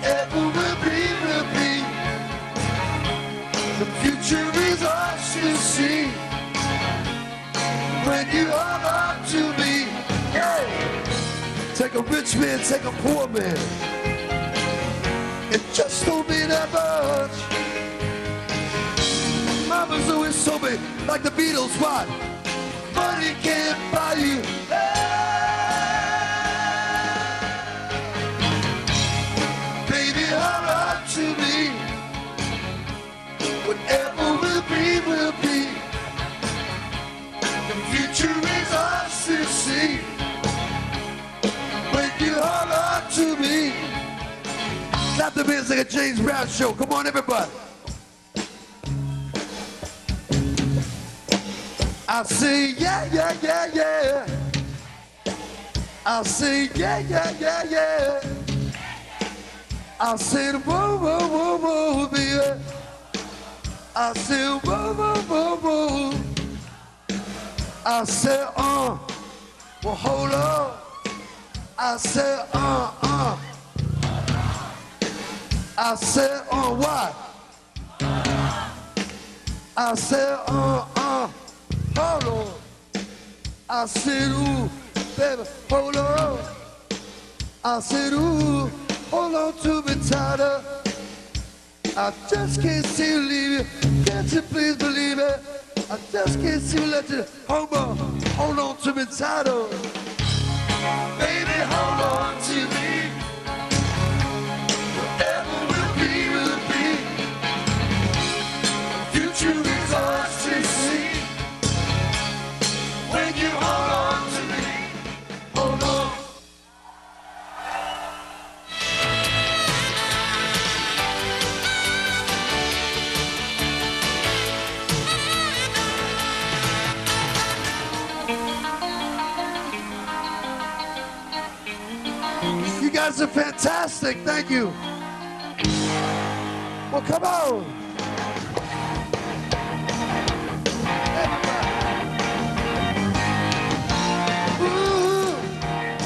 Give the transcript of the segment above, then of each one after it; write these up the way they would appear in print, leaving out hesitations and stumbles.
Whatever will be, will be. The future is ours to see. When you hold on to me, hey. Take a rich man, take a poor man. It just don't mean that much. Mama's always told me, like the Beatles, what? Money can't buy you. Baby, hold on to me. Whatever will be, will be. The future is ours to see. When you hold on to me. Clap the hands like a James Brown show. Come on, everybody. I say, yeah, yeah, yeah, yeah. I say, yeah, yeah, yeah, yeah. I said, whoa, whoa, whoa, whoa, baby. I said, whoa, whoa, whoa, whoa. I said, well, hold on. I said, I said, what? I said, hold on. I said, ooh, baby, hold on. I said, ooh, hold on to me tighter. I just can't see you leave you. Can't you please believe it? I just can't see you let you hold on to me tighter. Baby, hold on to me. Whatever will be, will be. The future is ours to see. When you hold on to me, hold on. You guys are fantastic, thank you. Well, come on. Ooh,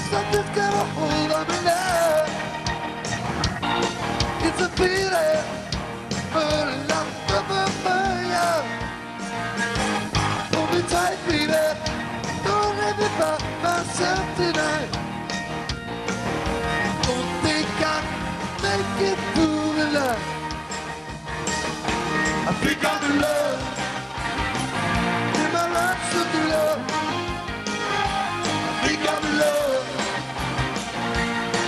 something's got a hold on me now. It's a feeling for love from a fire. Hold me tight, baby. Don't let me by myself tonight. Don't think I can make it through the night. I think I'm in love. In my life's looking love. I think I'm in love.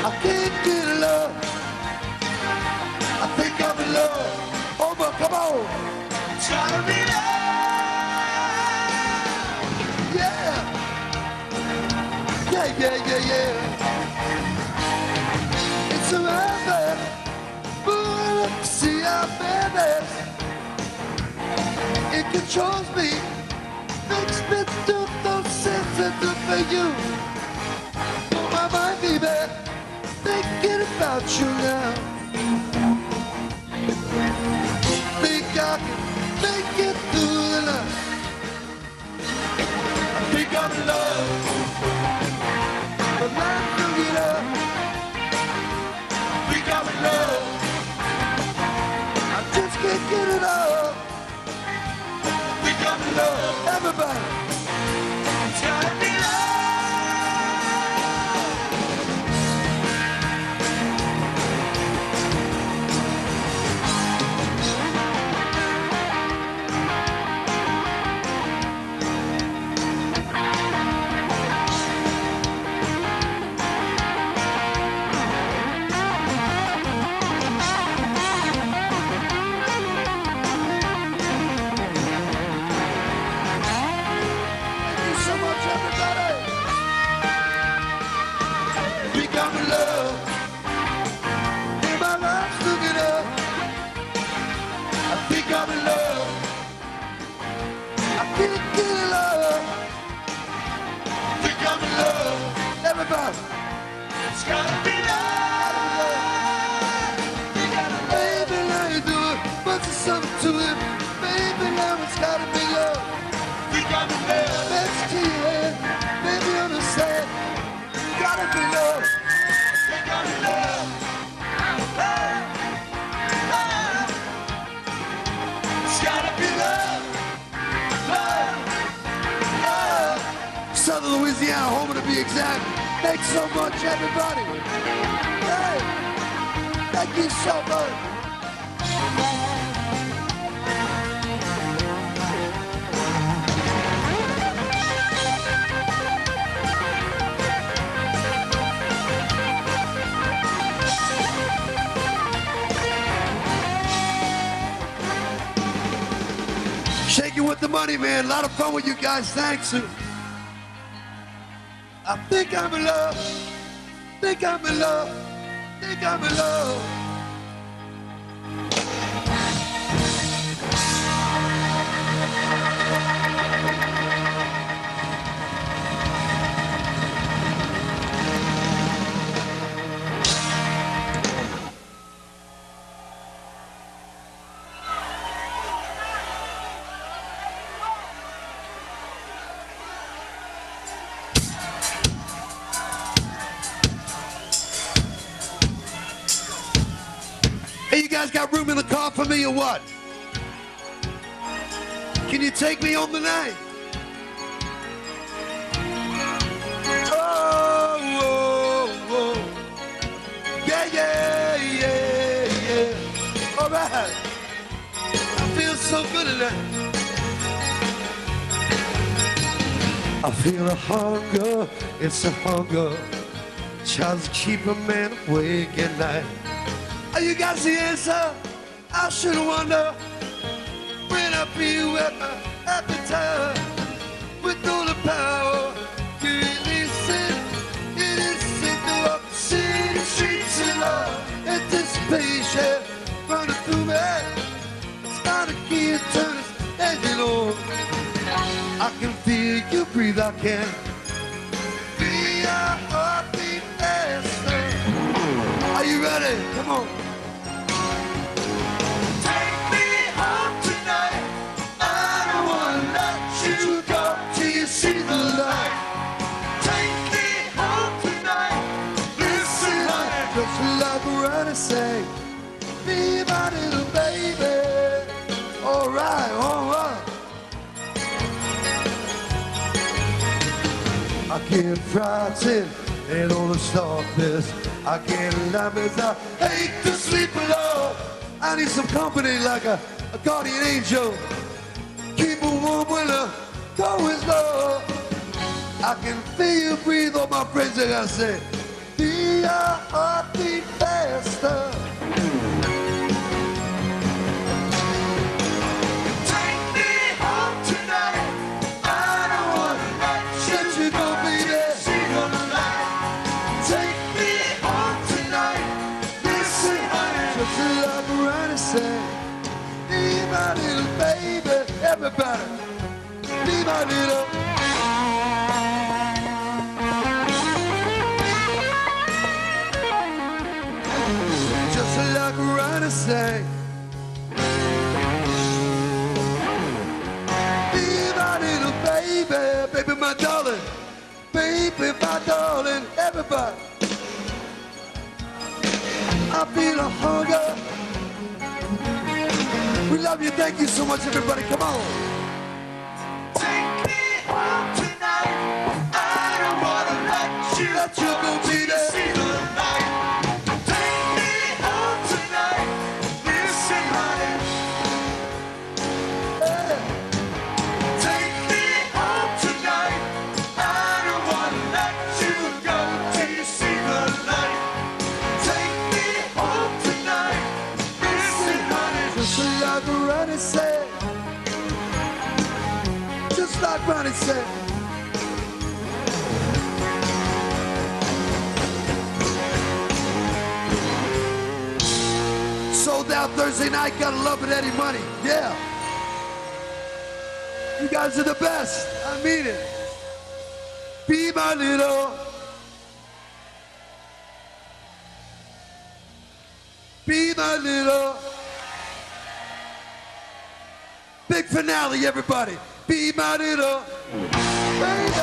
I can't get enough. I think I'm in love. Over, come on. It's gotta be love. Yeah. Yeah, yeah, yeah, yeah. It's a river. Ooh, see how baby. It controls me, makes me do those things I do for you. My mind, baby, thinking about you now. Think I can make it through the night. I think I'm in love, but I'm looking up. I think I'm in love, I just can't get it up. Love, everybody. It's gotta be everybody. It's gotta be love. Baby, now you do it. What's the something to it? Baby, now it's gotta be love. We gotta be love. Next to your head. Baby, understand. Gotta be love. We gotta be love. Southern Louisiana, Houma to be exact. Thanks so much, everybody. Hey, thank you so much. Shaking with the money, man. A lot of fun with you guys. Thanks. I think I'm in love. Think I'm in love. Think I'm in love. Hey, you guys got room in the car for me or what? Can you take me home tonight? Oh, whoa, whoa. Yeah, yeah, yeah, yeah. All right. I feel so good tonight. I feel a hunger, it's a hunger. Tries to keep a man awake at night. Are you guys the answer? I should wonder when I feel at my appetite with all the power. You listen, it is signal up the city streets of love. Anticipation running through me. It's not a key to turn its engine on. I can feel you breathe, I can feel your heartbeat faster. Are you ready? Come on. See the light. Take me home tonight. Listen, just like a runner say, be my little baby. All right, all right. I get frightened and all the softness. I get lemons. I hate to sleep alone. I need some company like a guardian angel. Keep a warm winter. Go is low. I can feel you breathe on my friends. I gotta say, feel your heartbeat faster. Take me home tonight. I don't wanna let you go, baby. See the light. Take me home tonight. Listen, honey, just like a runner say, be my little baby. Everybody. Be my little. Just like a runner say. Be my little baby, baby my darling. Baby my darling, everybody. I feel a hunger. We love you, thank you so much everybody, come on. Let you go be there. See the light. Take me home tonight. Listen, honey. Hey. Take me home tonight. I don't wanna let you go till you see the light. Take me home tonight. Listen, honey. Just like Ronnie said. Just like Ronnie said. Sold out Thursday night, gotta love it, Eddie Money. Yeah. You guys are the best. I mean it. Be my little. Be my little. Big finale, everybody. Be my little. Baby.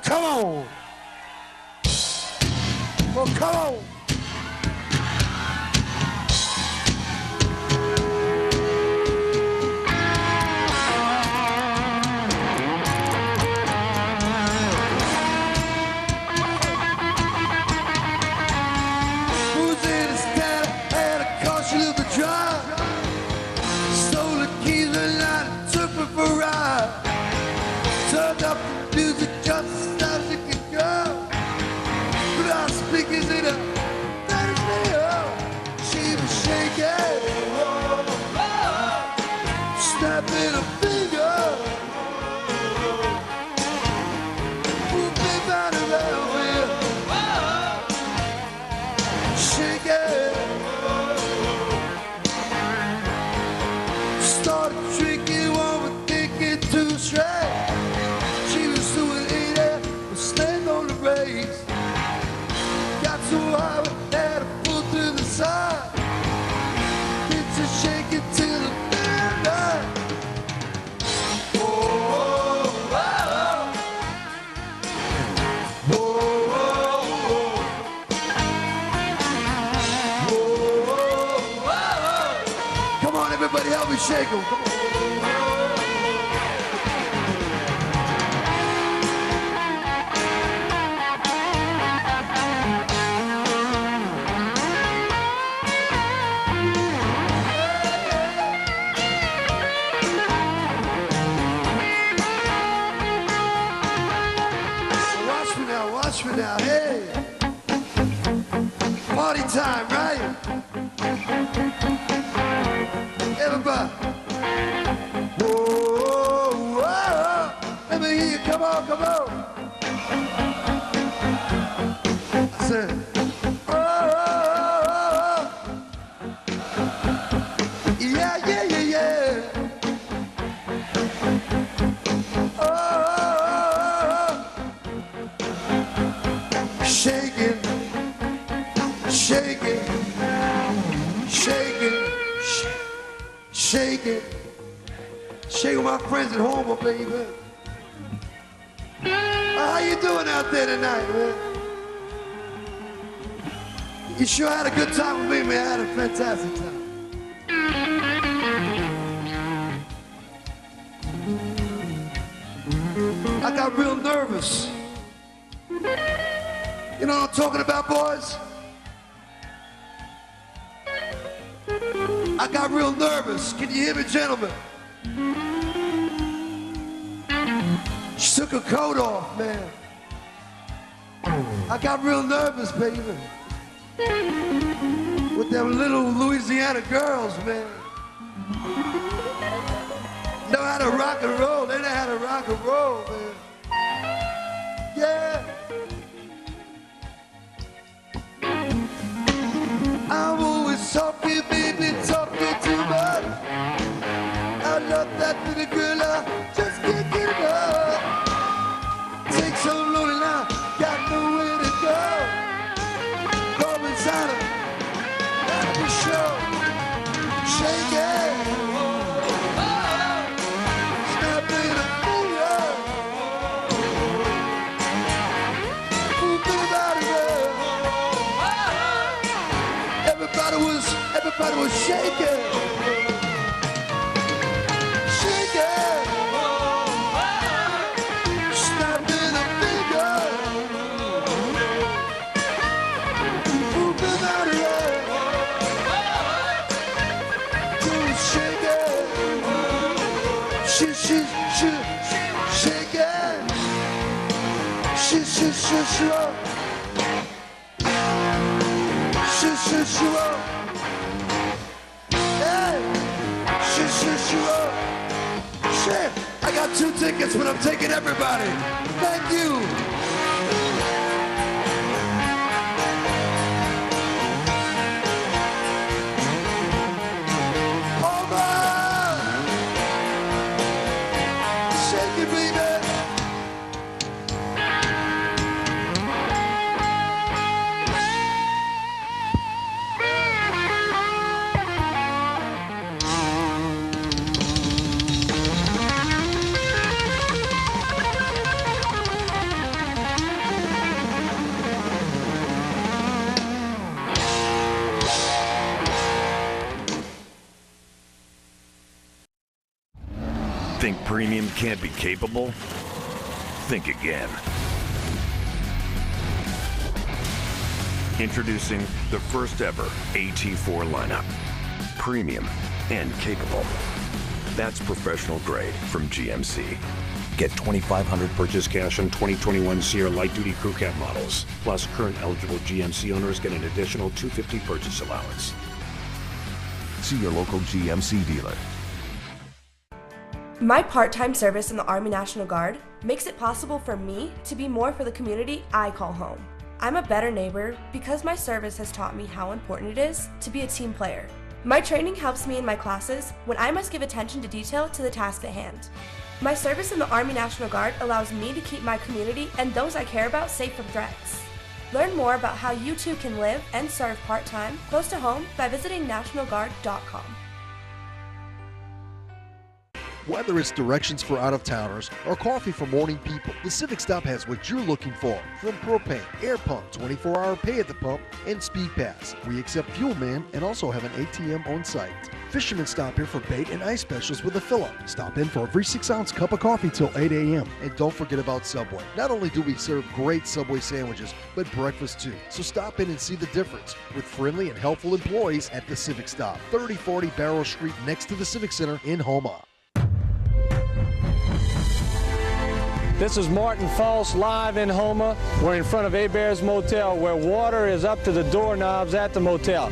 come on. Well, come on. Who's in the stand? Had a caution of the drive. Stole the keys and I took me for a ride. Turned up the music just as loud as it could go. Put our speakers in her, that is me up. She was shaking, snapping her finger. Moving round and round with shaking. Started drinking while we're thinking too straight. She was doing 80, was slammed on the brakes. Got so high, we had to pull through the side. Kids are shaking till the midnight. Whoa, whoa, whoa. Whoa, whoa, whoa. Come on, everybody, help me shake them. Come on. Watch me now, hey. Party time, right? Everybody. Whoa, whoa. Let me hear you, come on, come on. I said, oh, yeah, yeah, yeah, yeah. Shaking, shaking, shaking, shaking, shaking my friends at home, baby. How you doing out there tonight, man? You sure had a good time with me, man. I had a fantastic time. I got real nervous. You know what I'm talking about, boys? I got real nervous. Can you hear me, gentlemen? She took her coat off, man. I got real nervous, baby. With them little Louisiana girls, man. Know how to rock and roll. They know how to rock and roll, man. Yeah. I'm always talking, baby, talking too much. I love that little girl, I just can't get enough. Take so long and I got nowhere to go. Go inside her, let me show. Shake it. Snapping a finger. Move the body well. Everybody was shaking. Shaking. Snapping a finger. Moving out of there. Doing shaking. Shaking. Shit, I got 2 tickets, but I'm taking everybody. Thank you. Over. Shake it, baby. Think premium can't be capable? Think again. Introducing the first ever AT4 lineup. Premium and capable. That's professional grade from GMC. Get $2,500 purchase cash on 2021 Sierra light-duty crew cab models. Plus, current eligible GMC owners get an additional $250 purchase allowance. See your local GMC dealer. My part-time service in the Army National Guard makes it possible for me to be more for the community I call home. I'm a better neighbor because my service has taught me how important it is to be a team player. My training helps me in my classes when I must give attention to detail to the task at hand. My service in the Army National Guard allows me to keep my community and those I care about safe from threats. Learn more about how you too can live and serve part-time close to home by visiting nationalguard.com. Whether it's directions for out-of-towners or coffee for morning people, the Civic Stop has what you're looking for. From propane, air pump, 24-hour pay at the pump, and Speed Pass. We accept Fuel Man and also have an ATM on site. Fishermen stop here for bait and ice specials with a fill-up. Stop in for every 6-ounce cup of coffee till 8 a.m. And don't forget about Subway. Not only do we serve great Subway sandwiches, but breakfast too. So stop in and see the difference with friendly and helpful employees at the Civic Stop. 3040 Barrow Street next to the Civic Center in Houma. This is Martin False live in Houma. We're in front of Hebert's Motel where water is up to the doorknobs at the motel.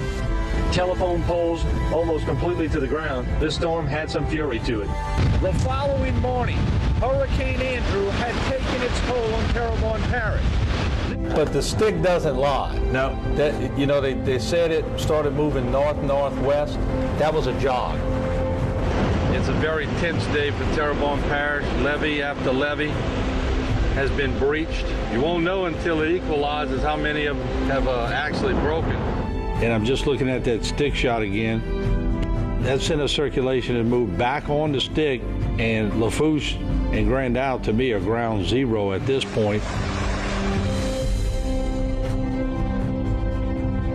Telephone poles almost completely to the ground. This storm had some fury to it. The following morning, Hurricane Andrew had taken its toll on Terrebonne Parish. But the stick doesn't lie. No. That, you know, they said it started moving north-northwest. That was a jog. It's a very tense day for Terrebonne Parish. Levee after levee has been breached. You won't know until it equalizes how many of them have actually broken. And I'm just looking at that stick shot again. That center circulation has moved back on the stick, and Lafourche and Grand Isle to me are ground zero at this point.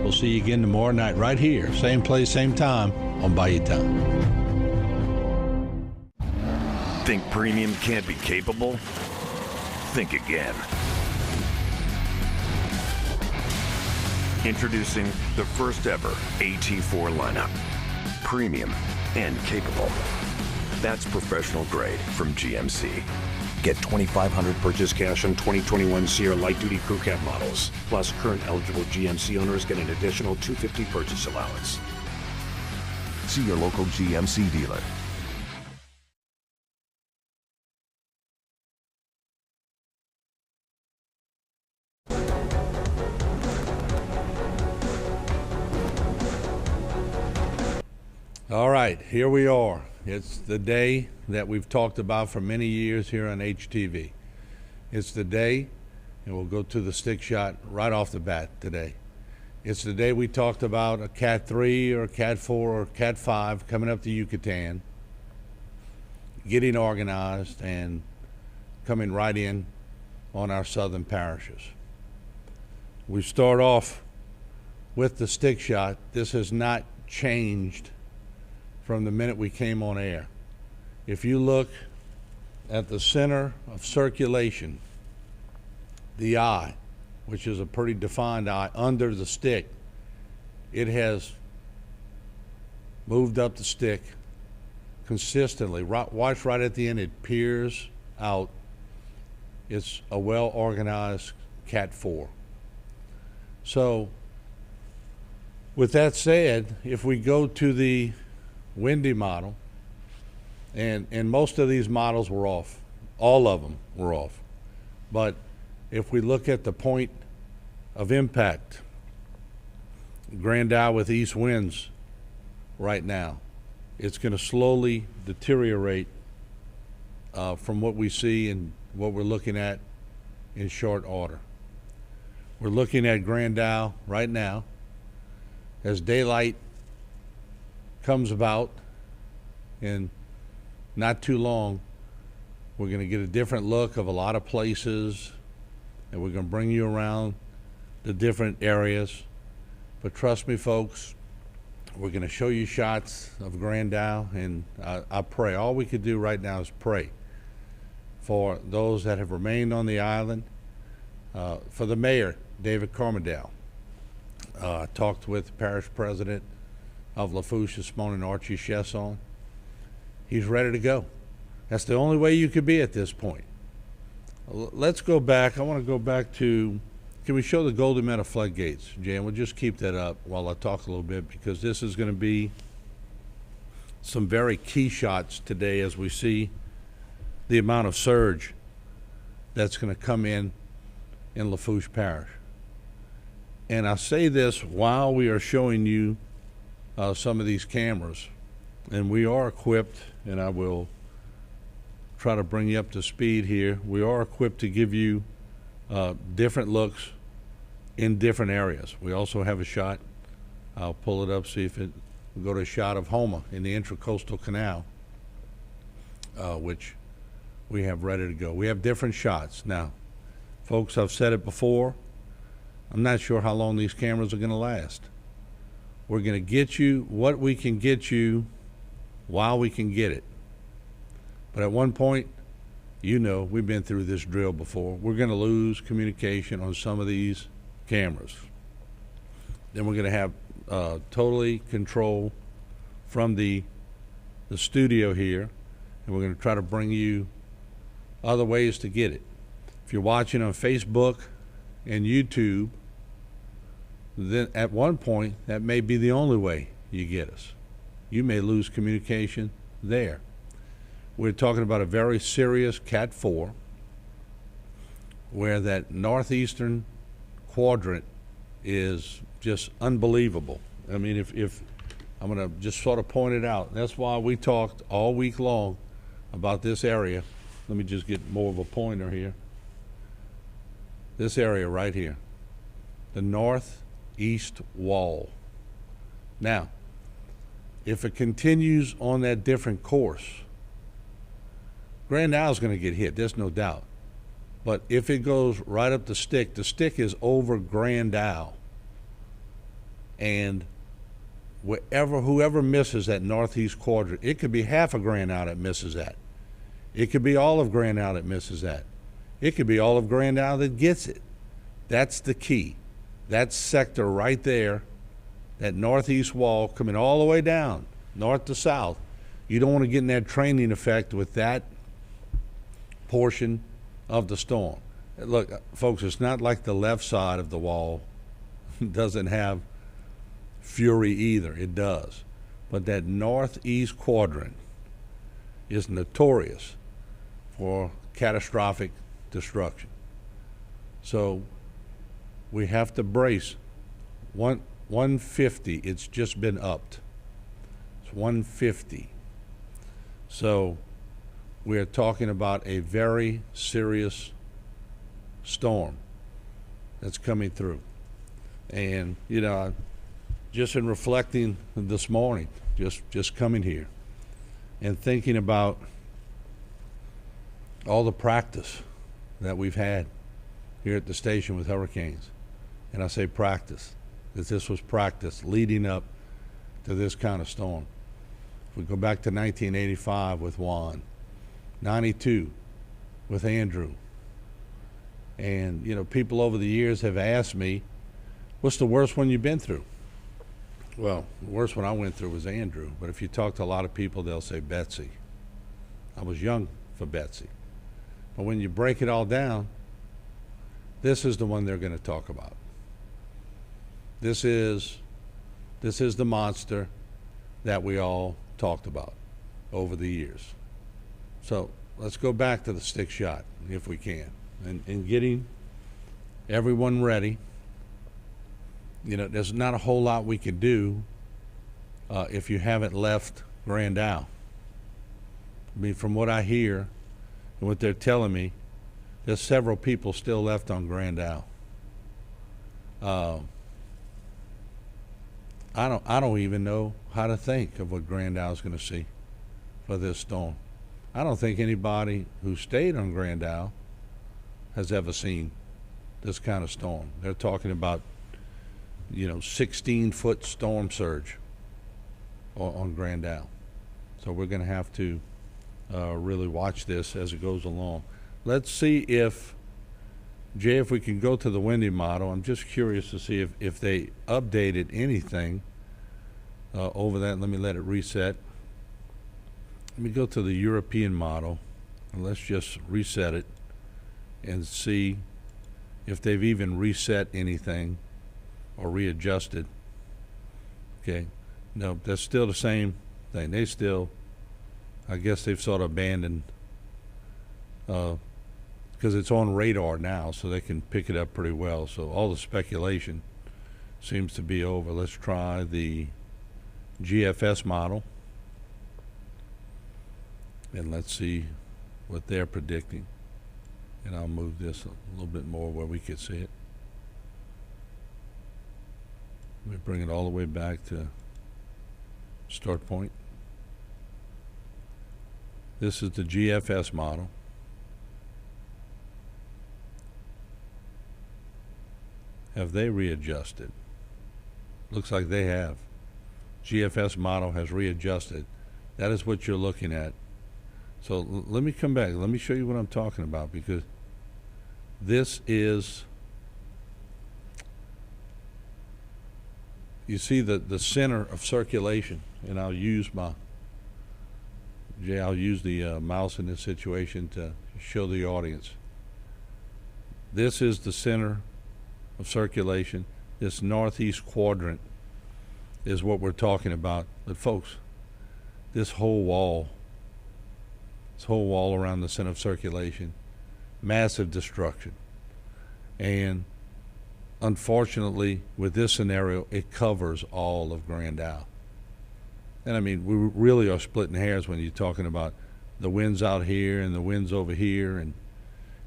We'll see you again tomorrow night right here, same place, same time on Bayou Time. Think premium can't be capable? Think again. Introducing the first ever AT4 lineup. Premium and capable. That's professional grade from GMC. Get $2,500 purchase cash on 2021 Sierra light-duty crew cab models. Plus, current eligible GMC owners get an additional $250 purchase allowance. See your local GMC dealer. All right, here we are. It's the day that we've talked about for many years here on HTV. It's the day, and we'll go to the stick shot right off the bat today. It's the day we talked about a Cat 3 or a Cat 4 or Cat 5 coming up to Yucatan, getting organized and coming right in on our southern parishes. We start off with the stick shot. This has not changed from the minute we came on air. If you look at the center of circulation, the eye, which is a pretty defined eye under the stick, it has moved up the stick consistently. Watch right at the end, it peers out. It's a well-organized Cat 4. So, with that said, if we go to the windy model, and most of these models were off. All of them were off. But if we look at the point of impact, Grand Isle with east winds right now, it's going to slowly deteriorate from what we see and what we're looking at in short order. We're looking at Grand Isle right now as daylight comes about, in not too long we're going to get a different look of a lot of places, and we're going to bring you around the different areas. But trust me, folks, We're going to show you shots of Grand Isle, and I pray. All we could do right now is pray for those that have remained on the island, for the mayor, David Carmondale. I talked with the parish president of Lafourche this morning, Archie Chesson. He's ready to go. That's the only way you could be at this point. Let's go back. I want to go back to, can we show the Golden Meadow floodgates, Jan? We'll just keep that up while I talk a little bit, because this is going to be some very key shots today as we see the amount of surge that's going to come in Lafourche Parish. And I say this while we are showing you some of these cameras, and we are equipped, and I will try to bring you up to speed here. We are equipped to give you different looks in different areas. We also have a shot. I'll pull it up, see if it will go to a shot of Houma in the Intracoastal Canal, which we have ready to go. We have different shots. Now, folks, I've said it before, I'm not sure how long these cameras are going to last. We're going to get you what we can get you while we can get it. But at one point, you know, we've been through this drill before. We're going to lose communication on some of these cameras. Then we're going to have totally control from the studio here, and we're going to try to bring you other ways to get it. If you're watching on Facebook and YouTube, then at one point, that may be the only way you get us. You may lose communication there. We're talking about a very serious Cat 4, where that northeastern quadrant is just unbelievable. I mean, if I'm going to just sort of point it out. That's why we talked all week long about this area. Let me just get more of a pointer here. This area right here, the northeast wall. Now, if it continues on that different course, Grand Isle's going to get hit, there's no doubt. But if it goes right up the stick is over Grand Isle. And whoever misses that northeast quadrant, it could be half of Grand Isle that misses that. It could be all of Grand Isle that misses that. It could be all of Grand Isle that gets it. That's the key. That sector right there, that northeast wall coming all the way down, north to south. You don't want to get in that training effect with that portion of the storm. Look, folks, it's not like the left side of the wall doesn't have fury either. It does. But that northeast quadrant is notorious for catastrophic destruction. So we have to brace. 150, it's just been upped. It's 150. So we're talking about a very serious storm that's coming through. And, you know, just in reflecting this morning, just coming here and thinking about all the practice that we've had here at the station with hurricanes. And I say practice, that this was practice leading up to this kind of storm. If we go back to 1985 with Juan, 92 with Andrew. And, you know, people over the years have asked me, what's the worst one you've been through? Well, the worst one I went through was Andrew. But if you talk to a lot of people, they'll say Betsy. I was young for Betsy. But when you break it all down, this is the one they're going to talk about. This is the monster that we all talked about over the years. So let's go back to the stick shot, if we can, and getting everyone ready. You know, there's not a whole lot we could do if you haven't left Grand Isle. I mean, from what I hear and what they're telling me, there's several people still left on Grand Isle. I don't even know how to think of what Grand Isle is going to see for this storm. I don't think anybody who stayed on Grand Isle has ever seen this kind of storm. They're talking about, you know, 16-foot storm surge on Grand Isle. So we're going to have to really watch this as it goes along. Let's see if, Jay, if we can go to the windy model. I'm just curious to see if they updated anything over that. Let me let it reset. Let me go to the European model, and let's just reset it and see if they've even reset anything or readjusted. Okay, no, that's still the same thing. They still, I guess they've sort of abandoned, because it's on radar now, so they can pick it up pretty well. So all the speculation seems to be over. Let's try the GFS model, and let's see what they're predicting. And I'll move this a little bit more where we could see it. Let me bring it all the way back to start point. This is the GFS model. Have they readjusted? Looks like they have. GFS model has readjusted. That is what you're looking at. So let me come back. Let me show you what I'm talking about, because this is, you see the center of circulation, and I'll use the mouse in this situation to show the audience. This is the center of circulation. This northeast quadrant is what we're talking about. But folks, this whole wall around the center of circulation, massive destruction. And unfortunately, with this scenario, it covers all of Grand Isle. And I mean, we really are splitting hairs when you're talking about the winds out here and the winds over here,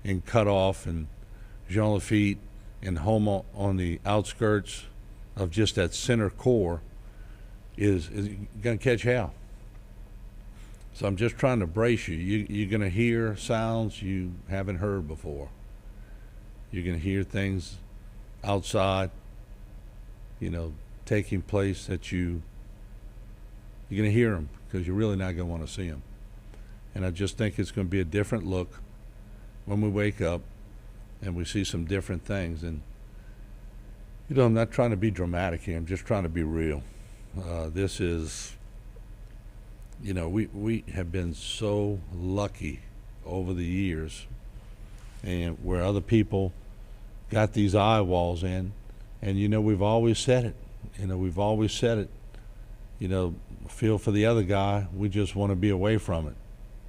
and Cut Off and Jean Lafitte and Houma on the outskirts of just that center core is going to catch hell. So I'm just trying to brace you. You're going to hear sounds you haven't heard before. You're going to hear things outside, taking place that you're going to hear them, because you're really not going to want to see them. And I just think it's going to be a different look when we wake up and we see some different things. And, I'm not trying to be dramatic here. I'm just trying to be real. This is, we have been so lucky over the years, and where other people got these eye walls in, and we've always said it. Feel for the other guy. We just want to be away from it.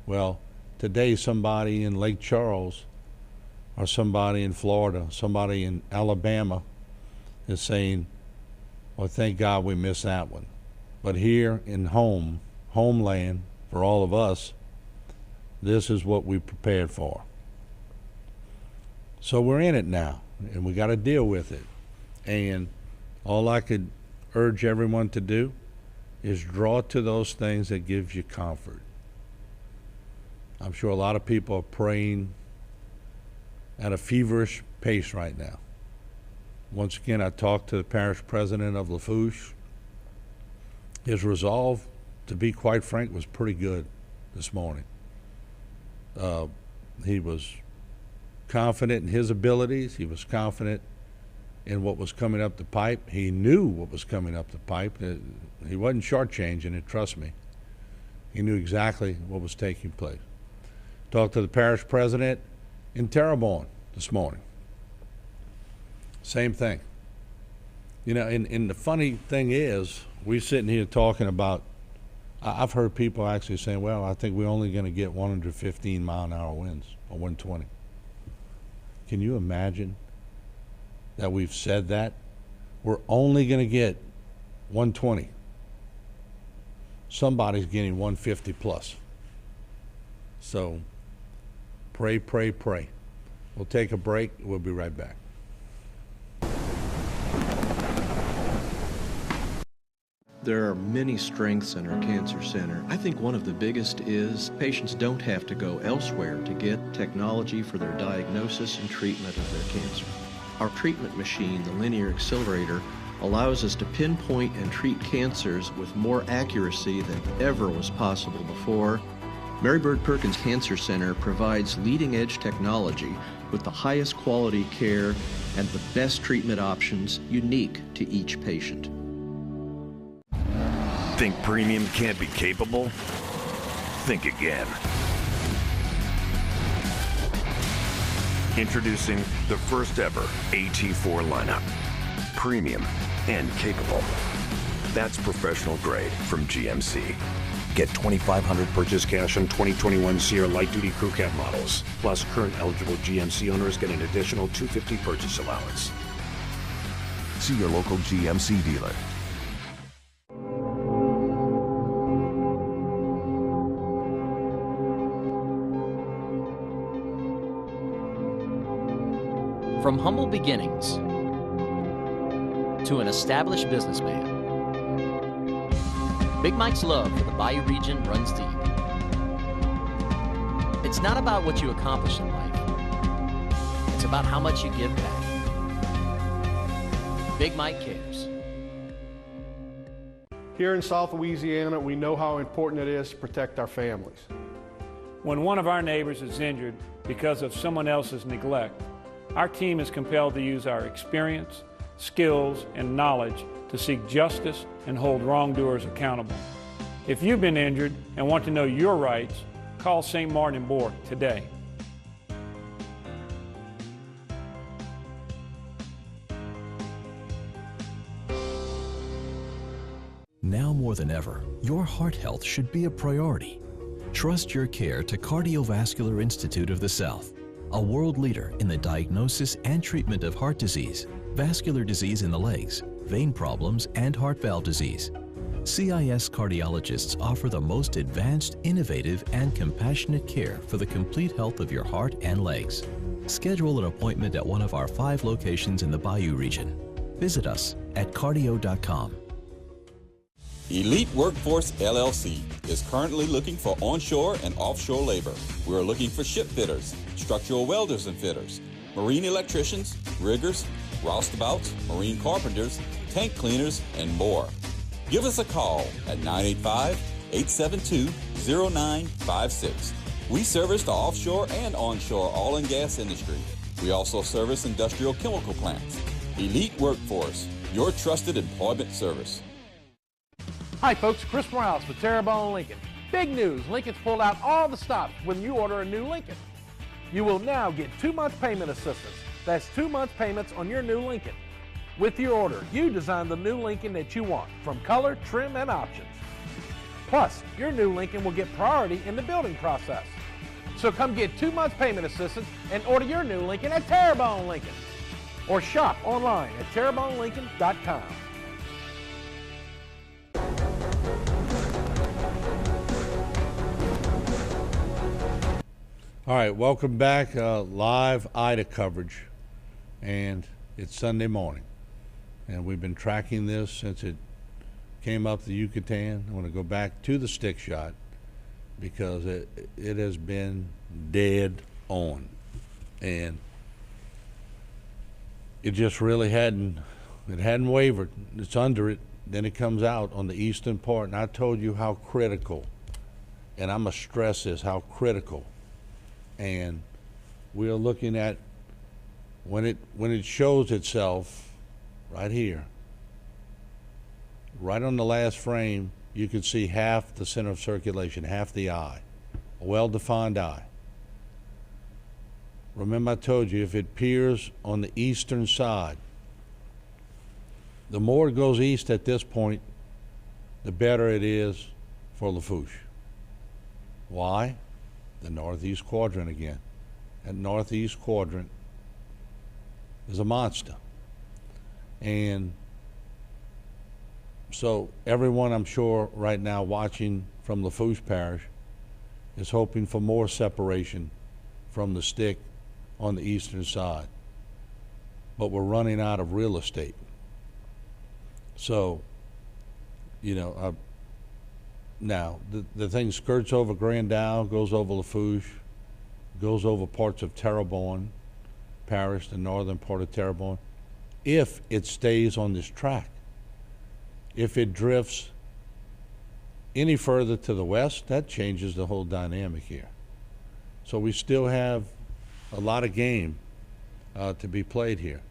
Well, today somebody in Lake Charles, or somebody in Florida, somebody in Alabama is saying, well, thank God we missed that one. But here in homeland, for all of us, this is what we prepared for. So we're in it now, and we got to deal with it. And all I could urge everyone to do is draw to those things that gives you comfort. I'm sure a lot of people are praying at a feverish pace right now. Once again, I talked to the parish president of Lafourche. His resolve, to be quite frank, was pretty good this morning. He was confident in his abilities. He was confident in what was coming up the pipe. He knew what was coming up the pipe. He wasn't shortchanging it, trust me. He knew exactly what was taking place. Talked to the parish president in Terrebonne this morning. Same thing. And the funny thing is, we're sitting here talking about, I've heard people actually saying, well, I think we're only going to get 115 mile an hour winds, or 120. Can you imagine that we've said that? We're only going to get 120. Somebody's getting 150 plus. So pray, pray, pray. We'll take a break. We'll be right back. There are many strengths in our cancer center. I think one of the biggest is patients don't have to go elsewhere to get technology for their diagnosis and treatment of their cancer. Our treatment machine, the linear accelerator, allows us to pinpoint and treat cancers with more accuracy than ever was possible before. Mary Bird Perkins Cancer Center provides leading-edge technology with the highest quality care and the best treatment options unique to each patient. Think premium can't be capable? Think again. Introducing the first ever AT4 lineup. Premium and capable. That's professional grade from GMC. Get $2,500 purchase cash on 2021 Sierra light-duty crew cab models. Plus, current eligible GMC owners get an additional $250 purchase allowance. See your local GMC dealer. From humble beginnings to an established businessman, Big Mike's love for the Bayou region runs deep. It's not about what you accomplish in life. It's about how much you give back. Big Mike cares. Here in South Louisiana, we know how important it is to protect our families. When one of our neighbors is injured because of someone else's neglect, our team is compelled to use our experience, skills, and knowledge to seek justice and hold wrongdoers accountable. If you've been injured and want to know your rights, call St. Martin and Bourke today. Now more than ever, your heart health should be a priority. Trust your care to Cardiovascular Institute of the South, a world leader in the diagnosis and treatment of heart disease, vascular disease in the legs, vein problems, and heart valve disease. CIS cardiologists offer the most advanced, innovative, and compassionate care for the complete health of your heart and legs. Schedule an appointment at one of our 5 locations in the Bayou region. Visit us at cardio.com. Elite Workforce LLC is currently looking for onshore and offshore labor. We are looking for ship fitters, structural welders and fitters, marine electricians, riggers, roustabouts, marine carpenters, tank cleaners, and more. Give us a call at 985-872-0956. We service the offshore and onshore oil and gas industry. We also service industrial chemical plants. Elite Workforce, your trusted employment service. Hi folks, Chris Morales with Terrebonne Lincoln. Big news, Lincoln's pulled out all the stops when you order a new Lincoln. You will now get 2-month payment assistance. That's 2 month payments on your new Lincoln. With your order, you design the new Lincoln that you want, from color, trim, and options. Plus, your new Lincoln will get priority in the building process. So come get 2 months payment assistance and order your new Lincoln at Terrebonne Lincoln. Or shop online at terrebonnelincoln.com. All right, welcome back. Live Ida coverage, and it's Sunday morning, and we've been tracking this since it came up the Yucatan. I want to go back to the stick shot because it has been dead on, and it just really hadn't wavered. It's under it, then it comes out on the eastern part, and I told you how critical, and I'm gonna stress this, how critical. And we are looking at when it shows itself right here, right on the last frame, you can see half the center of circulation, half the eye, a well-defined eye. Remember I told you if it appears on the eastern side, the more it goes east at this point, the better it is for Lafourche. Why? The northeast quadrant again. That northeast quadrant is a monster. And so everyone, I'm sure, right now watching from Lafourche Parish is hoping for more separation from the stick on the eastern side. But we're running out of real estate. So, you know, now, the thing skirts over Grand Isle, goes over Lafourche, goes over parts of Terrebonne Parish, the northern part of Terrebonne, if it stays on this track. If it drifts any further to the west, that changes the whole dynamic here. So we still have a lot of game to be played here.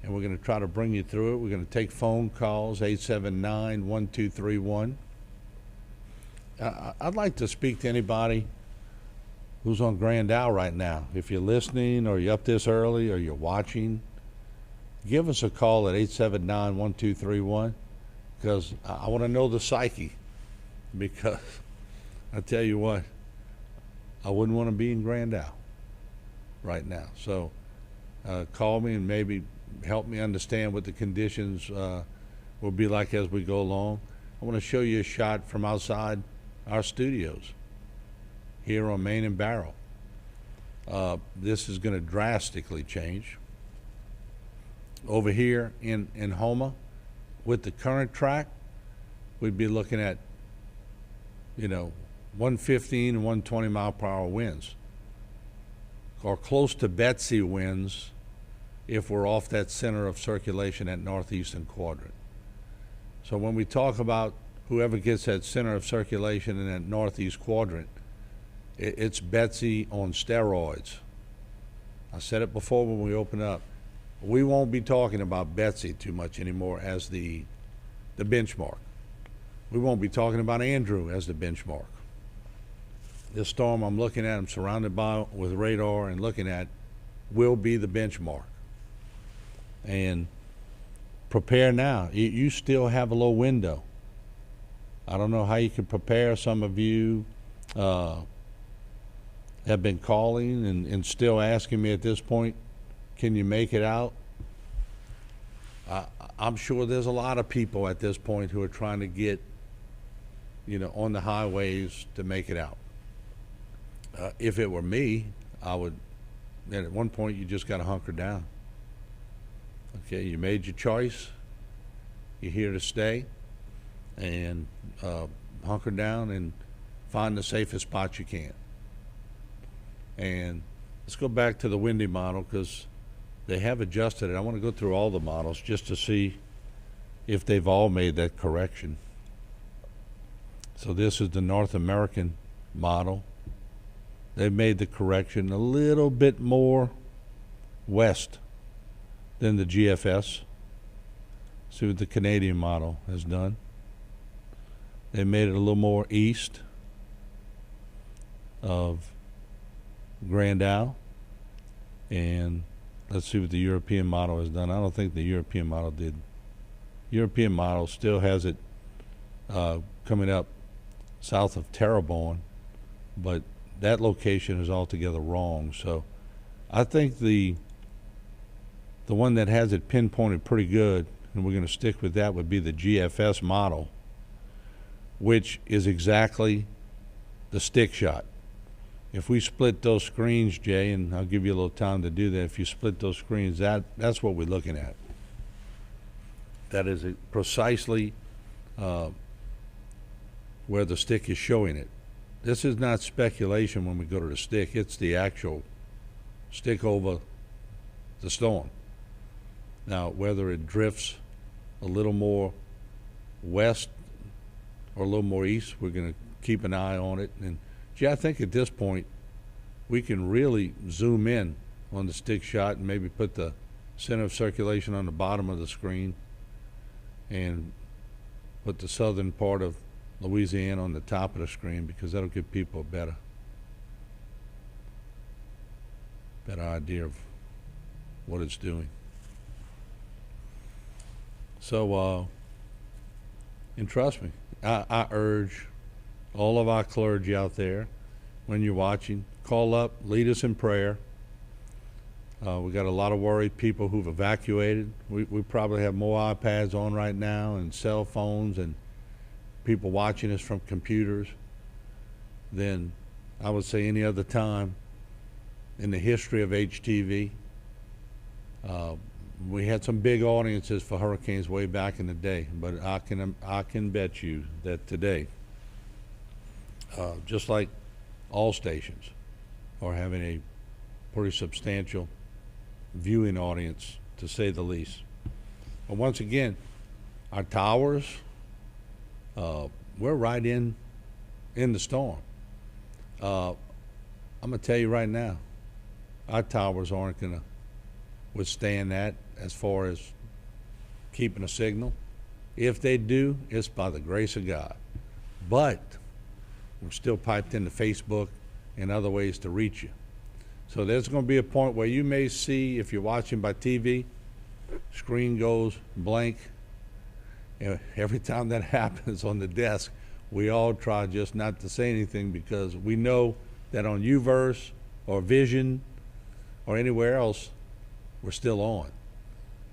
And we're going to try to bring you through it. We're going to take phone calls, 879-1231. I'd like to speak to anybody who's on Grand Isle right now. If you're listening or you're up this early or you're watching, give us a call at 879-1231 because I want to know the psyche, because I tell you what, I wouldn't want to be in Grand Isle right now. So call me and maybe help me understand what the conditions will be like as we go along. I want to show you a shot from outside our studios here on Main and Barrel. This is going to drastically change. Over here in Houma, with the current track, we'd be looking at, 115 and 120 mile per hour winds, or close to Betsy winds if we're off that center of circulation, that northeastern quadrant. So when we talk about whoever gets that center of circulation in that northeast quadrant, it's Betsy on steroids. I said it before when we opened up. We won't be talking about Betsy too much anymore as the benchmark. We won't be talking about Andrew as the benchmark. This storm I'm looking at, I'm surrounded with radar and looking at, will be the benchmark. And prepare now. You still have a little window. I don't know how you can prepare. Some of you have been calling and still asking me at this point, can you make it out? I'm sure there's a lot of people at this point who are trying to get, on the highways to make it out. If it were me, I would, and at one point you just got to hunker down. Okay, you made your choice. You're here to stay, and hunker down and find the safest spot you can. And let's go back to the windy model because they have adjusted it. I want to go through all the models just to see if they've all made that correction. So this is the North American model. They've made the correction a little bit more west than the GFS. See what the Canadian model has done. They made it a little more east of Grand Isle. And let's see what the European model has done. I don't think the European model did. European model still has it coming up south of Terrebonne, but that location is altogether wrong. So I think the one that has it pinpointed pretty good, and we're going to stick with that, would be the GFS model, which is exactly the stick shot. If we split those screens, Jay, and I'll give you a little time to do that, if you split those screens, that's what we're looking at. That is precisely where the stick is showing it. This is not speculation when we go to the stick. It's the actual stick over the storm. Now, whether it drifts a little more west or a little more east, we're going to keep an eye on it. And gee, I think at this point we can really zoom in on the stick shot and maybe put the center of circulation on the bottom of the screen and put the southern part of Louisiana on the top of the screen, because that'll give people a better idea of what it's doing. So, and trust me, I urge all of our clergy out there, when you're watching, call up, lead us in prayer. We got a lot of worried people who've evacuated. We probably have more iPads on right now and cell phones and people watching us from computers than I would say any other time in the history of HTV. We had some big audiences for hurricanes way back in the day, but I can bet you that today, just like all stations are having a pretty substantial viewing audience, to say the least. But once again, our towers, we're right in the storm. I'm going to tell you right now, our towers aren't going to withstand that as far as keeping a signal. If they do, it's by the grace of God. But we're still piped into Facebook and other ways to reach you. So there's going to be a point where you may see, if you're watching by TV, screen goes blank. Every time that happens on the desk, we all try just not to say anything, because we know that on UVerse or Vision or anywhere else, we're still on.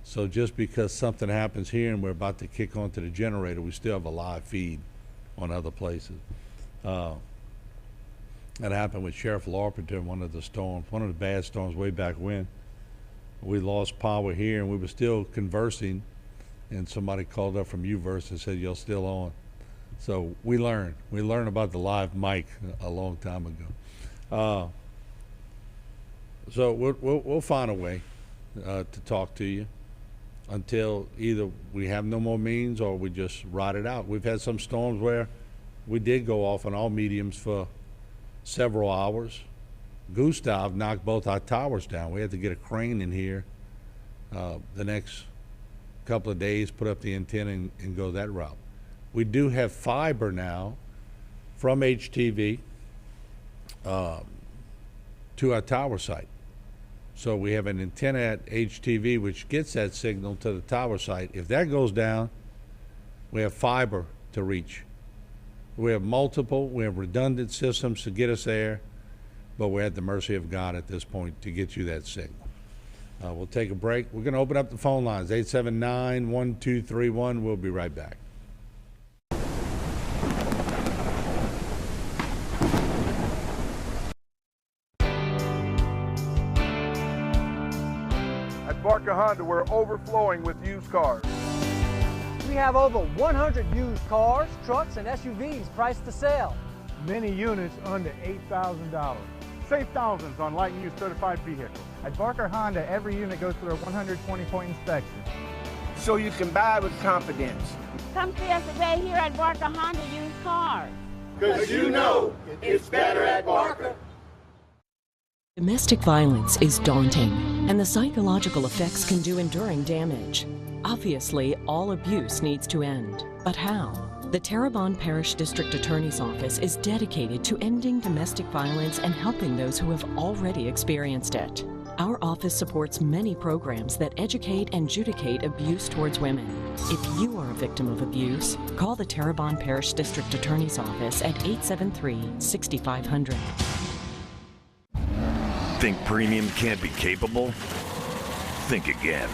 So just because something happens here and we're about to kick onto the generator, we still have a live feed on other places. That happened with Sheriff Larpenter in one of the storms, one of the bad storms way back when. We lost power here and we were still conversing, and somebody called up from UVerse and said, "You're still on." So we learned about the live mic a long time ago. So we'll find a way to talk to you until either we have no more means or we just ride it out. We've had some storms where we did go off on all mediums for several hours. Gustav knocked both our towers down. We had to get a crane in here the next couple of days, put up the antenna and go that route. We do have fiber now from HTV to our tower site. So we have an antenna at HTV which gets that signal to the tower site. If that goes down, we have fiber to reach. We have redundant systems to get us there, but we're at the mercy of God at this point to get you that signal. We'll take a break. We're going to open up the phone lines, 879-1231. We'll be right back. At Barker Honda, we're overflowing with used cars. We have over 100 used cars, trucks, and SUVs priced to sell. Many units under $8,000. Save thousands on light and used certified vehicles. At Barker Honda, every unit goes through a 120-point inspection. So you can buy with confidence. Come see us today here at Barker Honda Used Cars. Because you know it's better at Barker. Domestic violence is daunting, and the psychological effects can do enduring damage. Obviously, all abuse needs to end. But how? The Terrebonne Parish District Attorney's Office is dedicated to ending domestic violence and helping those who have already experienced it. Our office supports many programs that educate and adjudicate abuse towards women. If you are a victim of abuse, call the Terrebonne Parish District Attorney's Office at 873-6500. Think premium can't be capable? Think again.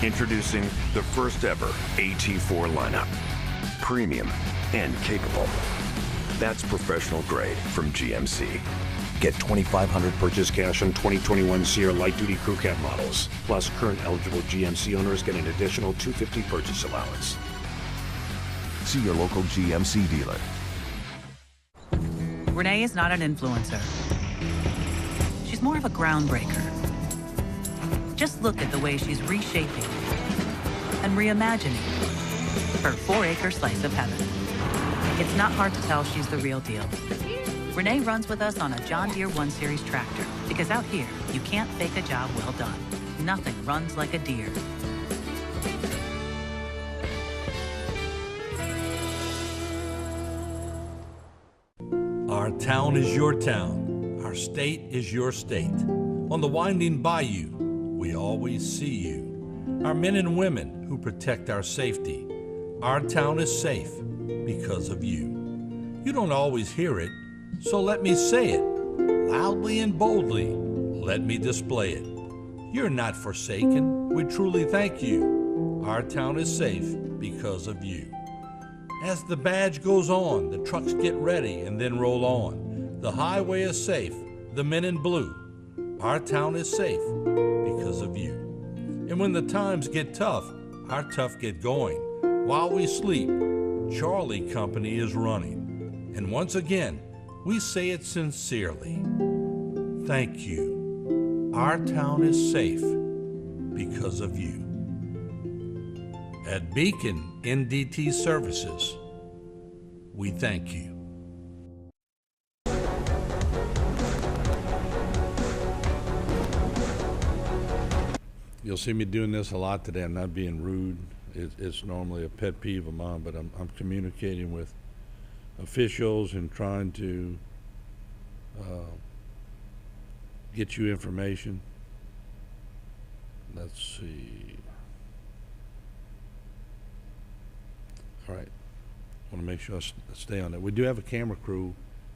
Introducing the first ever AT4 lineup. Premium and capable. That's professional grade from GMC. Get $2,500 purchase cash on 2021 Sierra light-duty crew cab models. Plus, current eligible GMC owners get an additional $250 purchase allowance. See your local GMC dealer. Renee is not an influencer. She's more of a groundbreaker. Just look at the way she's reshaping and reimagining her 4-acre slice of heaven. It's not hard to tell she's the real deal. Renee runs with us on a John Deere 1 Series tractor because out here, you can't fake a job well done. Nothing runs like a Deere. Our town is your town. Our state is your state. On the winding bayou, we always see you. Our men and women who protect our safety. Our town is safe because of you. You don't always hear it, so let me say it. Loudly and boldly, let me display it. You're not forsaken. We truly thank you. Our town is safe because of you. As the badge goes on, the trucks get ready and then roll on. The highway is safe, the men in blue. Our town is safe because of you. And when the times get tough, our tough get going. While we sleep, Charlie Company is running. And once again, we say it sincerely. Thank you. our town is safe because of you. At Beacon NDT Services, we thank you. You'll see me doing this a lot today. I'm not being rude. It's normally a pet peeve of mine, but I'm communicating with officials and trying to get you information. Let's see. All right. I want to make sure I stay on it. We do have a camera crew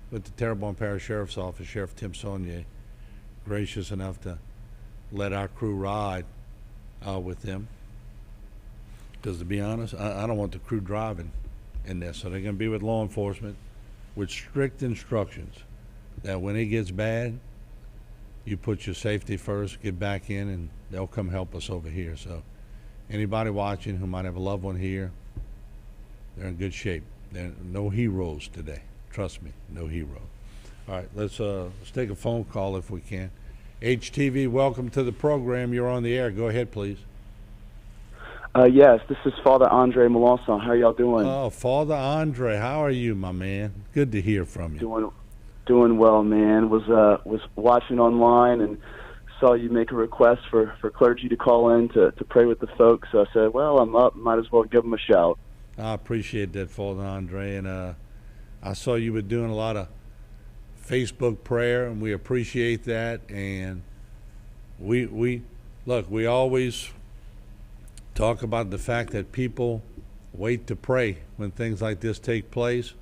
with the Terrebonne Parish Sheriff's Office. Sheriff Tim Saunier, gracious enough to let our crew ride with them. Because to be honest, I don't want the crew driving in this. So they're going to be with law enforcement with strict instructions that when it gets bad, you put your safety first, get back in, and they'll come help us over here. So anybody watching who might have a loved one here, they're in good shape. There are no heroes today. Trust me, no hero. All right, let's take a phone call if we can. HTV, welcome to the program. You're on the air. Go ahead, please. Yes, this is Father Andre Melanson. How are y'all doing? Oh, Father Andre, how are you, my man? Good to hear from you. Doing well, man. Was watching online and saw you make a request for clergy to call in to pray with the folks. So I said, well, I'm up. Might as well give them a shout. I appreciate that, Father Andre. And I saw you were doing a lot of Facebook prayer, and we appreciate that. And we always talk about the fact that people wait to pray when things like this take place.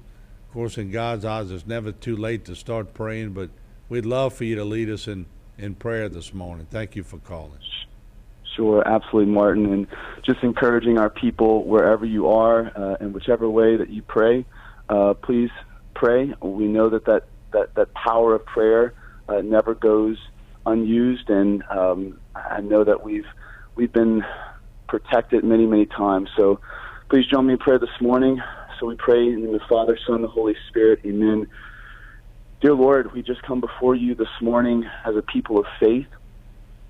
Of course, in God's eyes, it's never too late to start praying, but we'd love for you to lead us in prayer this morning. Thank you for calling. Sure, absolutely, Martin. And just encouraging our people wherever you are, in whichever way that you pray, please pray. We know that power of prayer never goes unused, and I know that we've been protected many, many times. So please join me in prayer this morning. So we pray in the name of the Father, Son, and the Holy Spirit. Amen. Dear Lord, we just come before you this morning as a people of faith.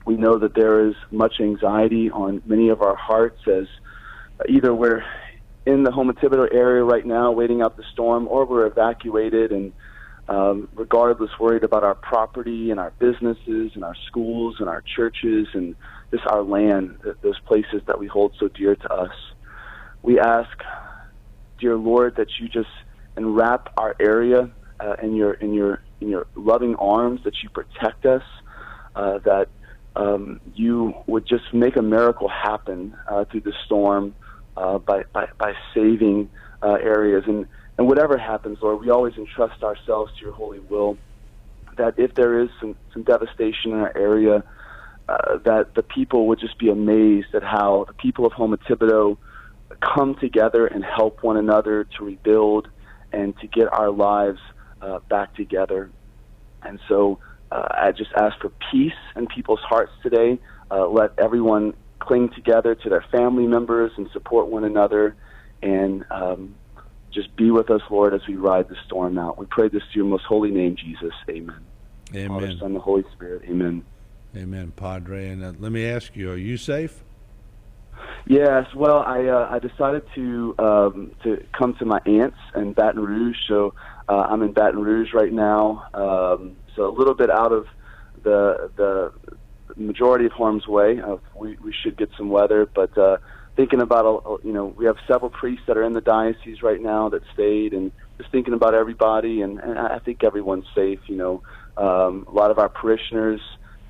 We know that there is much anxiety on many of our hearts as either we're in the Houma Thibodeau area right now waiting out the storm, or we're evacuated and regardless worried about our property and our businesses and our schools and our churches and just our land, those places that we hold so dear to us. We ask, dear Lord, that you just enwrap our area in your loving arms, that you protect us, that you would just make a miracle happen through the storm by saving areas. And whatever happens, Lord, we always entrust ourselves to your holy will, that if there is some devastation in our area, that the people would just be amazed at how the people of Houma Thibodeau come together and help one another to rebuild and to get our lives back together. And so I just ask for peace in people's hearts today. Let everyone cling together to their family members and support one another, and just be with us, Lord, as we ride the storm out. We pray this to your most holy name, Jesus. Amen. Amen. Father, Son, and the Holy Spirit. Amen. Amen, Padre. And let me ask you, are you safe? Yes. Well, I decided to come to my aunt's in Baton Rouge. So I'm in Baton Rouge right now. So a little bit out of the majority of harm's way. We should get some weather, but thinking about, we have several priests that are in the diocese right now that stayed, and just thinking about everybody, and I think everyone's safe. A lot of our parishioners,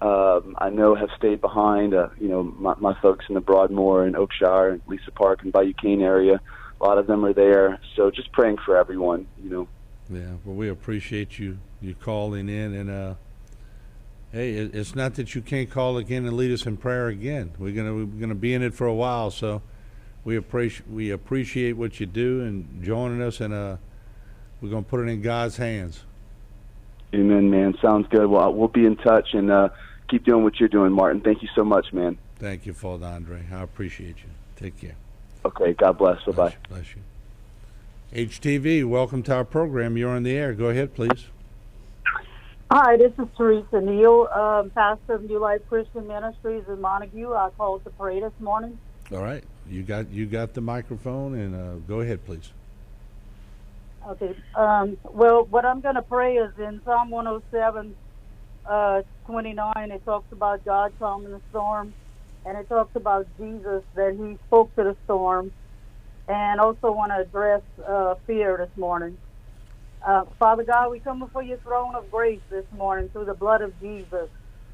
I know, have stayed behind. My folks in the Broadmoor and Oakshire and Lisa Park and Bayou Cane area, a lot of them are there. So just praying for everyone, Yeah, well, we appreciate you calling in, and hey, it's not that you can't call again and lead us in prayer again. We're gonna be in it for a while, so we appreciate what you do and joining us, and we're gonna put it in God's hands. Amen, man. Sounds good. Well, we'll be in touch, and keep doing what you're doing, Martin. Thank you so much, man. Thank you, Father Andre. I appreciate you. Take care. Okay. God bless. Bye-bye. Bless you. HTV, welcome to our program. You're on the air. Go ahead, please. Hi, this is Teresa Neal, pastor of New Life Christian Ministries in Montague. I called to pray this morning. All right, you got the microphone, and go ahead, please. Okay. Well, what I'm going to pray is in Psalm 107, 29. It talks about God calming the storm, and it talks about Jesus, that he spoke to the storm, and also want to address fear this morning. Father God, we come before your throne of grace this morning through the blood of Jesus.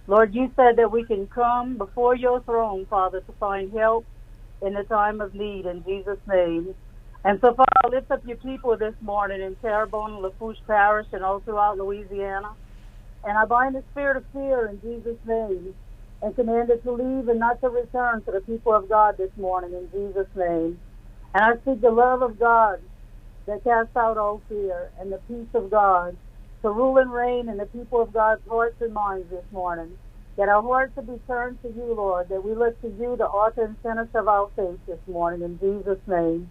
Lord, you said that we can come before your throne, Father, to find help in the time of need, in Jesus' name. And so, Father, I lift up your people this morning in Terrebonne and Lafourche Parish and all throughout Louisiana. And I bind the spirit of fear in Jesus' name and command it to leave and not to return to the people of God this morning in Jesus' name. And I speak the love of God that casts out all fear, and the peace of God to rule and reign in the people of God's hearts and minds this morning. That our hearts will be turned to you, Lord, that we look to you, the author and finisher of our faith this morning, in Jesus' name.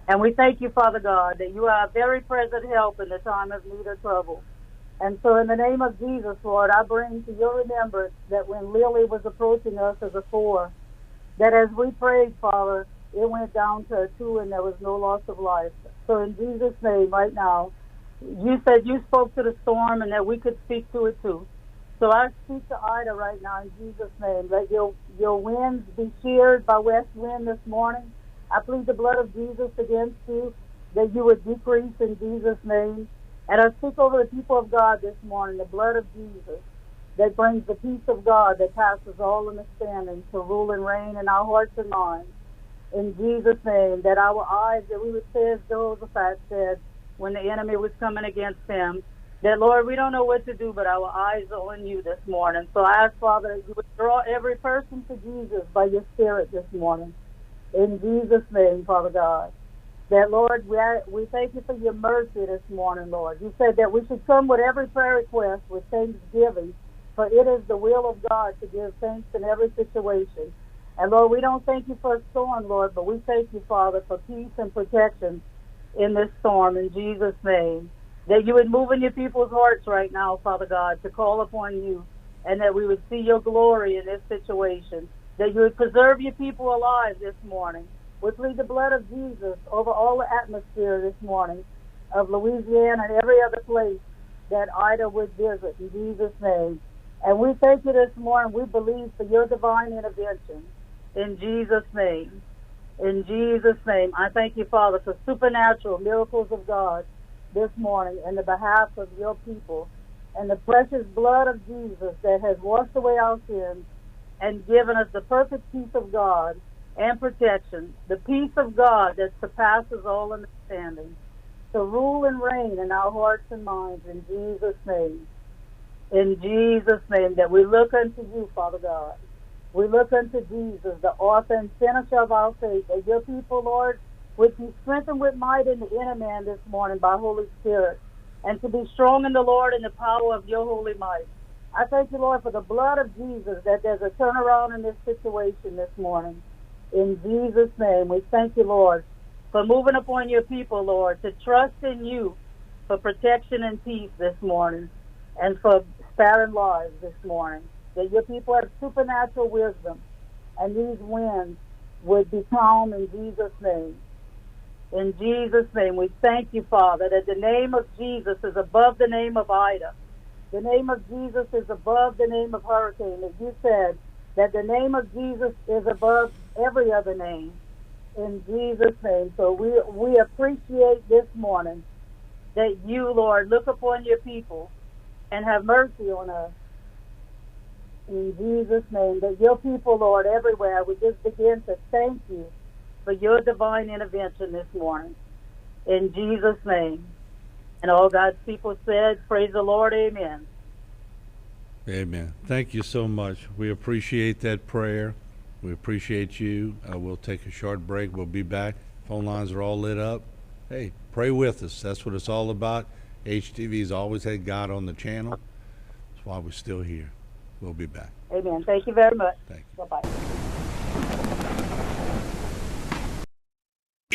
And we thank you, Father God, that you are a very present help in the time of need or trouble. And so in the name of Jesus, Lord, I bring to your remembrance that when Lily was approaching us as a 4, that as we prayed, Father, it went down to a 2 and there was no loss of life. So in Jesus' name, right now, you said you spoke to the storm and that we could speak to it too. So I speak to Ida right now in Jesus' name. Let your winds be sheared by west wind this morning. I plead the blood of Jesus against you, that you would decrease in Jesus' name. And I speak over the people of God this morning, the blood of Jesus, that brings the peace of God that passes all understanding to rule and reign in our hearts and minds. In Jesus' name, that our eyes, that we would say as Jehoshaphat said when the enemy was coming against him, that, Lord, we don't know what to do, but our eyes are on you this morning. So I ask, Father, that you would draw every person to Jesus by your Spirit this morning. In Jesus' name, Father God. That, Lord, we thank you for your mercy this morning, Lord. You said that we should come with every prayer request with thanksgiving, for it is the will of God to give thanks in every situation. And, Lord, we don't thank you for a storm, Lord, but we thank you, Father, for peace and protection in this storm, in Jesus' name. That you would move in your people's hearts right now, Father God, to call upon you, and that we would see your glory in this situation. That you would preserve your people alive this morning. We plead the blood of Jesus over all the atmosphere this morning of Louisiana and every other place that Ida would visit, in Jesus' name. And we thank you this morning. We believe for your divine intervention. In Jesus' name. In Jesus' name. I thank you, Father, for supernatural miracles of God this morning in the behalf of your people, and the precious blood of Jesus that has washed away our sins and given us the perfect peace of God and protection, the peace of God that surpasses all understanding, to rule and reign in our hearts and minds, in Jesus' name. In Jesus' name, that we look unto you, Father God. We look unto Jesus, the author and finisher of our faith, that your people, Lord, would be strengthened with might in the inner man this morning by Holy Spirit, and to be strong in the Lord and the power of your holy might. I thank you, Lord, for the blood of Jesus, that there's a turnaround in this situation this morning. In Jesus' name, we thank you, Lord, for moving upon your people, Lord, to trust in you for protection and peace this morning, and for sparing lives this morning. That your people have supernatural wisdom, and these winds would be calm in Jesus' name. In Jesus' name, we thank you, Father, that the name of Jesus is above the name of Ida. The name of Jesus is above the name of hurricane. As you said, that the name of Jesus is above every other name. In Jesus' name. So we appreciate this morning that you, Lord, look upon your people and have mercy on us. In Jesus' name, that your people, Lord, everywhere would just begin to thank you for your divine intervention this morning. In Jesus' name. And all God's people said, praise the Lord, amen. Amen. Thank you so much. We appreciate that prayer. We appreciate you. We'll take a short break. We'll be back. Phone lines are all lit up. Hey, pray with us. That's what it's all about. HTV's always had God on the channel. That's why we're still here. We'll be back. Amen. Thank you very much. Thank you. Bye-bye.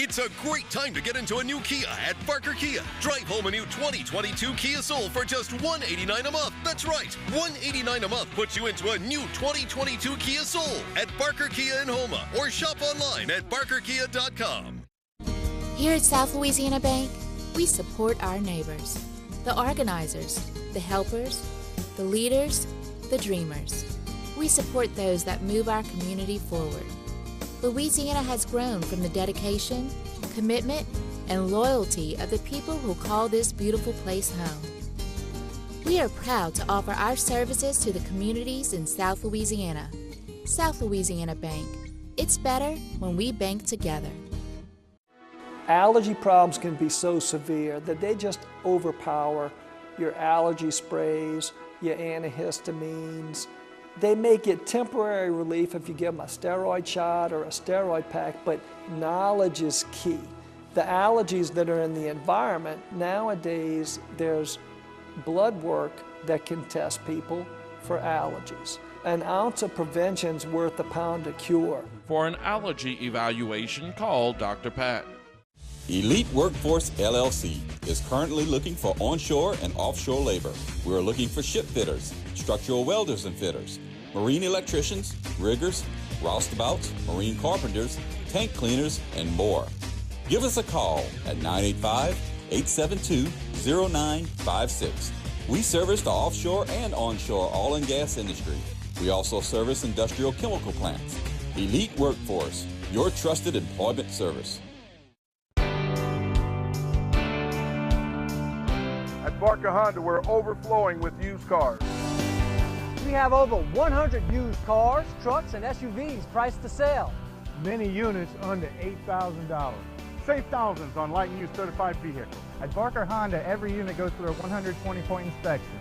It's a great time to get into a new Kia at Barker Kia. Drive home a new 2022 Kia Soul for just $189 a month. That's right, $189 a month puts you into a new 2022 Kia Soul at Barker Kia in Houma, or shop online at barkerkia.com. Here at South Louisiana Bank, we support our neighbors, the organizers, the helpers, the leaders, the dreamers. We support those that move our community forward. Louisiana has grown from the dedication, commitment, and loyalty of the people who call this beautiful place home. We are proud to offer our services to the communities in South Louisiana. South Louisiana Bank. It's better when we bank together. Allergy problems can be so severe that they just overpower your allergy sprays, your antihistamines. They may get temporary relief if you give them a steroid shot or a steroid pack, but knowledge is key. The allergies that are in the environment, nowadays there's blood work that can test people for allergies. An ounce of prevention is worth a pound of cure. For an allergy evaluation, call Dr. Pat. Elite Workforce LLC is currently looking for onshore and offshore labor. We are looking for ship fitters, structural welders and fitters, marine electricians, riggers, roustabouts, marine carpenters, tank cleaners, and more. Give us a call at 985-872-0956. We service the offshore and onshore oil and gas industry. We also service industrial chemical plants. Elite Workforce, your trusted employment service. At Barker Honda, we're overflowing with used cars. We have over 100 used cars, trucks, and SUVs priced to sell. Many units under $8,000. Save thousands on light and used certified vehicles. At Barker Honda, every unit goes through a 120-point inspection.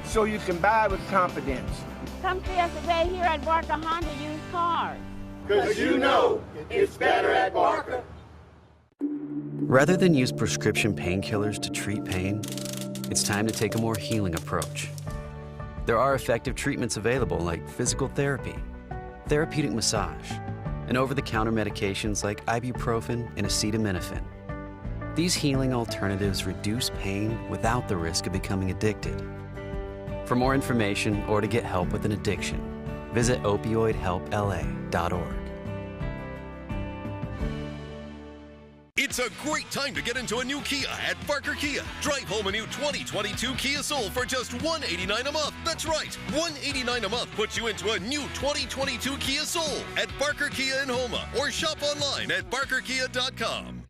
So you can buy with confidence. Come see us today here at Barker Honda Used Cars. Because you know it's better at Barker. Rather than use prescription painkillers to treat pain, it's time to take a more healing approach. There are effective treatments available like physical therapy, therapeutic massage, and over-the-counter medications like ibuprofen and acetaminophen. These healing alternatives reduce pain without the risk of becoming addicted. For more information or to get help with an addiction, visit opioidhelpla.org. It's a great time to get into a new Kia at Barker Kia. Drive home a new 2022 Kia Soul for just $189 a month. That's right, $189 a month puts you into a new 2022 Kia Soul at Barker Kia in Houma, or shop online at barkerkia.com.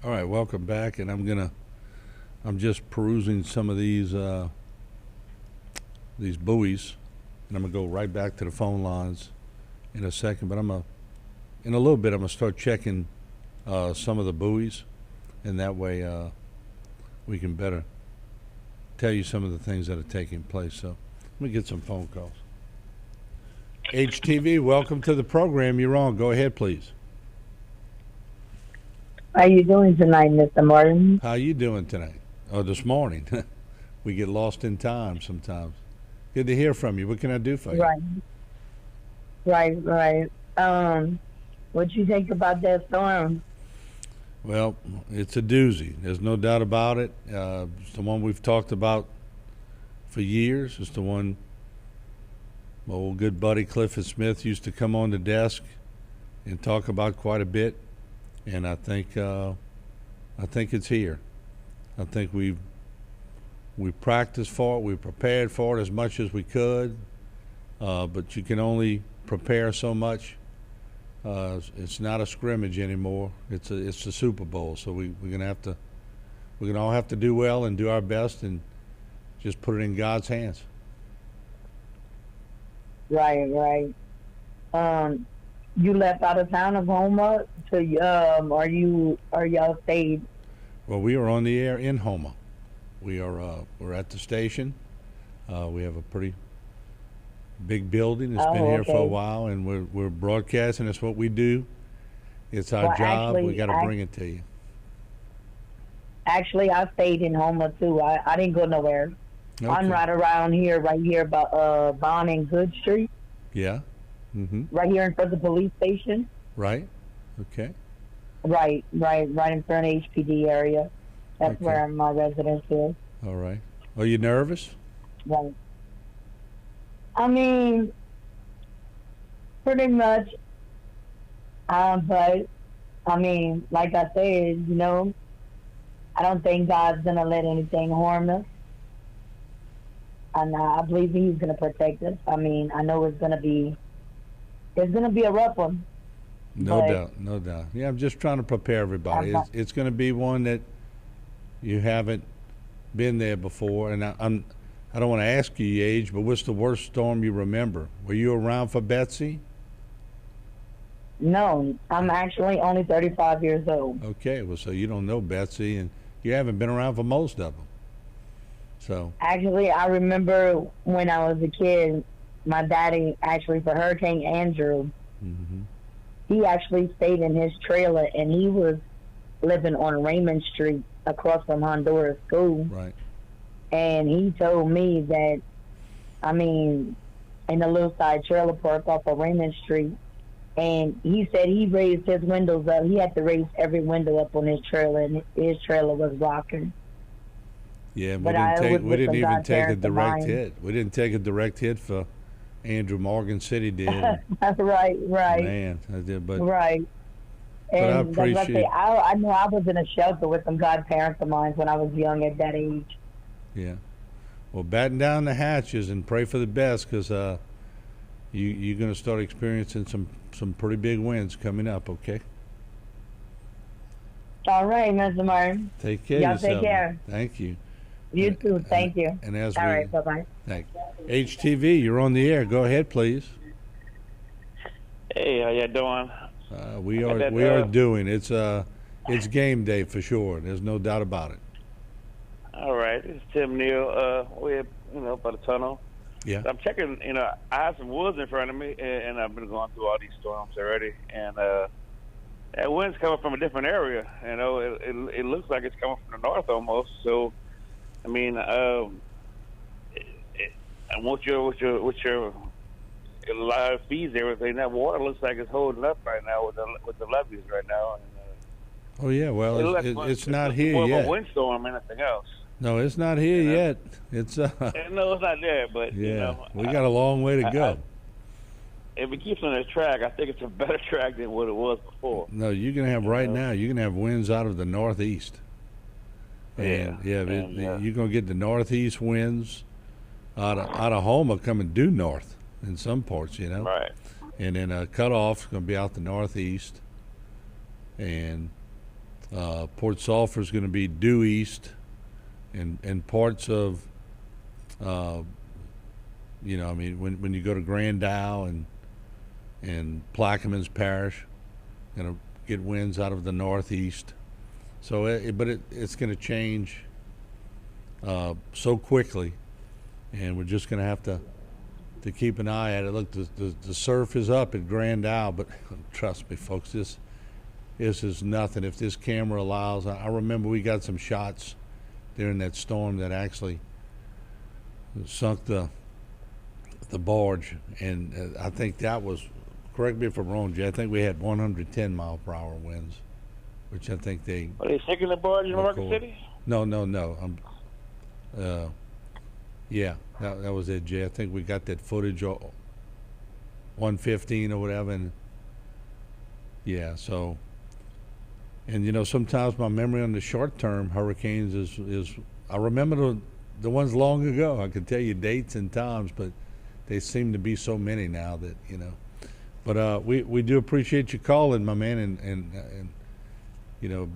All right, welcome back, and I'm just perusing some of these buoys, and I'm gonna go right back to the phone lines in a second, but in a little bit I'm gonna start checking some of the buoys, and that way we can better tell you some of the things that are taking place. So let me get some phone calls. HTV, welcome to the program. You're on. Go ahead, please. How you doing tonight, Mr. Martin? How you doing tonight? Oh, this morning. We get lost in time sometimes. Good to hear from you. What can I do for you? Right. What you think about that storm? Well, it's a doozy. There's no doubt about it. It's the one we've talked about for years. It's the one my old good buddy Clifford Smith used to come on the desk and talk about quite a bit. And I think it's here. I think we practiced for it. We prepared for it as much as we could, but you can only prepare so much. It's not a scrimmage anymore. It's the Super Bowl. So we're gonna all have to do well and do our best and just put it in God's hands. Right. You left out of town of Houma to are y'all stayed? Well, we are on the air in Houma. We're at the station. We have a pretty big building. It's been here for a while, and we're broadcasting. That's what we do. It's our job. We got to bring it to you. Actually, I stayed in Houma too. I didn't go nowhere. Okay. I'm right here by Bond and Good Street. Yeah. right here in front of the police station. Right. Okay. Right in front of HPD area. That's Okay. where my residence is. All right. Are you nervous? Right. I mean, pretty much. But I mean, like I said, you know, I don't think God's gonna let anything harm us, and I believe He's gonna protect us. I mean, I know it's gonna be a rough one. No doubt, no doubt. Yeah, I'm just trying to prepare everybody. It's going to be one that you haven't been there before, and I don't want to ask you your age, but what's the worst storm you remember? Were you around for Betsy? No, I'm actually only 35 years old. Okay, well, so you don't know Betsy, and you haven't been around for most of them. So Actually, I remember when I was a kid, my daddy actually for Hurricane Andrew. He actually stayed in his trailer, and he was living on Raymond Street across from Honduras School. Right. And he told me that, I mean, in the little side trailer park off of Raymond Street, and he said he raised his windows up. He had to raise every window up on his trailer, and his trailer was rocking. yeah, But we didn't even God take a parents of direct mine. hit. We didn't take a direct hit for Andrew. Morgan City did. right. Man, I did, but Right. But I And that's what I appreciate- say. I know I was in a shelter with some godparents of mine when I was young at that age. yeah. Well, batten down the hatches and pray for the best, because you're going to start experiencing some pretty big winds coming up. Okay. All right, Mr. Martin. Take care. Y'all of yourself. take care. Thank you. You too. Thank you. And as All we, right. Bye-bye. Thanks. HTV, you're on the air. Go ahead, please. Hey, how you doing? We are doing. It's game day for sure. There's no doubt about it. All right, it's Tim Neal. We're by the tunnel. Yeah. So I'm checking. I have some woods in front of me, and I've been going through all these storms already, and that wind's coming from a different area. It looks like it's coming from the north almost. So, I mean, and with your live feeds, everything, that water looks like it's holding up right now with the levees right now. And, Oh yeah. Well, it's not here more yet. of a windstorm than anything else. No, it's not here yet. It's No, it's not there, but yeah. We got a long way to go. If it keeps on this track, I think it's a better track than what it was before. No, you're gonna have now. You're gonna have winds out of the northeast. And you're gonna get the northeast winds out of Houma coming due north in some parts, Right. And then a cutoff is gonna be out the northeast, and Port Sulphur is gonna be due east, and parts of, when you go to Grand Isle and Plaquemines Parish, gonna get winds out of the northeast. So, it's going to change so quickly, and we're just going to have to keep an eye at it. Look, the surf is up at Grand Isle, but trust me, folks, this is nothing. If this camera allows, I remember we got some shots during that storm that actually sunk the barge, and I think that was, correct me if I'm wrong, Jay, I think we had 110 mile per hour winds, which I think they... Are they sinking the barge in Morgan City? No. Yeah, that was it, Jay. I think we got that footage, 115 or whatever, and yeah, so... And, sometimes my memory on the short-term hurricanes is I remember the ones long ago. I could tell you dates and times, but they seem to be so many now that, But we do appreciate you calling, my man, and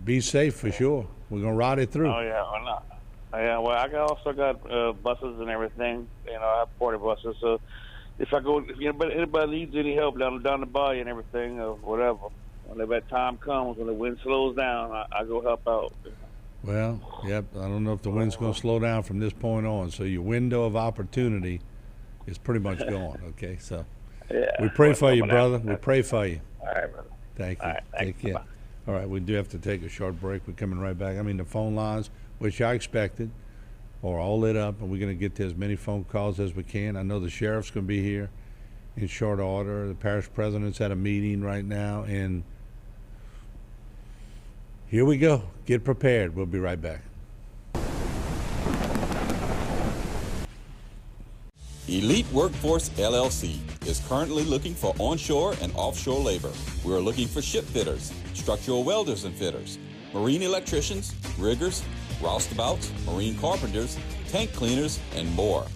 be safe for sure. We're going to ride it through. Oh, yeah, why not? Yeah, well, I also got buses and everything. I have 40 buses, so if anybody needs any help down the bayou and everything or whatever, whenever that time comes, when the wind slows down, I go help out. Well, yep, I don't know if the wind's going to slow down from this point on, so your window of opportunity is pretty much gone, okay? So we pray for you, brother. We pray for you. All right, brother. Thank you. All right, Take care. Bye. All right, we do have to take a short break. We're coming right back. The phone lines, which I expected, are all lit up, and we're going to get to as many phone calls as we can. I know the sheriff's going to be here, in short order. The parish president's at a meeting right now, and here we go. Get prepared. We'll be right back. Elite Workforce LLC is currently looking for onshore and offshore labor. We are looking for ship fitters, structural welders and fitters, marine electricians, riggers, roustabouts, marine carpenters, tank cleaners, and more.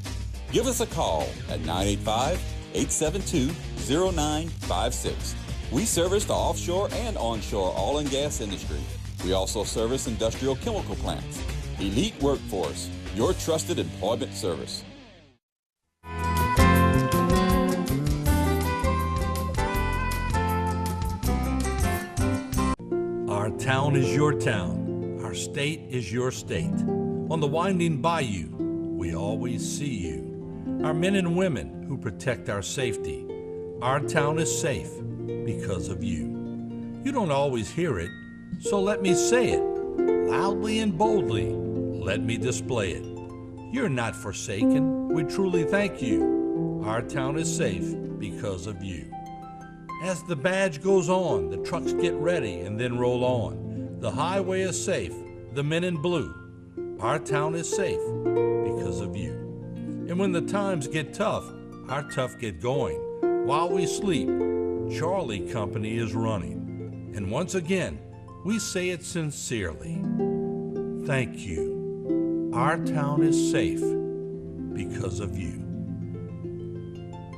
Give us a call at 985-872-0956. We service the offshore and onshore oil and gas industry. We also service industrial chemical plants. Elite Workforce, your trusted employment service. Our town is your town. Our state is your state. On the winding bayou, we always see you. Our men and women who protect our safety. Our town is safe because of you. You don't always hear it, so let me say it. Loudly and boldly, let me display it. You're not forsaken. We truly thank you. Our town is safe because of you. As the badge goes on, the trucks get ready and then roll on. The highway is safe, the men in blue. Our town is safe because of you. And when the times get tough, our tough get going. While we sleep, Charlie Company is running. And once again, we say it sincerely. Thank you. Our town is safe because of you.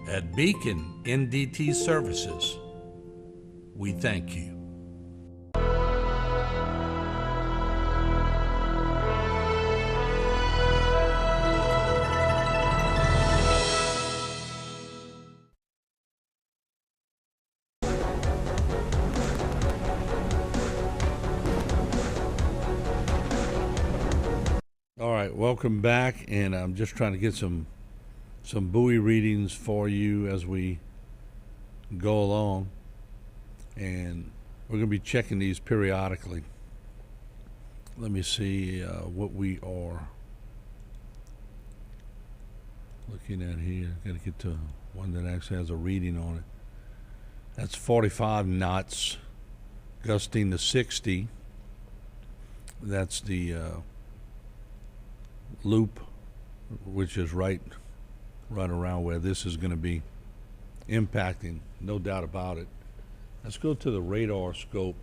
At Beacon NDT Services, we thank you. All right, welcome back, and I'm just trying to get some buoy readings for you as we go along, and we're going to be checking these periodically. Let me see what we are looking at here. Got to get to one that actually has a reading on it. That's 45 knots, gusting to 60. That's the loop, which is right around where this is going to be impacting, no doubt about it. Let's go to the radar scope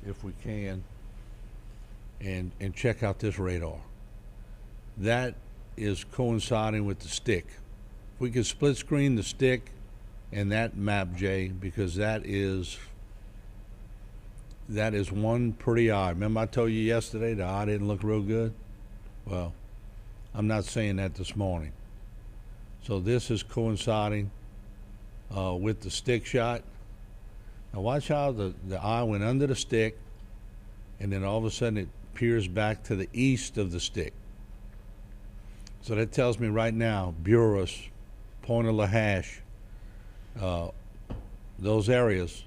if we can and check out this radar. That is coinciding with the stick. If we could split screen the stick and that map, Jay, because that is one pretty eye. Remember I told you yesterday the eye didn't look real good? Well, I'm not saying that this morning. So this is coinciding with the stick shot. Now watch how the eye went under the stick, and then all of a sudden it peers back to the east of the stick. So that tells me right now, Buras, Point of Lahash, those areas,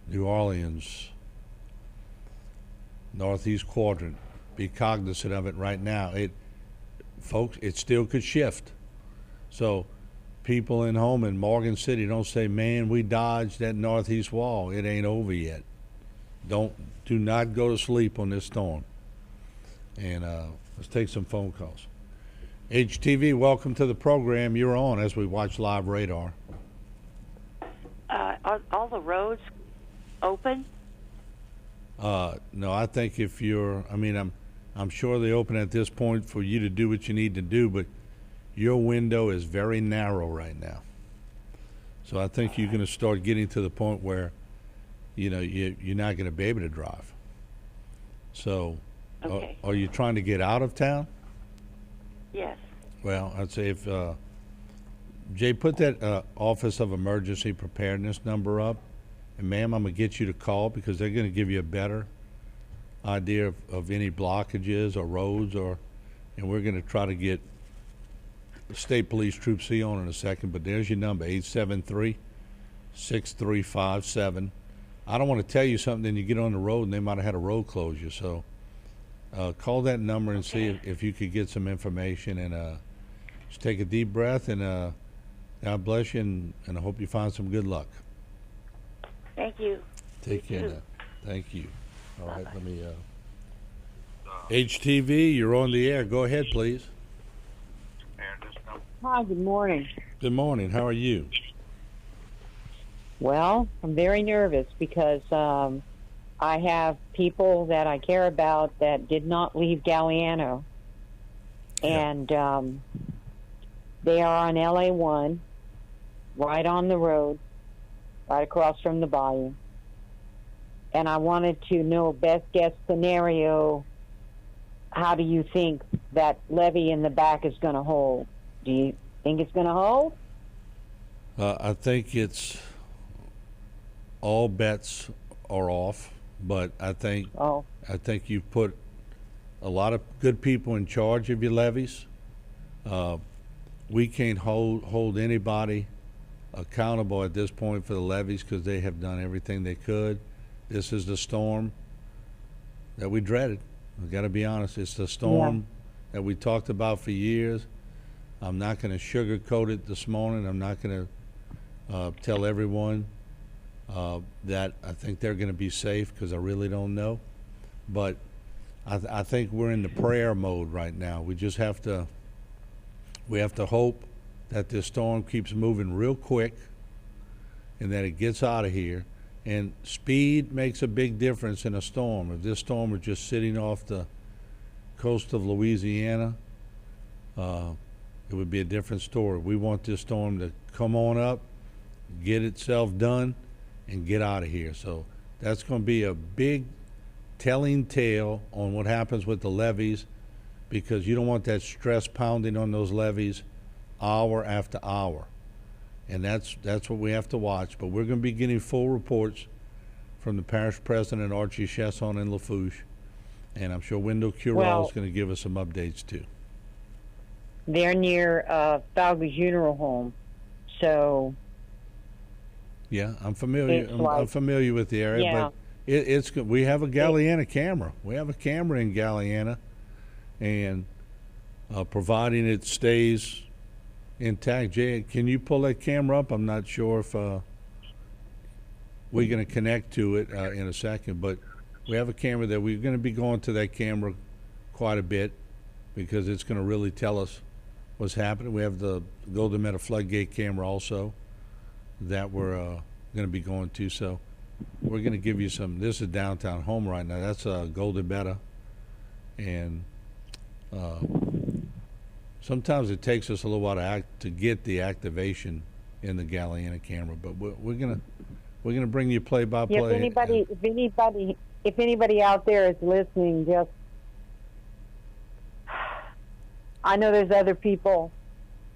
New Orleans, Northeast Quadrant, be cognizant of it right now. Folks, it still could shift. So people in home in Morgan City, don't say, man, we dodged that northeast wall. It ain't over yet. Do not go to sleep on this storm. And let's take some phone calls. HTV, welcome to the program. You're on as we watch live radar. Are all the roads open? No, I think if you're, I'm sure they open at this point for you to do what you need to do, but your window is very narrow right now. So I think you're going to start getting to the point where, you're not going to be able to drive. So, okay. Are you trying to get out of town? Yes. Well, I'd say if, Jay, put that Office of Emergency Preparedness number up, and ma'am, I'm going to get you to call because they're going to give you a better idea of any blockages or roads, and we're going to try to get State Police Troop C on in a second, but there's your number, 873-6357. I don't want to tell you something, then you get on the road and they might have had a road closure, so call that number and see if you could get some information, and just take a deep breath and God bless you, and I hope you find some good luck. Thank you. Take You care too. now. Thank you. All right, let me. HTV, you're on the air. Go ahead, please. Hi, good morning. Good morning. How are you? Well, I'm very nervous because I have people that I care about that did not leave Galliano. And they are on LA1, right on the road, right across from the bayou. And I wanted to know, best guess scenario, how do you think that levee in the back is going to hold? Do you think it's going to hold? I think it's all bets are off, but I think you've put a lot of good people in charge of your levees. We can't hold anybody accountable at this point for the levees because they have done everything they could. This is the storm that we dreaded. We've got to be honest. It's the storm that we talked about for years. I'm not going to sugarcoat it this morning. I'm not going to tell everyone that I think they're going to be safe because I really don't know. But I think we're in the prayer mode right now. We just have to hope that this storm keeps moving real quick and that it gets out of here. And speed makes a big difference in a storm. If this storm were just sitting off the coast of Louisiana, it would be a different story. We want this storm to come on up, get itself done, and get out of here. So that's going to be a big telling tale on what happens with the levees, because you don't want that stress pounding on those levees hour after hour. And that's what we have to watch. But we're going to be getting full reports from the parish president, Archie Chesson in Lafourche. And I'm sure Wendell Curall is going to give us some updates too. They're near Falgo's Funeral Home. So yeah, I'm familiar. I'm familiar with the area, yeah. But it's good. We have a Galliana camera. We have a camera in Galliana, and providing it stays intact. Jay, can you pull that camera up? I'm not sure if we're going to connect to it in a second, but we have a camera that we're going to be going to that camera quite a bit because it's going to really tell us what's happening. We have the Golden Meadow Floodgate camera also that we're going to be going to. So we're going to give you some. This is downtown Houma right now. That's Golden Meadow, and sometimes it takes us a little while to get the activation in the Galliana camera, but we're gonna bring you play by play. If anybody out there is listening, just I know there's other people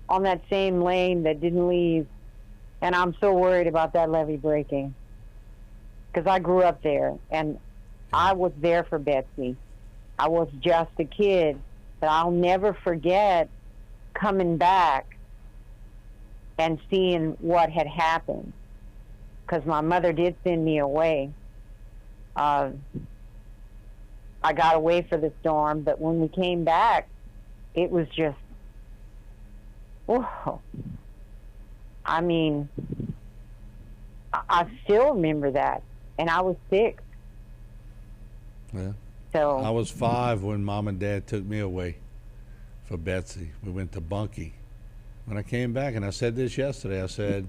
on that same lane that didn't leave, and I'm so worried about that levee breaking because I grew up there and I was there for Betsy. I was just a kid, but I'll never forget coming back and seeing what had happened because my mother did send me away. I got away for the storm, but when we came back, it was just, whoa. I mean, I still remember that, and I was 6. Yeah. So I was 5 when Mom and Dad took me away for Betsy. We went to Bunkie. When I came back, and I said this yesterday, I said,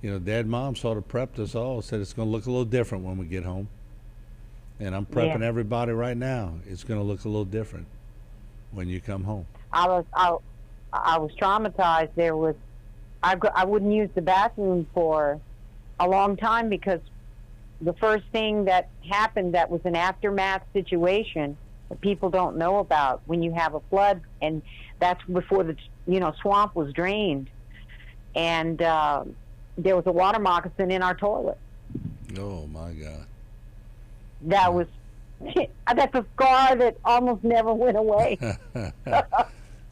you know, Dad and Mom sort of prepped us all, said it's going to look a little different when we get home. And I'm prepping everybody right now. It's going to look a little different when you come home. I was traumatized. I wouldn't use the bathroom for a long time because the first thing that happened that was an aftermath situation that people don't know about when you have a flood, and that's before the swamp was drained, and there was a water moccasin in our toilet. Oh my God! That's a scar that almost never went away.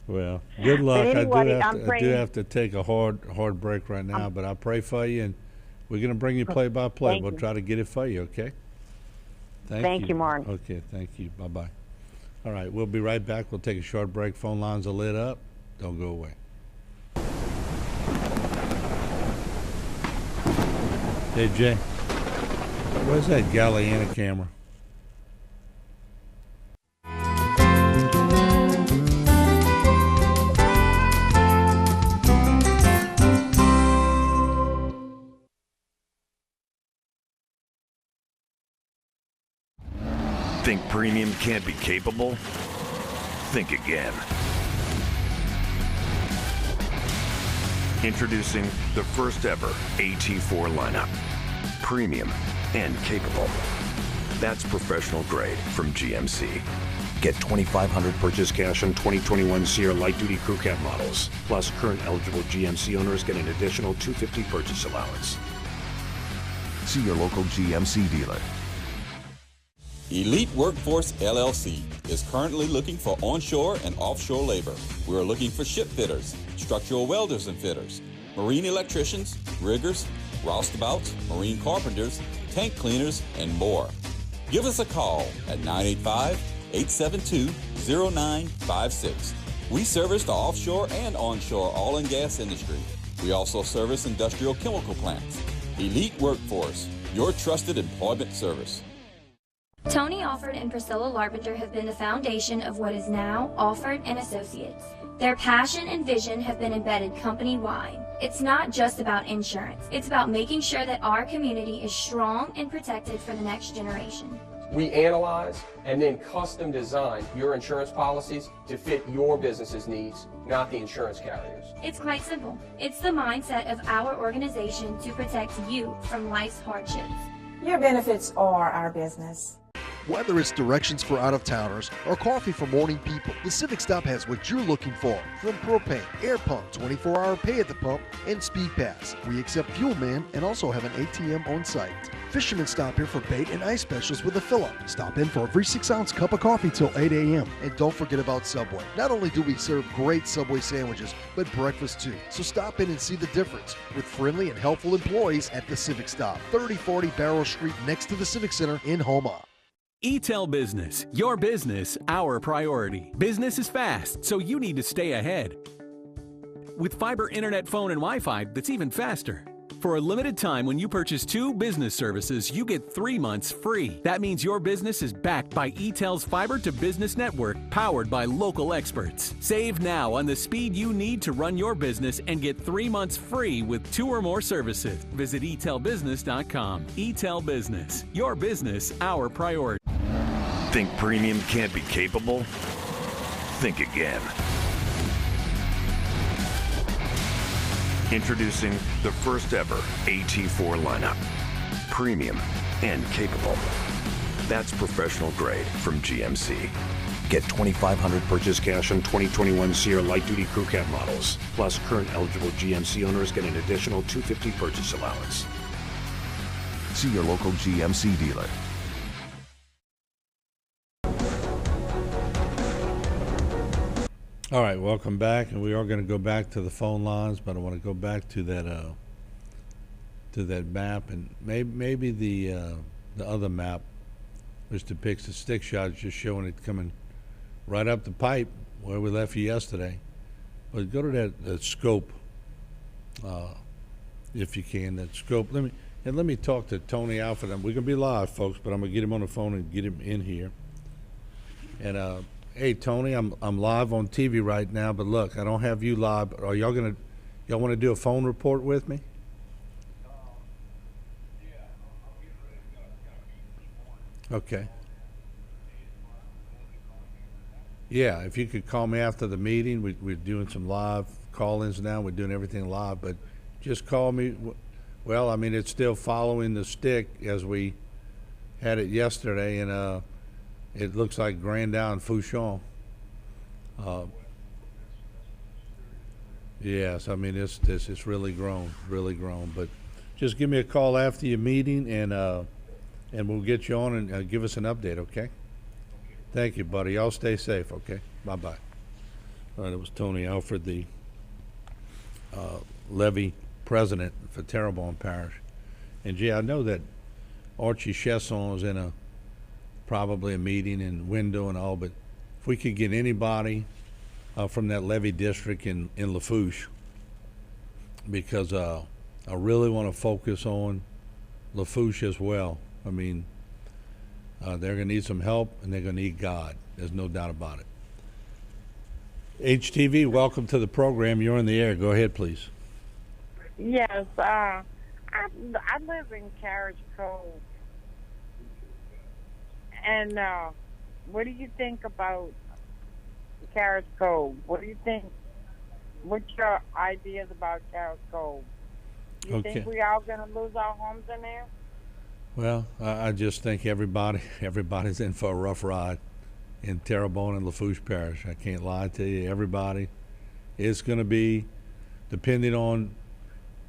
Well, good luck. Anyway, I do have to take a hard break right now, but I pray for you, and we're going to bring you play by play. We'll try to get it for you, okay? Thank you, Martin. Okay, thank you. Bye-bye. All right, we'll be right back. We'll take a short break. Phone lines are lit up. Don't go away. Hey, Jay, where's that Galliana camera? Think premium can't be capable? Think again. Introducing the first ever AT4 lineup. Premium and capable. That's professional grade from GMC. Get $2,500 purchase cash on 2021 Sierra light-duty crew cab models. Plus, current eligible GMC owners get an additional $250 purchase allowance. See your local GMC dealer. Elite Workforce LLC is currently looking for onshore and offshore labor. We are looking for ship fitters, structural welders and fitters, marine electricians, riggers, roustabouts, marine carpenters, tank cleaners, and more. Give us a call at 985-872-0956. We service the offshore and onshore oil and gas industry. We also service industrial chemical plants. Elite Workforce, your trusted employment service. Tony Alford and Priscilla Larpenter have been the foundation of what is now Alford and Associates. Their passion and vision have been embedded company-wide. It's not just about insurance. It's about making sure that our community is strong and protected for the next generation. We analyze and then custom design your insurance policies to fit your business's needs, not the insurance carriers. It's quite simple. It's the mindset of our organization to protect you from life's hardships. Your benefits are our business. Whether it's directions for out-of-towners or coffee for morning people, the Civic Stop has what you're looking for. From propane, air pump, 24-hour pay at the pump, and Speed Pass. We accept Fuel Man and also have an ATM on site. Fishermen stop here for bait and ice specials with a fill-up. Stop in for every 6-ounce cup of coffee till 8 a.m. And don't forget about Subway. Not only do we serve great Subway sandwiches, but breakfast too. So stop in and see the difference with friendly and helpful employees at the Civic Stop, 3040 Barrow Street next to the Civic Center in Houma. eTel Business, your business, our priority. Business is fast, so you need to stay ahead. With fiber internet, phone, and Wi-Fi that's even faster. For a limited time, when you purchase 2 business services, you get 3 months free. That means your business is backed by eTel's Fiber to Business network, powered by local experts. Save now on the speed you need to run your business and get 3 months free with 2 or more services. Visit etelbusiness.com. eTel Business, your business, our priority. Think premium can't be capable? Think again. Introducing the first ever AT4 lineup. Premium and capable. That's professional grade from GMC. Get $2,500 purchase cash on 2021 Sierra light-duty crew cab models. Plus, current eligible GMC owners get an additional $250 purchase allowance. See your local GMC dealer. All right, welcome back, and we are going to go back to the phone lines, but I want to go back to that map, and maybe the other map, which depicts the stick shot, just showing it coming right up the pipe where we left you yesterday. But go to that scope, if you can. That scope. Let me talk to Tony Alford. We're gonna be live, folks, but I'm gonna get him on the phone and get him in here. And hey, Tony, I'm live on TV right now, but look, I don't have you live. Are y'all want to do a phone report with me? Okay. Yeah, if you could call me after the meeting. We're doing some live call-ins now. We're doing everything live, but just call me. Well, I mean, it's still following the stick as we had it yesterday, and it looks like Grandau and Fouchon. Yes, I mean, this is really grown. But just give me a call after your meeting, and we'll get you on and give us an update, okay? Thank you, buddy. Y'all stay safe, okay? Bye-bye. All right, it was Tony Alford, the levy president for Terrebonne Parish. And, gee, I know that Archie Chesson is in probably a meeting in Window and all, but if we could get anybody from that levy district in Lafourche, because I really want to focus on Lafourche as well. I mean, they're going to need some help, and they're going to need God. There's no doubt about it. HTV, welcome to the program. You're on the air. Go ahead, please. Yes, I live in Carriage Cove. And what do you think about Carriage Cove? What do you think? What's your ideas about Carriage Cove? You think we all going to lose our homes in there? Well, I just think everybody's in for a rough ride in Terrebonne and Lafourche Parish. I can't lie to you. Everybody, it's going to be, depending on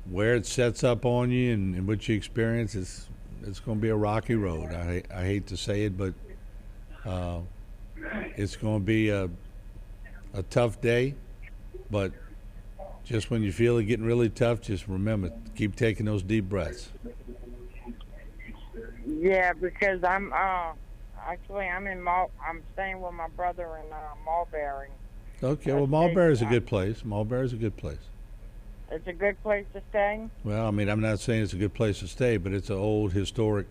where it sets up on you and what you experience, it's going to be a rocky road. I hate to say it, but it's going to be a tough day. But just when you feel it getting really tough, just remember, keep taking those deep breaths. Yeah, because I'm staying with my brother in Mulberry. Okay, well, Mulberry's a good place. Mulberry's a good place. It's a good place to stay? Well, I mean, I'm not saying it's a good place to stay, but it's an old historic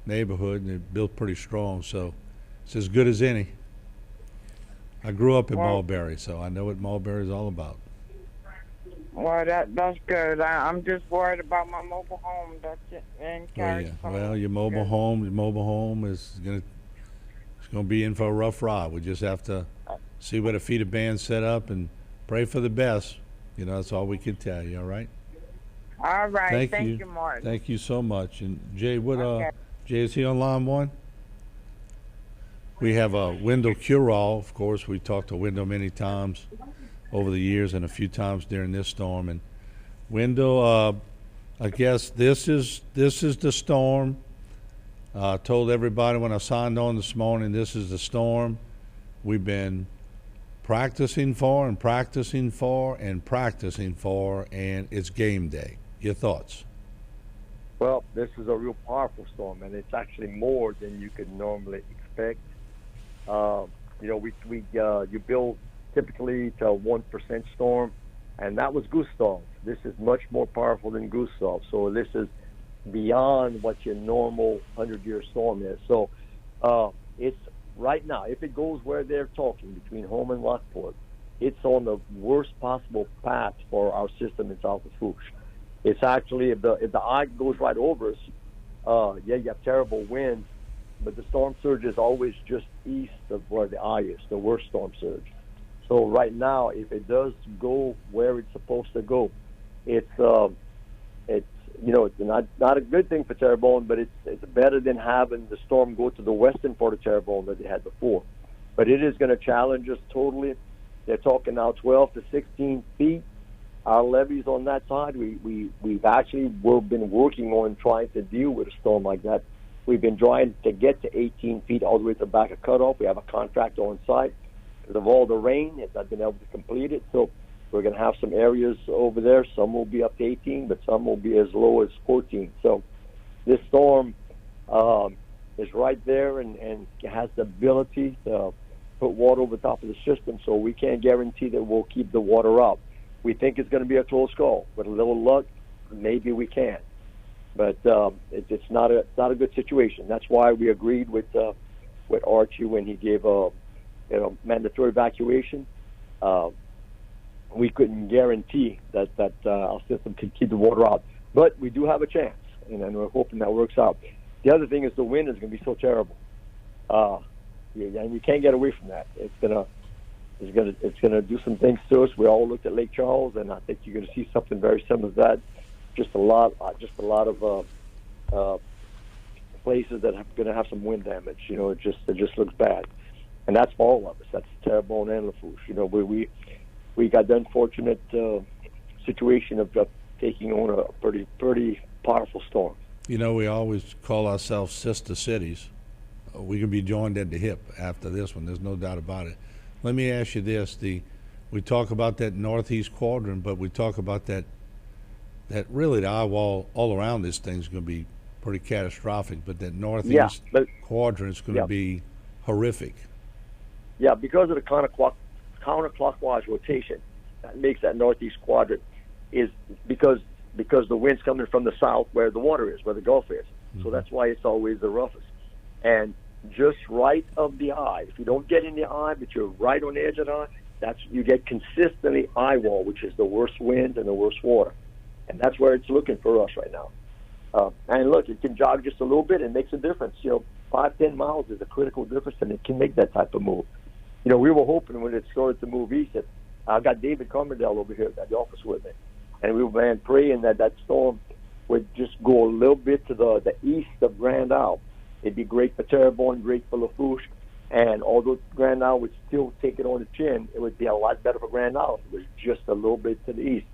neighborhood, and it's built pretty strong, so it's as good as any. I grew up in Mulberry, so I know what Mulberry is all about. Well, that's good. I'm just worried about my mobile home. That's it. And Well, your mobile home is gonna be in for a rough ride. We just have to see what a feet of band set up and pray for the best. You know, that's all we can tell you. All right. All right. Thank you, Martin. Thank you so much. And Jay, Jay, is he on line one? We have Wendell Curall, of course. We talked to Wendell many times over the years and a few times during this storm. And Wendell, I guess this is the storm. I told everybody when I signed on this morning, this is the storm we've been practicing for and practicing for and practicing for, and it's game day. Your thoughts? Well, this is a real powerful storm, and it's actually more than you could normally expect. You know, you build typically to a 1% storm, and that was Gustav. This is much more powerful than Gustav, so this is beyond what your normal 100-year storm is. So it's right now, if it goes where they're talking between Houma and Lockport, it's on the worst possible path for our system in South Lafourche. It's actually, if the eye goes right over us, you have terrible winds, but the storm surge is always just east of where the eye is, the worst storm surge. So right now, if it does go where it's supposed to go, it's not a good thing for Terrebonne, but it's better than having the storm go to the western part of Terrebonne that they had before. But it is going to challenge us totally. They're talking now 12 to 16 feet. Our levees on that side, we've been working on trying to deal with a storm like that. We've been trying to get to 18 feet all the way to the back of cutoff. We have a contractor on site. Because of all the rain, it's not been able to complete it. So we're going to have some areas over there. Some will be up to 18, but some will be as low as 14. So this storm is right there and has the ability to put water over the top of the system. So we can't guarantee that we'll keep the water up. We think it's going to be a close call. With a little luck, maybe we can. But it's not a good situation. That's why we agreed with Archie when he gave mandatory evacuation. We couldn't guarantee that our system could keep the water out, but we do have a chance, and we're hoping that works out. The other thing is the wind is going to be so terrible, and you can't get away from that. It's gonna do some things to us. We all looked at Lake Charles, and I think you're going to see something very similar to that. Just a lot of places that are going to have some wind damage. You know, it just looks bad. And that's for all of us. That's Terrebonne and Lafourche. You know, we got the unfortunate situation of taking on a pretty powerful storm. You know, we always call ourselves sister cities. We can be joined at the hip after this one. There's no doubt about it. Let me ask you this: we talk about that northeast quadrant, but we talk about that really the eye wall all around this thing is going to be pretty catastrophic. But that northeast quadrant is going to be horrific. Yeah, because of the counterclockwise rotation that makes that northeast quadrant is because the wind's coming from the south where the water is, where the Gulf is. So that's why it's always the roughest. And just right of the eye, if you don't get in the eye, but you're right on the edge of the eye, you get consistently eye wall, which is the worst wind and the worst water. And that's where it's looking for us right now. And look, it can jog just a little bit and makes a difference. 5-10 miles is a critical difference, and it can make that type of move. We were hoping when it started to move east that I got David Carmerdale over here at the office with me, and we were praying that storm would just go a little bit to the east of Grand Isle. It'd be great for Terrebonne, great for Lafourche, and although Grand Isle would still take it on the chin, it would be a lot better for Grand Isle if it was just a little bit to the east.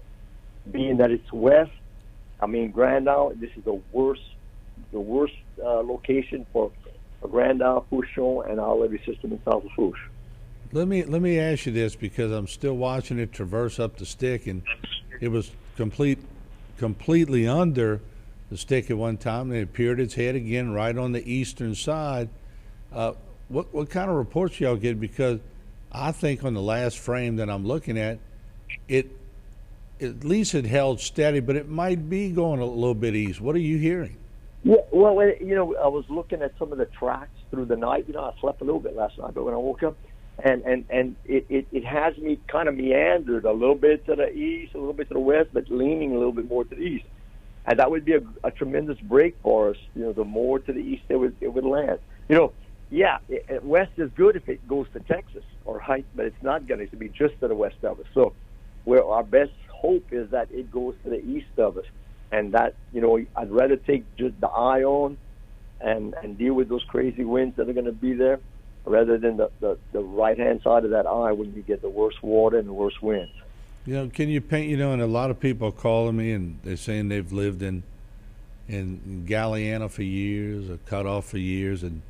Being that it's west, Grand Isle, this is the worst location for Grand Isle, Fouchon, and our levee system in South Lafourche. Let me ask you this, because I'm still watching it traverse up the stick, and it was completely under the stick at one time, and it appeared its head again right on the eastern side. What kind of reports y'all get? Because I think on the last frame that I'm looking at least it held steady, but it might be going a little bit east. What are you hearing? Yeah, well, I was looking at some of the tracks through the night. I slept a little bit last night, but when I woke up, and it has me kind of meandered a little bit to the east, a little bit to the west, but leaning a little bit more to the east. And that would be a tremendous break for us. The more to the east it would land. West is good if it goes to Texas or height, but it's not going to be just to the west of us. So where our best hope is that it goes to the east of us, and that I'd rather take just the eye on and deal with those crazy winds that are going to be there, rather than the right hand side of that eye when you get the worst water and the worst winds. Can you paint? And a lot of people are calling me and they're saying they've lived in Galliana for years, or cut off for years, and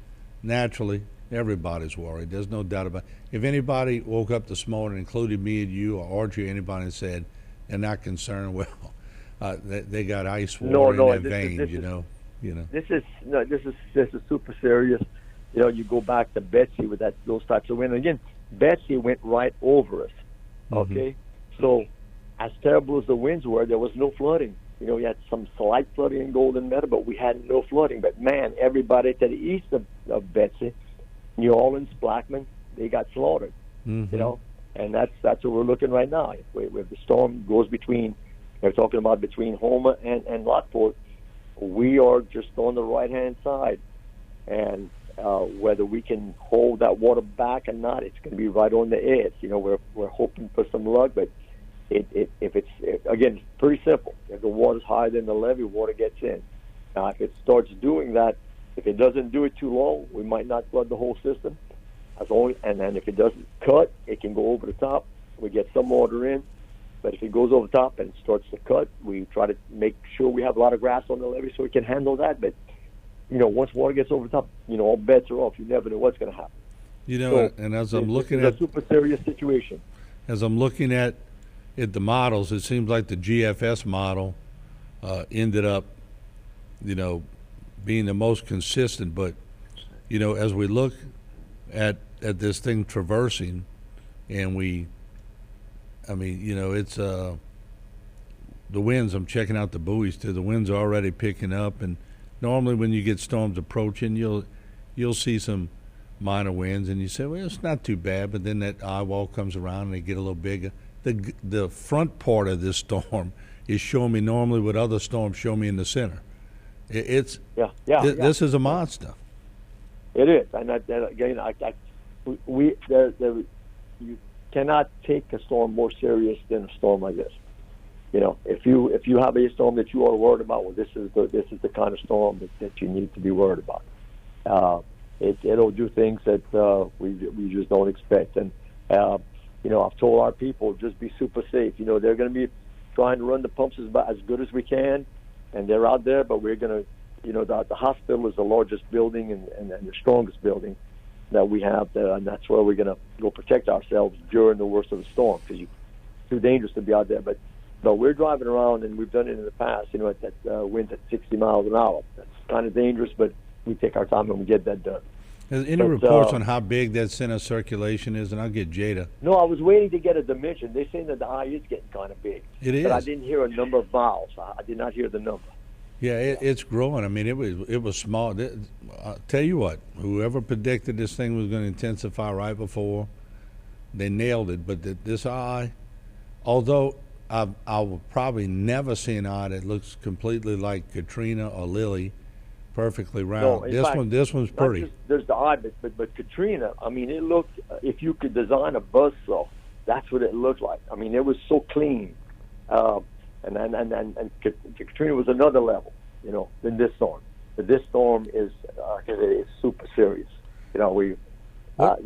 naturally everybody's worried. There's no doubt about it. If anybody woke up this morning, including me and you or Audrey, anybody, and said they're not concerned, well, they got ice water in their veins. This is super serious. You go back to Betsy with those types of wind. Again, Betsy went right over us. Okay, so as terrible as the winds were, there was no flooding. We had some slight flooding in Golden Meadow, but we had no flooding. But man, everybody to the east of Betsy, New Orleans, Blackman, they got slaughtered. And that's what we're looking right now. If the storm goes between, they're talking about between Houma and Lockport, we are just on the right-hand side. And whether we can hold that water back or not, it's going to be right on the edge. We're hoping for some luck, but if it's pretty simple. If the water's higher than the levee, water gets in. Now, if it starts doing that, if it doesn't do it too long, we might not flood the whole system. And then if it doesn't cut, it can go over the top. We get some water in. But if it goes over the top and starts to cut, we try to make sure we have a lot of grass on the levee so we can handle that. But, once water gets over the top, all bets are off. You never know what's going to happen. And as I'm looking at a super serious situation. As I'm looking at the models, it seems like the GFS model ended up, being the most consistent. But, as we look at this thing traversing, and it's the winds. I'm checking out the buoys too. The winds are already picking up, and normally when you get storms approaching, you'll see some minor winds, and you say, well, it's not too bad. But then that eye wall comes around and they get a little bigger. The front part of this storm is showing me normally what other storms show me in the center. This is a monster. It is, and you cannot take a storm more serious than a storm like this. If you have a storm that you are worried about, well, this is the kind of storm that you need to be worried about. It'll do things that we just don't expect, and I've told our people, just be super safe. They're going to be trying to run the pumps as good as we can, and they're out there, but we're going to. The hospital is the largest building and the strongest building that we have there, and that's where we're going to go protect ourselves during the worst of the storm, because it's too dangerous to be out there. But we're driving around, and we've done it in the past, at that winds at 60 miles an hour. That's kind of dangerous, but we take our time and we get that done. Any reports on how big that center circulation is? And I'll get Jada. No, I was waiting to get a dimension. They're saying that the eye is getting kind of big. It is. But I didn't hear a number of miles. I did not hear the number. Yeah, it's growing. I mean, it was small. I'll tell you what, whoever predicted this thing was going to intensify right before, they nailed it. But this eye, although I will probably never see an eye that looks completely like Katrina or Lily, perfectly round. No, this one's pretty. There's the eye, but Katrina, I mean, it looked, if you could design a buzzsaw, that's what it looked like. I mean, it was so clean. And Katrina was another level, you know, than this storm. But this storm is super serious. You know, I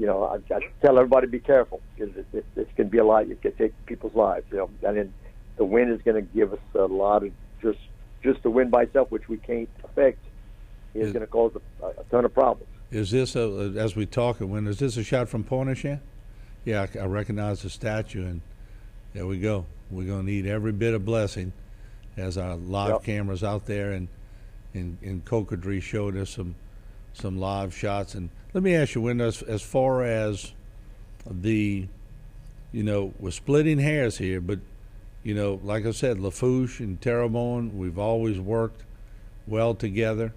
tell everybody to be careful because it's going to be a lot. It could take people's lives. You know, and then the wind is going to give us a lot of just the wind by itself, which we can't affect, is going to cause a ton of problems. Is this as we talk? Is this a shot from Pointe-au-Chien? Yeah, I recognize the statue, and there we go. We're going to need every bit of blessing as our live cameras out there and in Cocodrie showed us some live shots. And let me ask you, Wendell, as far as we're splitting hairs here, but, you know, like I said, Lafourche and Terrebonne, we've always worked well together.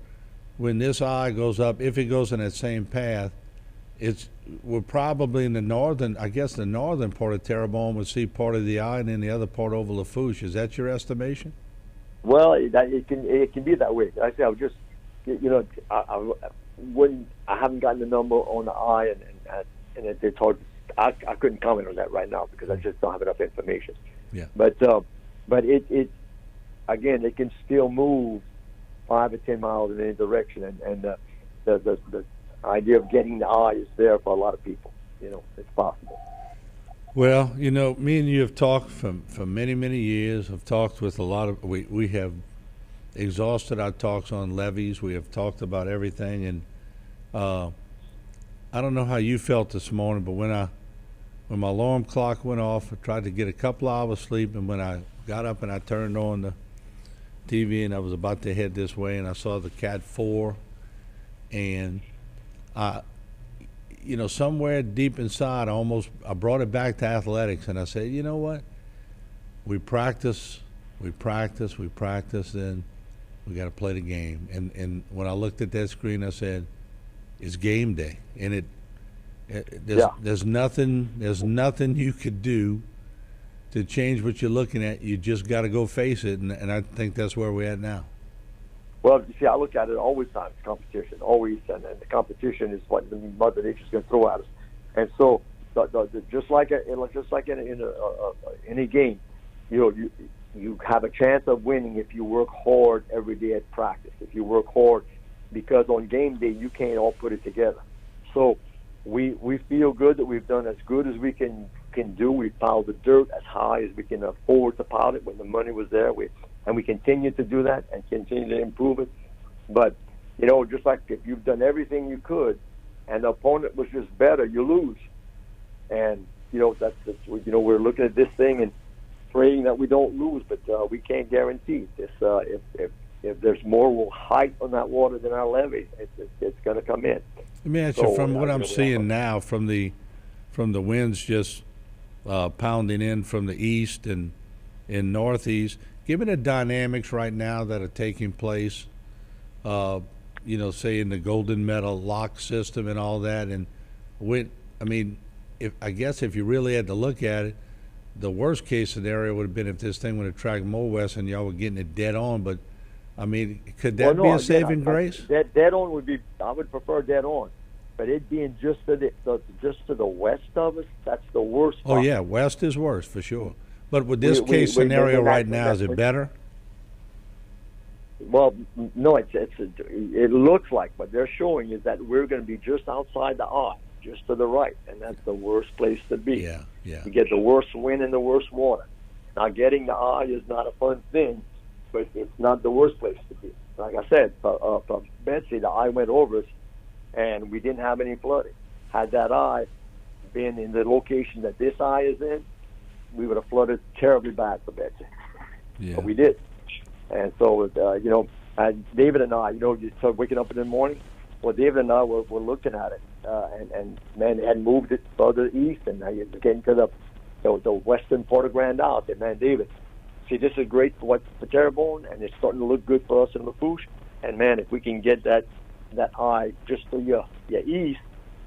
When this eye goes up, if it goes in that same path, we're probably in the northern part of Terrebonne would see part of the eye and then the other part over Lafourche. Is that your estimation? Well, it can be that way. I say I was just, you know, I haven't gotten the number on the eye and it's hard. I couldn't comment on that right now because I just don't have enough information. Yeah. But it again, it can still move 5 or 10 miles in any direction, and the idea of getting the eye is there for a lot of people. You know, it's possible. Well, you know, me and you have talked for many, many years. I've talked with a lot of, we have exhausted our talks on levees. We have talked about everything. And I don't know how you felt this morning, but when my alarm clock went off, I tried to get a couple hours sleep. And when I got up and I turned on the TV and I was about to head this way and I saw the Cat 4 and you know, somewhere deep inside, I brought it back to athletics, and I said, you know what? We practice, then we got to play the game. And when I looked at that screen, I said, it's game day, and there's nothing you could do to change what you're looking at. You just got to go face it, and I think that's where we're at now. Well, you see, I look at it always time. It's competition, always, and the competition is what Mother Nature's going to throw at us. And so, just like in any game, you have a chance of winning if you work hard every day at practice. If you work hard, because on game day you can't all put it together. So, we feel good that we've done as good as we can do. We piled the dirt as high as we can afford to pile it when the money was there. And we continue to do that and continue to improve it. But, you know, just like if you've done everything you could and the opponent was just better, you lose. And, you know, we're looking at this thing and praying that we don't lose, but we can't guarantee this. If there's more height on that water than our levee, it's going to come in. Let me ask you, from what I'm seeing now, from the winds just pounding in from the east and northeast, give me the dynamics right now that are taking place, you know, say in the Golden Meadow lock system and all that. And if you really had to look at it, the worst case scenario would have been if this thing would have tracked more west and y'all were getting it dead on. But I mean, could that be a saving grace? Dead on would be. I would prefer dead on, but it being just to the west of us, that's the worst part. Oh yeah, west is worse for sure. But with this case scenario right now, is it better? Well, no, it looks like what they're showing is that we're going to be just outside the eye, just to the right, and that's the worst place to be. Yeah. You get the worst wind and the worst water. Now, getting the eye is not a fun thing, but it's not the worst place to be. Like I said, from Betsy, the eye went over us, and we didn't have any flooding. Had that eye been in the location that this eye is in, we would have flooded terribly bad for Betsy. Yeah. But we did. And so, you know, David and I, you know, you start waking up in the morning. Well, David and I were looking at it, and man, they had moved it further east, and now you're getting to the western part of Grand Isle. I said, man, David, see, this is great for Terrebonne, and it's starting to look good for us in Lafourche. And man, if we can get that eye just to your east,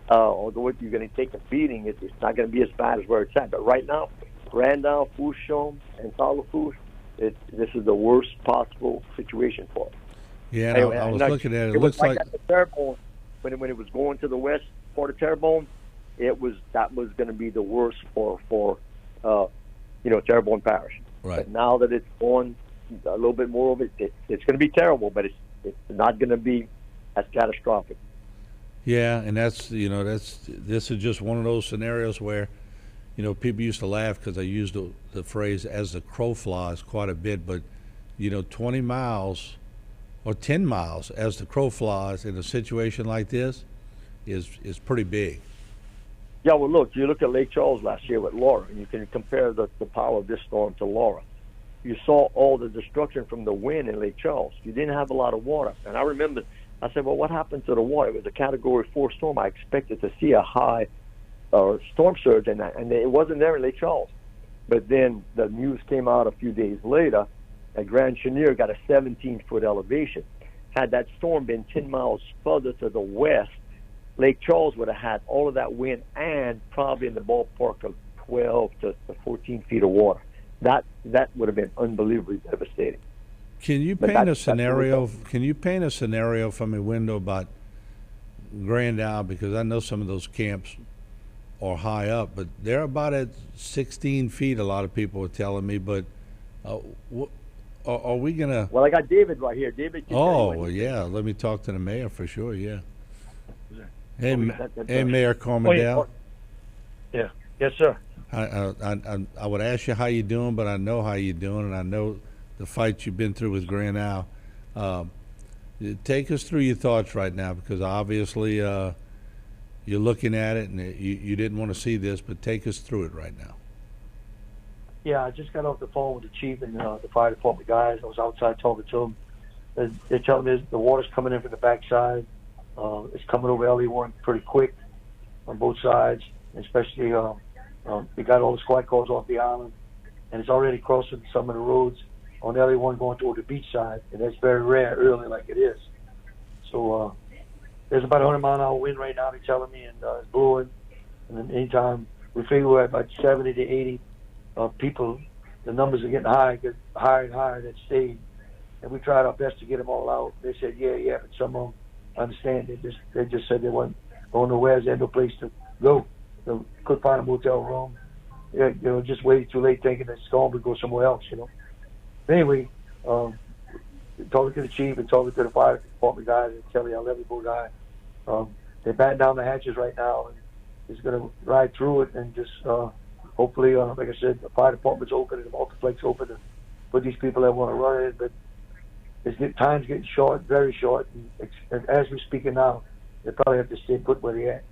although if you're going to take a beating, it's not going to be as bad as where it's at. But right now, Randolph, Fourchon, and South Lafourche, this is the worst possible situation for us. Yeah, anyway, I was looking at it. It looks like Terrebonne, when it was going to the west part of Terrebonne, that was going to be the worst for Terrebonne Parish. Right. But now that it's on a little bit more of it, it's going to be terrible, but it's not going to be as catastrophic. Yeah, and this is just one of those scenarios where, people used to laugh because I used the phrase "as the crow flies" quite a bit, but 20 miles or 10 miles as the crow flies in a situation like this is pretty big. Yeah, well, look, you look at Lake Charles last year with Laura, and you can compare the power of this storm to Laura. You saw all the destruction from the wind in Lake Charles. You didn't have a lot of water. And I remember, I said, well, what happened to the water? It was a Category 4 storm. I expected to see a high storm surge, and it wasn't there in Lake Charles. But then the news came out a few days later that Grand Chenier got a 17-foot elevation. Had that storm been 10 miles further to the west, Lake Charles would have had all of that wind and probably in the ballpark of 12 to 14 feet of water. That would have been unbelievably devastating. Can you paint a scenario? Can you paint a scenario from a window about Grand Isle? Because I know some of those camps are high up, but they're about at 16 feet. A lot of people are telling me. But are we gonna? Well, I got David right here. David. Well, yeah. Let me talk to the mayor for sure. Yeah. Hey, Mayor Cormandel. Yeah. Yes, sir. I would ask you how you're doing, but I know how you're doing, and I know the fight you've been through with Grand Isle. Take us through your thoughts right now, because obviously you're looking at it, and you didn't want to see this, but take us through it right now. Yeah, I just got off the phone with the chief and the fire department guys. I was outside talking to them. They're telling me the water's coming in from the backside. It's coming over LE1 pretty quick on both sides, especially we got all the squad cars off the island, and it's already crossing some of the roads on LE1 going toward the beach side, and that's very rare early like it is. So there's about 100-mile-an-hour wind right now, they're telling me, and it's blowing. And then anytime we figure we're at about 70 to 80 people, the numbers are getting higher and higher that stayed. And we tried our best to get them all out. They said, yeah, but some of them understand. They just said they weren't going nowhere. They had no place to go. They couldn't find a motel room. Yeah, just waited too late thinking that storm would go somewhere else, But anyway, talking to the chief and talking to the fire department guys and Kelly, our Levyville guy, they're batting down the hatches right now, and he's going to ride through it and just hopefully, like I said, the fire department's open and the multiplex open to put these people that want to run in. But time's getting short, very short, and as we're speaking now, they probably have to stay put where they're at,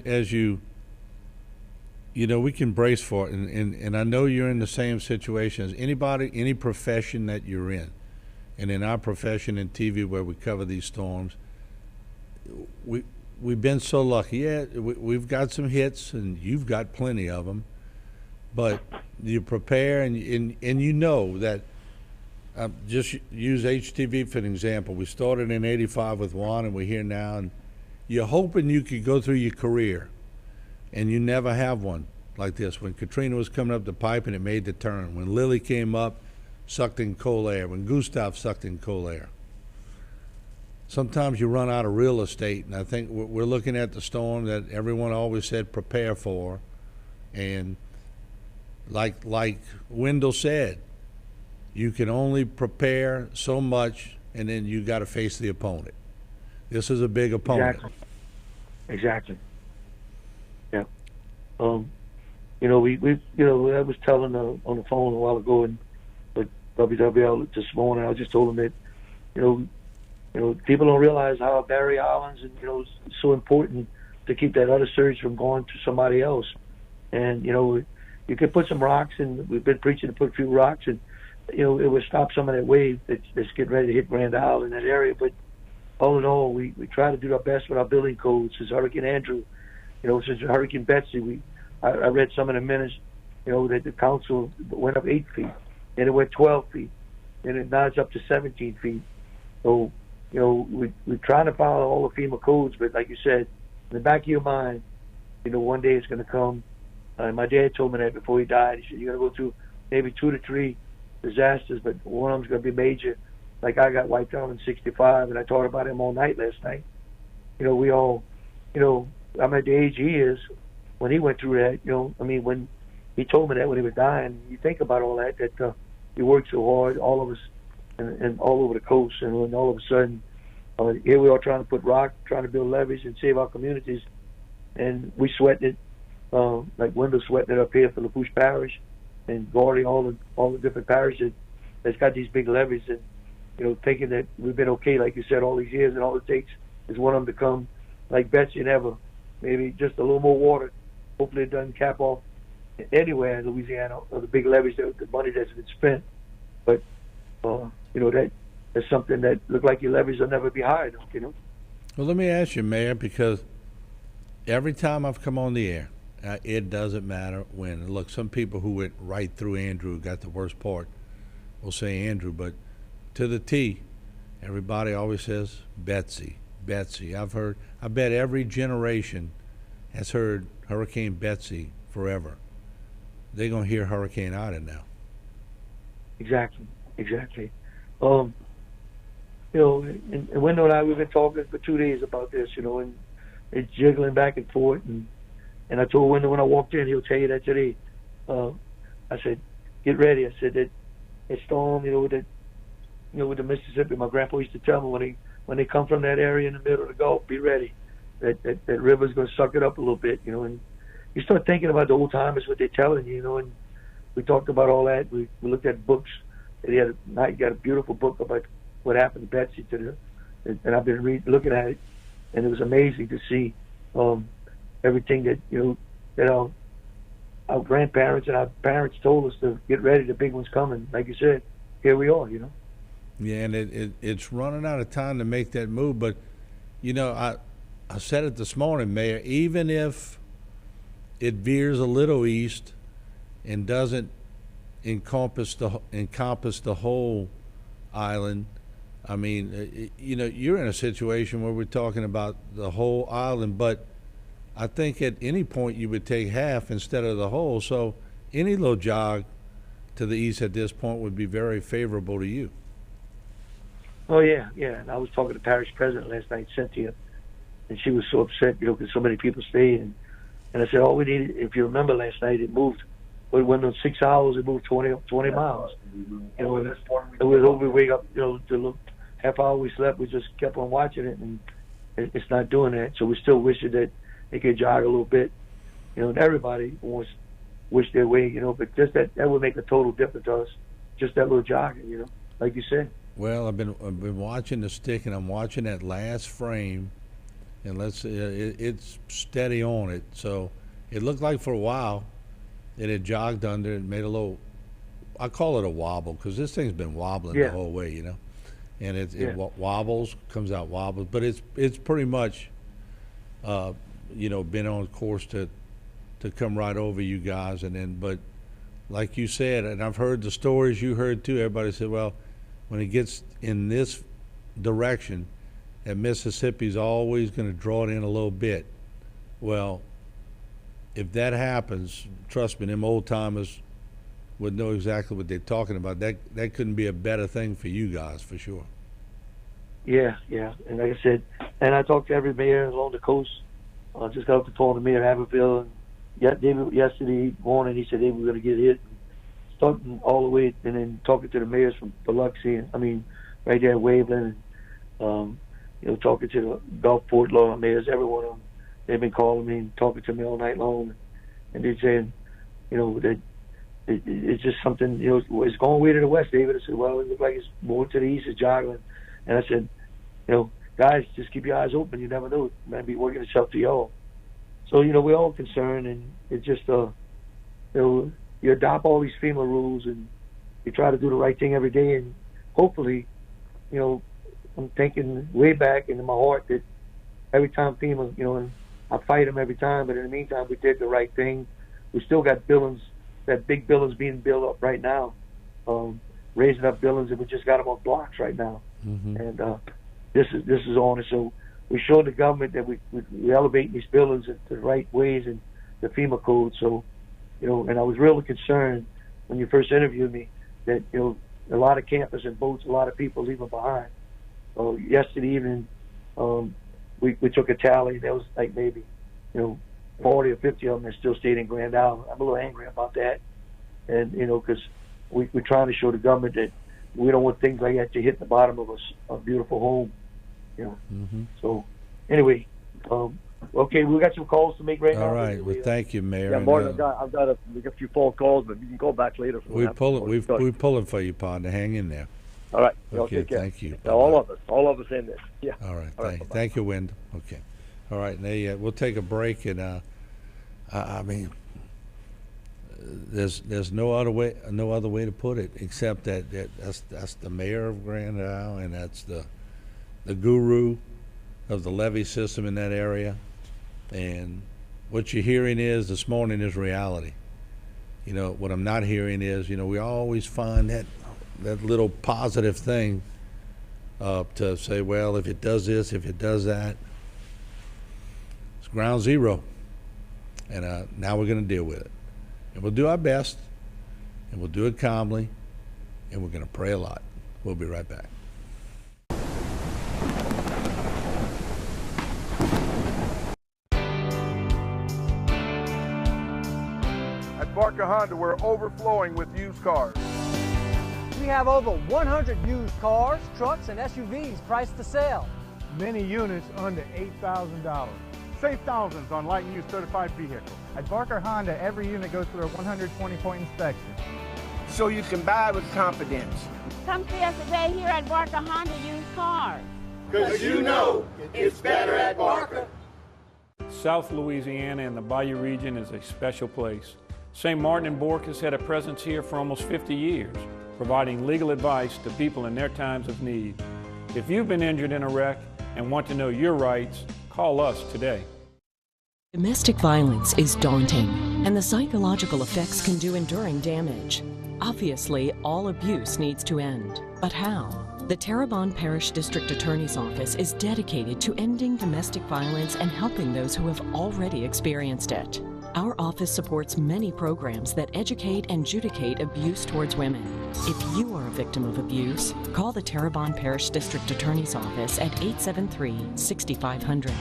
as we can brace for it, and I know you're in the same situation as anybody, any profession that you're in. And in our profession in TV where we cover these storms, we've been so lucky. Yeah, we've got some hits, and you've got plenty of them, but you prepare, and you know that. Just use HTV for an example. We started in '85 with one, and we're here now, and you're hoping you could go through your career, and you never have one like this. When Katrina was coming up the pipe and it made the turn, when Lily came up, sucked in cold air, when Gustav sucked in cold air. Sometimes you run out of real estate, and I think we're looking at the storm that everyone always said prepare for, and like Wendell said, you can only prepare so much, and then you got to face the opponent. This is a big opponent. Exactly. Yeah. I was telling on the phone a while ago, and with WWL this morning, I just told them that, people don't realize how Barrier Islands, and it's so important to keep that other surge from going to somebody else. And you can put some rocks, and we've been preaching to put a few rocks, and it would stop some of that wave that's getting ready to hit Grand Isle in that area. But all in all, we try to do our best with our building codes. Since Hurricane Andrew, since Hurricane Betsy, I read some of the that the council went up 8 feet, then it went 12 feet, and now it's up to 17 feet. So, we're trying to follow all the FEMA codes, but like you said, in the back of your mind, one day it's going to come. My dad told me that before he died. He said, you're going to go through maybe 2 to 3 disasters, but one of them's going to be major. Like I got wiped out in '65, and I talked about him all night last night. We all, I'm at the age he is when he went through that, when he told me that when he was dying, you think about all that he worked so hard, all of us, and all over the coast, and when all of a sudden, here we are trying to put rock, trying to build levees and save our communities, and we sweating it, like Wendell sweating it up here for LaFouche Parish, and guarding all the different parishes that's got these big levees, and thinking that we've been okay, like you said, all these years, and all it takes is one of them to come like Betsy and Ever, maybe just a little more water. Hopefully it doesn't cap off anywhere in Louisiana, or the big levees, the money that's been spent. But that's something that look like your levees will never be high enough. Well, let me ask you, Mayor, because every time I've come on the air, it doesn't matter when. Look, some people who went right through Andrew got the worst part will say Andrew, but to the T, everybody always says Betsy. I bet every generation has heard Hurricane Betsy forever. They're going to hear Hurricane Ida now. Exactly. And Wendell and I, we've been talking for 2 days about this, and it's jiggling back and forth. And I told Wendell when I walked in, he'll tell you that today. I said, get ready. I said that storm, with the Mississippi, my grandpa used to tell me when they come from that area in the middle of the Gulf, be ready. That river's going to suck it up a little bit, and you start thinking about the old timers, what they're telling you, and we talked about all that. We looked at books. And he got a beautiful book about what happened to Betsy and I've been looking at it, and it was amazing to see everything that our grandparents and our parents told us to get ready. The big one's coming. Like you said, here we are. Yeah, and it's running out of time to make that move. But I said it this morning, Mayor. Even if it veers a little east and doesn't encompass the whole island, I mean, you're in a situation where we're talking about the whole island, but I think at any point you would take half instead of the whole. So any little jog to the east at this point would be very favorable to you. Oh yeah. And I was talking to the parish president last night, Cynthia, and she was so upset, because so many people stayed. And I said, all we needed, if you remember last night, it moved. But when those 6 hours, it moved 20 miles. It was over. We up, the half hour we slept, we just kept on watching it, and it's not doing that. So we still wish that they could jog a little bit. And everybody wants wish their way, but just that would make a total difference to us. Just that little jogging, like you said. Well, I've been watching the stick, and I'm watching that last frame, and it's steady on it. So it looked like for a while it had jogged under and made a little, I call it a wobble, because this thing's been wobbling the whole way, and it wobbles, comes out wobbles, but it's pretty much been on course to come right over you guys. And then, but like you said, and I've heard the stories you heard too, everybody said, well, when it gets in this direction, that Mississippi's always going to draw it in a little bit. Well, if that happens, trust me, them old timers would know exactly what they're talking about. That couldn't be a better thing for you guys, for sure. Yeah. And like I said, and I talked to every mayor along the coast. I just got off the phone with the mayor of Haverfield, and yesterday morning he said they were going to get hit, starting all the way, and then talking to the mayors from Biloxi, right there at Waveland, and talking to the Gulfport law mayors, every one of them. They've been calling me and talking to me all night long, and they're saying, that it's just something, it's going way to the west, David. I said, well, it looks like it's more to the east, it's joggling. And I said, guys, just keep your eyes open. You never know. It might be working itself to y'all. So, we're all concerned, and it's just, you adopt all these FEMA rules, and you try to do the right thing every day, and hopefully, I'm thinking way back into my heart that every time FEMA, and I fight them every time, but in the meantime, we did the right thing. We still got buildings that big buildings being built up right now, raising up buildings, and we just got them on blocks right now. And this is on it. So we showed the government that we elevate these buildings in the right ways and the FEMA code. So, and I was really concerned when you first interviewed me that, a lot of campers and boats, a lot of people leaving behind. Yesterday evening, we took a tally. There was like maybe, 40 or 50 of them that still stayed in Grand Island. I'm a little angry about that. And, because we're trying to show the government that we don't want things like that to hit the bottom of a beautiful home, So, anyway, okay, we got some calls to make right now. All right. Well, thank you, Mayor. Yeah, Martin, I've got a few phone calls, but you can call back later. We're pulling for you, partner. Hang in there. All right. Okay, thank you. All of us in this. Yeah. All right. Thank you, Wyndham. Okay. All right. Now, we'll take a break, and I mean, there's no other way to put it except that's the mayor of Grand Isle, and that's the guru of the levee system in that area. And what you're hearing this morning is reality. What I'm not hearing is, we always find that little positive thing to say, well, if it does this, if it does that, it's ground zero. And now we're going to deal with it. And we'll do our best, and we'll do it calmly, and we're going to pray a lot. We'll be right back. At Barker Honda, we're overflowing with used cars. We have over 100 used cars, trucks, and SUVs priced to sell. Many units under $8,000. Save thousands on light and used certified vehicles. At Barker Honda, every unit goes through a 120-point inspection. So you can buy with confidence. Come see us today here at Barker Honda Used Cars. Because it's better at Barker. South Louisiana and the Bayou region is a special place. St. Martin and Bourke has had a presence here for almost 50 years, providing legal advice to people in their times of need. If you've been injured in a wreck and want to know your rights, call us today. Domestic violence is daunting, and the psychological effects can do enduring damage. Obviously, all abuse needs to end. But how? The Terrebonne Parish District Attorney's Office is dedicated to ending domestic violence and helping those who have already experienced it. Our office supports many programs that educate and adjudicate abuse towards women. If you are a victim of abuse, call the Terrebonne Parish District Attorney's Office at 873-6500.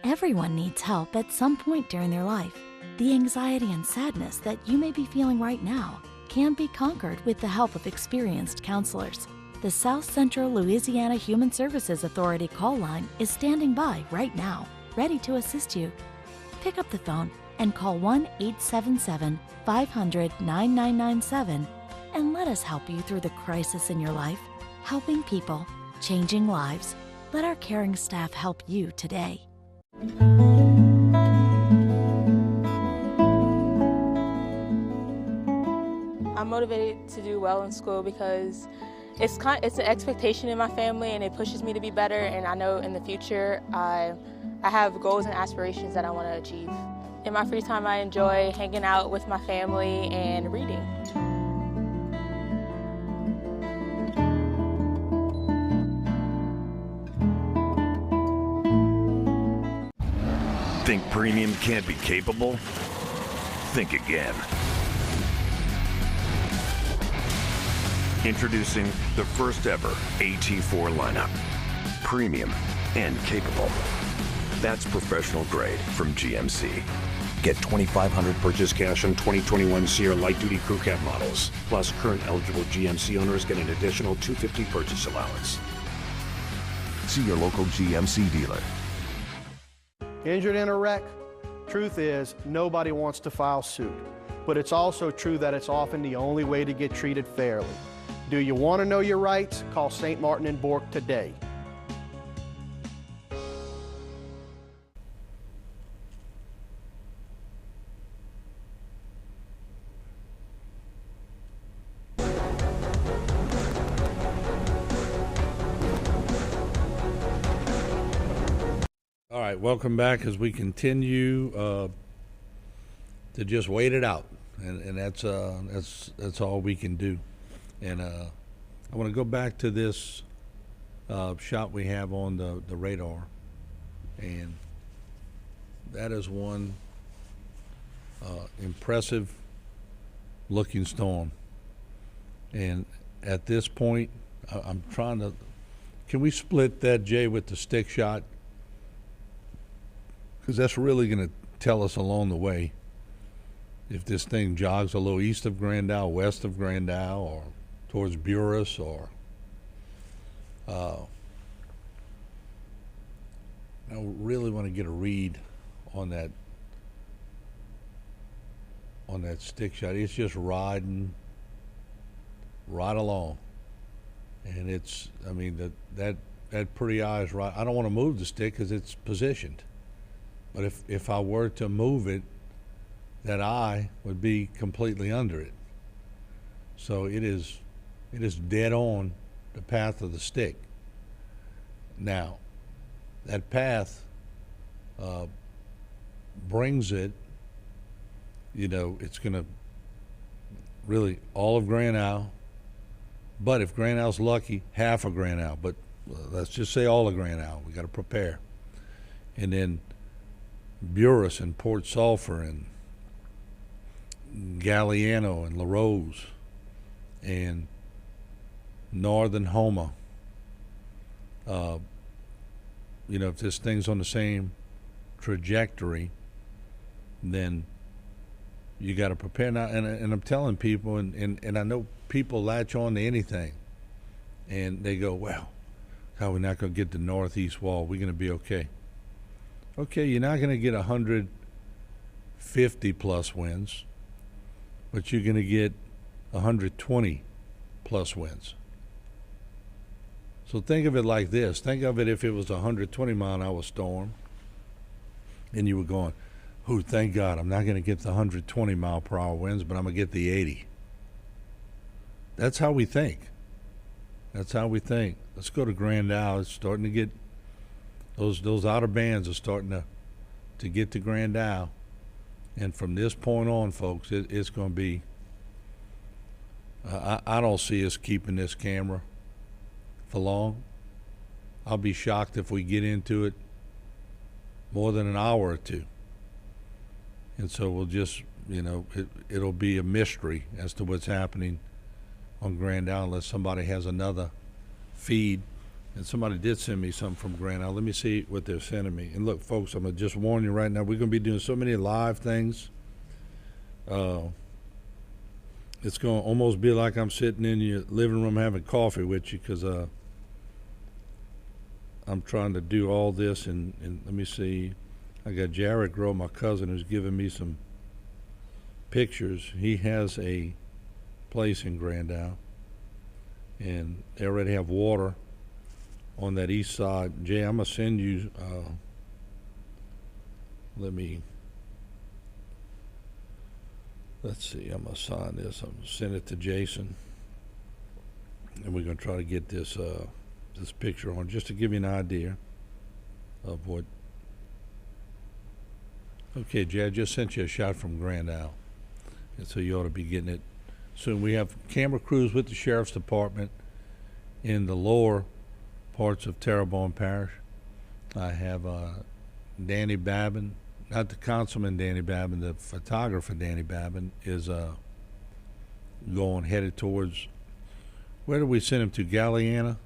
Everyone needs help at some point during their life. The anxiety and sadness that you may be feeling right now can be conquered with the help of experienced counselors. The South Central Louisiana Human Services Authority call line is standing by right now, ready to assist you. Pick up the phone and call 1-877-500-9997 and let us help you through the crisis in your life. Helping people, changing lives. Let our caring staff help you today. I'm motivated to do well in school because it's an expectation in my family, and it pushes me to be better, and I know in the future I have goals and aspirations that I want to achieve. In my free time, I enjoy hanging out with my family and reading. Think premium can't be capable? Think again. Introducing the first ever AT4 lineup. Premium and capable. That's professional grade from GMC. Get $2,500 purchase cash on 2021 Sierra light duty crew cab models. Plus, current eligible GMC owners get an additional $250 purchase allowance. See your local GMC dealer. Injured in a wreck? Truth is, nobody wants to file suit. But it's also true that it's often the only way to get treated fairly. Do you want to know your rights? Call St. Martin and Bourke today. All right, welcome back as we continue to just wait it out. and that's all we can do. And I want to go back to this shot we have on the radar, and that is one impressive looking storm. And at this point, I'm trying to, can we split that, Jay, with the stick shot? Because that's really going to tell us along the way if this thing jogs a little east of Grand Isle, west of Grand Isle, or towards Buras, or I really want to get a read on that stick shot. It's just riding right along, and it's, I mean, that pretty eye is right. I don't want to move the stick because it's positioned, but if I were to move it, that eye would be completely under it. So it is dead on the path of the stick. Now, that path brings it, you know, it's going to really all of Grand Isle, but if Grand Isle's lucky, half of Grand Isle, but let's just say all of Grand Isle. We got to prepare. And then Buras and Port Sulphur and Galliano and La Rose and northern Houma. You know, if this thing's on the same trajectory, then you got to prepare now. And I'm telling people, and I know people latch on to anything, and they go, well, how we're not going to get the northeast wall. We're going to be okay. Okay, you're not going to get 150 plus winds, but you're going to get 120 plus winds. So think of it like this. Think of it if it was a 120 mile an hour storm and you were going, oh, thank God, I'm not going to get the 120 mile per hour winds, but I'm going to get the 80. That's how we think. That's how we think. Let's go to Grand Isle. It's starting to get, those outer bands are starting to get to Grand Isle. And from this point on, folks, it's going to be, I don't see us keeping this camera for long. I'll be shocked if we get into it more than an hour or two. And so we'll just, you know, it'll be a mystery as to what's happening on Grand Isle unless somebody has another feed. And somebody did send me something from Grand Isle. Let me see what they're sending me. And look, folks, I'm going to just warn you right now, we're going to be doing so many live things. It's going to almost be like I'm sitting in your living room having coffee with you because I'm trying to do all this. And let me see. I got Jared Grow, my cousin, who's giving me some pictures. He has a place in Grand Isle, and they already have water on that east side. Jay, I'm going to send you, let's see, I'm going to sign this. I'm going to send it to Jason, and we're going to try to get this this picture on just to give you an idea of what. Okay, Jay, I just sent you a shot from Grand Isle, and so you ought to be getting it soon. We have camera crews with the Sheriff's Department in the lower parts of Terrebonne Parish. I have Danny Babin, not the councilman Danny Babin, the photographer Danny Babin is headed towards, where do we send him to, Galliana?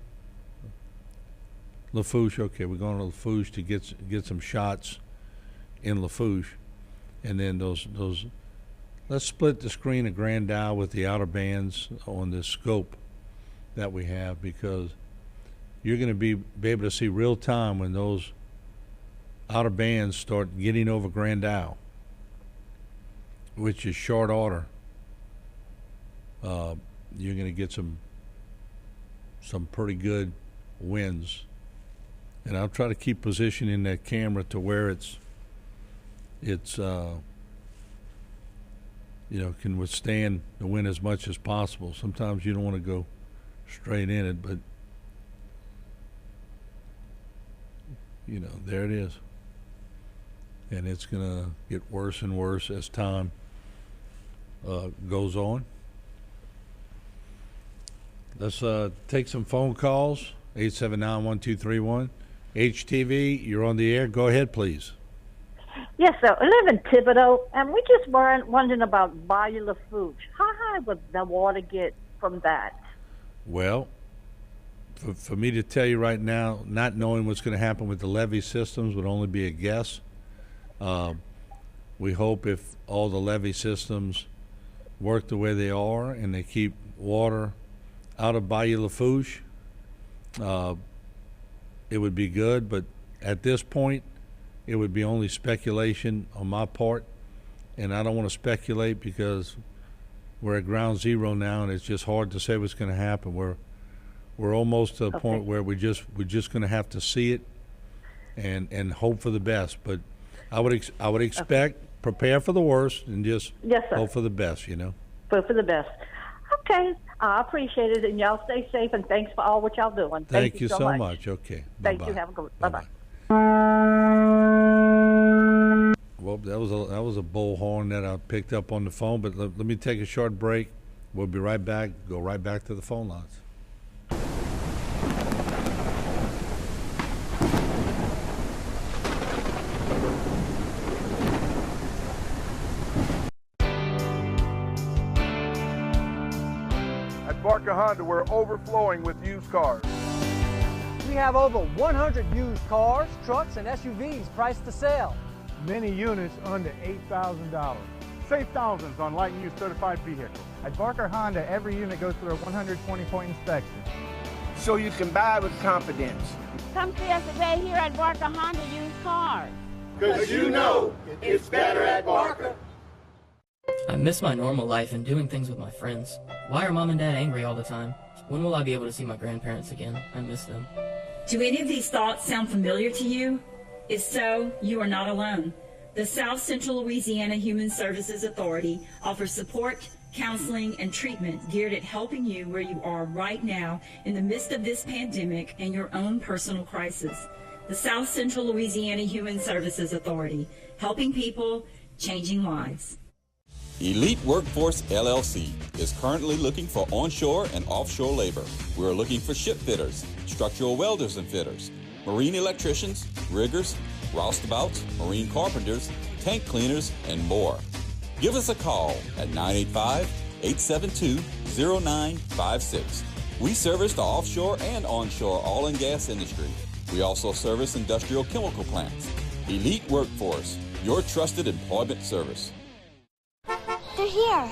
Lafourche, okay, we're going to Lafourche to get some shots in Lafourche, and then those let's split the screen of Grand Isle with the outer bands on this scope that we have, because you're going to be able to see real time when those outer bands start getting over Grand Isle, which is short order. You're going to get some pretty good winds, and I'll try to keep positioning that camera to where it's you know, can withstand the wind as much as possible. Sometimes you don't want to go straight in it, but you know, there it is. And it's going to get worse and worse as time goes on. Let's take some phone calls. 879-1231. HTV, you're on the air. Go ahead, please. Yes, sir. I live in Thibodeau, and we just were wondering about Bayou Lafourche. How high would the water get from that? Well, for me to tell you right now, not knowing what's going to happen with the levee systems would only be a guess. We hope if all the levee systems work the way they are and they keep water out of Bayou Lafourche, it would be good. But at this point, it would be only speculation on my part, and I don't want to speculate because we're at ground zero now, and it's just hard to say what's going to happen. We're almost to a point where we're just going to have to see it and hope for the best. But I would expect prepare for the worst and just hope for the best. Hope for the best. Okay, I appreciate it, and y'all stay safe, and thanks for all what y'all doing. Thank you so much. Okay. Thank you. Have a good one. Bye-bye. Well, that was a bullhorn that I picked up on the phone, but let me take a short break. We'll be right back. Go right back to the phone lines. At Barker Honda, we're overflowing with used cars. We have over 100 used cars, trucks, and SUVs priced to sell. Many units under $8,000. Save thousands on light and used certified vehicles. At Barker Honda, every unit goes through a 120-point inspection. So you can buy with confidence. Come see us today here at Barker Honda Used Cars. Because you know it's better at Barker. I miss my normal life and doing things with my friends. Why are Mom and Dad angry all the time? When will I be able to see my grandparents again? I miss them. Do any of these thoughts sound familiar to you? If so, you are not alone. The South Central Louisiana Human Services Authority offers support, counseling, and treatment geared at helping you where you are right now in the midst of this pandemic and your own personal crisis. The South Central Louisiana Human Services Authority, helping people, changing lives. Elite Workforce LLC is currently looking for onshore and offshore labor. We're looking for ship fitters, structural welders and fitters, marine electricians, riggers, roustabouts, marine carpenters, tank cleaners, and more. Give us a call at 985-872-0956. We service the offshore and onshore oil and gas industry. We also service industrial chemical plants. Elite Workforce, your trusted employment service. They're here.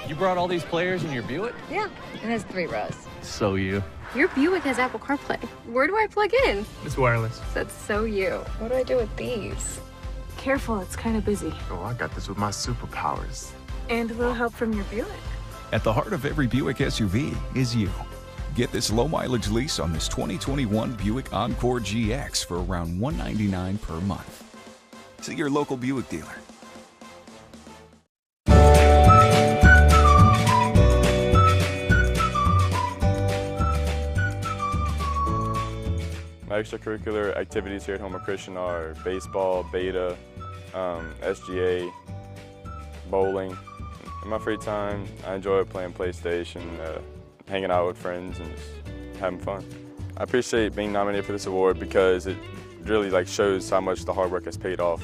You brought all these players in your Buick? Yeah, it has 3 rows. So you. Your Buick has Apple CarPlay. Where do I plug in? It's wireless. That's so you. What do I do with these? Careful, it's kind of busy. Oh, I got this with my superpowers. And a little help from your Buick. At the heart of every Buick SUV is you. Get this low-mileage lease on this 2021 Buick Encore GX for around $199 per month. See your local Buick dealer. My extracurricular activities here at Houma Christian are baseball, beta, SGA, bowling. In my free time, I enjoy playing PlayStation, hanging out with friends, and just having fun. I appreciate being nominated for this award because it really shows how much the hard work has paid off.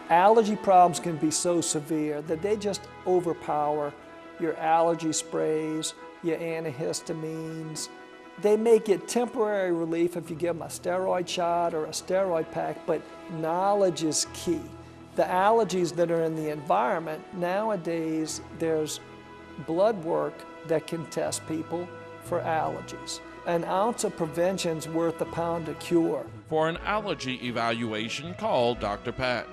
Allergy problems can be so severe that they just overpower your allergy sprays, your antihistamines. They may get temporary relief if you give them a steroid shot or a steroid pack, but knowledge is key. The allergies that are in the environment, nowadays there's blood work that can test people for allergies. An ounce of prevention's worth a pound of cure. For an allergy evaluation, call Dr. Pat.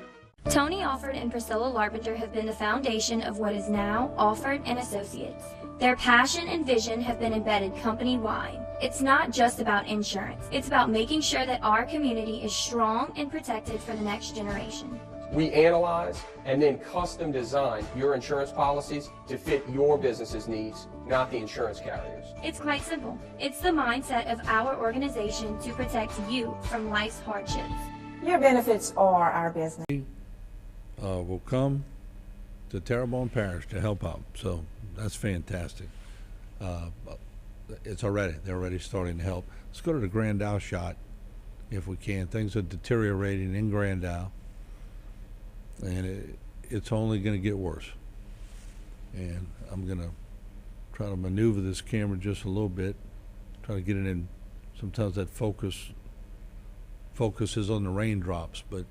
Tony Alford and Priscilla Larbinger have been the foundation of what is now Alford and Associates. Their passion and vision have been embedded company-wide. It's not just about insurance. It's about making sure that our community is strong and protected for the next generation. We analyze and then custom design your insurance policies to fit your business's needs, not the insurance carriers. It's quite simple. It's the mindset of our organization to protect you from life's hardships. Your benefits are our business. will come to Terrebonne Parish to help out. So that's fantastic. They're already starting to help. Let's go to the Grand Isle shot if we can. Things are deteriorating in Grand Isle, and it's only going to get worse. And I'm going to try to maneuver this camera just a little bit, try to get it in. Sometimes that focus is on the raindrops, but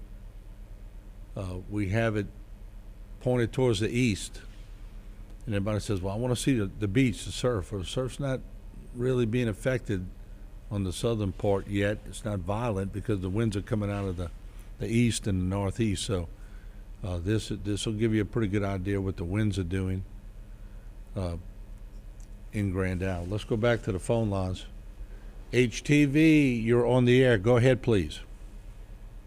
we have it pointed towards the east. And everybody says, well, I want to see the beach, the surf. Well, the surf's not really being affected on the southern part yet. It's not violent because the winds are coming out of the east and the northeast. So this will give you a pretty good idea what the winds are doing in Grand Isle. Let's go back to the phone lines. HTV, you're on the air. Go ahead, please.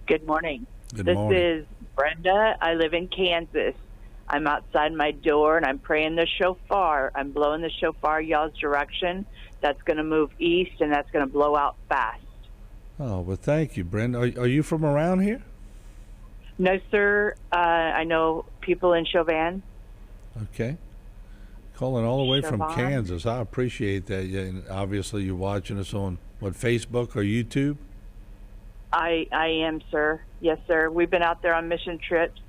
Good morning. Good morning. This is Brenda. I live in Kansas. I'm outside my door, and I'm praying the shofar. I'm blowing the shofar y'all's direction. That's going to move east, and that's going to blow out fast. Oh, well, thank you, Brenda. Are you from around here? No, sir. I know people in Chauvin. Okay. Calling all the way from Chauvin. Kansas. I appreciate that. Yeah, and obviously, you're watching us on, what, Facebook or YouTube? I am, sir. Yes, sir. We've been out there on mission trips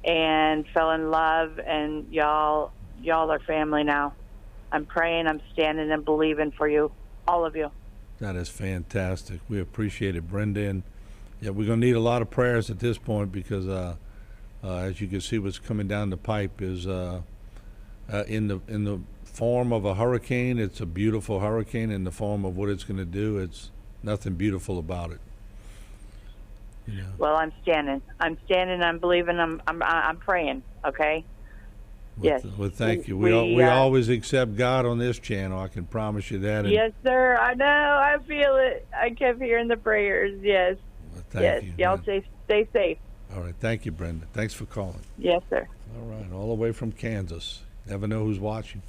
and fell in love, and y'all are family now. I'm praying, I'm standing and believing for you, all of you. That is fantastic. We appreciate it, Brenda. And yeah, we're going to need a lot of prayers at this point because, as you can see, what's coming down the pipe is in the form of a hurricane. It's a beautiful hurricane. In the form of what it's going to do, it's nothing beautiful about it. You know. Well, I'm standing, I'm believing, I'm praying, okay? Yes. Well, thank you. We always accept God on this channel. I can promise you that. Yes, sir. I know. I feel it. I kept hearing the prayers. Yes. Well, thank you. Y'all stay safe. All right. Thank you, Brenda. Thanks for calling. Yes, sir. All right. All the way from Kansas. Never know who's watching.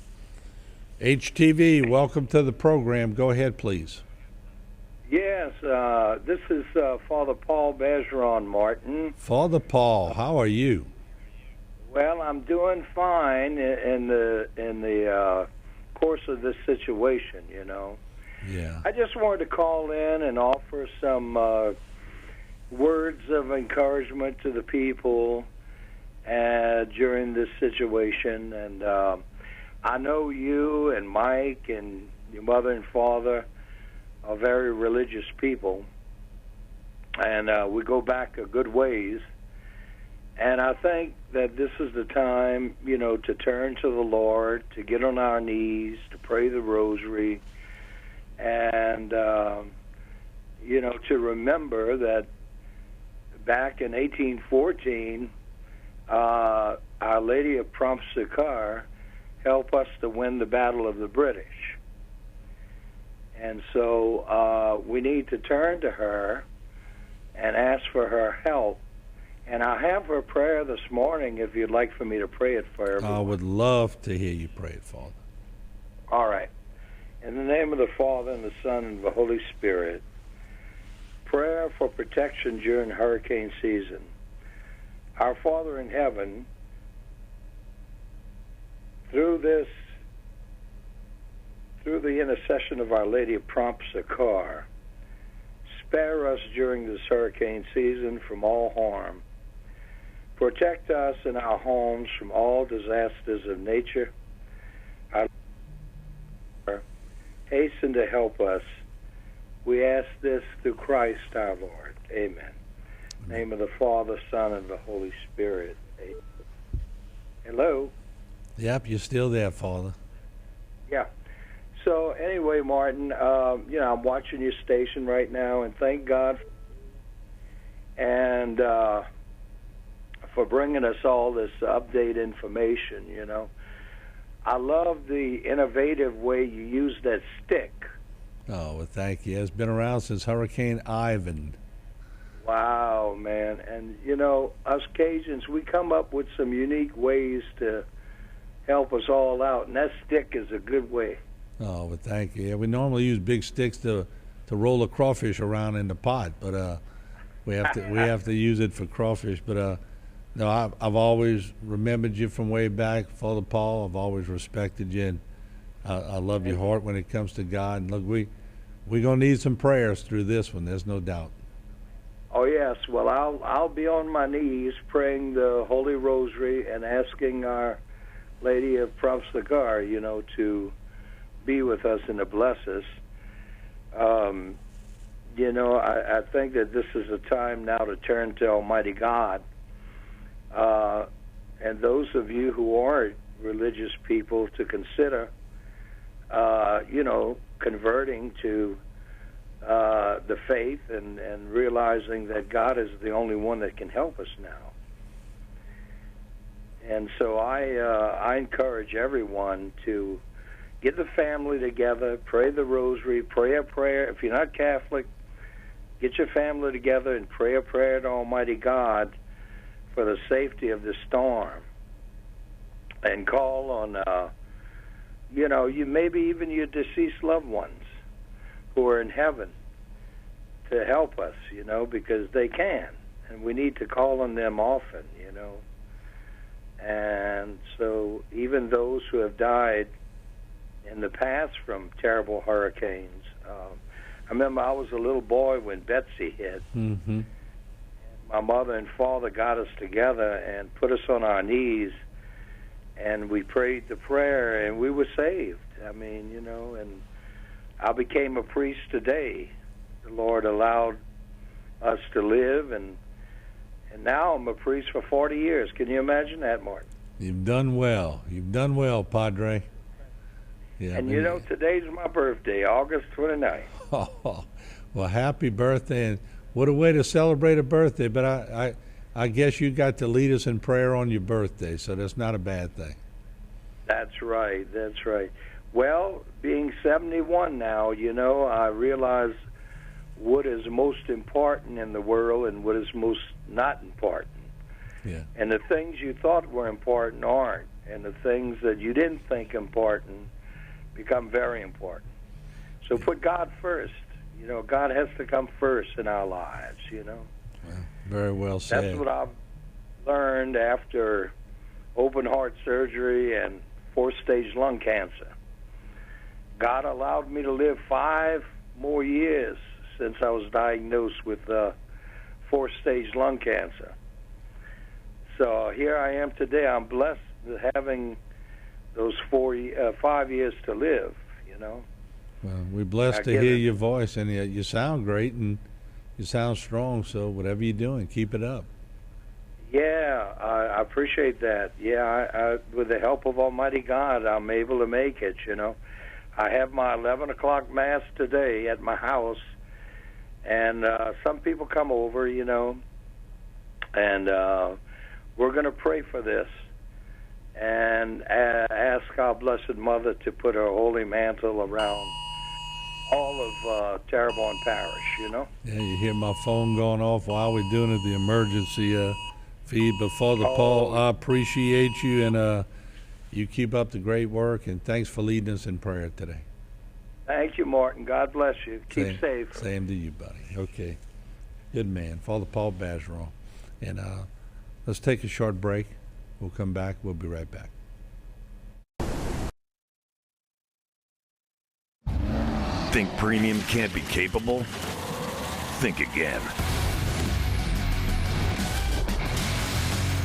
HTV, welcome to the program. Go ahead, please. Yes, this is Father Paul Bergeron, Martin. Father Paul, how are you? Well, I'm doing fine in the course of this situation, you know. Yeah. I just wanted to call in and offer some words of encouragement to the people during this situation. And I know you and Mike and your mother and father are very religious people, and we go back a good ways. And I think that this is the time, you know, to turn to the Lord, to get on our knees, to pray the rosary, and, you know, to remember that back in 1814, Our Lady of Prompt Succor helped us to win the Battle of the British. And so we need to turn to her and ask for her help. And I have her prayer this morning if you'd like for me to pray it for everyone. I would love to hear you pray it, Father. All right. In the name of the Father, and the Son, and the Holy Spirit, prayer for protection during hurricane season. Our Father in heaven, through the intercession of Our Lady of Prompt Succor, spare us during this hurricane season from all harm. Protect us in our homes from all disasters of nature. Our Lord, hasten to help us. We ask this through Christ our Lord. Amen. In the name of the Father, Son, and the Holy Spirit. Amen. Hello? Yep, you're still there, Father. Yeah. So anyway, Martin, you know, I'm watching your station right now, and thank God and for bringing us all this update information, you know. I love the innovative way you use that stick. Oh, well, thank you. It's been around since Hurricane Ivan. Wow, man. And, you know, us Cajuns, we come up with some unique ways to help us all out, and that stick is a good way. Oh, well, thank you. Yeah, we normally use big sticks to roll a crawfish around in the pot, but we have to use it for crawfish. But No, I've always remembered you from way back, Father Paul. I've always respected you, and I love your heart when it comes to God. And look, we're going to need some prayers through this one. There's no doubt. Oh yes. Well, I'll be on my knees praying the Holy Rosary and asking Our Lady of Provstigar, to be with us and to bless us. I think that this is a time now to turn to Almighty God. And those of you who aren't religious people to consider, converting to the faith and realizing that God is the only one that can help us now. And so I encourage everyone to get the family together, pray the rosary, pray a prayer. If you're not Catholic, get your family together and pray a prayer to Almighty God for the safety of the storm. And call on, you maybe even your deceased loved ones who are in heaven to help us, because they can. And we need to call on them often, And so even those who have died in the past from terrible hurricanes, I remember I was a little boy when Betsy hit. Mm-hmm. My mother and father got us together and put us on our knees, and we prayed the prayer, and we were saved. And I became a priest today. The Lord allowed us to live, and now I'm a priest for 40 years. Can you imagine that, Martin? You've done well. You've done well, Padre. Yeah, and today's my birthday, August 29th. Oh, well, happy birthday, and what a way to celebrate a birthday. But I guess you got to lead us in prayer on your birthday, so that's not a bad thing. That's right. That's right. Well, being 71 now, I realize what is most important in the world and what is most not important. Yeah. And the things you thought were important aren't, and the things that you didn't think important become very important. So put God first. God has to come first in our lives, Well, very well said. That's what I've learned after open heart surgery and 4-stage lung cancer. God allowed me to live 5 more years since I was diagnosed with 4-stage lung cancer. So here I am today. I'm blessed with having those 5 years to live, Well, we're blessed to hear your voice, and you sound great, and you sound strong, so whatever you're doing, keep it up. Yeah, I appreciate that. Yeah, I, with the help of Almighty God, I'm able to make it, I have my 11 o'clock Mass today at my house, and some people come over, and we're going to pray for this and ask our Blessed Mother to put her holy mantle around all of Terrebonne Parish, Yeah, you hear my phone going off while we're doing the emergency feed. But Father Paul, I appreciate you, and you keep up the great work, and thanks for leading us in prayer today. Thank you, Martin. God bless you. Keep safe. Same to you, buddy. Okay. Good man. Father Paul Bergeron. And let's take a short break. We'll come back. We'll be right back. Think premium can't be capable? Think again.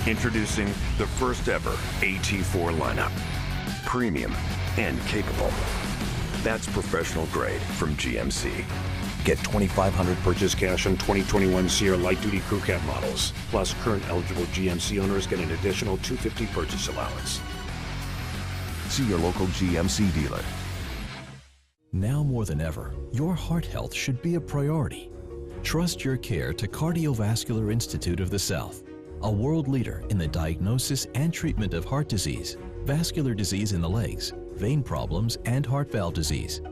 Introducing the first ever AT4 lineup. Premium and capable. That's professional grade from GMC. Get $2,500 purchase cash on 2021 Sierra light-duty crew cab models. Plus, current eligible GMC owners get an additional $250 purchase allowance. See your local GMC dealer. Now more than ever, your heart health should be a priority. Trust your care to Cardiovascular Institute of the South, a world leader in the diagnosis and treatment of heart disease, vascular disease in the legs, vein problems, and heart valve disease.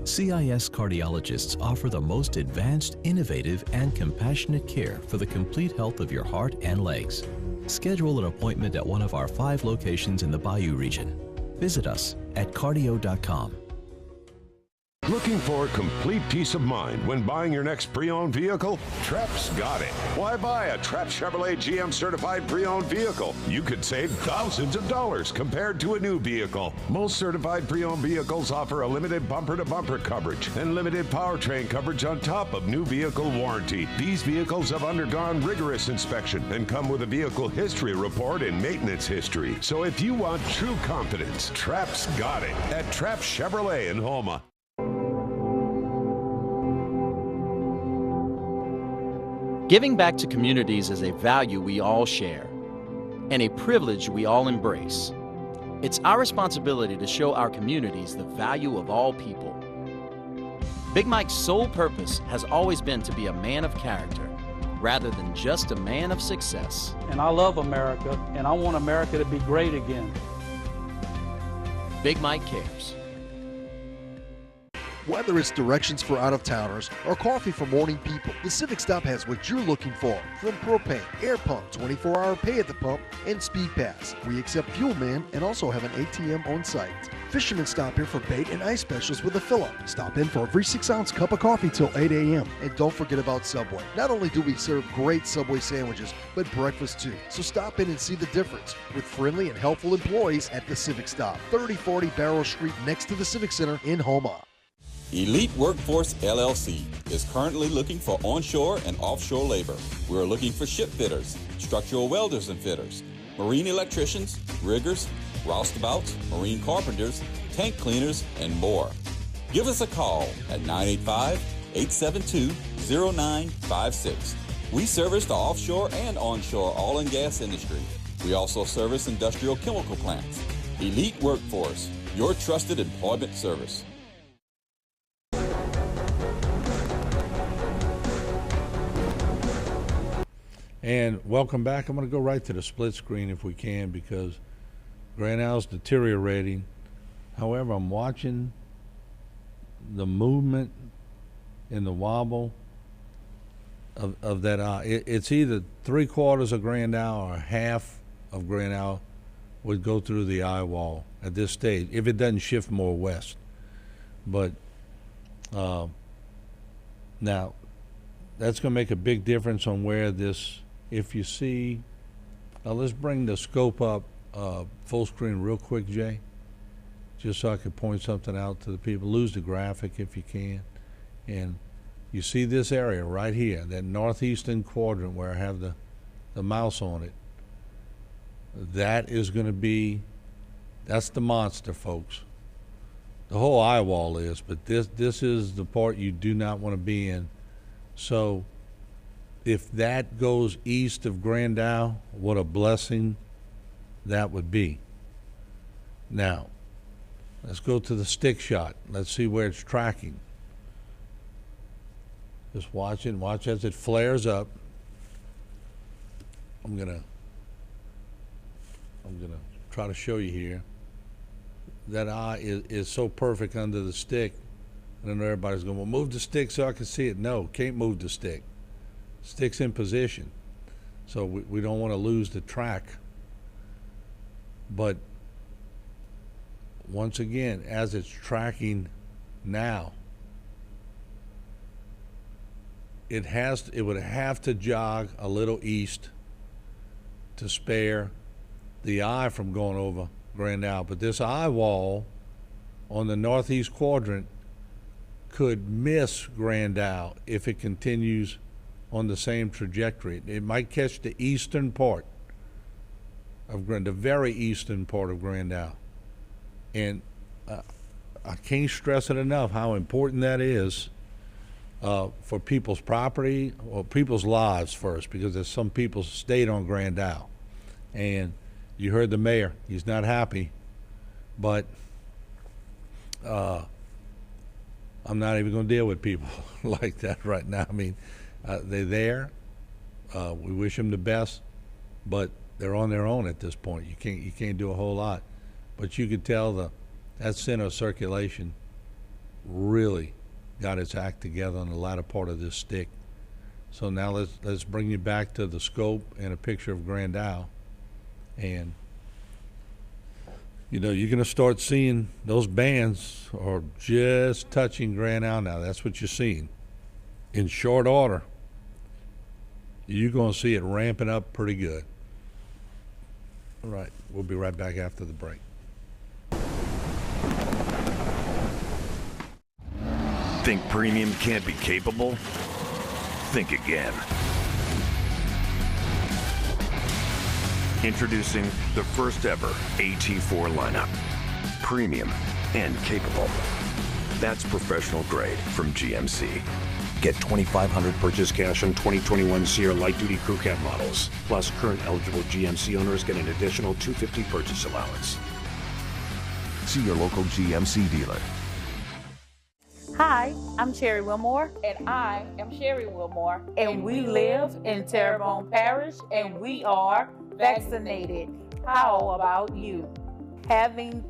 CIS cardiologists offer the most advanced, innovative, and compassionate care for the complete health of your heart and legs. Schedule an appointment at one of our 5 locations in the Bayou region. Visit us at cardio.com. Looking for complete peace of mind when buying your next pre-owned vehicle? Trep's got it. Why buy a Trep Chevrolet GM certified pre-owned vehicle? You could save thousands of dollars compared to a new vehicle. Most certified pre-owned vehicles offer a limited bumper-to-bumper coverage and limited powertrain coverage on top of new vehicle warranty. These vehicles have undergone rigorous inspection and come with a vehicle history report and maintenance history. So if you want true confidence, Trep's got it at Trep Chevrolet in Houma. Giving back to communities is a value we all share and a privilege we all embrace. It's our responsibility to show our communities the value of all people. Big Mike's sole purpose has always been to be a man of character rather than just a man of success. And I love America, and I want America to be great again. Big Mike cares. Whether it's directions for out-of-towners or coffee for morning people, the Civic Stop has what you're looking for. From propane, air pump, 24-hour pay at the pump, and Speed Pass. We accept Fuel Man and also have an ATM on site. Fishermen stop here for bait and ice specials with a fill-up. Stop in for a free 6-ounce cup of coffee till 8 a.m. And don't forget about Subway. Not only do we serve great Subway sandwiches, but breakfast too. So stop in and see the difference with friendly and helpful employees at the Civic Stop. 3040 Barrow Street next to the Civic Center in Houma. Elite Workforce LLC is currently looking for onshore and offshore labor. We're looking for ship fitters, structural welders and fitters, marine electricians, riggers, roustabouts, marine carpenters, tank cleaners, and more. Give us a call at 985-872-0956. We service the offshore and onshore oil and gas industry. We also service industrial chemical plants. Elite Workforce, your trusted employment service. And welcome back. I'm going to go right to the split screen if we can because Grand Isle's deteriorating. However, I'm watching the movement in the wobble of that eye. It's either 3/4 of Grand Isle or half of Grand Isle would go through the eye wall at this stage if it doesn't shift more west. But now that's going to make a big difference on where this. If you see, let's bring the scope up full screen real quick, Jay, just so I could point something out to the people. Lose the graphic if you can. And you see this area right here, that northeastern quadrant where I have the mouse on it. That is going to be, that's the monster, folks. The whole eye wall is, but this is the part you do not want to be in. So if that goes east of Grand Isle, what a blessing that would be. Now, let's go to the stick shot. Let's see where it's tracking. Just watch it. Watch as it flares up. I'm gonna try to show you here. That eye is so perfect under the stick. I don't know, everybody's going, well, move the stick so I can see it. No, can't move the stick. Stick's in position. So we don't want to lose the track. But once again, as it's tracking now, it would have to jog a little east to spare the eye from going over Grand Isle. But this eye wall on the northeast quadrant could miss Grand Isle if it continues on the same trajectory. It might catch the eastern part of the very eastern part of Grand Isle. And I can't stress it enough how important that is for people's property or people's lives first, because there's some people stayed on Grand Isle. And you heard the mayor, he's not happy, but I'm not even going to deal with people like that right now. I mean, they're there. We wish them the best, but they're on their own at this point. You can't do a whole lot. But you could tell that center of circulation really got its act together on the latter part of this stick. So now let's bring you back to the scope and a picture of Grand Isle. And you're going to start seeing those bands are just touching Grand Isle now. That's what you're seeing. In short order, you're going to see it ramping up pretty good. All right, we'll be right back after the break. Think premium can't be capable? Think again. Introducing the first ever AT4 lineup. Premium and capable. That's professional grade from GMC. Get $2,500 purchase cash on 2021 Sierra light-duty crew cab models. Plus, current eligible GMC owners get an additional $250 purchase allowance. See your local GMC dealer. Hi, I'm Sherry Wilmore. And I am Sherry Wilmore. And we live in Terrebonne Parish, and we are vaccinated. How about you? Having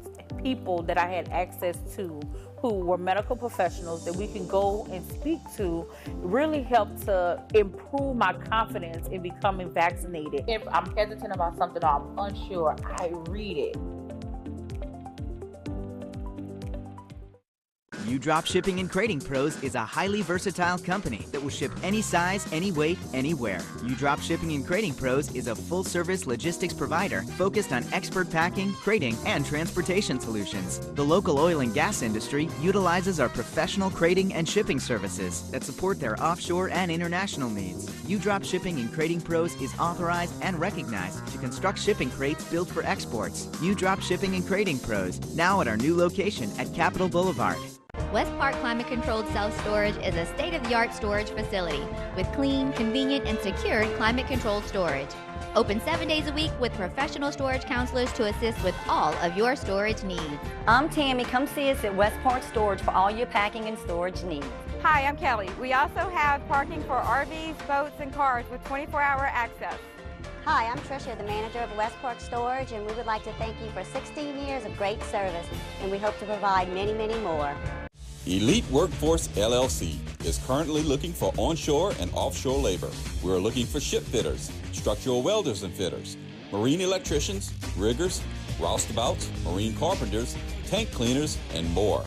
people that I had access to who were medical professionals that we can go and speak to really helped to improve my confidence in becoming vaccinated. If I'm hesitant about something or I'm unsure, I read it. U-Drop Shipping and Crating Pros is a highly versatile company that will ship any size, any weight, anywhere. U-Drop Shipping and Crating Pros is a full-service logistics provider focused on expert packing, crating, and transportation solutions. The local oil and gas industry utilizes our professional crating and shipping services that support their offshore and international needs. U-Drop Shipping and Crating Pros is authorized and recognized to construct shipping crates built for exports. U-Drop Shipping and Crating Pros, now at our new location at Capitol Boulevard. West Park Climate Controlled Self-Storage is a state-of-the-art storage facility with clean, convenient, and secured climate-controlled storage. Open 7 days a week with professional storage counselors to assist with all of your storage needs. I'm Tammy. Come see us at West Park Storage for all your packing and storage needs. Hi, I'm Kelly. We also have parking for RVs, boats, and cars with 24-hour access. Hi, I'm Tricia, the manager of West Park Storage, and we would like to thank you for 16 years of great service, and we hope to provide many, many more. Elite Workforce LLC is currently looking for onshore and offshore labor. We are looking for ship fitters, structural welders and fitters, marine electricians, riggers, roustabouts, marine carpenters, tank cleaners, and more.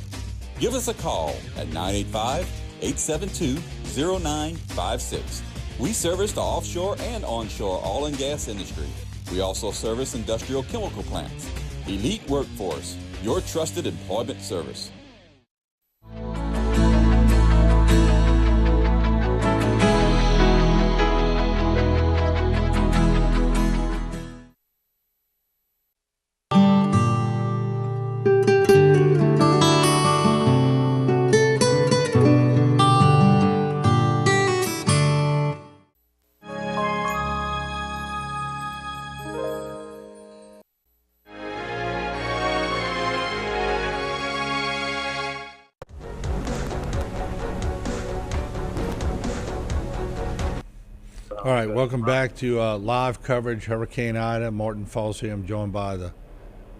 Give us a call at 985-872-0956. We service the offshore and onshore oil and gas industry. We also service industrial chemical plants. Elite Workforce, your trusted employment service. All right, welcome back to live coverage, Hurricane Ida. Martin Falls here. I'm joined by the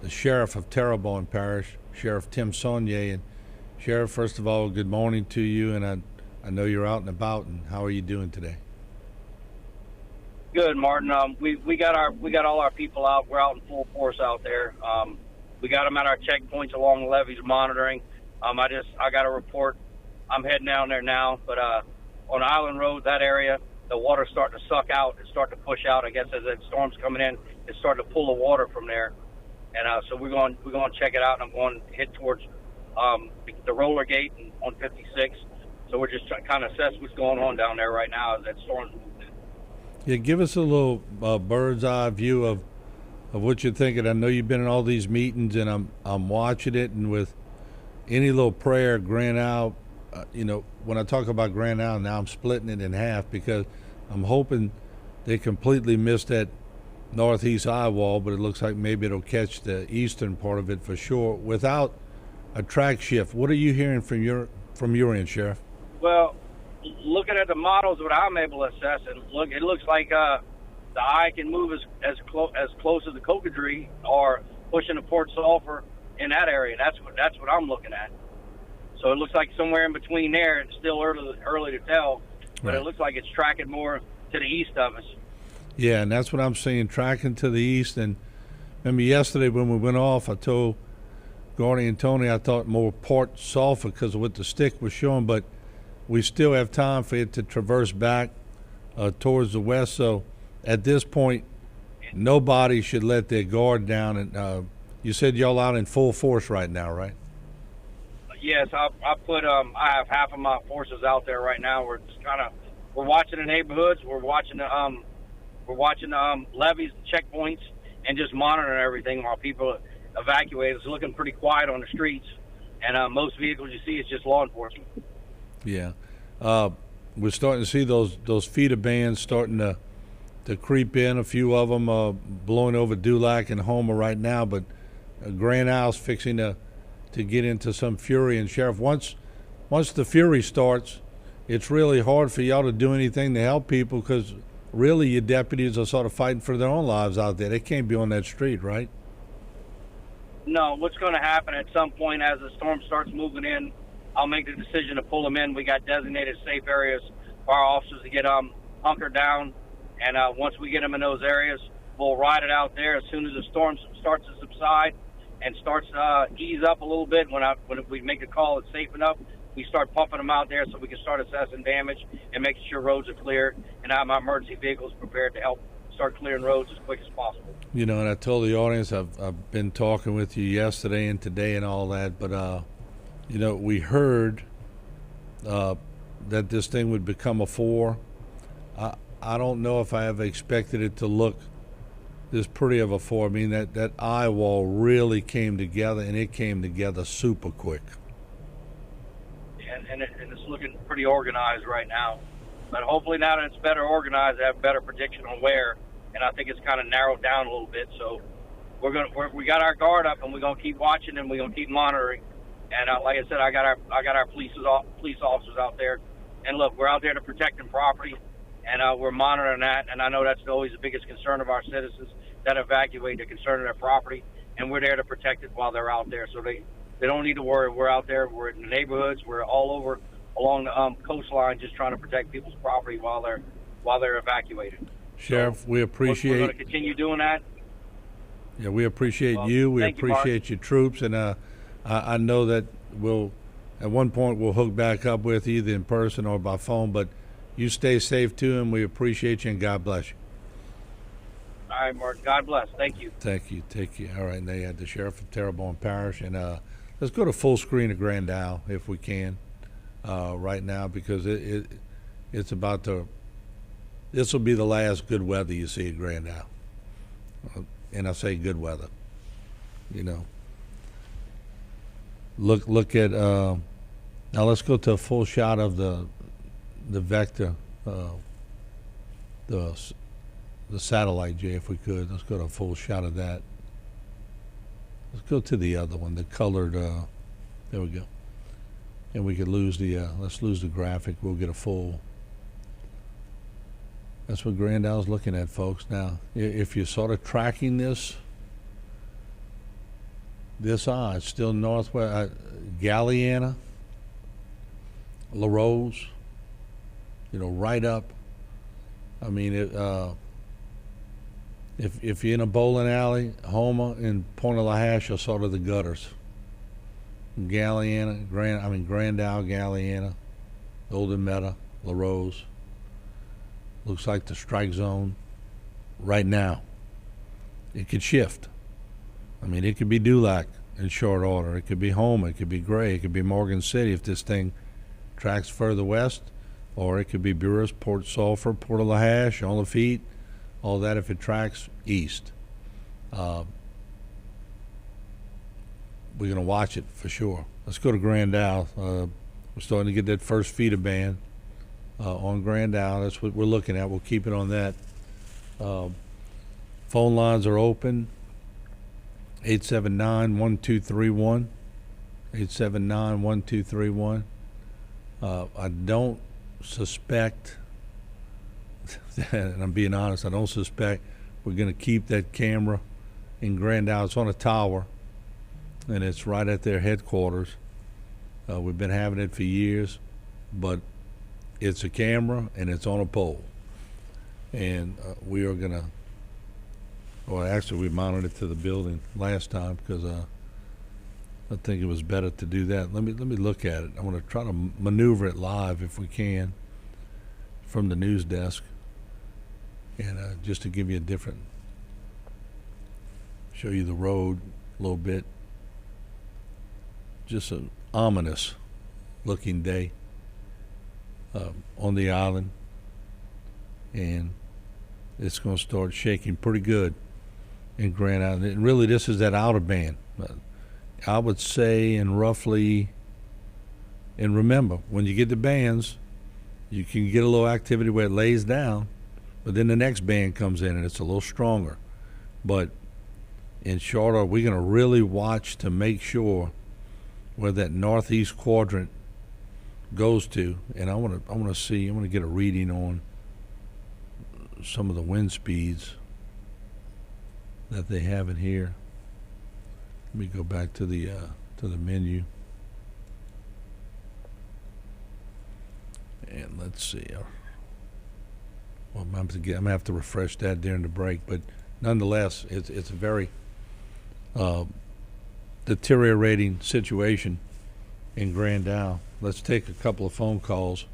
Sheriff of Terrebonne Parish, Sheriff Tim Saunier. And Sheriff, first of all, good morning to you, and I know you're out and about, and how are you doing today? Good, Martin. We got all our people out. We're out in full force out there. We got them at our checkpoints along the levees monitoring. I got a report. I'm heading down there now, but on Island Road, that area, the water's starting to suck out. It's starting to push out. I guess as the storm's coming in, it's starting to pull the water from there. And so we're going to check it out. And I'm going to head towards the roller gate on 56. So we're just trying to kind of assess what's going on down there right now as that storm's moving in. Yeah, give us a little bird's eye view of what you're thinking. I know you've been in all these meetings, and I'm watching it, and with any little prayer, Grand Isle, when I talk about Grand Isle now, I'm splitting it in half because I'm hoping they completely missed that northeast eye wall, but it looks like maybe it'll catch the eastern part of it for sure without a track shift. What are you hearing from your end, Sheriff? Well, looking at the models, what I'm able to assess, and it looks like the eye can move as close as the Cocodrie or pushing the Port Sulphur in that area. That's what I'm looking at. So it looks like somewhere in between there. It's still early to tell, but Right. It looks like it's tracking more to the east of us. Yeah, and that's what I'm seeing, tracking to the east. And Remember yesterday when we went off, I told Gordy and Tony I thought more port sulfur because of what the stick was showing, but we still have time for it to traverse back towards the west. So at this point, nobody should let their guard down. And you said y'all out in full force right now, right? Yes, I have half of my forces out there right now. We're just we're watching the neighborhoods. We're watching the levees, checkpoints, and just monitoring everything while people evacuate. It's looking pretty quiet on the streets, and most vehicles you see is just law enforcement. Yeah, we're starting to see those feeder bands starting to creep in. A few of them blowing over Dulac and Houma right now, but Grand Isle's fixing to get into some fury. And Sheriff, once the fury starts, it's really hard for y'all to do anything to help people because really your deputies are sort of fighting for their own lives out there. They can't be on that street, right? No, what's going to happen at some point as the storm starts moving in, I'll make the decision to pull them in. We got designated safe areas for our officers to get hunkered down, and once we get them in those areas, we'll ride it out there. As soon as the storm starts to subside and starts to ease up a little bit, when we make a call it's safe enough, we start pumping them out there so we can start assessing damage and making sure roads are clear, and have my emergency vehicles prepared to help start clearing roads as quick as possible. You know, and I told the audience I've been talking with you yesterday and today and all that, but you know, we heard that this thing would become a 4. I don't know if I ever expected it to look this pretty of a 4. I mean, that eye wall really came together, and it came together super quick. And it's looking pretty organized right now. But hopefully now that it's better organized, I have better prediction on where, and I think it's kind of narrowed down a little bit. So we got our guard up, and we're gonna keep watching, and we're gonna keep monitoring. And like I said, I got our police officers out there. And look, we're out there to protect the property, and we're monitoring that. And I know that's always the biggest concern of our citizens that evacuate, the concern of their property, and we're there to protect it while they're out there. So they don't need to worry. We're out there. We're in the neighborhoods. We're all over along the coastline, just trying to protect people's property while they're evacuated. Sheriff, we appreciate. We're going to continue doing that. Yeah, we appreciate you. We appreciate your troops, and I know that at one point we'll hook back up with you either in person or by phone. But you stay safe too, and we appreciate you, and God bless you. All right, Mark. God bless. Thank you. Thank you. Take care. All right, and they had the sheriff of Terrebonne Parish, and let's go to full screen of Grand Isle if we can right now, because it's about to. This will be the last good weather you see at Grand Isle, and I say good weather. You know. Look at now. Let's go to a full shot of the vector, the satellite, Jay, if we could. Let's go to a full shot of that. Let's go to the other one, the colored. There we go. And we could lose the. Let's lose the graphic. We'll get a full. That's what Grand Isle's looking at, folks. Now, if you're sort of tracking this eye, it's still northwest. Galliana, La Rose, you know, right up. I mean, if you're in a bowling alley, Houma and Point of La Hash are sort of the gutters. Galliana, Grand Isle, Galliana, Golden Meta, La Rose. Looks like the strike zone right now. It could shift. I mean, it could be Dulac in short order. It could be Houma. It could be Gray. It could be Morgan City if this thing tracks further west. Or it could be Buras, Port Sulphur, Port of La Hash, on the feet, all that if it tracks east. We're going to watch it for sure. Let's go to Grand Isle. We're starting to get that first feeder band on Grand Isle. That's what we're looking at. We'll keep it on that. Phone lines are open. 879-1231. 879-1231. I don't suspect, and I'm being honest, I don't suspect we're going to keep that camera in Grand Isle. It's on a tower, and it's right at their headquarters. We've been having it for years, but it's a camera, and it's on a pole. And we are going to Well, actually, we mounted it to the building last time because I think it was better to do that. Let me look at it. I want to try to maneuver it live if we can from the news desk, and just to give you a different, show you the road a little bit. Just an ominous looking day on the island, and it's going to start shaking pretty good in Grand Island. And really, this is that outer band. I would say in roughly, and remember, when you get the bands, you can get a little activity where it lays down, but then the next band comes in and it's a little stronger. But in short order, we're going to really watch to make sure where that northeast quadrant goes to, and I want to get a reading on some of the wind speeds that they have in here. Let me go back to the menu, and let's see. Well, I'm gonna have to refresh that during the break, but nonetheless, it's a very deteriorating situation in Grand Isle. Let's take a couple of phone calls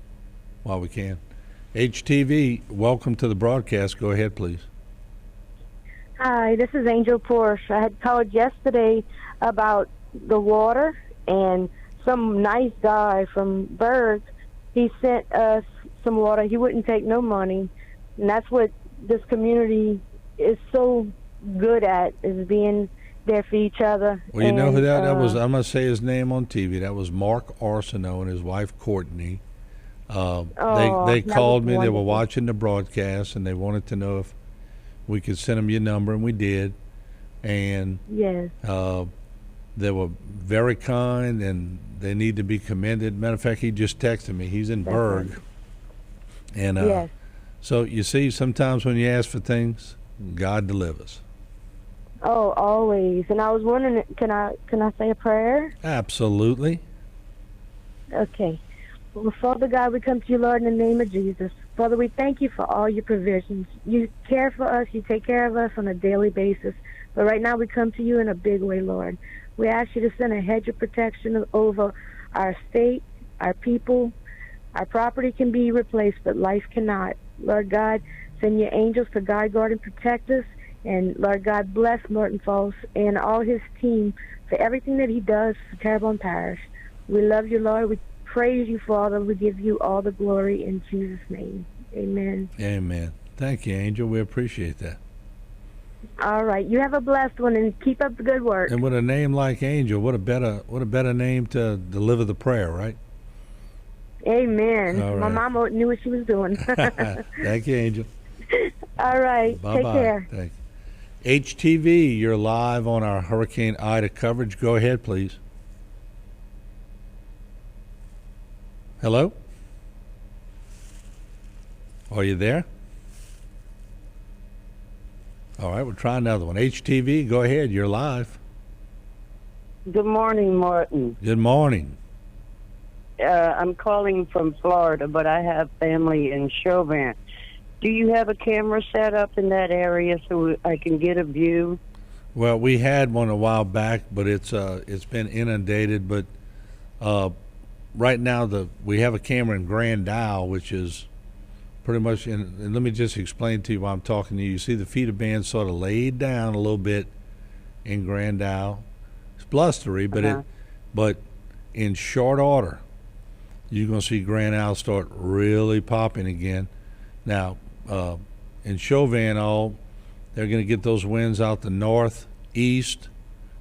while we can. HTV, welcome to the broadcast. Go ahead, please. Hi, this is Angel Porsche. I had called yesterday about the water, and some nice guy from Berg, he sent us some water. He wouldn't take no money, and that's what this community is so good at, is being there for each other. Well, you know who that was? I'm going to say his name on TV. That was Mark Arsenault and his wife Courtney. They called me. They were watching the broadcast, and they wanted to know if we could send them your number, and we did. And yes, they were very kind, and they need to be commended. Matter of fact, he just texted me. He's in Berg. And yes. So you see, sometimes when you ask for things, God delivers. Oh, always. And I was wondering, can I say a prayer? Absolutely. Okay. Well, Father God, we come to you, Lord, in the name of Jesus. Father, we thank you for all your provisions. You care for us. You take care of us on a daily basis. But right now we come to you in a big way, Lord. We ask you to send a hedge of protection over our state, our people. Our property can be replaced, but life cannot. Lord God, send your angels to guide, guard, and protect us. And Lord God, bless Norton Falls and all his team for everything that he does for Terrebonne Parish. We love you, Lord. We praise you, Father. We give you all the glory in Jesus' name. Amen. Amen. Thank you, Angel. We appreciate that. All right. You have a blessed one, and keep up the good work. And with a name like Angel, what a better name to deliver the prayer, right? Amen. All right. My mama knew what she was doing. Thank you, Angel. All right. Bye-bye. Take care. Thank you. HTV, you're live on our Hurricane Ida coverage. Go ahead, please. Hello? Are you there? All right, we'll try another one. HTV, go ahead. You're live. Good morning, Martin. Good morning. I'm calling from Florida, but I have family in Chauvin. Do you have a camera set up in that area so I can get a view? Well, we had one a while back, but it's been inundated. But right now, we have a camera in Grand Isle, which is pretty much. And let me just explain to you while I'm talking to you. You see the feeder band sort of laid down a little bit in Grand Isle. It's blustery, but but in short order, you're going to see Grand Isle start really popping again. Now, in Chauvin, they're going to get those winds out the northeast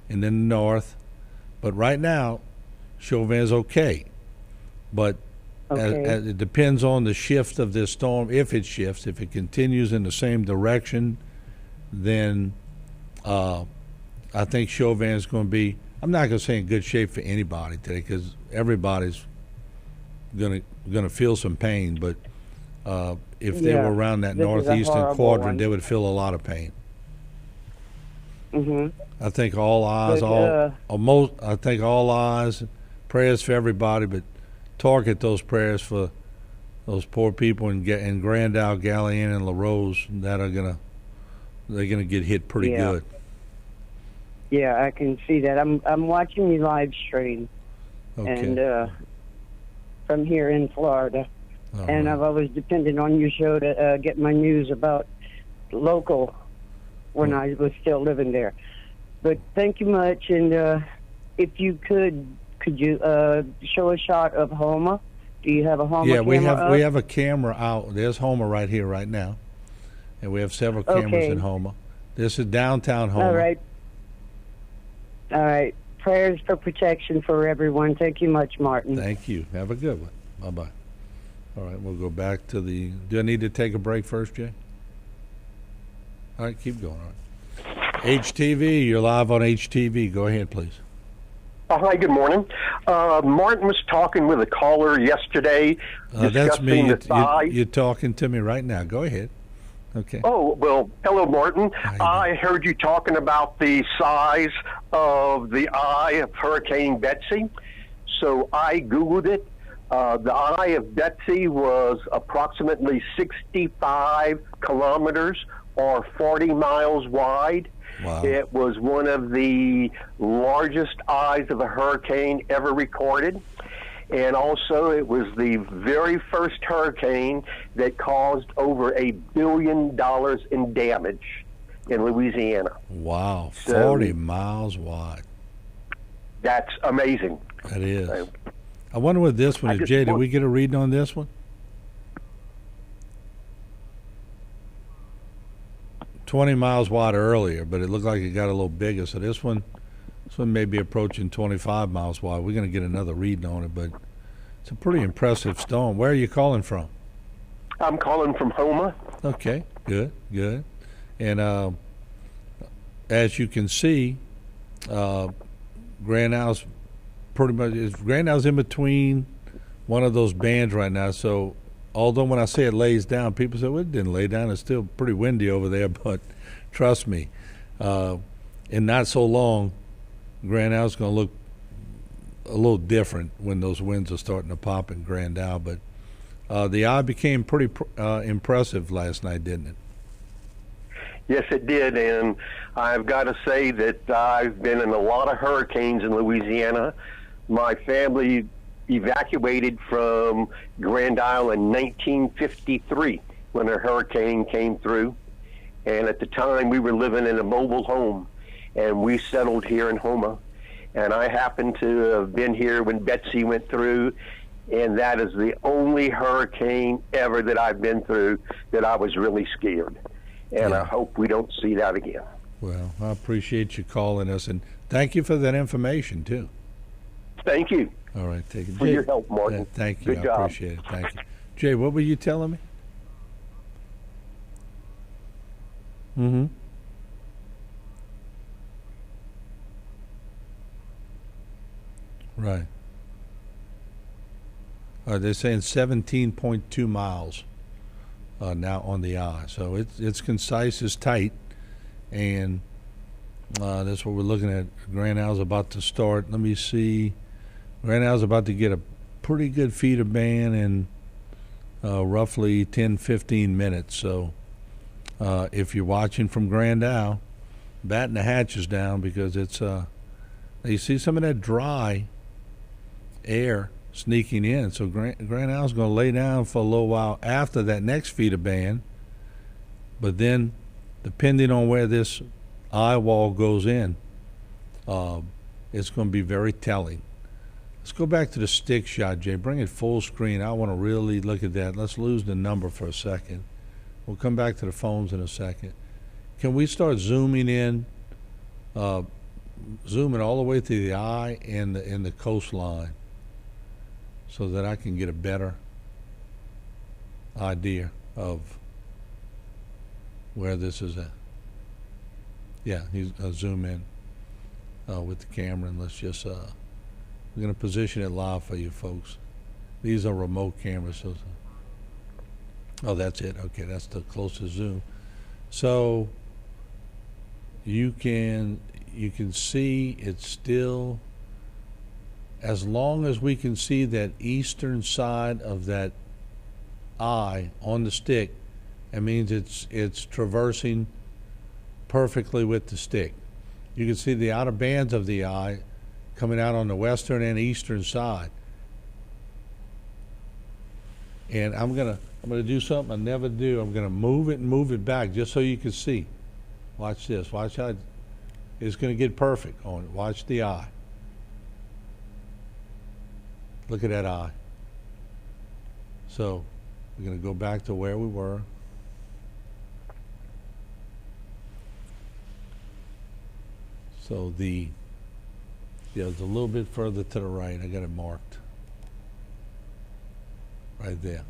and then the north. But right now, Chauvin's okay. But as it depends on the shift of this storm. If it shifts, if it continues in the same direction, then I think Chauvin's going to be, I'm not going to say in good shape for anybody today because everybody's going to feel some pain. But if they were around that northeastern quadrant, they would feel a lot of pain. I think all eyes, I think all eyes, prayers for everybody, but target those prayers for those poor people in Grand Isle, Gallienne, and La Rose that are going to they're going to get hit pretty good. Yeah, I can see that. I'm watching you live stream, and from here in Florida, and I've always depended on your show to get my news about local when I was still living there. But thank you much, and if you could you show a shot of Houma? Do you have a Houma? Yeah, camera we have a camera out. There's Houma right here, right now, and we have several cameras in Houma. This is downtown Houma. All right. Prayers for protection for everyone. Thank you much, Martin. Thank you. Have a good one. Bye-bye. All right, we'll go back to the... Do I need to take a break first, Jay? All right, keep going. All right. HTV, you're live on HTV. Go ahead, please. Hi, good morning. Martin was talking with a caller yesterday That's discussing me. the size. You're talking to me right now. Go ahead. Okay. Oh, well, hello, Martin. I heard you talking about the size of the eye of Hurricane Betsy. So I Googled it. The eye of Betsy was approximately 65 kilometers or 40 miles wide. Wow. It was one of the largest eyes of a hurricane ever recorded. And also, it was the very first hurricane that caused over $1 billion in damage in Louisiana. Wow, So- 40 miles wide. That's amazing. That is. I wonder what this one is. Jay, did we get a reading on this one? 20 miles wide earlier, but it looked like it got a little bigger. So this one may be approaching 25 miles wide. We're going to get another reading on it, but it's a pretty impressive storm. Where are you calling from? I'm calling from Houma. Okay, good. And as you can see, Grand Isle's pretty much Grand Isle's in between one of those bands right now. So although when I say it lays down, people say, well, it didn't lay down. It's still pretty windy over there. But trust me, in not so long, Grand Isle's going to look a little different when those winds are starting to pop in Grand Isle. But the eye became pretty impressive last night, didn't it? Yes, it did, and I've got to say that I've been in a lot of hurricanes in Louisiana. My family evacuated from Grand Isle in 1953 when a hurricane came through, and at the time we were living in a mobile home, and we settled here in Houma, and I happened to have been here when Betsy went through, and that is the only hurricane ever that I've been through that I was really scared. And I hope we don't see that again. Well, I appreciate you calling us, and thank you for that information, too. Thank you. All right, take it. For your help, Martin. Thank you. Good I job. appreciate it. Thank you. Jay, what were you telling me? Mm-hmm. Right. They're saying 17.2 miles now on the eye. So it's concise, it's tight, and that's what we're looking at. Grand Isle's about to start. Let me see. Grand Isle's about to get a pretty good feeder band in roughly 10-15 minutes. So if you're watching from Grand Isle, batten the hatches down, because it's you see some of that dry air sneaking in. So Grand Isle's going to lay down for a little while after that next feeder band. But then, depending on where this eye wall goes in, it's going to be very telling. Let's go back to the stick shot, Jay. Bring it full screen. I want to really look at that. Let's lose the number for a second. We'll come back to the phones in a second. Can we start zooming in, zooming all the way to the eye and the coastline, so that I can get a better idea of where this is at? Yeah, he's zoom in with the camera, and let's just we're going to position it live for you folks. These are remote cameras. So, oh, that's it. Okay, that's the closest zoom. So you can see it's still, as long as we can see that eastern side of that eye on the stick, it means it's traversing perfectly with the stick. You can see the outer bands of the eye coming out on the western and eastern side. And I'm gonna do something I never do. I'm gonna move it and move it back just so you can see. Watch this. Watch how it's gonna get perfect on it. Watch the eye. Look at that eye. So we're gonna go back to where we were. So it's a little bit further to the right. I got it marked right there.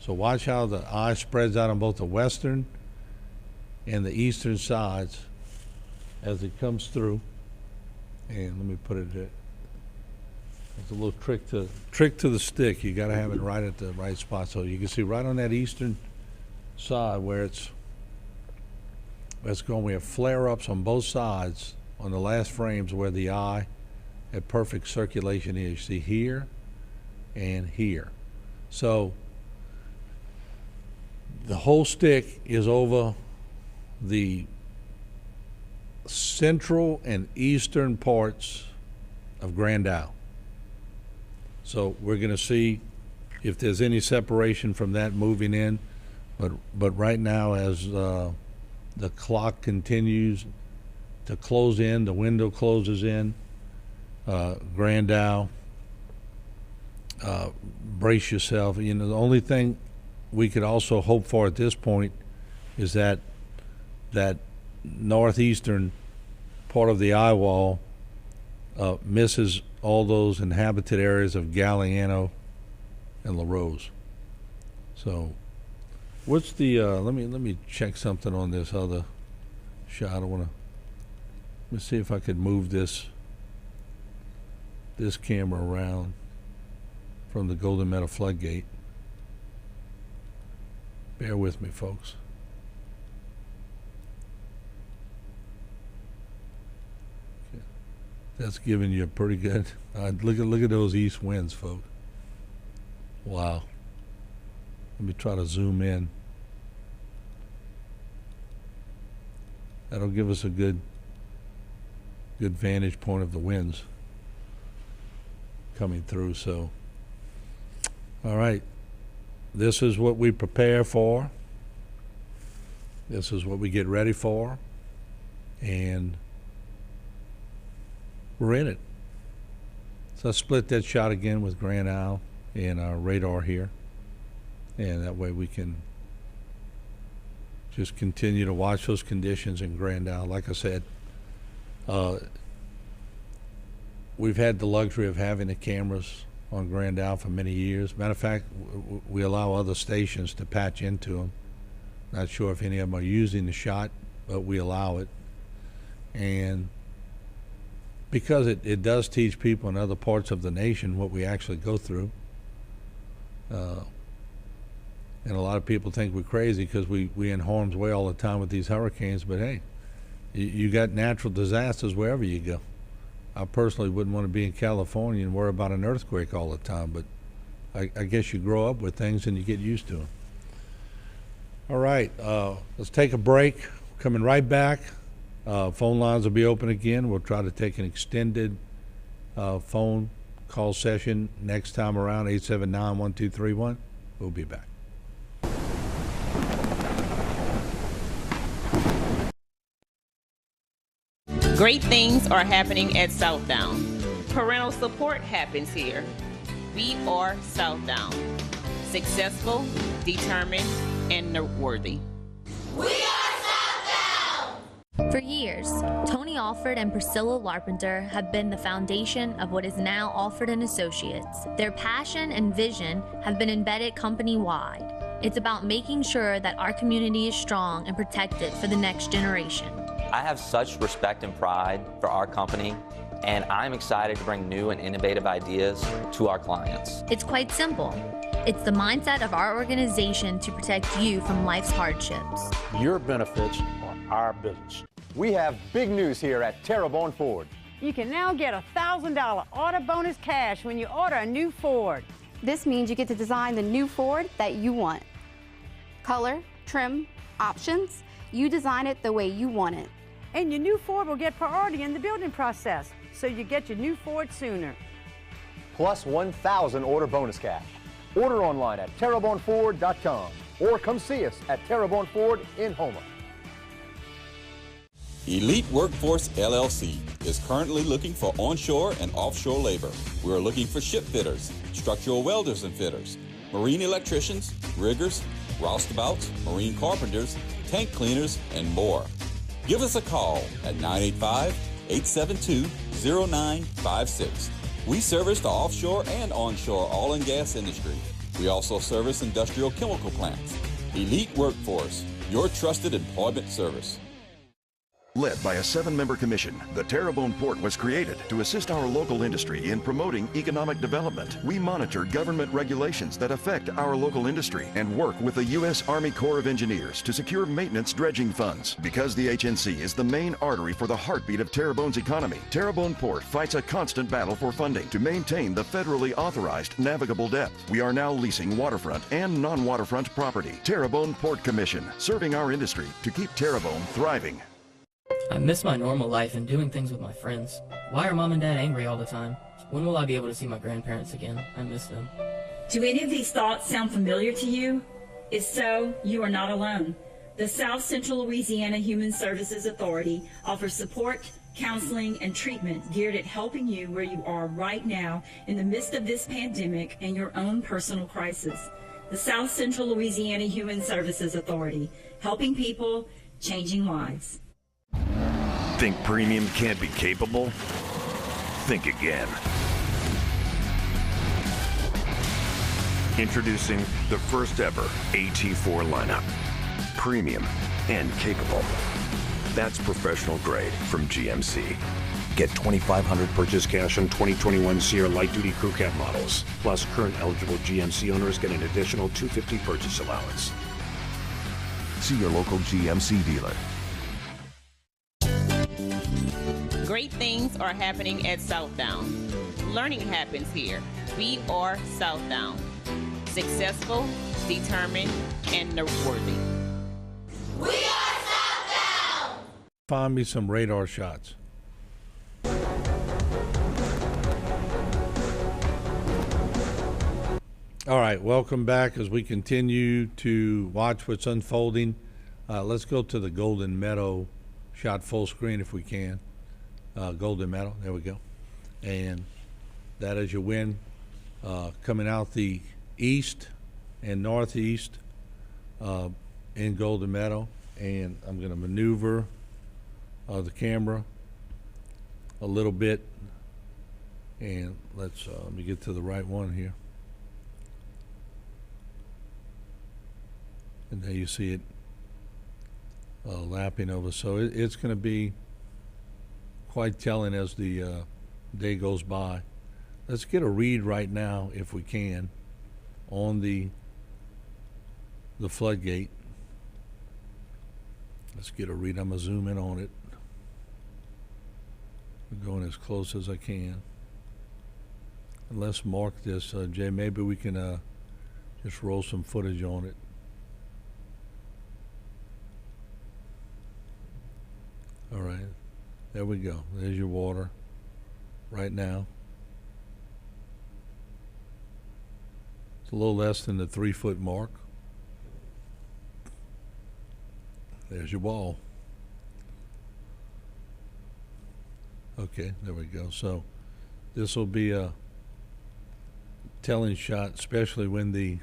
So watch how the eye spreads out on both the western and the eastern sides as it comes through. And let me put it there. It's a little trick to the stick. You got to have it right at the right spot. So you can see right on that eastern side where it's going. We have flare-ups on both sides on the last frames where the eye at perfect circulation is. You see here and here. So the whole stick is over the central and eastern parts of Grand Isle. So we're going to see if there's any separation from that moving in, but right now as the clock continues to close in, the window closes in, Grand Isle, brace yourself. You know, the only thing we could also hope for at this point is that northeastern part of the eye wall misses all those inhabited areas of Galliano and La Rose. So what's the let me check something on this other shot. Let me see if I could move this camera around from the Golden Meadow Floodgate. Bear with me, folks. Okay. That's giving you a pretty good. Look at those east winds, folks. Wow. Let me try to zoom in. That'll give us a good vantage point of the winds coming through. So, all right. This is what we prepare for. This is what we get ready for. And we're in it. So I split that shot again with Grand Isle and our radar here. And that way we can just continue to watch those conditions in Grand Isle. Like I said, we've had the luxury of having the cameras on Grand Isle for many years. Matter of fact, we allow other stations to patch into them. Not sure if any of them are using the shot, but we allow it. And because it does teach people in other parts of the nation what we actually go through. And a lot of people think we're crazy because we in harm's way all the time with these hurricanes, but hey, you got natural disasters wherever you go. I personally wouldn't want to be in California and worry about an earthquake all the time, but I guess you grow up with things and you get used to them. All right, let's take a break. Coming right back. Phone lines will be open again. We'll try to take an extended phone call session next time around, 879-1231. We'll be back. Great things are happening at Southdown. Parental support happens here. We are Southdown. Successful, determined, and noteworthy. We are Southdown! For years, Tony Alford and Priscilla Larpenter have been the foundation of what is now Alford & Associates. Their passion and vision have been embedded company-wide. It's about making sure that our community is strong and protected for the next generation. I have such respect and pride for our company, and I'm excited to bring new and innovative ideas to our clients. It's quite simple. It's the mindset of our organization to protect you from life's hardships. Your benefits are our business. We have big news here at Terrebonne Ford. You can now get a $1,000 auto bonus cash when you order a new Ford. This means you get to design the new Ford that you want. Color, trim, options. You design it the way you want it. And your new Ford will get priority in the building process, so you get your new Ford sooner. Plus 1,000 order bonus cash. Order online at terrebonford.com or come see us at Terrebonne Ford in Houma. Elite Workforce LLC is currently looking for onshore and offshore labor. We are looking for ship fitters, structural welders and fitters, marine electricians, riggers, roustabouts, marine carpenters, tank cleaners, and more. Give us a call at 985-872-0956. We service the offshore and onshore oil and gas industry. We also service industrial chemical plants. Elite Workforce, your trusted employment service. Led by a 7-member commission, the Terrebonne Port was created to assist our local industry in promoting economic development. We monitor government regulations that affect our local industry and work with the U.S. Army Corps of Engineers to secure maintenance dredging funds. Because the HNC is the main artery for the heartbeat of Terrebonne's economy, Terrebonne Port fights a constant battle for funding to maintain the federally authorized navigable depth. We are now leasing waterfront and non-waterfront property. Terrebonne Port Commission, serving our industry to keep Terrebonne thriving. I miss my normal life and doing things with my friends. Why are Mom and Dad angry all the time? When will I be able to see my grandparents again? I miss them. Do any of these thoughts sound familiar to you? If so, you are not alone. The South Central Louisiana Human Services Authority offers support, counseling, and treatment geared at helping you where you are right now in the midst of this pandemic and your own personal crisis. The South Central Louisiana Human Services Authority, helping people, changing lives. Think premium can't be capable? Think again. Introducing the first ever AT4 lineup. Premium and capable. That's professional grade from GMC. Get $2,500 purchase cash on 2021 Sierra light-duty crew cab models. Plus, current eligible GMC owners get an additional $250 purchase allowance. See your local GMC dealer. Great things are happening at Southdown. Learning happens here. We are Southdown. Successful, determined, and noteworthy. We are Southdown! Find me some radar shots. All right, welcome back as we continue to watch what's unfolding. Let's go to the Golden Meadow shot full screen if we can. Golden Meadow, there we go. And that is your wind coming out the east and northeast in Golden Meadow. And I'm going to maneuver the camera a little bit. And let me get to the right one here. And there you see it lapping over. So it's going to be quite telling as the day goes by. Let's get a read right now, if we can, on the floodgate. Let's get a read. I'm going to zoom in on it. I'm going as close as I can. And let's mark this, Jay. Maybe we can just roll some footage on it. All right. There we go. There's your water right now. It's a little less than the 3-foot mark. There's your ball. Okay, there we go. So this will be a telling shot, especially when the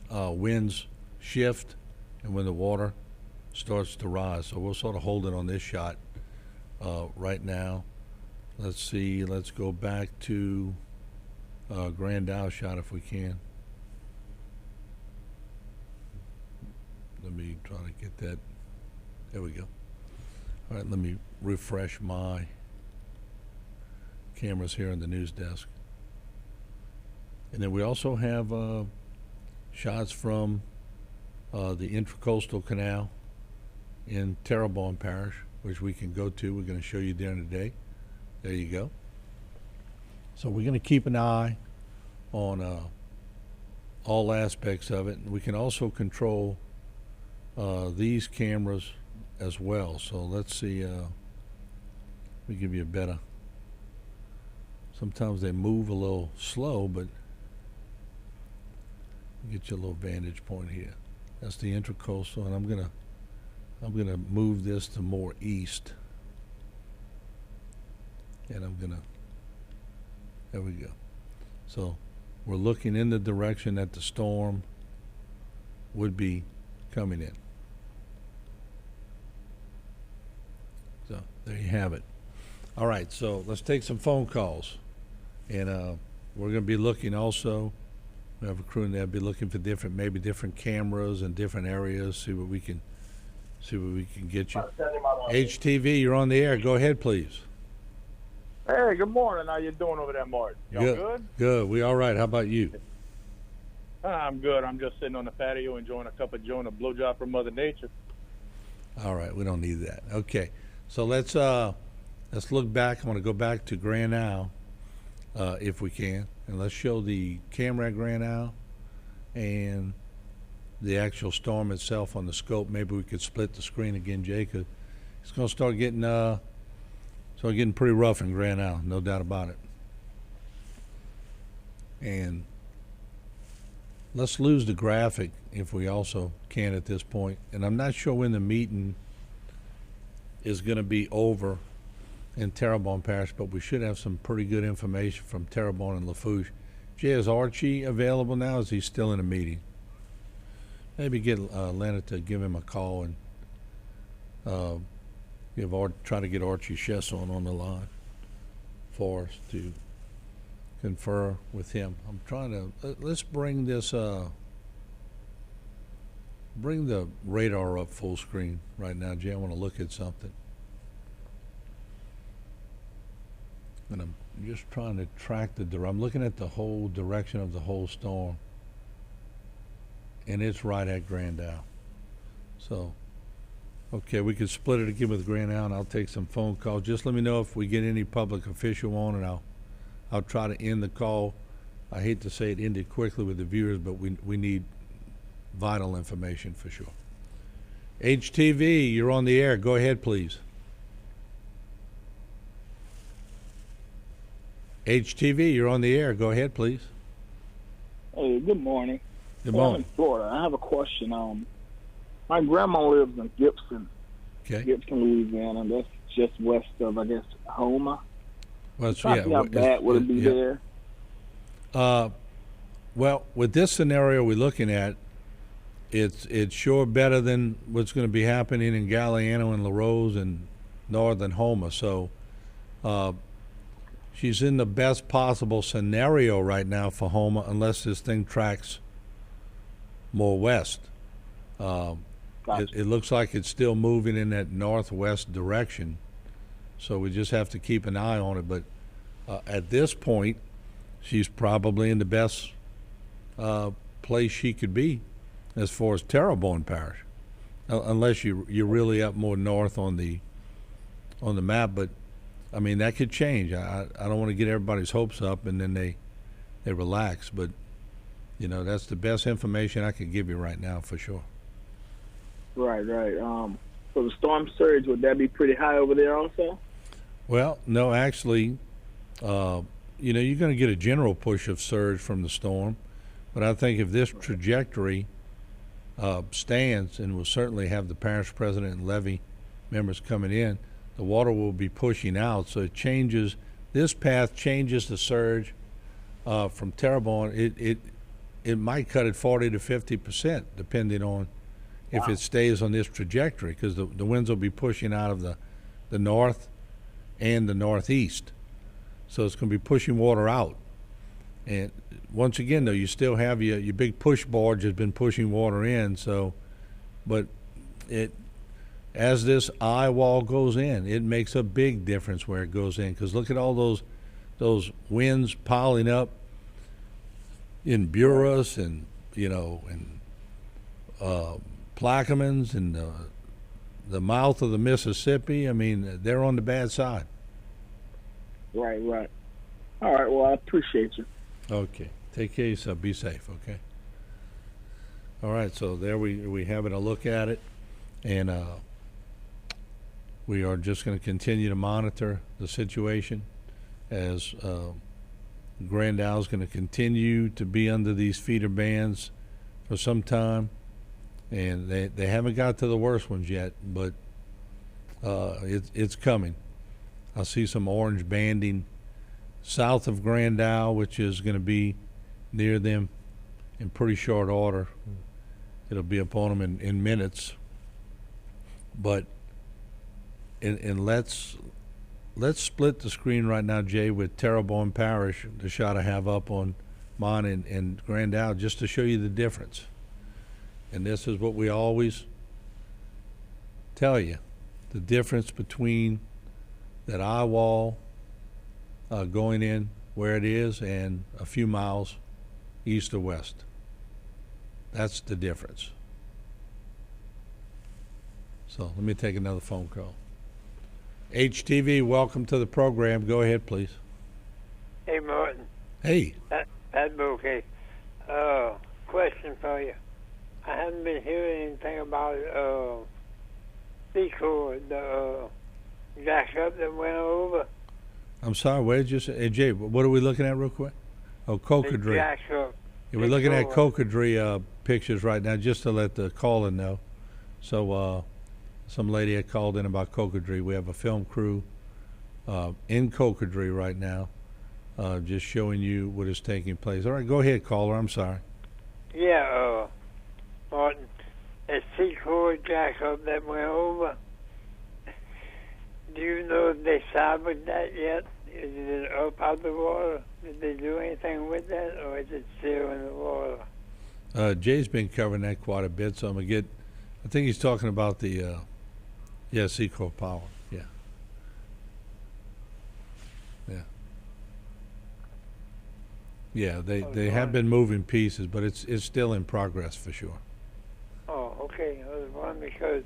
winds shift and when the water starts to rise. So we'll sort of hold it on this shot right now. Let's see. Let's go back to Grand Isle shot if we can. Let me try to get that. There we go. All right, let me refresh my cameras here on the news desk. And then we also have shots from the Intracoastal Canal in Terrebonne Parish, which we can go to. We're going to show you during the day. There you go. So we're going to keep an eye on all aspects of it. And we can also control these cameras as well. So let's see. Let me give you a better. Sometimes they move a little slow, but get you a little vantage point here. That's the intracoastal, and I'm gonna move this to more east, and there we go. So we're looking in the direction that the storm would be coming in. So there you have it. All right, so let's take some phone calls, and we're going to be looking also. We have a crew in there, be looking for maybe different cameras in different areas. See what we can get you. HTV, you're on the air. Go ahead, please. Hey, good morning. How you doing over there, Martin? Y'all good? Good. We all right. How about you? I'm good. I'm just sitting on the patio enjoying a cup of joe and a blowjob from Mother Nature. All right. We don't need that. Okay. So let's look back. I want to go back to Grand Isle, if we can, and let's show the camera at Grand Isle and the actual storm itself on the scope. Maybe we could split the screen again, Jay, 'cause it's going to start getting pretty rough in Grand Isle, no doubt about it. And let's lose the graphic if we also can at this point. And I'm not sure when the meeting is going to be over in Terrebonne Parish, but we should have some pretty good information from Terrebonne and Lafourche. Jay, is Archie available now? Is he still in a meeting? Maybe get Leonard to give him a call and try to get Archie Chesson on the line for us to confer with him. I'm trying to let's bring this bring the radar up full screen right now, Jay. I want to look at something, and I'm just trying to track I'm looking at the whole direction of the whole storm, and it's right at Grand Isle. So okay, we could split it again with Grand Isle, and I'll take some phone calls. Just let me know if we get any public official on, and I'll try to end the call. I hate to say it ended quickly with the viewers, but we need vital information for sure. HTV, you're on the air. Go ahead, please. HTV, you're on the air. Go ahead, please. Hey, good morning. Good morning. I'm in Florida. I have a question. My grandma lives in Gibson, Louisiana. That's just west of, I guess, Houma. Well, how bad would it be there? Well, with this scenario we're looking at, it's sure better than what's going to be happening in Galliano and LaRose and northern Houma. So she's in the best possible scenario right now for Houma, unless this thing tracks more west. It looks like it's still moving in that northwest direction, so we just have to keep an eye on it. But at this point, she's probably in the best place she could be as far as Terrebonne Parish, unless you're really up more north on the map. But I mean, that could change. I don't want to get everybody's hopes up and then they relax. But that's the best information I can give you right now for sure. Right. So the storm surge, would that be pretty high over there also? Well, no, actually, you're going to get a general push of surge from the storm, but I think if this trajectory stands, and we'll certainly have the parish president and levy members coming in, the water will be pushing out. So it changes. This path changes the surge from Terrebonne. It might cut it 40 to 50%, depending on if it stays on this trajectory, because the winds will be pushing out of the north and the northeast. So it's going to be pushing water out. And once again, though, you still have your big push barge has been pushing water in. So, but as this eye wall goes in, it makes a big difference where it goes in. Because look at all those winds piling up in Buras and Plaquemines and the mouth of the Mississippi. I mean, they're on the bad side. Right. All right, well, I appreciate you. Okay. Take care of yourself. Be safe, okay? All right, so there we having a look at it, and we are just going to continue to monitor the situation as Grand Isle's going to continue to be under these feeder bans for some time, and they haven't got to the worst ones yet, but it's coming. I see some orange banding south of Grand Isle, which is going to be near them in pretty short order. It'll be upon them in minutes. But and let's split the screen right now, Jay, with Terrebonne Parish, the shot I have up on mine and Grand Isle, just to show you the difference. And this is what we always tell you, the difference between that eye wall going in where it is and a few miles east or west. That's the difference. So let me take another phone call. HTV, welcome to the program. Go ahead, please. Hey, Martin. Hey. That's okay. Question for you. I haven't been hearing anything about Secord, the jack up that went over. I'm sorry, where did you say? Hey, Jay, what are we looking at real quick? Oh, Cocodrie. Jack up. Yeah, we're looking at Cocodrie pictures right now, just to let the caller know. So some lady had called in about Cocodrie. We have a film crew in Cocodrie right now, just showing you what is taking place. All right, go ahead, caller. I'm sorry. Yeah, Martin, that Secord jack up that went over, do you know if they salvaged that yet? Is it up out of the water? Did they do anything with that, or is it still in the water? Jay's been covering that quite a bit, so I'm going to get, I think he's talking about the, Secord Power, yeah. Yeah. Yeah, they have been moving pieces, but it's still in progress for sure. Oh, okay. I was wondering because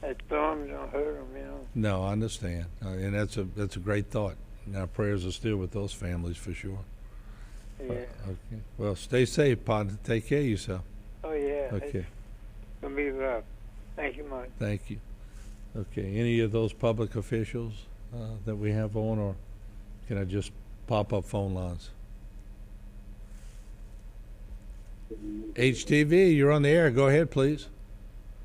that storm don't hurt them, you know. No, I understand, and that's a great thought. And our prayers are still with those families for sure. Yeah. Okay. Well, stay safe, partner. Take care of yourself. Oh yeah. Okay. It's gonna be rough. Thank you, Martin. Thank you. Okay. Any of those public officials that we have on, or can I just pop up phone lines? HTV, you're on the air. Go ahead, please.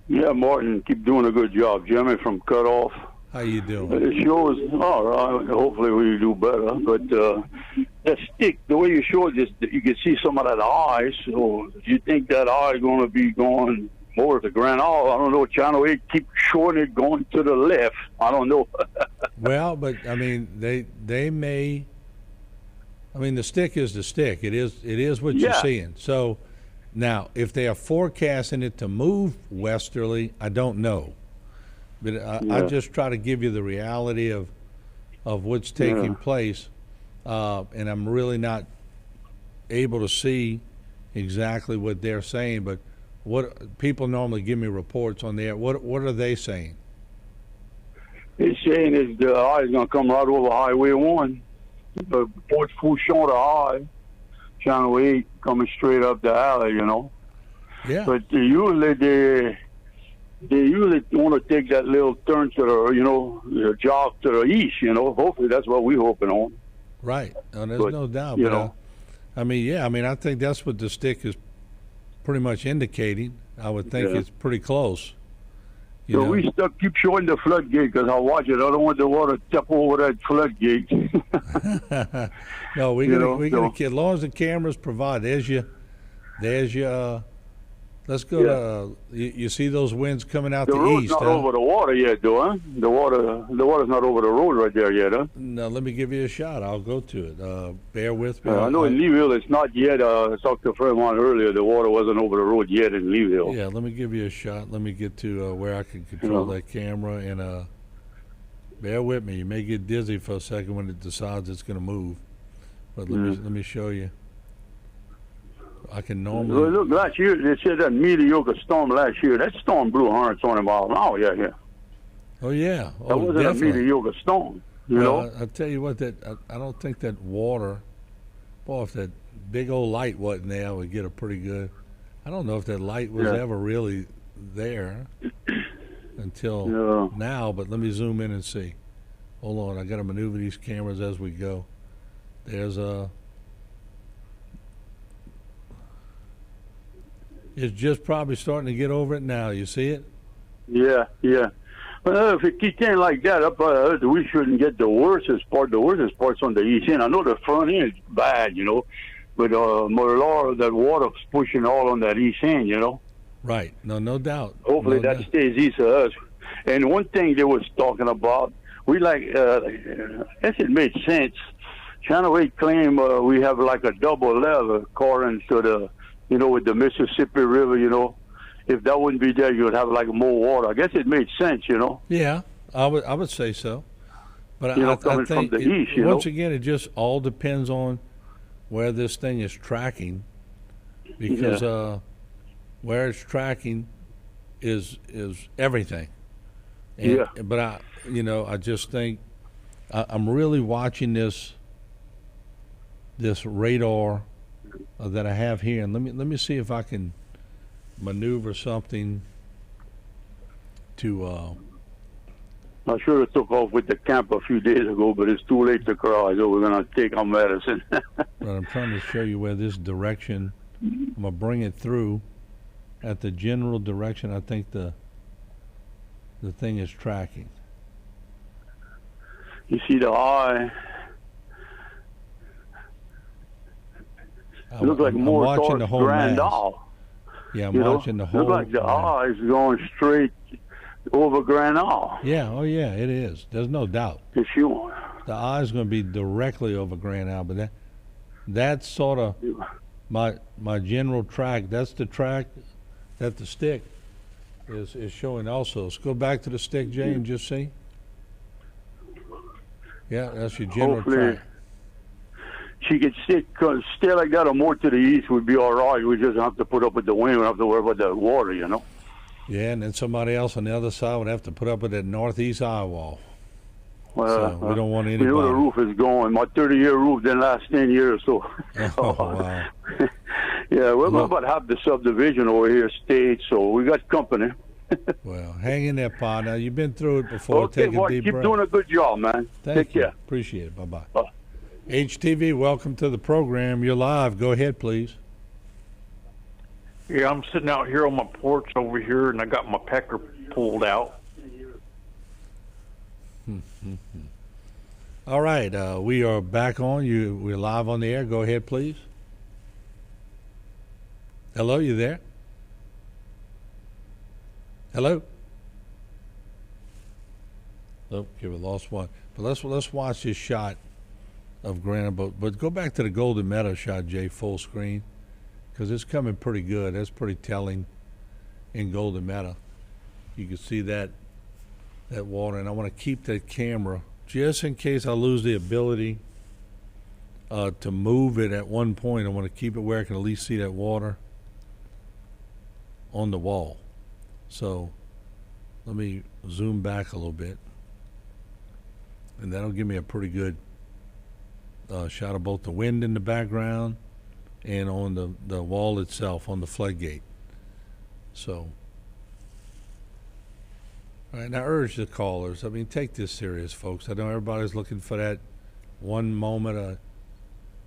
Yeah, Martin, keep doing a good job. Jimmy from Cutoff. How you doing? The show is all right. Hopefully we do better. But that stick, the way you showed this, you can see some of that eye. So do you think that eye is going to be going more to Grand Isle? I don't know. Channel 8 keep showing it going to the left. I don't know. Well, but I mean, they may. I mean, the stick is the stick. It is what you're seeing. So now, if they are forecasting it to move westerly, I don't know. But I just try to give you the reality of what's taking place, and I'm really not able to see exactly what they're saying. But what people normally give me reports on the air. What are they saying? It's saying is the eye is going to come right over Highway 1. The Port Fouchon to High, Channel 8 coming straight up the alley, you know. Yeah. But usually they want to take that little turn to the jog to the east, you know. Hopefully that's what we're hoping on. Right. There's no doubt. You know. I think that's what the stick is pretty much indicating. I would think it's pretty close. So we still keep showing the floodgate because I watch it. I don't want the water to step over that floodgate. No, we're gonna as long as the cameras provide. There's your. Let's go to. You see those winds coming out the road's east. Not over the water yet, though, huh? The water's not over the road right there yet, huh? No, let me give you a shot. I'll go to it. Bear with me. I know in Leeville it's not yet. I talked to Fremont earlier. The water wasn't over the road yet in Leeville. Yeah, let me give you a shot. Let me get to where I can control that camera, and bear with me. You may get dizzy for a second when it decides it's going to move, but let me show you. I can normally. Well, look, last year they said that mediocre storm last year. That storm blew 120 miles an hour. Yeah. Oh yeah. That wasn't definitely a mediocre storm. You know. I tell you what, I don't think that water. Boy, if that big old light wasn't there, I would get a pretty good. I don't know if that light was ever really there until now, but let me zoom in and see. Hold on, I got to maneuver these cameras as we go. There's it's just probably starting to get over it now. You see it? Yeah. Well, if it keeps getting like that, we shouldn't get the worstest part. The worstest part's on the east end. I know the front end is bad, but more that water's pushing all on that east end, Right. No doubt. Hopefully that stays east of us. And one thing they was talking about, I guess it made sense. Channel 8 claim we have like a double level according to the, with the Mississippi River, If that wouldn't be there, you would have like more water. I guess it made sense, Yeah, I would say so. But I coming think from the east, once again, it just all depends on where this thing is tracking, because where it's tracking is everything. And, but I just think I'm really watching this radar that I have here, and let me see if I can maneuver something to I should have took off with the camp a few days ago, but it's too late to cry, so we're going to take our medicine. But I'm trying to show you where this direction, I'm going to bring it through at the general direction I think the thing is tracking. You see the eye? It looks like more towards Grand Isle. Yeah, I'm watching the whole. Looks like the eye is going straight over Grand Isle. Yeah, it is. There's no doubt. If you want. The eye is going to be directly over Grand Isle, but that's sort of my general track. That's the track that the stick is showing also. Let's go back to the stick, Jay, and just see. Yeah, that's your general track. She could stay like that or more to the east would be all right. We just have to put up with the wind. We don't have to worry about the water, Yeah, and then somebody else on the other side would have to put up with that northeast eye wall. Well, so we don't want anybody. The roof is going. My 30-year roof didn't last 10 years, so. Oh, wow. Yeah, we're about half the subdivision over here staged, so we got company. Well, hang in there, Pa. Now, you've been through it before. Okay, Take a deep breath. Keep doing a good job, man. Take care. Appreciate it. Bye-bye. Bye. HTV, welcome to the program. You're live. Go ahead, please. Yeah, I'm sitting out here on my porch over here, and I got my pecker pulled out. All right, we are back on. We're live on the air. Go ahead, please. Hello, you there? Hello? Oh, okay, we lost one. But let's watch this shot of Granite, but go back to the Golden Meadow shot, Jay, full screen, because it's coming pretty good. That's pretty telling in Golden Meadow. You can see that water, and I want to keep that camera just in case I lose the ability to move it at one point. I want to keep it where I can at least see that water on the wall. So let me zoom back a little bit, and that'll give me a pretty good shot of both the wind in the background and on the wall itself, on the floodgate. So, all right, now urge the callers. I mean, take this serious, folks. I know everybody's looking for that one moment of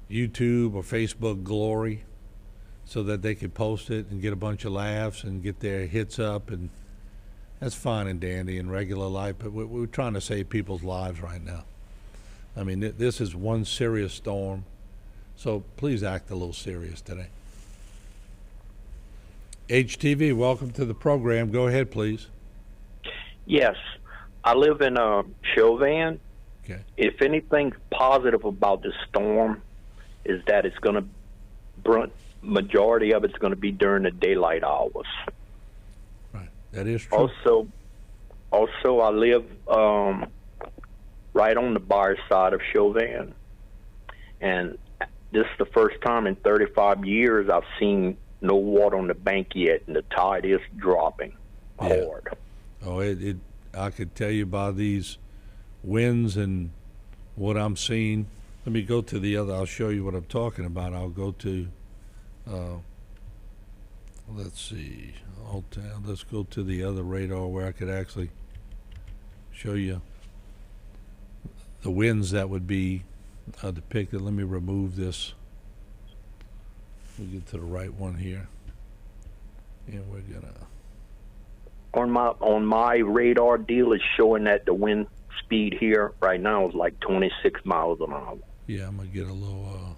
YouTube or Facebook glory so that they can post it and get a bunch of laughs and get their hits up, and that's fine and dandy in regular life, but we're trying to save people's lives right now. I mean, this is one serious storm, so please act a little serious today. HTV, welcome to the program. Go ahead, please. Yes, I live in Chauvin. Okay. If anything positive about this storm is that it's going to, majority of it's going to be during the daylight hours. Right, that is true. Also, I live right on the bar side of Chauvin, and this is the first time in 35 years I've seen no water on the bank yet, and the tide is dropping hard. Oh, I could tell you by these winds and what I'm seeing. Let me go to the other. I'll show you what I'm talking about. I'll go to let's see. Let's go to the other radar where I could actually show you the winds that would be depicted. Let me remove this. We'll get to the right one here. And we're gonna on my radar deal is showing that the wind speed here right now is like 26 miles an hour. Yeah, I'm gonna get a little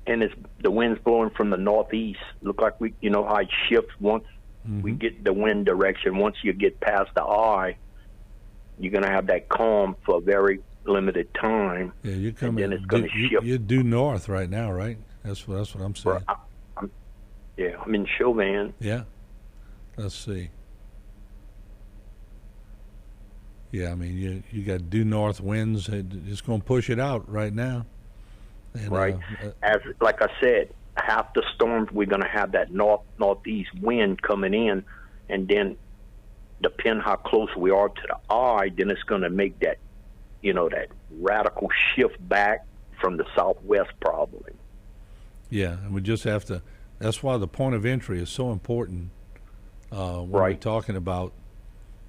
and it's the wind's blowing from the northeast. Look like we, you know how it shifts once we get the wind direction. Once you get past the eye, you're gonna have that calm for a very limited time. Yeah, you're coming. And then it's gonna shift. You're due north right now, right? That's what I'm saying. I'm in Chauvin. Yeah. Let's see. Yeah, I mean you got due north winds. It's going to push it out right now. And, right. As like I said, half the storms we're going to have that northeast wind coming in, and then depending how close we are to the eye, then it's going to make that, you know, that radical shift back from the southwest probably. Yeah, and we just have to. That's why the point of entry is so important when we're talking about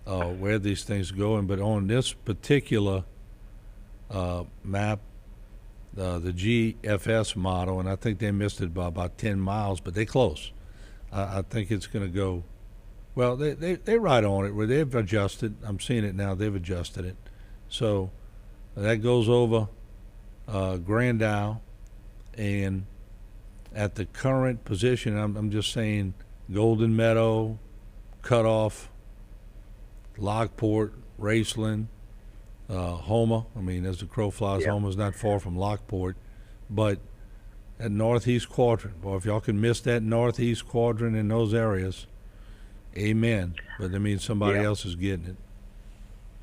where these things are going. But on this particular map, the GFS model, and I think they missed it by about 10 miles, but they're close. I think it's going to go. Well, they're right on it. Where they've adjusted. I'm seeing it now. They've adjusted it. So that goes over Grand Isle, and at the current position, I'm just saying Golden Meadow, Cutoff, Lockport, Raceland, Houma. I mean, as the crow flies, Homa's not far from Lockport. But at northeast quadrant, well, if y'all can miss that northeast quadrant in those areas, amen. But that means somebody else is getting it.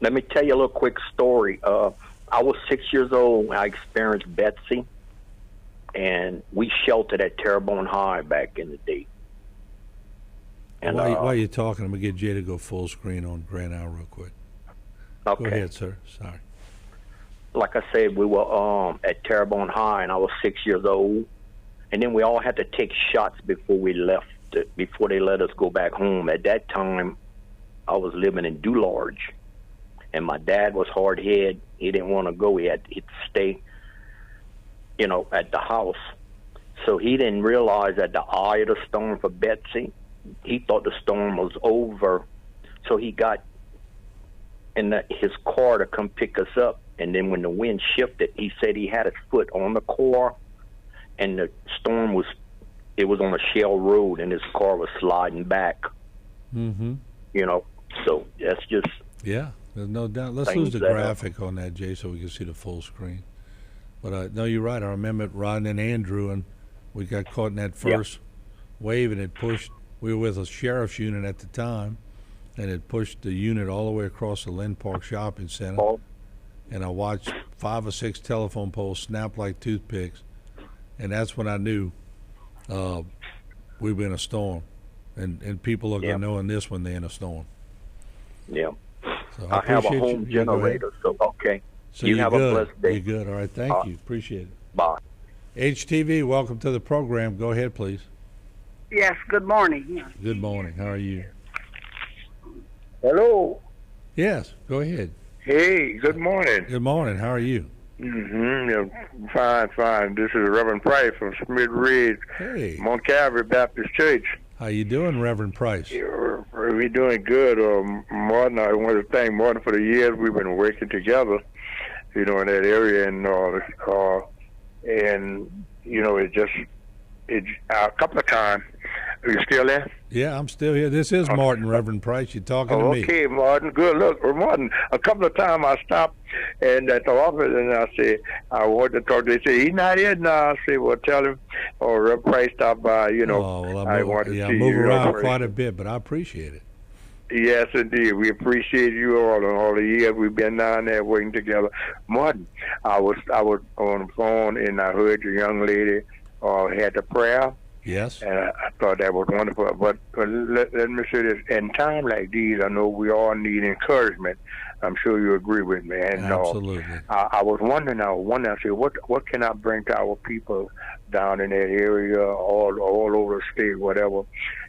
Let me tell you a little quick story. I was 6 years old when I experienced Betsy, and we sheltered at Terrebonne High back in the day. And while you're talking, I'm going to get Jay to go full screen on Grand Isle real quick. Okay. Go ahead, sir. Sorry. Like I said, we were at Terrebonne High, and I was 6 years old. And then we all had to take shots before we left, before they let us go back home. At that time, I was living in Dularge, and my dad was hard-headed. He didn't want to go. He had to stay, you know, at the house. So he didn't realize that the eye of the storm for Betsy, he thought the storm was over. So he got in his car to come pick us up. And then when the wind shifted, he said he had his foot on the car, and the storm was on a shell road, and his car was sliding back. Mm-hmm. You know, so that's just... Yeah, there's no doubt. Let's lose the graphic on that, Jay, so we can see the full screen. But no, you're right. I remember riding in Andrew, and we got caught in that first wave, and it pushed. We were with a sheriff's unit at the time, and it pushed the unit all the way across the Lynn Park Shopping Center. And I watched 5 or 6 telephone poles snap like toothpicks, and that's when I knew we were in a storm. And people are going to know in this when they're in a storm. Yeah. So I have a home generator, so okay. So you have good. a blessed day. You're good. All right. Thank you. Appreciate it. Bye. HTV, welcome to the program. Go ahead, please. Yes, good morning. Good morning. How are you? Hello. Yes, go ahead. Hey, good morning. Good morning. How are you? Mm-hmm. Yeah, fine. This is Reverend Price from Smith Ridge, Mount Calvary Baptist Church. How you doing, Reverend Price? We're doing good. Martin, I want to thank Martin for the years we've been working together, you know, in that area, and you know, it a couple of times. Are you still there? Yeah, I'm still here. This is Martin, Reverend Price. You're talking to me. Okay, Martin. Good. Look, Martin, a couple of times I stopped at the office and I said, I wanted to talk to him. They said, he's not here now. I said, well, tell him, or Reverend Price stopped by, you know. Oh, well, I want to see I move you around quite a bit, but I appreciate it. Yes, indeed. We appreciate you all and all the years we've been down there working together. Martin, I was on the phone and I heard your young lady had the prayer. Yes. And I thought that was wonderful. But let me say this: in times like these, I know we all need encouragement. I'm sure you agree with me. And absolutely. I was wondering. I said, what can I bring to our people down in that area, all over the state, whatever.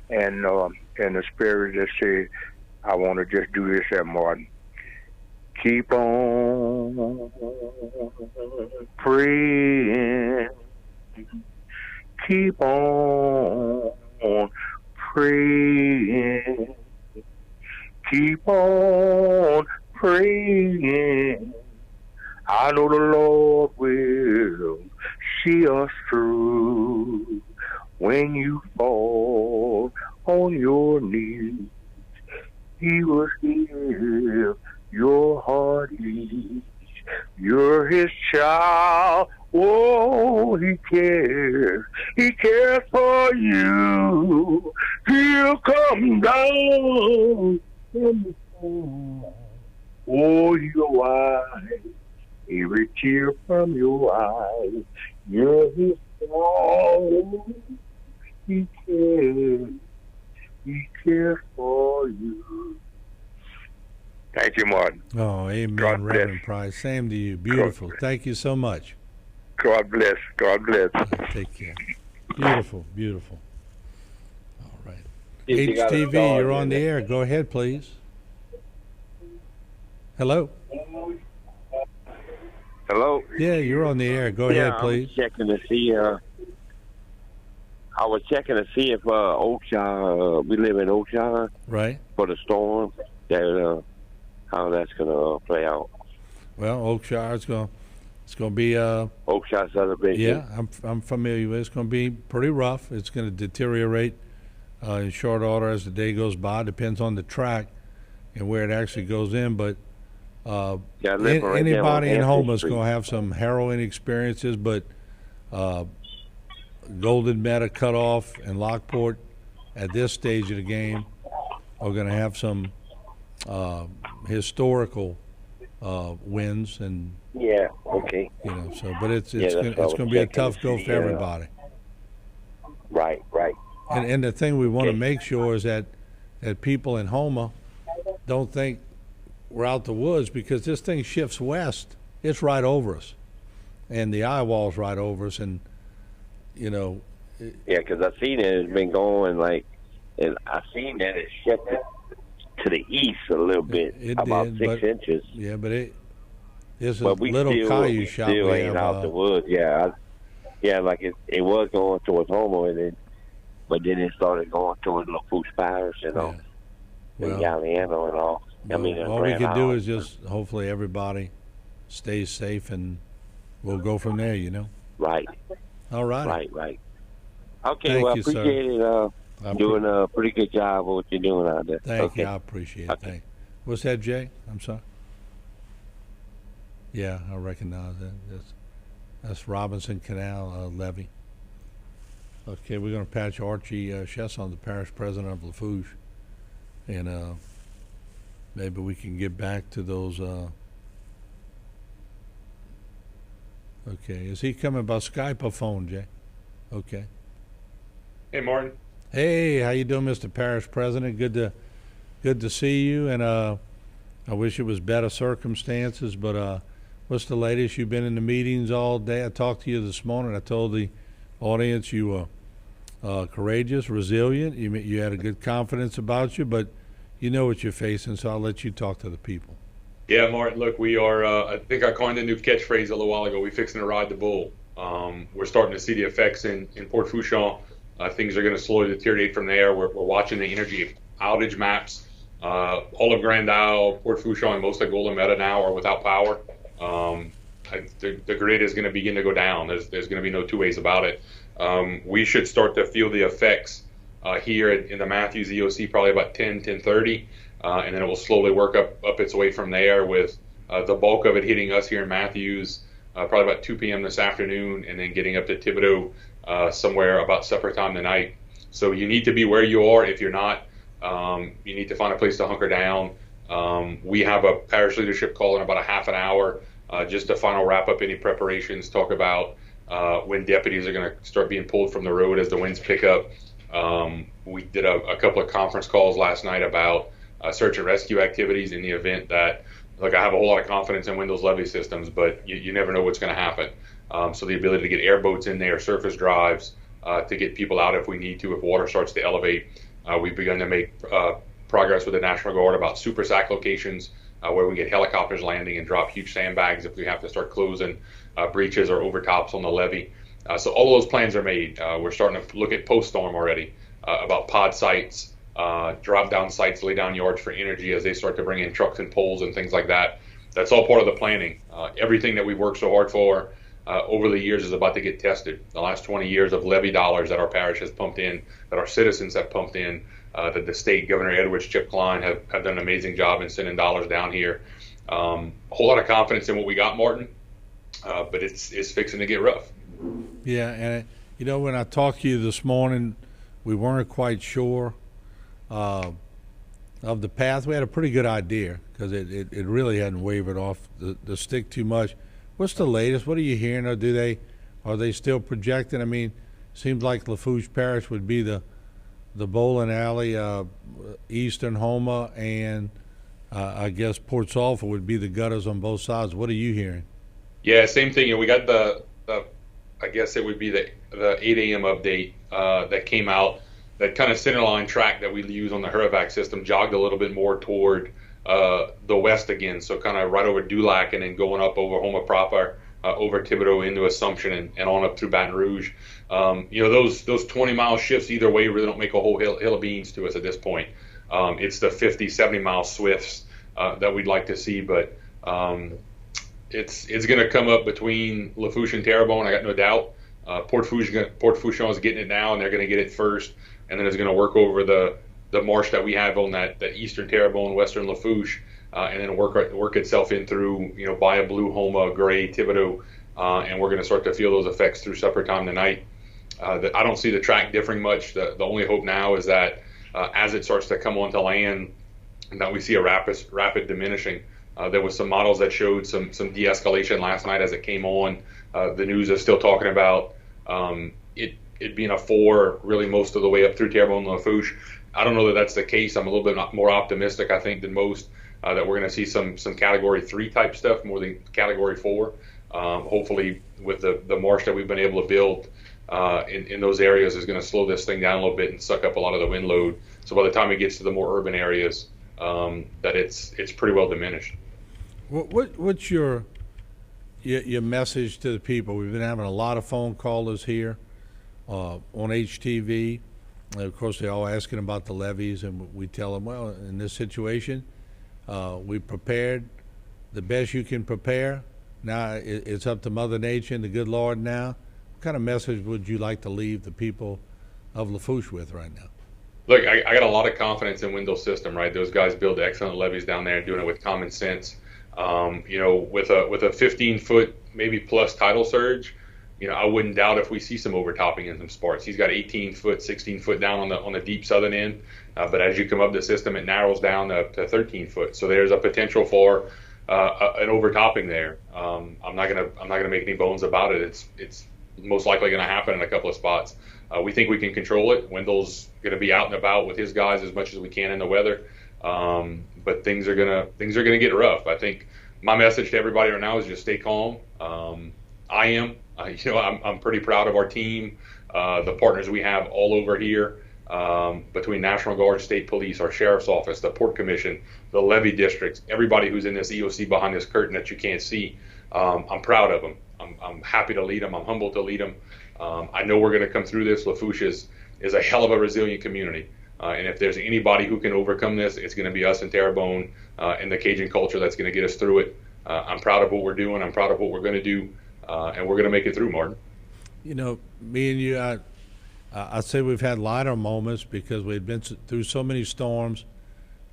And the spirit just said, I want to just do this at Martin. Keep on praying. Keep on praying. Keep on praying. I know the Lord will see us through. When you fall on your knees, He will heal your heartache. You're His child. Oh, He cares. He cares for you. He'll come down from the sky. Oh, you're wise. Every tear from your eyes. You're His child. He cares. He cares for you. Thank you, Martin. Oh, amen, God Reverend bless. Price. Same to you. Beautiful. Thank you so much. God bless. God bless. Take care. Beautiful, beautiful. All right. If you got a HTV, dog you're on in the it. air. Go ahead, please. Hello? Hello? Yeah, you're on the air. Go ahead, please. I was checking to see, if Oakshire, we live in Oakshire. Right. For the storm, that how that's going to play out. Well, Oakshire, it's going to be Oakshire celebration. Yeah, I'm familiar with it. It's going to be pretty rough. It's going to deteriorate in short order as the day goes by. Depends on the track and where it actually goes in. But anybody in Houma is going to have some harrowing experiences. But Golden Meadow Cutoff and Lockport at this stage of the game are going to have some historical wins and. Yeah. Okay. You know, so but it's going to be a tough go for everybody. Right. And the thing we want to make sure is that people in Houma don't think we're out the woods, because this thing shifts west. It's right over us, and the eye wall's right over us, and you know. Yeah, because I've seen it has been going and I've seen that it shifted to the east a little bit, about 6 inches. Yeah, but this is but we little Caillou shot. Still we ain't have, out the woods. Yeah, like it was going towards Houma, but then it started going towards Lafourche Parish, and Galliano and all. All we can do is just hopefully everybody stays safe, and we'll go from there. You know. Right. All right. Right. Okay. Thank well, I you, appreciate it. Doing a pretty good job of what you're doing out there. Thank you. I appreciate it. Thank you. What's that, Jay? I'm sorry. Yeah, I recognize that. That's Robinson Canal levee. Okay, we're going to patch Archie Chesson, the parish president of Lafourche, and maybe we can get back to those. Okay, is he coming by Skype or phone, Jay? Okay. Hey, Martin. Hey, how you doing, Mr. Parish President? Good to see you, and I wish it was better circumstances, but what's the latest? You've been in the meetings all day. I talked to you this morning. I told the audience you were courageous, resilient. You had a good confidence about you, but you know what you're facing, so I'll let you talk to the people. Yeah, Martin, look, we are, I think I coined a new catchphrase a little while ago. We're fixing to ride the bull. We're starting to see the effects in Port Fourchon. Things are going to slowly deteriorate from there. We're watching the energy outage maps. All of Grand Isle, Port Fourchon, and most of Golden Meadow now are without power. The grid is going to begin to go down. There's going to be no two ways about it. We should start to feel the effects here in the Matthews EOC probably about 10:30, and then it will slowly work up its way from there, with the bulk of it hitting us here in Matthews probably about 2 p.m. this afternoon, and then getting up to Thibodaux somewhere about supper time tonight. So you need to be where you are. If you're not, you need to find a place to hunker down. We have a parish leadership call in about a half an hour just to final wrap up any preparations, talk about when deputies are going to start being pulled from the road as the winds pick up. We did a couple of conference calls last night about search and rescue activities in the event that, look, I have a whole lot of confidence in Wendell's levee systems, but you never know what's going to happen. So the ability to get airboats in there, surface drives, to get people out if we need to, if water starts to elevate. We've begun to make progress with the National Guard about super sack locations where we get helicopters landing and drop huge sandbags if we have to start closing breaches or overtops on the levee. So all those plans are made. We're starting to look at post-storm already about pod sites, drop-down sites, lay-down yards for energy as they start to bring in trucks and poles and things like that. That's all part of the planning. Everything that we've worked so hard for over the years is about to get tested. The last 20 years of levy dollars that our parish has pumped in, that our citizens have pumped in, that the state, Governor Edwards, Chip Klein have done an amazing job in sending dollars down here. A whole lot of confidence in what we got, Martin, but it's fixing to get rough. Yeah, and when I talked to you this morning, we weren't quite sure of the path. We had a pretty good idea because it really hadn't wavered off the stick too much. What's the latest? What are you hearing? Or are they still projecting? I mean, seems like Lafourche Parish would be the bowling alley, Eastern Houma, and I guess Port Sulphur would be the gutters on both sides. What are you hearing? Yeah, same thing. We got the I guess it would be the 8 a.m. update that came out. That kind of center line track that we use on the Hurvac system jogged a little bit more toward the west again, so kind of right over Dulac and then going up over Houma proper, over Thibodeau into Assumption and on up through Baton Rouge. Those 20-mile shifts either way really don't make a whole hill of beans to us at this point. It's the 50, 70-mile swifts that we'd like to see, but it's going to come up between Lafourche and Terrebonne, I got no doubt. Port Fourchon is getting it now, and they're going to get it first, and then it's going to work over the marsh that we have on that eastern Terrebonne, western Lafourche, and then work itself in through, Bayou Blue, Houma, Gray, Thibodeau, and we're going to start to feel those effects through supper time tonight. I don't see the track differing much. The only hope now is that as it starts to come onto land, that we see a rapid diminishing. There was some models that showed some de-escalation last night as it came on. The news is still talking about it being a 4 really most of the way up through Terrebonne and Lafourche. I don't know that that's the case. I'm a little bit more optimistic, I think, than most, that we're going to see some Category 3 type stuff more than Category 4. Hopefully, with the marsh that we've been able to build in those areas is going to slow this thing down a little bit and suck up a lot of the wind load. So by the time it gets to the more urban areas, that it's pretty well diminished. What's your message to the people? We've been having a lot of phone callers here on HTV. And of course, they're all asking about the levees, and we tell them, well, in this situation, we prepared the best you can prepare. Now it's up to Mother Nature and the good Lord now. What kind of message would you like to leave the people of Lafourche with right now? Look, I got a lot of confidence in Wendell's system, right? Those guys build excellent levees down there, doing it with common sense. With a 15-foot, maybe plus tidal surge, I wouldn't doubt if we see some overtopping in some spots. He's got 18-foot, 16-foot down on the deep southern end, but as you come up the system, it narrows down to 13 foot. So there's a potential for an overtopping there. I'm not gonna make any bones about it. It's most likely going to happen in a couple of spots. We think we can control it. Wendell's going to be out and about with his guys as much as we can in the weather. But things are gonna get rough. I think my message to everybody right now is just stay calm. I am. I'm pretty proud of our team, the partners we have all over here, between National Guard, State Police, our Sheriff's Office, the Port Commission, the levee districts, everybody who's in this EOC behind this curtain that you can't see. I'm proud of them. I'm happy to lead them. I'm humbled to lead them. I know we're going to come through this. Lafourche is a hell of a resilient community. And if there's anybody who can overcome this, it's going to be us in Terrebonne and the Cajun culture that's going to get us through it. I'm proud of what we're doing. I'm proud of what we're going to do. And we're going to make it through, Martin. Me and you, I'd say we've had lighter moments because we've been through so many storms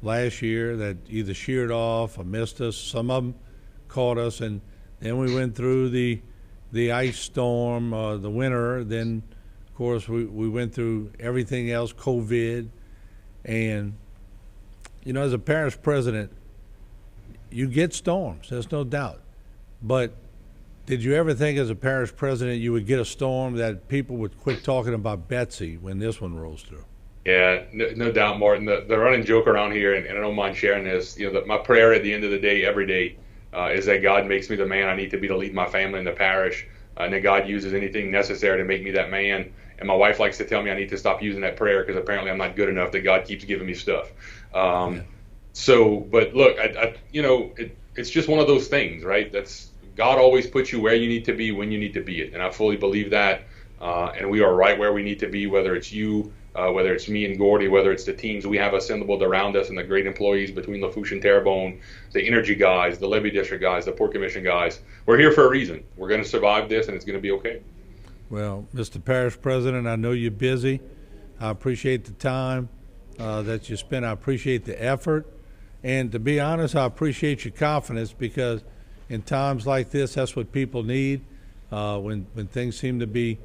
last year that either sheared off or missed us. Some of them caught us. And then we went through the ice storm, the winter. Then, of course, we went through everything else, COVID. And, as a parish president, you get storms, there's no doubt. But Did you ever think as a parish president you would get a storm that people would quit talking about Betsy when this one rolls through? Yeah, no doubt, Martin. The running joke around here, and I don't mind sharing this, my prayer at the end of the day, every day, is that God makes me the man I need to be to lead my family in the parish, and that God uses anything necessary to make me that man. And my wife likes to tell me I need to stop using that prayer because apparently I'm not good enough, that God keeps giving me stuff. So, but look, it's just one of those things, right? God always puts you where you need to be when you need to be it, and I fully believe that. And we are right where we need to be, whether it's you, whether it's me and Gordy, whether it's the teams we have assembled around us and the great employees between Lafourche and Terrebonne, the energy guys, the levy district guys, the port commission guys. We're here for a reason. We're going to survive this, and it's going to be okay. Well, Mr. Parish President, I know you're busy. I appreciate the time that you spent. I appreciate the effort. And to be honest, I appreciate your confidence, because in times like this, that's what people need. When things seem to be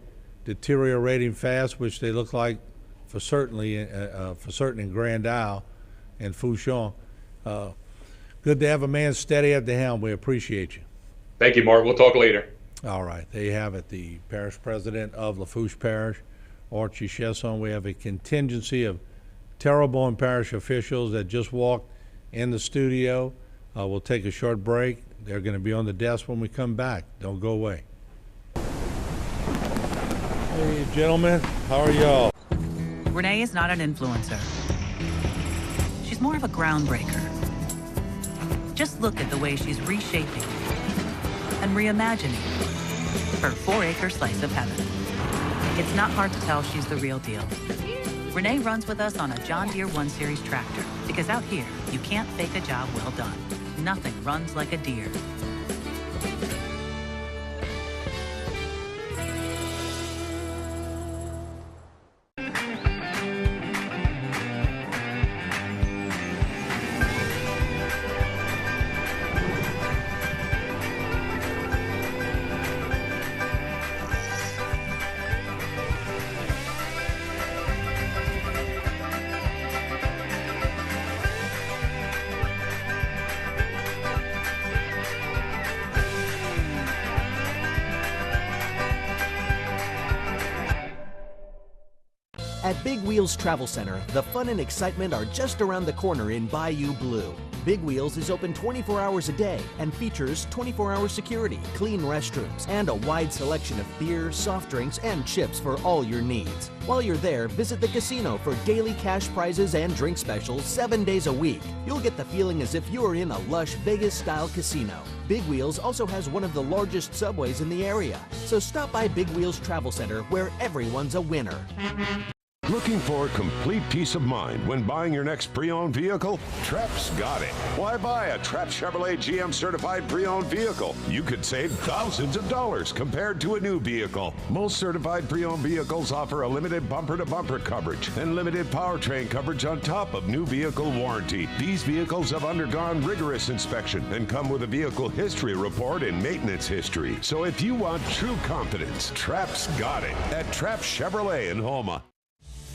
deteriorating fast, which they look like for certain in Grand Isle and Fouchon. Good to have a man steady at the helm. We appreciate you. Thank you, Mark. We'll talk later. All right. There you have it, the parish president of Lafourche Parish, Archie Chesson. We have a contingency of Terrebonne parish officials that just walked in the studio. We'll take a short break. They're going to be on the desk when we come back. Don't go away. Hey, gentlemen. How are y'all? Renee is not an influencer. She's more of a groundbreaker. Just look at the way she's reshaping and reimagining her 4-acre slice of heaven. It's not hard to tell she's the real deal. Renee runs with us on a John Deere 1 Series tractor, because out here, you can't fake a job well done. Nothing runs like a Deere. At Big Wheels Travel Center, the fun and excitement are just around the corner in Bayou Blue. Big Wheels is open 24 hours a day and features 24-hour security, clean restrooms, and a wide selection of beer, soft drinks, and chips for all your needs. While you're there, visit the casino for daily cash prizes and drink specials 7 days a week. You'll get the feeling as if you're in a lush Vegas-style casino. Big Wheels also has one of the largest subways in the area. So stop by Big Wheels Travel Center, where everyone's a winner. Looking for complete peace of mind when buying your next pre-owned vehicle? Trep's got it. Why buy a Trep Chevrolet GM certified pre-owned vehicle? You could save thousands of dollars compared to a new vehicle. Most certified pre-owned vehicles offer a limited bumper-to-bumper coverage and limited powertrain coverage on top of new vehicle warranty. These vehicles have undergone rigorous inspection and come with a vehicle history report and maintenance history. So if you want true confidence, Trep's got it at Trep Chevrolet in Houma.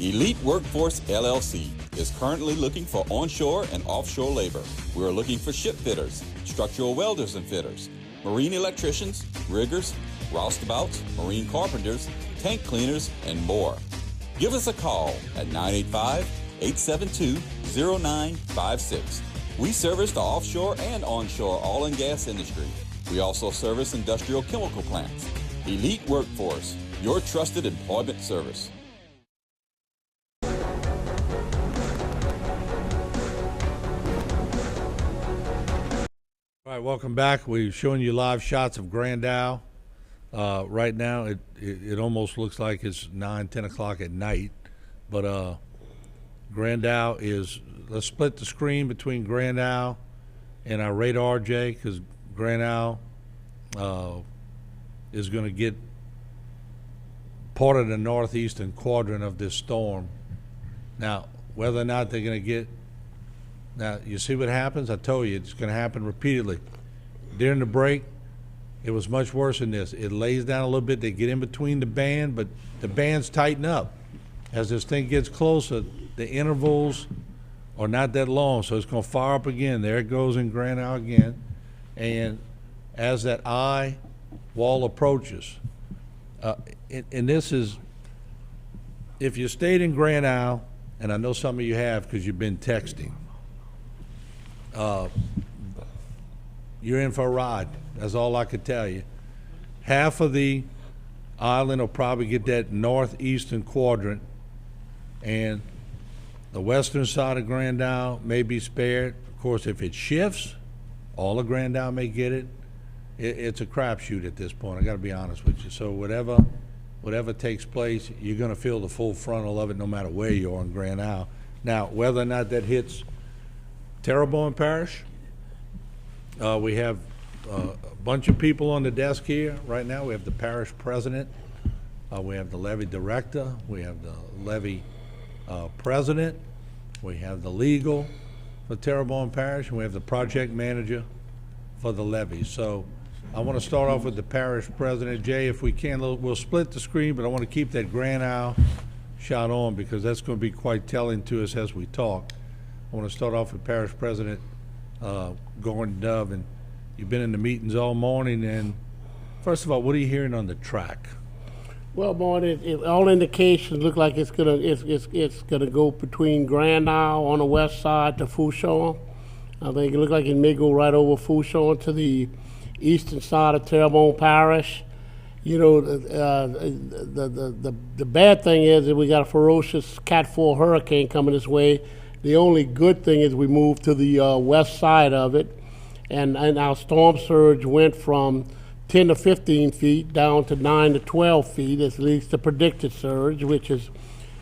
Elite Workforce LLC is currently looking for onshore and offshore labor. We are looking for ship fitters, structural welders and fitters, marine electricians, riggers, roustabouts, marine carpenters, tank cleaners, and more. Give us a call at 985-872-0956. We service the offshore and onshore oil and gas industry. We also service industrial chemical plants. Elite Workforce, your trusted employment service. All right, welcome back. We're showing you live shots of Grand Isle. Right now, it almost looks like it's 9, 10 o'clock at night. But Grand Isle is, let's split the screen between Grand Isle and our radar, Jay, because Grand Isle is going to get part of the northeastern quadrant of this storm. Now, whether or not they're going to get, now, you see what happens? I told you, it's going to happen repeatedly. During the break, it was much worse than this. It lays down a little bit. They get in between the band, but the bands tighten up. As this thing gets closer, the intervals are not that long, so it's going to fire up again. There it goes in Grand Isle again. And as that eye wall approaches. And this is, if you stayed in Grand Isle, and I know some of you have because you've been texting, you're in for a ride. That's all I could tell you. Half of the island will probably get that northeastern quadrant, and the western side of Grand Isle may be spared. Of course, if it shifts, all of Grand Isle may get it. It's a crapshoot at this point. I got to be honest with you. So whatever takes place, you're going to feel the full frontal of it, no matter where you are in Grand Isle. Now, whether or not that hits Terrebonne Parish, we have a bunch of people on the desk here right now. We have the parish president, we have the levy director, we have the levy president, we have the legal for Terrebonne Parish, and we have the project manager for the levy. So I want to start off with the parish president. Jay, if we can, we'll split the screen, but I want to keep that Grand Isle shot on because that's going to be quite telling to us as we talk. I want to start off with parish president Gordon Dove, and you've been in the meetings all morning. And first of all, what are you hearing on the track? Well, boy, all indications look like it's gonna go between Grand Isle on the west side to Fourchon. I think it looks like it may go right over Fourchon to the eastern side of Terrebonne Parish. You know, the bad thing is that we got a ferocious Cat 4 hurricane coming this way. The only good thing is we moved to the west side of it, and our storm surge went from 10 to 15 feet down to 9 to 12 feet, at least the predicted surge, which is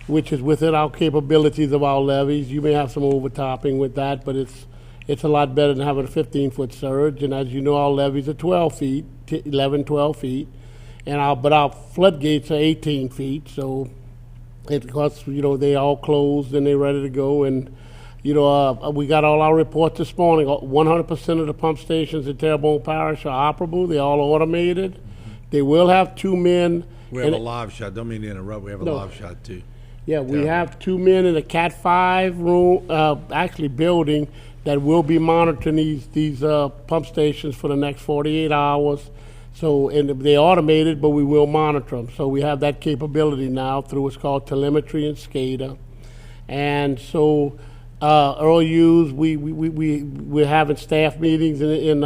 within our capabilities of our levees. You may have some overtopping with that, but it's a lot better than having a 15-foot surge. And as you know, our levees are 12 feet, 11, 12 feet, but our floodgates are 18 feet. So because they all closed and they're ready to go. And we got all our reports this morning. 100% of the pump stations in Terrebonne Parish are operable. They're all automated. They will have 2 men. We have a live shot. Don't mean to interrupt. We have a live shot too. Yeah, we have 2 men in a Cat 5 room, actually building, that will be monitoring these pump stations for the next 48 hours. So, and they're automated, but we will monitor them. So we have that capability now through what's called telemetry and SCADA. And so early we're having staff meetings in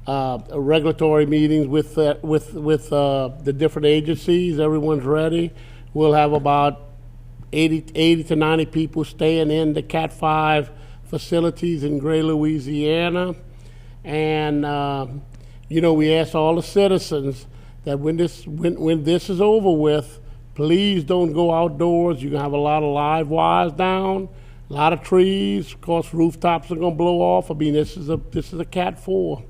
regulatory meetings with the different agencies. Everyone's ready. We'll have about 80 to 90 people staying in the Cat 5 facilities in Gray, Louisiana. And we ask all the citizens that when this is over with, please don't go outdoors. You're gonna have a lot of live wires down, a lot of trees. Of course, rooftops are gonna blow off. I mean, this is a Cat 4,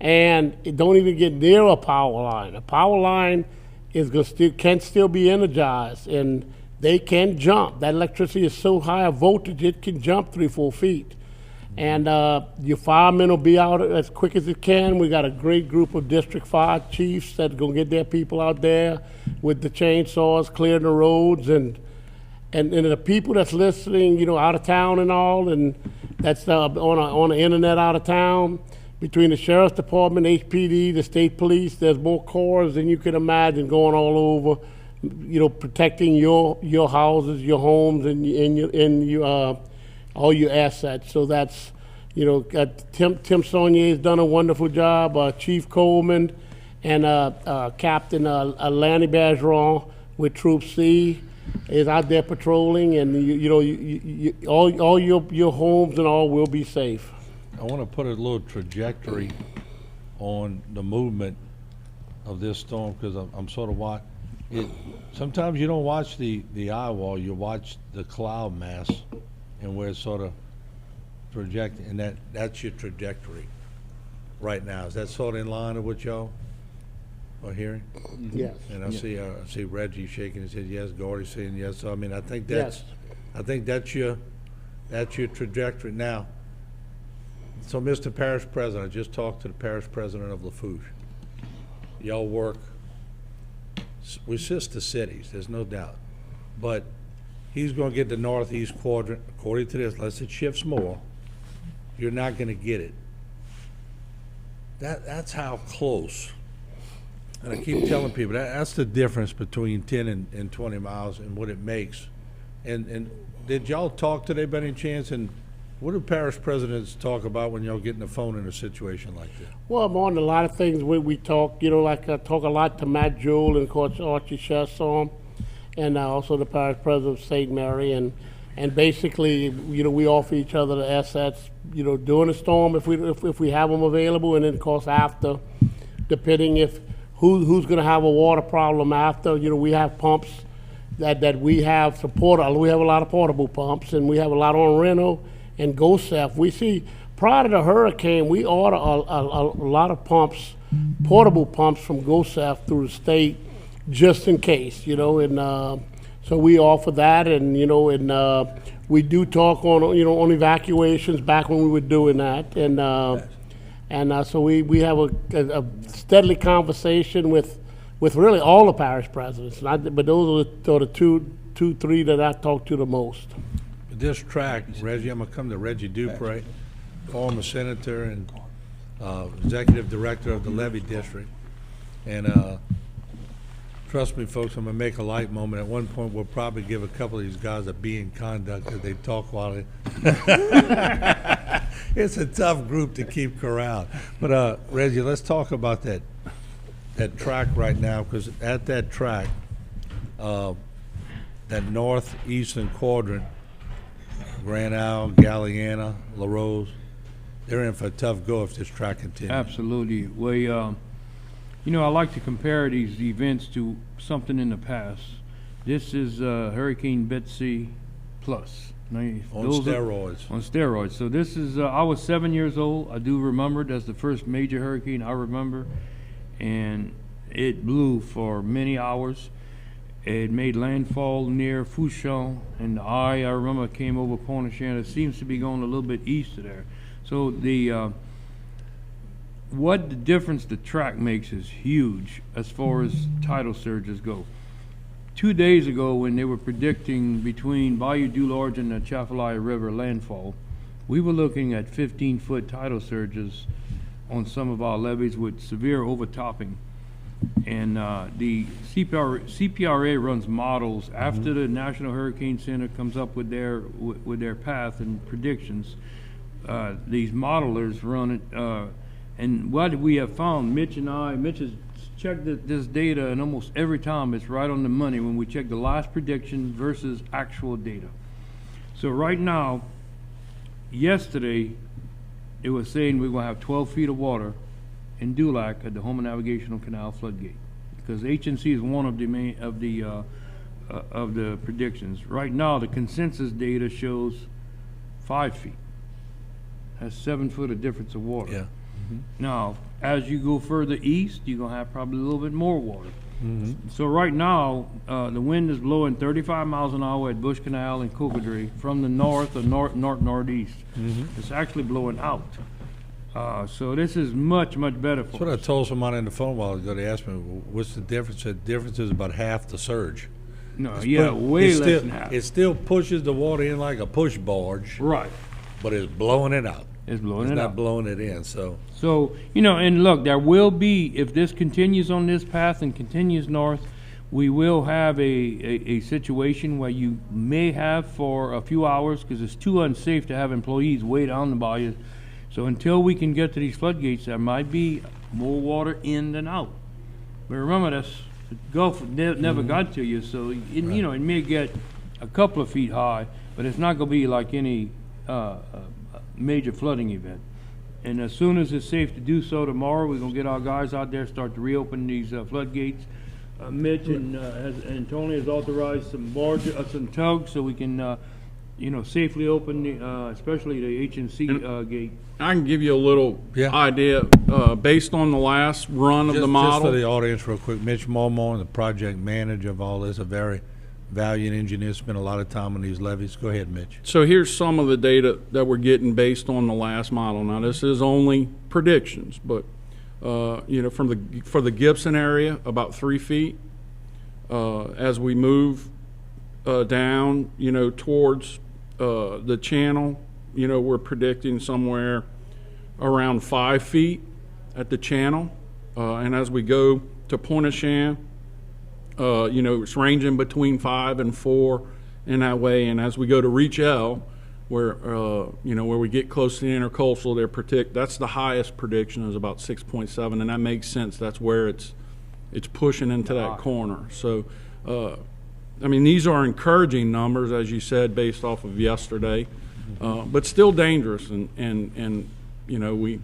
and don't even get near a power line. A power line can still be energized, and they can jump. That electricity is so high a voltage it can jump 3-4 feet. And your firemen will be out as quick as it can. We got a great group of District 5 chiefs that are going to get their people out there with the chainsaws, clearing the roads. And the people that's listening, out of town and all, and that's on the internet out of town, between the Sheriff's Department, HPD, the State Police, there's more corps than you can imagine going all over, protecting your houses, your homes, and your all your assets. So that's, Tim Saunier has done a wonderful job. Chief Coleman and Captain Lanny Bergeron with Troop C is out there patrolling, and all your homes and all will be safe. I want to put a little trajectory on the movement of this storm because I'm sort of watching it. Sometimes you don't watch the eye wall, you watch the cloud mass and where it's sort of projecting, and that's your trajectory right now. Is that sort of in line with what y'all are hearing? Yes. And I see Reggie shaking his head yes, Gordy saying yes. So I mean, I think that's your trajectory now. So, Mr. Parish President, I just talked to the Parish President of Lafourche. Y'all work. We assist the cities, there's no doubt, but he's going to get the northeast quadrant. According to this, unless it shifts more, you're not going to get it. That's how close And I keep telling people that's the difference between 10 and 20 miles and what it makes. And did y'all talk today by any chance? And what do parish presidents talk about when y'all get on the phone in a situation like this? Well, I'm on a lot of things we talk, like I talk a lot to Matt Jewell and of course Archie Chesson, and also the parish president of St. Mary, and basically, we offer each other the assets, during the storm if we have them available, and then of course after, depending if who's going to have a water problem after. We have pumps that we have support. We have a lot of portable pumps, and we have a lot on rental and GoSef. We see prior to the hurricane, we order a lot of pumps, portable pumps from GoSef through the state, just in case, and so we offer that, and we do talk on evacuations back when we were doing that, and so we have a steadily conversation with really all the parish presidents, but those are the three that I talk to the most. This track, Reggie, I'm going to come to Reggie Dupre, former senator and executive director of the Levee District. And trust me, folks, I'm going to make a light moment. At one point, we'll probably give a couple of these guys a B in conduct because they talk while they... It's a tough group to keep corral. But, Reggie, let's talk about that track right now, because at that track, that northeastern quadrant, Grand Isle, Galliana, La Rose, they're in for a tough go if this track continues. Absolutely. Well, I like to compare these events to something in the past. This is Hurricane Betsy plus. On steroids. On steroids. So this is, I was 7 years old. I do remember it as the first major hurricane I remember. And it blew for many hours. It made landfall near Fouchon, and I remember came over Pointe-Chandon. It seems to be going a little bit east of there. So what the difference the track makes is huge as far as tidal surges go. 2 days ago, when they were predicting between Bayou du Large and the Chafalaya River landfall, we were looking at 15-foot tidal surges on some of our levees with severe overtopping. And the CPRA runs models after the National Hurricane Center comes up with their path and predictions. These modelers run it, and what we have found, Mitch has checked this data, and almost every time it's right on the money when we check the last prediction versus actual data. So right now, yesterday, it was saying we're going to have 12 feet of water in Dulac at the Houma Navigational Canal Floodgate, because HNC is one of the main of the predictions. Right now, the consensus data shows 5 feet. That's 7 foot of difference of water. Yeah. Now, as you go further east, you're gonna have probably a little bit more water. So right now, the wind is blowing 35 miles an hour at Bush Canal and Cocodrie from the north or northeast. It's actually blowing out. So this is much better for us. That's what I told someone on the phone a while ago. They asked me, what's the difference? The difference is about half the surge. No, way less than half. It still pushes the water in like a push barge. Right. But it's blowing it out. It's blowing it out. It's not blowing it in, so. So, and look, there will be, if this continues on this path and continues north, we will have a situation where you may have for a few hours, because it's too unsafe to have employees way down the bayou. So until we can get to these floodgates, there might be more water in than out. But remember, the Gulf never got to you, so it may get a couple of feet high, but it's not going to be like any major flooding event. And as soon as it's safe to do so tomorrow, we're going to get our guys out there, start to reopen these floodgates. Mitch and Tony has authorized some tugs so we can safely open especially the HNC gate. I can give you a little idea based on the last run of the model. Just for the audience real quick, Mitch Momo, the project manager of all this, a very valiant engineer, spent a lot of time on these levees. Go ahead, Mitch. So here's some of the data that we're getting based on the last model. Now this is only predictions, but for the Gibson area, about 3 feet. As we move down, towards the channel, we're predicting somewhere around 5 feet at the channel. And as we go to Pointe-au-Chien. It's ranging between 5 and 4 in that way. And as we go to Reach L, where where we get close to the intercoastal, that's the highest prediction is about 6.7, and that makes sense. That's where it's pushing into that corner. So, these are encouraging numbers, as you said, based off of yesterday, but still dangerous. And we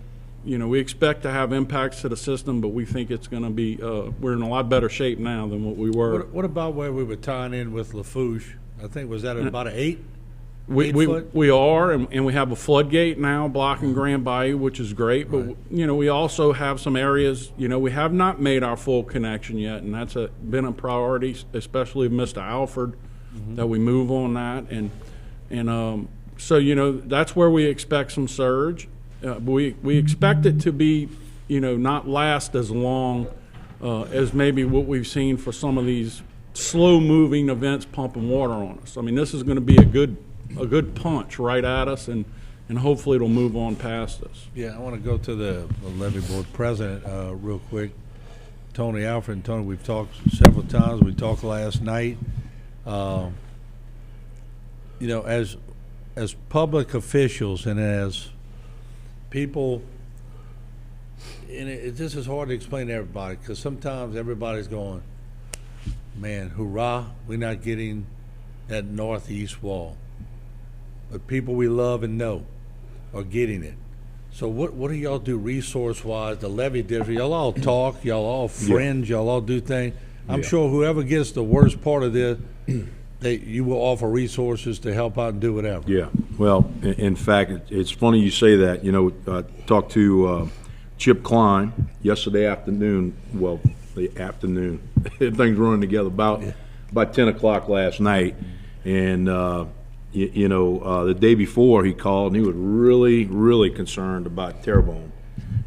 expect to have impacts to the system, but we think it's going to be we're in a lot better shape now than what we were. What about where we were tying in with Lafourche? I think was that about an 8? We are, and we have a floodgate now blocking Grand Bayou, which is great. But we also have some areas. We have not made our full connection yet, and that's been a priority, especially with Mr. Alford, that we move on that. So that's where we expect some surge. We expect it to be not last as long as maybe what we've seen for some of these slow-moving events pumping water on us. This is going to be a good punch right at us, and hopefully it'll move on past us. Yeah, I want to go to the levee board president real quick. Tony Alford. And Tony, we've talked several times. We talked last night. As public officials and as people, and this is hard to explain to everybody because sometimes everybody's going, man, hurrah, we're not getting that northeast wall. But people we love and know are getting it. So what do y'all do resource-wise, the levee district? Y'all all talk, y'all all fringe, y'all all do things. I'm sure whoever gets the worst part of this, you will offer resources to help out and do whatever. Yeah. Well, in fact, it's funny you say that. I talked to Chip Klein yesterday afternoon. Well, the afternoon. Things running together about 10 o'clock last night. And, the day before he called, and he was really, really concerned about Terrebonne.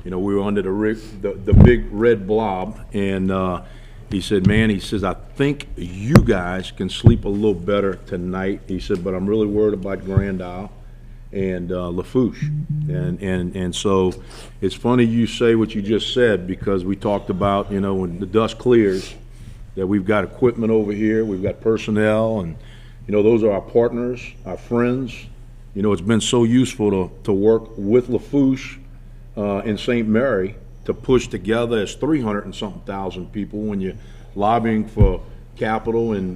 We were under the big red blob, and he said, man, I think you guys can sleep a little better tonight. He said, but I'm really worried about Grand Isle and Lafourche. And so it's funny you say what you just said, because we talked about, when the dust clears, that we've got equipment over here, we've got personnel, and, those are our partners, our friends. It's been so useful to work with Lafourche in St. Mary to push together as 300 and something thousand people when you're lobbying for capital in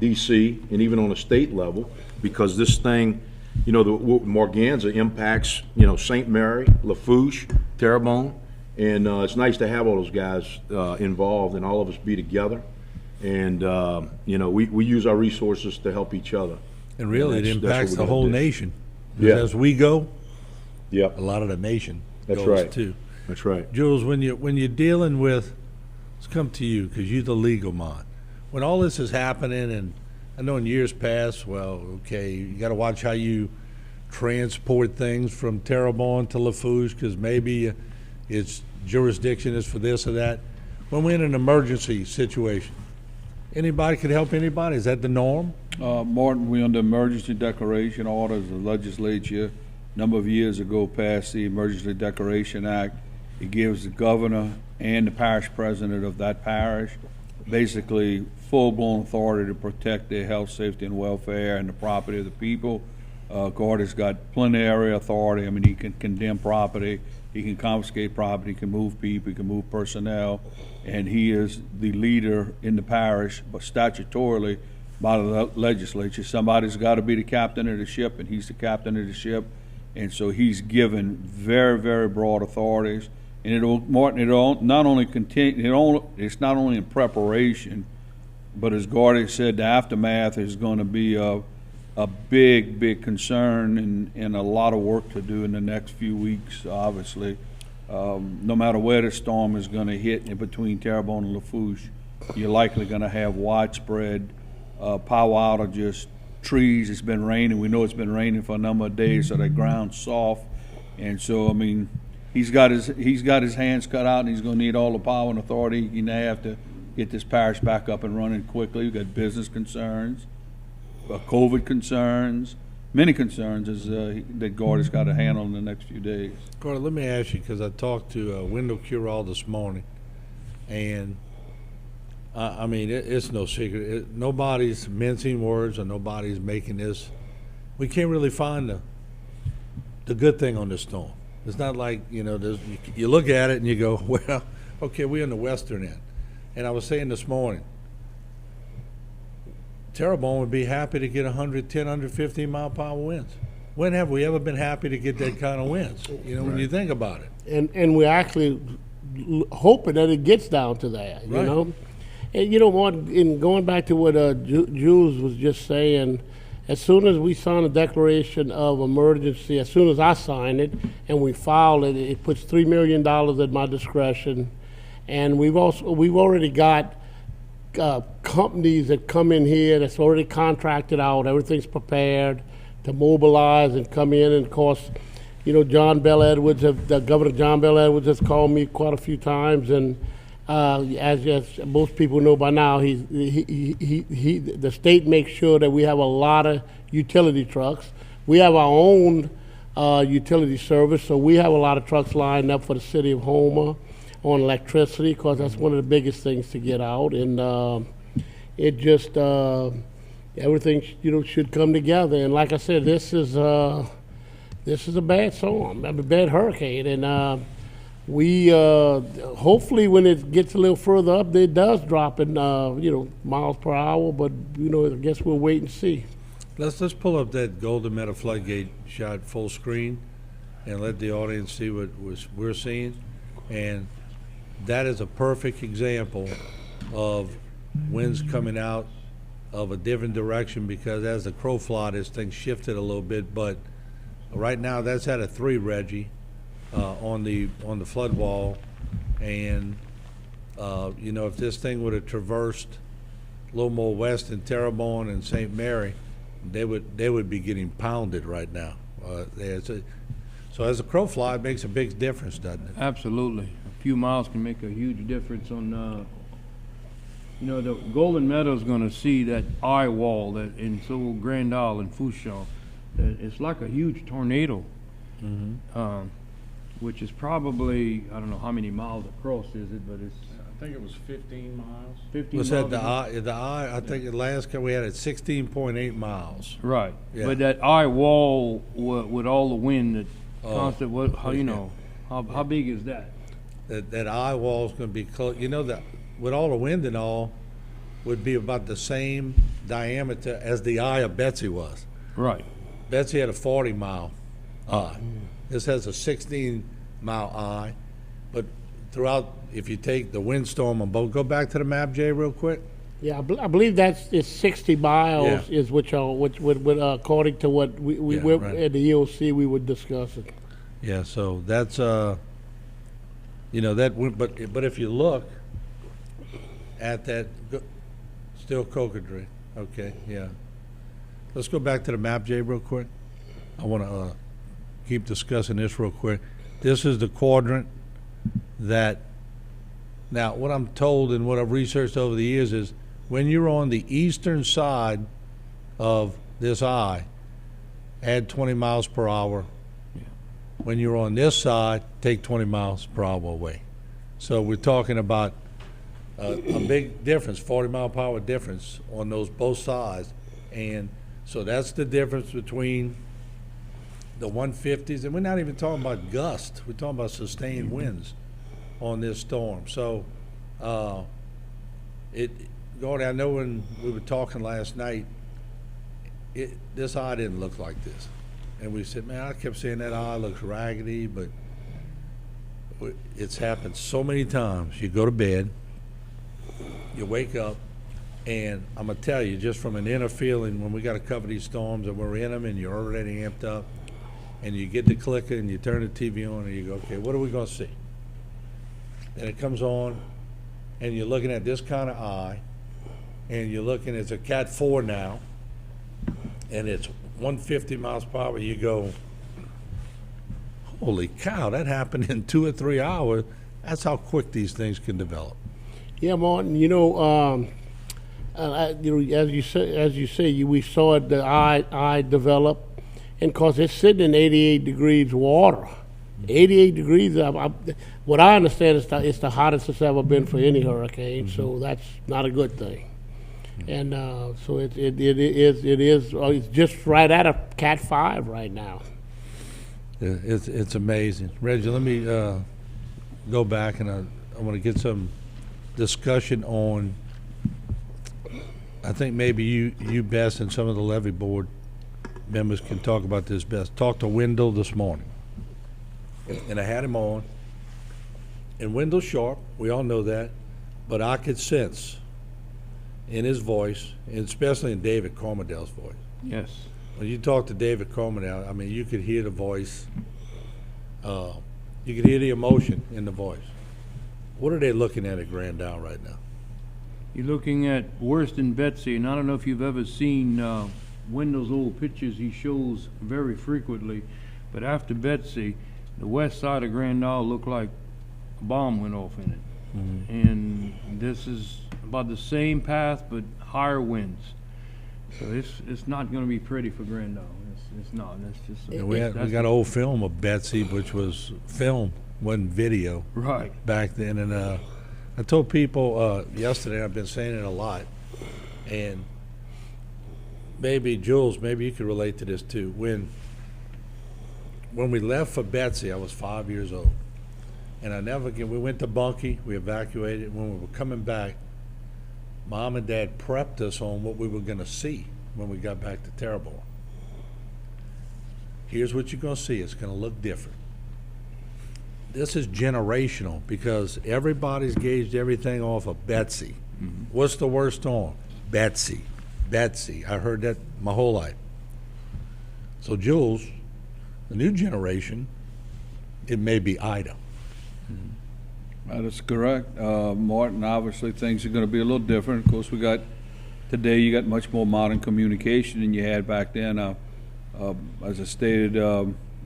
D.C. and even on a state level, because this thing, the Morganza impacts, St. Mary, Lafourche, Terrebonne, and it's nice to have all those guys involved and all of us be together. And, we use our resources to help each other. And really, it impacts the whole nation. As we go, a lot of the nation goes too. That's right. Jules, when you're dealing with, let's come to you because you're the legal mind. When all this is happening, and I know in years past, you got to watch how you transport things from Terrebonne to Lafourche because maybe its jurisdiction is for this or that. When we're in an emergency situation, anybody could help anybody? Is that the norm? Martin, we're under emergency declaration orders. The legislature a number of years ago passed the Emergency Declaration Act. It gives the governor and the parish president of that parish basically full-blown authority to protect their health, safety, and welfare and the property of the people. God has got plenary authority. He can condemn property, he can confiscate property, he can move people, he can move personnel, and he is the leader in the parish, but statutorily by the legislature. Somebody's got to be the captain of the ship, and he's the captain of the ship, and so he's given very, very broad authorities. And it'll not only continue, it's not only in preparation, but as Gordy said, the aftermath is going to be a big, big concern and a lot of work to do in the next few weeks, obviously. No matter where the storm is going to hit in between Terrebonne and Lafourche, you're likely going to have widespread power outages, trees. It's been raining. We know it's been raining for a number of days, so the ground's soft. And so, he's got his hands cut out, and he's going to need all the power and authority he can have to get this parish back up and running quickly. We've got business concerns, COVID concerns, many concerns that Gordy's got to handle in the next few days. Gordy, let me ask you, because I talked to Wendell Curall this morning, And I mean, it's no secret. Nobody's mincing words, or nobody's making this. We can't really find the good thing on this storm. It's not like, you look at it and you go, well, okay, we're in the western end. And I was saying this morning, Terrebonne would be happy to get 110, 115 mile per hour winds. When have we ever been happy to get that kind of winds? When you think about it. And we're actually hoping that it gets down to that, Right. And in going back to what Jules was just saying, as soon as we sign a declaration of emergency, as soon as I sign it and we file it, it puts $3 million at my discretion. And we've already got companies that come in here that's already contracted out. Everything's prepared to mobilize and come in. And of course, Governor John Bell Edwards has called me quite a few times, and as most people know by now, the state makes sure that we have a lot of utility trucks. We have our own utility service, so we have a lot of trucks lined up for the city of Houma on electricity, because that's one of the biggest things to get out. And it just everything should come together. And like I said, this is a bad storm, a bad hurricane, and we hopefully when it gets a little further up, it does drop in miles per hour. But I guess we'll wait and see. Let's pull up that Golden Meadow floodgate shot full screen, and let the audience see what we're seeing. And that is a perfect example of winds coming out of a different direction, because as the crow fly, this thing shifted a little bit. But right now, that's at a 3, Reggie, on the flood wall. And if this thing would have traversed a little more west in Terrebonne and St. Mary, they would be getting pounded right now. So as a crow fly, it makes a big difference, doesn't it? Absolutely. A few miles can make a huge difference on. The Golden Meadow's going to see that eye wall that in so Grand Isle and Fouchon. It's like a huge tornado, which is probably, I don't know how many miles across is it, but it's. I think it was 15 miles. 15 Was miles. that the eye? I think the last we had it 16.8 miles. Right. Yeah. But that eye wall with all the wind that constant. How big is that? That eye wall is going to be close. That with all the wind and all, would be about the same diameter as the eye of Betsy was. Right. Betsy had a 40-mile eye. This has a 16-mile eye. But throughout, if you take the windstorm on both, go back to the map, Jay, real quick. Yeah, I believe it's 60 miles is which according to what we right. at the EOC we were discussing. Yeah, so that's that. But if you look at that, still cocodrie. Okay, yeah. Let's go back to the map, Jay, real quick. I want to keep discussing this real quick. This is the quadrant that. Now, what I'm told and what I've researched over the years is when you're on the eastern side of this eye, add 20 miles per hour. Yeah. When you're on this side, take 20 miles per hour away. So we're talking about a big difference, 40 mile per hour difference on those both sides. And so that's the difference between the 150s, and we're not even talking about gusts. We're talking about sustained winds on this storm. So Gordy, I know when we were talking last night, this eye didn't look like this. And we said, man, I kept saying that eye looks raggedy, but it's happened so many times. You go to bed, you wake up, and I'm going to tell you, just from an inner feeling, when we got to cover these storms and we're in them and you're already amped up, and you get the clicker and you turn the TV on and you go, okay, what are we going to see? And it comes on, and you're looking at this kind of eye, and you're looking, it's a Cat 4 now, and it's 150 miles per hour. You go, holy cow, that happened in 2 or 3 hours. That's how quick these things can develop. Yeah, Martin, as you say, we saw it, the eye develop, and because it's sitting in 88 degrees water. 88 degrees. What I understand is it's the hottest it's ever been for any hurricane, so that's not a good thing. And so it is it's just right at a Cat 5 right now. It's amazing. Reggie, let me go back, and I want to get some discussion on, I think maybe you best and some of the levee board members can talk about this best. Talked to Wendell this morning, and I had him on, and Wendell's sharp, we all know that, but I could sense in his voice, and especially in David Cormedale's voice. Yes. When you talk to David Cormedale, I mean, you could hear the voice, you could hear the emotion in the voice. What are they looking at Grand Isle right now? You're looking at worse than Betsy, and I don't know if you've ever seen Wendell's old pictures he shows very frequently, but after Betsy, the west side of Grand Isle looked like a bomb went off in it. Mm-hmm. And this is about the same path, but higher winds. So it's not going to be pretty for Grand Isle. It's not. That's just. We got an old film of Betsy, which was film, wasn't video. Right. Back then, and I told people yesterday. I've been saying it a lot, and maybe Jules, maybe you could relate to this too. When we left for Betsy, I was 5 years old, and I never forget. We went to Bunkie. We evacuated. When we were coming back, Mom and Dad prepped us on what we were going to see when we got back to Terrebonne. Here's what you're going to see. It's going to look different. This is generational because everybody's gauged everything off of Betsy. Mm-hmm. What's the worst storm? Betsy. Betsy. I heard that my whole life. So, Jules, the new generation, it may be Ida. That is correct. Martin, obviously things are going to be a little different. Of course, today you got much more modern communication than you had back then. As I stated,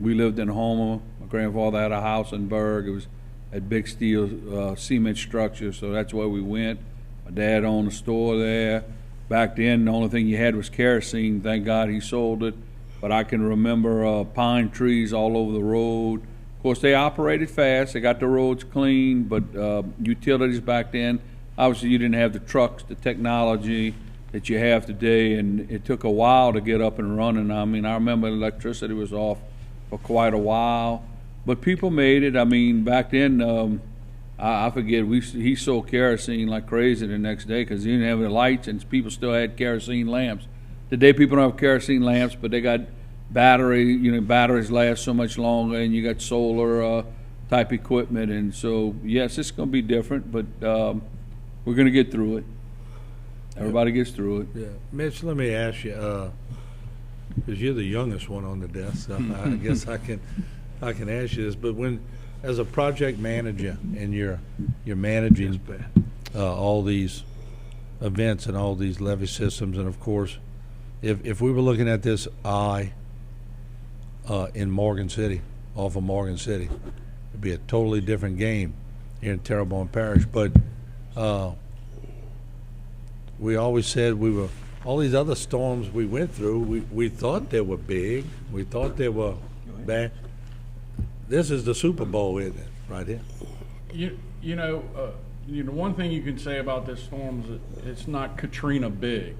we lived in Houma. My grandfather had a house in Berg. It was a big steel cement structure, so that's where we went. My dad owned a store there. Back then, the only thing you had was kerosene. Thank God he sold it. But I can remember pine trees all over the road. Of course, they operated fast. They got the roads clean, but utilities back then, obviously you didn't have the trucks, the technology that you have today, and it took a while to get up and running. I mean, I remember electricity was off for quite a while, but people made it. I mean, back then, I forget, he sold kerosene like crazy the next day because he didn't have any lights, and people still had kerosene lamps. Today, people don't have kerosene lamps, but they got batteries last so much longer, and you got solar type equipment, and so yes, it's going to be different, but we're going to get through it. Everybody gets through it. Yeah, Mitch, let me ask you, because you're the youngest one on the desk, so I guess I can ask you this. But as a project manager, and you're managing all these events and all these levee systems, and of course, if we were looking at this in Morgan City, off of Morgan City, it'd be a totally different game here in Terrebonne Parish. But we always said all these other storms we went through, we thought they were big, we thought they were bad. This is the Super Bowl, isn't it, right here? One thing you can say about this storm is that it's not Katrina big.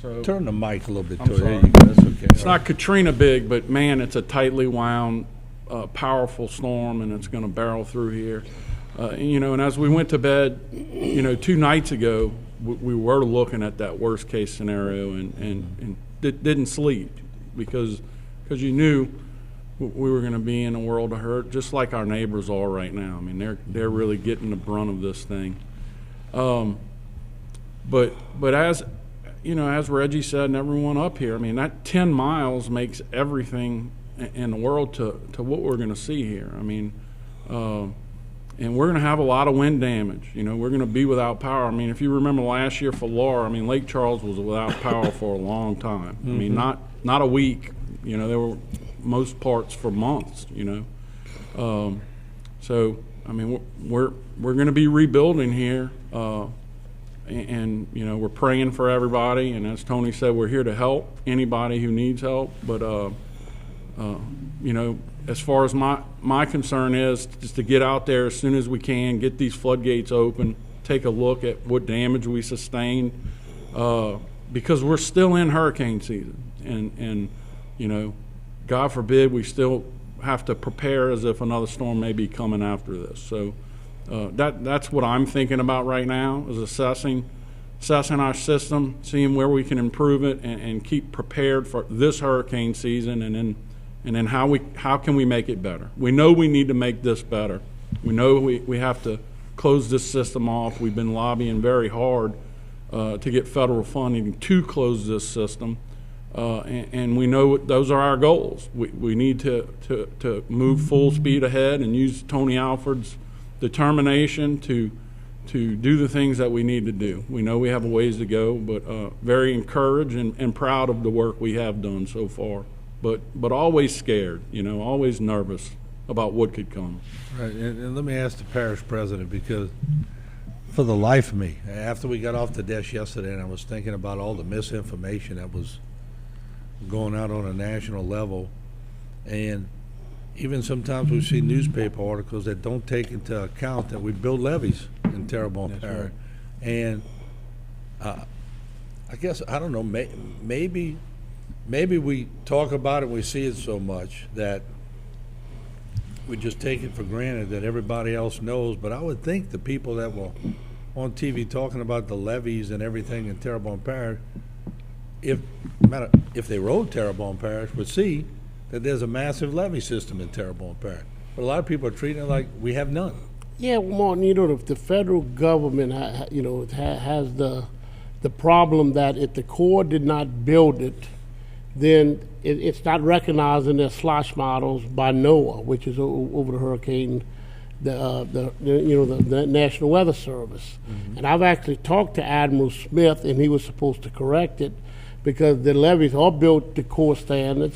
So turn the mic a little bit. Sorry. That's okay. It's not Katrina big, but man, it's a tightly wound, powerful storm, and it's going to barrel through here. And as we went to bed, 2 nights ago, we were looking at that worst case scenario and didn't sleep because you knew we were going to be in a world of hurt, just like our neighbors are right now. I mean, they're really getting the brunt of this thing. But as Reggie said, and everyone up here, I mean, that 10 miles makes everything in the world to what we're going to see here. I mean, and we're going to have a lot of wind damage. We're going to be without power. I mean, if you remember last year for Laura, I mean, Lake Charles was without power for a long time. I mean, not a week. There were most parts for months. So I mean, we're going to be rebuilding here. And we're praying for everybody, and as Tony said, we're here to help anybody who needs help. But You know, as far as my concern is to get out there as soon as we can, get these floodgates open, take a look at what damage we sustained, because we're still in hurricane season, and you know, God forbid we still have to prepare as if another storm may be coming after this. So that's what I'm thinking about right now, is assessing our system, seeing where we can improve it, and keep prepared for this hurricane season, and then how can we make it better. We know we need to make this better. We know we have to close this system off. We've been lobbying very hard to get federal funding to close this system, and we know those are our goals. We need to move full speed ahead and use Tony Alford's determination to do the things that we need to do. We know we have a ways to go, but very encouraged and proud of the work we have done so far. But always scared, you know, always nervous about what could come. Right, and let me ask the parish president, because for the life of me, after we got off the desk yesterday and I was thinking about all the misinformation that was going out on a national level, and even sometimes we see newspaper articles that don't take into account that we build levees in Terrebonne Parish. Right. And I guess, I don't know, maybe we talk about it and we see it so much that we just take it for granted that everybody else knows. But I would think the people that were on TV talking about the levees and everything in Terrebonne Parish, if they rode Terrebonne Parish, would see that there's a massive levee system in Terrebonne Parish. But a lot of people are treating it like we have none. Yeah, well, Martin, you know, if the federal government, has the problem that if the Corps did not build it, then it's not recognized in their slosh models by NOAA, which is over the hurricane, the National Weather Service. Mm-hmm. And I've actually talked to Admiral Smith, and he was supposed to correct it, because the levees all built to Corps standards,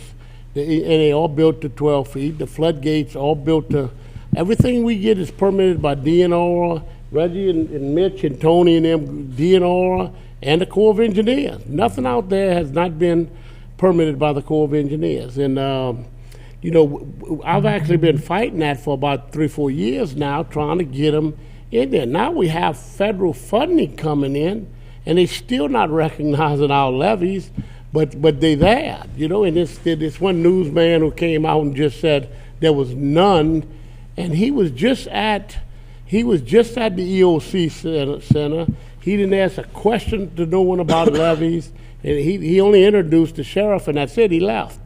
and they all built to 12 feet. The floodgates all built to, everything we get is permitted by DNR, Reggie and Mitch and Tony and them, DNR, and the Corps of Engineers. Nothing out there has not been permitted by the Corps of Engineers. And, I've actually been fighting that for about 3-4 years now, trying to get them in there. Now we have federal funding coming in, and they're still not recognizing our levees, but they're there, and this one newsman who came out and just said there was none, and he was just at the EOC Center. He didn't ask a question to no one about levees, and he only introduced the sheriff, and that's it. He left.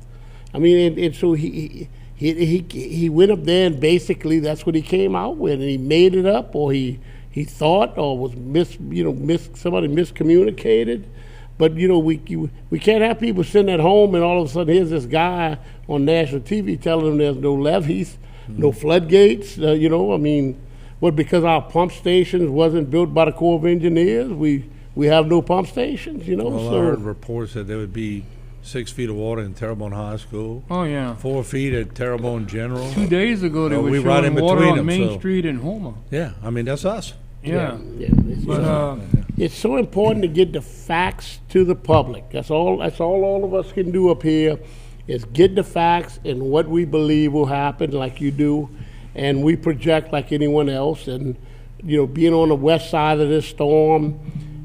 I mean, and so he went up there, and basically that's what he came out with, and he made it up, or he thought, or was somebody miscommunicated. But we can't have people sitting at home and all of a sudden here's this guy on national TV telling them there's no levees, no floodgates. Because our pump stations wasn't built by the Corps of Engineers, we have no pump stations. Well, I heard reports that there would be 6 feet of water in Terrebonne High School. Oh yeah. 4 feet at Terrebonne General. 2 days ago they were showing water on Main Street in Houma. Yeah, I mean that's us. Yeah. It's so important to get the facts to the public. That's all of us can do up here is get the facts and what we believe will happen, like you do, and we project like anyone else. And being on the west side of this storm,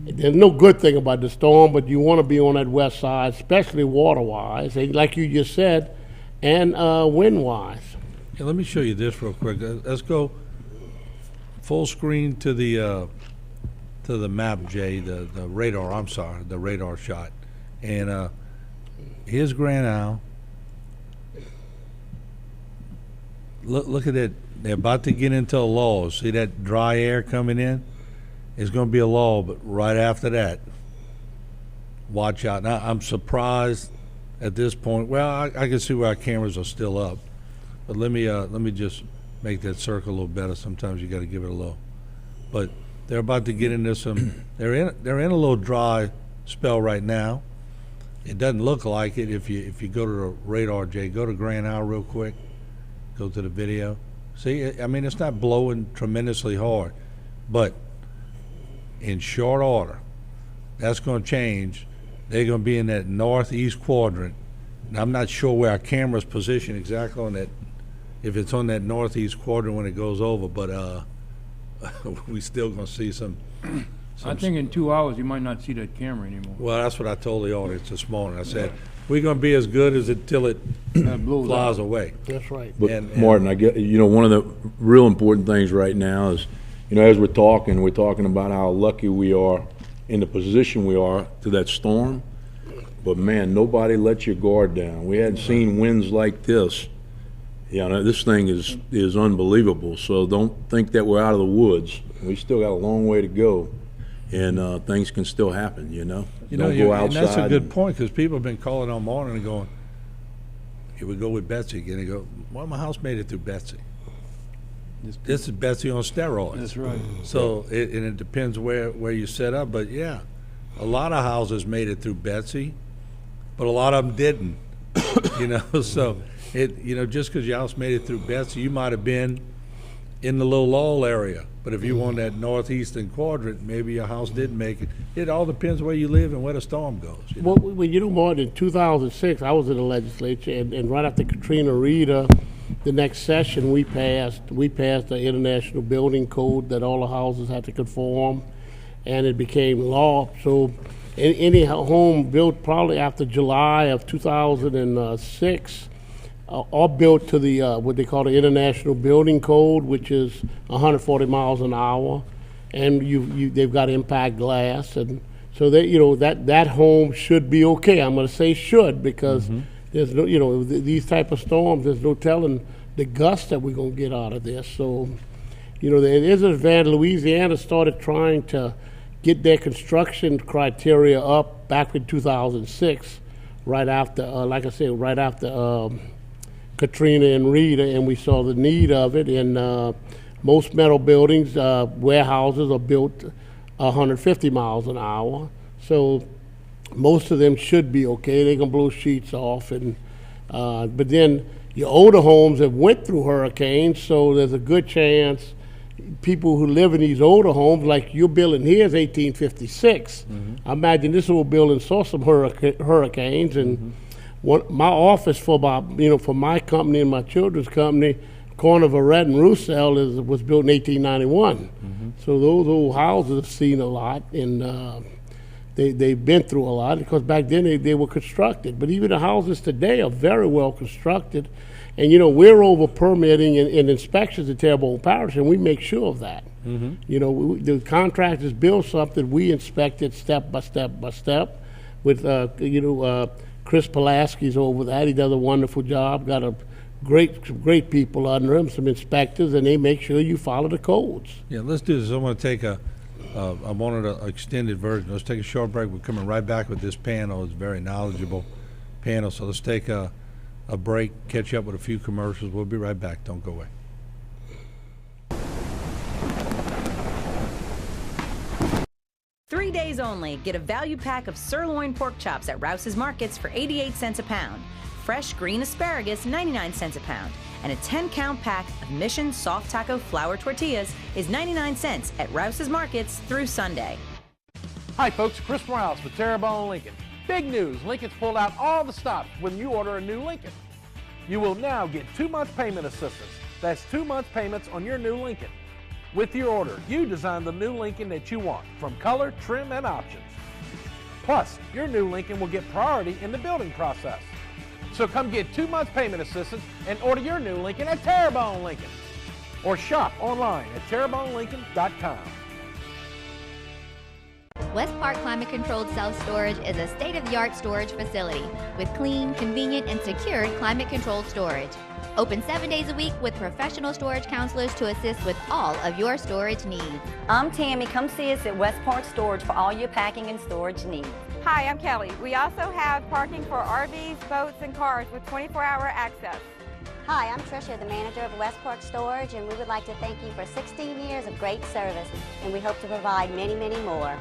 there's no good thing about the storm, but you want to be on that west side, especially water-wise, and like you just said, and wind-wise. Yeah, let me show you this real quick. Let's go full screen to the map, Jay, the radar. I'm sorry, the radar shot. And here's Grand Isle. Look at it. They're about to get into a lull. See that dry air coming in? It's going to be a lull, but right after that, watch out. Now, I'm surprised at this point. Well, I can see where our cameras are still up, but let me just make that circle a little better. Sometimes you got to give it a little. But they're about to get into some. They're in a little dry spell right now. It doesn't look like it if you go to the radar, Jay. Go to Grand Isle real quick. Go to the video. See, I mean, it's not blowing tremendously hard, but in short order, that's going to change. They're going to be in that northeast quadrant, I'm not sure where our camera's positioned exactly on that, if it's on that northeast quadrant when it goes over, but we still gonna see some. I think in 2 hours you might not see that camera anymore. Well, that's what I told the audience this morning. I said, we're gonna be as good as it till it flies away. That's right. But Martin, I get, one of the real important things right now is, as we're talking about how lucky we are in the position we are to that storm. But man, nobody let your guard down. We hadn't seen winds like this. This thing is unbelievable. So don't think that we're out of the woods. We still got a long way to go, and things can still happen. Don't go outside. And that's a good point, because people have been calling all morning and going, "Here we go with Betsy again." They go, "Well, my house made it through Betsy." This is Betsy on steroids. That's right. So it depends where you set up, but yeah, a lot of houses made it through Betsy, but a lot of them didn't. So just because your house made it through Betsy, you might have been in the little lull area. But if you were on that northeastern quadrant, maybe your house didn't make it. It all depends where you live and where the storm goes. Well, more in 2006, I was in the legislature, and right after Katrina Rita, the next session we passed the International Building Code that all the houses had to conform, and it became law. So any home built probably after July of 2006 are built to the what they call the International Building Code, which is 140 miles an hour, and they've got impact glass, and so that home should be okay. I'm going to say should, because there's no these type of storms. There's no telling the gusts that we're going to get out of this. So there is an advantage. Louisiana started trying to get their construction criteria up back in 2006, right after, like I said, right after Katrina and Rita, and we saw the need of it. And most metal buildings, warehouses are built 150 miles an hour. So most of them should be okay. They can blow sheets off, and but then your older homes have went through hurricanes, so there's a good chance people who live in these older homes, like your building here is 1856. I imagine this old building saw some hurricanes, and my office for my company and my children's company, corner of Verrett and Roussel, was built in 1891. So those old houses have seen a lot, and they've been through a lot, because back then they were constructed. But even the houses today are very well constructed. And we're over permitting and inspections at Terrebonne Parish, and we make sure of that. The contractors build something, we inspect it step by step by step. With Chris Pulaski's over that. He does a wonderful job. Got a great people under him, some inspectors, and they make sure you follow the codes. Yeah, let's do this. I want to take I wanted an extended version. Let's take a short break. We're coming right back with this panel. It's a very knowledgeable panel. So let's take a break, catch up with a few commercials. We'll be right back. Don't go away. Three days only. Get a value pack of sirloin pork chops at Rouse's Markets for 88 cents a pound. Fresh green asparagus, 99 cents a pound. And a 10-count pack of Mission Soft Taco Flour Tortillas is 99 cents at Rouse's Markets through Sunday. Hi folks, Chris Morales with Terrebonne Lincoln. Big news, Lincoln's pulled out all the stops when you order a new Lincoln. You will now get 2-month payment assistance. That's 2 month payments on your new Lincoln. With your order, you design the new Lincoln that you want, from color, trim, and options. Plus, your new Lincoln will get priority in the building process. So come get 2 month payment assistance and order your new Lincoln at Terrebonne Lincoln. Or shop online at terrebonnelincoln.com. West Park Climate Controlled Self-Storage is a state-of-the-art storage facility with clean, convenient, and secured climate-controlled storage. Open 7 days a week with professional storage counselors to assist with all of your storage needs. I'm Tammy. Come see us at West Park Storage for all your packing and storage needs. Hi, I'm Kelly. We also have parking for RVs, boats, and cars with 24-hour access. Hi, I'm Tricia, the manager of West Park Storage, and we would like to thank you for 16 years of great service, and we hope to provide many, many more.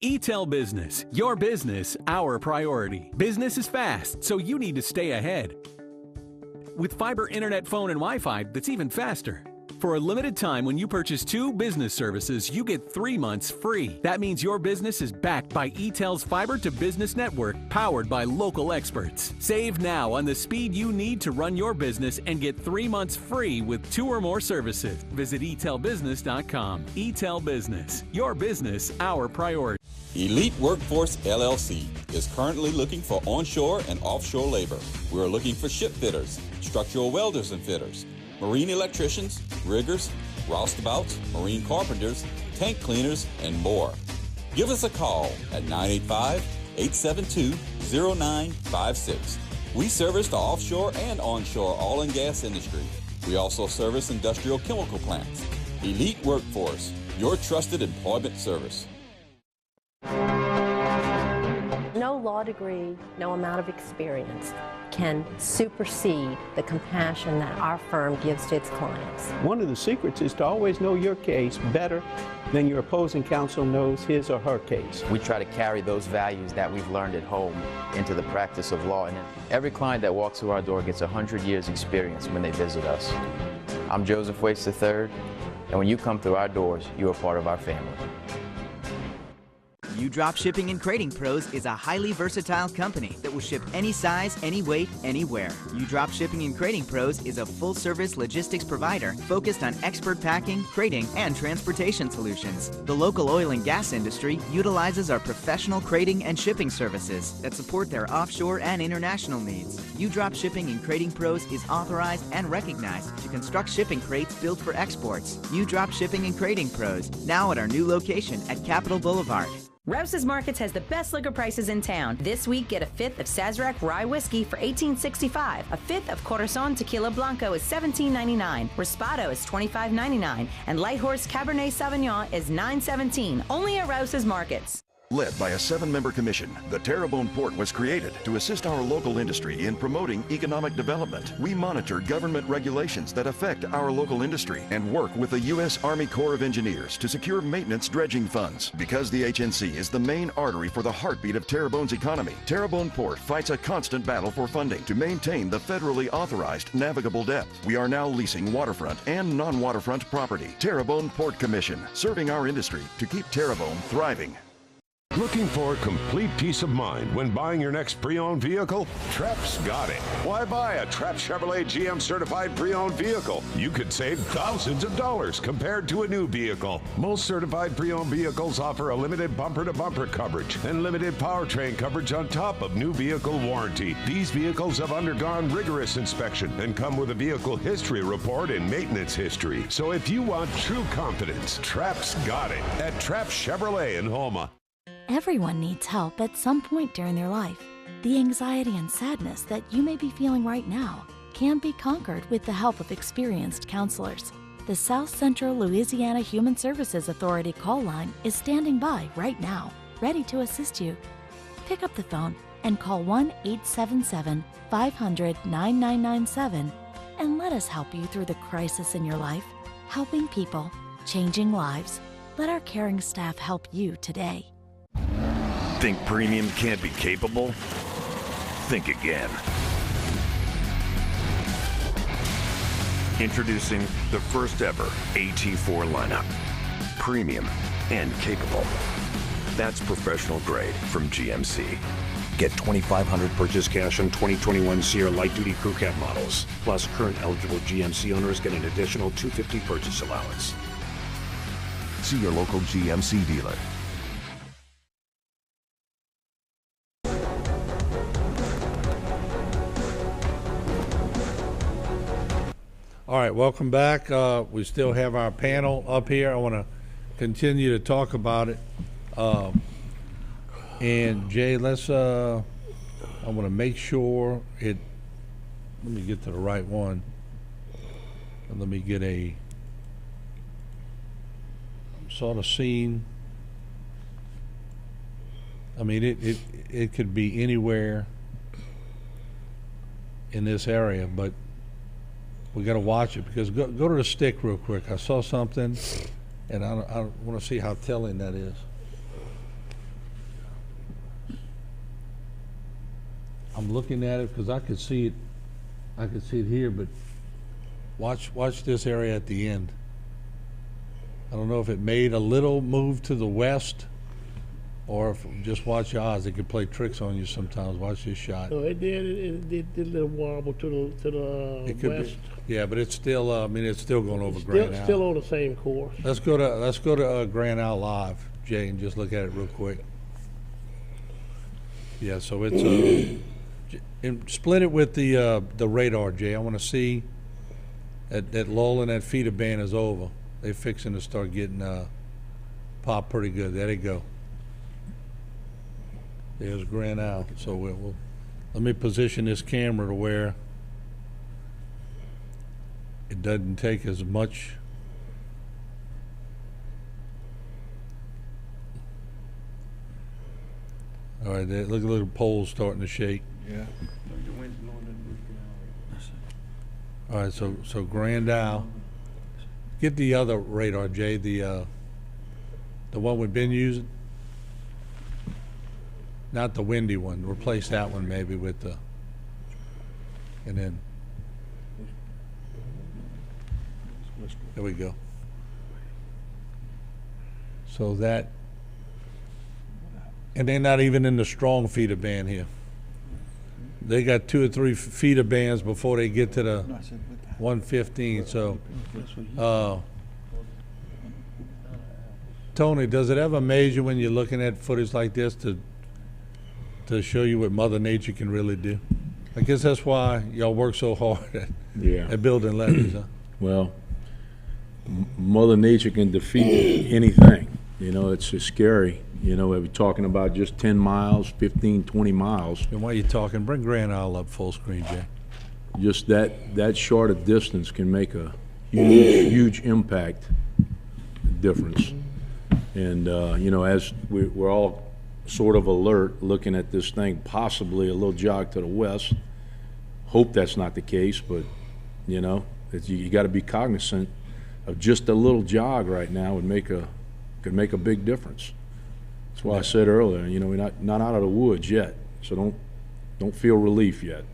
eTel Business, your business, our priority. Business is fast, so you need to stay ahead. With fiber internet, phone, and Wi-Fi that's even faster. For a limited time, when you purchase 2 business services, you get 3 months free. That means your business is backed by eTel's Fiber to Business network, powered by local experts. Save now on the speed you need to run your business and get 3 months free with 2 or more services. Visit etelbusiness.com. eTel Business. Your business, our priority. Elite Workforce LLC is currently looking for onshore and offshore labor. We are looking for ship fitters, structural welders and fitters, marine electricians, riggers, roustabouts, marine carpenters, tank cleaners, and more. Give us a call at 985-872-0956. We service the offshore and onshore oil and gas industry. We also service industrial chemical plants. Elite Workforce, your trusted employment service. No law degree, no amount of experience can supersede the compassion that our firm gives to its clients. One of the secrets is to always know your case better than your opposing counsel knows his or her case. We try to carry those values that we've learned at home into the practice of law, and every client that walks through our door gets 100 years experience when they visit us. I'm Joseph Waits III, and when you come through our doors, you are part of our family. U-Drop Shipping and Crating Pros is a highly versatile company that will ship any size, any weight, anywhere. U-Drop Shipping and Crating Pros is a full-service logistics provider focused on expert packing, crating, and transportation solutions. The local oil and gas industry utilizes our professional crating and shipping services that support their offshore and international needs. U-Drop Shipping and Crating Pros is authorized and recognized to construct shipping crates built for exports. U-Drop Shipping and Crating Pros, now at our new location at Capitol Boulevard. Rouse's Markets has the best liquor prices in town. This week, get a 5th of Sazerac Rye Whiskey for $18.65. A 5th of Corazon Tequila Blanco is $17.99. Raspado is $25.99. And Light Horse Cabernet Sauvignon is $9.17. Only at Rouse's Markets. Led by a 7-member commission, the Terrebonne Port was created to assist our local industry in promoting economic development. We monitor government regulations that affect our local industry and work with the U.S. Army Corps of Engineers to secure maintenance dredging funds. Because the HNC is the main artery for the heartbeat of Terrebonne's economy, Terrebonne Port fights a constant battle for funding to maintain the federally authorized navigable depth. We are now leasing waterfront and non-waterfront property. Terrebonne Port Commission, serving our industry to keep Terrebonne thriving. Looking for complete peace of mind when buying your next pre-owned vehicle? Trap's got it. Why buy a Trap Chevrolet GM certified pre-owned vehicle? You could save thousands of dollars compared to a new vehicle. Most certified pre-owned vehicles offer a limited bumper-to-bumper coverage and limited powertrain coverage on top of new vehicle warranty. These vehicles have undergone rigorous inspection and come with a vehicle history report and maintenance history. So if you want true confidence, Trap's got it at Trap Chevrolet in Houma. Everyone needs help at some point during their life. The anxiety and sadness that you may be feeling right now can be conquered with the help of experienced counselors. The South Central Louisiana Human Services Authority call line is standing by right now, ready to assist you. Pick up the phone and call 1-877-500-9997 and let us help you through the crisis in your life, helping people, changing lives. Let our caring staff help you today. Think premium can't be capable? Think again. Introducing the first ever AT4 lineup. Premium and capable. That's professional grade from GMC. Get $2,500 purchase cash on 2021 Sierra light duty crew cab models. Plus current eligible GMC owners get an additional $250 purchase allowance. See your local GMC dealer. All right, welcome back. We still have our panel up here. I want to continue to talk about it. And Jay, let's, I want to make sure let me get to the right one. And let me get a sort of scene. I mean, it could be anywhere in this area, but we got to watch it because go to the stick real quick. I saw something, and I want to see how telling that is. I'm looking at it because I could see it. I could see it here, but Watch this area at the end. I don't know if it made a little move to the west, or if just watch your eyes. It could play tricks on you sometimes. Watch this shot. So it did. It did a little wobble to the It could west. be, yeah, but it's still. I mean, it's still going over Grand Isle. Still on the same course. Let's go to Grand Isle live, Jay, and just look at it real quick. Yeah, so it's and split it with the radar, Jay. I want to see that lull and that feeder band is over. They fixing to start getting popped pretty good. There they go. There's Grand Isle. So we'll let me position this camera to where it doesn't take as much. All right, there, look at the poles starting to shake. Yeah. All right, so Grand Isle. Get the other radar, Jay. The one we've been using. Not the windy one. Replace that one maybe with the. And then. There we go. So that. And they're not even in the strong feeder band here. They got 2 or 3 feeder bands before they get to the 115. So, Tony, does it ever amaze you when you're looking at footage like this to show you what Mother Nature can really do? I guess that's why y'all work so hard at building levees, huh? Well, Mother Nature can defeat anything. You know, it's just scary. You know, we're talking about just 10 miles, 15, 20 miles. And while you're talking, bring Grand Isle up full screen, Jay. Just that short a distance can make a huge impact difference. And, you know, as we're all sort of alert looking at this thing, possibly a little jog to the west. Hope that's not the case, but, you know, you got to be cognizant of just a little jog right now could make a big difference. That's why I said earlier, you know, we're not out of the woods yet, so don't feel relief yet.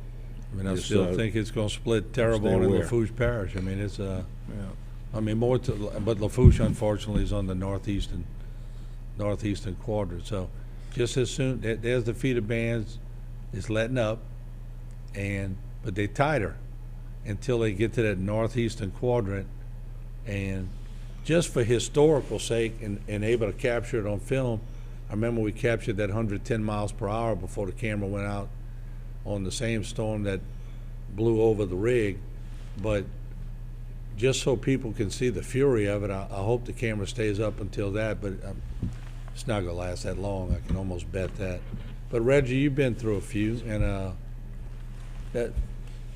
I mean, I still think it's going to split Terrebonne and Lafourche Parish. I mean, it's I mean, but Lafourche unfortunately is on the northeastern quadrant. So, just as soon there's the feeder bands, it's letting up, but they tighter until they get to that northeastern quadrant, and just for historical sake and able to capture it on film. I remember we captured that 110 miles per hour before the camera went out on the same storm that blew over the rig. But just so people can see the fury of it, I hope the camera stays up until that, but it's not going to last that long. I can almost bet that. But Reggie, you've been through a few, and that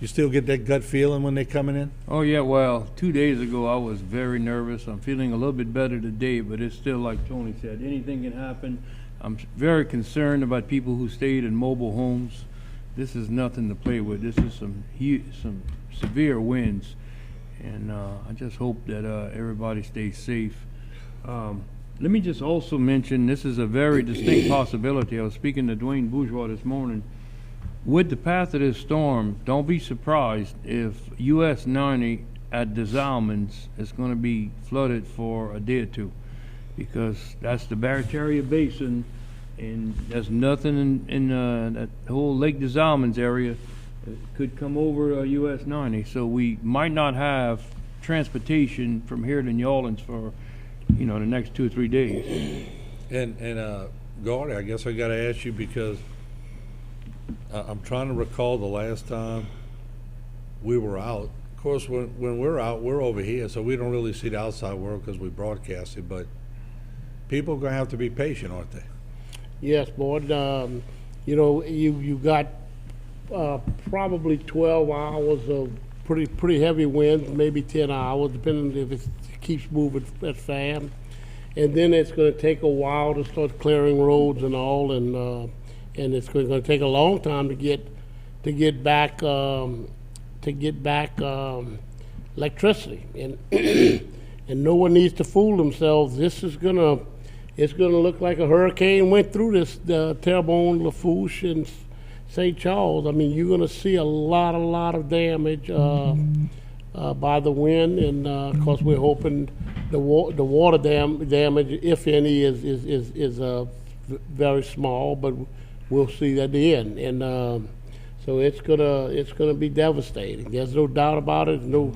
you still get that gut feeling when they're coming in? Oh, yeah, well, 2 days ago I was very nervous. I'm feeling a little bit better today, but it's still like Tony said, anything can happen. I'm very concerned about people who stayed in mobile homes. This is nothing to play with. This is some severe winds, and I just hope that everybody stays safe. Let me just also mention, this is a very distinct possibility. I was speaking to Dwayne Bourgeois this morning. With the path of this storm, don't be surprised if US 90 at Des Allemands is going to be flooded for a day or two, because that's the Barataria Basin, and there's nothing in that whole Lake Des Allemands area that could come over US 90. So we might not have transportation from here to New Orleans for, you know, the next 2 or 3 days. And Gordy, I guess I got to ask you, because I'm trying to recall the last time we were out. Of course, when we're out, we're over here, so we don't really see the outside world because we broadcast it, but people are going to have to be patient, aren't they? Yes, boy. You know, you got probably 12 hours of pretty heavy winds, maybe 10 hours, depending if it keeps moving that fast. And then it's going to take a while to start clearing roads and all, and it's going to take a long time to get back electricity. And no one needs to fool themselves. It's gonna look like a hurricane went through this Terrebonne, Lafourche, and St. Charles. I mean, you're gonna see a lot of damage by the wind, and of course we're hoping the water damage, if any, is very small, but we'll see at the end. And so it's gonna be devastating. There's no doubt about it. No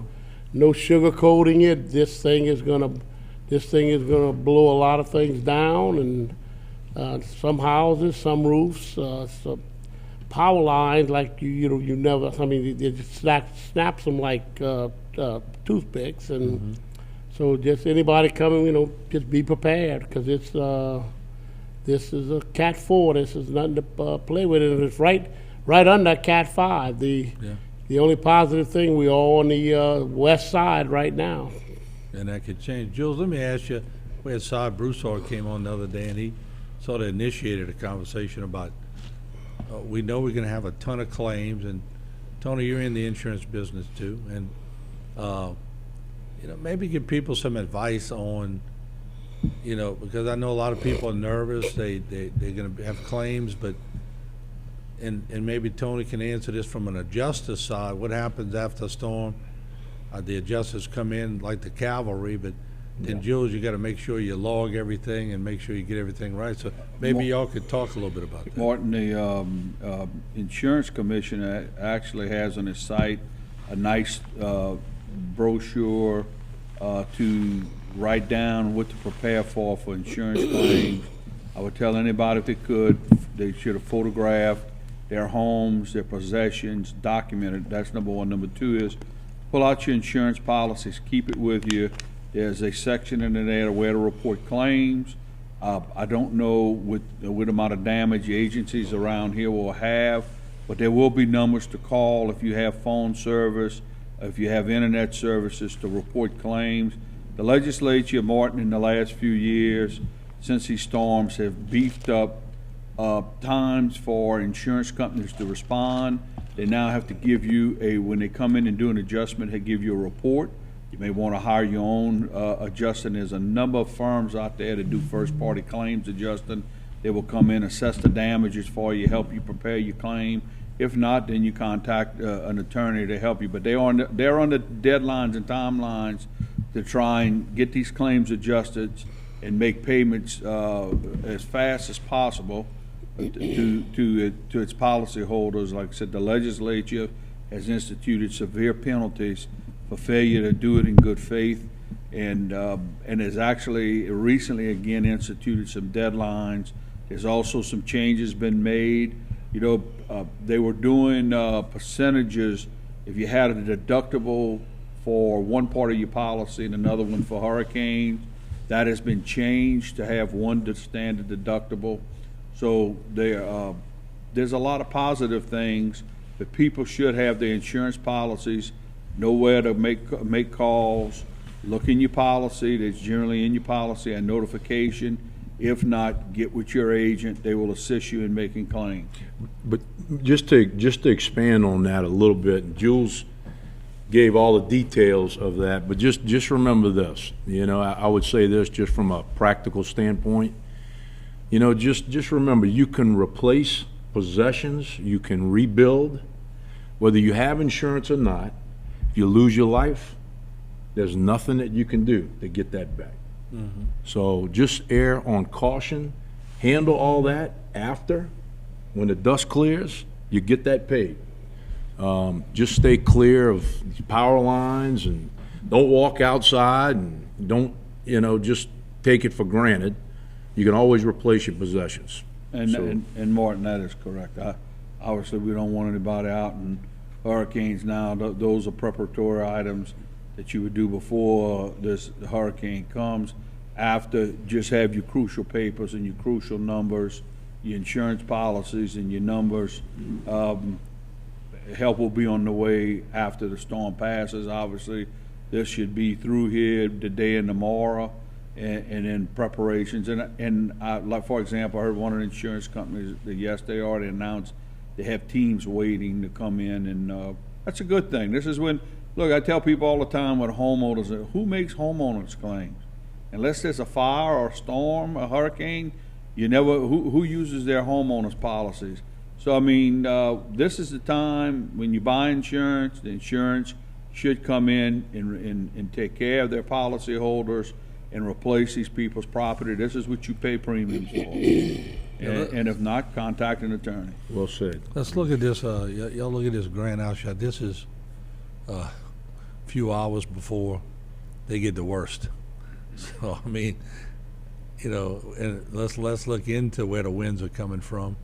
sugarcoating it. This thing is gonna blow a lot of things down, and some houses, some roofs, some power lines like you never. I mean, it just snaps them like toothpicks, and so just anybody coming, just be prepared, because it's this is a Cat 4. This is nothing to play with, and it's right under Cat 5. The only positive thing, we're all on the west side right now. And that could change. Jules, let me ask you, we had Cy Broussard came on the other day, and he sort of initiated a conversation about, we know we're going to have a ton of claims, and Tony, you're in the insurance business too, and maybe give people some advice on, because I know a lot of people are nervous, they're going to have claims, but and maybe Tony can answer this from an adjuster side. What happens after a storm? The adjusters come in like the cavalry, but then Jules, you got to make sure you log everything and make sure you get everything right. So maybe y'all could talk a little bit about that. Martin, the Insurance Commission actually has on its site a nice brochure to write down what to prepare for insurance claims. I would tell anybody, if they could, they should have photographed their homes, their possessions, documented. That's number one. Number two is pull out your insurance policies, keep it with you. There's a section in there where to report claims. I don't know what amount of damage agencies around here will have, but there will be numbers to call if you have phone service, if you have internet services, to report claims. The legislature, Martin, in the last few years, since these storms, have beefed up times for insurance companies to respond. They now have to give you when they come in and do an adjustment, they give you a report. You may want to hire your own adjuster. There's a number of firms out there that do first-party claims adjusting. They will come in, assess the damages for you, help you prepare your claim. If not, then you contact an attorney to help you. But they're on the deadlines and timelines to try and get these claims adjusted and make payments as fast as possible to its policyholders. Like I said, the legislature has instituted severe penalties for failure to do it in good faith, and has actually recently again instituted some deadlines. There's also some changes been made. They were doing percentages. If you had a deductible for one part of your policy and another one for hurricanes, that has been changed to have one standard deductible. So there's a lot of positive things, but people should have their insurance policies, know where to make calls, look in your policy. That's generally in your policy, a notification. If not, get with your agent. They will assist you in making claims. But just to expand on that a little bit, Jules gave all the details of that, but just remember this. I would say this just from a practical standpoint. Just remember, you can replace possessions, you can rebuild, whether you have insurance or not. If you lose your life, there's nothing that you can do to get that back. So just err on caution, handle all that after. When the dust clears, you get that paid. Just stay clear of power lines, and don't walk outside, and don't, just take it for granted. You can always replace your possessions. And Martin, that is correct. Obviously, we don't want anybody out in hurricanes now. Those are preparatory items that you would do before this hurricane comes. After, just have your crucial papers and your crucial numbers, your insurance policies and your numbers. Help will be on the way after the storm passes. Obviously, this should be through here today and tomorrow, and then preparations. And like, for example, I heard one of the insurance companies that yesterday already announced they have teams waiting to come in, and that's a good thing. This is when, look, I tell people all the time with homeowners, who makes homeowners claims? Unless there's a fire or a storm, a hurricane, you never, who uses their homeowners policies? So, I mean, this is the time when you buy insurance, the insurance should come in and take care of their policyholders and replace these people's property. This is what you pay premiums for. And if not, contact an attorney. Well said. Let's look at this, y'all look at this grand outshot. This is a few hours before they get the worst. So, I mean, you know, and let's look into where the winds are coming from,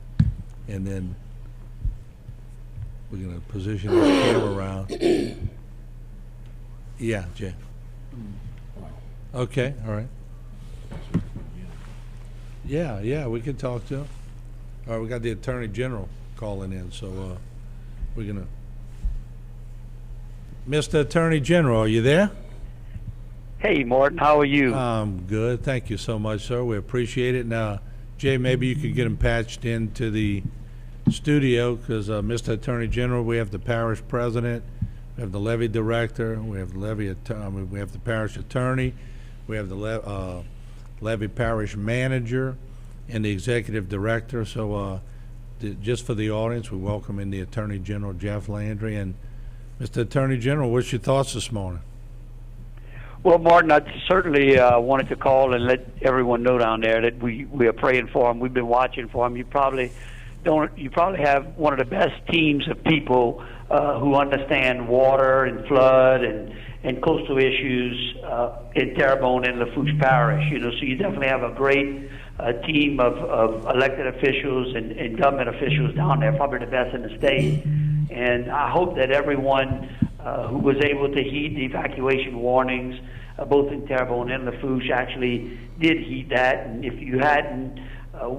and then we're going to position this camera around. Yeah, Jay. Okay, all right. Yeah, we can talk to him. All right, we got the Attorney General calling in, so we're going to... Mr. Attorney General, are you there? Hey, Martin, how are you? Good. Thank you so much, sir. We appreciate it. Now, Jay, maybe you could get him patched into the studio, because Mr. Attorney General, we have the parish president, we have the levy director, we have the parish attorney, we have the levy parish manager, and the executive director. So just for the audience, we welcome in the Attorney General, Jeff Landry. And Mr. Attorney General, what's your thoughts this morning? Well, Martin, I certainly wanted to call and let everyone know down there that we are praying for him. We've been watching for him. You probably have one of the best teams of people who understand water and flood and coastal issues in Terrebonne and Lafourche Parish. You know, so you definitely have a great team of elected officials and government officials down there, probably the best in the state. And I hope that everyone who was able to heed the evacuation warnings, both in Terrebonne and Lafourche, actually did heed that. And if you hadn't,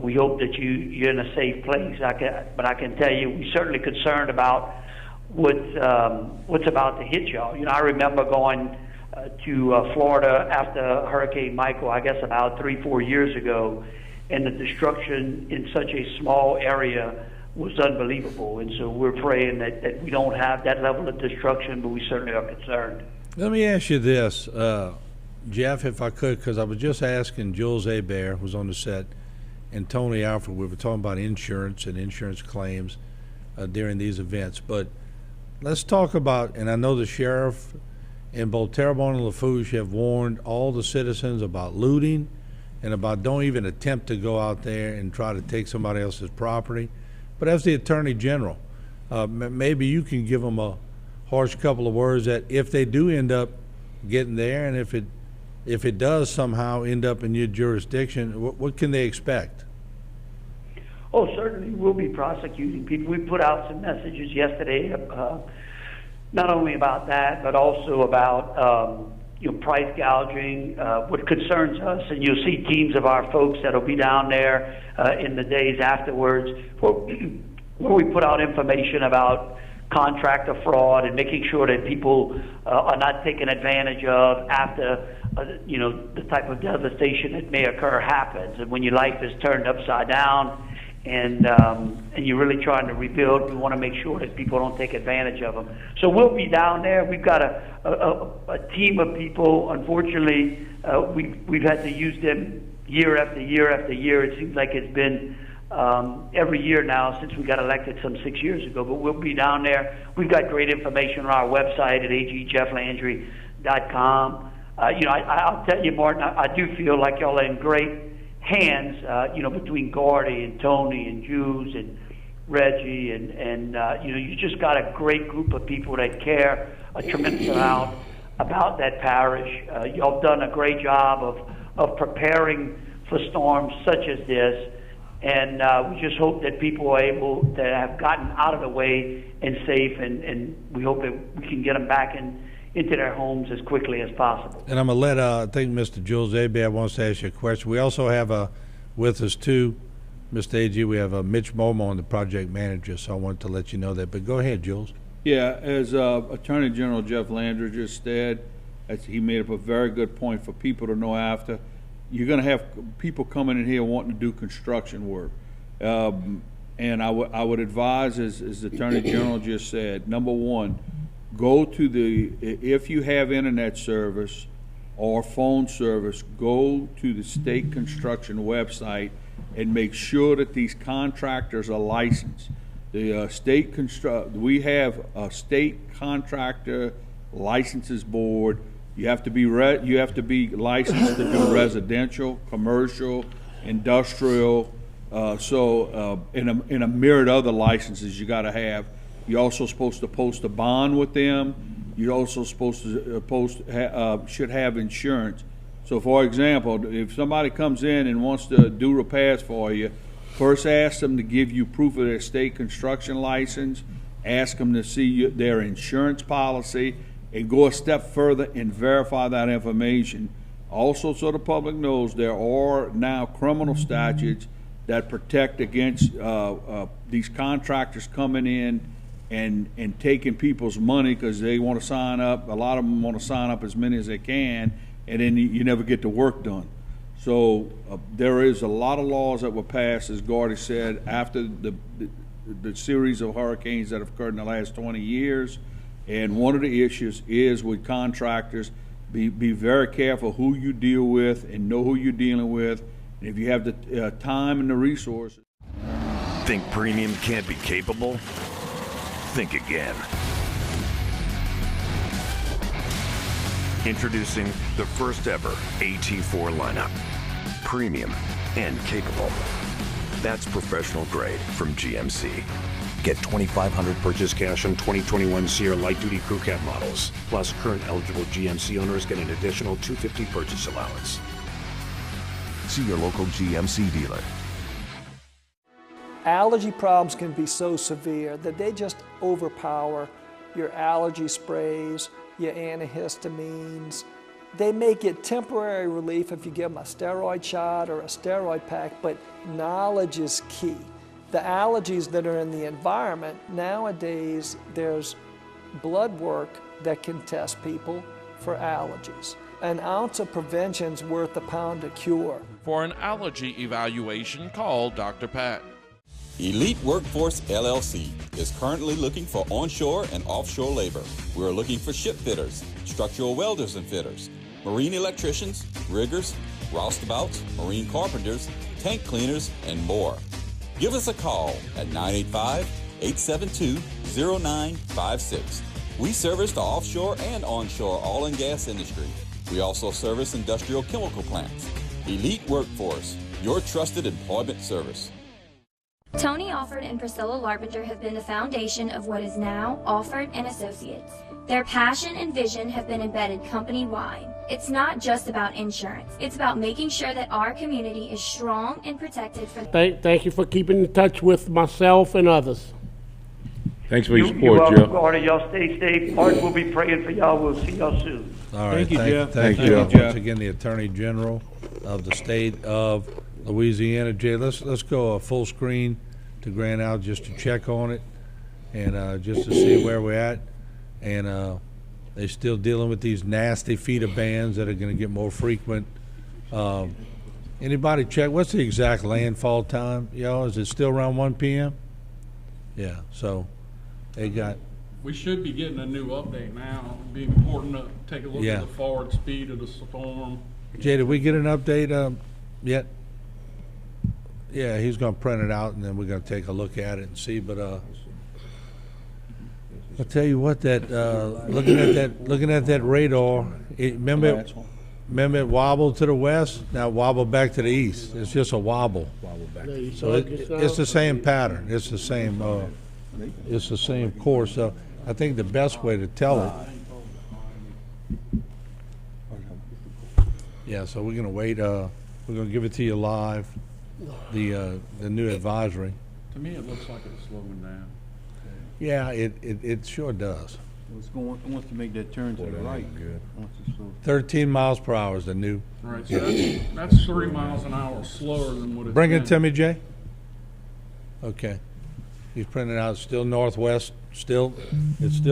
we hope that you're in a safe place. But I can tell you, we're certainly concerned about what's about to hit y'all. You know, I remember going to Florida after Hurricane Michael, I guess about 3-4 years ago, and the destruction in such a small area was unbelievable. And so we're praying that we don't have that level of destruction, but we certainly are concerned. Let me ask you this, Jeff, if I could, because I was just asking Jules Hebert, who's on the set, and Tony Alfred. We were talking about insurance and insurance claims during these events. But let's talk about, and I know the sheriff in both Terrebonne and Lafourche have warned all the citizens about looting and about don't even attempt to go out there and try to take somebody else's property. But as the Attorney General, maybe you can give them a harsh couple of words that if they do end up getting there, and if it does somehow end up in your jurisdiction, what can they expect? Oh, certainly we'll be prosecuting people. We put out some messages yesterday, not only about that, but also about price gouging, what concerns us. And you'll see teams of our folks that'll be down there in the days afterwards where we put out information about contractor fraud and making sure that people are not taken advantage of after the type of devastation that may occur happens. And when your life is turned upside down and you're really trying to rebuild, we want to make sure that people don't take advantage of them. So we'll be down there. We've got a team of people. Unfortunately, we've had to use them year after year after year. It seems like it's been every year now since we got elected some 6 years ago, but we'll be down there. We've got great information on our website at agjefflandry.com. I'll tell you, Martin, I do feel like y'all are in great hands, between Gordy and Tony and Jules and Reggie and you just got a great group of people that care a tremendous amount about that parish. Y'all done a great job of preparing for storms such as this. And we just hope that people are able to have gotten out of the way and safe, and we hope that we can get them back into their homes as quickly as possible. And I'm going to let, I think Mr. Jules Hebert wants to ask you a question. We also have with us too, Mr. AG, we have Mitch Momon, the project manager, so I wanted to let you know that. But go ahead, Jules. Yeah, as Attorney General Jeff Landry just said, he made up a very good point for people to know after. You're going to have people coming in here wanting to do construction work. And I would advise, as the Attorney General just said, number one, go to if you have internet service or phone service, go to the state construction website and make sure that these contractors are licensed. The we have a state contractor licenses board. You have to be licensed to do residential, commercial, industrial, in a myriad other licenses you got to have. You're also supposed to post a bond with them. You're also supposed to should have insurance. So, for example, if somebody comes in and wants to do repairs for you, first ask them to give you proof of their state construction license. Ask them to see their insurance policy, and go a step further and verify that information. Also, so the public knows, there are now criminal statutes that protect against these contractors coming in and taking people's money because they want to sign up. A lot of them want to sign up as many as they can, and then you never get the work done. So there is a lot of laws that were passed, as Gordy said, after the series of hurricanes that have occurred in the last 20 years. And one of the issues is with contractors, be very careful who you deal with and know who you're dealing with. And if you have the time and the resources. Think premium can't be capable? Think again. Introducing the first ever AT4 lineup. Premium and capable. That's professional grade from GMC. Get $2,500 purchase cash on 2021 Sierra light-duty crew cab models. Plus, current eligible GMC owners get an additional $250 purchase allowance. See your local GMC dealer. Allergy problems can be so severe that they just overpower your allergy sprays, your antihistamines. They may get temporary relief if you give them a steroid shot or a steroid pack, but knowledge is key. The allergies that are in the environment, nowadays there's blood work that can test people for allergies. An ounce of prevention's worth a pound of cure. For an allergy evaluation, call Dr. Pat. Elite Workforce LLC is currently looking for onshore and offshore labor. We're looking for ship fitters, structural welders and fitters, marine electricians, riggers, roustabouts, marine carpenters, tank cleaners, and more. Give us a call at 985-872-0956. We service the offshore and onshore oil and gas industry. We also service industrial chemical plants. Elite Workforce, your trusted employment service. Tony Alford and Priscilla Larbinger have been the foundation of what is now Alford and Associates. Their passion and vision have been embedded company-wide. It's not just about insurance. It's about making sure that our community is strong and protected. Thank you for keeping in touch with myself and others. Thanks for your You're support, welcome, Jeff. Gordy. Y'all stay safe. Art will be praying for y'all. We'll see y'all soon. All right. Thank you, Jeff. Thank Thank you. you, Jeff. Once again, the Attorney General of the state of Louisiana. Jay, let's go full screen to Grand Isle just to check on it and just to see where we're at. And they're still dealing with these nasty feeder bans that are going to get more frequent. Anybody check? What's the exact landfall time, y'all? Is it still around 1 p.m.? Yeah, so they got... We should be getting a new update now. It'd be important to take a look at the forward speed of the storm. Jay, did we get an update yet? Yeah, he's going to print it out, and then we're going to take a look at it and see. But I'll tell you what, that looking at that radar, remember it wobbled to the west, now wobble back to the east. It's just a wobble. So it's the same pattern. It's the same course. So I think the best way to tell it. Yeah. So we're going to wait. We're going to give it to you live. The new advisory. To me, it looks like it's slowing down. Yeah, it sure does. It wants to make that turn to the right. Good. 13 miles per hour is the new. Right, so that's 3 miles an hour slower than what it's Bring been. it to me, Jay. Okay. He's printing out still northwest, it's still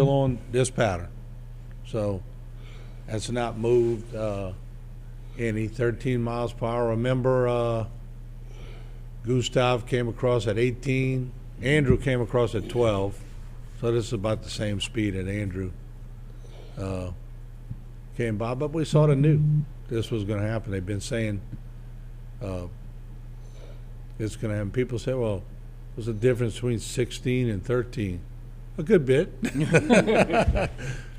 on this pattern. So that's not moved any. 13 miles per hour. Remember, Gustav came across at 18. Andrew came across at 12. So this is about the same speed that Andrew came by. But we sort of knew this was going to happen. They've been saying it's going to happen. People say, well, what's the difference between 16 and 13? A good bit.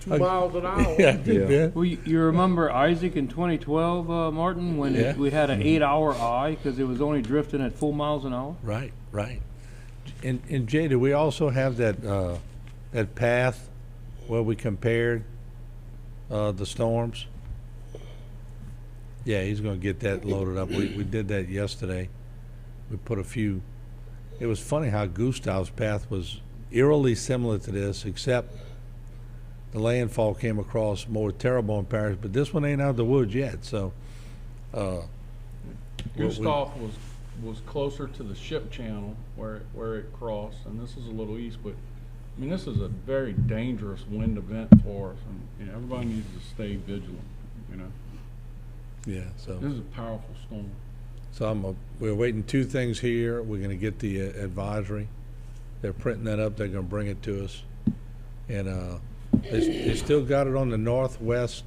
2 miles an hour. Yeah, yeah. Well, you remember Isaac in 2012, Martin, when Yeah. we had an 8-hour eye because it was only drifting at 4 miles an hour? Right, right. And Jay, do we also have that that path where we compared the storms? Yeah, he's going to get that loaded up. We did that yesterday. We put a few. It was funny how Gustav's path was eerily similar to this, except the landfall came across more terrible in Parish, but this one ain't out of the woods yet. So, Gustav was closer to the ship channel where it crossed, and this is a little east. But I mean, this is a very dangerous wind event for us, and you know, everybody needs to stay vigilant. You know. yeah. So This is a powerful storm. So we're waiting 2 things here. We're going to get the advisory. They're printing that up. They're going to bring it to us. And they still got it on the northwest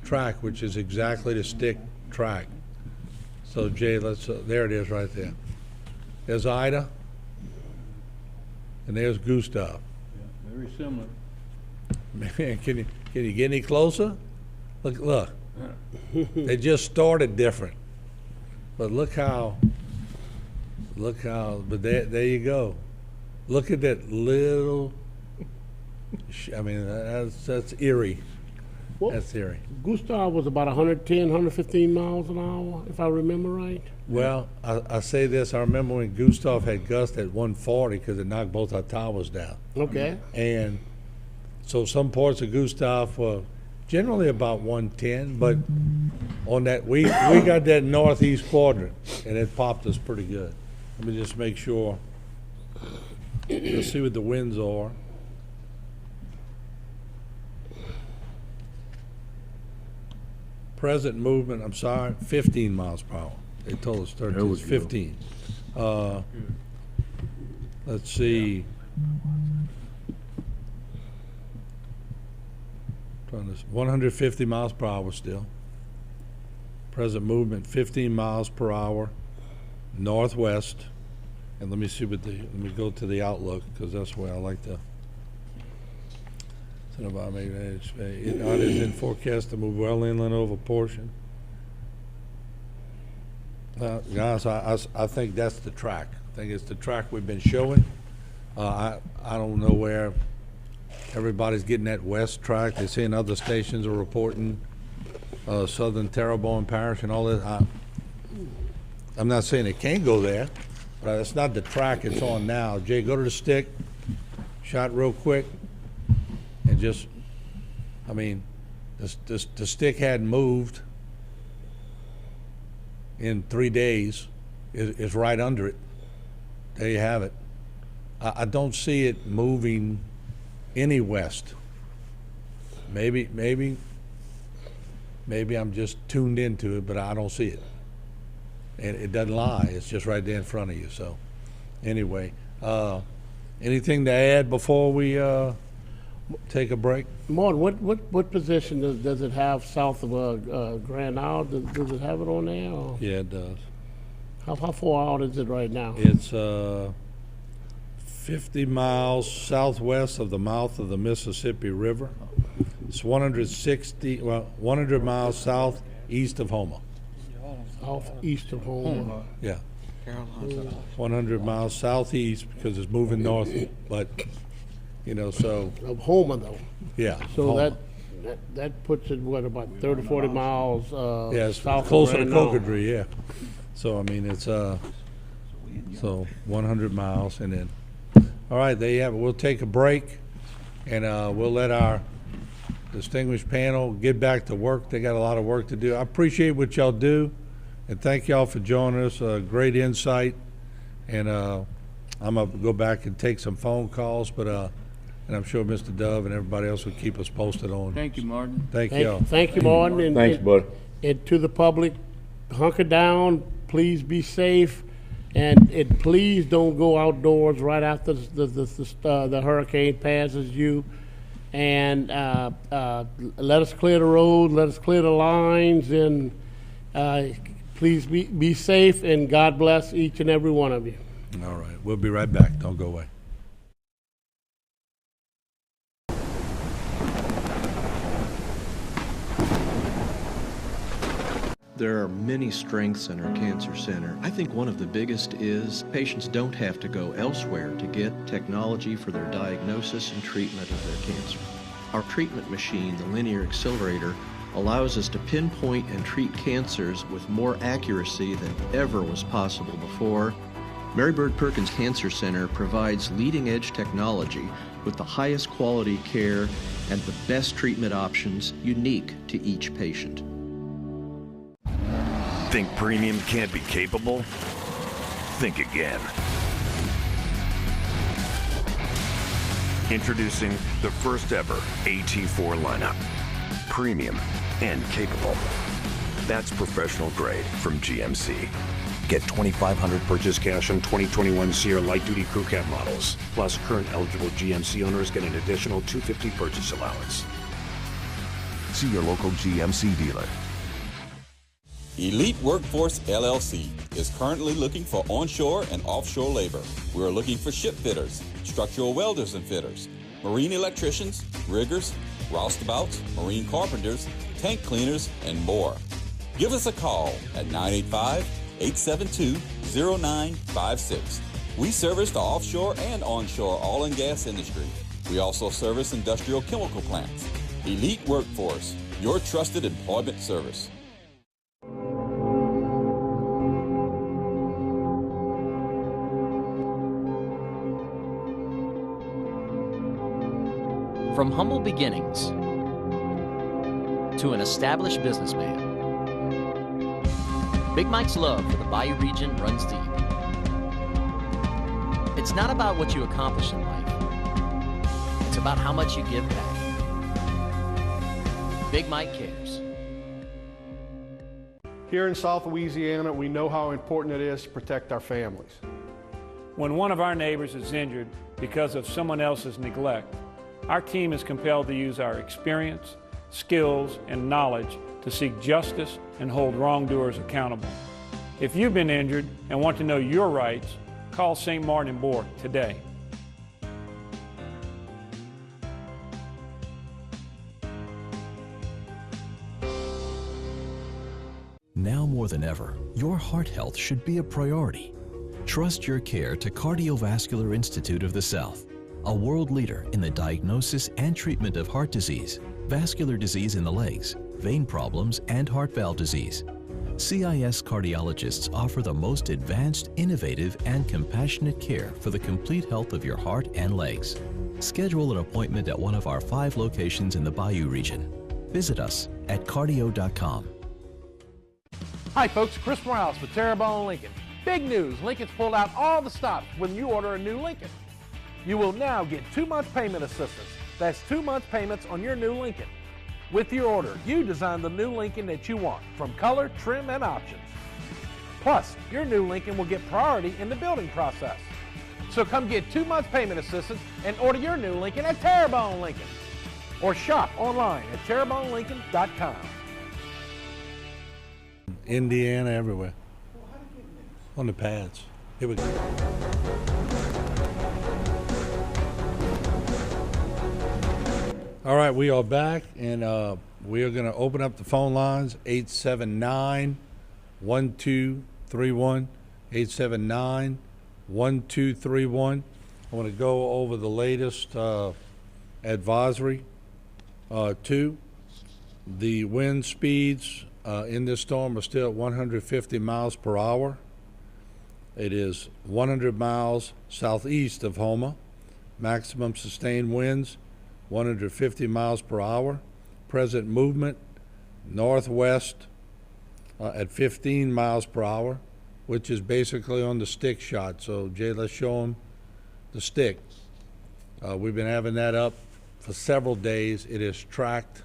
track, which is exactly the stick track. So Jay, let's there it is right there. There's Ida, and there's Gustav. Yeah, very similar. Man, can you get any closer? Look. They just started different. But look how, but there you go. Look at that little, I mean, that's eerie. Well, That's eerie. Gustav was about 110, 115 miles an hour, if I remember right. Well, I say this, I remember when Gustav had gusts at 140 because it knocked both our towers down. Okay. And so some parts of Gustav were generally about 110, but on that, we got that northeast quadrant, and it popped us pretty good. Let me just make sure. Let's see what the winds are. Present movement, I'm sorry, 15 miles per hour. They told us 13, it's 15. Let's see. 150 miles per hour still. Present movement 15 miles per hour northwest. And let me see what let me go to the outlook because that's where I like to. It is in forecast to move well inland over portion. Guys, I think that's the track. I think it's the track we've been showing. I don't know where everybody's getting that west track. They're saying other stations are reporting southern Terrebonne Parish and all that. I'm not saying it can't go there, but it's not the track it's on now. Jay, go to the stick, shot real quick, and just, I mean, the stick hadn't moved in 3 days. It's right under it. There you have it. I don't see it moving any west. Maybe I'm just tuned into it, but I don't see it. And it doesn't lie. It's just right there in front of you. So, anyway, anything to add before we take a break? Martin, what position does it have south of Grand Isle? Does it have it on there? Or? Yeah, it does. How far out is it right now? It's 50 miles southwest of the mouth of the Mississippi River. It's 100 miles southeast of Houma. Southeast of Houma. Yeah. 100 miles southeast because it's moving north, but you know, so of Houma though. Yeah. So Houma. that puts it what about 30, 40 miles yeah, it's south closer of to Cocodrie, yeah. So I mean it's so 100 miles and then all right, there you have it. We'll take a break and we'll let our distinguished panel get back to work. They got a lot of work to do. I appreciate what y'all do. And thank y'all for joining us. Great insight. And I'm going to go back and take some phone calls, but and I'm sure Mr. Dove and everybody else will keep us posted on. Thank you, Martin. Thank y'all. Thank you, Martin. And, Thanks, buddy. And to the public, hunker down. Please be safe. And please don't go outdoors right after the hurricane passes you. And let us clear the road. Let us clear the lines. And please be safe, and God bless each and every one of you. All right. We'll be right back. Don't go away. There are many strengths in our cancer center. I think one of the biggest is patients don't have to go elsewhere to get technology for their diagnosis and treatment of their cancer. Our treatment machine, the linear accelerator, allows us to pinpoint and treat cancers with more accuracy than ever was possible before. Mary Bird Perkins Cancer Center provides leading-edge technology with the highest quality care and the best treatment options unique to each patient. Think premium can't be capable? Think again. Introducing the first ever AT4 lineup. Premium and capable. That's professional grade from GMC. Get $2,500 purchase cash on 2021 Sierra light-duty crew cab models. Plus, current eligible GMC owners get an additional $250 purchase allowance. See your local GMC dealer. Elite Workforce LLC is currently looking for onshore and offshore labor. We are looking for ship fitters, structural welders and fitters, marine electricians, riggers, roustabouts, marine carpenters, tank cleaners, and more. Give us a call at 985-872-0956. We service the offshore and onshore oil and gas industry. We also service industrial chemical plants. Elite Workforce, your trusted employment service. From humble beginnings to an established businessman, Big Mike's love for the Bayou region runs deep. It's not about what you accomplish in life. It's about how much you give back. Big Mike cares. Here in South Louisiana, we know how important it is to protect our families. When one of our neighbors is injured because of someone else's neglect, our team is compelled to use our experience, skills, and knowledge to seek justice and hold wrongdoers accountable. If you've been injured and want to know your rights, call St. Martin and Bourke today. Now more than ever, your heart health should be a priority. Trust your care to Cardiovascular Institute of the South, a world leader in the diagnosis and treatment of heart disease, vascular disease in the legs, vein problems, and heart valve disease. CIS cardiologists offer the most advanced, innovative, and compassionate care for the complete health of your heart and legs. Schedule an appointment at one of our 5 locations in the Bayou region. Visit us at cardio.com. Hi folks, Chris Morales with Terrebonne Lincoln. Big news, Lincoln's pulled out all the stops when you order a new Lincoln. You will now get 2-month payment assistance. That's 2 month payments on your new Lincoln. With your order, you design the new Lincoln that you want, from color, trim, and options. Plus, your new Lincoln will get priority in the building process. So come get 2 months payment assistance and order your new Lincoln at Terrebonne Lincoln. Or shop online at terrebonnelincoln.com. Indiana, everywhere. On the pads. Here we go. All right, we are back, and we are going to open up the phone lines, 879-1231, 879-1231. I want to go over the latest advisory, too. The wind speeds in this storm are still at 150 miles per hour. It is 100 miles southeast of Houma. Maximum sustained winds, 150 miles per hour. Present movement northwest at 15 miles per hour, which is basically on the stick shot. So, Jay, let's show them the stick. We've been having that up for several days. It is tracked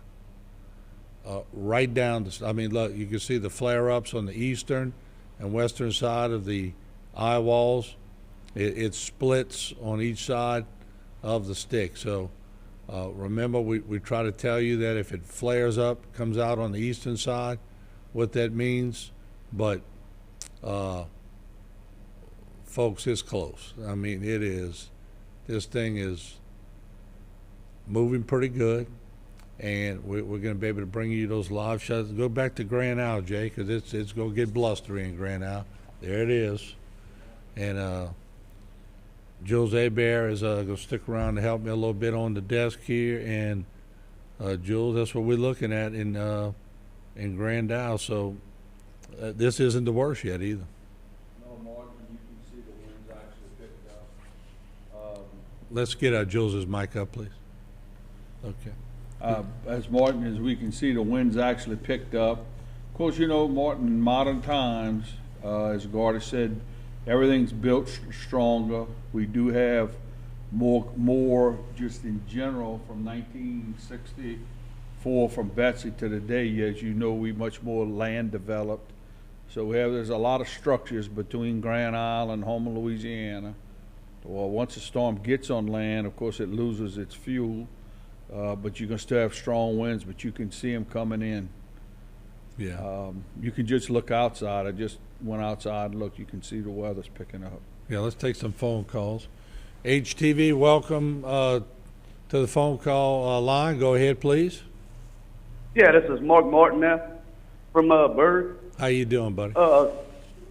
right down. I mean, look, you can see the flare-ups on the eastern and western side of the eye walls. It splits on each side of the stick. So remember, we try to tell you that if it flares up, comes out on the eastern side, what that means. But folks, it's close. I mean, it is. This thing is moving pretty good. and we're going to be able to bring you those live shots. Go back to Grand Isle, Jay, because it's going to get blustery in Grand Isle. There it is. And Jules Hebert is going to stick around to help me a little bit on the desk here. And Jules, that's what we're looking at in Grand Isle. So this isn't the worst yet either. No, Martin, you can see the winds actually picked up. Let's get Jules's mic up, please. Okay. As Martin, as we can see, the winds actually picked up. Of course, you know, Martin, in modern times, as Garda said, everything's built stronger. We do have more just in general from 1964 from Betsy to today. As you know, we much more land developed. So there's a lot of structures between Grand Isle and Houma, Louisiana. Well, once a storm gets on land, of course, it loses its fuel, but you can still have strong winds, but you can see them coming in. Yeah. You can just look outside. I just went outside and looked. You can see the weather's picking up. Yeah, let's take some phone calls. HTV, welcome to the phone call line. Go ahead, please. Yeah, this is Mark Martin there from Bird. How you doing, buddy?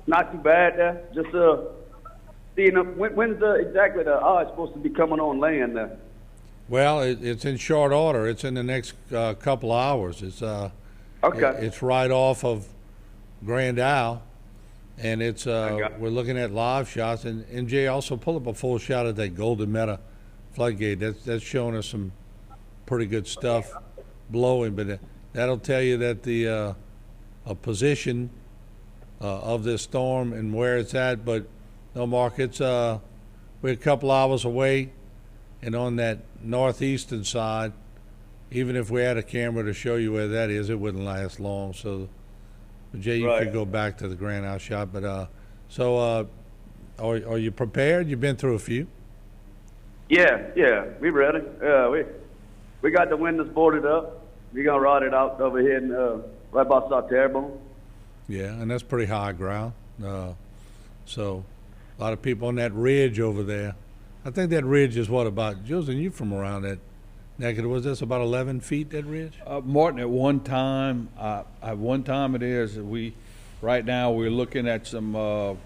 Not too bad there. Just seeing when's exactly the odds supposed to be coming on land there? Well, it's in short order. It's in the next couple of hours. It's okay. It's right off of Grand Isle, and it's we're looking at live shots. And Jay, also pull up a full shot of that Golden Meta Floodgate. That's showing us some pretty good stuff blowing, but that'll tell you that the a position of this storm and where it's at. But no, Mark, it's we're a couple hours away, and on that northeastern side, even if we had a camera to show you where that is, it wouldn't last long. So, Jay, you could go back to the Grand Isle shot. But are you prepared? You've been through a few. Yeah, we ready. We got the windows boarded up. We gonna ride it out over here in right by South Terrebonne. Yeah, and that's pretty high ground. So a lot of people on that ridge over there. I think that ridge is what, about, Jules, and you from around that neck of the woods, that's about 11 feet, that ridge? Martin, at one time it is. Right now we're looking at some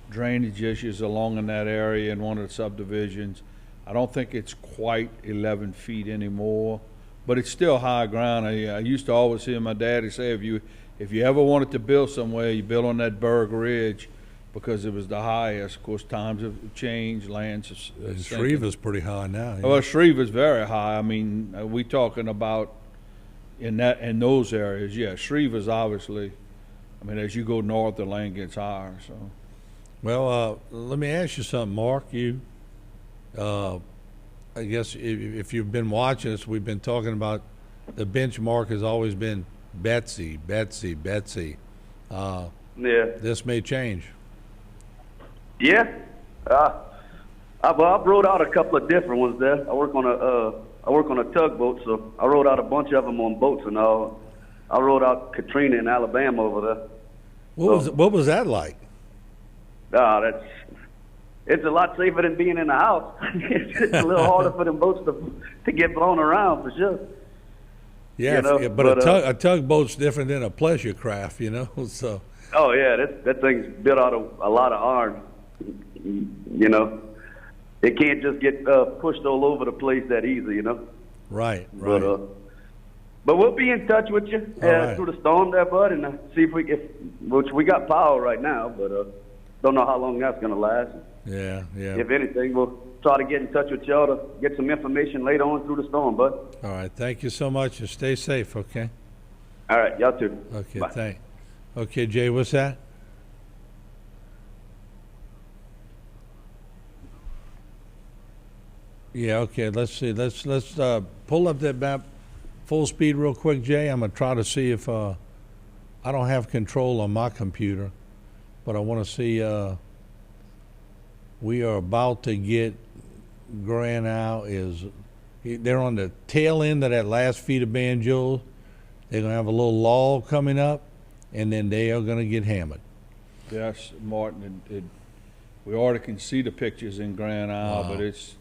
drainage issues along in that area in one of the subdivisions. I don't think it's quite 11 feet anymore, but it's still high ground. I used to always hear my daddy say, if you ever wanted to build somewhere, you build on that Berg Ridge, because it was the highest. Of course, times have changed, lands have Shreve's pretty high now. Yeah. Well, Shreve is very high. I mean, we talking about in those areas. Yeah, Shreve is obviously, I mean, as you go north, the land gets higher. So, well, let me ask you something, Mark. You, I guess if you've been watching us, we've been talking about the benchmark has always been Betsy. Yeah. This may change. Yeah. I wrote out a couple of different ones there. I work on a tugboat, so I wrote out a bunch of them on boats and all. I wrote out Katrina in Alabama over there. What was that like? It's a lot safer than being in the house. It's a little harder for them boats to get blown around, for sure. Yeah, you know, but a tugboat's different than a pleasure craft, you know. So. Oh yeah, that thing's built out of a lot of iron. You know, it can't just get pushed all over the place that easy. You know. Right. But we'll be in touch with you through the storm there, bud, and see if we got power right now, but don't know how long that's gonna last. Yeah. If anything, we'll try to get in touch with y'all to get some information later on through the storm, bud. All right. Thank you so much, and stay safe. Okay. All right. Y'all too. Okay. Bye. Thanks. Okay, Jay. What's that? Yeah, okay, let's see. Let's pull up that map full speed real quick, Jay. I'm going to try to see if I don't have control on my computer, but I want to see we are about to get Grand Isle they're on the tail end of that last feet of Banjo. They're going to have a little lull coming up, and then they are going to get hammered. Yes, Martin, we already can see the pictures in Grand Isle, but it's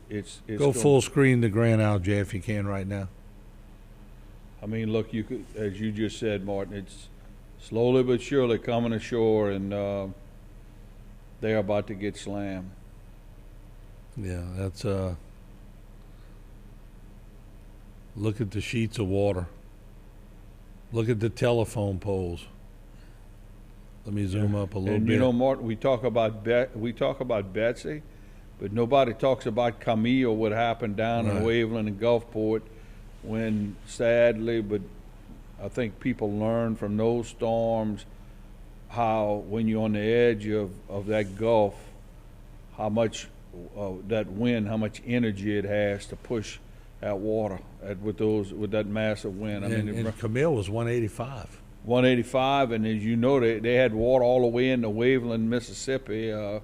go full screen to Grand Isle, Jay, if you can right now. I mean, look, you could, as you just said, Martin, it's slowly but surely coming ashore, and they're about to get slammed. Yeah, that's look at the sheets of water. Look at the telephone poles. Let me zoom up a little bit. You know, Martin, we talk about Betsy, but nobody talks about Camille, what happened down in Waveland and Gulfport, when sadly, but I think people learn from those storms how when you're on the edge of that Gulf, how much that wind, how much energy it has to push that water with that massive wind. And Camille was 185. 185, and as you know, they had water all the way into Waveland, Mississippi. I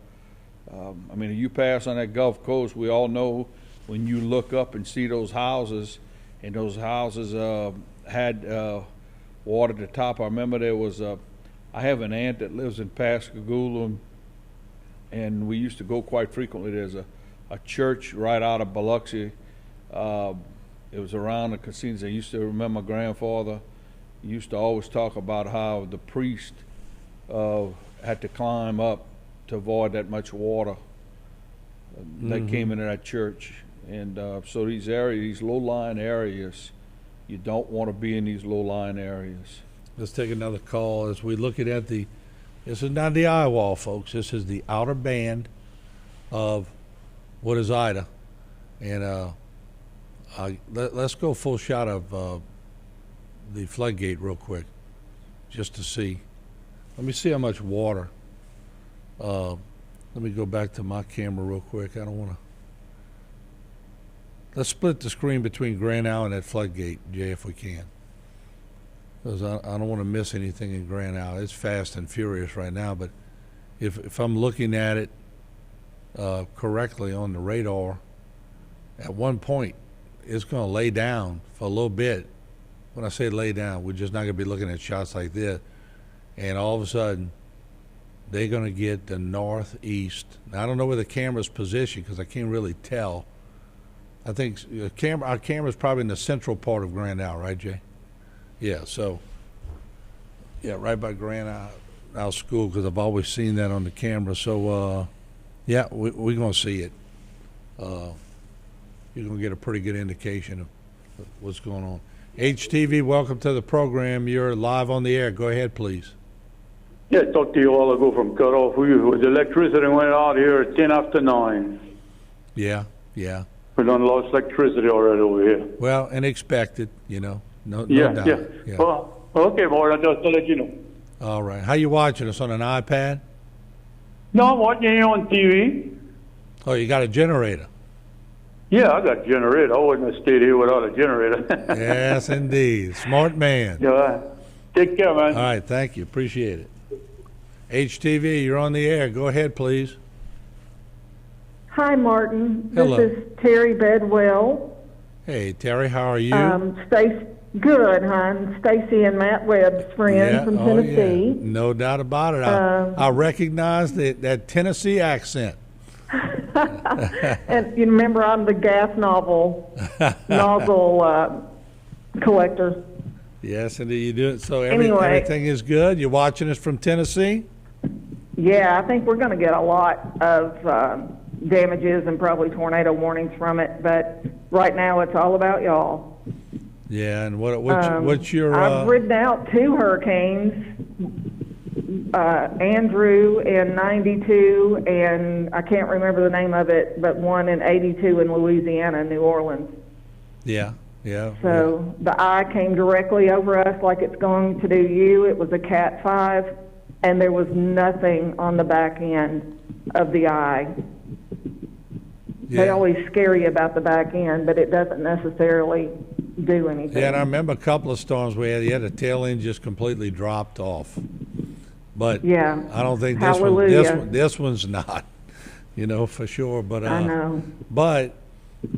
mean, you pass on that Gulf Coast, we all know when you look up and see those houses, and those houses had water at the top. I remember there was I have an aunt that lives in Pascagoula, and we used to go quite frequently. There's a church right out of Biloxi. It was around the casinos. I used to remember my grandfather used to always talk about how the priest had to climb up to avoid that much water that came into that church. And so these areas, these low-lying areas, you don't want to be in these low-lying areas. Let's take another call as we look at this is not the eye wall, folks. This is the outer band of what is Ida. And let's go full shot of the floodgate real quick, just to see. Let me see how much water. Let me go back to my camera real quick. I don't want to. Let's split the screen between Grand Isle and that floodgate, Jay, if we can. Because I don't want to miss anything in Grand Isle. It's fast and furious right now, but if I'm looking at it correctly on the radar, at one point, it's going to lay down for a little bit. When I say lay down, we're just not going to be looking at shots like this. And all of a sudden, they're going to get the northeast. Now, I don't know where the camera's positioned because I can't really tell. I think our camera's probably in the central part of Grand Isle, right, Jay? Yeah, so, yeah, right by Grand Isle School, because I've always seen that on the camera. So, yeah, we're going to see it. You're going to get a pretty good indication of what's going on. HTV, welcome to the program. You're live on the air. Go ahead, please. Yeah, I talked to you a while ago from cutoff. The electricity went out here at 10 after 9. Yeah. We done lost electricity already over here. Well, and expected, no doubt. Yeah. Well, okay, Martin, I'll just let you know. All right. How you watching us, on an iPad? No, I'm watching you on TV. Oh, you got a generator? Yeah, I got a generator. I wouldn't have stayed here without a generator. Yes, indeed. Smart man. Yeah. Take care, man. All right, thank you. Appreciate it. HTV, you're on the air. Go ahead, please. Hi, Martin. Hello. This is Terry Bedwell. Hey, Terry, how are you? Good, hon. Stacy and Matt Webb's friend from Tennessee. Yeah. No doubt about it. I recognize that Tennessee accent. And you remember I'm the gas nozzle collector. Yes, indeed you do it. So everything is good. You're watching us from Tennessee? Yeah, I think we're going to get a lot of damages and probably tornado warnings from it. But right now it's all about y'all. Yeah, and what's your... I've ridden out 2 hurricanes. Andrew in 92, and I can't remember the name of it, but one in 82 in Louisiana, New Orleans. Yeah. So the eye came directly over us like it's going to do you. It was a Cat 5, and there was nothing on the back end of the eye. Yeah. They always scare you about the back end, but it doesn't necessarily do anything. Yeah, and I remember a couple of storms where you had the tail end just completely dropped off. But yeah, I don't think this one's not, for sure. But I know. But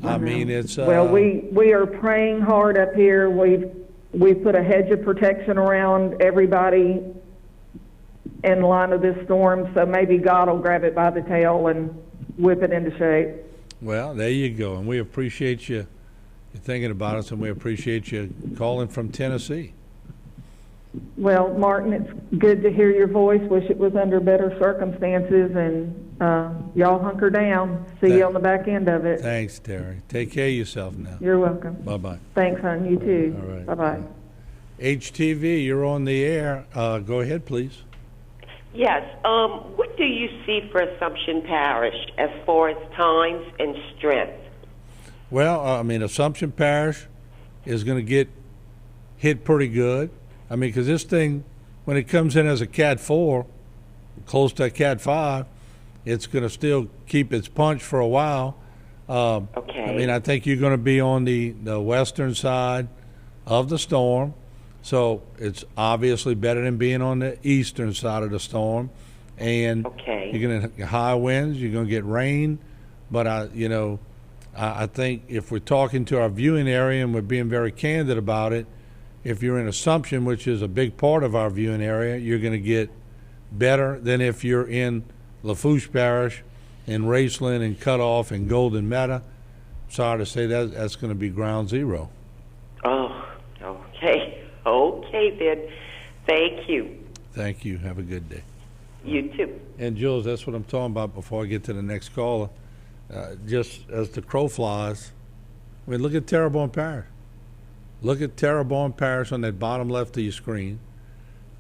I mean, it's well, we are praying hard up here. We've put a hedge of protection around everybody in line of this storm, so maybe God will grab it by the tail and whip it into shape. Well, there you go, and we appreciate you you're thinking about us, and we appreciate you calling from Tennessee. Well, Martin, it's good to hear your voice. Wish it was under better circumstances, and y'all hunker down. See you on the back end of it. Thanks, Terry. Take care of yourself now. You're welcome. Bye-bye. Thanks, hon. You too. All right. Bye-bye. HTV, you're on the air. Go ahead, please. Yes. What do you see for Assumption Parish as far as times and strength? Well, I mean, Assumption Parish is going to get hit pretty good. I mean, because this thing, when it comes in as a Cat 4, close to a Cat 5, it's going to still keep its punch for a while. Okay. I mean, I think you're going to be on the western side of the storm, so it's obviously better than being on the eastern side of the storm. And you're going to get high winds, you're going to get rain, but I think if we're talking to our viewing area and we're being very candid about it, if you're in Assumption, which is a big part of our viewing area, you're going to get better than if you're in Lafourche Parish, in Raceland, and Cutoff, and Golden Meadow. Sorry to say that's going to be ground zero. Oh, okay. Okay, then. Thank you. Thank you. Have a good day. You too. And, Jules, that's what I'm talking about before I get to the next caller. Just as the crow flies, I mean, look at Terrebonne Parish. Look at Terrebonne Parish on that bottom left of your screen.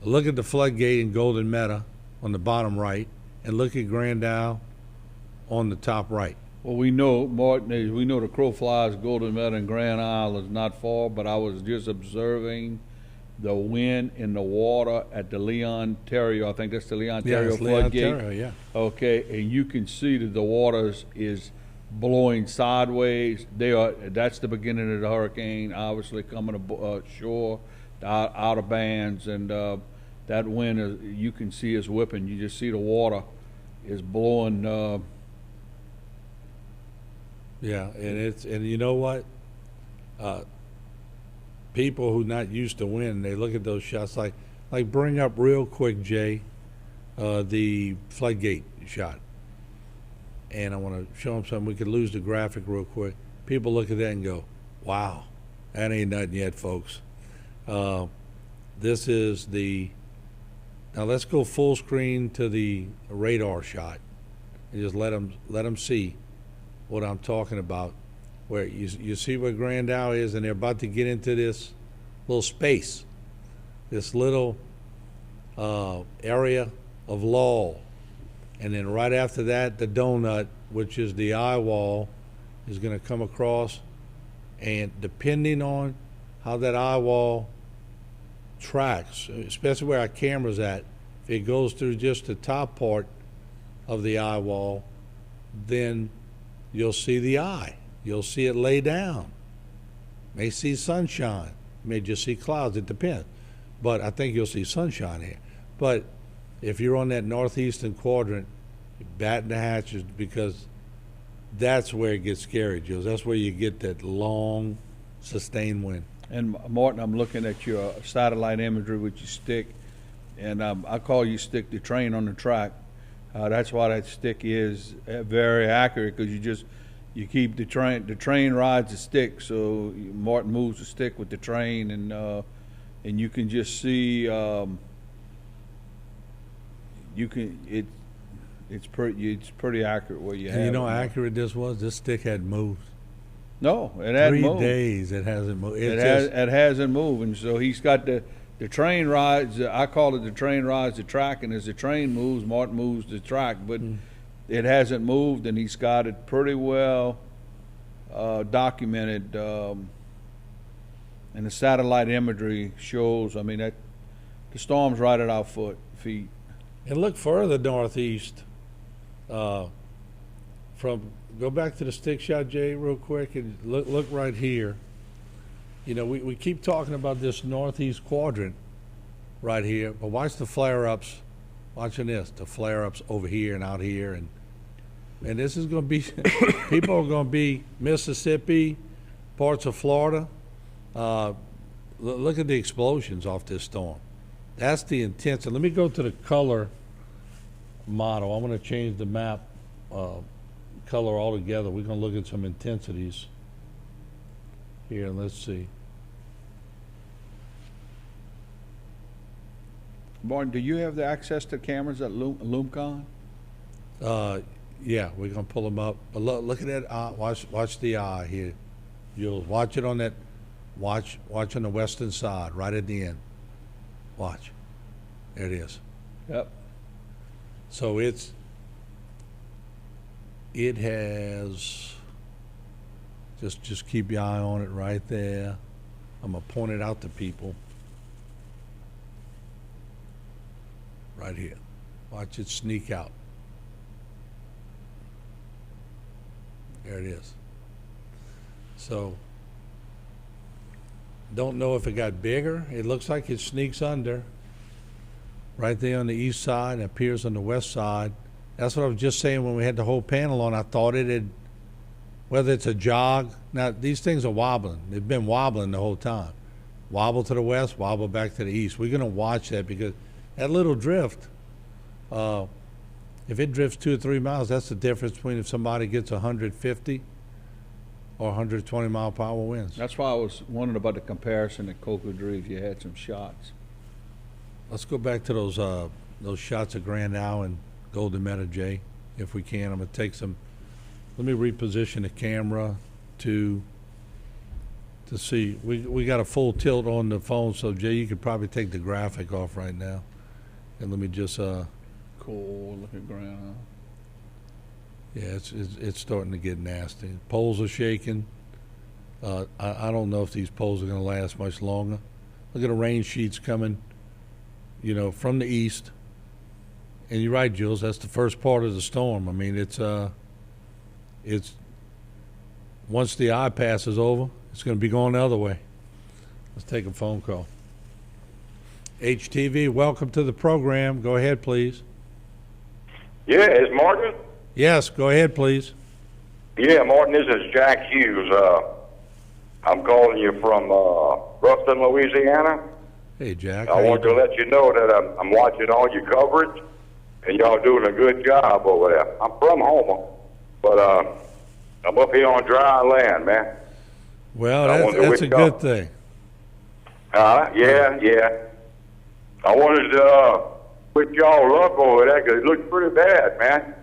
Look at the Floodgate in Golden Meadow on the bottom right. And look at Grand Isle on the top right. Well, we know, Martin, we know the crow flies, Golden Meadow and Grand Isle is not far, but I was just observing the wind in the water at the Leon Terrio. I think that's the Leon Terrio Floodgate. Leon Terrio, yeah. Okay, and you can see that the water is blowing sideways. That's the beginning of the hurricane, obviously coming ashore, the outer bands, and that wind, you can see is whipping. You just see the water is blowing. Yeah, and you know what? People who not used to wind, they look at those shots like bring up real quick, Jay, the Floodgate shot. And I want to show them something. We could lose the graphic real quick. People look at that and go, wow, that ain't nothing yet, folks. This is now let's go full screen to the radar shot and just let them see what I'm talking about. Where you see where Grand Isle is, and they're about to get into this little space, this little area of lull. And then right after that, the donut, which is the eye wall, is going to come across. And depending on how that eye wall tracks, especially where our camera's at, if it goes through just the top part of the eye wall, then you'll see the eye. You'll see it lay down. May see sunshine. May just see clouds. It depends. But I think you'll see sunshine here. But if you're on that northeastern quadrant, batten the hatches, because that's where it gets scary, Jules. That's where you get that long, sustained wind. And Martin, I'm looking at your satellite imagery with your stick, and I call you stick the train on the track. That's why that stick is very accurate, because you keep the train rides the stick, so Martin moves the stick with the train, and you can just see it's pretty accurate where you have. And you know how accurate this was? This stick hadn't moved. No, it hadn't moved. 3 days it hasn't moved. It hasn't moved, and so he's got the train rides. I call it the train rides the track, and as the train moves, Martin moves the track, but it hasn't moved, and he's got it pretty well documented. And the satellite imagery shows. I mean, that the storm's right at our feet. And look further northeast. Go back to the stick shot, Jay, real quick, and look right here. You know, we keep talking about this northeast quadrant right here, but watch the flare-ups. Watching this, the flare-ups over here and out here, and this is going to be people are going to be Mississippi, parts of Florida. Look at the explosions off this storm. That's the intensity. Let me go to the color model. I'm going to change the map color altogether. We're going to look at some intensities. Here, let's see. Martin, do you have the access to cameras at LoomCon? Yeah, we're gonna pull them up. But look at that eye. Watch the eye here. You'll watch it on that. Watch on the western side, right at the end. Watch. There it is. Yep. So it has. Just keep your eye on it right there. I'm gonna point it out to people. Right here. Watch it sneak out. There it is. So, don't know if it got bigger. It looks like it sneaks under. Right there on the east side, and appears on the west side. That's what I was just saying when we had the whole panel on. I thought it had, whether it's a jog. Now, these things are wobbling. They've been wobbling the whole time. Wobble to the west, wobble back to the east. We're going to watch that because that little drift, if it drifts 2 or 3 miles, that's the difference between if somebody gets 150 or 120 mile per hour winds. That's why I was wondering about the comparison at Cocodrie if you had some shots. Let's go back to those shots of Grand Isle and Golden Meadow, Jay, if we can. I'm going to take some. Let me reposition the camera to see. We got a full tilt on the phone, so Jay, you could probably take the graphic off right now. And let me just cool, look at ground. Yeah, it's starting to get nasty. Poles are shaking. I don't know if these poles are going to last much longer. Look at the rain sheets coming, from the east. And you're right, Jules. That's the first part of the storm. I mean, it's once the eye passes over, it's going to be going the other way. Let's take a phone call. HTV, welcome to the program. Go ahead, please. Yeah, is Martin? Yes, go ahead, please. Yeah, Martin, this is Jack Hughes. I'm calling you from Ruston, Louisiana. Hey, Jack. I want to let you know that I'm watching all your coverage, and y'all doing a good job over there. I'm from Houma, but I'm up here on dry land, man. Well, that's a good thing. Yeah. I wanted to wish y'all luck over there because it looks pretty bad, man.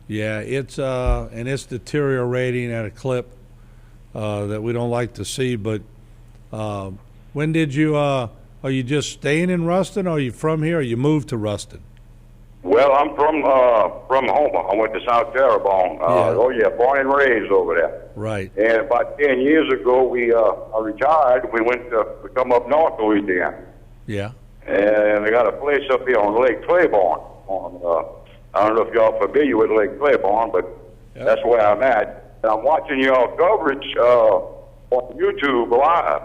Yeah, it's deteriorating at a clip that we don't like to see. But when did you? Are you just staying in Ruston, or are you from here, or you moved to Ruston? Well, I'm from Houma. I went to South Terrebonne. Born and raised over there. Right. And about 10 years ago, I retired. We come up north Louisiana. Yeah. And I got a place up here on Lake Claiborne. I don't know if y'all familiar with Lake Claiborne, but that's where I'm at. And I'm watching y'all coverage on YouTube live.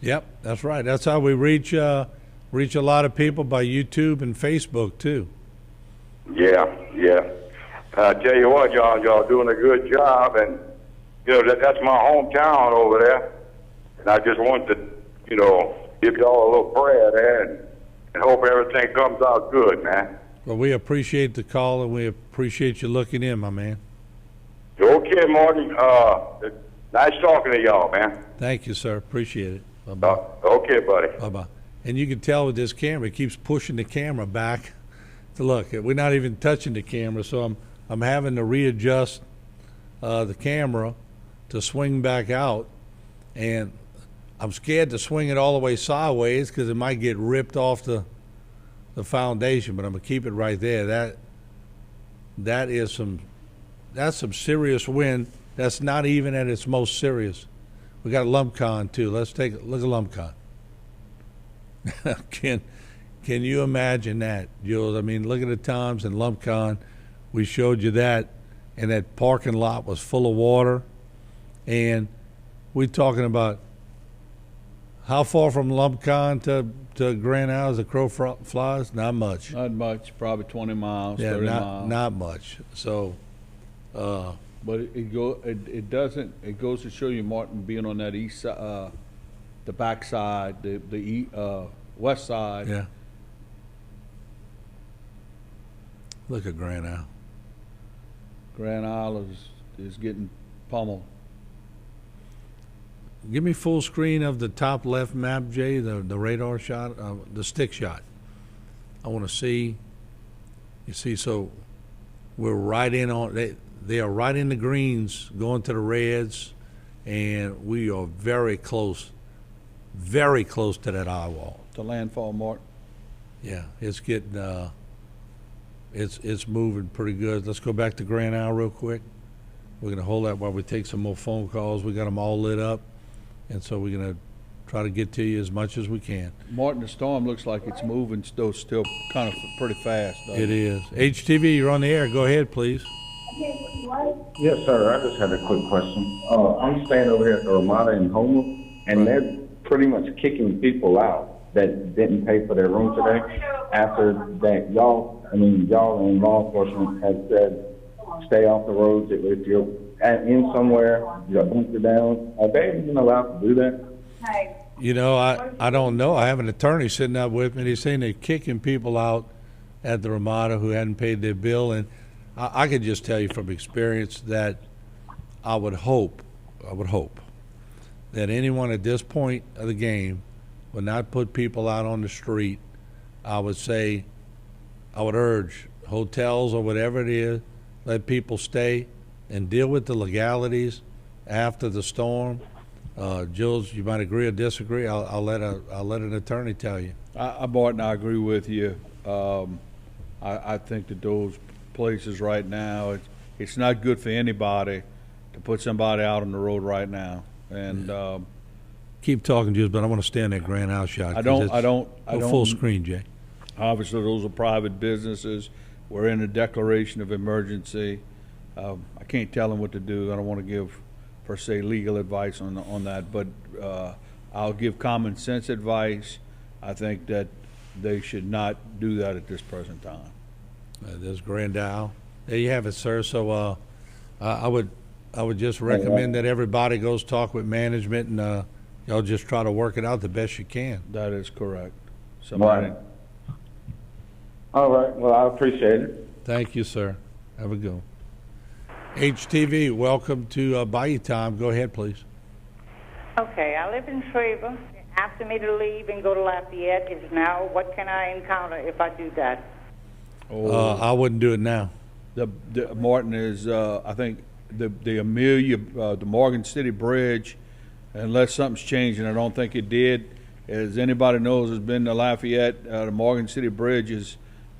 Yep, that's right. That's how we reach a lot of people, by YouTube and Facebook too. Yeah. I tell you what, y'all doing a good job, and that's my hometown over there. And I just want to, give y'all a little prayer there, and hope everything comes out good, man. Well, we appreciate the call, and we appreciate you looking in, my man. Okay, Martin. Nice talking to y'all, man. Thank you, sir. Appreciate it. Bye-bye. Okay, buddy. Bye-bye. And you can tell with this camera, it keeps pushing the camera back to look. We're not even touching the camera, so I'm having to readjust the camera to swing back out, and I'm scared to swing it all the way sideways because it might get ripped off the foundation. But I'm gonna keep it right there. That's some serious wind. That's not even at its most serious. We got LumpCon too. Let's take a look at LumpCon. Can you imagine that, Jules? I mean, look at the times in LumpCon. We showed you that, and that parking lot was full of water. And we're talking about how far from LumpCon to Grand Isle as the crow flies? Not much. Not much. Probably 20 miles, yeah, 30 miles. Not much. So, but it goes to show you, Martin, being on that east side, the back side, the west side. Yeah. Look at Grand Isle. Grand Isle is getting pummeled. give me full screen of the top left map, Jay, the radar shot, the stick shot. I want to see. You see, so we're right in on, they are right in the greens, going to the reds, and we are very close to that eye wall. The landfall mark. Yeah, it's getting, it's moving pretty good. Let's go back to Grand Isle real quick. We're going to hold that while we take some more phone calls. We got them all lit up, and so we're going to try to get to you as much as we can. Martin, the storm looks like it's moving still kind of pretty fast. It is. HTV, you're on the air. Go ahead, please. Yes, sir. I just had a quick question. I'm staying over here at the Ramada in Houma, and they're pretty much kicking people out that didn't pay for their room today. After that, y'all and law enforcement have said, stay off the roads. If you're in somewhere, you're bunker down. Are they even allowed to do that? You know, I don't know. I have an attorney sitting up with me. He's saying they're kicking people out at the Ramada who hadn't paid their bill. And I could just tell you from experience that I would hope that anyone at this point of the game would not put people out on the street. I would urge hotels or whatever it is, let people stay and deal with the legalities after the storm. Jules, you might agree or disagree. I'll let an attorney tell you. Martin, I agree with you. I think that those places right now, it's not good for anybody to put somebody out on the road right now. And keep talking, Jules, but I want to stay on that Grand Isle shot. I don't full screen, Jay. Obviously, those are private businesses. We're in a declaration of emergency. I can't tell them what to do. I don't want to give, per se, legal advice on that, but I'll give common sense advice. I think that they should not do that at this present time. There's Grand Isle. There you have it, sir. So I would just recommend that everybody goes talk with management and y'all just try to work it out the best you can. That is correct. Right. All right. Well, I appreciate it. Thank you, sir. Have a good one. HTV, welcome to Bayou Time. Go ahead, please. Okay, I live in Traver. After me to leave and go to Lafayette is now. What can I encounter if I do that? I wouldn't do it now. The Martin is, I think, the Amelia, the Morgan City Bridge, unless something's changed, and I don't think it did. As anybody knows, has been to Lafayette, the Morgan City Bridge has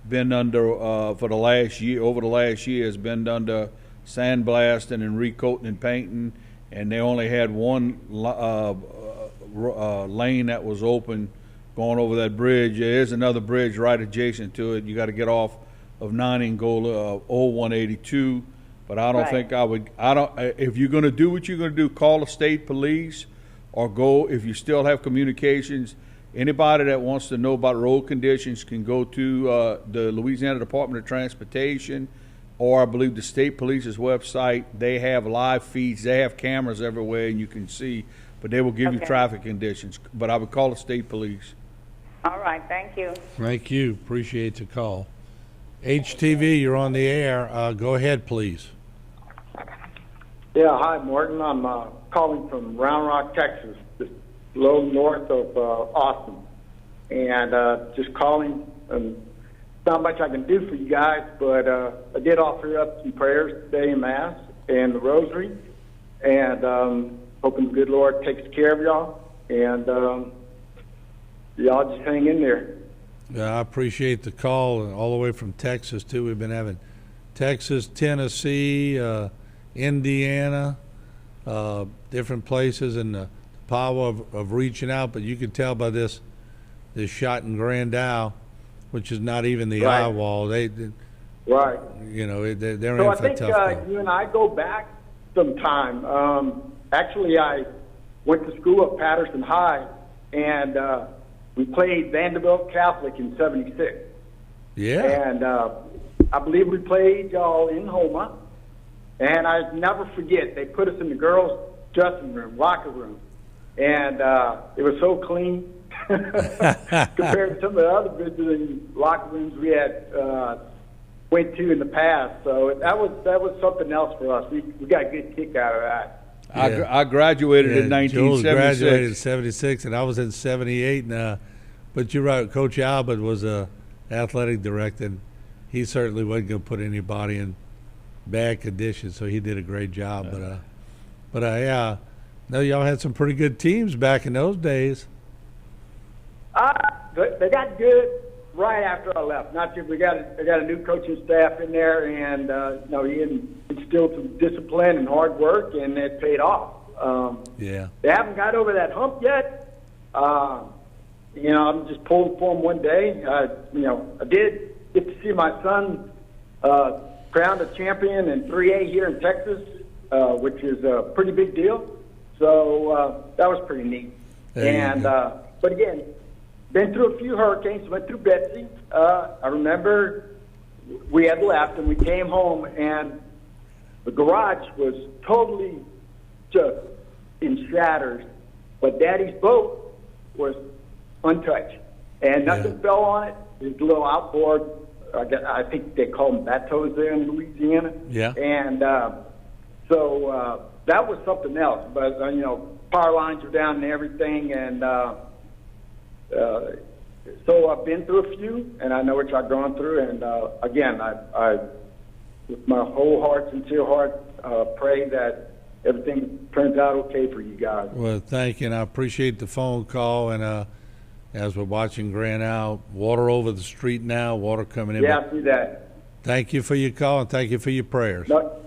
been under, over the last year, has been under sandblasting and recoating and painting, and they only had one lane that was open going over that bridge. There is another bridge right adjacent to it. You got to get off of 90 and go to 0182. But I don't think I would. If you're going to do what you're going to do, call the state police, or go. If you still have communications, anybody that wants to know about road conditions can go to the Louisiana Department of Transportation, or I believe the state police's website. They have live feeds. They have cameras everywhere, and you can see. But they will give you traffic conditions. But I would call the state police. All right, thank you. Thank you. Appreciate the call. HTV, you're on the air. Go ahead, please. Yeah, hi, Morton. I'm calling from Round Rock, Texas, just a little north of Austin. And just calling, not much I can do for you guys, but I did offer up some prayers today in Mass and the Rosary. And hoping the good Lord takes care of y'all. And y'all just hang in there. I appreciate the call, all the way from Texas, too. We've been having Texas, Tennessee, Indiana, different places, and the power of reaching out. But you can tell by this shot in Grand Isle, which is not even the eye wall. They're in for a tough call. You and I go back sometime. Actually, I went to school at Patterson High, and we played Vanderbilt Catholic in '76. Yeah. And I believe we played y'all in Houma. And I never forget, they put us in the girls' dressing room, locker room. And it was so clean compared to some of the other visiting locker rooms we had went to in the past. So that was something else for us. We got a good kick out of that. I graduated in Jules 1976. graduated in 76, and I was in 78. But you're right, Coach Albert was a athletic director, and he certainly wasn't going to put anybody in bad condition, so he did a great job. Yeah, no, y'all had some pretty good teams back in those days. They got good right after I left. Not just they got a new coaching staff in there, and he instilled some discipline and hard work, and it paid off. Yeah, they haven't got over that hump yet. I'm just pulling for them one day. I did get to see my son crowned a champion in 3A here in Texas, which is a pretty big deal. So that was pretty neat. But again, been through a few hurricanes. Went through Betsy. I remember we had left and we came home, and the garage was totally just in shatters. But Daddy's boat was untouched, and nothing fell on it. His little outboard, I think they call them bateaus there in Louisiana. Yeah. And so that was something else. But power lines were down and everything, and so I've been through a few, and I know what y'all gone through. And again, I with my whole heart, sincere heart, pray that everything turns out okay for you guys. Well, thank you, and I appreciate the phone call. And as we're watching Grand Isle, water over the street now, water coming in. Yeah, I see that. Thank you for your call, and thank you for your prayers. No.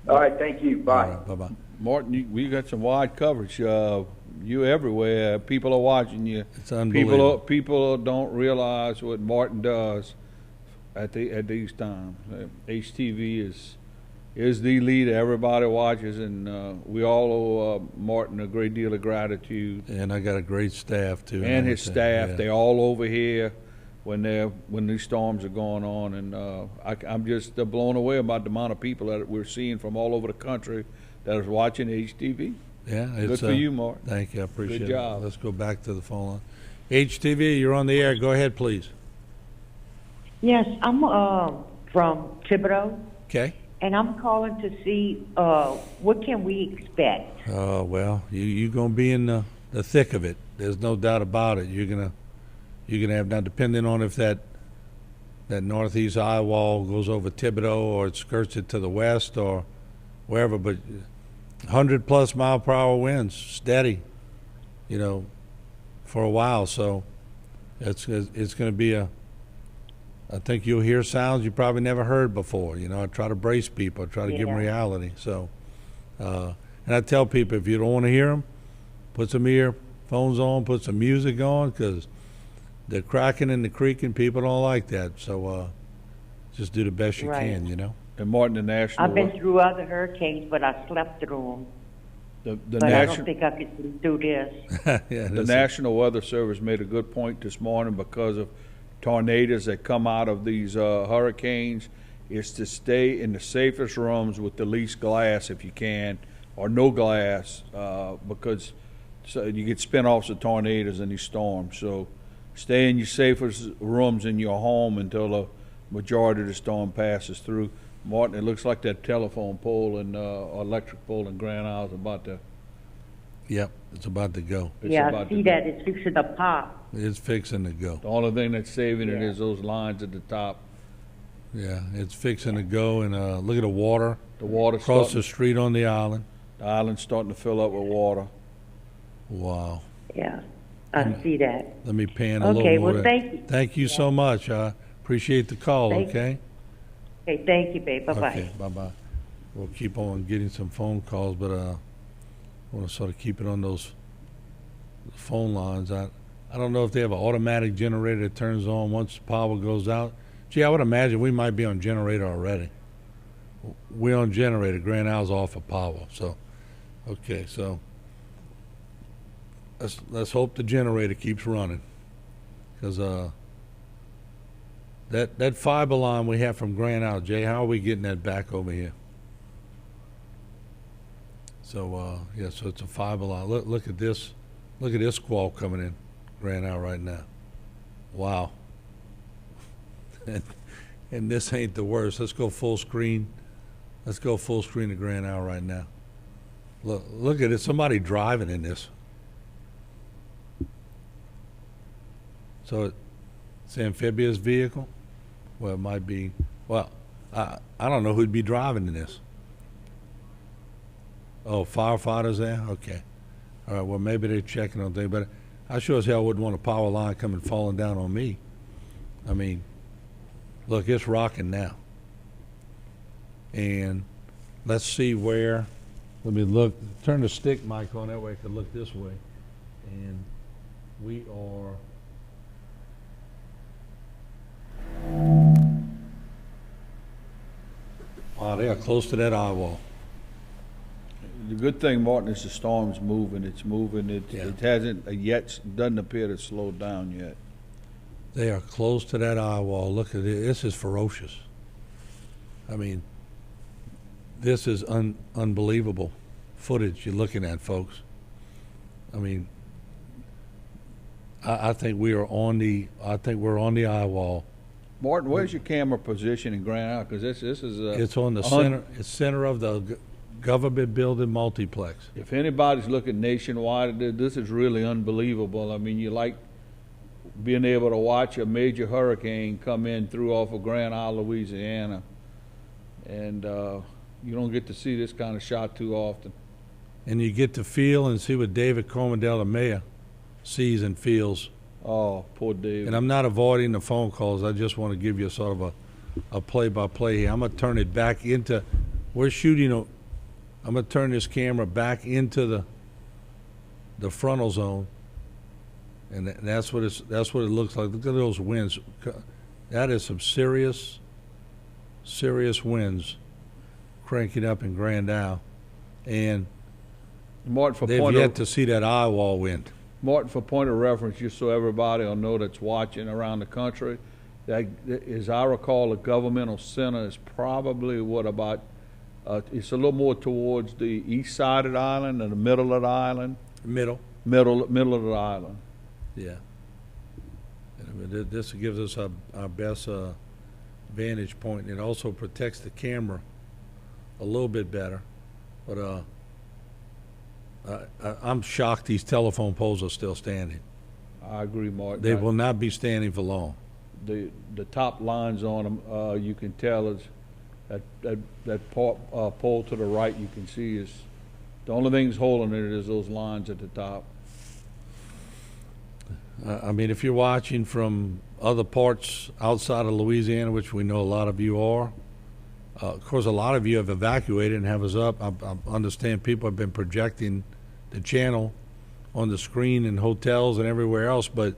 All right, thank you. Bye. Right, bye-bye. Martin, we got some wide coverage. You everywhere. People are watching you. It's unbelievable. People don't realize what Martin does at these times. HTV is the leader. Everybody watches, and we all owe Martin a great deal of gratitude. And I got a great staff too. And his staff, yeah. They're all over here when these storms are going on, and I'm just blown away about the amount of people that we're seeing from all over the country that is watching HTV. Yeah, good for you, Mark. Thank you, I appreciate it. Good job. Let's go back to the phone line. HTV, you're on the air. Go ahead, please. Yes, I'm from Thibodeau. Okay. And I'm calling to see what can we expect. Well, you're gonna be in the thick of it. There's no doubt about it. You're gonna have, now depending on if that northeast eye wall goes over Thibodeau or it skirts it to the west or wherever, but 100+ mile per hour winds, steady, for a while. So it's going to be I think you'll hear sounds you probably never heard before. I try to brace people. I try to give them reality. So, and I tell people, if you don't want to hear them, put some earphones on, put some music on, because the cracking and the creaking, people don't like that. So just do the best you can, And Martin, the national. I've been through other hurricanes, but I slept through them. But I don't think I could do this. The National Weather Service made a good point this morning because of tornadoes that come out of these hurricanes. Is to stay in the safest rooms with the least glass if you can, or no glass, because you get spin-offs of tornadoes in these storms. So stay in your safest rooms in your home until the majority of the storm passes through. Martin, it looks like that telephone pole and electric pole in Grand Isle is about to. Yep, it's about to go. I see that. It's fixing to pop. It's fixing to go. The only thing that's saving it is those lines at the top. Yeah, it's fixing to go, and look at the water. The water across the street on the island. The island's starting to fill up with water. Wow. Yeah, I see that. Let me pan a little more. Okay, well, thank you. Thank you so much. I appreciate the call, okay? Okay, thank you, babe. Bye-bye. Okay, bye-bye. We'll keep on getting some phone calls, but I want to sort of keep it on those phone lines. I don't know if they have an automatic generator that turns on once power goes out. Gee, I would imagine we might be on generator already. We're on generator. Grand Isle's off of power. So, okay, so let's hope the generator keeps running, because that fiber line we have from Grand Isle, Jay, how are we getting that back over here? So yeah, so it's a fiber line. Look at this. Look at this squall coming in Grand Isle right now. Wow. And this ain't the worst. Let's go full screen. Let's go full screen to Grand Isle right now. Look at it. Somebody driving in this. So it's an amphibious vehicle? Well, it might be. Well, I don't know who'd be driving in this. Oh, firefighters there? Okay. All right, well, maybe they're checking on things, but I sure as hell wouldn't want a power line coming falling down on me. I mean, look, it's rocking now. And let's see where, let me look, turn the stick mic on, that way I can look this way. And we are, wow, they are close to that eye wall. The good thing, Martin, is the storm's moving. It's moving. It hasn't yet, doesn't appear to slow down yet. They are close to that eye wall. Look at it. This is ferocious. I mean, this is unbelievable footage you're looking at, folks. I mean, I think we are on the. I think we're on the eye wall. Martin, where's your camera position in Grand Island? Because this is it's on the center. It's center of the government building multiplex. If anybody's looking nationwide, this is really unbelievable. I mean, you like being able to watch a major hurricane come in through off of Grand Isle, Louisiana, and you don't get to see this kind of shot too often. And you get to feel and see what David Cormandel, the mayor, sees and feels. Oh, poor David. And I'm not avoiding the phone calls. I just want to give you sort of a play-by-play here. I'm going to turn it back into, we're shooting, I'm going to turn this camera back into the frontal zone. And that's what it looks like. Look at those winds. That is some serious winds cranking up in Grand Isle. And Martin, they've yet to see that eye wall wind. Martin, for point of reference, just so everybody will know that's watching around the country, that, as I recall, the governmental center is probably about, it's a little more towards the east side of the island and the middle of the island. Middle of the island. Yeah. This gives us our best vantage point, and it also protects the camera a little bit better. But I'm shocked these telephone poles are still standing. I agree, Mark. They will not be standing for long. The top lines on them, you can tell is that pole to the right. You can see is the only thing's holding it is those lines at the top. I mean, if you're watching from other parts outside of Louisiana, which we know a lot of you are, of course, a lot of you have evacuated and have us up. I understand people have been projecting the channel on the screen in hotels and everywhere else, but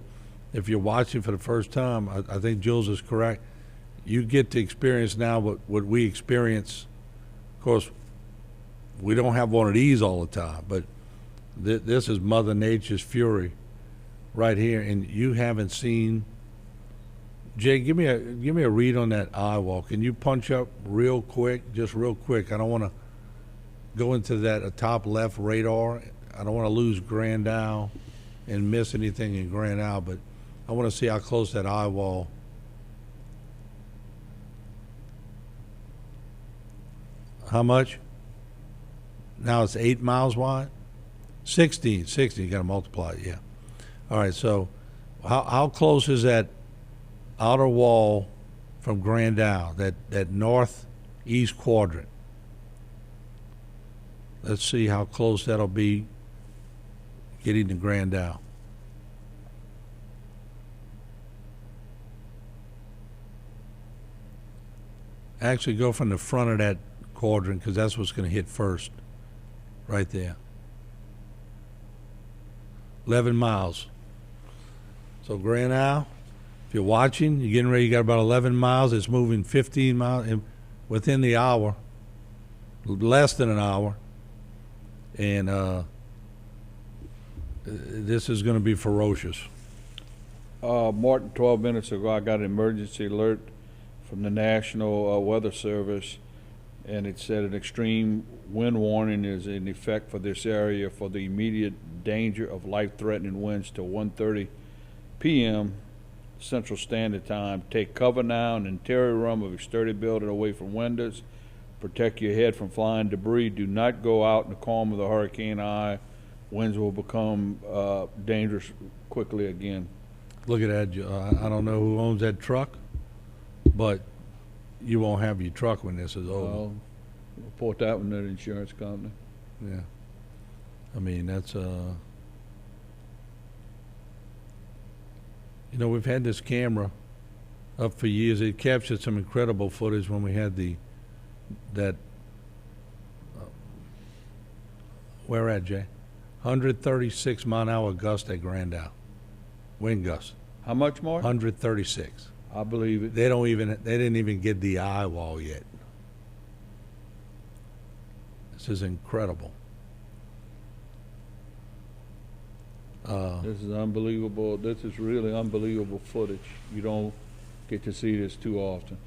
if you're watching for the first time, I think Jules is correct. You get to experience now what we experience. Of course, we don't have one of these all the time, but this is Mother Nature's fury right here, and you haven't seen. Jay, give me a read on that eye wall. Can you punch up real quick, just real quick? I don't want to go into that top left radar. I don't want to lose Grand Isle and miss anything in Grand Isle, but I want to see how close that eye wall. How much? Now it's 8 miles wide? 16, you got to multiply it, yeah. All right, so how close is that outer wall from Grand Isle, that northeast quadrant? Let's see how close that'll be getting to Grand Isle. Actually go from the front of that quadrant, because that's what's going to hit first, right there. 11 miles. So Grand Isle, if you're watching, you're getting ready, you got about 11 miles. It's moving 15 miles within the hour, less than an hour. And this is going to be ferocious. Martin, 12 minutes ago, I got an emergency alert from the National Weather Service, and it said an extreme wind warning is in effect for this area for the immediate danger of life-threatening winds till 1:30 p.m. Central Standard Time. Take cover now in the interior room of a sturdy building away from windows. Protect your head from flying debris. Do not go out in the calm of the hurricane eye. Winds will become dangerous quickly again. Look at that. I don't know who owns that truck, but you won't have your truck when this is over. Report that one to the insurance company. Yeah. I mean, that's, you know, we've had this camera up for years. It captured some incredible footage when we had where at, Jay? 136 mile-an-hour gust at Grand Isle. Wind gust. How much more? 136. I believe it. They didn't even get the eye wall yet. This is incredible. This is unbelievable. This is really unbelievable footage. You don't get to see this too often.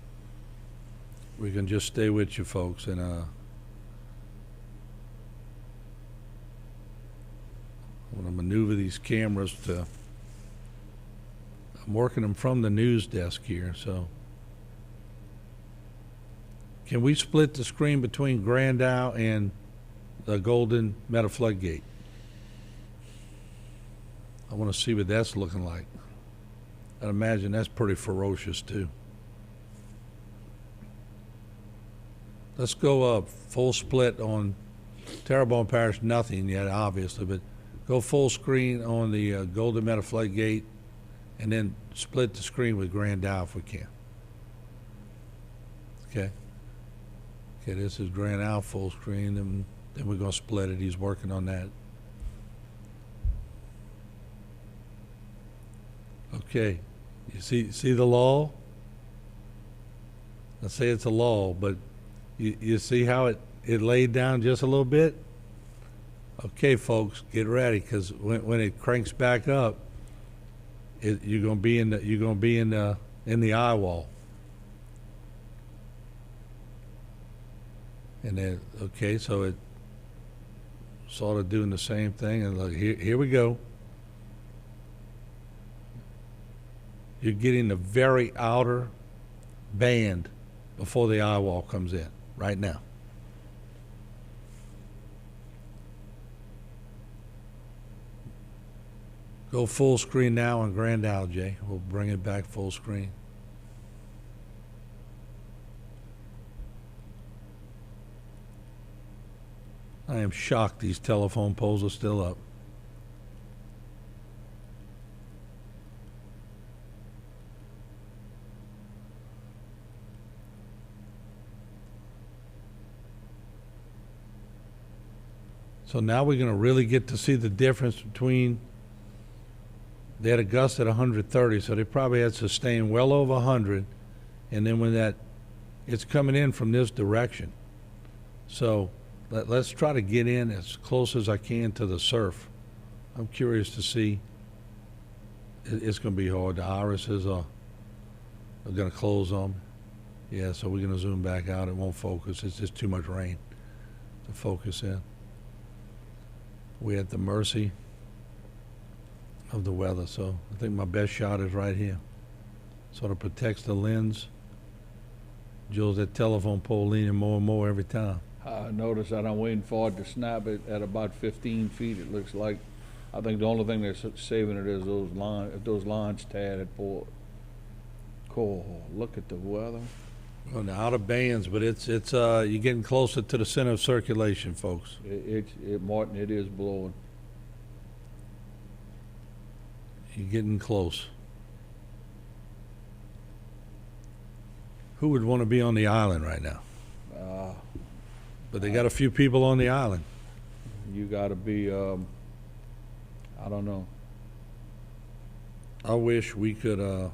We can just stay with you folks, and I want to maneuver these cameras to, I'm working them from the news desk here, so. Can we split the screen between Grand Isle and the Golden Meadow Floodgate? I want to see what that's looking like. I'd imagine that's pretty ferocious too. Let's go full split on Terrebonne Parish, nothing yet, obviously, but go full screen on the Golden Meadow Floodgate, and then split the screen with Grand Isle if we can. Okay. Okay, this is Grand Isle full screen, and then we're going to split it. He's working on that. Okay. You see the lull? I say it's a lull, but you see how it laid down just a little bit? Okay, folks, get ready, because when it cranks back up, you're gonna be in the eye wall. And then okay, so it sort of doing the same thing, and look, here we go. You're getting the very outer band before the eye wall comes in right now. Go full screen now on Grand Isle, Jay. We'll bring it back full screen. I am shocked these telephone poles are still up. So now we're going to really get to see the difference between, they had a gust at 130, so they probably had sustained well over 100, and then when it's coming in from this direction. So let's try to get in as close as I can to the surf. I'm curious to see. It's going to be hard. The irises are going to close on. Yeah, so we're going to zoom back out. It won't focus. It's just too much rain to focus in. We're at the mercy of the weather, so I think my best shot is right here. Sort of protects the lens. Jules, that telephone pole leaning more and more every time. I noticed that I'm waiting for it to snap it at about 15 feet. It looks like, I think the only thing that's saving it is those lines. If those lines Tad had pulled. Cool. Look at the weather. On the outer bands, but it's you're getting closer to the center of circulation, folks. Martin, it is blowing. You're getting close. Who would want to be on the island right now? But they got a few people on the island. You got to be, I don't know. I wish we could,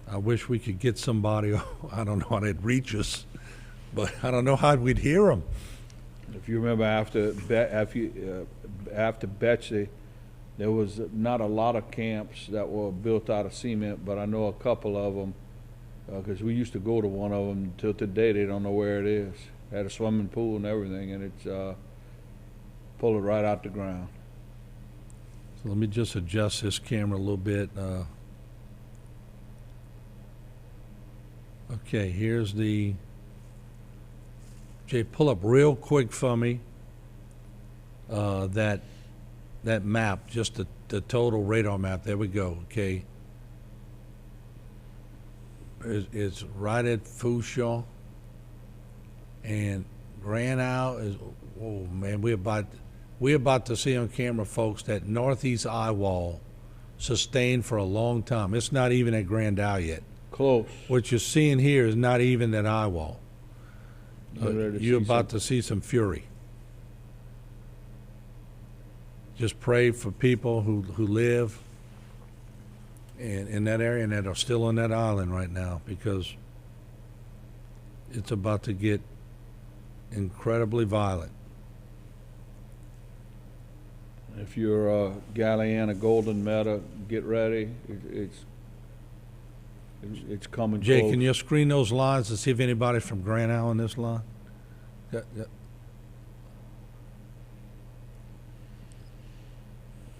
I wish we could get somebody, I don't know how they'd reach us, but I don't know how we'd hear them. If you remember after Betsy, there was not a lot of camps that were built out of cement, but I know a couple of them, because we used to go to one of them. Till today, they don't know where it is. Had a swimming pool and everything, and it's pull it right out the ground. So let me just adjust this camera a little bit. Okay, here's the, Jay, pull up real quick for me that map, just the total radar map. There we go, okay. It's right at Fouchon, and Grand Isle is, oh man, we're about to see on camera, folks, that northeast eye wall sustained for a long time. It's not even at Grand Isle yet. Close. What you're seeing here is not even that eye wall. You're about to see some fury. Just pray for people who live in that area and that are still on that island right now, because it's about to get incredibly violent. If you're Galiana Golden Meta, get ready. It's coming. Jay, close. can you screen those lines to see if anybody from Grand Isle on this line? Yeah.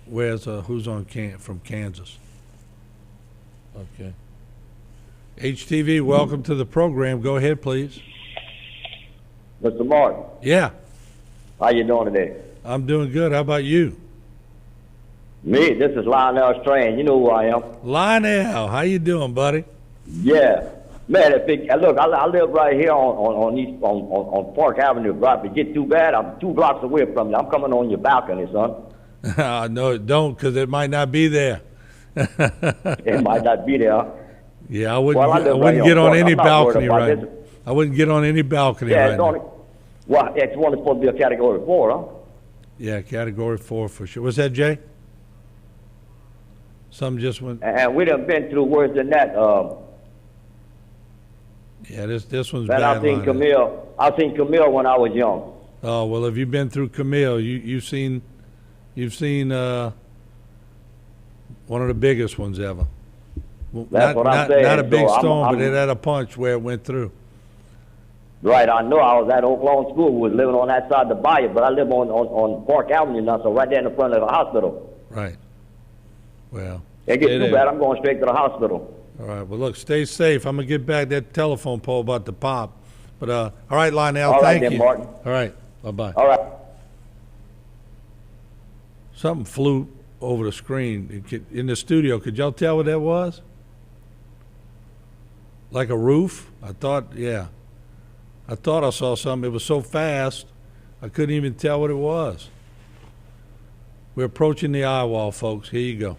Where's who's on from Kansas? Okay. HTV, welcome to the program. Go ahead, please. Mr. Martin. Yeah. How you doing today? I'm doing good. How about you? Me, this is Lionel Strand. You know who I am. Lionel, how you doing, buddy? Yeah. Man, look, I live right here on Park Avenue. Right, but get too bad, I'm 2 blocks away from you. I'm coming on your balcony, son. No, don't, because it might not be there. It might not be there. Yeah, I wouldn't get on any balcony right now. I wouldn't get on any balcony right now. Well, it's only supposed to be a Category 4, huh? Yeah, Category 4 for sure. Was that Jay? Some just went. And we done been through worse than that. Yeah, this one's bad. I've seen Camille when I was young. Oh well, if you've been through Camille, you've seen one of the biggest ones ever. That's what I'm saying. Not a big storm, but it had a punch where it went through. Right, I know. I was at Oklahoma School. We was living on that side of the bayou, but I live on Park Avenue now, so right there in the front of the hospital. Right. Well, it gets too bad. I'm going straight to the hospital. All right. Well, look, stay safe. I'm gonna get back that telephone pole about to pop. But all right, Lionel. All right, thank you. Martin. All right. Bye-bye. All right. Something flew over the screen in the studio. Could y'all tell what that was? Like a roof? I thought I saw something. It was so fast, I couldn't even tell what it was. We're approaching the eye wall, folks. Here you go.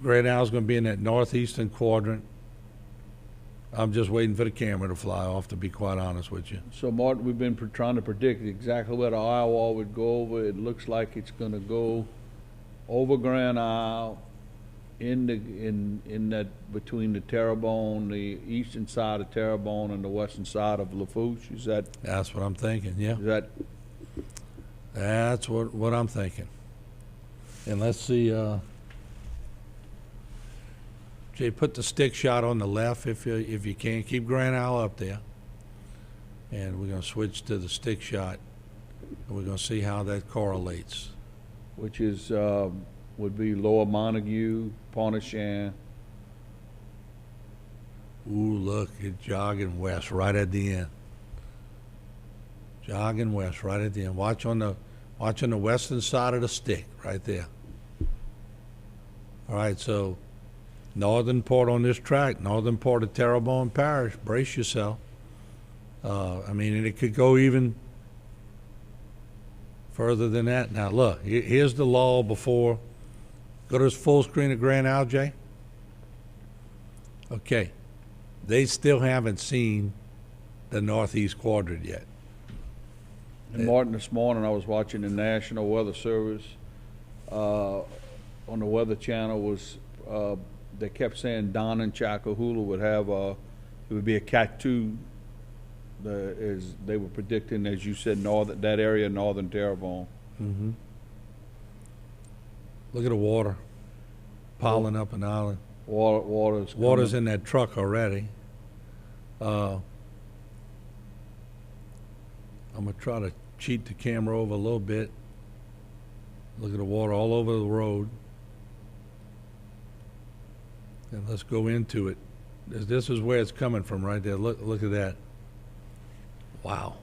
Grand Isle's going to be in that northeastern quadrant. I'm just waiting for the camera to fly off, to be quite honest with you. So, Martin, we've been trying to predict exactly where the eye wall would go over. It looks like it's going to go over Grand Isle, in that between the Terrebonne, the eastern side of Terrebonne and the western side of Lafourche. Is that? That's what I'm thinking. Yeah. Is that's what I'm thinking. And let's see. Jay, put the stick shot on the left if you can. Keep Grand Isle up there. And we're going to switch to the stick shot, and we're going to see how that correlates. Which is would be Lower Montague, Pontchartrain. Ooh, look, it's jogging west right at the end. Jogging west right at the end. Watch on the western side of the stick right there. All right, so northern port on this track, northern port of Terrebonne Parish. Brace yourself. I mean, and it could go even further than that. Now, look, here's the lull before. Go to this full screen of Grand Isle, Jay. Okay. They still haven't seen the northeast quadrant yet. And Martin, this morning I was watching the National Weather Service on the Weather Channel. Was they kept saying Don and Chacahula would have it would be a Cat 2. As they were predicting, as you said, that area, northern Terrebonne. Mm-hmm. Look at the water piling up an island. Water's in that truck already. I'm gonna try to cheat the camera over a little bit. Look at the water all over the road. And let's go into it. This is where it's coming from right there. Look at that. Wow.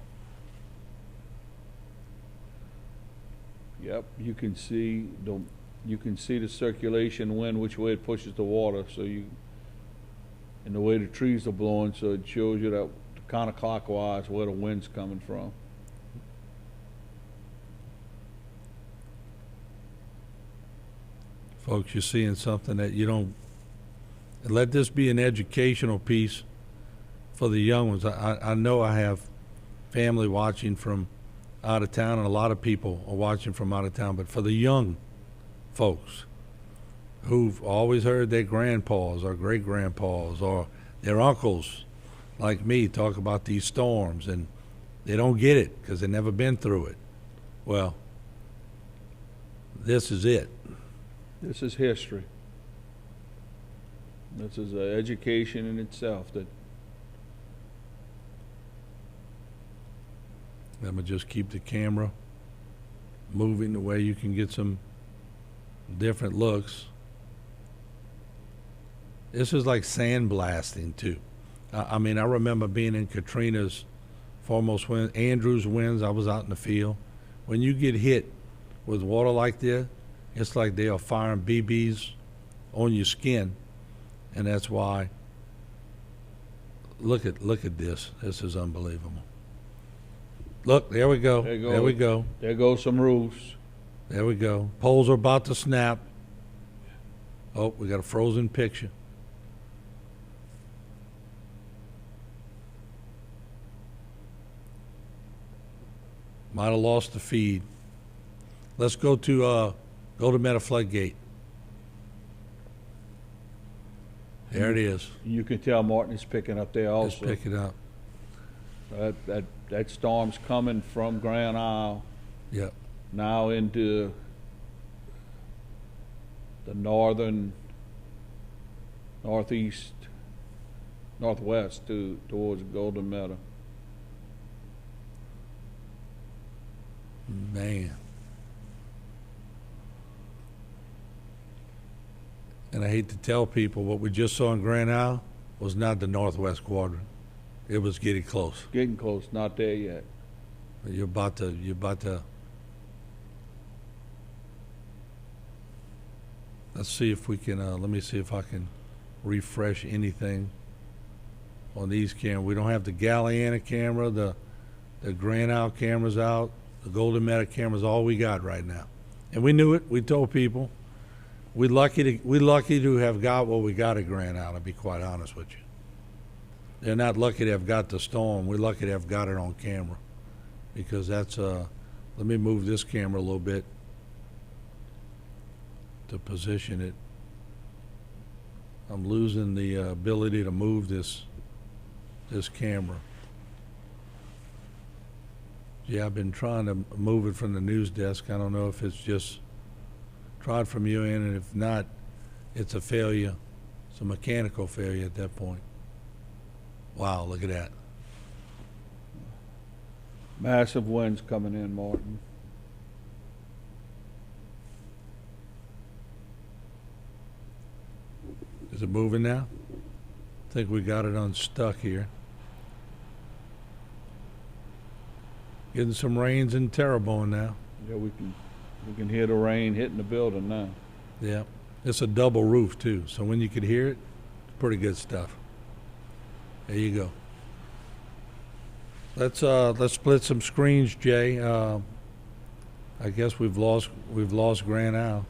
Yep, you can see the circulation wind, which way it pushes the water, and the way the trees are blowing, so it shows you that counterclockwise where the wind's coming from. Folks, you're seeing something that you don't. Let this be an educational piece for the young ones. I know I have family watching from out of town, and a lot of people are watching from out of town, but for the young folks who've always heard their grandpas or great-grandpas or their uncles like me talk about these storms, and they don't get it because they've never been through it. Well, this is it. This is history. This is an education in itself. That I'm gonna just keep the camera moving the way you can get some different looks. This is like sandblasting too. I mean, I remember being in Katrina's foremost wind, Andrew's winds. I was out in the field. When you get hit with water like this, it's like they are firing BBs on your skin, and that's why. Look at this. This is unbelievable. Look, there we go. There we go. There goes some roofs. There we go. Poles are about to snap. Oh, we got a frozen picture. Might have lost the feed. Let's go to Meta Floodgate. There it is. You can tell Martin is picking up there also. Let's pick it up. That storm's coming from Grand Isle. Yep. Now into the northeast, northwest towards Golden Meadow. Man. And I hate to tell people, what we just saw in Grand Isle was not the northwest quadrant. It was getting close. Getting close, not there yet. You're about to. Let's see if we can, let me see if I can refresh anything on these cameras. We don't have the Galliana camera, the Grand Isle camera's out, the Golden Meadow camera's all we got right now. And we knew it, we told people. We're lucky to have got what we got at Grand Isle, to be quite honest with you. They're not lucky to have got the storm. We're lucky to have got it on camera, because that's, let me move this camera a little bit to position it. I'm losing the ability to move this camera. Yeah, I've been trying to move it from the news desk. I don't know if it's just tried from your end, and if not, it's a failure. It's a mechanical failure at that point. Wow, look at that. Massive winds coming in, Martin. Is it moving now? I think we got it unstuck here. Getting some rains in Terrebonne now. Yeah, we can hear the rain hitting the building now. Yeah, it's a double roof too, so when you could hear it, pretty good stuff. There you go. Let's split some screens, Jay. I guess we've lost Grand Isle.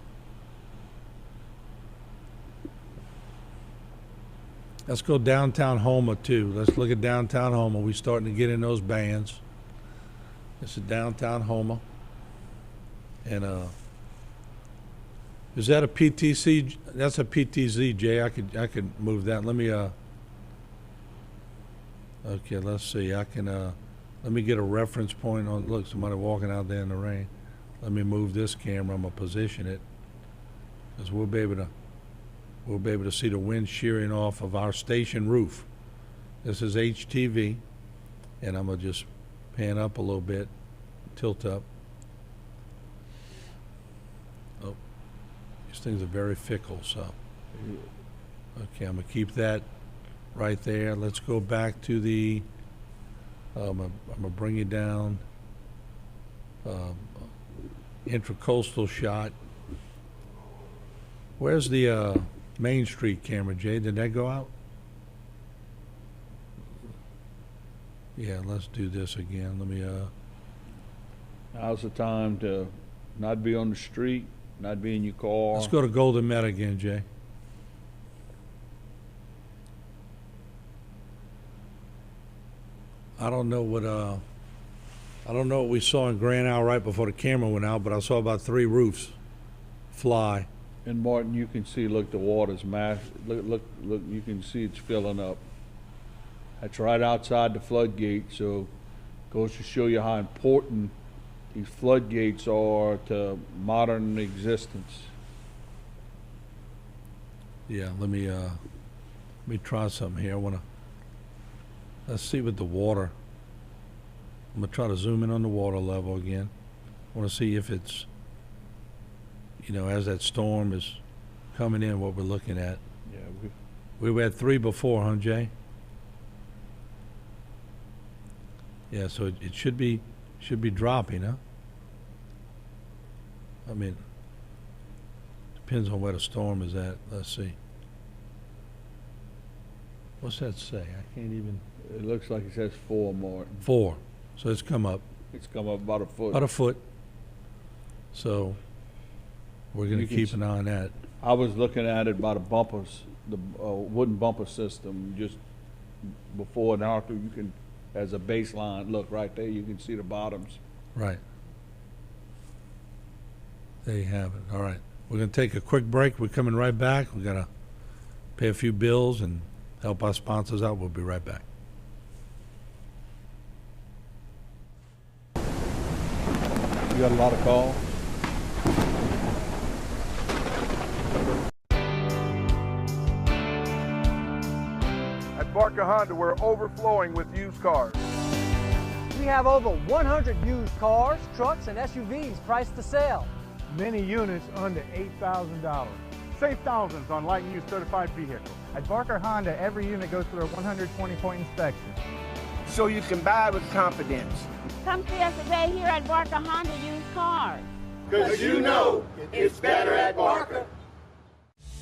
Let's go downtown Houma too. Let's look at downtown Houma. We're starting to get in those bands. This is downtown Houma. And is that a PTC? That's a PTZ, Jay. I could move that. Let me okay, let's see. I can let me get a reference point on. Look, somebody walking out there in the rain. Let me move this camera. I'm gonna position it, because we'll be able to see the wind shearing off of our station roof. This is HTV, and I'm gonna just pan up a little bit, tilt up. These things are very fickle, so. Okay, I'm gonna keep that right there. Let's go back to the, I'm gonna bring you down, intracoastal shot. Where's the Main Street camera, Jay? Did that go out? Yeah, let's do this again. Let me, Now's the time to not be on the street, not be in your car. let's go to Golden Met again, Jay. I don't know what we saw in Grand Isle right before the camera went out, but I saw about 3 roofs fly. And Martin, you can see, look, the water's massive. Look, you can see it's filling up. That's right outside the floodgate, so goes to show you how important these floodgates are to modern existence. Yeah, let me try something here. Let's see with the water. I'm gonna try to zoom in on the water level again. I want to see if it's, as that storm is coming in, what we're looking at. Yeah, we were at 3 before, huh, Jay? Yeah, so it should be dropping, huh? I mean, depends on where the storm is at. Let's see. What's that say? I can't even. It looks like it says 4, Martin. 4. So it's come up. It's come up about a foot. About a foot. So we're going to keep an eye on that. I was looking at it by the bumpers, the wooden bumper system, just before and after. You can, as a baseline, look right there, you can see the bottoms. Right. There you have it. All right. We're going to take a quick break. We're coming right back. We're going to pay a few bills and help our sponsors out. We'll be right back. You got a lot of calls? At Barker Honda, we're overflowing with used cars. We have over 100 used cars, trucks, and SUVs priced to sell. Many units under $8,000. Save thousands on light and used certified vehicles. At Barker Honda, every unit goes through a 120-point inspection. So you can buy with confidence. Come see us today here at Barker Honda Used Cars. Because you know it's better at Barker.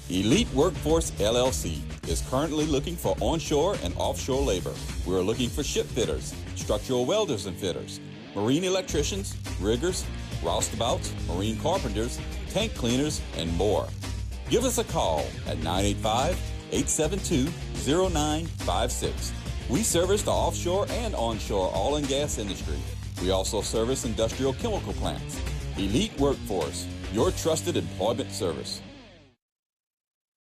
Elite Workforce LLC is currently looking for onshore and offshore labor. We are looking for ship fitters, structural welders and fitters, marine electricians, riggers, roustabouts, marine carpenters, tank cleaners, and more. Give us a call at 985-872-0956. We service the offshore and onshore oil and gas industry. We also service industrial chemical plants. Elite Workforce, your trusted employment service.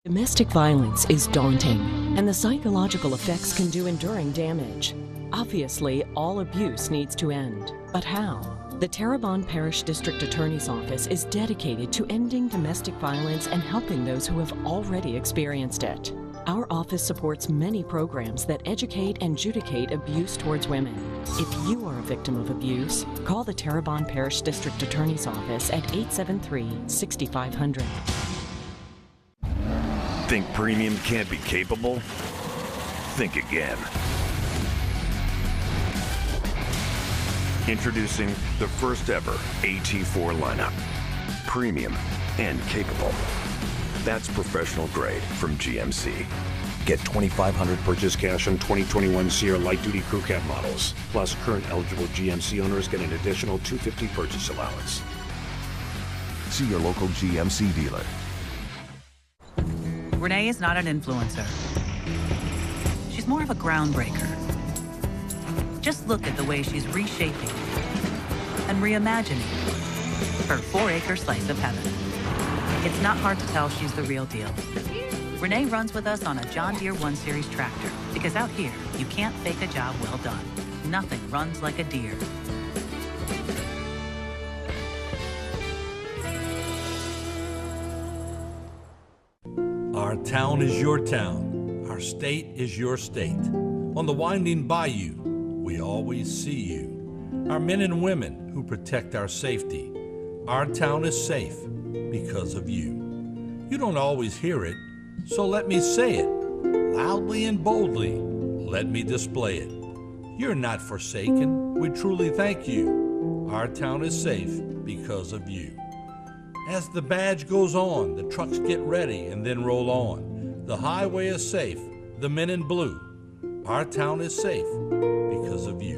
Domestic violence is daunting, and the psychological effects can do enduring damage. Obviously, all abuse needs to end. But how? The Terrebonne Parish District Attorney's Office is dedicated to ending domestic violence and helping those who have already experienced it. Our office supports many programs that educate and adjudicate abuse towards women. If you are a victim of abuse, call the Terrebonne Parish District Attorney's Office at 873-6500. Think premium can't be capable? Think again. Introducing the first ever AT4 lineup. Premium and capable. That's professional grade from GMC. Get $2,500 purchase cash on 2021 Sierra light duty crew cab models. Plus, current eligible GMC owners get an additional $250 purchase allowance. See your local GMC dealer. Renee is not an influencer. She's more of a groundbreaker. Just look at the way she's reshaping and reimagining her 4-acre slice of heaven. It's not hard to tell she's the real deal. Renee runs with us on a John Deere 1 Series tractor because out here, you can't fake a job well done. Nothing runs like a Deere. Our town is your town. Our state is your state. On the winding bayou, we always see you. Our men and women who protect our safety. Our town is safe because of you. You don't always hear it, so let me say it. Loudly and boldly, let me display it. You're not forsaken, we truly thank you. Our town is safe because of you. As the badge goes on, the trucks get ready and then roll on. The highway is safe, the men in blue. Our town is safe because of you.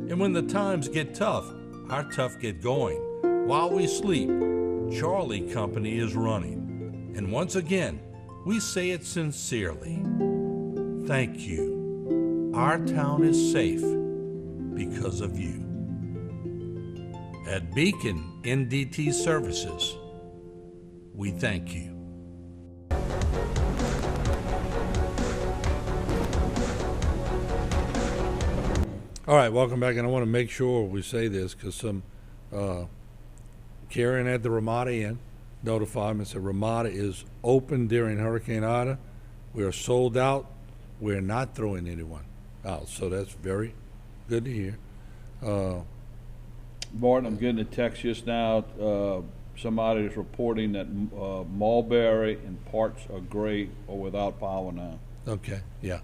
And when the times get tough, our tough get going. While we sleep, Charlie Company is running. And once again, we say it sincerely. Thank you. Our town is safe because of you. At Beacon NDT Services, we thank you. All right, welcome back, and I want to make sure we say this because some Karen at the Ramada Inn notified me and said Ramada is open during Hurricane Ida. We are sold out. We're not throwing anyone out, so that's very good to hear. Martin, I'm getting a text just now. Somebody is reporting that Mulberry and parts of Gray are without power now. Okay, yeah,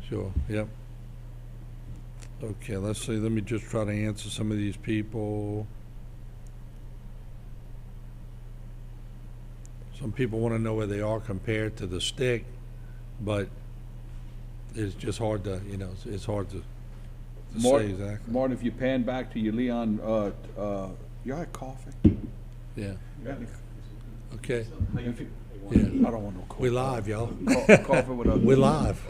sure, yep. Okay, let's see. Let me just try to answer some of these people. Some people want to know where they are compared to the stick, but it's just hard to, it's hard to say exactly. Martin, if you pan back to your Leon, you had coffee? Yeah. Okay. Yeah. I don't want no coffee. We live, y'all. Coffee with a... We live.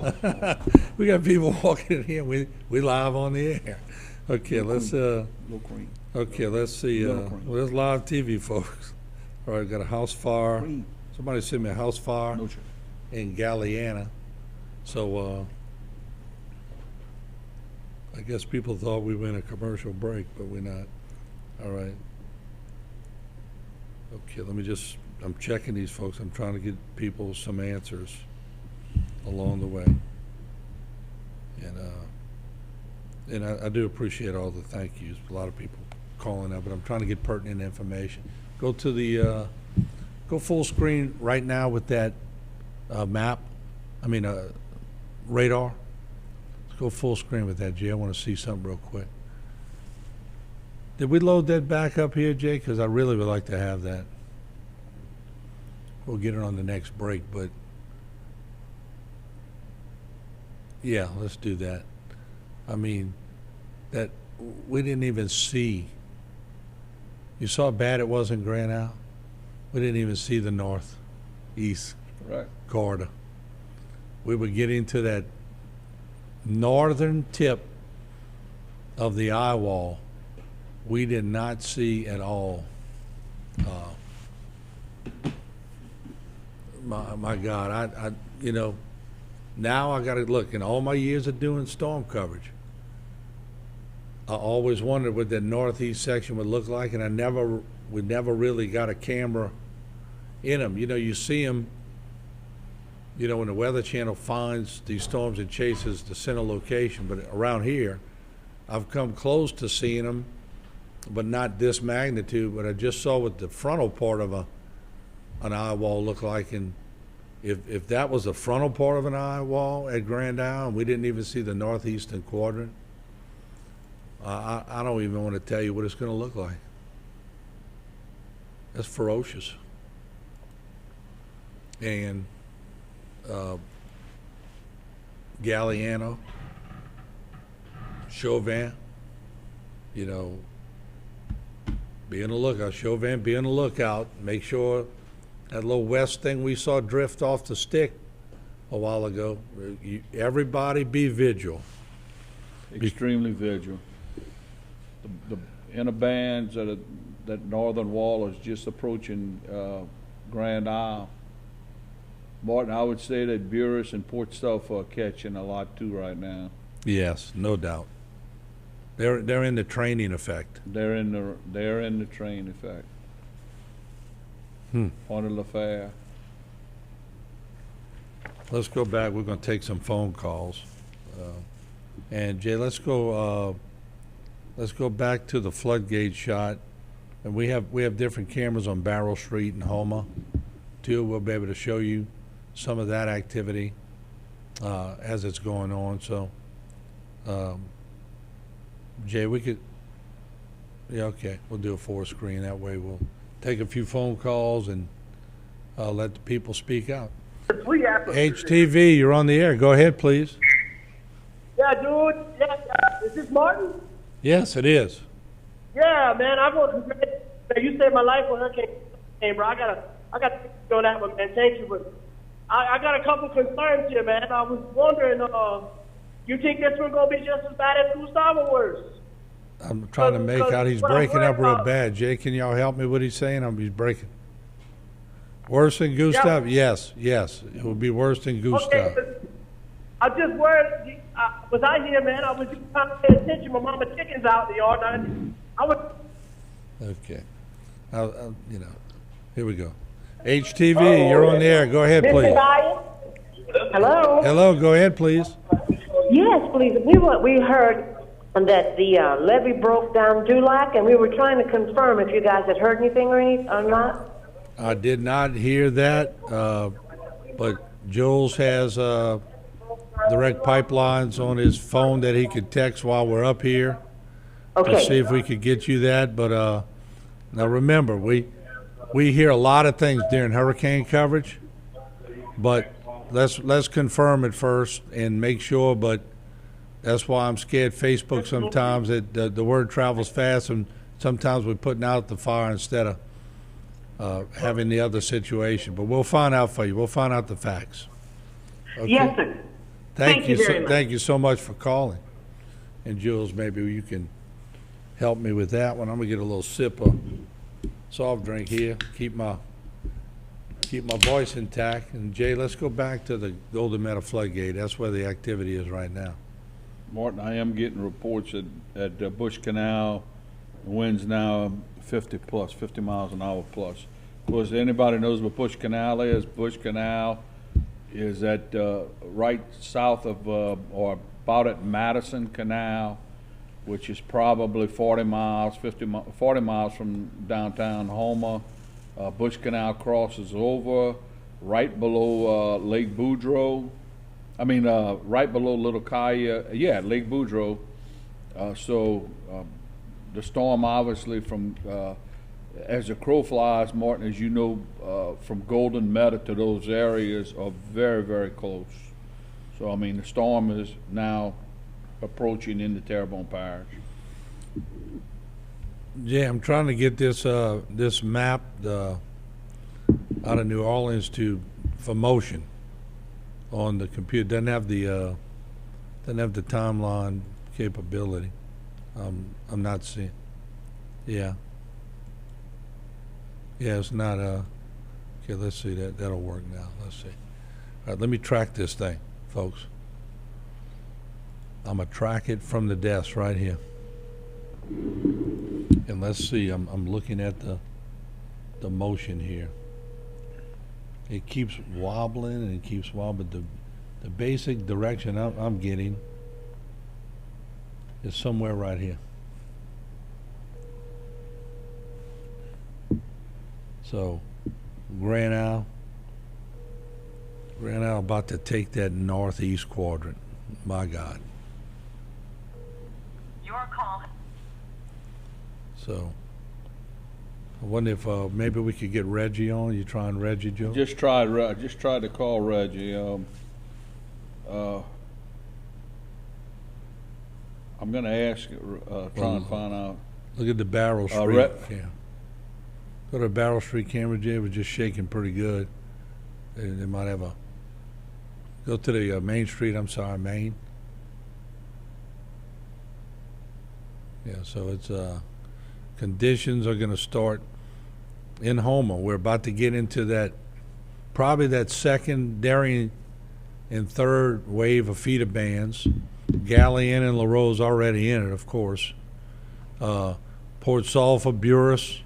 We got people walking in here. We live on the air. Okay, let's cream. Okay, let's see. Well, there's live TV, folks. All right, got a house fire. Cream. Somebody sent me a house fire in Galliana. So I guess people thought we were in a commercial break, but we're not. All right. Okay, let me just, I'm checking these folks. I'm trying to get people some answers along the way. And I do appreciate all the thank yous. A lot of people calling up, but I'm trying to get pertinent information. Go to the, go full screen right now with that map. I mean, radar. Let's go full screen with that, Jay. I want to see something real quick. Did we load that back up here, Jay? Because I really would like to have that. We'll get it on the next break, but yeah, let's do that. I mean, that we didn't even see. You saw how bad it was in Grand Isle? We didn't even see the northeast corridor. We were getting to that northern tip of the eye wall. We did not see at all. My God, I now I got to look. In all my years of doing storm coverage, I always wondered what that northeast section would look like, and we never really got a camera in them. You see them. When the Weather Channel finds these storms and chases the center location, but around here, I've come close to seeing them, but not this magnitude. But I just saw what the frontal part of an eye wall looked like, and if that was the frontal part of an eye wall at Grand Isle, and we didn't even see the northeastern quadrant, I don't even want to tell you what it's going to look like. That's ferocious. And Galliano, Chauvin, be on the lookout. Chauvin, be on the lookout. Make sure that little west thing we saw drift off the stick a while ago. Everybody be vigilant. Extremely vigilant. The inner bands that northern wall is just approaching Grand Isle. Martin, I would say that Buras and Port Stuff are catching a lot too right now. Yes, no doubt. They're in the training effect. They're in the train effect. Pont de la Fer. Let's go back. We're going to take some phone calls. And Jay, let's go back to the Floodgate shot And we have different cameras on Barrel Street and Houma, too. We'll be able to show you some of that activity as it's going on. So, Jay, we could, yeah, okay, we'll do a 4-screen. That way we'll take a few phone calls and let the people speak out. HTV, you're on the air. Go ahead, please. Yeah, dude. Yeah, is this Martin? Yes, it is. Yeah, man. I want to. You saved my life when Hurricane came, bro. I got to go on that one, man. Thank you, but I got a couple concerns here, man. I was wondering, you think this one gonna be just as bad as Gustav or worse? I'm trying to make out. He's breaking up real bad. Jay, can y'all help me? What he's saying? He's breaking. Worse than Gustav? Yeah. Yes. It will be worse than Gustav. Okay, I just worried. Was I here, man? I was just trying to pay attention. My mama chicken's out in the yard. I was. Okay. Here we go. HTV, you're on the air. Go ahead, please. Hello. Hello. Go ahead, please. Yes, please. We heard that the levee broke down Dulac, and we were trying to confirm if you guys had heard anything or not. I did not hear that, but Jules has direct pipelines on his phone that he could text while we're up here to see if we could get you that. But now remember, we hear a lot of things during hurricane coverage, but let's confirm it first and make sure. But that's why I'm scared Facebook sometimes that the word travels fast, and sometimes we're putting out the fire instead of having the other situation. But we'll find out for you. We'll find out the facts. Okay? Yes, sir. Thank you very much. Thank you so much for calling. And Jules, maybe you can help me with that one. I'm gonna get a little sip of soft drink here. Keep my voice intact. And Jay, let's go back to the Golden Meadow Floodgate. That's where the activity is right now. Martin, I am getting reports at Bush Canal, the wind's now 50 miles an hour plus. Of course, anybody knows what Bush Canal is. Bush Canal is at right south of, or about at Madison Canal, which is probably 40 miles from downtown Houma. Bush Canal crosses over right below Lake Boudreaux. Right below Little Kaya. Yeah, Lake Boudreaux. The storm, obviously, from as the crow flies, Martin, as you know, from Golden Meadow to those areas are very, very close. So, the storm is now approaching into Terrebonne Parish. Yeah, I'm trying to get this map out of New Orleans for motion on the computer. Doesn't have the timeline capability. I'm not seeing. Yeah, it's not okay, let's see that'll work now. Let's see. All right, let me track this thing, folks. I'm gonna track it from the desk right here. And let's see, I'm looking at the motion here. It keeps wobbling and it keeps wobbling. The basic direction I'm getting is somewhere right here. So, Grand Isle about to take that northeast quadrant. My God. Your call. So, I wonder if maybe we could get Reggie on. You trying Reggie, Joe? Just tried to call Reggie. I'm going to ask, try and find out. Look at the Barrel Street camera. Go to the Barrel Street camera, Jay. It was just shaking pretty good. They might have go to the Main Street, Main. Yeah, so it's, conditions are going to start in Houma. We're about to get into probably that secondary and third wave of feeder bands. Galleon and LaRose already in it, of course. Port Sulphur, Buras,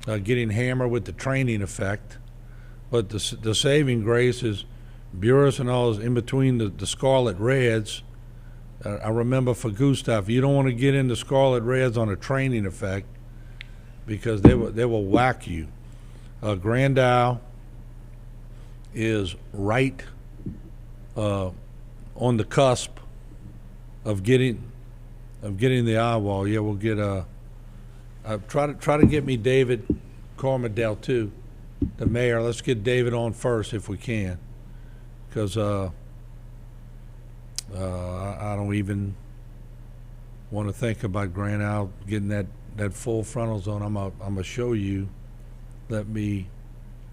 getting hammered with the training effect. But the saving grace is Buras and all is in between the Scarlet Reds. I remember for Gustav, you don't want to get into Scarlet Reds on a training effect because they will whack you. Grand Isle is right on the cusp of getting the eye wall. Yeah, we'll get try to get me David Cormadale too, the mayor. Let's get David on first if we can, because I don't even want to think about Grand Isle getting that full frontal zone. I'm gonna show you. Let me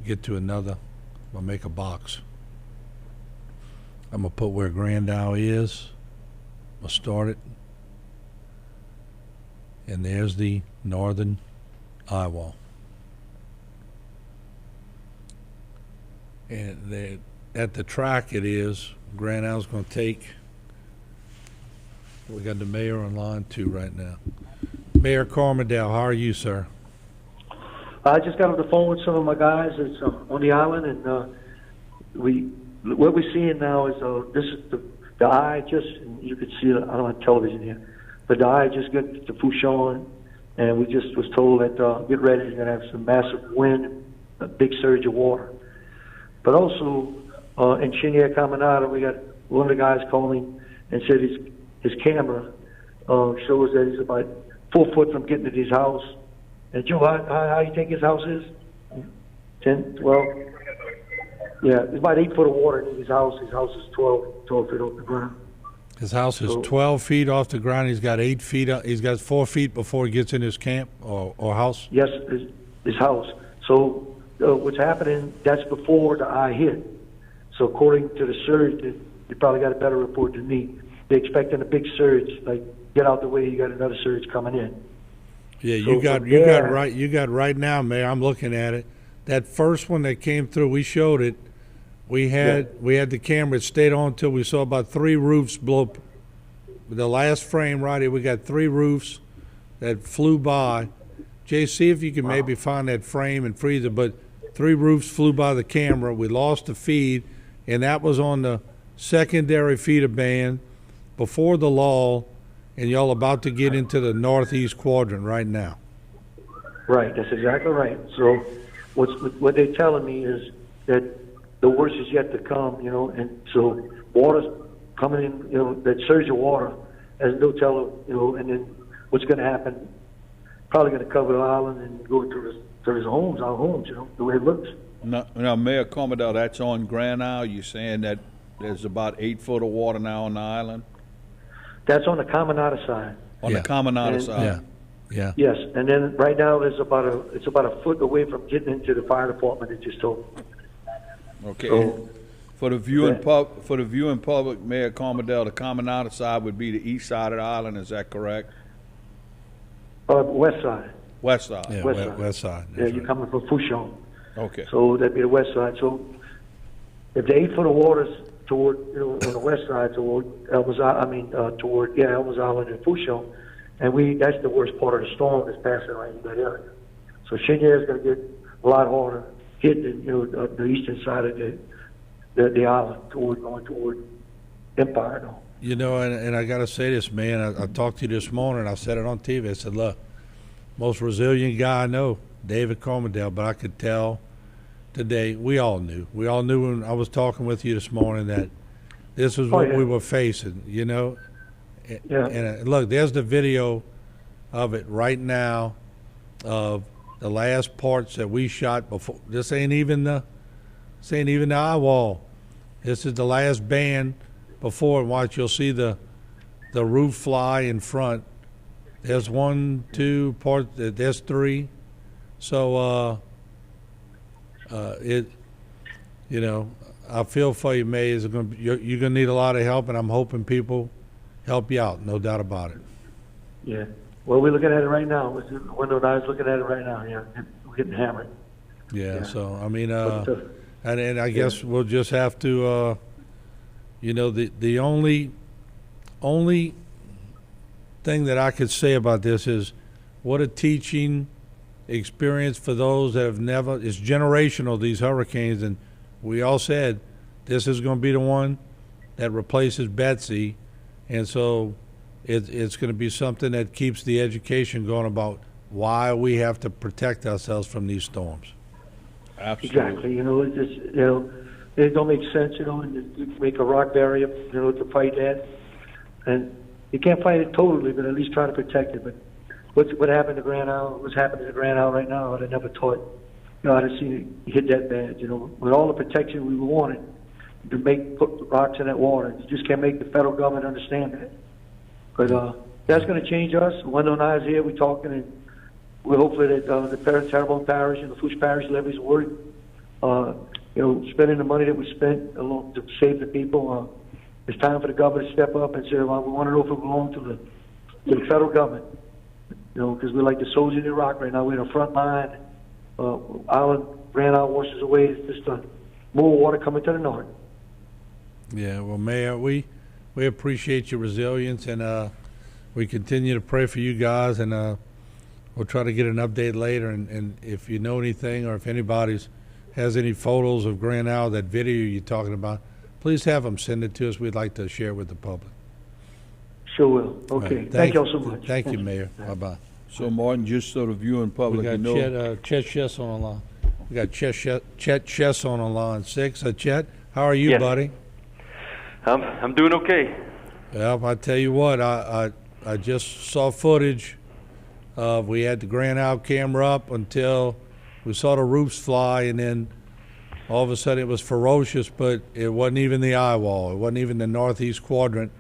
get to another. I'm gonna make a box. I'm gonna put where Grand Isle is. I'm gonna start it. And there's the northern eye wall. And at the track it is, Grand Isle's gonna take. We got the mayor on line 2 right now. Mayor Cormadale, how are you, sir? I just got on the phone with some of my guys that's on the island, and what we're seeing now is this is the eye just, you can see it, I don't have television here, but the eye just got to Fouchon, and we just was told that get ready, you're going to have some massive wind, a big surge of water. But also in Chenier Caminada, we got one of the guys calling and said his camera shows that he's about 4 foot from getting to his house. And Joe, how you think his house is? 10, 12? Yeah, it's about 8 foot of water in his house. His house is 12 feet off the ground. His house is 12 feet off the ground. He's got 8 feet. He's got 4 feet before he gets in his camp or house. Yes, his house. So what's happening? That's before the eye hit. So according to the surge, you probably got a better report than me. They're expecting a big surge. Like, get out the way. You got another surge coming in. Yeah, so you got right now, Mayor. I'm looking at it. That first one that came through, we showed it. We had the camera. It stayed on until we saw about 3 roofs blow. The last frame right here, we got 3 roofs that flew by. Jay, see if you can maybe find that frame and freeze it. But 3 roofs flew by the camera. We lost the feed, and that was on the secondary feeder band before the lull. And y'all about to get into the northeast quadrant right now. Right, that's exactly right. So what they're telling me is that the worst is yet to come, and so water's coming in, that surge of water has no telling, and then what's going to happen, probably going to cover the island and go to his homes, our homes, the way it looks. Now, Mayor Cormadale, that's on Grand Isle. You're saying that there's about 8 foot of water now on the island? That's on the Caminada side. On the Caminada side. Yeah. Yes, and then right now it's about a foot away from getting into the fire department. It just told. Okay. So, for the viewing public, Mayor Cormadale, the Caminada side would be the east side of the island. Is that correct? West side. West side. Yeah, west side. Yeah, you're coming from Fouchon. Okay. So that'd be the west side. So if the 8 foot of water's toward, on the west side toward Elmer's Island and Fouchon, and that's the worst part of the storm that's passing right in that area. So Chenier is going to get a lot harder hit than the eastern side of the island going toward Empire. Though. And I got to say this, man. I talked to you this morning. I said it on TV. I said, look, most resilient guy I know, David Cormadale, but I could tell today, we all knew when I was talking with you this morning that this was what we were facing, Yeah. And look, there's the video of it right now of the last parts that we shot before. This ain't even the eye wall. This is the last band before. And watch, you'll see the roof fly in front. There's 1, 2 parts. There's 3. So I feel for you, May. You're gonna need a lot of help, and I'm hoping people help you out. No doubt about it. Yeah. Well, we're looking at it right now. The window and I was looking at it right now. Yeah, we're getting hammered. Yeah. So I mean, and I guess we'll just have to, the only thing that I could say about this is what a teaching experience for those that have never. It's generational, these hurricanes, and we all said this is going to be the one that replaces Betsy, and so it's going to be something that keeps the education going about why we have to protect ourselves from these storms. Absolutely. Exactly. It's just, it don't make sense, and you make a rock barrier, to fight that. And you can't fight it totally, but at least try to protect it. But what happened to Grand Isle, what's happening to Grand Isle right now, I never thought, I'd have seen it hit that bad, With all the protection we wanted to put rocks in that water, you just can't make the federal government understand that. But that's going to change us. Wendell and I is here, we're talking, and we're hopefully that the Terrebonne Parish and the Fouche Parish levies work. Spending the money that we spent to save the people. It's time for the government to step up and say, well, we want to know if we belong to the federal government. Because we're like the soldiers in Iraq right now. We're in the front line. Grand Isle washes away. It's just more water coming to the north. Yeah, well, Mayor, we appreciate your resilience, and we continue to pray for you guys, and we'll try to get an update later. And if you know anything, or if anybody's has any photos of Grand Isle, that video you're talking about, please have them send it to us. We'd like to share it with the public. Sure will. Okay. Right. Thank you all so much. Thank you, Mayor. Bye-bye. So, Martin, just so the viewing public, we got Chet Chess on the line. We got Chet Chess on the line. Chet, how are you, yes, buddy? I'm doing okay. Well, I tell you what, I just saw footage of, we had the Grand Isle camera up until we saw the roofs fly, and then all of a sudden it was ferocious, but it wasn't even the eye wall. It wasn't even the northeast quadrant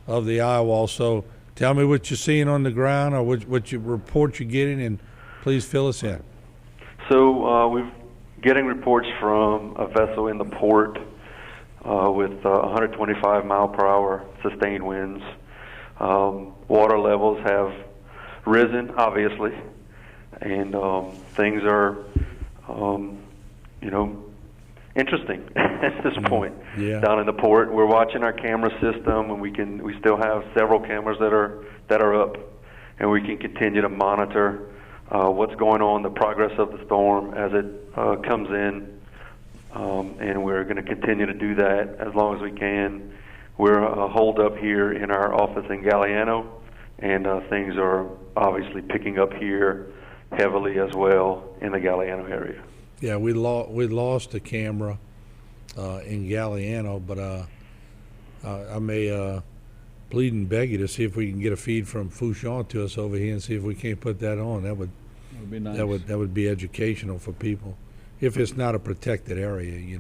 of the eye wall. So tell me what you're seeing on the ground, or what report you're getting, and please fill us in. So we're getting reports from a vessel in the port with 125 mile per hour sustained winds. Water levels have risen, obviously, and things are, interesting at this point. Yeah. Down in the port, we're watching our camera system, and we still have several cameras that are up, and we can continue to monitor what's going on, the progress of the storm as it comes in, and we're going to continue to do that as long as we can. We're holed up here in our office in Galliano, and things are obviously picking up here heavily as well in the Galliano area. Yeah, we lost the camera in Galliano, but I may plead and beg you to see if we can get a feed from Fouchon to us over here and see if we can't put that on. That would be nice. That would be educational for people, if it's not a protected area,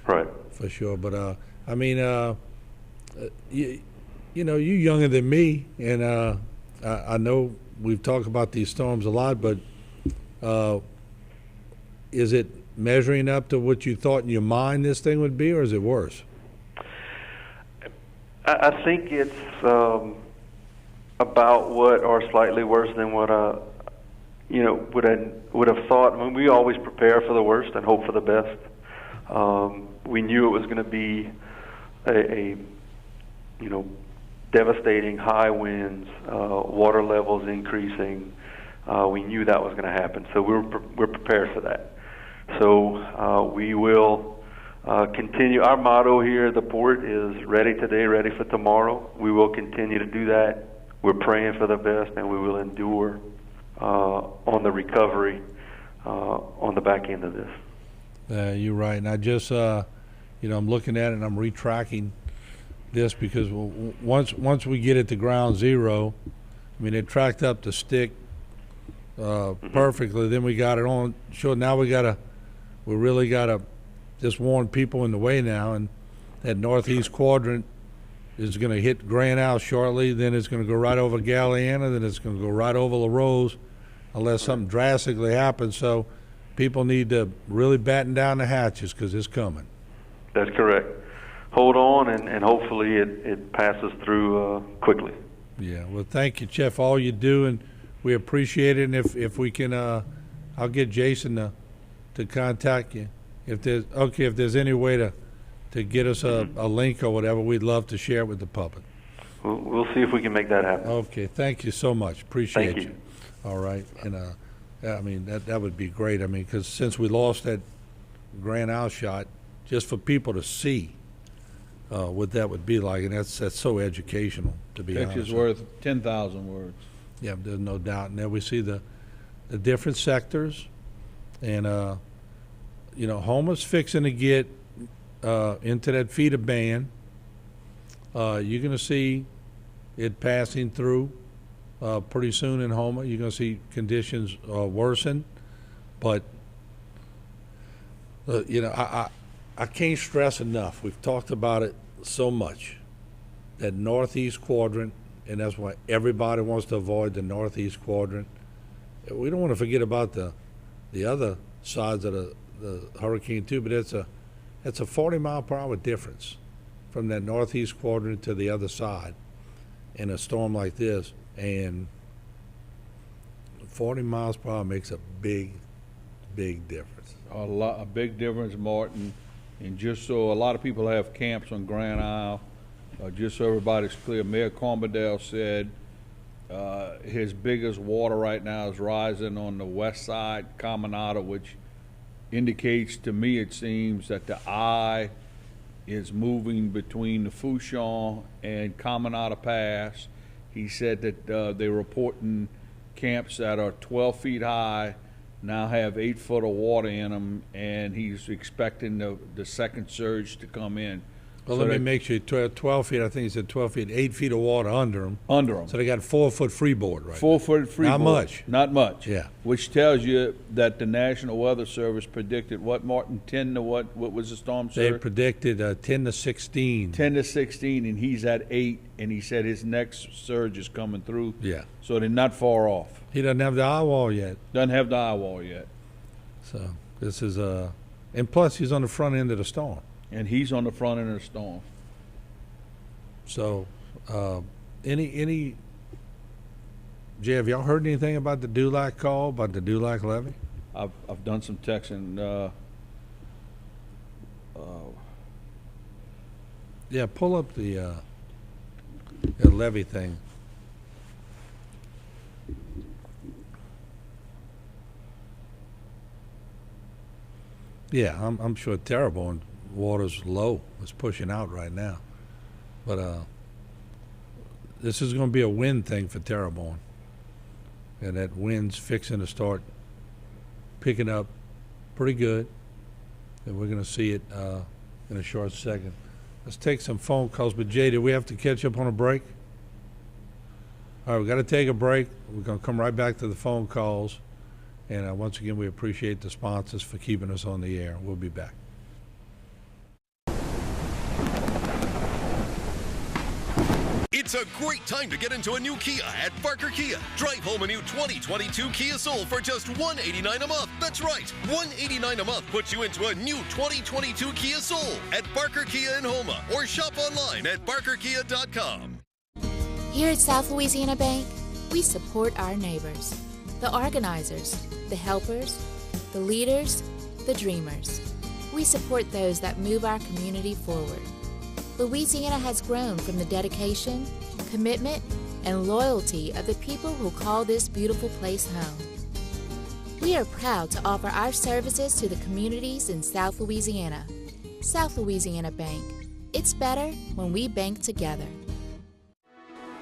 Right. For sure. But I mean, you're younger than me, and I know we've talked about these storms a lot, but is it measuring up to what you thought in your mind this thing would be, or is it worse? I think it's about what, or slightly worse than what would have thought. I mean, we always prepare for the worst and hope for the best. We knew it was going to be a devastating high winds, water levels increasing. We knew that was going to happen, so we're prepared for that. So we will continue. Our motto here at the port is ready today, ready for tomorrow. We will continue to do that. We're praying for the best, and we will endure on the recovery on the back end of this. You're right. And I just, I'm looking at it and I'm retracking this, because once we get it to ground zero, I mean, it tracked up the stick perfectly. Then we got it on. Sure, now we really gotta just warn people in the way now, and that northeast quadrant is going to hit Grand Isle shortly. Then it's going to go right over Galliana. Then it's going to go right over La Rose, unless something drastically happens. So people need to really batten down the hatches, because it's coming. That's correct. Hold on, and hopefully it passes through quickly. Yeah. Well, thank you, Chef, all you do, and we appreciate it. And if we can, I'll get Jason to contact you. If there's any way to get us a link or whatever, we'd love to share it with the public. We'll see if we can make that happen. Okay. Thank you so much. Appreciate Thank you. All right. And I mean, that would be great. I mean, because since we lost that Grand Isle shot, just for people to see what that would be like, and that's so educational, to be honest. Picture's worth 10,000 words. Yeah, there's no doubt. And there we see the different sectors. And, you know, Houma's fixing to get into that feeder band. You're going to see it passing through pretty soon in Houma. You're going to see conditions worsen. But, you know, I can't stress enough. We've talked about it so much. That northeast quadrant, and that's why everybody wants to avoid the northeast quadrant. We don't want to forget about the other sides of the hurricane too, but it's a 40-mile-per-hour difference from that northeast quadrant to the other side in a storm like this, and 40 miles per hour makes a big difference. A big difference, Martin. And just so a lot of people have camps on Grand Isle, just so everybody's clear, Mayor Cornbadell said his biggest water right now is rising on the west side, Caminada, which indicates to me, it seems, that the eye is moving between the Fouchon and Caminada Pass. He said that they're reporting camps that are 12 feet high now have 8 foot of water in them, and he's expecting the second surge to come in. Well, so let me make sure, 12 feet, I think he said 12 feet, 8 feet of water under them. Under them. So they got 4 foot freeboard right 4 foot freeboard. Not much. Not much. Yeah. Which tells you that the National Weather Service predicted what, Martin, 10 to what was the storm surge? They predicted 10 to 16. 10 to 16, and he's at 8, and he said his next surge is coming through. Yeah. So they're not far off. He doesn't have the eye wall yet. Doesn't have the eye wall yet. So this is, and plus he's on the front end of the storm. And he's on the front end of the storm. So, Jay, have y'all heard anything about the Dulac call, about the Dulac levee? I've done some texting. Yeah, pull up the levee thing. Yeah, I'm sure Terrebonne water's low. It's pushing out right now. But this is going to be a wind thing for Terrebonne. And that wind's fixing to start picking up pretty good. And we're going to see it in a short second. Let's take some phone calls. But, Jay, do we have to catch up on a break? All right, we've got to take a break. We're going to come right back to the phone calls. And once again, we appreciate the sponsors for keeping us on the air. We'll be back. It's a great time to get into a new Kia at Barker Kia. Drive home a new 2022 Kia Soul for just $189 a month. That's right, $189 a month puts you into a new 2022 Kia Soul at Barker Kia in Houma, or shop online at barkerkia.com. Here at South Louisiana Bank, we support our neighbors, the organizers, the helpers, the leaders, the dreamers. We support those that move our community forward. Louisiana has grown from the dedication, commitment, and loyalty of the people who call this beautiful place home. We are proud to offer our services to the communities in South Louisiana. South Louisiana Bank. It's better when we bank together.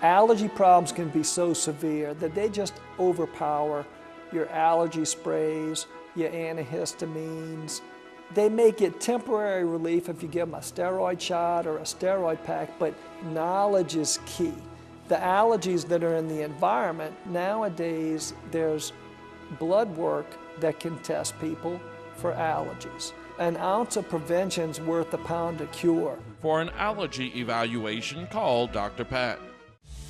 Allergy problems can be so severe that they just overpower your allergy sprays, your antihistamines. They may get temporary relief if you give them a steroid shot or a steroid pack, but knowledge is key. The allergies that are in the environment, nowadays there's blood work that can test people for allergies. An ounce of prevention's worth a pound of cure. For an allergy evaluation, call Dr. Pat.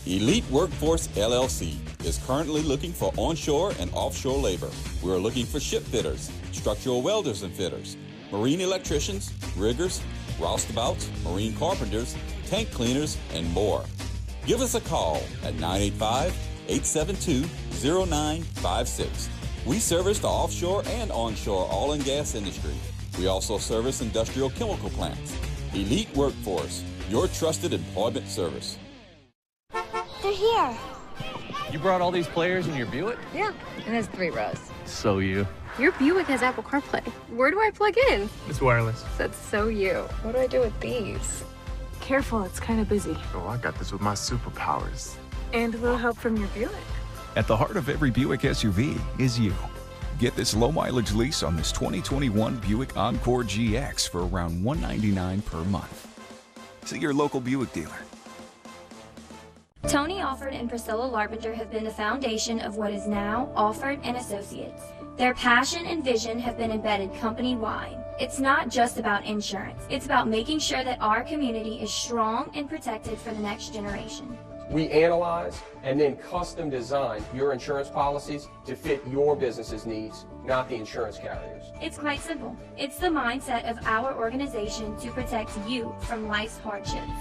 Elite Workforce LLC is currently looking for onshore and offshore labor. We are looking for ship fitters, structural welders and fitters, marine electricians, riggers, roustabouts, marine carpenters, tank cleaners, and more. Give us a call at 985-872-0956. We service the offshore and onshore oil and gas industry. We also service industrial chemical plants. Elite Workforce, your trusted employment service. They're here. You brought all these players in your Buick? Yeah, and there's 3 rows. So you. Your Buick has Apple CarPlay. Where do I plug in? It's wireless. That's so you. What do I do with these? Careful, it's kind of busy. Oh, I got this with my superpowers. And a little help from your Buick. At the heart of every Buick SUV is you. Get this low-mileage lease on this 2021 Buick Encore GX for around $199 per month. See your local Buick dealer. Tony Alford and Priscilla Larbinger have been the foundation of what is now Alford & Associates. Their passion and vision have been embedded company-wide. It's not just about insurance. It's about making sure that our community is strong and protected for the next generation. We analyze and then custom design your insurance policies to fit your business's needs, not the insurance carriers. It's quite simple. It's the mindset of our organization to protect you from life's hardships.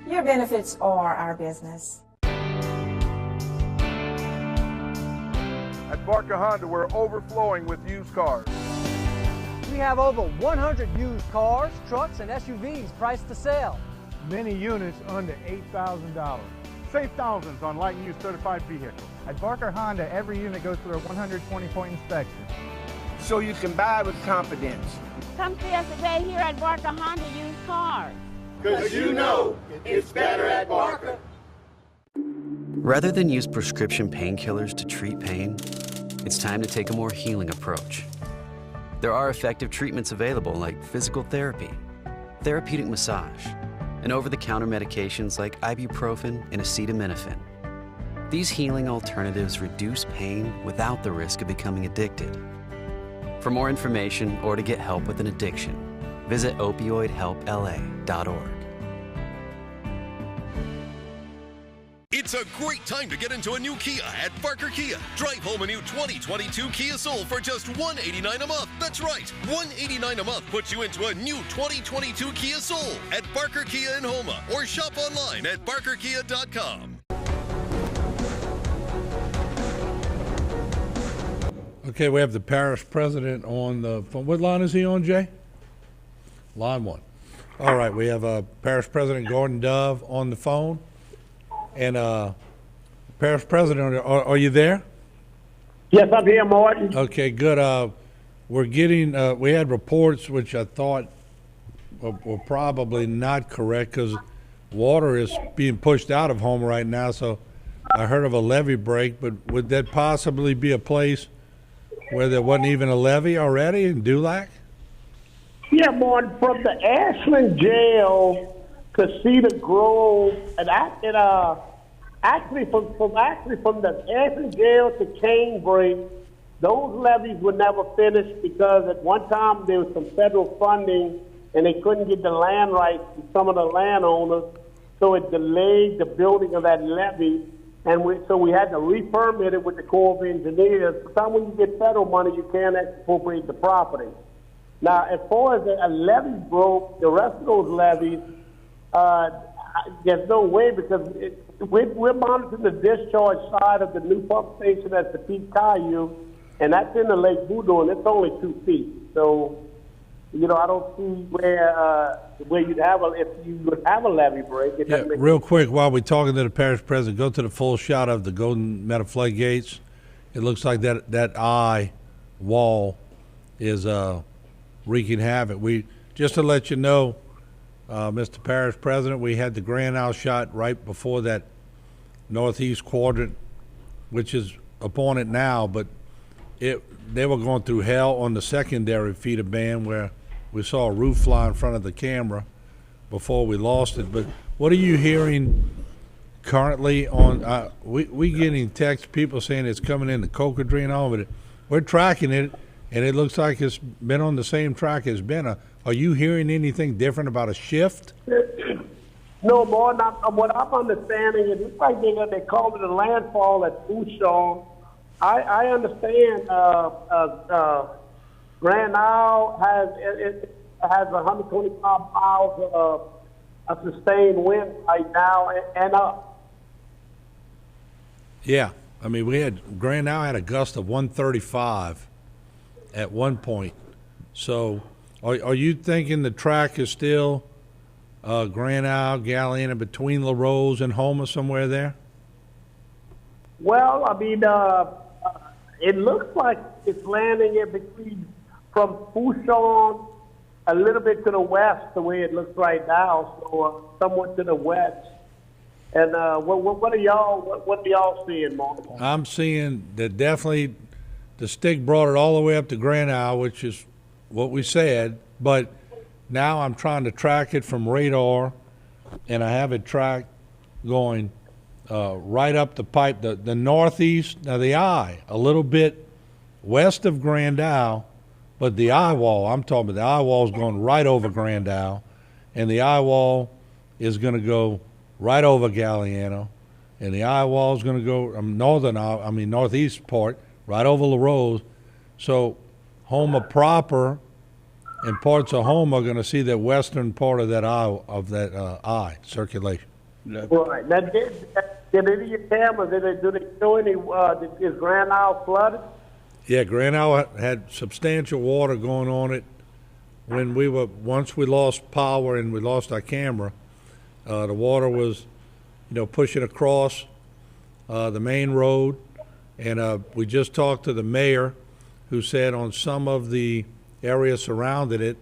Your benefits are our business. At Barker Honda, we're overflowing with used cars. We have over 100 used cars, trucks, and SUVs priced to sell. Many units under $8,000. Save thousands on light and used certified vehicles. At Barker Honda, every unit goes through a 120-point inspection. So you can buy with confidence. Come see us today here at Barker Honda Used Cars. Because you know it's better at Barker. Rather than use prescription painkillers to treat pain, it's time to take a more healing approach. There are effective treatments available like physical therapy, therapeutic massage, and over-the-counter medications like ibuprofen and acetaminophen. These healing alternatives reduce pain without the risk of becoming addicted. For more information or to get help with an addiction, visit opioidhelpla.org. It's a great time to get into a new Kia at Barker Kia. Drive home a new 2022 Kia Soul for just $189 a month. That's right, $189 a month puts you into a new 2022 Kia Soul at Barker Kia in Houma, or shop online at barkerkia.com. Okay, we have the parish president on the phone. What line is he on, Jay? Line 1. All right, we have Parish President Gordon Dove on the phone. And Parish President, are you there? Yes, I'm here, Martin. Okay, good. We're getting, we had reports which I thought were probably not correct because water is being pushed out of Houma right now. So I heard of a levee break, but would that possibly be a place where there wasn't even a levee already in Dulac? Yeah, Martin, from the Ashland jail to Cedar Grove, and actually from the Ashland jail to Canebrake, those levees were never finished because at one time there was some federal funding and they couldn't get the land rights from some of the landowners, so it delayed the building of that levee, and so we had to re-permit it with the Corps of Engineers. Sometimes when you get federal money, you can't expropriate the property. Now, as far as a levee broke, the rest of those levees, there's no way because we're monitoring the discharge side of the new pump station at the Peak Caillou, and that's in the Lake Boudou, and it's only 2 feet. So, you know, I don't see where you'd have if you would have a levee break. Yeah, real quick, while we're talking to the parish president, go to the full shot of the Golden Meadow floodgates. It looks like that eye wall is wreaking havoc. Just to let you know, Mr. Parish President, we had the Grand Isle shot right before that northeast quadrant, which is upon it now, but they were going through hell on the secondary feeder band where we saw a roof fly in front of the camera before we lost it. But what are you hearing currently on, we getting text, people saying it's coming into Cocodrie and all, but we're tracking it, and it looks like it's been on the same track it's been. Are you hearing anything different about a shift? No, more. What I'm understanding is it's like they called it a landfall at Bouchon. I understand Grand Isle has 125 miles of sustained wind right now and up. Yeah, I mean Grand Isle had a gust of 135 at one point. So are you thinking the track is still Grand Isle, Galliana, between La Rose and Houma, somewhere there? Well, I mean, it looks like it's landing in between from Bouchon a little bit to the west, the way it looks right now, so somewhat to the west. And what are y'all? What do y'all seeing, Mark? I'm seeing that definitely the stick brought it all the way up to Grand Isle, which is what we said, but now I'm trying to track it from radar, and I have it tracked going right up the pipe, the northeast, now the eye, a little bit west of Grand Isle, but the eye wall, I'm talking about the eye wall is going right over Grand Isle, and the eye wall is going to go right over Galliano, and the eye wall is going to go northeast part, right over LaRose. So Houma proper and parts of Houma are going to see the western part of that eye circulation. Right. Now, did any of your cameras, do they show any, is Grand Isle flooded? Yeah, Grand Isle had substantial water going on it when once we lost power and we lost our camera. The water was, pushing across the main road, and we just talked to the mayor, who said on some of the areas surrounding it,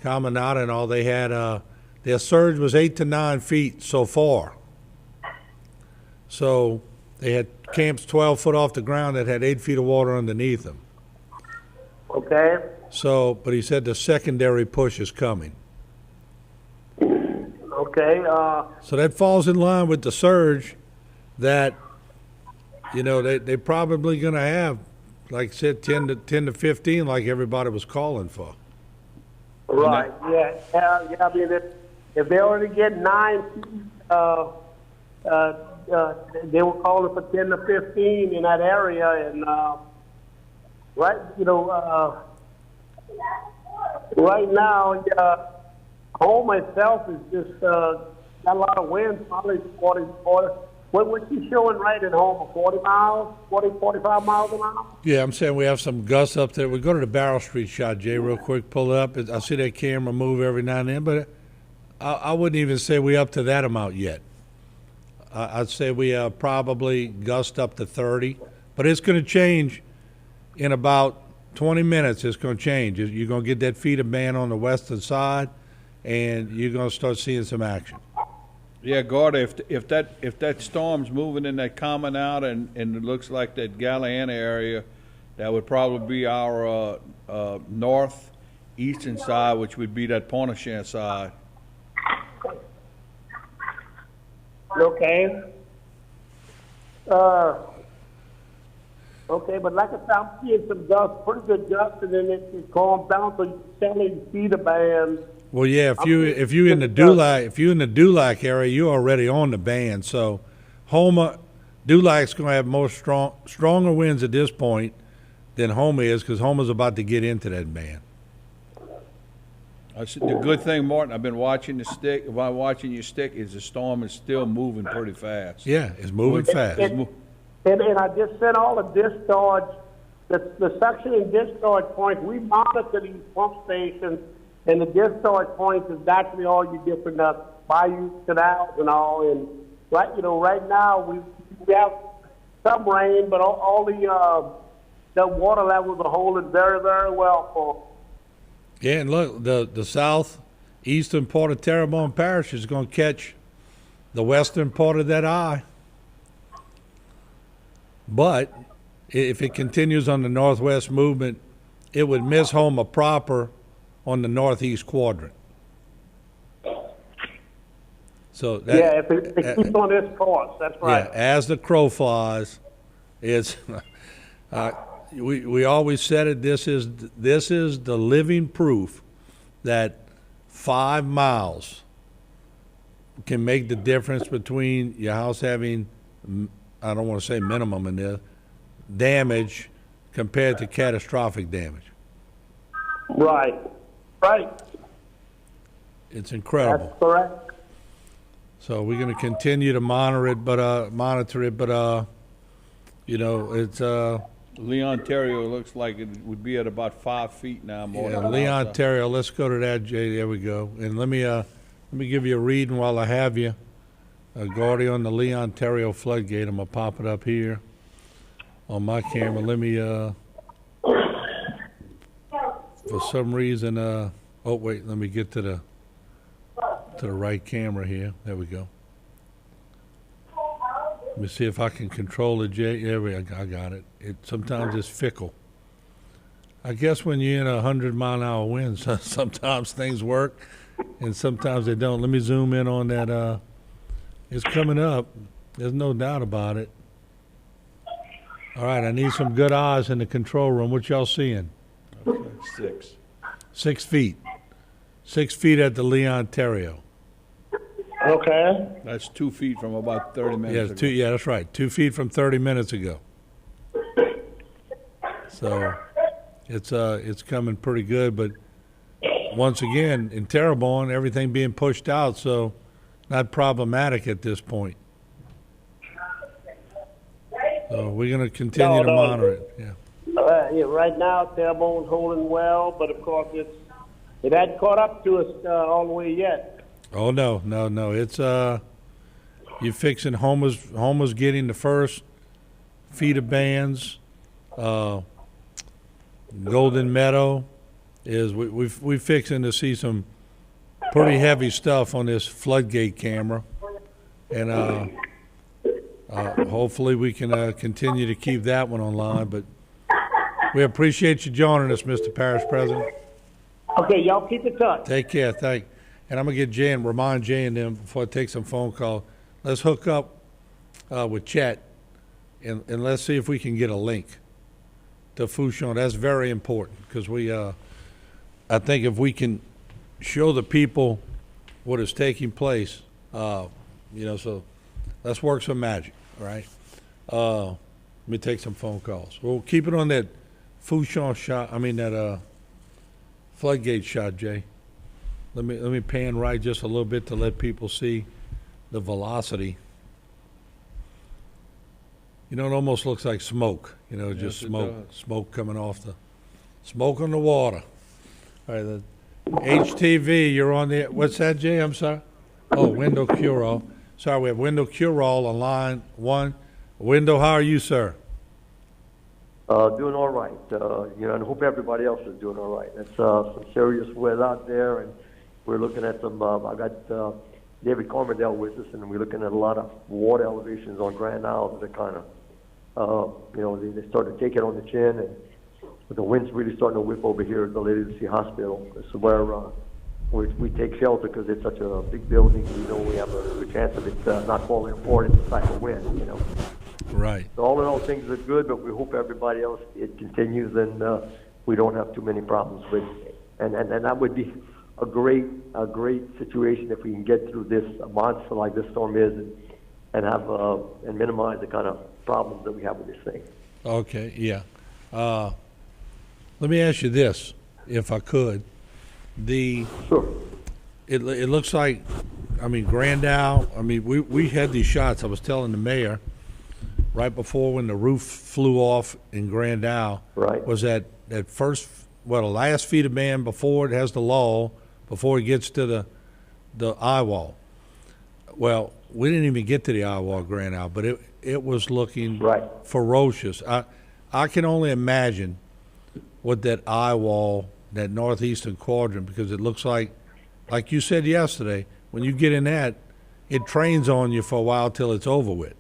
Caminada and all, they had their surge was 8 to 9 feet so far. So they had camps 12 foot off the ground that had 8 feet of water underneath them. Okay. So, but he said the secondary push is coming. Okay. So that falls in line with the surge that, they probably going to have, like I said, 10 to 15, like everybody was calling for. Right. Yeah. I mean, if they already get 9 feet, they were calling for 10 to 15 in that area, and right now, Houma itself is just got a lot of wind, probably 40. What's you showing right at Houma? 45 miles an hour? Yeah, I'm saying we have some gusts up there. We go to the Barrow Street shot, Jay, real quick, pull it up. I see that camera move every now and then, but I wouldn't even say we up to that amount yet. I'd say we probably gust up to 30, but it's going to change in about 20 minutes. It's going to change. You're going to get that feeder band on the western side, and you're going to start seeing some action. Yeah, Gordy, if that storm's moving in that common out and it looks like that Galliana area, that would probably be our northeastern side, which would be that Pointe-au-Chien side. Okay. Okay, but like I said, I'm seeing some dust, pretty good dust, and then it calms down, so you can see the band. Well, yeah, if you in the Dulac area, you're already on the band. So, Dulac's going to have more stronger winds at this point than Houma is, because Houma's about to get into that band. The good thing, Martin, I've been watching the stick. While watching your stick, is the storm is still moving pretty fast. Yeah, it's moving fast. And I just sent all the discharge, the suction and discharge points. We monitor these pump stations, and the discharge points is actually all your different bayous, canals, and all. And right now we have some rain, but all the water levels are holding very, very well for. Yeah, and look, the southeastern part of Terrebonne Parish is going to catch the western part of that eye. But if it continues on the northwest movement, it would miss Houma proper on the northeast quadrant. So if it keeps on this course, that's right. Yeah, as the crow flies, it's we always said it. This is the living proof that 5 miles can make the difference between your house having, I don't want to say minimum in this, damage compared to catastrophic damage. Right. It's incredible. That's correct. So we're going to continue to monitor it, but it's Leon Terrio looks like it would be at about 5 feet now. More than Leon Terrio. Let's go to that, Jay. There we go. And let me give you a reading while I have you. Gordy, on the Leon Terrio floodgate. I'm gonna pop it up here on my camera. Let me for some reason oh wait, let me get to the right camera here. There we go. Let me see if I can control the J. I got it. Sometimes it's fickle. I guess when you're in 100-mile-an-hour winds, sometimes things work, and sometimes they don't. Let me zoom in on that. It's coming up. There's no doubt about it. All right, I need some good eyes in the control room. What y'all seeing? Okay, 6. 6 feet. 6 feet at the Lee, Ontario. Okay. That's 2 feet from about 30 minutes ago. Yeah, that's right. 2 feet from 30 minutes ago. So it's coming pretty good, but once again, in Terrebonne, everything being pushed out, so not problematic at this point. So we're going to continue to monitor it. Yeah, right now, Terrebonne's holding well, but of course it hadn't caught up to us all the way yet. Oh no! It's you're fixing Houma's getting the first feeder bands. Golden Meadow is we fixing to see some pretty heavy stuff on this Floodgate camera, and hopefully we can continue to keep that one online. But we appreciate you joining us, Mr. Parish President. Okay, y'all keep in touch. Take care. Thank. And I'm gonna get Jay and remind Jay and them before I take some phone call. Let's hook up with Chet, and let's see if we can get a link to Fouchon. That's very important because I think if we can show the people what is taking place, so let's work some magic, all right? Let me take some phone calls. We'll keep it on that Fouchon shot. That Floodgate shot, Jay. Let me pan right just a little bit to let people see the velocity. It almost looks like smoke. Just smoke coming off smoke on the water. All right, the HTV, you're on the, what's that, Jay? I'm sorry. Oh, Window Cure-All. Sorry, we have Window Cure-All on line 1. Window, how are you, sir? Doing all right. And I hope everybody else is doing all right. It's some serious weather out there, and we're looking at some. I got David Carmerdell with us, and we're looking at a lot of water elevations on Grand Isle that are kind of, they start to take it on the chin, and the wind's really starting to whip over here at the Lady of the Sea Hospital. This is where we take shelter because it's such a big building. We have a good chance of it not falling apart in the type of wind. Right. So all in all, things are good, but we hope everybody else it continues and we don't have too many problems with it. And that would be a great situation if we can get through this monster like this storm is and have and minimize the kind of problems that we have with this thing. Okay. Yeah. Let me ask you this, if I could. Sure. It looks like, Grand Isle. We had these shots. I was telling the mayor. Right before when the roof flew off in Grand Isle, right, was that first, the last feeder band before it has the lull, before it gets to the eye wall. Well, we didn't even get to the eye wall Grand Isle, but it was looking ferocious. I can only imagine what that eye wall, that northeastern quadrant, because it looks like you said yesterday, when you get in that, it trains on you for a while till it's over with.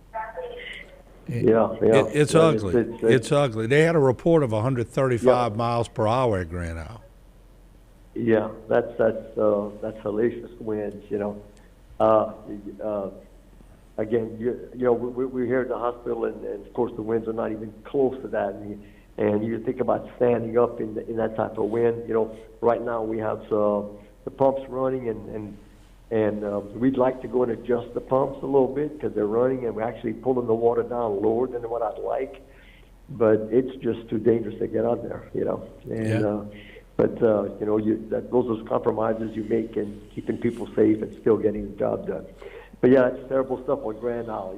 Yeah. It's ugly. It's ugly. They had a report of 135 miles per hour at Grand Isle. Yeah, that's hellacious winds. Again, we're here at the hospital, and of course the winds are not even close to that. And you think about standing up in that type of wind. Right now we have the pumps running, and we'd like to go and adjust the pumps a little bit because they're running and we're actually pulling the water down lower than what I'd like. But it's just too dangerous to get out there, But those are compromises you make in keeping people safe and still getting the job done. But yeah, it's terrible stuff on Grand Isle.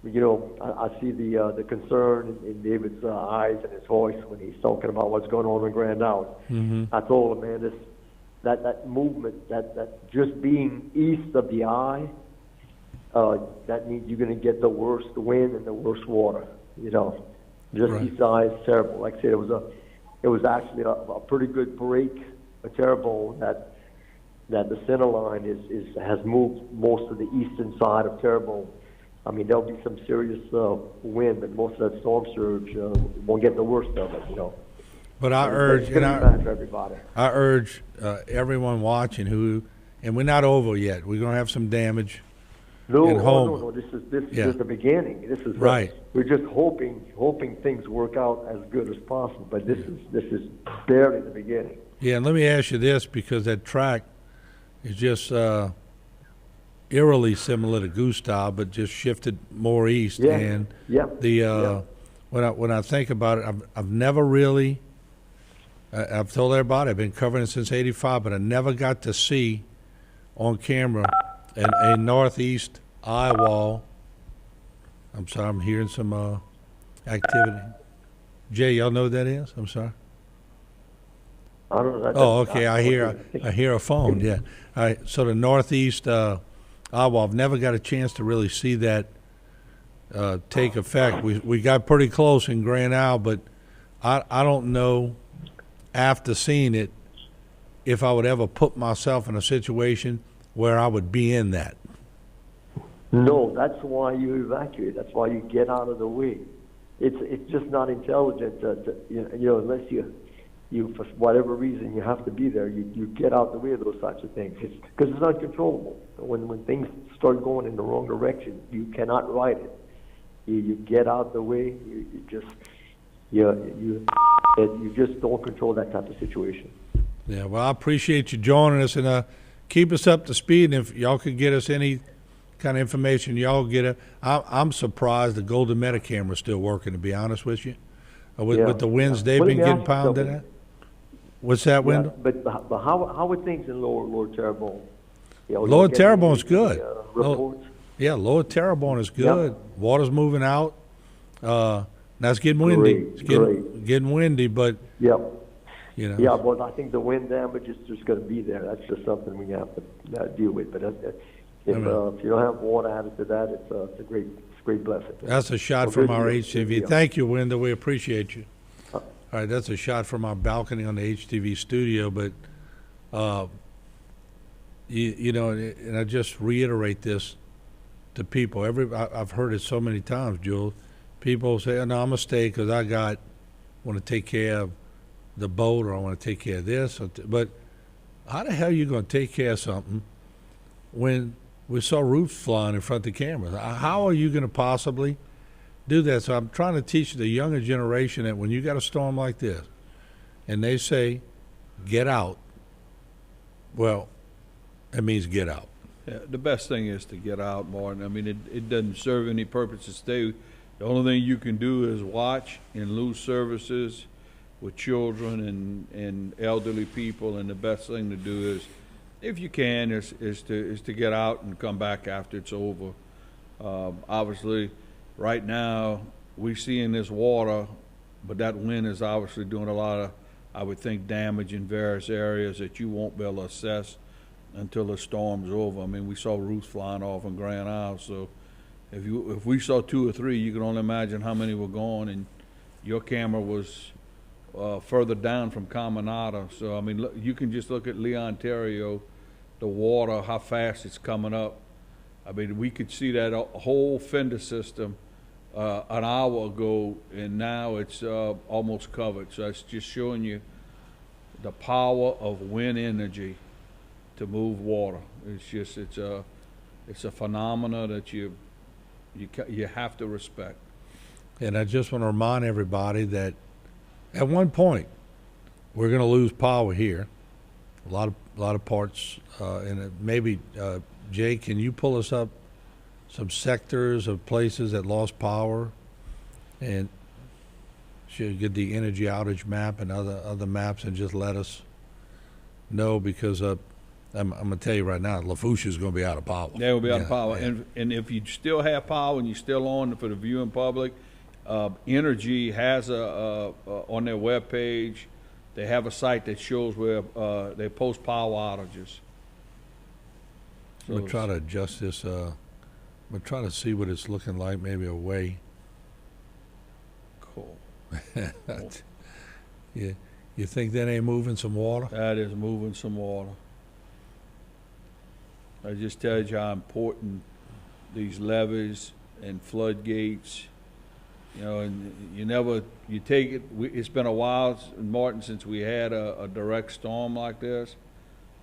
I see the concern in David's eyes and his voice when he's talking about what's going on in Grand Isle. Mm-hmm. I told him, man, that movement, that just being east of the eye, that means you're going to get the worst wind and the worst water. Just east of the eye is terrible. Like I said, it was actually a pretty good break, a terrible that the center line has moved most of the eastern side of Terrebonne I mean, there'll be some serious wind, but most of that storm surge won't get the worst of it, you know. But I And urge, it's gonna be bad for everybody. I urge everyone watching and we're not over yet. We're going to have some damage. No, at home. no. This is Yeah. just the beginning. This is Right. We're just hoping things work out as good as possible. But this is barely the beginning. Yeah, and let me ask you this, because that track is just eerily similar to Gustav, but just shifted more east. Yeah. And Yeah. when I think about it, I've never really. I've told everybody I've been covering it since '85, but I never got to see on camera a northeast eye wall. I'm sorry, I'm hearing some activity. Jay, y'all know what that is? I'm sorry. I don't know. Oh, okay. I hear a phone. Yeah. All right. So the northeast eye wall. I've never got a chance to really see that take effect. We got pretty close in Grand Isle, but I don't know after seeing it if I would ever put myself in a situation where I would be in that. No, that's why you evacuate. That's why you get out of the way. It's just not intelligent to unless you for whatever reason you have to be there. You get out the way of those types of things because it's uncontrollable. When things start going in the wrong direction, you cannot ride it. You get out the way. You just don't control that type of situation. Yeah, well, I appreciate you joining us, and keep us up to speed. And if y'all could get us any kind of information, y'all get it. I'm surprised the Golden Metacamera is still working, to be honest with you. With the winds they've been getting pounded at. What's that, Wendell? But how are things in Lower Terrebonne? Lower Terrebonne's good. Reports? Yeah, Lower Terrebonne is good. Yep. Water's moving out. Now it's getting windy. It's getting windy, but yep. You know. Yeah, but I think the wind damage is just going to be there. That's just something we have to deal with. But if you don't have water added to that, it's a great blessing. That's a shot from our HTV. Thank you, Wendell. We appreciate you. All right, that's a shot from our balcony on the HTV studio. But you know, and I just reiterate this to people. I've heard it so many times, Jules. People say, "Oh, no, I'm gonna stay because I want to take care of the boat, or I want to take care of this." But how the hell are you going to take care of something when we saw roofs flying in front of the cameras? How are you going to possibly do that? So I'm trying to teach the younger generation that when you got a storm like this, and they say, "Get out," well, that means get out. Yeah, the best thing is to get out, Martin. I mean, it doesn't serve any purpose to stay. The only thing you can do is watch and lose services with children and elderly people, and the best thing to do is, if you can, is to get out and come back after it's over. Obviously, right now we see in this water, but that wind is obviously doing a lot of, I would think, damage in various areas that you won't be able to assess until the storm's over. I mean, we saw roofs flying off in Grand Isle, so if we saw 2 or 3, you can only imagine how many were gone, and your camera was further down from Caminada. So, I mean, look, you can just look at Lee, Ontario, the water, how fast it's coming up. I mean, we could see that whole fender system an hour ago, and now it's almost covered. So it's just showing you the power of wind energy to move water. It's a phenomena that you have to respect. And I just want to remind everybody that at one point we're going to lose power here. A lot of parts, and maybe Jay, can you pull us up some sectors of places that lost power, and should get the energy outage map and other maps, and just let us know, because I'm going to tell you right now, Lafourche is going to be out of power. They will be out of power. Yeah. And if you still have power and you're still on for the viewing public, Energy has on their webpage, they have a site that shows where they post power outages. So we'll try to adjust this. We'll try to see what it's looking like, maybe away. Cool. Yeah. You think that ain't moving some water? That is moving some water. I just tell you how important these levees and floodgates. You know, and you take it, it's been a while, Martin, since we had a direct storm like this,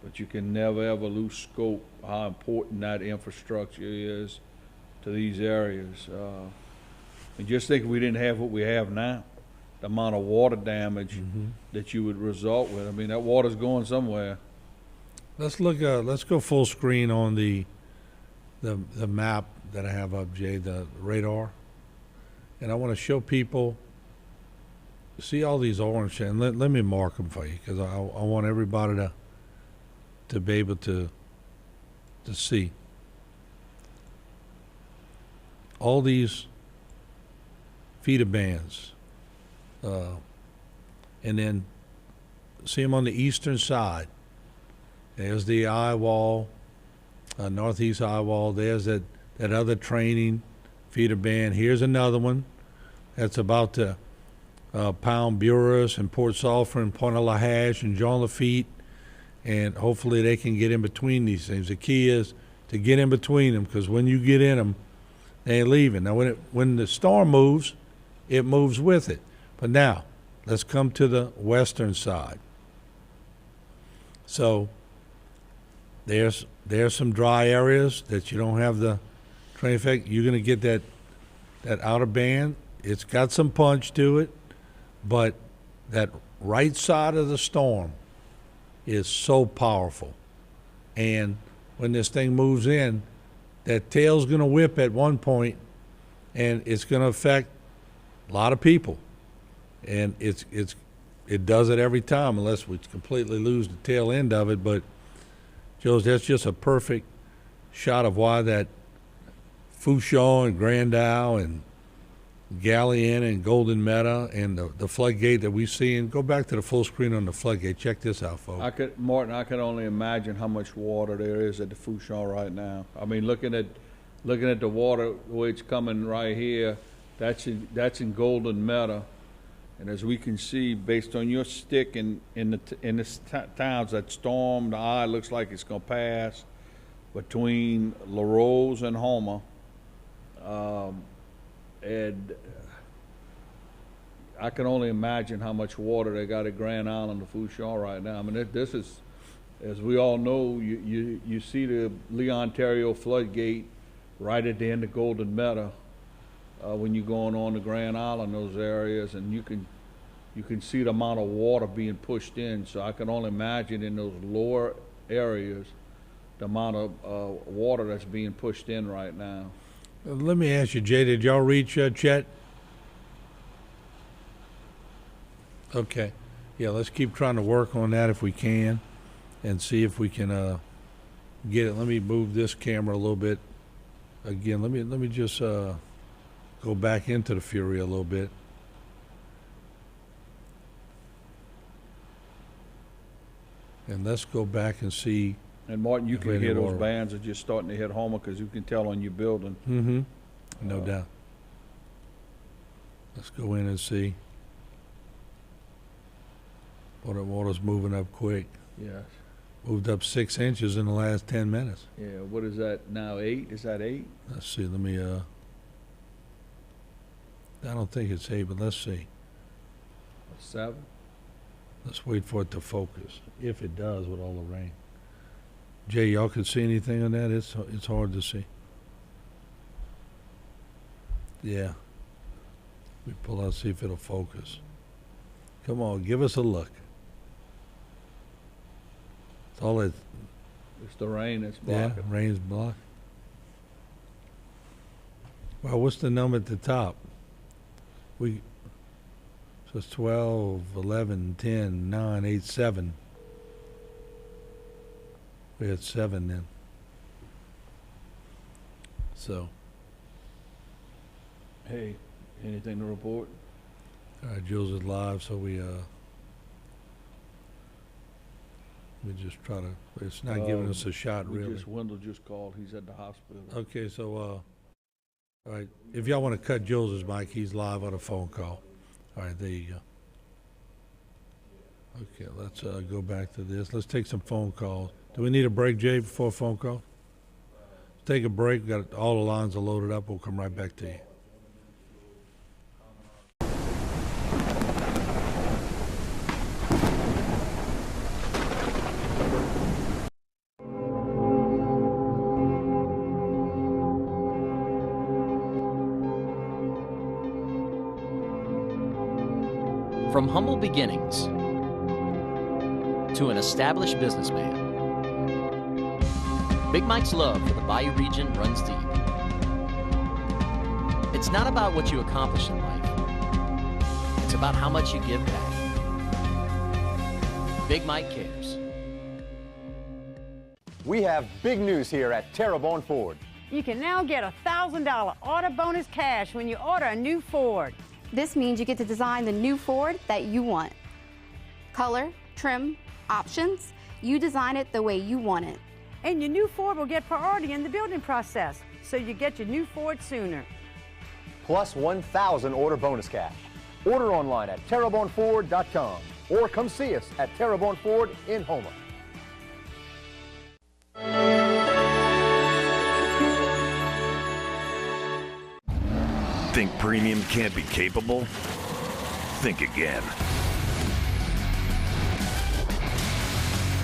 but you can never ever lose scope how important that infrastructure is to these areas. And just think if we didn't have what we have now, the amount of water damage that you would result with. I mean, that water's going somewhere. Let's look. Let's go full screen on the map that I have up, Jay, the radar, and I want to show people. See all these orange, and let me mark them for you because I want everybody to be able to see all these feeder bands, and then see them on the eastern side. There's the eye wall, northeast eye wall. There's that other training feeder band. Here's another one that's about to pound Buras and Port Sulphur and Point Lahash and Jean Lafitte, and hopefully they can get in between these things. The key is to get in between them, because when you get in them, they ain't leaving. Now, when the storm moves, it moves with it. But now, let's come to the western side. So there's some dry areas that you don't have the train effect. You're going to get that outer band. It's got some punch to it, but that right side of the storm is so powerful. And when this thing moves in, that tail's going to whip at one point, and it's going to affect a lot of people. And it does it every time, unless we completely lose the tail end of it. But Joe, that's just a perfect shot of why that Fouchon and Grand Isle and Galleon and Golden Meadow and the floodgate that we see. And go back to the full screen on the floodgate. Check this out, folks. Martin, I can only imagine how much water there is at the Fouchon right now. I mean, looking at the water, the way it's coming right here, that's in Golden Meadow. And as we can see, based on your stick in the towns, that storm, the eye looks like it's going to pass between La Rose and Houma. And I can only imagine how much water they got at Grand Island and Fouchon right now. I mean, this is, as we all know, you see the Lee Ontario floodgate right at the end of Golden Meadow. When you're going on to Grand Island, those areas, and you can see the amount of water being pushed in. So I can only imagine in those lower areas the amount of water that's being pushed in right now. Let me ask you, Jay, did y'all reach Chet? Okay. Yeah, let's keep trying to work on that if we can and see if we can get it. Let me move this camera a little bit. Again, let me just go back into the Fury a little bit. And let's go back and see. And Martin, you can hear those bands are just starting to hit Houma, because you can tell on your building. Mm-hmm. No doubt. Let's go in and see. Water's moving up quick. Yes. Moved up 6 inches in the last 10 minutes. Yeah, what is that now, 8? Is that 8? Let's see, let me, I don't think it's 8, but let's see. 7? Let's wait for it to focus, if it does with all the rain. Jay, y'all can see anything on that? It's hard to see. Yeah. We pull out, see if it'll focus. Come on, give us a look. It's all it. It's the rain that's blocking. Yeah, rain's blocking. Well, what's the number at the top? So it's 12, 11, 10, 9, 8, 7. We had 7 then. So. Hey, anything to report? All right, Jules is live, so we just try to. It's not giving us a shot, really. Wendell just called. He's at the hospital. Okay, so all right. If y'all want to cut Jules' mic, he's live on a phone call. All right, there you go. Okay, let's go back to this. Let's take some phone calls. Do we need a break, Jay, before a phone call? take a break. We've got all the lines are loaded up. We'll come right back to you. From humble beginnings to an established businessman, Big Mike's love for the Bayou region runs deep. It's not about what you accomplish in life. It's about how much you give back. Big Mike cares. We have big news here at Terrebonne Ford. You can now get a $1,000 auto bonus cash when you order a new Ford. This means you get to design the new Ford that you want. Color, trim, options, you design it the way you want it. And your new Ford will get priority in the building process, so you get your new Ford sooner. Plus 1,000 order bonus cash. Order online at terrebonneford.com or come see us at Terrebonne Ford in Houma. Think premium can't be capable? Think again.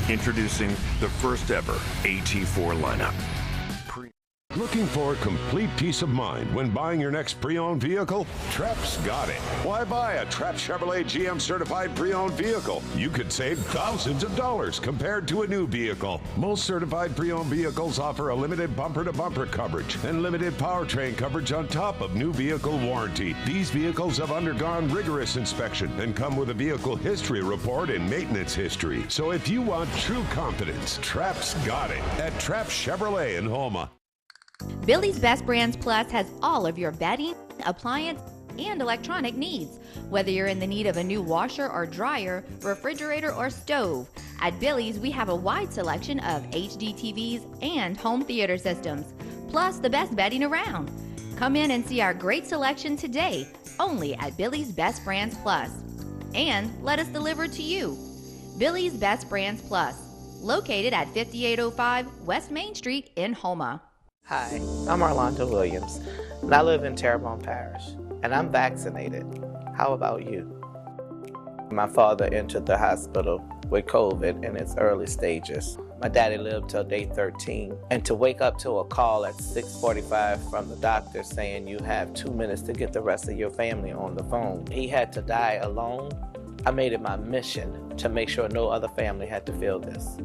Introducing the first ever AT4 lineup. Looking for complete peace of mind when buying your next pre-owned vehicle? Trep's got it. Why buy a Trep Chevrolet GM certified pre-owned vehicle? You could save thousands of dollars compared to a new vehicle. Most certified pre-owned vehicles offer a limited bumper-to-bumper coverage and limited powertrain coverage on top of new vehicle warranty. These vehicles have undergone rigorous inspection and come with a vehicle history report and maintenance history. So if you want true confidence, Trep's got it at Trep Chevrolet in Houma. Billy's Best Brands Plus has all of your bedding, appliance, and electronic needs. Whether you're in the need of a new washer or dryer, refrigerator or stove, at Billy's we have a wide selection of HD TVs and home theater systems, plus the best bedding around. Come in and see our great selection today, only at Billy's Best Brands Plus. And let us deliver to you. Billy's Best Brands Plus, located at 5805 West Main Street in Houma. Hi, I'm Orlando Williams, and I live in Terrebonne Parish, and I'm vaccinated. How about you? My father entered the hospital with COVID in its early stages. My daddy lived till day 13, and to wake up to a call at 6:45 from the doctor saying you have 2 minutes to get the rest of your family on the phone. He had to die alone. I made it my mission to make sure no other family had to feel this.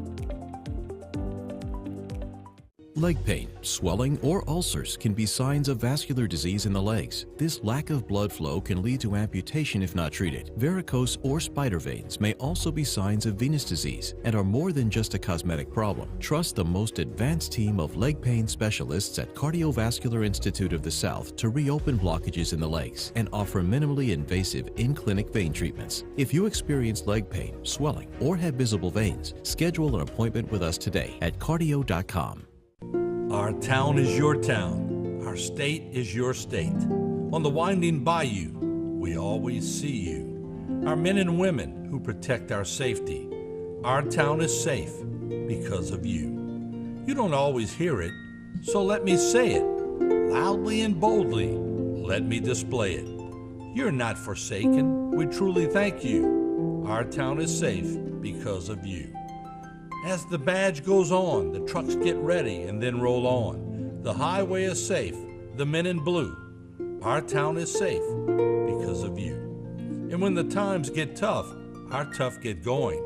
Leg pain, swelling, or ulcers can be signs of vascular disease in the legs. This lack of blood flow can lead to amputation if not treated. Varicose or spider veins may also be signs of venous disease and are more than just a cosmetic problem. Trust the most advanced team of leg pain specialists at Cardiovascular Institute of the South to reopen blockages in the legs and offer minimally invasive in-clinic vein treatments. If you experience leg pain, swelling, or have visible veins, schedule an appointment with us today at cardio.com. Our town is your town. Our state is your state. On the winding bayou, we always see you. Our men and women who protect our safety. Our town is safe because of you. You don't always hear it, so let me say it. Loudly and boldly, let me display it. You're not forsaken. We truly thank you. Our town is safe because of you. As the badge goes on, the trucks get ready and then roll on. The highway is safe, the men in blue. Our town is safe because of you. And when the times get tough, our tough get going.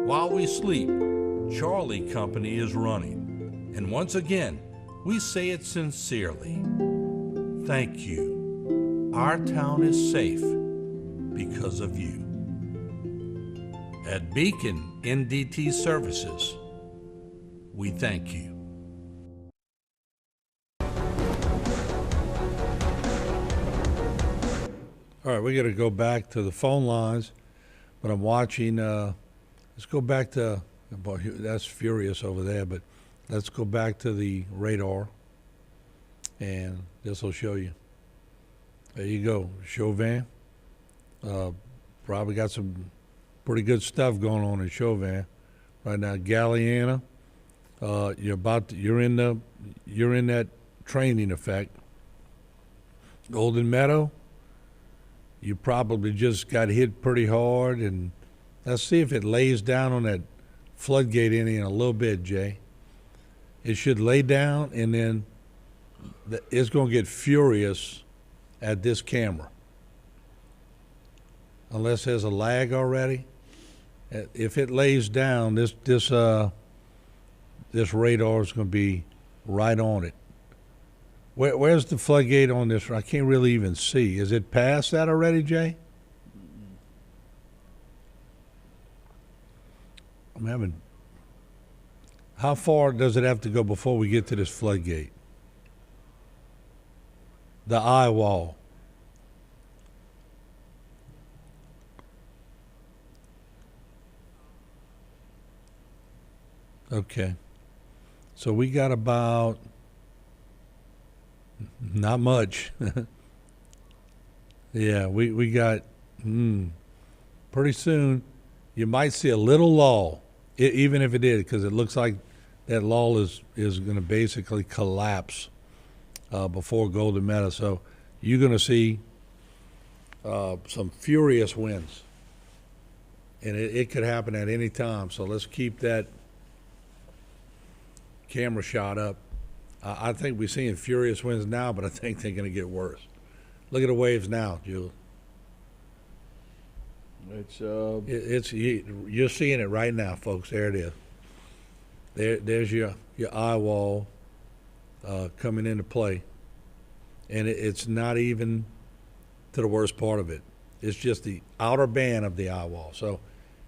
While we sleep, Charlie Company is running. And once again, we say it sincerely. Thank you. Our town is safe because of you. At Beacon NDT Services, we thank you. All right, we got to go back to the phone lines, but I'm watching. Let's go back to, boy, that's furious over there, but let's go back to the radar, and this will show you. There you go, Chauvin. Probably got some pretty good stuff going on in Chauvin right now. Galliana You're in that training effect. Golden Meadow, you probably just got hit pretty hard, and let's see if it lays down on that floodgate in a little bit, Jay. It should lay down, and then it's going to get furious at this camera. Unless there's a lag already. If it lays down, this radar is going to be right on it. Where's the floodgate on this? I can't really even see. Is it past that already, Jay? I'm having. How far does it have to go before we get to this floodgate? The eye wall. Okay. So we got about, not much. Yeah, we got, pretty soon you might see a little lull, even if it is, because it looks like that lull is going to basically collapse before Golden Meadow. So you're going to see some furious winds. And it could happen at any time. So let's keep that camera shot up. I think we're seeing furious winds now, but I think they're going to get worse. Look at the waves now, Julie. You're seeing it right now, folks. There it is. There's your eye wall coming into play, and it's not even to the worst part of it. It's just the outer band of the eye wall. So,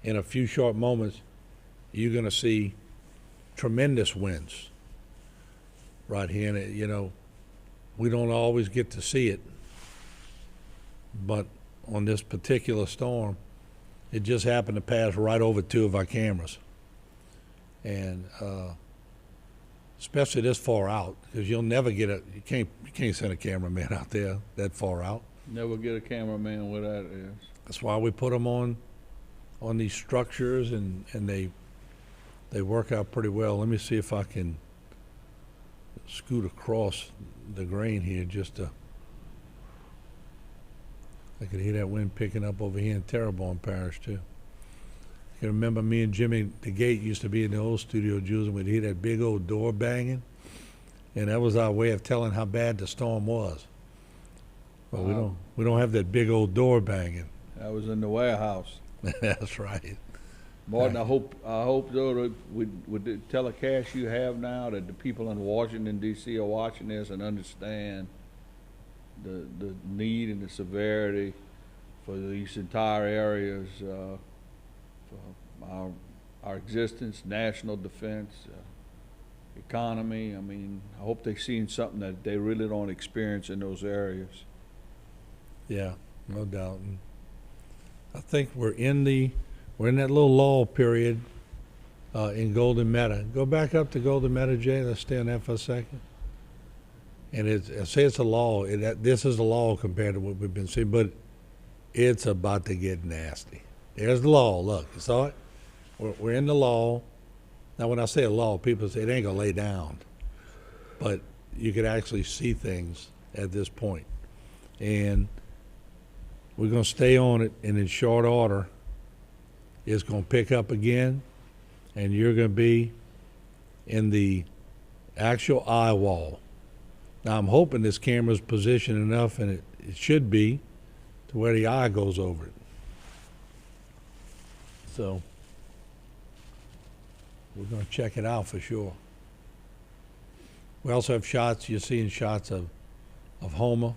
in a few short moments, you're going to see tremendous winds right here. And we don't always get to see it, but on this particular storm, it just happened to pass right over two of our cameras. And especially this far out, because you'll never get you can't send a cameraman out there that far out. Never get a cameraman where that is. That's why we put them on these structures, and they work out pretty well. Let me see if I can scoot across the grain here just to. I could hear that wind picking up over here in Terrebonne Parish too. You remember me and Jimmy the Gate used to be in the old studio, Jules, and we'd hear that big old door banging, and that was our way of telling how bad the storm was. But we don't have that big old door banging. That was in the warehouse. That's right. Martin, I hope though that with the telecast you have now, that the people in Washington D.C. are watching this and understand the need and the severity for these entire areas, for our existence, national defense, economy. I mean, I hope they've seen something that they really don't experience in those areas. Yeah, no doubt. And I think we're in that little lull period in Golden Meadow. Go back up to Golden Meadow, Jay. Let's stay on that for a second. And I say it's a lull. This is a lull compared to what we've been seeing, but it's about to get nasty. There's the lull. Look, you saw it? We're in the lull. Now, when I say a lull, people say it ain't going to lay down. But you could actually see things at this point. And we're going to stay on it, and in short order, it's going to pick up again, and you're going to be in the actual eye wall. Now, I'm hoping this camera's positioned enough, and it should be, to where the eye goes over it. So we're going to check it out for sure. We also have shots. You're seeing shots of Houma.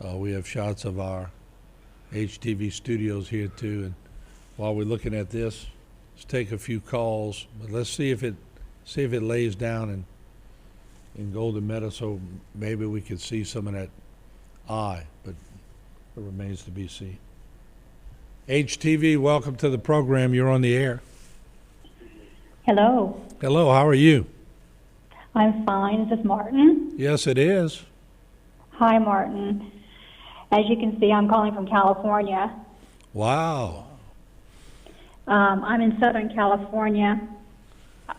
We have shots of our HTV studios here too. And while we're looking at this, let's take a few calls. But let's see if it lays down in Golden Meadow, so maybe we could see some of that eye. But it remains to be seen. HTV, welcome to the program. You're on the air. Hello. Hello. How are you? I'm fine. Is this Martin? Yes, it is. Hi, Martin. As you can see, I'm calling from California. Wow. I'm in Southern California.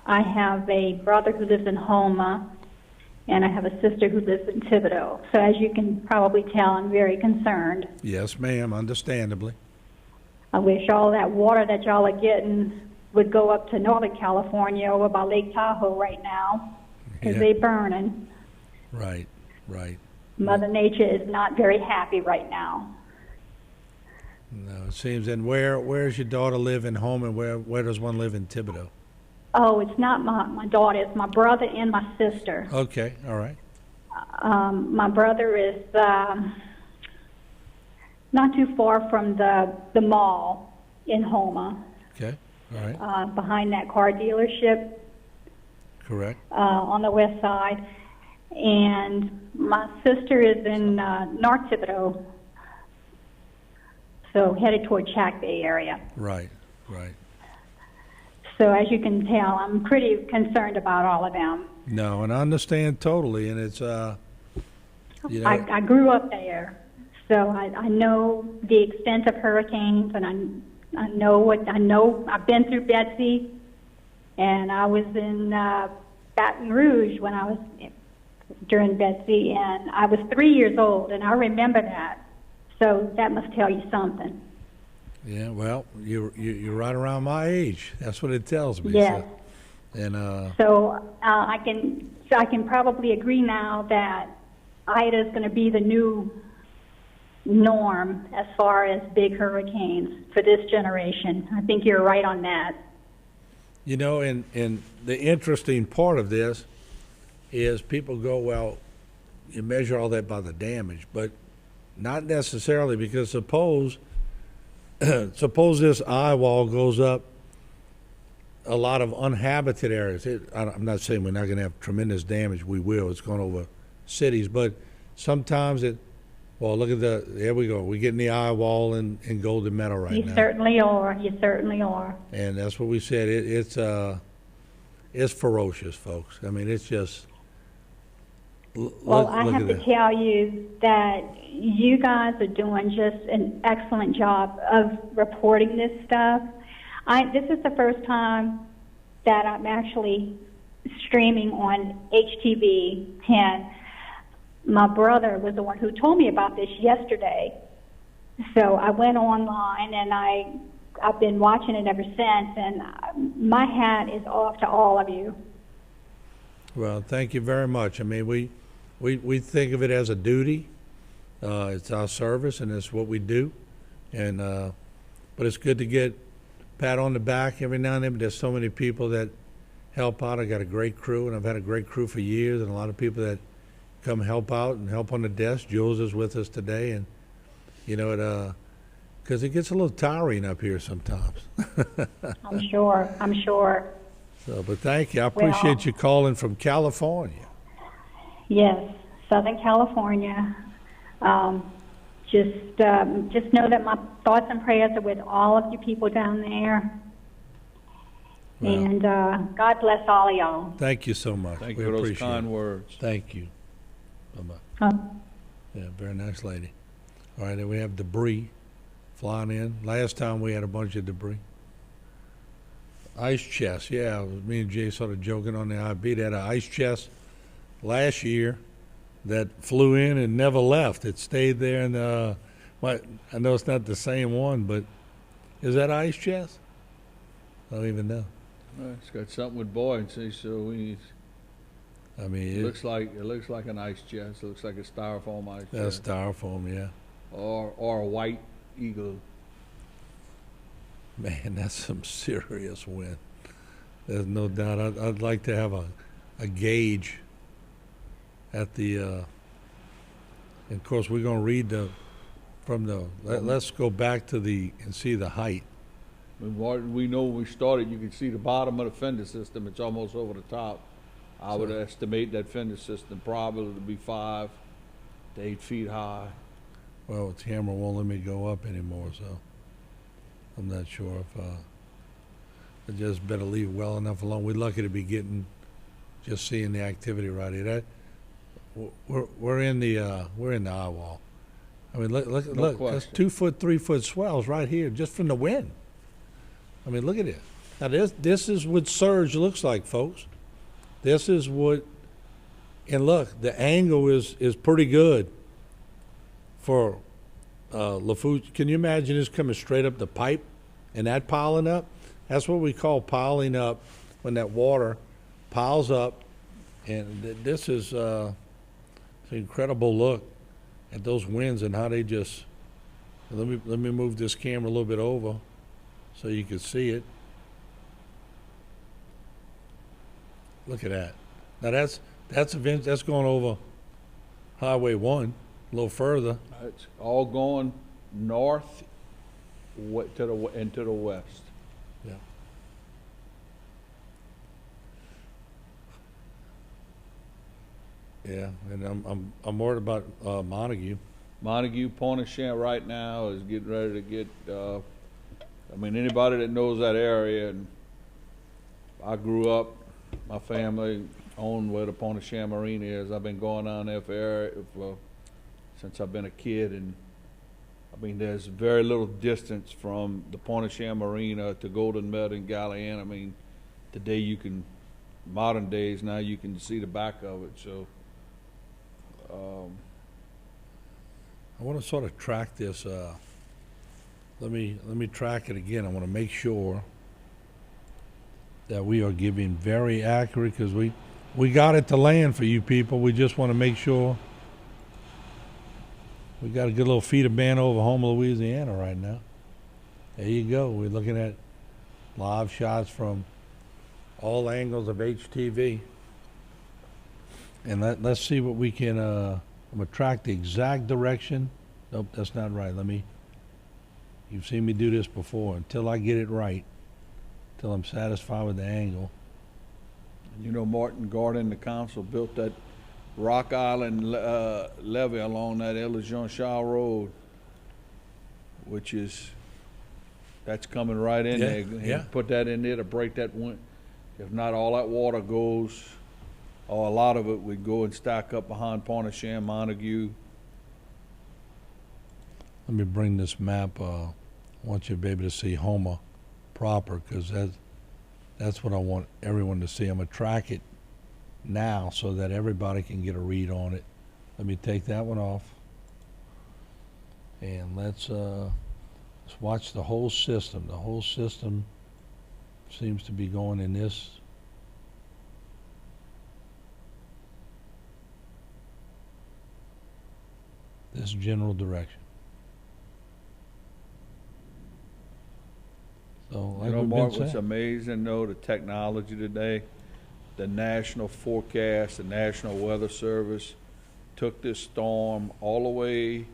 I have a brother who lives in Houma, and I have a sister who lives in Thibodeau. So as you can probably tell, I'm very concerned. Yes, ma'am, understandably. I wish all that water that y'all are getting would go up to Northern California over by Lake Tahoe right now, because they're burning. Right, right. Mother Nature is not very happy right now. No, it seems. And where's your daughter live in home, and where does one live in Thibodeau? Oh, it's not my daughter. It's my brother and my sister. Okay, all right. My brother is not too far from the mall in Houma. Okay, all right. Behind that car dealership. Correct. On the west side. And my sister is in North Thibodeau, so headed toward Chack Bay area. Right, right. So as you can tell, I'm pretty concerned about all of them. No, and I understand totally, and it's you know, I grew up there, so I know the extent of hurricanes, and I know I've been through Betsy, and I was in Baton Rouge when I was during Betsy, and I was 3 years old, and I remember that. So that must tell you something. Yeah, well, you're right around my age. That's what it tells me. Yes. So, and so I can probably agree now that Ida is going to be the new norm as far as big hurricanes for this generation. I think you're right on that. you know, and the interesting part of this is people go, well, you measure all that by the damage, but not necessarily, because suppose this eye wall goes up a lot of uninhabited areas. I'm not saying we're not going to have tremendous damage. We will. It's going over cities, but sometimes well, look at there we go. We're getting the eye wall in Golden Meadow right now. You certainly are. You certainly are. And that's what we said. It's ferocious, folks. I mean, it's just. Well, I have to tell you that you guys are doing just an excellent job of reporting this stuff. This is the first time that I'm actually streaming on HTV10. My brother was the one who told me about this yesterday. So I went online and I've been watching it ever since, and my hat is off to all of you. Well, thank you very much. I mean, we think of it as a duty. It's our service, and it's what we do. And but it's good to get pat on the back every now and then. But there's so many people that help out. I got a great crew, and I've had a great crew for years, and a lot of people that come help out and help on the desk. Jules is with us today, and you know, because it gets a little tiring up here sometimes. I'm sure. So, but thank you. I appreciate you calling from California. Yes, Southern California. Just know that my thoughts and prayers are with all of you people down there. Well, and God bless all of y'all. Thank you so much. Thank you for those kind words. Thank you. Bye-bye. Yeah, very nice lady. All right, then we have debris flying in. Last time we had a bunch of debris. Ice chest, yeah. It was me and Jay sort of joking on the IB. They had an ice chest last year that flew in and never left. It stayed there, and I know it's not the same one, but is that ice chest? I don't even know. Well, it's got something with buoyancy, so it looks like an ice chest. It looks like a styrofoam ice chest. That's styrofoam, yeah. Or a white eagle. Man, that's some serious wind. There's no doubt. I'd like to have a gauge at the. And of course, we're going to read let's go back to and see the height. We know when we started, you can see the bottom of the fender system. It's almost over the top. I would estimate that fender system probably to be 5 to 8 feet high. Well, the camera won't let me go up anymore, so I'm not sure if I just better leave well enough alone. We're lucky to be just seeing the activity right here. We're in the eye wall. I mean, look, that's 2 foot, 3 foot swells right here just from the wind. I mean, look at it. Now this is what surge looks like, folks. This is what, and look, the angle is pretty good for Lafourche. Can you imagine this coming straight up the pipe and that piling up? That's what we call piling up, when that water piles up. And this is it's an incredible look at those winds and how they just, let me move this camera a little bit over so you can see it. Look at that. Now that's going over Highway 1 a little further. It's all going north and to the west. Yeah. Yeah, and I'm worried about Montague. Montague, Pointe-au-Champ right now is getting ready to get, I mean, anybody that knows that area, and I grew up, my family owned where the Pointe-au-Champ Marina is. I've been going down there since I've been a kid, and I mean, there's very little distance from the Pointe-au-Champ Marina to Golden Meadow and Gallien. I mean, today modern days now, you can see the back of it, so. I want to sort of track this. Let me track it again. I want to make sure that we are giving very accurate, because we got it to land for you people. We just want to make sure we got a good little feeder band over Houma, Louisiana right now. There you go. We're looking at live shots from all angles of HTV. And let's see what we can, I'm going to track the exact direction. Nope, that's not right. You've seen me do this before. Until I get it right, until I'm satisfied with the angle. You know, Martin Gordon, the council, built that Rock Island levee along that Jean Shaw Road, that's coming right in there. Yeah. Put that in there to break that wind. If not, all that water goes, or a lot of it would go and stack up behind Pointe-au-Champ, Montague. Let me bring this map. I want you to be able to see Houma proper, because that's what I want everyone to see. I'm going to track it now so that everybody can get a read on it. Let me take that one off. And let's watch the whole system. The whole system seems to be going in this. This general direction. So, like Mark, what's amazing though, the technology today, the National Forecast, the National Weather Service took this storm all the way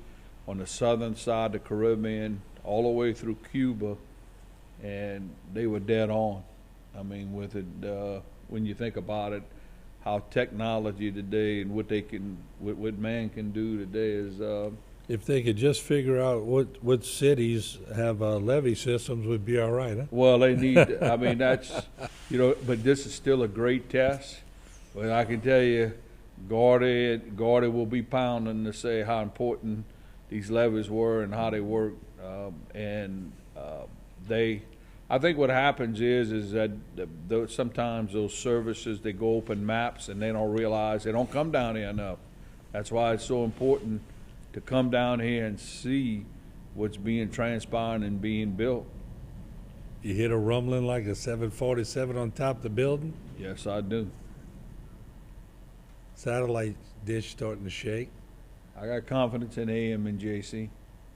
on the southern side of the Caribbean, all the way through Cuba, and they were dead on. I mean, with it, when you think about it, how technology today and what man can do today is. If they could just figure out what cities have levee systems, would be all right, huh? Well, they need, I mean, that's, but this is still a great test. But I can tell you, Gordy will be pounding to say how important these levees were and how they work. I think what happens is that sometimes those services, they go open maps and they don't realize they don't come down here enough. That's why it's so important to come down here and see what's being transpired and being built. You hear a rumbling like a 747 on top of the building? Yes, I do. Satellite dish starting to shake. I got confidence in AM and JC.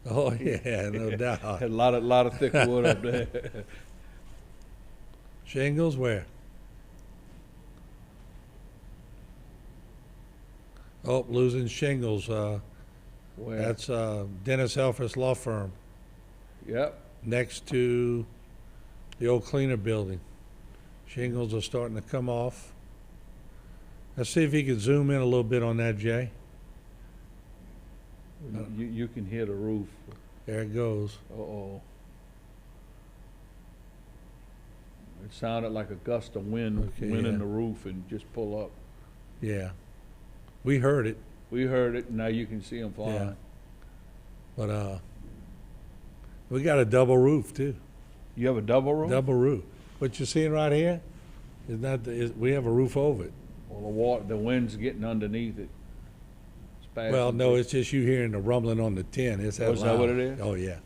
Oh yeah, no doubt. A lot of thick wood up there. Shingles where? Oh, losing shingles. Where? That's Dennis Elfers Law Firm. Yep. Next to the old cleaner building. Shingles are starting to come off. Let's see if you can zoom in a little bit on that, Jay. You can hear the roof. There it goes. Uh-oh. It sounded like a gust of wind went in the roof and just pull up. Yeah. We heard it. We heard it, and now you can see them flying. Yeah. But we got a double roof, too. You have a double roof? Double roof. What you're seeing right here is not, we have a roof over it. Well, the wind's getting underneath it. Well, no, it's just you hearing the rumbling on the tin. It's that loud. Is that what it is? Oh, yeah.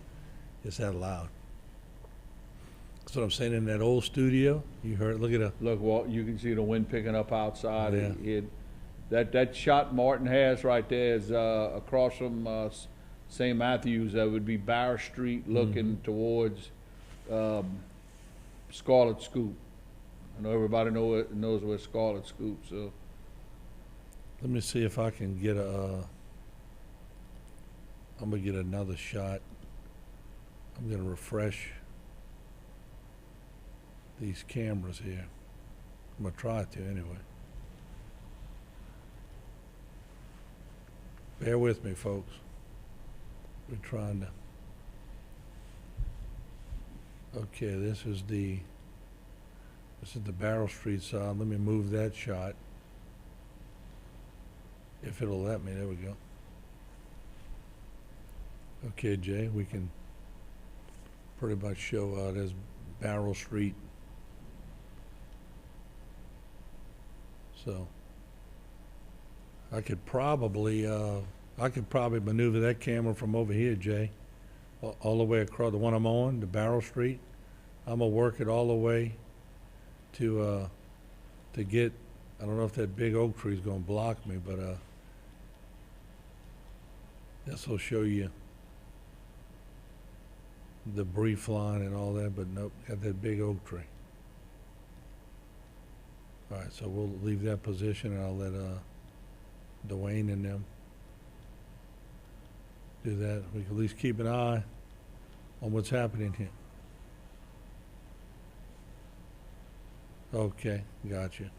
It's that loud. That's what I'm saying. In that old studio, you heard, look at the... Look, Walt, you can see the wind picking up outside. Yeah. That shot Martin has right there is across from St. Matthews. That would be Barr Street looking towards Scarlet Scoop. I know everybody knows where Scarlet Scoop, so... Let me see if I can get I'm gonna get another shot. I'm gonna refresh these cameras here. I'm gonna try to anyway. Bear with me, folks. We're trying to. Okay, this is the Barrel Street side. Let me move that shot. If it'll let me, there we go. Okay, Jay, we can pretty much show there's Barrel Street. So I could probably maneuver that camera from over here, Jay, all the way across the one I'm on, the Barrel Street. I'm gonna work it all the way to get. I don't know if that big oak tree is gonna block me, but this will show you the brief line and all that, but nope, got that big oak tree. All right, so we'll leave that position and I'll let Dwayne and them do that. We can at least keep an eye on what's happening here. Okay, gotcha.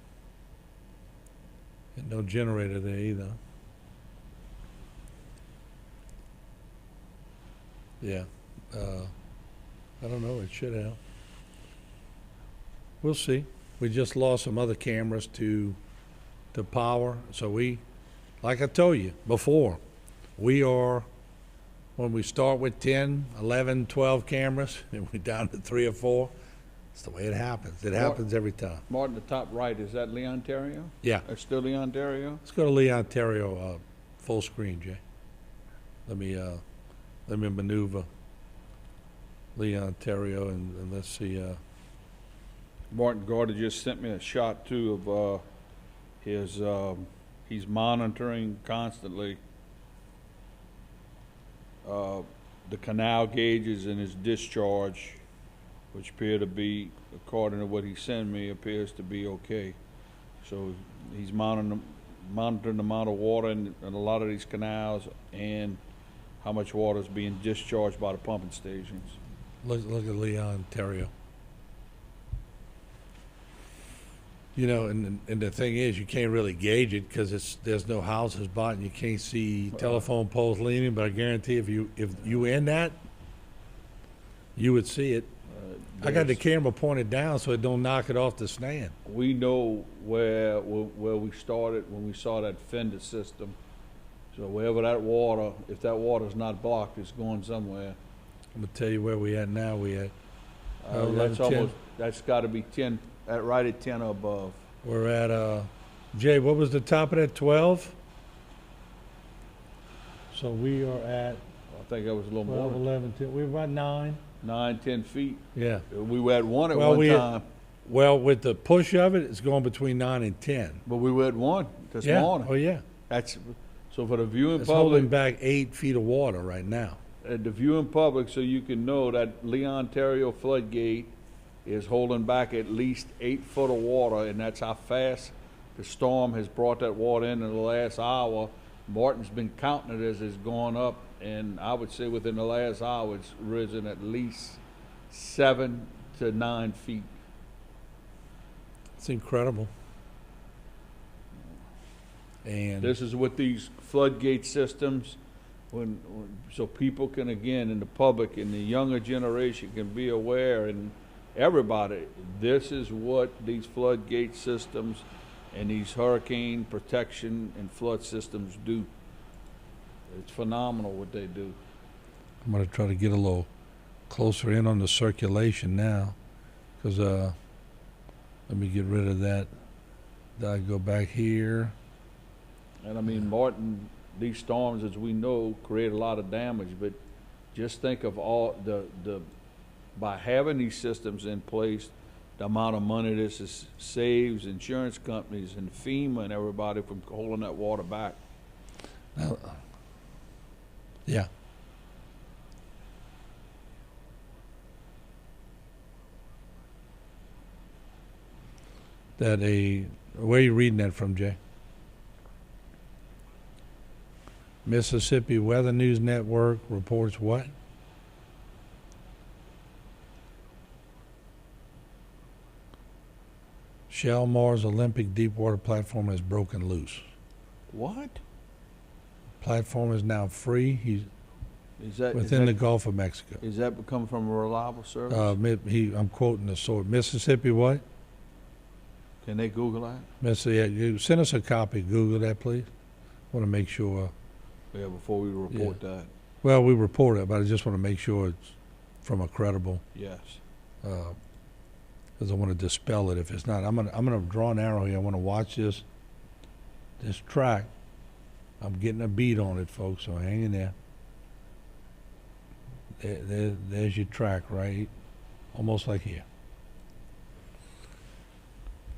And no generator there either. Yeah, I don't know, it should have. We'll see. We just lost some other cameras to power. So like I told you before, when we start with 10, 11, 12 cameras, and we're down to 3 or 4, it's the way it happens. It happens every time. Martin, the top right, is that Lee, Ontario? Yeah. It's still Lee, Ontario? Let's go to Lee, Ontario, full screen, Jay. Let me maneuver Lee, Ontario, and let's see. Martin Gardner just sent me a shot too of his. He's monitoring constantly the canal gauges and his discharge, which appear to be, according to what he sent me, appears to be okay. So he's monitoring the amount of water in a lot of these canals and how much water is being discharged by the pumping stations. Look at Lee, Ontario. You know, and the thing is, you can't really gauge it because there's no houses bought and you can't see telephone poles leaning. But I guarantee if you in that, you would see it. I got the camera pointed down so it don't knock it off the stand. We know where we started when we saw that fender system. So wherever that water, if that water's not blocked, it's going somewhere. I'm gonna tell you where we at now. We at that's got to be 10, right at 10 or above. We're at Jay. What was the top of that? 12. So we are at. I think that was a little 12, more. 11, 10. We were about 9. 9, 10 feet. Yeah. We were at 1 at one time. Well, with the push of it, it's going between 9 and 10. But we were at 1 this morning. Oh yeah. That's so for the viewing it's public. Holding back 8 feet of water right now. The viewing public, so you can know that Lee, Ontario floodgate is holding back at least 8 foot of water, and that's how fast the storm has brought that water in the last hour. Martin's been counting it as it's gone up, and I would say within the last hour it's risen at least 7 to 9 feet. It's incredible. And this is what these floodgate systems, so people can, again, in the public and the younger generation can be aware, and everybody, this is what these floodgate systems and these hurricane protection and flood systems do. It's phenomenal what they do. I'm going to try to get a little closer in on the circulation now, because Let me get rid of that. I go back here. And I mean, Martin, these storms, as we know, create a lot of damage, but just think of all by having these systems in place, the amount of money this saves insurance companies and FEMA and everybody from holding that water back. Yeah. Where are you reading that from, Jay? Mississippi Weather News Network reports what? Shell Mars Olympic Deepwater platform has broken loose. What? Platform is now free. He's within the Gulf of Mexico. Is that coming from a reliable service? I'm quoting the source. Mississippi what? Can they Google that? Mississippi, send us a copy. Google that, please. I want to make sure. Yeah, before we report that. Well, we report it, but I just want to make sure it's from a credible. Yes. Because I want to dispel it if it's not. I'm gonna draw an arrow here. I want to watch this track. I'm getting a beat on it, folks. So hang in there. There's your track, right? Almost like here.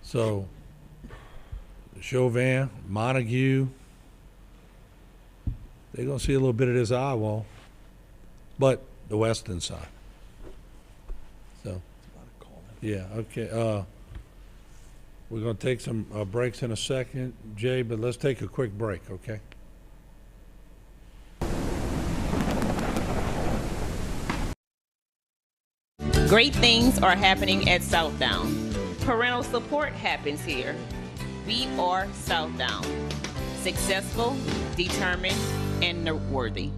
So, Chauvin, Montague, they're going to see a little bit of this eye wall, but the western side. So, yeah, okay. We're going to take some breaks in a second, Jay, but let's take a quick break, okay? Great things are happening at Southdown. Parental support happens here. We are Southdown. Successful, determined, and noteworthy.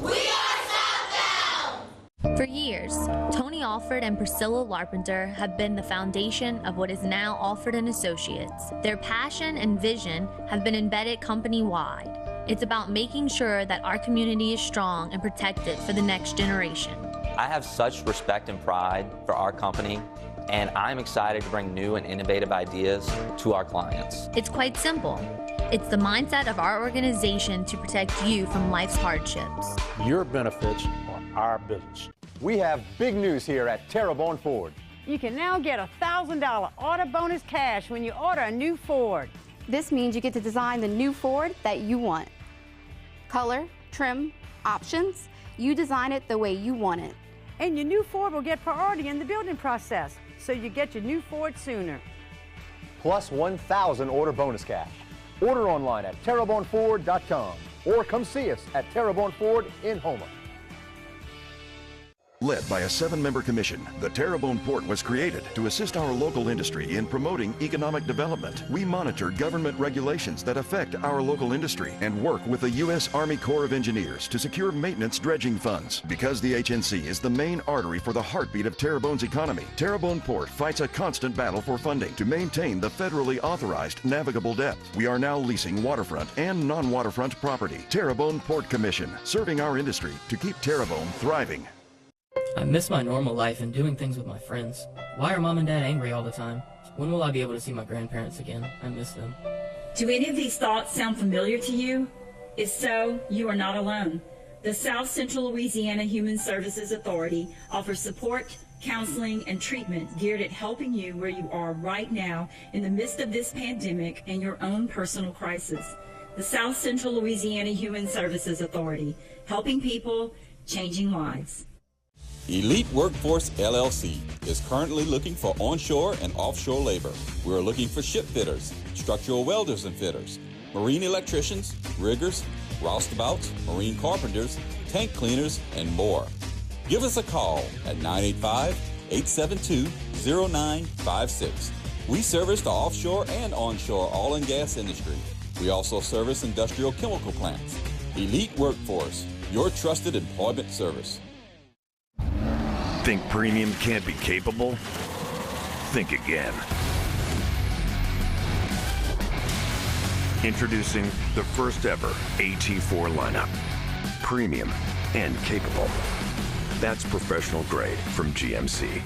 We are Southdown! For years, Tony Alford and Priscilla Larpenter have been the foundation of what is now Alford & Associates. Their passion and vision have been embedded company-wide. It's about making sure that our community is strong and protected for the next generation. I have such respect and pride for our company, and I'm excited to bring new and innovative ideas to our clients. It's quite simple. It's the mindset of our organization to protect you from life's hardships. Your benefits are our business. We have big news here at Terrebonne Ford. You can now get a $1,000 auto bonus cash when you order a new Ford. This means you get to design the new Ford that you want. Color, trim, options, you design it the way you want it. And your new Ford will get priority in the building process, so you get your new Ford sooner. Plus 1,000 order bonus cash. Order online at terrebonneford.com or come see us at Terrebonne Ford in Houma. Led by a 7-member commission, the Terrebonne Port was created to assist our local industry in promoting economic development. We monitor government regulations that affect our local industry and work with the U.S. Army Corps of Engineers to secure maintenance dredging funds. Because the HNC is the main artery for the heartbeat of Terrebonne's economy, Terrebonne Port fights a constant battle for funding to maintain the federally authorized navigable depth. We are now leasing waterfront and non-waterfront property. Terrebonne Port Commission, serving our industry to keep Terrebonne thriving. I miss my normal life and doing things with my friends. Why are Mom and Dad angry all the time? When will I be able to see my grandparents again? I miss them. Do any of these thoughts sound familiar to you? If so, you are not alone. The South Central Louisiana Human Services Authority offers support, counseling, and treatment geared at helping you where you are right now in the midst of this pandemic and your own personal crisis. The South Central Louisiana Human Services Authority, helping people, changing lives. Elite Workforce LLC is currently looking for onshore and offshore labor. We're looking for ship fitters, structural welders and fitters, marine electricians, riggers, roustabouts, marine carpenters, tank cleaners, and more. Give us a call at 985-872-0956. We service the offshore and onshore oil and gas industry. We also service industrial chemical plants. Elite Workforce, your trusted employment service. Think premium can't be capable? Think again. Introducing the first ever AT4 lineup. Premium and capable. That's professional grade from GMC.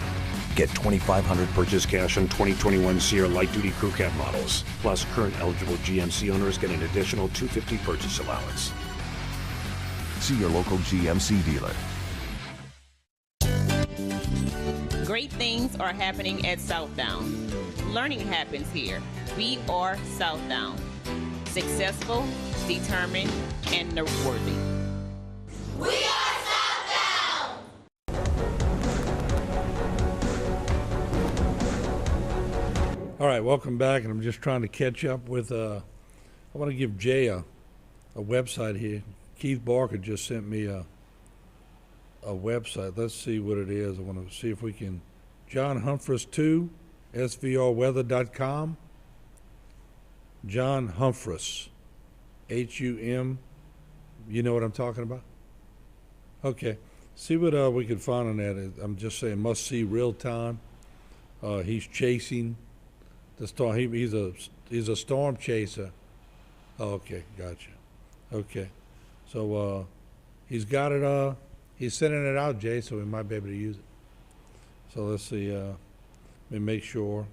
Get $2,500 purchase cash on 2021 Sierra light duty crew cab models. Plus, current eligible GMC owners get an additional $250 purchase allowance. See your local GMC dealer. Great things are happening at Southdown. Learning happens here. We are Southdown. Successful, determined, and noteworthy. We are Southdown! All right, welcome back, and I'm just trying to catch up with, I want to give Jay a website here. Keith Barker just sent me a website. Let's see what it is. I want to see if we can, John Humphreys 2, SVRweather.com. John Humphreys, H-U-M, you know what I'm talking about? Okay, see what we can find on that. I'm just saying must see real time. He's chasing the storm. He's a storm chaser. Oh, okay, gotcha. Okay, so he's got it. He's sending it out, Jay, so we might be able to use it. So let's see. Let me make sure.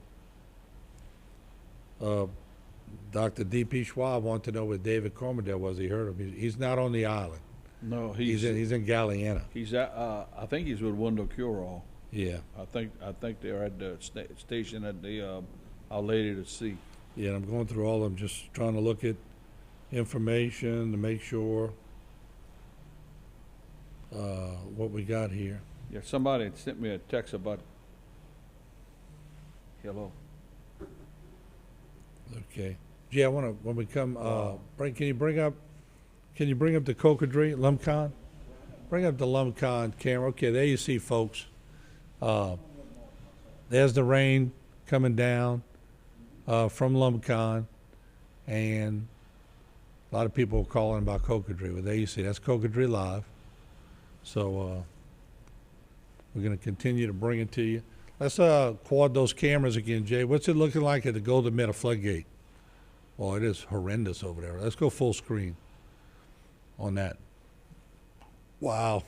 Dr. D.P. Schwab wanted to know where David Cormandel was. He heard him. He's not on the island. No, he's in Galliana. He's at, I think he's with Wendell Curall. Yeah. I think they're at the station at the Our Lady to Sea. Yeah, I'm going through all of them, just trying to look at information to make sure what we got here. Yeah, somebody had sent me a text about. Hello. Okay. Jay, I want to, when we come, can you bring up the Cocodrie, Lumcon? Bring up the Lumcon camera. Okay, there you see, folks. There's the rain coming down from Lumcon, and a lot of people are calling about Cocodrie. Well, there you see, that's Cocodrie Live. So we're going to continue to bring it to you. Let's quad those cameras again, Jay. What's it looking like at the Golden Meadow Floodgate? Oh, it is horrendous over there. Let's go full screen on that. Wow.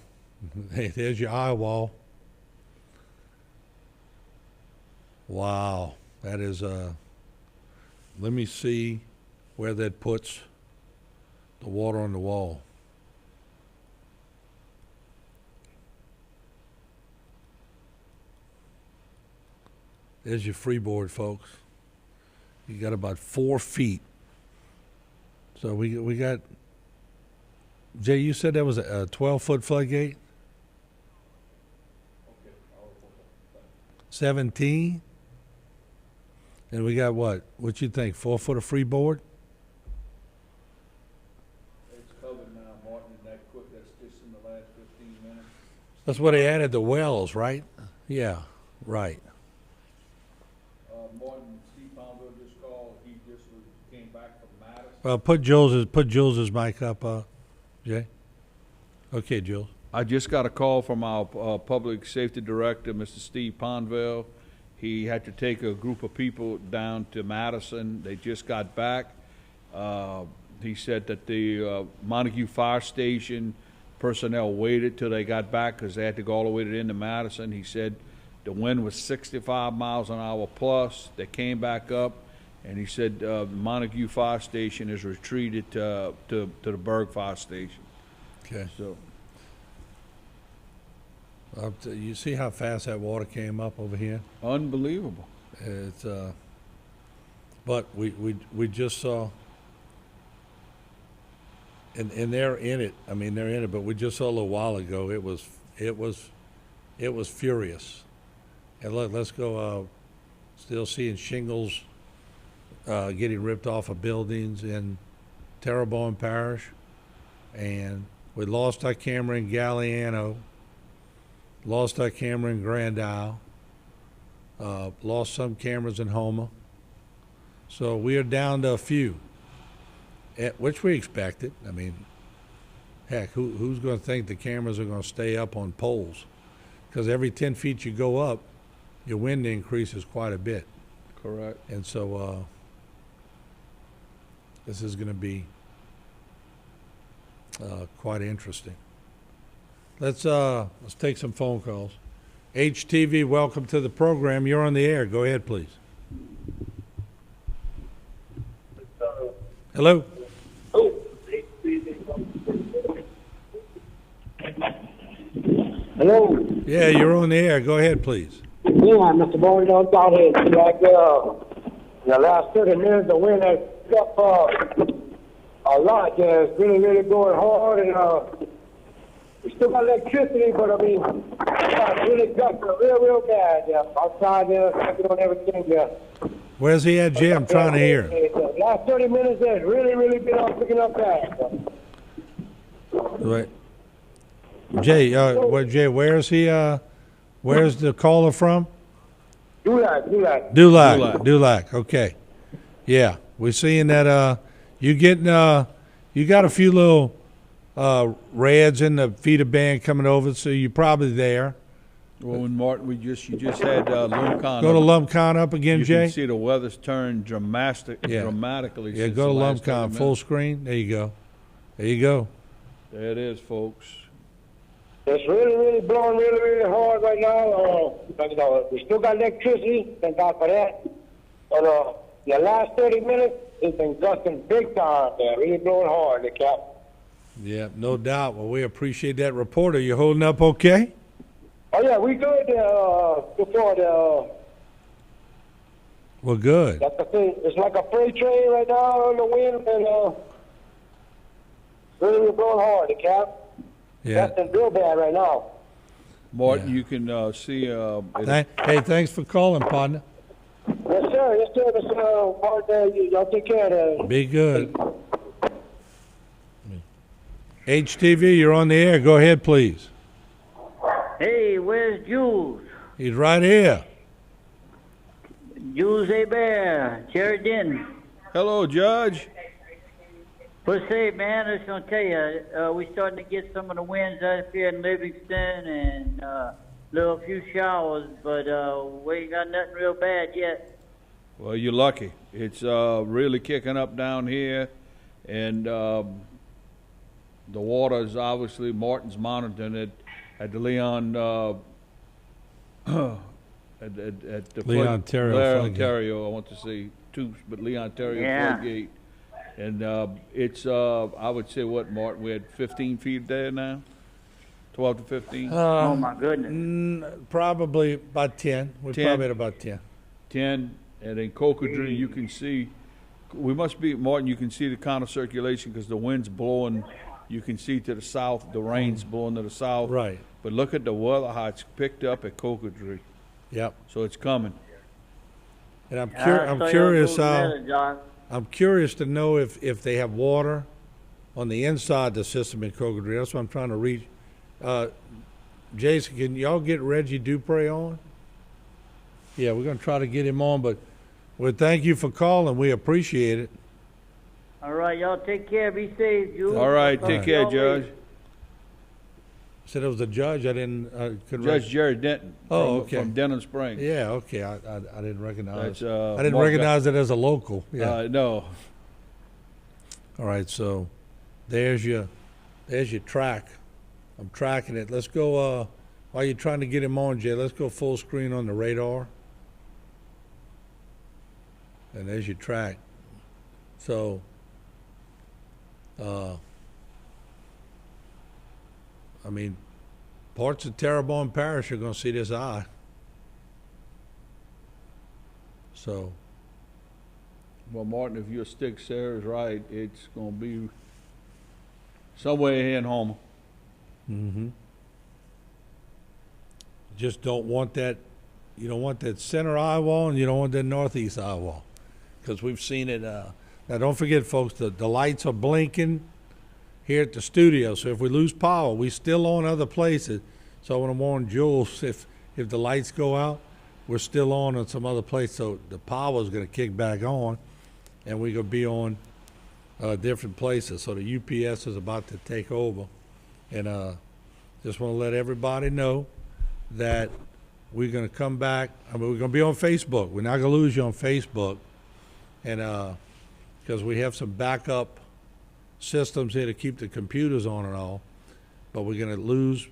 Hey, there's your eye wall. Wow. That is, let me see where that puts the water on the wall. There's your freeboard, folks. You got about 4 feet. So we got, Jay, you said that was a 12-foot floodgate? 17? And we got what? What you think, 4 foot of freeboard? It's covered now, Martin, that quick, that's just in the last 15 minutes. That's what they added the wells, right? Yeah, right. Martin, Steve Palmville just called. He just came back from Madison. Well, put Jules's mic up, Jay. Okay, Jules. I just got a call from our public safety director, Mr. Steve Palmville. He had to take a group of people down to Madison. They just got back. He said that the Montague Fire Station personnel waited till they got back because they had to go all the way to the end of Madison. He said the wind was 65 miles an hour plus. They came back up, and he said Montague Fire Station is retreated to the Berg Fire Station. Okay. So. You see how fast that water came up over here? Unbelievable. It's but we just saw, and they're in it. I mean, they're in it. But we just saw a little while ago. It was furious. And look, let's go. Still seeing shingles getting ripped off of buildings in Terrebonne Parish, and we lost our camera in Galliano. Lost our camera in Grand Isle. Lost some cameras in Houma. So we are down to a few, which we expected. I mean, heck, who's going to think the cameras are going to stay up on poles? Because every 10 feet you go up, your wind increases quite a bit. Correct. And so this is going to be quite interesting. Let's take some phone calls. HTV, welcome to the program. You're on the air. Go ahead, please. Hello? Hello? Yeah, you're on the air. Go ahead, please. Yeah, Mr. Boyd, don't thought it like the last 30 minutes the wind has picked up a lot. It's really, really going hard, and we still got electricity, but I mean, it's really got real, real bad. Yeah, outside there, checking on everything. Yeah. Where's he at, Jay? I'm trying to hear. The last 30 minutes has really, really been picking up bad. Right. Jay, Jay, where's he? Where's the caller from? Dulac. Okay. Yeah, we're seeing that. You getting? You got a few little reds in the feeder band coming over, so you're probably there. Well, when Martin, you just had Lumcon. Go to Lumcon up again, Jay. You can see the weather's turned dramatically. Yeah, go to Lumcon full screen. There you go. There you go. There it is, folks. It's really, really blowing really, really hard right now. But, we still got electricity, thank God for that. But the last 30 minutes, it's been gusting big time there, really blowing hard, the cap. Yeah, no doubt. Well, we appreciate that report. Are you holding up okay? Oh, yeah, we good before the... Well, good. That's the thing. It's like a freight train right now on the wind, and really blowing hard, the cap. Yeah. That's been real bad right now. Martin, you can see... hey, thanks for calling, partner. Yes, sir. Yes, sir. Mr. Martin, y'all take care of that. Be good. HTV, you're on the air. Go ahead, please. Hey, where's Jules? He's right here. Jules Bear, Jerry Denton. Hello, Judge. Well, say, man, I was going to tell you, we're starting to get some of the winds out here in Livingston and little few showers, but we ain't got nothing real bad yet. Well, you're lucky. It's really kicking up down here, and the water is obviously, Martin's monitoring it at the Leon, at the Leon Terrio, Ontario, I want to say two, but Leon Terrio Floodgate. And it's, I would say, what, Martin, we had 15 feet there now? 12 to 15? Oh, my goodness. Probably about 10. We're 10. probably at about 10. 10, and in Cocodrie, you can see, we must be, Martin, you can see the counter circulation because the wind's blowing. You can see to the south, the rain's blowing to the south. Right. But look at the weather, how it's picked up at Cocodrie. Yep. So it's coming. And I'm curious I'm curious to know if they have water on the inside of the system in Cocodrie. That's what I'm trying to reach. Jason, can y'all get Reggie Dupre on? Yeah, we're going to try to get him on, but well, thank you for calling. We appreciate it. All right, y'all take care. Be safe, Jules. All right, take care, Judge. Said it was the judge. I didn't. Judge Jerry Denton. Okay. From Denham Springs. Yeah. Okay. I didn't recognize. That's, I didn't recognize it as a local. Yeah. No. All right. So, there's your track. I'm tracking it. Let's go. While you're trying to get him on, Jay, let's go full screen on the radar. And there's your track. So. I mean, parts of Terrebonne Parish are going to see this eye. So. Well, Martin, if your stick Sarah's right, it's going to be somewhere here in Houma. Mm-hmm. Just don't want that. You don't want that center eye wall, and you don't want that northeast eye wall, because we've seen it. Now, don't forget, folks, the lights are blinking here at the studio, so if we lose power, we still on other places. So I want to warn Jules, if the lights go out, we're still on some other place, so the power is going to kick back on, and we're going to be on different places. So the UPS is about to take over, and just want to let everybody know that we're going to come back. I mean, we're going to be on Facebook. We're not going to lose you on Facebook, and because we have some backup systems here to keep the computers on and all, but we're going to lose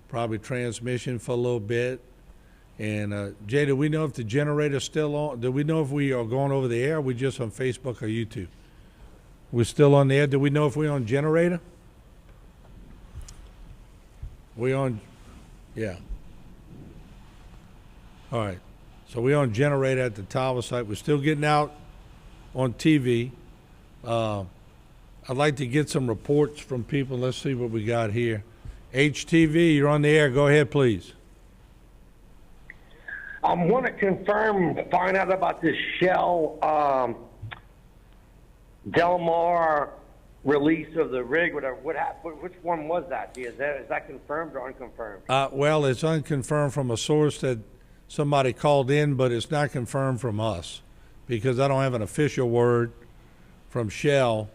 probably transmission for a little bit, And Jay, do we know if the generator's still on? Do we know if we are going over the air? Or are we just on Facebook or YouTube? We're still on the air. Do we know if we're on generator? We on, yeah. All right. So we're on generator at the tower site. We're still getting out on TV. I'd like to get some reports from people. Let's see what we got here. HTV, you're on the air. Go ahead, please. I want to confirm, find out about this Shell Del Mar release of the rig. Whatever. Which one was that? Is that confirmed or unconfirmed? Well, it's unconfirmed from a source that somebody called in, but it's not confirmed from us because I don't have an official word from Shell.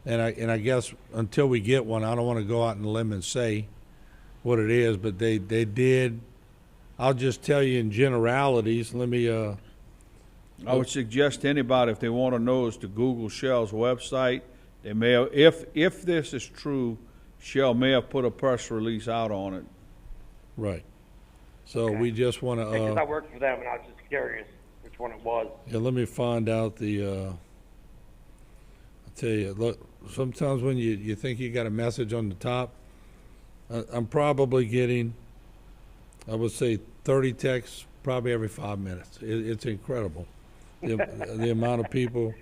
And I guess until we get one, I don't want to go out on a limb and say what it is, but they did. I'll just tell you in generalities. Let me. I would suggest to anybody, if they want to know, is to Google Shell's website. They may have, if this is true, Shell may have put a press release out on it. Right. So we just want to. Because I worked for them, and I was just curious which one it was. Yeah, let me find out the. I'll tell you. Look, sometimes when you think you got a message on the top, I'm probably getting, I would say, 30 texts probably every 5 minutes. It's incredible, the amount of people.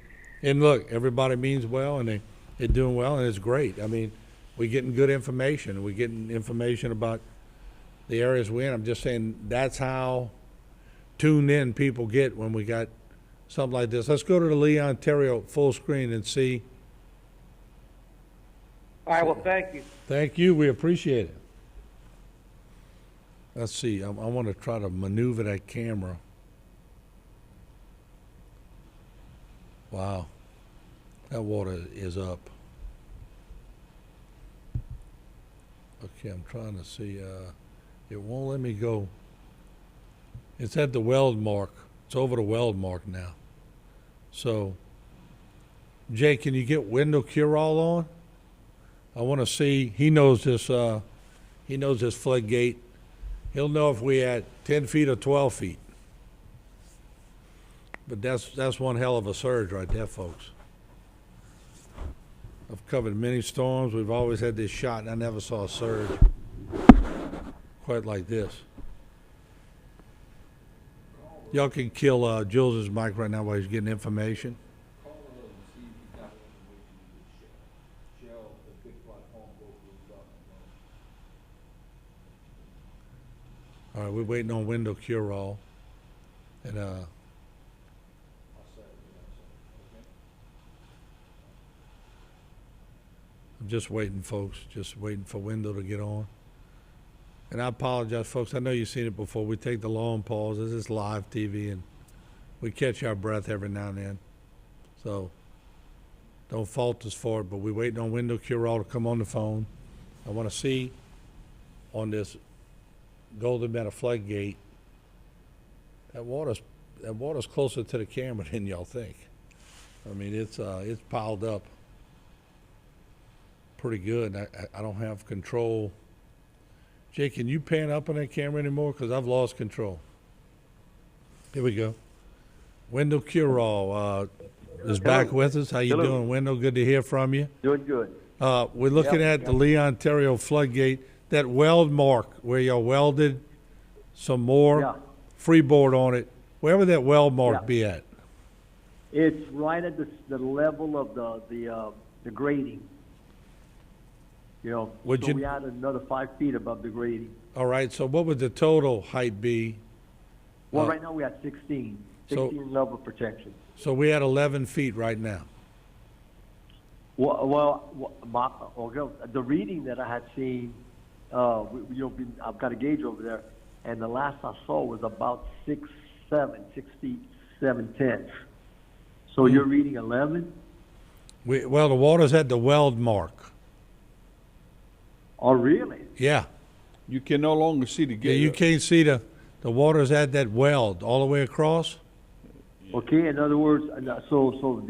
And look, everybody means well, and they're doing well, and it's great. I mean, we're getting good information. We're getting information about the areas we're in. I'm just saying that's how tuned in people get when we got something like this. Let's go to the Lee, Ontario full screen and see. All right, well, thank you. Thank you. We appreciate it. Let's see. I want to try to maneuver that camera. Wow. That water is up. Okay, I'm trying to see. It won't let me go. It's at the weld mark. It's over the weld mark now. So, Jay, can you get window cure-all on? I want to see. He knows this. He knows this floodgate. He'll know if we at 10 feet or 12 feet. But that's one hell of a surge right there, folks. I've covered many storms. We've always had this shot, and I never saw a surge quite like this. Y'all can kill Jules' mic right now while he's getting information. All right, we're waiting on window cure-all. And I'm just waiting, folks, just waiting for window to get on. And I apologize, folks. I know you've seen it before. We take the long pause. This is live TV, and we catch our breath every now and then. So don't fault us for it, but we're waiting on window cure-all to come on the phone. I want to see on this Golden Meadow floodgate, that water's closer to the camera than y'all think. I mean, it's piled up pretty good. I don't have control. Jay, can you pan up on that camera anymore? Because I've lost control. Here we go. Wendell Cure-all is back with us. How you doing, Wendell? Good to hear from you. Doing good. We're looking at the Lee, Ontario floodgate. That weld mark where you welded some more freeboard on it, wherever that weld mark be at. It's right at the level of the grading. You know, we added another 5 feet above the grading. All right, so what would the total height be? Well, right now we have 16 level of protection. So we had 11 feet right now. Well, the reading that I had seen, I've got a gauge over there, and the last I saw was about 6 feet 7/10. So you're reading 11? Well, the water's at the weld mark. Oh, really? Yeah. You can no longer see the gauge. Yeah, you can't see the water's at that weld all the way across. Okay, in other words, so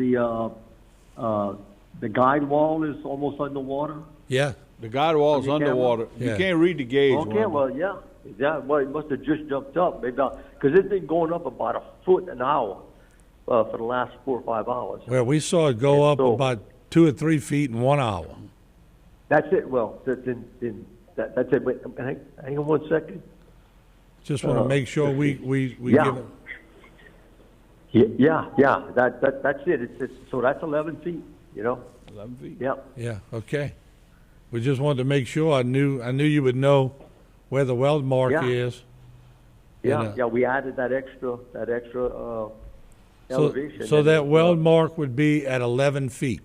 the guide wall is almost underwater? Yeah. The guide wall is underwater. You can't read the gauge. Okay, well, yeah. Well, it must have just jumped up, maybe because it's been going up about a foot an hour for the last 4 or 5 hours. Well, we saw it go up about 2 or 3 feet in 1 hour. That's it. Well, that's it. Wait, hang on 1 second. Just want to make sure we yeah. give it. Yeah. That's it. So that's 11 feet. 11 feet. Yeah. Yeah. Okay. We just wanted to make sure. I knew you would know where the weld mark is. Yeah. We added that extra elevation. So that weld mark would be at 11 feet.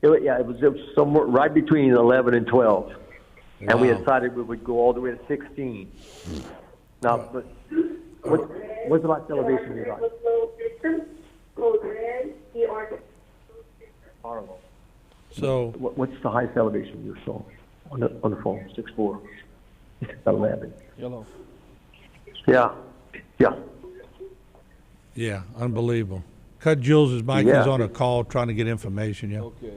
It was somewhere right between 11 and 12. Wow. And we decided we would go all the way to 16. Now, but what's the last elevation you got? So what's the highest elevation you saw on the phone? 6'4", 11. Yellow. Yeah, unbelievable. Cut Jules' mic. He's on a call trying to get information. Yeah. Okay.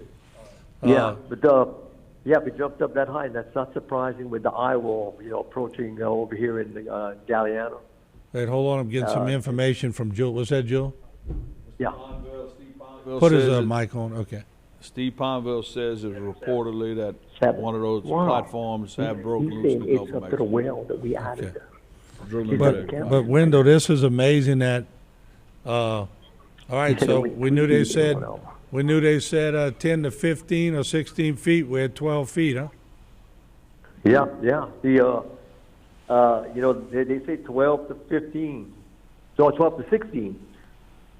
If it jumped up that high, that's not surprising with the eye wall, approaching over here in the Galliano. Wait, hold on. I'm getting some information from Jules. What's that, Jules? Yeah. Put his mic on. Okay. Steve Pineville says it's reportedly that one of those platforms have broken loose in the Gulf of Mexico. Well that we added. But Wendell, this is amazing that. All right, so we knew they said 10 to 15 or 16 feet. We're at 12 feet, huh? Yeah. They say 12 to 15, so 12 to 16,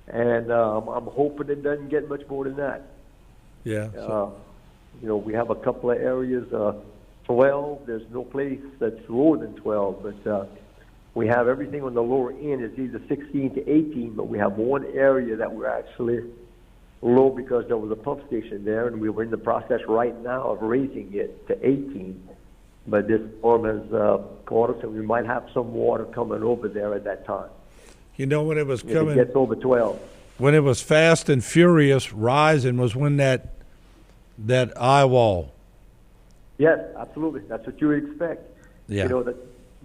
and I'm hoping it doesn't get much more than that. Yeah. We have a couple of areas, 12. There's no place that's lower than 12, but we have everything on the lower end is either 16 to 18, but we have one area that we're actually low because there was a pump station there, and we were in the process right now of raising it to 18. But this storm has caught us, and we might have some water coming over there at that time. When it was coming, it gets over 12. When it was fast and furious rising was when that eye wall. Yes, absolutely. That's what you would expect. Yeah.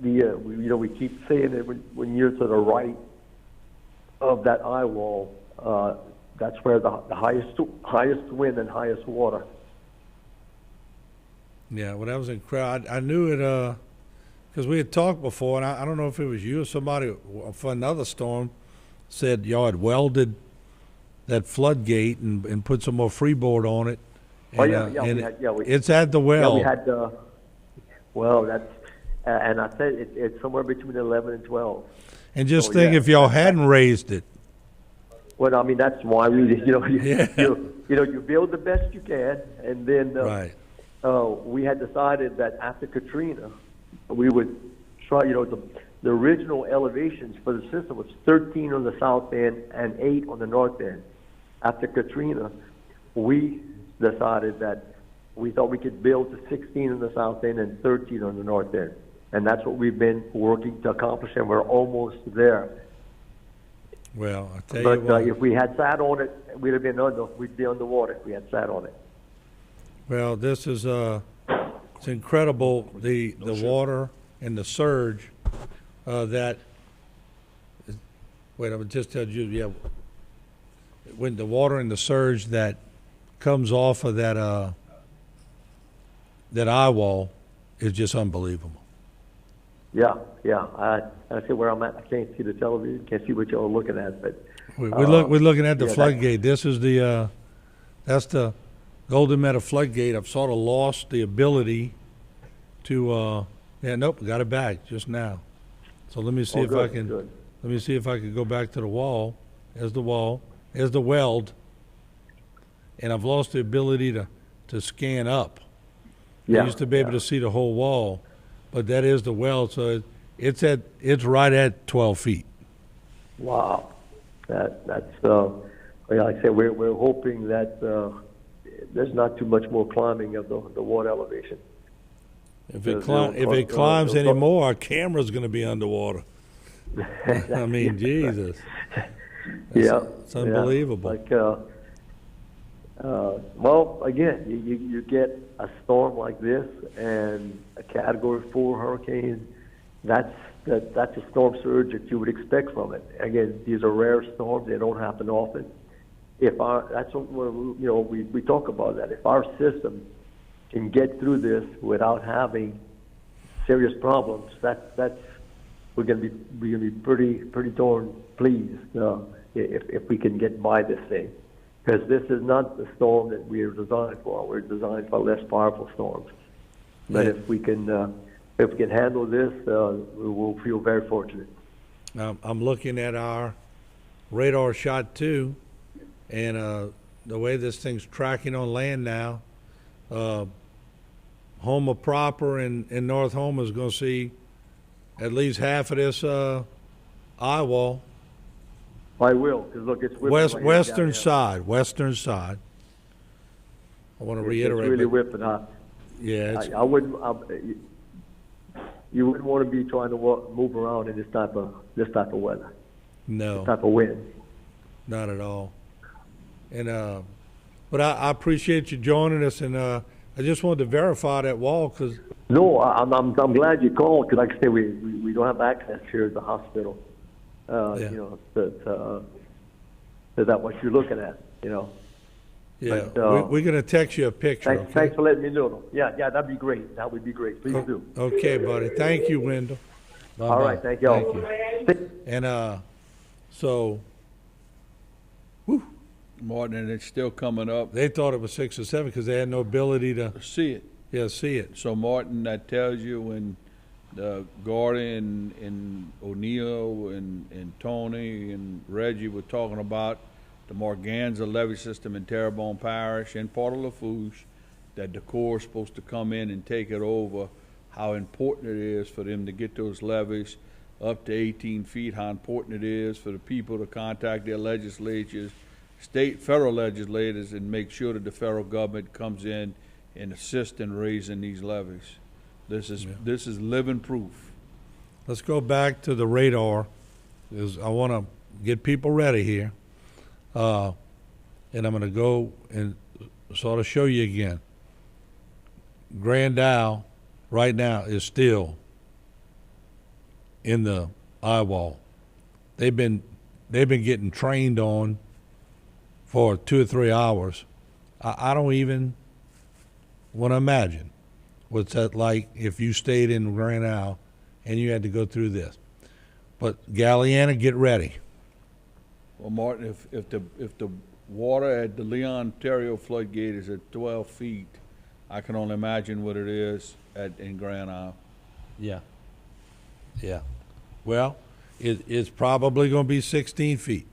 We keep saying that when you're to the right of that eye wall, that's where the highest wind and highest water. Yeah, well, that was incredible. I knew it because we had talked before, and I don't know if it was you or somebody for another storm said y'all had welded that floodgate and put some more freeboard on it. And, it's at the well. Yeah, we had. That's. And I said it's somewhere between 11 and 12. And just think if y'all hadn't raised it. Well, I mean, that's why we, you build the best you can, and then we had decided that after Katrina, we would try. The original elevations for the system was 13 on the south end and 8 on the north end. After Katrina, we decided that we thought we could build to 16 on the south end and 13 on the north end. And that's what we've been working to accomplish, and we're almost there. Well, I tell you what. But if we had sat on it, we'd be underwater if we had sat on it. Well, this is it's incredible the water and the surge that. Wait, I would just tell you, when the water and the surge that comes off of that eye wall is just unbelievable. Yeah. I see where I'm at. I can't see the television. Can't see what y'all are looking at, but we're looking at the floodgate. This is that's the Golden Meadow floodgate. I've sort of lost the ability to. Got it back just now. So let me see if I can. Let me see if I can go back to the wall. There's the wall. There's the weld. And I've lost the ability to scan up. I used to be able to see the whole wall. But that is the weld, so it's right at 12 feet. Wow, that's like I said, we're hoping that there's not too much more climbing of the water elevation. If it climbs anymore, our camera's going to be underwater. I mean, Jesus. It's unbelievable. Well, again, you get a storm like this and a Category 4 hurricane that's a storm surge that you would expect from it. Again, these are rare storms; they don't happen often. That's what we talk about that. If our system can get through this without having serious problems, we're going to be pretty darn pleased if we can get by this thing, because this is not the storm that we are designed for. We're designed for less powerful storms. But if we can handle this, we will feel very fortunate. I'm looking at our radar shot too, and the way this thing's tracking on land now, Houma proper and North Houma is going to see at least half of this eye wall. I will, because look, it's whipping western side. I want to reiterate. It's really whipping hot. Yeah, I wouldn't. You wouldn't want to be trying to move around in this type of weather. No. This type of wind. Not at all. And but I appreciate you joining us, and I just wanted to verify that wall because. No, I'm glad you called, because like I say, we don't have access here at the hospital. You know, is that what you're looking at? You know. Yeah, but, we're going to text you a picture. Thanks for letting me know. Yeah, that'd be great. That would be great. Please do. Okay, buddy. Thank you, Wendell. Bye-bye. All right, thank y'all. Thank you. And so, Martin, and it's still coming up. They thought it was 6 or 7 because they had no ability to see it. Yeah, see it. So, Martin, that tells you when Gordon and O'Neill and Tony and Reggie were talking about the Morganza levee system in Terrebonne Parish and Port of Lafourche, that the Corps is supposed to come in and take it over, how important it is for them to get those levees up to 18 feet, how important it is for the people to contact their legislatures, federal legislators, and make sure that the federal government comes in and assist in raising these levees. This is living proof. Let's go back to the radar, because I want to get people ready here. And I'm going to go and sort of show you again. Grand Isle right now is still in the eye wall. They've been getting trained on for 2 or 3 hours. I don't even want to imagine what's that like if you stayed in Grand Isle and you had to go through this. But Galliana, get ready. Well, Martin, if the water at the Leon Ontario floodgate is at 12 feet, I can only imagine what it is in Grand Isle. Yeah. Yeah. Well, it's probably going to be 16 feet,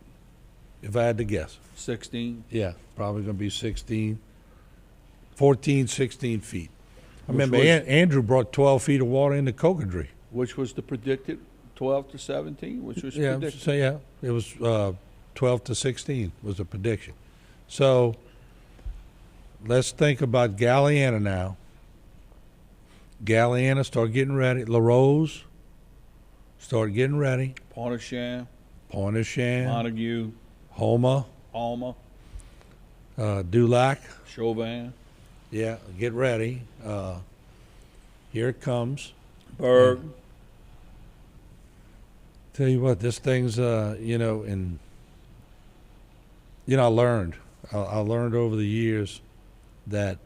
if I had to guess. 16? Yeah, probably going to be 14, 16 feet. I remember Andrew brought 12 feet of water into Cocodrie. Which was the predicted 12 to 17? Which was predicted? So yeah, it was 12 to 16 was the prediction. So let's think about Galliana now. Galliana, start getting ready. La Rose, start getting ready. Pointe-aux-Chenes. Montague. Houma. Dulac. Chauvin. Yeah, get ready. Here it comes. Berg. Tell you what, this thing's, I learned over the years that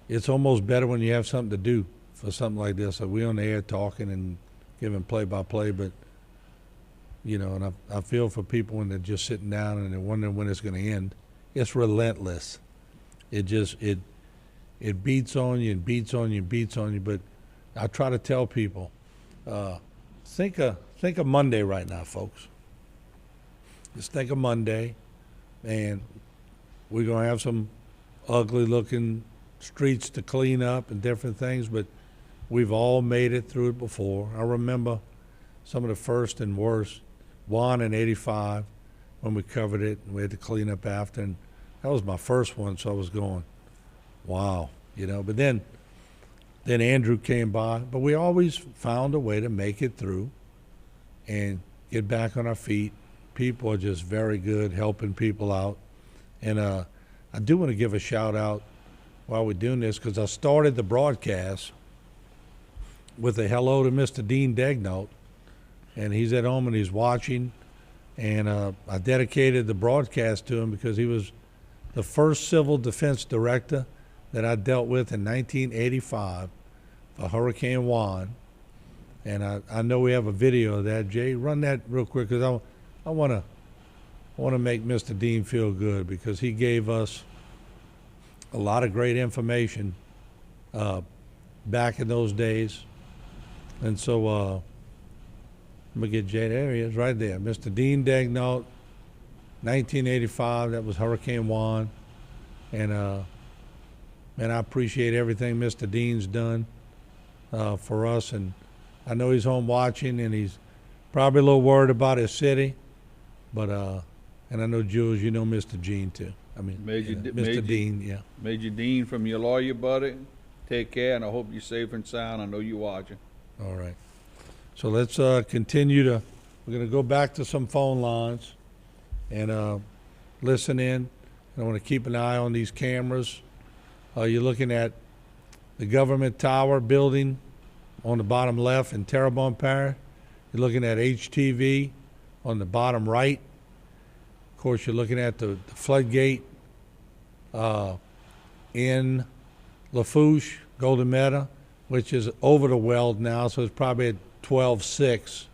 it's almost better when you have something to do for something like this. Like we on the air talking and giving play-by-play, but, and I feel for people when they're just sitting down and they're wondering when it's going to end. It's relentless. It beats on you and beats on you and beats on you. But I try to tell people, think of Monday right now, folks. Just think of Monday, and we're going to have some ugly-looking streets to clean up and different things, but we've all made it through it before. I remember some of the first and worst, one in 85, when we covered it, and we had to clean up after, and that was my first one, so I was going, wow, But then Andrew came by, but we always found a way to make it through and get back on our feet. People are just very good helping people out. And I do want to give a shout out while we're doing this, because I started the broadcast with a hello to Mr. Dean Degnault, and he's at home and he's watching. And I dedicated the broadcast to him because he was the first civil defense director that I dealt with in 1985 for Hurricane Juan. And I know we have a video of that. Jay, run that real quick, because I want to make Mr. Dean feel good, because he gave us a lot of great information back in those days. And so I'm going to get Jay. There he is, right there. Mr. Dean Degnault, 1985. That was Hurricane Juan. And I appreciate everything Mr. Dean's done for us. And I know he's home watching, and he's probably a little worried about his city. But and I know, Jules, you know Mr. Gene too. I mean, Mr. Dean, yeah. Major Dean, from your lawyer, buddy. Take care, and I hope you're safe and sound. I know you're watching. All right. So let's continue to. We're going to go back to some phone lines and listen in. I want to keep an eye on these cameras. You're looking at the government tower building on the bottom left in Terrebonne Parish. You're looking at HTV on the bottom right. Of course, you're looking at the Floodgate in Lafourche, Golden Meadow, which is over the weld now, so it's probably at 12.6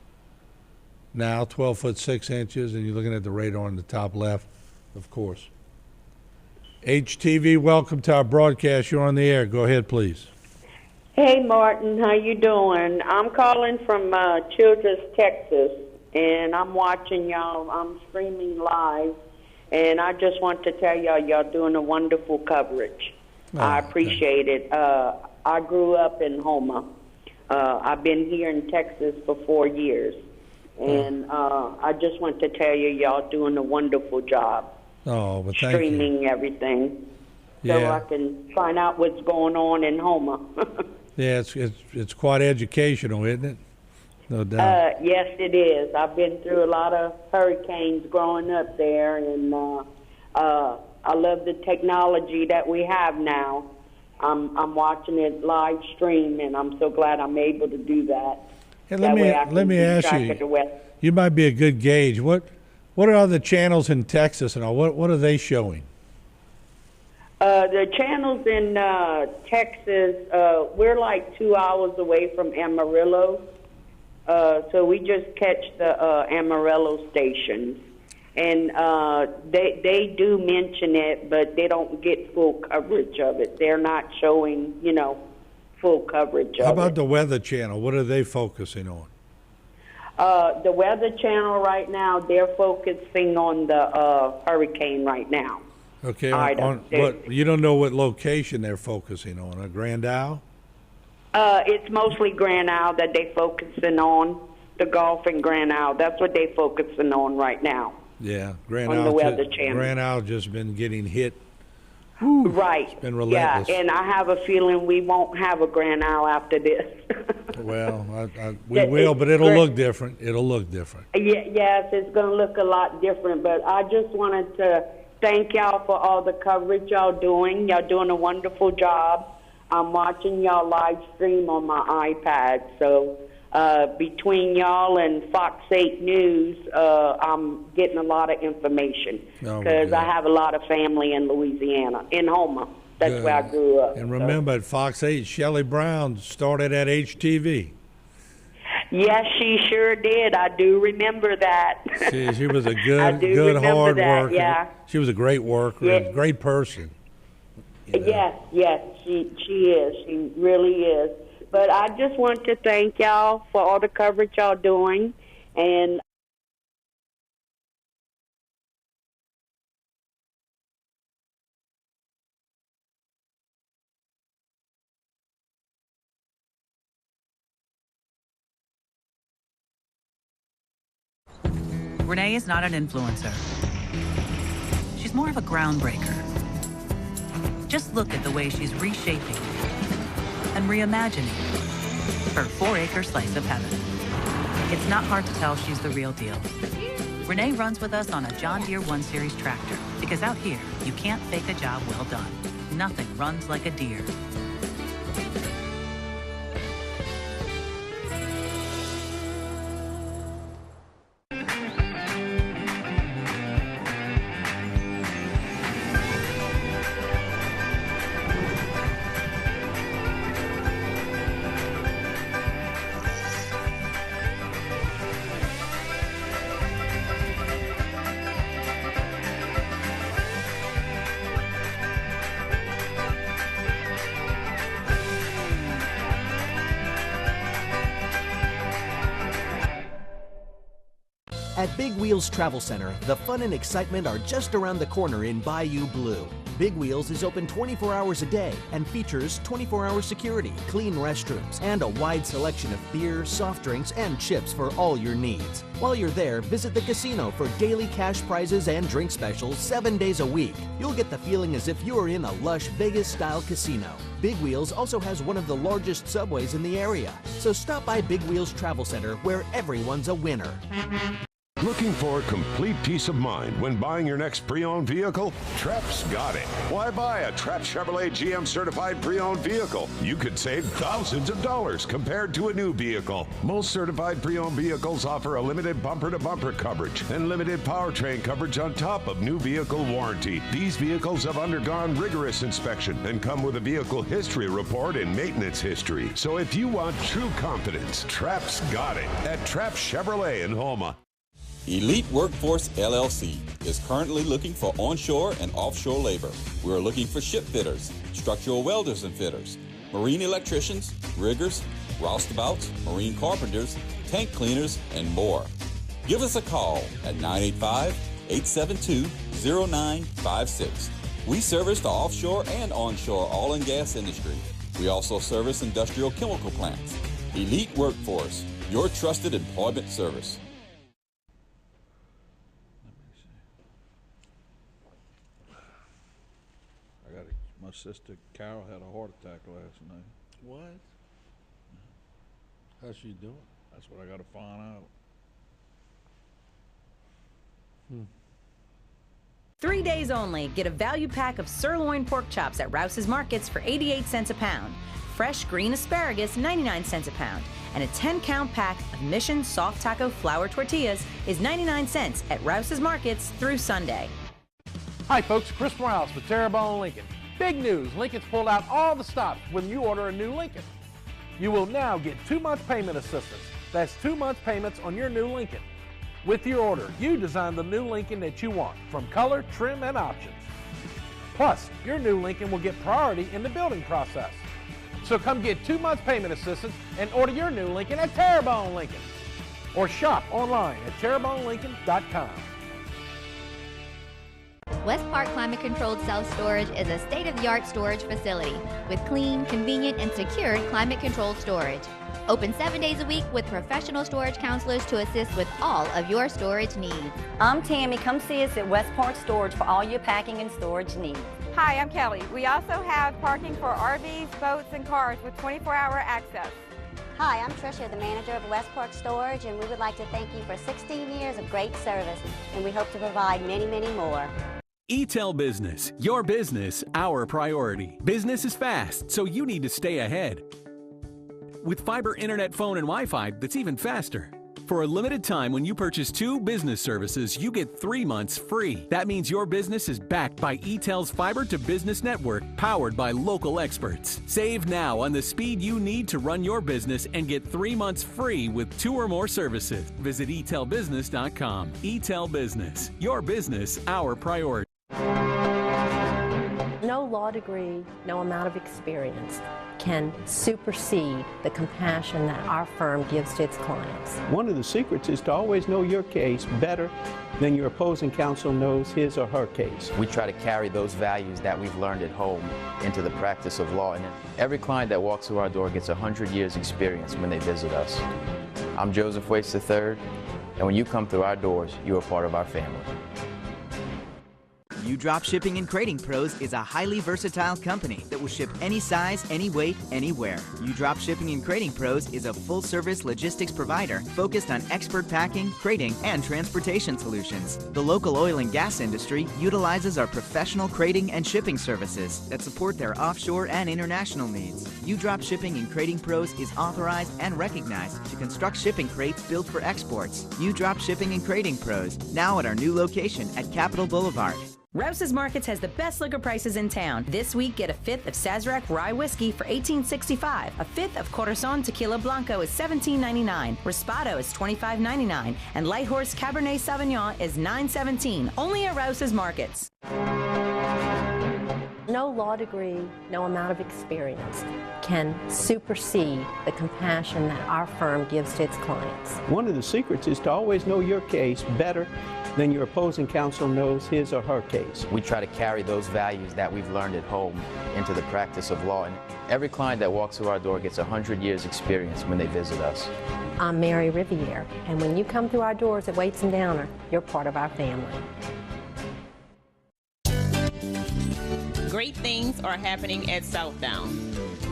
now, 12 foot 6 inches, and you're looking at the radar on the top left, of course. HTV, welcome to our broadcast. You're on the air. Go ahead, please. Hey, Martin, how you doing? I'm calling from Childress, Texas, and I'm watching y'all. I'm streaming live, and I just want to tell y'all doing a wonderful coverage. I appreciate it. I grew up in Houma. I've been here in Texas for 4 years, and I just want to tell y'all doing a wonderful job. Oh, well, thank streaming you. Everything, so I can find out what's going on in Houma. Yeah, it's quite educational, isn't it? No doubt. Yes, it is. I've been through a lot of hurricanes growing up there, and I love the technology that we have now. I'm watching it live stream, and I'm so glad I'm able to do that. Hey, let me ask you. You might be a good gauge. What are other channels in Texas and all? What are they showing? The channels in Texas, we're like 2 hours away from Amarillo, so we just catch the Amarillo stations. And they do mention it, but they don't get full coverage of it. They're not showing, full coverage of it. How about the Weather Channel? What are they focusing on? The Weather Channel right now, they're focusing on the hurricane right now. Okay, what, you don't know what location they're focusing on, Grand Isle? It's mostly Grand Isle that they're focusing on, the Gulf and Grand Isle. That's what they're focusing on right now. Yeah, Grand on Isle. The Weather Channel. Grand Isle just been getting hit. Right. It's been relentless. Yeah, and I have a feeling we won't have a Grand Isle after this. Well, we will, but it'll look different. It'll look different. Yes, it's going to look a lot different, but I just wanted to thank y'all for all the coverage y'all doing. Y'all doing a wonderful job. I'm watching y'all live stream on my iPad, so between y'all and Fox 8 News, I'm getting a lot of information because I have a lot of family in Louisiana, in Houma. That's where I grew up. And remember, at Fox 8, Shelley Brown started at HTV. Yes, she sure did. I do remember that. She was a good hard worker. Yeah. She was a great worker, a great person. Yes, she is. She really is. But I just want to thank y'all for all the coverage y'all doing. And Renee is not an influencer. She's more of a groundbreaker. Just look at the way she's reshaping and reimagining her 4-acre slice of heaven. It's not hard to tell she's the real deal. Renee runs with us on a John Deere 1 Series tractor because out here, you can't fake a job well done. Nothing runs like a Deere. At Big Wheels Travel Center, the fun and excitement are just around the corner in Bayou Blue. Big Wheels is open 24 hours a day and features 24-hour security, clean restrooms, and a wide selection of beer, soft drinks, and chips for all your needs. While you're there, visit the casino for daily cash prizes and drink specials 7 days a week. You'll get the feeling as if you're in a lush Vegas-style casino. Big Wheels also has one of the largest subways in the area. So stop by Big Wheels Travel Center, where everyone's a winner. Looking for complete peace of mind when buying your next pre-owned vehicle? Trap's got it. Why buy a Trap Chevrolet GM certified pre-owned vehicle? You could save thousands of dollars compared to a new vehicle. Most certified pre-owned vehicles offer a limited bumper-to-bumper coverage and limited powertrain coverage on top of new vehicle warranty. These vehicles have undergone rigorous inspection and come with a vehicle history report and maintenance history. So if you want true confidence, Trap's got it at Trap Chevrolet in Houma. Elite Workforce LLC is currently looking for onshore and offshore labor. We are looking for ship fitters, structural welders and fitters, marine electricians, riggers, roustabouts, marine carpenters, tank cleaners, and more. Give us a call at 985-872-0956. We service the offshore and onshore oil and gas industry. We also service industrial chemical plants. Elite Workforce, your trusted employment service. My sister Carol had a heart attack last night. What? How's she doing? That's what I got to find out. 3 days only, get a value pack of sirloin pork chops at Rouse's Markets for 88 cents a pound. Fresh green asparagus, 99 cents a pound. And a 10-count pack of Mission Soft Taco Flour Tortillas is 99 cents at Rouse's Markets through Sunday. Hi folks, Chris Morales with Terrebonne Lincoln. Big news, Lincoln's pulled out all the stops when you order a new Lincoln. You will now get 2 months payment assistance. That's 2 months payments on your new Lincoln. With your order, you design the new Lincoln that you want, from color, trim, and options. Plus, your new Lincoln will get priority in the building process. So come get 2 months payment assistance and order your new Lincoln at Terrebonne Lincoln. Or shop online at terrebonnelincoln.com. West Park Climate Controlled Self-Storage is a state-of-the-art storage facility with clean, convenient, and secured climate-controlled storage. Open 7 days a week with professional storage counselors to assist with all of your storage needs. I'm Tammy. Come see us at West Park Storage for all your packing and storage needs. Hi, I'm Kelly. We also have parking for RVs, boats, and cars with 24-hour access. Hi, I'm Tricia, the manager of West Park Storage, and we would like to thank you for 16 years of great service, and we hope to provide many, many more. ETEL Business, your business, our priority. Business is fast, so you need to stay ahead. With fiber internet, phone, and Wi-Fi that's even faster. For a limited time, when you purchase 2 business services, you get 3 months free. That means your business is backed by ETEL's Fiber to Business network, powered by local experts. Save now on the speed you need to run your business and get 3 months free with 2 or more services. Visit etelbusiness.com. ETEL Business, your business, our priority. No law degree, no amount of experience can supersede the compassion that our firm gives to its clients. One of the secrets is to always know your case better than your opposing counsel knows his or her case. We try to carry those values that we've learned at home into the practice of law, and every client that walks through our door gets 100 years experience when they visit us. I'm Joseph Waits III, and when you come through our doors, you are part of our family. U-Drop Shipping and Crating Pros is a highly versatile company that will ship any size, any weight, anywhere. U-Drop Shipping and Crating Pros is a full-service logistics provider focused on expert packing, crating, and transportation solutions. The local oil and gas industry utilizes our professional crating and shipping services that support their offshore and international needs. U-Drop Shipping and Crating Pros is authorized and recognized to construct shipping crates built for exports. U-Drop Shipping and Crating Pros, now at our new location at Capitol Boulevard. Rouse's Markets has the best liquor prices in town. This week, get a 5th of Sazerac Rye Whiskey for $18.65. A 5th of Corazon Tequila Blanco is $17.99. Raspado is $25.99. And Light Horse Cabernet Sauvignon is $9.17. Only at Rouse's Markets. No law degree, no amount of experience can supersede the compassion that our firm gives to its clients. One of the secrets is to always know your case better than your opposing counsel knows his or her case. We try to carry those values that we've learned at home into the practice of law. And every client that walks through our door gets 100 years experience when they visit us. I'm Mary Riviere, and when you come through our doors at Waits and Downer, you're part of our family. Great things are happening at Southdown.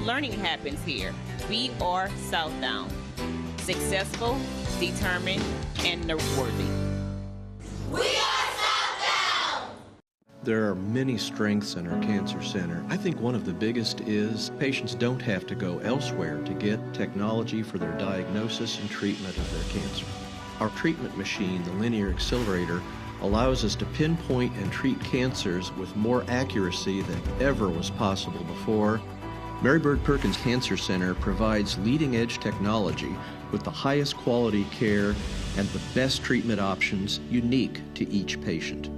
Learning happens here. We are Southdown. Successful, determined, and noteworthy. We are Southdown! There are many strengths in our cancer center. I think one of the biggest is patients don't have to go elsewhere to get technology for their diagnosis and treatment of their cancer. Our treatment machine, the linear accelerator, allows us to pinpoint and treat cancers with more accuracy than ever was possible before. Mary Bird Perkins Cancer Center provides leading-edge technology with the highest quality care and the best treatment options unique to each patient.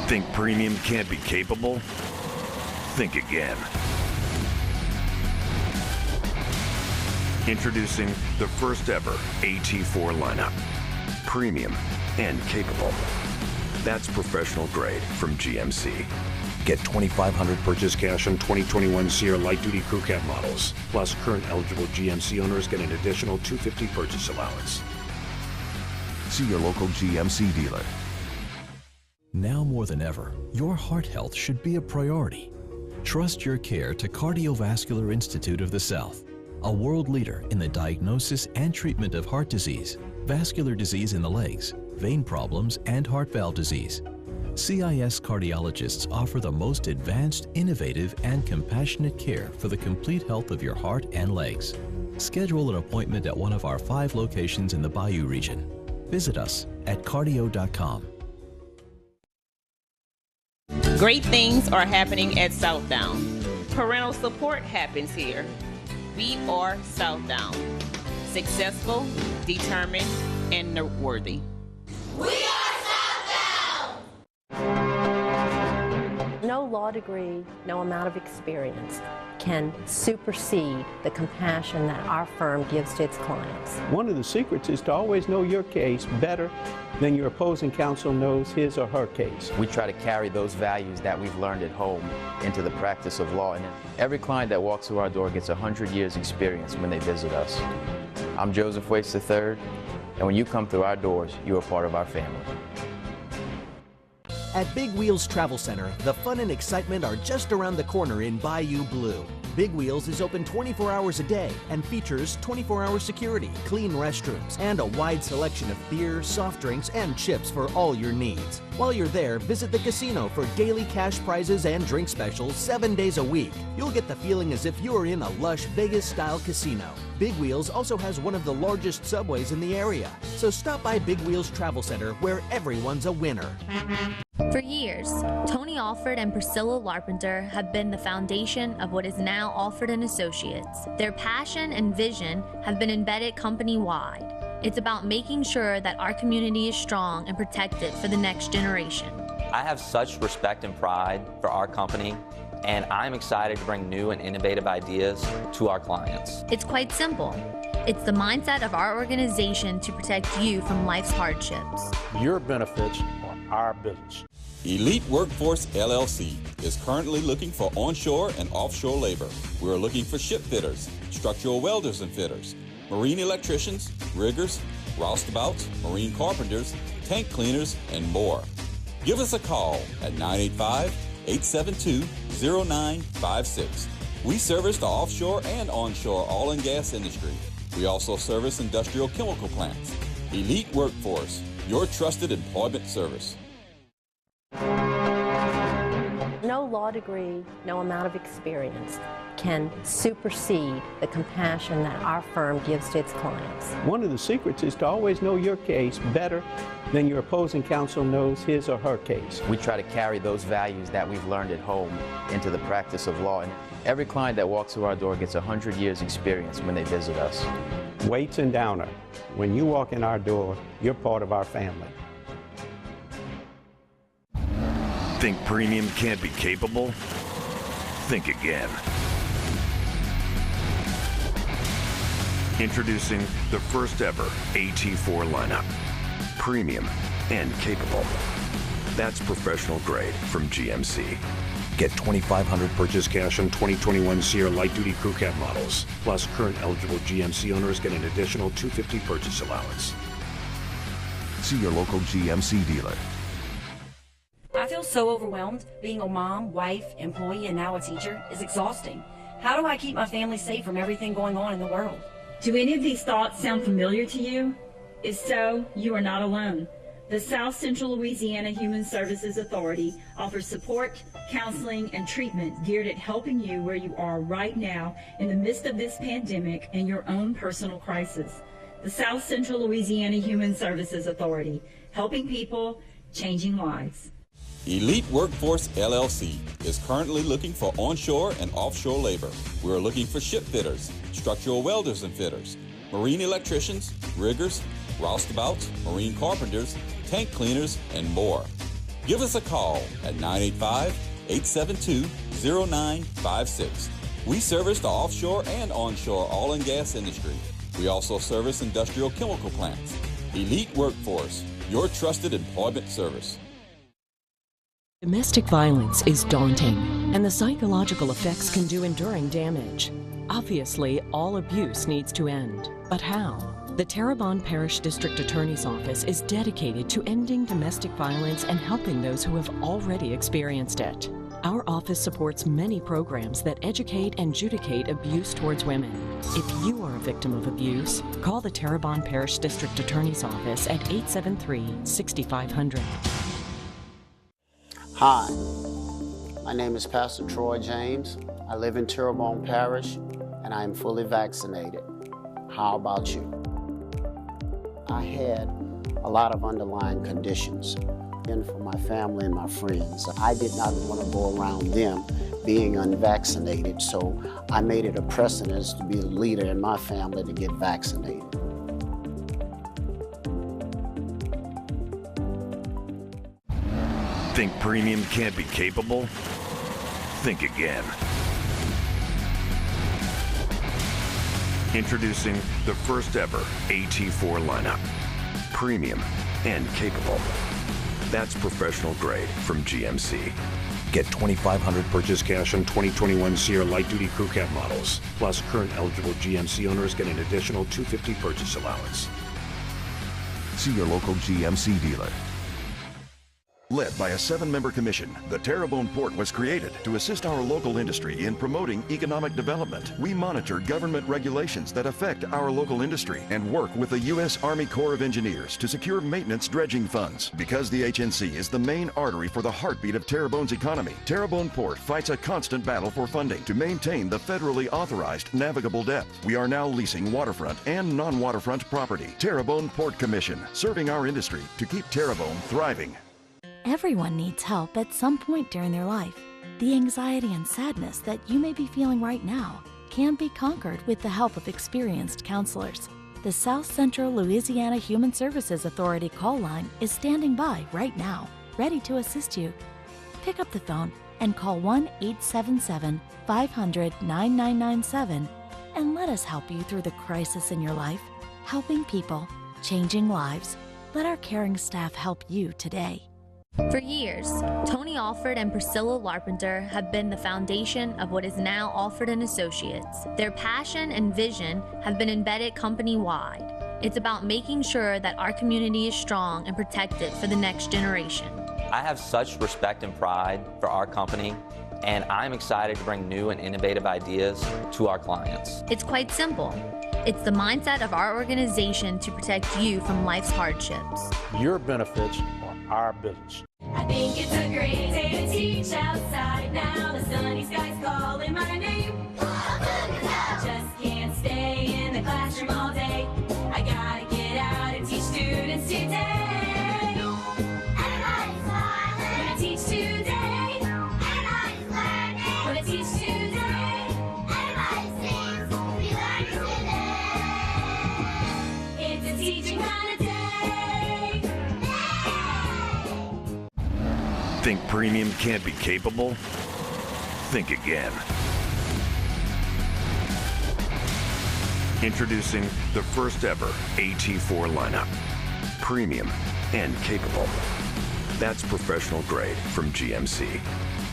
Think premium can't be capable? Think again. Introducing the first ever AT4 lineup. Premium and capable. That's professional grade from GMC. Get $2,500 purchase cash on 2021 Sierra light-duty crew cab models. Plus, current eligible GMC owners get an additional $250 purchase allowance. See your local GMC dealer. Now more than ever, your heart health should be a priority. Trust your care to Cardiovascular Institute of the South, a world leader in the diagnosis and treatment of heart disease, vascular disease in the legs, vein problems, and heart valve disease. CIS cardiologists offer the most advanced, innovative, and compassionate care for the complete health of your heart and legs. Schedule an appointment at one of our 5 locations in the Bayou region. Visit us at cardio.com. Great things are happening at Southdown. Parental support happens here. We are Southdown. Successful, determined, and noteworthy. We are Southdown! No law degree, no amount of experience can supersede the compassion that our firm gives to its clients. One of the secrets is to always know your case better than your opposing counsel knows his or her case. We try to carry those values that we've learned at home into the practice of law. And every client that walks through our door gets 100 years experience when they visit us. I'm Joseph Waits III, and when you come through our doors, you are part of our family. At Big Wheels Travel Center, the fun and excitement are just around the corner in Bayou Blue. Big Wheels is open 24 hours a day and features 24-hour security, clean restrooms, and a wide selection of beer, soft drinks, and chips for all your needs. While you're there, visit the casino for daily cash prizes and drink specials 7 days a week. You'll get the feeling as if you're in a lush Vegas-style casino. Big Wheels also has one of the largest subways in the area. So stop by Big Wheels Travel Center, where everyone's a winner. For years, Tony Alford and Priscilla Larpenter have been the foundation of what is now Alford & Associates. Their passion and vision have been embedded company-wide. It's about making sure that our community is strong and protected for the next generation. I have such respect and pride for our company, and I'm excited to bring new and innovative ideas to our clients. It's quite simple. It's the mindset of our organization to protect you from life's hardships. Your benefits are our business. Elite Workforce LLC is currently looking for onshore and offshore labor. We're looking for ship fitters, structural welders and fitters, marine electricians, riggers, roustabouts, marine carpenters, tank cleaners, and more. Give us a call at 985-872-0956. We service the offshore and onshore oil and gas industry. We also service industrial chemical plants. Elite Workforce, your trusted employment service. No law degree, no amount of experience can supersede the compassion that our firm gives to its clients. One of the secrets is to always know your case better than your opposing counsel knows his or her case. We try to carry those values that we've learned at home into the practice of law. And every client that walks through our door gets 100 years experience when they visit us. Waits and Downer. When you walk in our door, you're part of our family. Think premium can't be capable? Think again. Introducing the first ever AT4 lineup. Premium and capable. That's professional grade from GMC. Get $2,500 purchase cash on 2021 Sierra light duty crew cab models. Plus, current eligible GMC owners get an additional $250 purchase allowance. See your local GMC dealer. I feel so overwhelmed. Being a mom, wife, employee, and now a teacher is exhausting. How do I keep my family safe from everything going on in the world? Do any of these thoughts sound familiar to you? If so, you are not alone. The South Central Louisiana Human Services Authority offers support, counseling, and treatment geared at helping you where you are right now in the midst of this pandemic and your own personal crisis. The South Central Louisiana Human Services Authority, helping people, changing lives. Elite Workforce LLC is currently looking for onshore and offshore labor. We're looking for ship fitters, structural welders and fitters, marine electricians, riggers, roustabouts, marine carpenters, tank cleaners, and more. Give us a call at 985-872-0956. We service the offshore and onshore oil and gas industry. We also service industrial chemical plants. Elite Workforce, your trusted employment service. Domestic violence is daunting, and the psychological effects can do enduring damage. Obviously, all abuse needs to end. But how? The Terrebonne Parish District Attorney's Office is dedicated to ending domestic violence and helping those who have already experienced it. Our office supports many programs that educate and adjudicate abuse towards women. If you are a victim of abuse, call the Terrebonne Parish District Attorney's Office at 873-6500. Hi, my name is Pastor Troy James. I live in Terrebonne Parish and I am fully vaccinated. How about you? I had a lot of underlying conditions, and for my family and my friends. I did not want to go around them being unvaccinated, so I made it a precedent to be the leader in my family to get vaccinated. Think premium can't be capable? Think again. Introducing the first ever AT4 lineup. Premium and capable. That's professional grade from GMC. Get $2,500 purchase cash on 2021 Sierra light duty crew cab models. Plus, current eligible GMC owners get an additional $250 purchase allowance. See your local GMC dealer. Led by a 7-member commission, the Terrebonne Port was created to assist our local industry in promoting economic development. We monitor government regulations that affect our local industry and work with the U.S. Army Corps of Engineers to secure maintenance dredging funds. Because the HNC is the main artery for the heartbeat of Terrebonne's economy, Terrebonne Port fights a constant battle for funding to maintain the federally authorized navigable depth. We are now leasing waterfront and non-waterfront property. Terrebonne Port Commission, serving our industry to keep Terrebonne thriving. Everyone needs help at some point during their life. The anxiety and sadness that you may be feeling right now can be conquered with the help of experienced counselors. The South Central Louisiana Human Services Authority call line is standing by right now, ready to assist you. Pick up the phone and call 1-877-500-9997 and let us help you through the crisis in your life. Helping people, changing lives. Let our caring staff help you today. For years, Tony Alford and Priscilla Larpenter have been the foundation of what is now Alford & Associates. Their passion and vision have been embedded company-wide. It's about making sure that our community is strong and protected for the next generation. I have such respect and pride for our company, and I'm excited to bring new and innovative ideas to our clients. It's quite simple. It's the mindset of our organization to protect you from life's hardships. Your benefits are our business. I think it's a great day to teach outside now. The sunny sky's calling my name. I just can't stay in the classroom all day. I gotta get out and teach students today. Everybody's smiling when I teach today. Everybody's learning when I teach today. Everybody sings, we learn today. It's a teaching kind of day. Think premium can't be capable? Think again. Introducing the first ever AT4 lineup. Premium and capable. That's professional grade from GMC.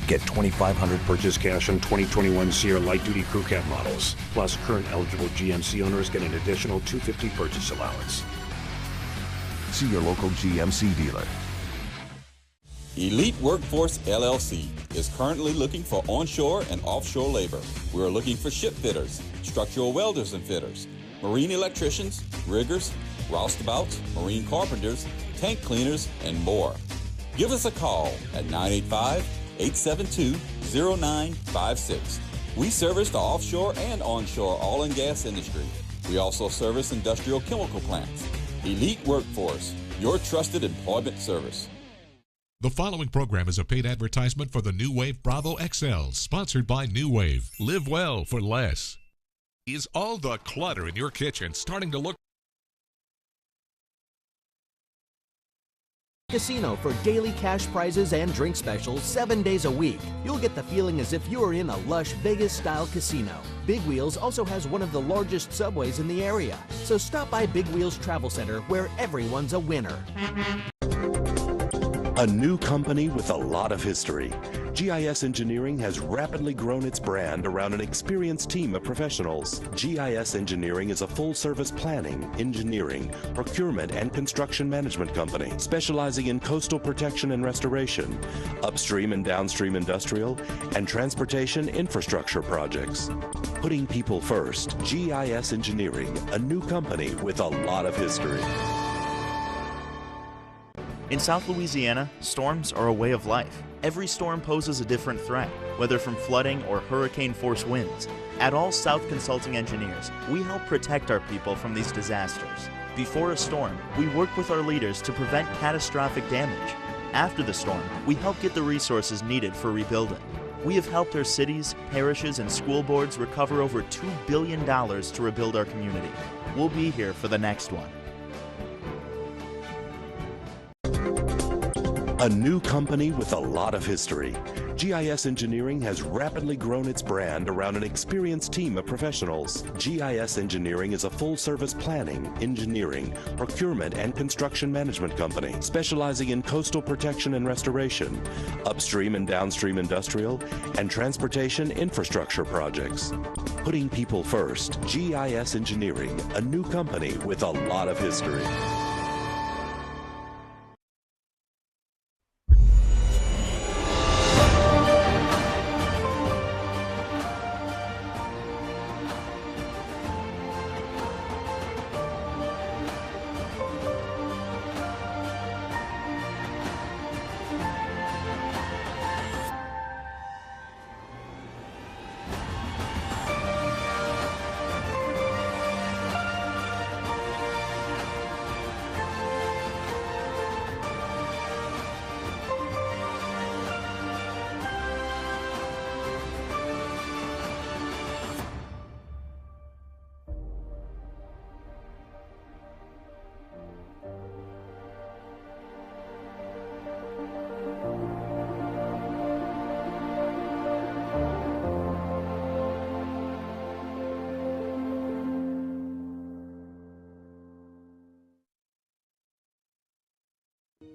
Get $2,500 purchase cash on 2021 Sierra light duty crew cab models. Plus, current eligible GMC owners get an additional $250 purchase allowance. See your local GMC dealer. Elite Workforce LLC is currently looking for onshore and offshore labor. We are looking for ship fitters, structural welders and fitters, marine electricians, riggers, roustabouts, marine carpenters, tank cleaners, and more. Give us a call at 985-872-0956. We service the offshore and onshore oil and gas industry. We also service industrial chemical plants. Elite Workforce, your trusted employment service. The following program is a paid advertisement for the New Wave Bravo XL, sponsored by New Wave. Live well for less. Is all the clutter in your kitchen starting to look Casino for daily cash prizes and drink specials 7 days a week. You'll get the feeling as if you are in a lush Vegas-style casino. Big Wheels also has one of the largest subways in the area. So stop by Big Wheels Travel Center where everyone's a winner. A new company with a lot of history. GIS Engineering has rapidly grown its brand around an experienced team of professionals. GIS Engineering is a full-service planning, engineering, procurement, and construction management company specializing in coastal protection and restoration, upstream and downstream industrial, and transportation infrastructure projects. Putting people first, GIS Engineering, a new company with a lot of history. In South Louisiana, storms are a way of life. Every storm poses a different threat, whether from flooding or hurricane-force winds. At All South Consulting Engineers, we help protect our people from these disasters. Before a storm, we work with our leaders to prevent catastrophic damage. After the storm, we help get the resources needed for rebuilding. We have helped our cities, parishes, and school boards recover over $2 billion to rebuild our community. We'll be here for the next one. A new company with a lot of history. GIS Engineering has rapidly grown its brand around an experienced team of professionals. GIS Engineering is a full-service planning, engineering, procurement, and construction management company specializing in coastal protection and restoration, upstream and downstream industrial, and transportation infrastructure projects. Putting people first, GIS Engineering, a new company with a lot of history.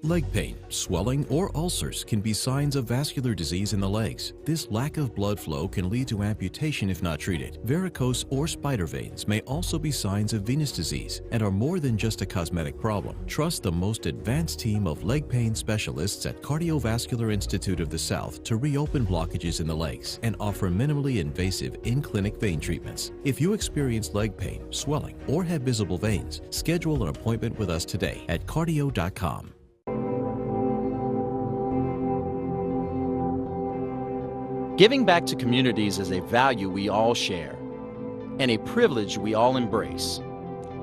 Leg pain, swelling, or ulcers can be signs of vascular disease in the legs. This lack of blood flow can lead to amputation if not treated. Varicose or spider veins may also be signs of venous disease and are more than just a cosmetic problem. Trust the most advanced team of leg pain specialists at Cardiovascular Institute of the South to reopen blockages in the legs and offer minimally invasive in-clinic vein treatments. If you experience leg pain, swelling, or have visible veins, schedule an appointment with us today at cardio.com. Giving back to communities is a value we all share and a privilege we all embrace.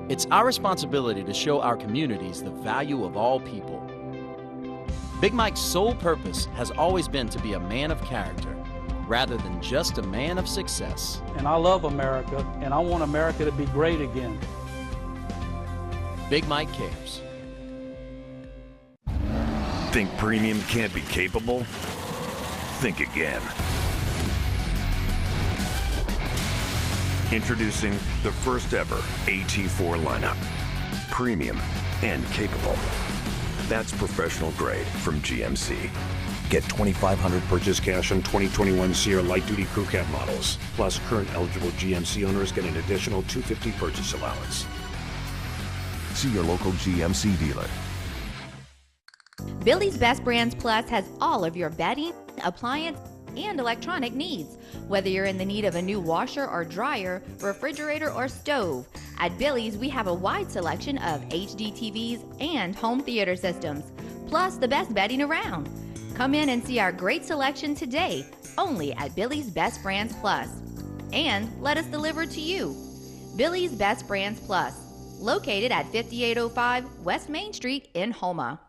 It's our responsibility to show our communities the value of all people. Big Mike's sole purpose has always been to be a man of character rather than just a man of success. And I love America, and I want America to be great again. Big Mike cares. Think premium can't be capable? Think again. Introducing the first ever AT4 lineup. Premium and capable. That's professional grade from GMC. Get $2,500 purchase cash on 2021 Sierra light duty crew cab models. Plus, current eligible GMC owners get an additional $250 purchase allowance. See your local GMC dealer. Billy's Best Brands Plus has all of your bedding, appliance, and electronic needs. Whether you're in the need of a new washer or dryer, refrigerator or stove, at Billy's we have a wide selection of HD TVs and home theater systems, plus the best bedding around. Come in and see our great selection today, only at Billy's Best Brands Plus. And let us deliver to you. Billy's Best Brands Plus, located at 5805 West Main Street in Houma.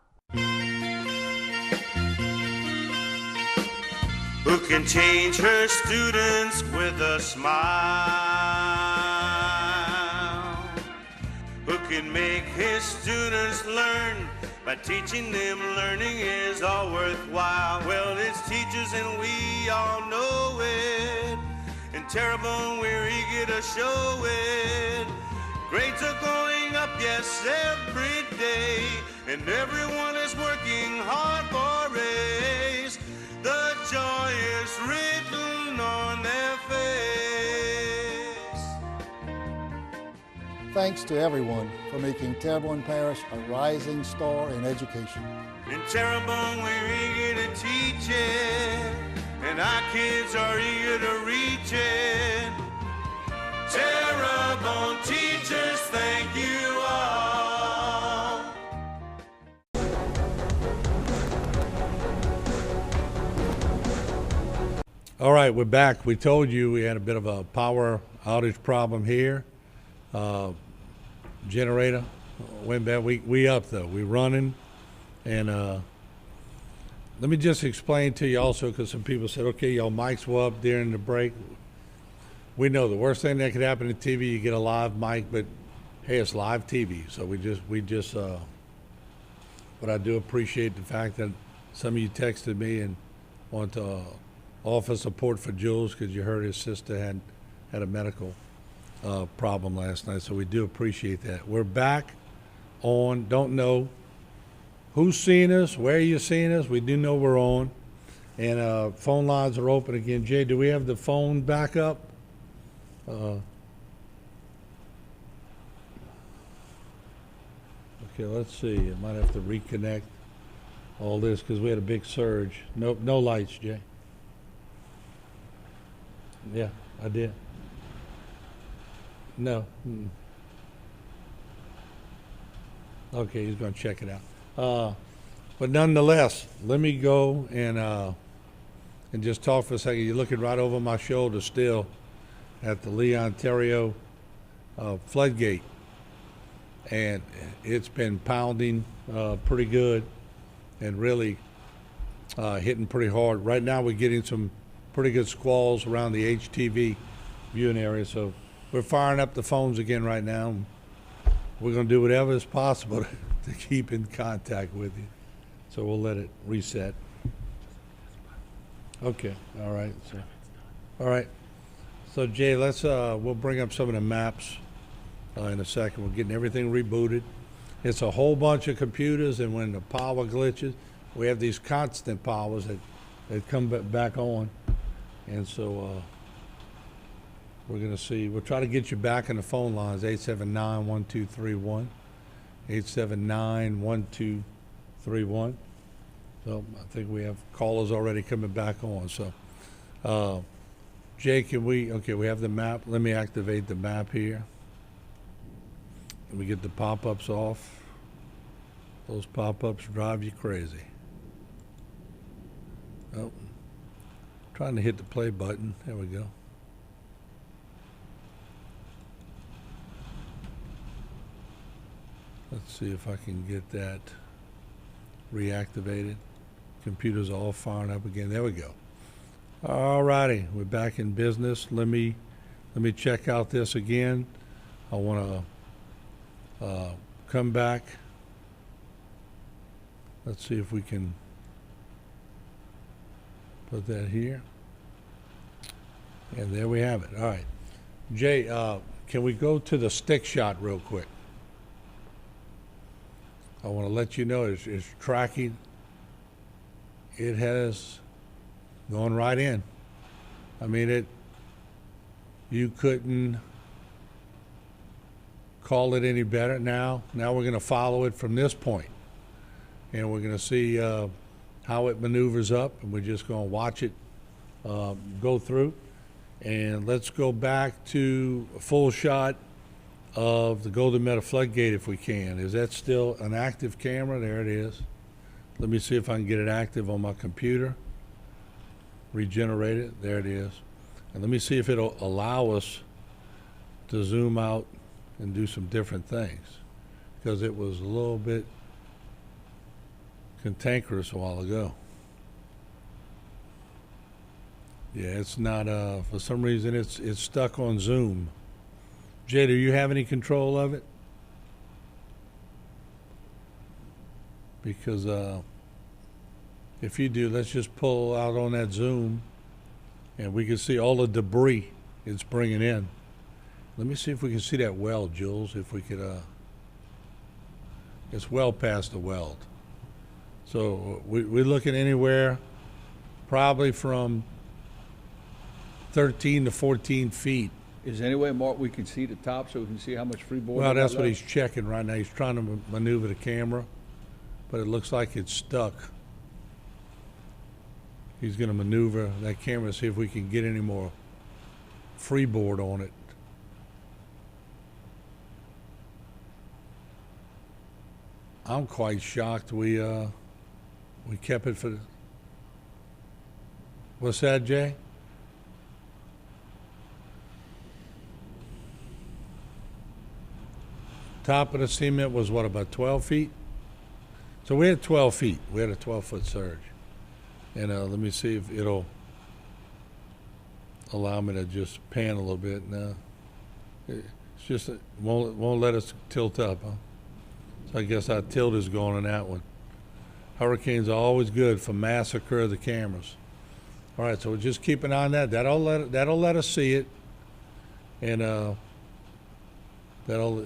Who can change her students with a smile? Who can make his students learn by teaching them learning is all worthwhile? Well, it's teachers and we all know it. In Terrebonne we're eager to show it. Grades are going up, yes, every day, and everyone is working hard for a raise. The joy is written on their face. Thanks to everyone for making Terrebonne Parish a rising star in education. In Terrebonne we're eager to teach it, and our kids are eager to reach it. Terrebonne teachers, thank you all. All right, we're back. We told you we had a bit of a power outage problem here. Generator went bad. We up though. We running, and let me just explain to you also, because some people said, okay, y'all mics were up during the break. We know the worst thing that could happen to TV, you get a live mic, but hey, it's live TV. So we just, but I do appreciate the fact that some of you texted me and want to offer support for Jules because you heard his sister had a medical problem last night. So we do appreciate that. We're back on, don't know who's seeing us, where you're seeing us. We do know we're on. And phone lines are open again. Jay, do we have the phone back up? Okay, let's see. I might have to reconnect all this because we had a big surge. No lights, Jay. Yeah, I did. No. Okay, he's going to check it out. But nonetheless, let me go and just talk for a second. You're looking right over my shoulder still at the Lee, Ontario floodgate, and it's been pounding pretty good and really hitting pretty hard. Right now we're getting some pretty good squalls around the HTV viewing area, so we're firing up the phones again right now. We're going to do whatever is possible to keep in contact with you, so we'll let it reset. Okay, all right. So, all right. So Jay, let's we'll bring up some of the maps in a second. We're getting everything rebooted. It's a whole bunch of computers, and when the power glitches, we have these constant powers that come back on, and so we're gonna see. We'll try to get you back in the phone lines, 879-1231, 879-1231. So I think we have callers already coming back on. So. Jay, we have the map. Let me activate the map here. Let me get the pop-ups off. Those pop-ups drive you crazy. Oh, trying to hit the play button. There we go. Let's see if I can get that reactivated. Computer's all firing up again. There we go. All righty, we're back in business. Let me check out this again. I want to come back. Let's see if we can put that here. And there we have it. All right. Jay, can we go to the stick shot real quick? I want to let you know it's tracking. It has gone right in. I mean, you couldn't call it any better. Now we're going to follow it from this point, and we're going to see how it maneuvers up, and we're just going to watch it go through. And let's go back to a full shot of the Golden Meadow Floodgate if we can. Is that still an active camera? There it is. Let me see if I can get it active on my computer. Regenerate it. There it is. And let me see if it'll allow us to zoom out and do some different things, because it was a little bit cantankerous a while ago. Yeah, it's not, for some reason it's stuck on zoom. Jay, do you have any control of it? Because if you do, let's just pull out on that zoom and we can see all the debris it's bringing in. Let me see if we can see that weld, Jules, if we could, it's well past the weld. So we're looking anywhere probably from 13 to 14 feet. Is there any way, Mark, we can see the top so we can see how much freeboard? Well, that's what he's checking right now. He's trying to maneuver the camera, but it looks like it's stuck. He's going to maneuver that camera, see if we can get any more freeboard on it. I'm quite shocked we kept it for the... What's that, Jay? Top of the cement was what, about 12 feet? So we had 12 feet. We had a 12-foot surge. And let me see if it'll allow me to just pan a little bit. No, it's just it won't let us tilt up. Huh? So I guess our tilt is going on that one. Hurricanes are always good for massacre of the cameras. All right, so we'll just keep an eye on that. That'll let us see it, and that'll.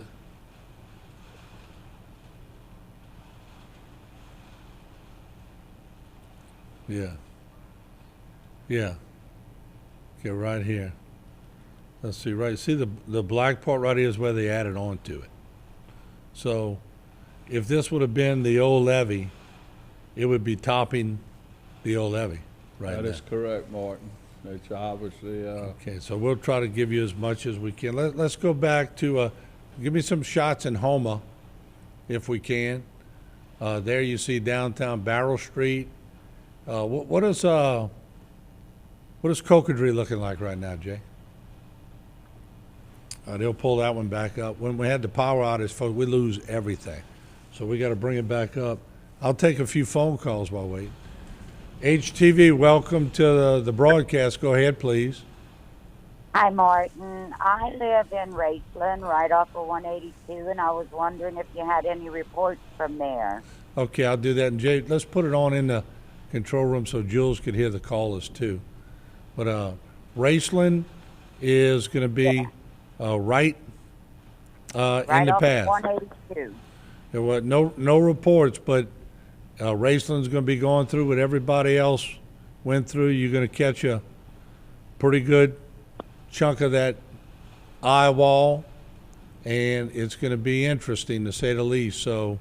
Yeah. Yeah. Okay, right here. Let's see, right. See the black part right here is where they added on to it. So if this would have been the old levee, it would be topping the old levee right now. That is correct, Martin. It's obviously... Okay, so we'll try to give you as much as we can. Let's go back to, give me some shots in Houma, if we can. There you see downtown Barrel Street. What is Cocodrie looking like right now, Jay? They'll pull that one back up. When we had the power outage, folks, we lose everything. So we got to bring it back up. I'll take a few phone calls while waiting. HTV, welcome to the broadcast. Go ahead, please. Hi, Martin. I live in Raceland, right off of 182, and I was wondering if you had any reports from there. Okay, I'll do that. And Jay, let's put it on in the control room so Jules could hear the callers too. But Raceland is going to be right in the path. 182. There were no reports, but Raceland's going to be going through what everybody else went through. You're going to catch a pretty good chunk of that eye wall, and it's going to be interesting to say the least. So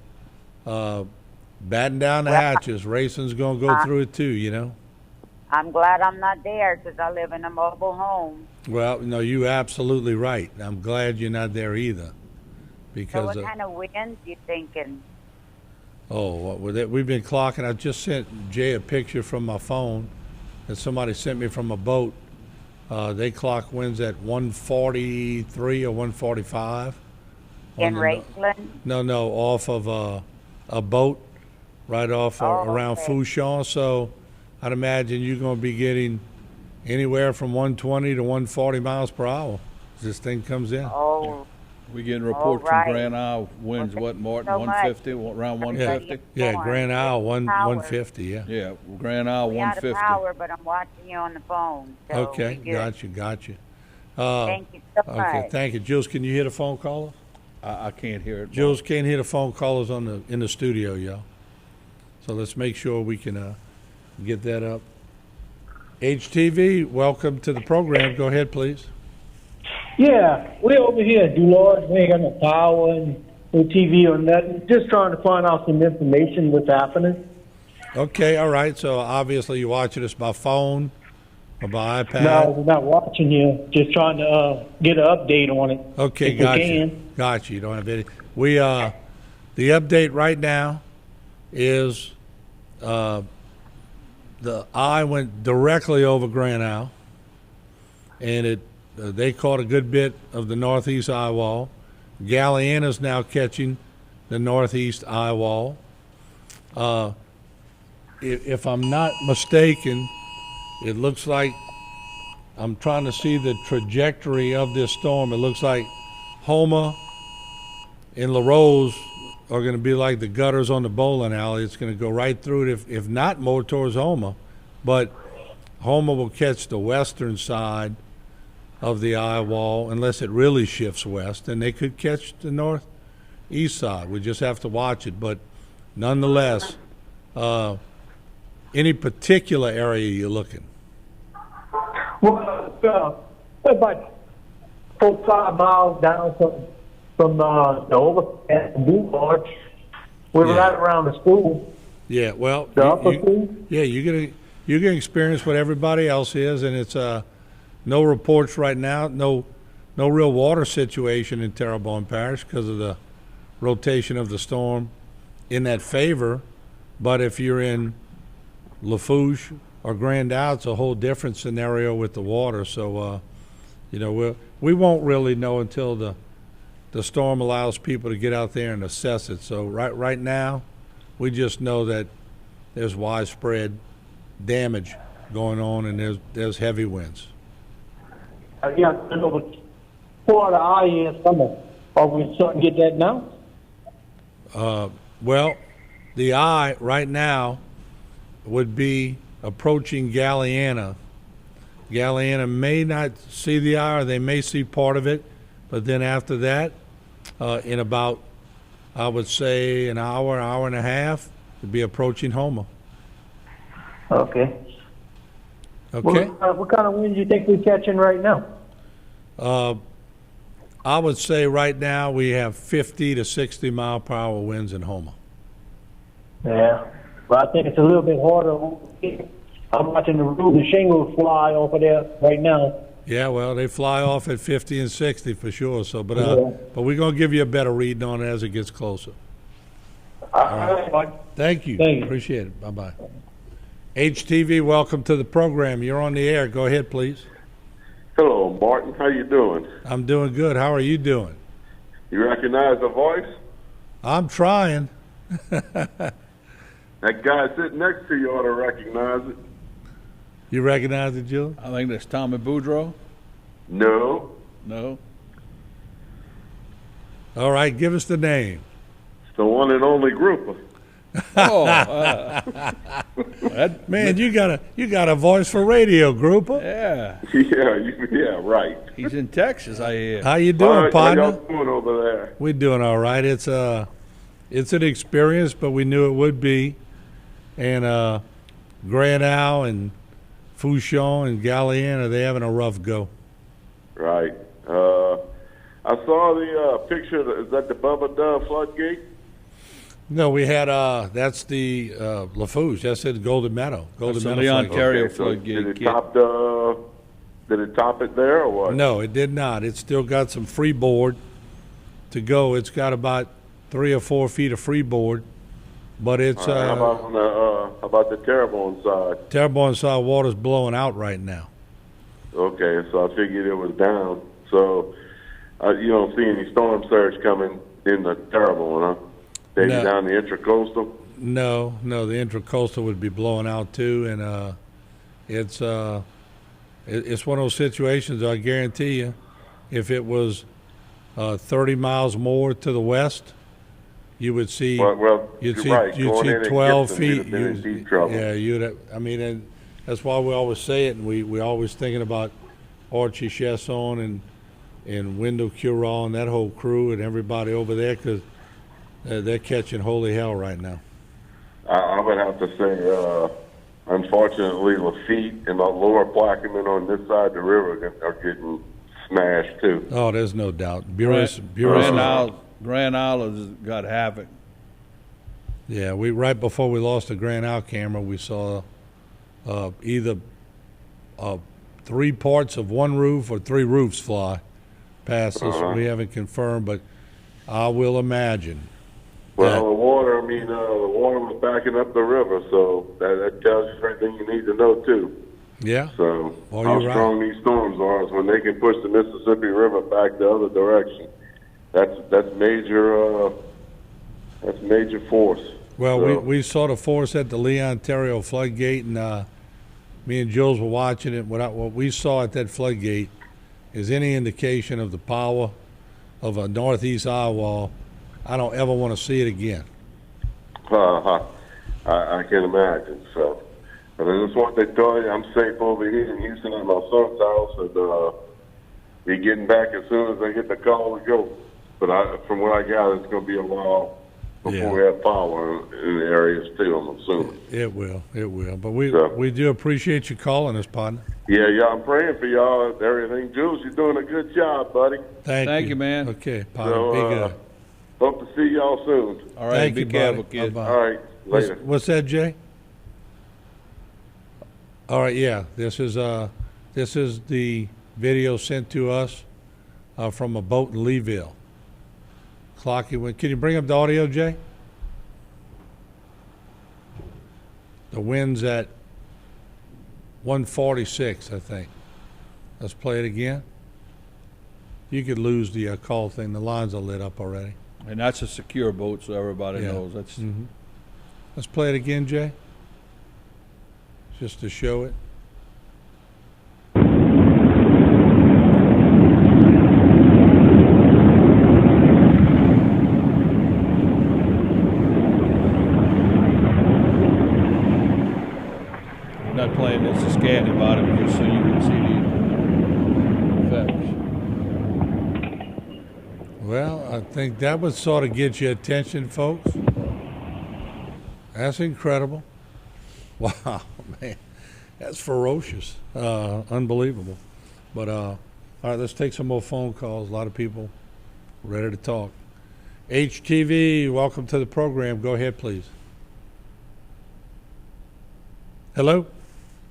batten down the hatches. Raceland's going to go through it too, you know. I'm glad I'm not there because I live in a mobile home. Well, no, you're absolutely right. I'm glad you're not there either. Because so what kind of winds you thinking? Oh, we've been clocking. I just sent Jay a picture from my phone that somebody sent me from a boat. They clock winds at 143 or 145. In Raceland? No, off of a boat right off around Fouchon. So I'd imagine you're going to be getting anywhere from 120 to 140 miles per hour as this thing comes in. Oh, We getting reports right. from Grand Isle winds, what, Martin, so 150, around 150? Yeah, Grand Isle, 150, yeah. Yeah, Grand Isle, We out of 150. power, but I'm watching you on the phone. So Okay, we good. got you. Thank you so Okay, much. thank you. Jules, can you hear the phone caller? I can't hear it. Jules can't hear the phone callers in the studio, y'all. So let's make sure we can get that up. HTV, welcome to the program. Go ahead, please. Yeah, we over here, Dolores. We ain't got no power and no TV or nothing. Just trying to find out some information what's happening. Okay, all right. So obviously you're watching us by phone or by iPad. No, we're not watching you. Just trying to get an update on it. Okay, if we gotcha. can. Gotcha. You don't have any. We the update right now is the eye went directly over Grand Isle, and they caught a good bit of the northeast eye wall. Galliana's now catching the northeast eye wall. If I'm not mistaken, it looks like I'm trying to see the trajectory of this storm. It looks like Houma and LaRose are going to be like the gutters on the bowling alley. It's going to go right through it, if not more towards Houma. But Houma will catch the western side of the eye wall unless it really shifts west, and they could catch the northeast side. We just have to watch it. But nonetheless, any particular area you're looking? Well, about 4-5 miles down from the overpass boulevard. We're right around the school. Yeah, well, The upper school? yeah, you're gonna experience what everybody else is, and it's no reports right now, no real water situation in Terrebonne Parish because of the rotation of the storm in that favor. But if you're in Lafourche or Grand Isle, it's a whole different scenario with the water. So, we won't really know until the storm allows people to get out there and assess it. So right now, we just know that there's widespread damage going on, and there's heavy winds. Yeah, I know, but for the eye is coming. Are we starting to get that now? Well, the eye right now would be approaching Galliana. Galliana may not see the eye, or they may see part of it, but then after that, in about, I would say, an hour and a half, it'd be approaching Houma. Okay. Okay. What kind of winds do you think we're catching right now? I would say right now we have 50 to 60 mile per hour winds in Houma. Yeah. Well, I think it's a little bit harder. I'm watching the shingles fly over there right now. Yeah, well, they fly off at 50 and 60 for sure. So, but we're gonna give you a better reading on it as it gets closer. All right. Thank you. Thank you. Appreciate it. Bye bye. HTV, welcome to the program. You're on the air. Go ahead, please. Hello, Martin. How you doing? I'm doing good. How are you doing? You recognize the voice? I'm trying. That guy sitting next to you ought to recognize it. You recognize it, Jill? I think that's Tommy Boudreaux. No. No. All right, give us the name. It's the one and only Grouper. Oh, man, you got a voice for radio, Grouper. Yeah. Yeah, right. He's in Texas, I hear. How you doing, partner? How y'all doing over there? We're doing all right. It's an experience, but we knew it would be. And Grand Isle and Fouchon and Galliana, they're having a rough go. Right. I saw the picture. Is that the Bubba Dove Floodgate? No, we had that's the Lafourche. That's it, Golden Meadow. That's the Ontario Floodgate. Did it top it there or what? No, it did not. It's still got some freeboard to go. It's got about 3 or 4 feet of freeboard, but it's how about the Terrebonne side? Terrebonne side water's blowing out right now. Okay, so I figured it was down. So you don't see any storm surge coming in the Terrebonne, huh? Maybe down the Intracoastal? No, the Intracoastal would be blowing out too, and it's one of those situations. I guarantee you, if it was 30 miles more to the west, you would see. You'd see right. You'd see 12 feet. You'd have been in deep trouble. Yeah, you'd have. I mean, and that's why we always say it, and we always thinking about Archie Chesson and Wendell Curall and that whole crew and everybody over there, because they're catching holy hell right now. I would have to say, unfortunately, Lafitte and the Lower Plaquemine on this side of the river are getting smashed too. Oh, there's no doubt. Grand Isle has got havoc. Yeah, right before we lost the Grand Isle camera, we saw either 3 parts of one roof or 3 roofs fly past us. We haven't confirmed, but I will imagine. Well, the water was backing up the river, so that tells you everything you need to know too. Yeah. So how strong these storms are is when they can push the Mississippi River back the other direction. That's major. That's major force. Well, we saw the force at the Lee, Ontario floodgate, and me and Jules were watching it. What we saw at that floodgate is any indication of the power of a northeast eye wall. I don't ever want to see it again. I can imagine. So, but I just want to tell you, I'm safe over here in Houston at my son's house, and be getting back as soon as I get the call to go. But from what I gather, it's going to be a while before we have power in the areas too, I'm assuming. It will. But we do appreciate you calling us, partner. Yeah, I'm praying for y'all and everything. Jules, you're doing a good job, buddy. Thank you, man. Okay, partner. So, be good. Hope to see y'all soon. All right, Thank be you, careful, buddy. kid. Bye-bye. All right, later. What's that, Jay? All right, yeah. This is the video sent to us from a boat in Leeville. Clocky, can you bring up the audio, Jay? The wind's at 146, I think. Let's play it again. You could lose the call thing. The lines are lit up already. And that's a secure boat, so everybody knows. That's. Mm-hmm. Let's play it again, Jay. Just to show it. I'm not playing this to scare anybody, but just so you can see the effects. Well, I think that would sort of get your attention, folks. That's incredible. Wow, man. That's ferocious. Unbelievable. But, all right, let's take some more phone calls. A lot of people ready to talk. HTV, welcome to the program. Go ahead, please. Hello?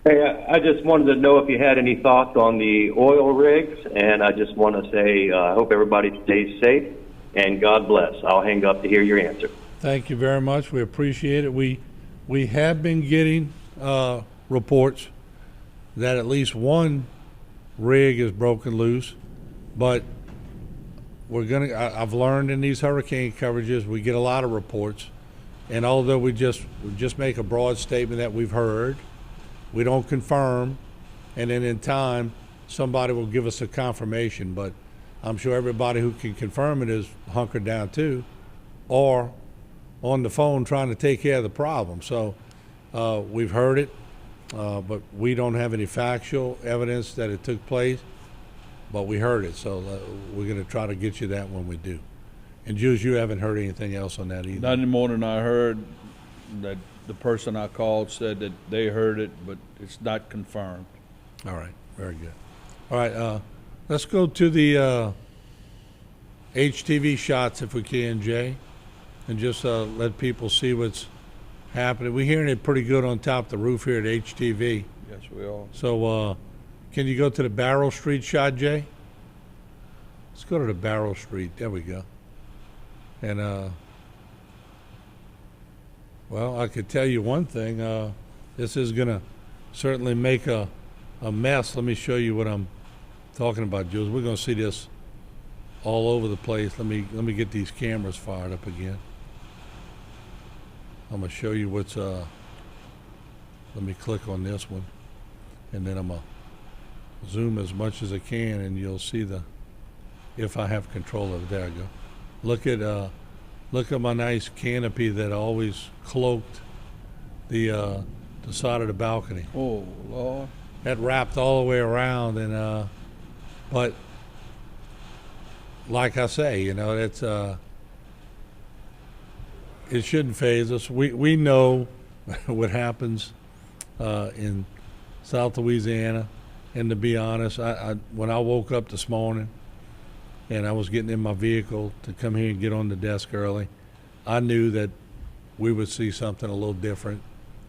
Hey, I just wanted to know if you had any thoughts on the oil rigs, and I just want to say I hope everybody stays safe, and God bless. I'll hang up to hear your answer. Thank you very much. We appreciate it. We have been getting reports that at least one rig is broken loose, but I've learned in these hurricane coverages we get a lot of reports, and although we just make a broad statement that we've heard, we don't confirm, and then in time somebody will give us a confirmation. But I'm sure everybody who can confirm it is hunkered down too, or on the phone trying to take care of the problem. So we've heard it, but we don't have any factual evidence that it took place, but we heard it. So we're going to try to get you that when we do. And Jules, you haven't heard anything else on that either? Nothing more than I heard that the person I called said that they heard it, but it's not confirmed. All right, very good. All right, let's go to the HTV shots if we can, Jay, and just let people see what's happening. We're hearing it pretty good on top of the roof here at HTV. Yes, we are. So can you go to the Barrow Street shot, Jay? Let's go to the Barrow Street. There we go. And well, I could tell you one thing. This is going to certainly make a mess. Let me show you what I'm talking about, Jules. We're going to see this all over the place. Let me get these cameras fired up again. I'm going to show you what's. Let me click on this one, and then I'm going to zoom as much as I can, and you'll see the if I have control of it. There I go. Look at my nice canopy that always cloaked the side of the balcony. Oh, Lord. That wrapped all the way around, and but like I say, you know, it's it shouldn't faze us. We know what happens in South Louisiana, and to be honest, I when I woke up this morning and I was getting in my vehicle to come here and get on the desk early, I knew that we would see something a little different,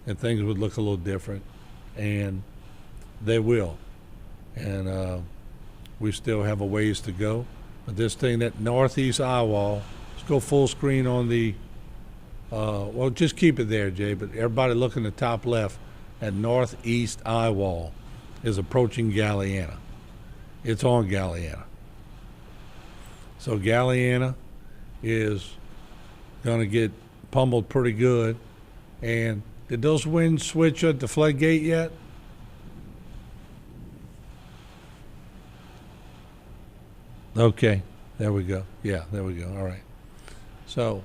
and things would look a little different, and they will. And we still have a ways to go. But this thing, that northeast eye wall, let's go full screen on the, well, just keep it there, Jay, but everybody look in the top left. That northeast eye wall is approaching Galliana. It's on Galliana. So Galliana is going to get pummeled pretty good. And did those winds switch at the Floodgate yet? Okay, there we go. Yeah, there we go. All right. So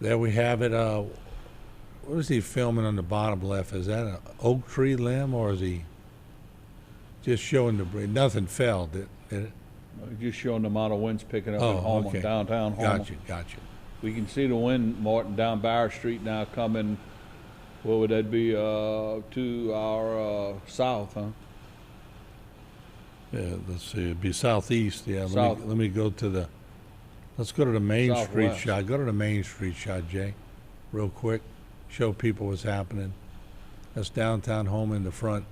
there we have it. What is he filming on the bottom left? Is that an oak tree limb, or is he just showing debris? Nothing fell, did it? Just showing the amount of winds picking up in Houma, okay. downtown Houma. Gotcha. We can see the wind, Martin, down Barry Street now coming, what would that be, to our south, huh? Yeah, let's see. It'd be southeast. Yeah, South. Let me go to the. Let's go to the Main Street Southwest. shot. Go to the Main Street shot, Jay, real quick. Show people what's happening. That's downtown Houma in the front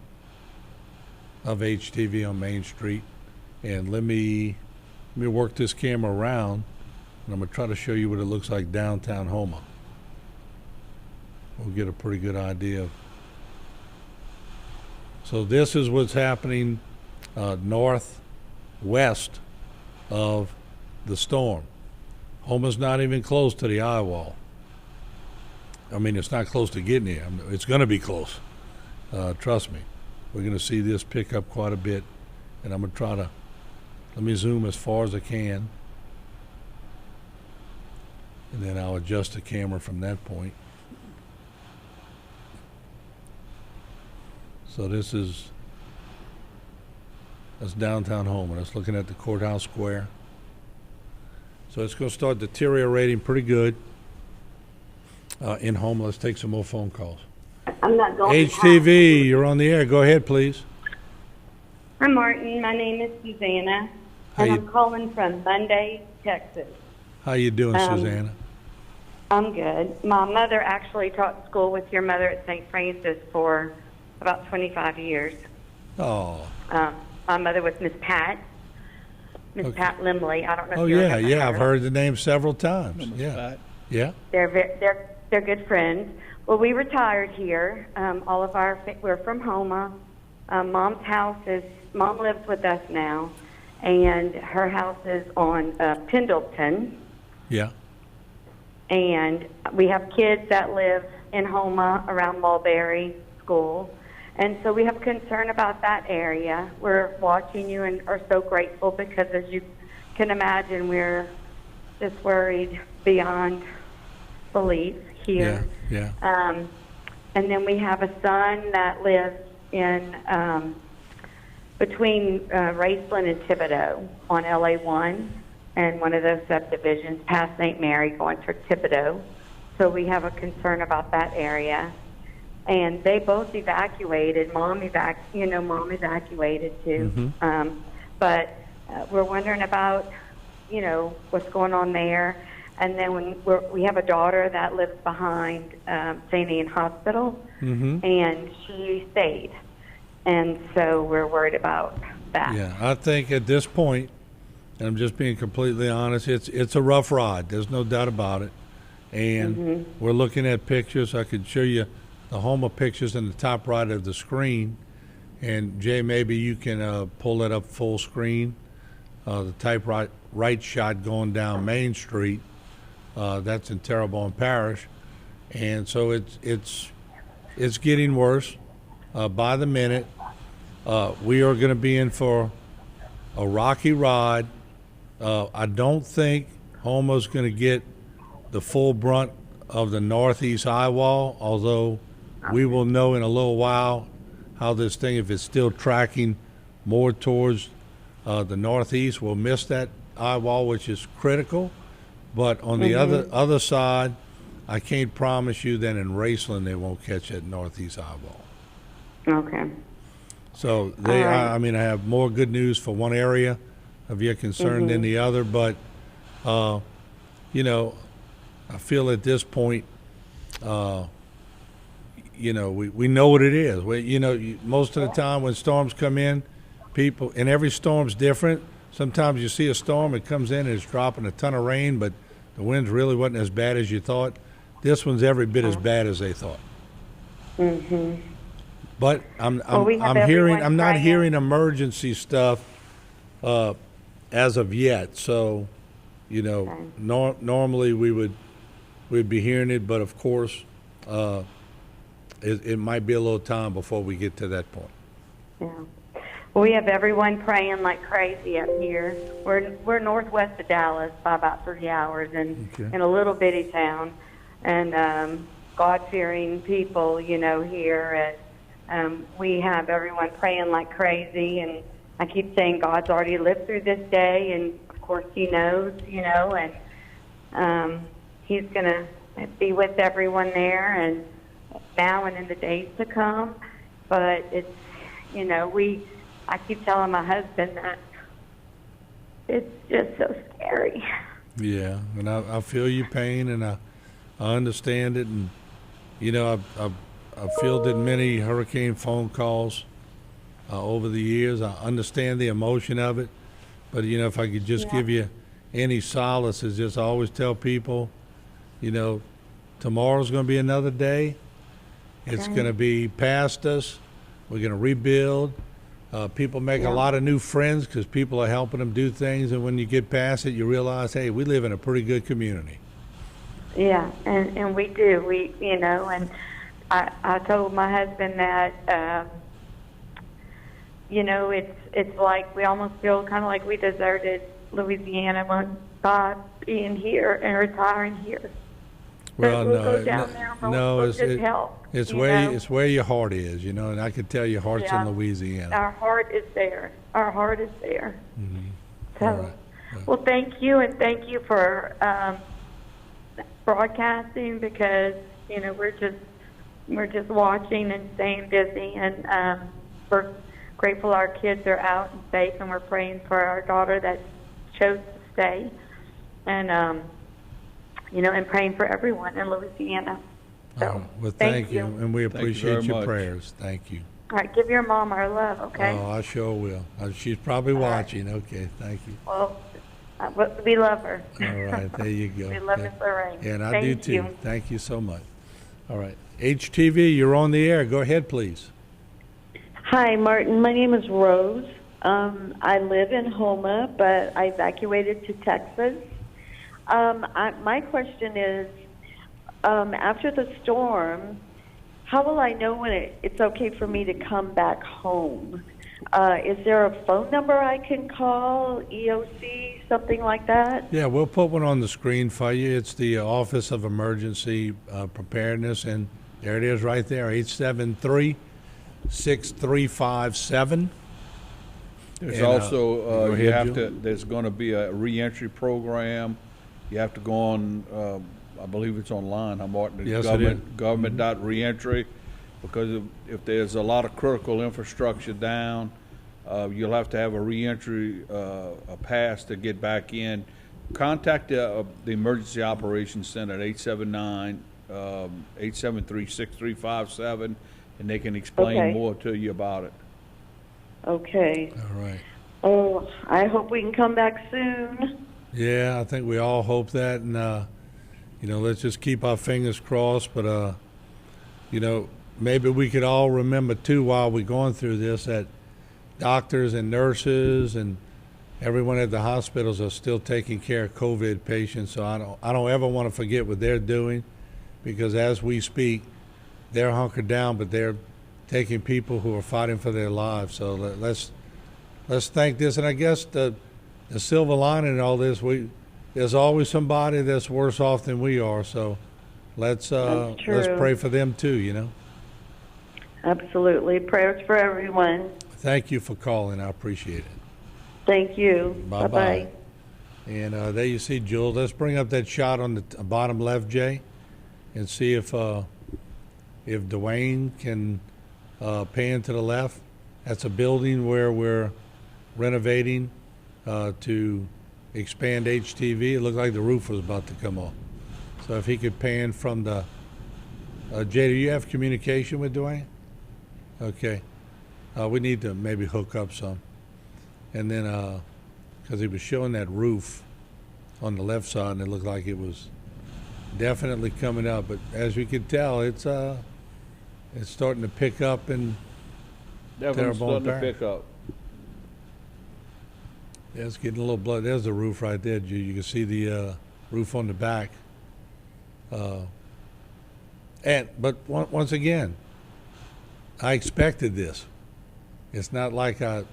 of HTV on Main Street. And let me work this camera around, and I'm gonna try to show you what it looks like downtown Houma. We'll get a pretty good idea of. So this is what's happening northwest of the storm. Houma's not even close to the eye wall. I mean, it's not close to getting here. It's going to be close. Trust me. We're going to see this pick up quite a bit, and I'm going to try to, let me zoom as far as I can, and then I'll adjust the camera from that point. So that's downtown Houma. That's looking at the courthouse square. So it's going to start deteriorating pretty good in Houma. Let's take some more phone calls. I'm not going HTV, you're on the air. Go ahead, please. Hi, Martin. My name is Susanna, and I'm calling from Monday, Texas. How you doing, Susanna? I'm good. My mother actually taught school with your mother at St. Francis for about 25 years. Oh. My mother was Miss Pat. Miss Pat Limley. I don't know if you remember her. I've heard the name several times. Yeah. They're good friends. Well, we retired here. All of we're from Houma. Mom's house Mom lives with us now, and her house is on Pendleton. Yeah. And we have kids that live in Houma around Mulberry School. And so we have concern about that area. We're watching you and are so grateful because, as you can imagine, we're just worried beyond belief here. Yeah. And then we have a son that lives in between Raceland and Thibodaux on LA1 and one of those subdivisions past St. Mary going to Thibodaux. So we have a concern about that area. And they both evacuated. Mom evacuated too. Mm-hmm. But we're wondering about, what's going on there. And then we have a daughter that lives behind St. Ian Hospital, and she stayed. And so we're worried about that. Yeah, I think at this point, and I'm just being completely honest, it's a rough ride. There's no doubt about it. And we're looking at pictures. I could show you the Houma pictures in the top right of the screen. And Jay, maybe you can pull that up full screen. The type right shot going down Main Street. That's in Terrebonne Parish. And so it's getting worse by the minute. We are going to be in for a rocky ride I don't think Houma's going to get the full brunt of the northeast eye wall, although we will know in a little while how this thing, if it's still tracking more towards the northeast, we'll miss that eye wall, which is critical. But on the other side, I can't promise you that in Raceland they won't catch that northeast eye wall. Okay. So they, I mean, I have more good news for one area of your concern than the other, but you know, I feel at this point, you know, we know what it is. You know, most of the time when storms come in, people, and every storm's different. Sometimes you see a storm, it comes in and it's dropping a ton of rain, but the winds really wasn't as bad as you thought. This one's every bit as bad as they thought. But I'm not hearing emergency stuff as of yet. So, you know, normally we'd be hearing it, but of course, it might be a little time before we get to that point. Yeah. Well, we have everyone praying like crazy up here. We're northwest of Dallas by about 3 hours, and in a little bitty town, and God-fearing people, you know, here. And we have everyone praying like crazy, and I keep saying God's already lived through this day, and of course He knows, you know, and He's going to be with everyone there, and now and in the days to come. But it's, you know, I keep telling my husband that it's just so scary. Yeah, and I feel your pain, and I understand it, and you know, I've fielded many hurricane phone calls over the years. I understand the emotion of it, but you know, if I could just give you any solace, is just always tell people, you know, tomorrow's going to be another day. It's going to be past us. We're going to rebuild. People make a lot of new friends because people are helping them do things, and when you get past it, you realize, hey, we live in a pretty good community. Yeah, and we do. We, you know, and I told my husband that, you know, it's like we almost feel kind of like we deserted Louisiana by being here and retiring here. Well, no, it's where your heart is, you know, and I could tell your heart's in Louisiana. Our heart is there. Our heart is there. So, well, thank you, and thank you for broadcasting, because you know we're just watching and staying busy, and we're grateful our kids are out and safe, and we're praying for our daughter that chose to stay, and you know, and praying for everyone in Louisiana. So, well, thank you, and we appreciate your prayers. Thank you. All right, give your mom our love, okay? Oh, I sure will. She's probably watching. Okay, thank you. Well, we love her. All right, there you go. We love Miss Lorraine. And I do too. Thank you so much. All right, HTV, you're on the air. Go ahead, please. Hi, Martin. My name is Rose. I live in Houma, but I evacuated to Texas. My question is, after the storm, how will I know when it's okay for me to come back home? Is there a phone number I can call, EOC, something like that? Yeah, we'll put one on the screen for you. It's the Office of Emergency Preparedness, and there it is right there, 873-6357. There's also, there's going to be a reentry program. You have to go on, I believe it's online, Martin, yes, government.reentry, because if there's a lot of critical infrastructure down, you'll have to have a reentry a pass to get back in. Contact the Emergency Operations Center at 873-6357, and they can explain more to you about it. Okay. All right. Oh, I hope we can come back soon. Yeah, I think we all hope that, and you know, let's just keep our fingers crossed. But you know, maybe we could all remember too, while we're going through this, that doctors and nurses and everyone at the hospitals are still taking care of COVID patients. So I don't ever want to forget what they're doing, because as we speak, they're hunkered down, but they're taking people who are fighting for their lives. So let's thank this, and I guess the the silver lining in all this, there's always somebody that's worse off than we are. So let's pray for them too. You know. Absolutely. Prayers for everyone. Thank you for calling. I appreciate it. Thank you. Bye-bye. Bye-bye. And there you see, Jules. Let's bring up that shot on the bottom left, Jay, and see if Dwayne can pan to the left. That's a building where we're renovating to expand HTV. It looked like the roof was about to come off. So if he could pan from the Jay, do you have communication with Dwayne? Okay. We need to maybe hook up some. And then, because he was showing that roof on the left side, and it looked like it was definitely coming up. But as we can tell, it's starting to pick up in Definitely starting to pick up. Yeah, it's getting a little blood. There's the roof right there. You can see the roof on the back. But once again, I expected this. It's not like I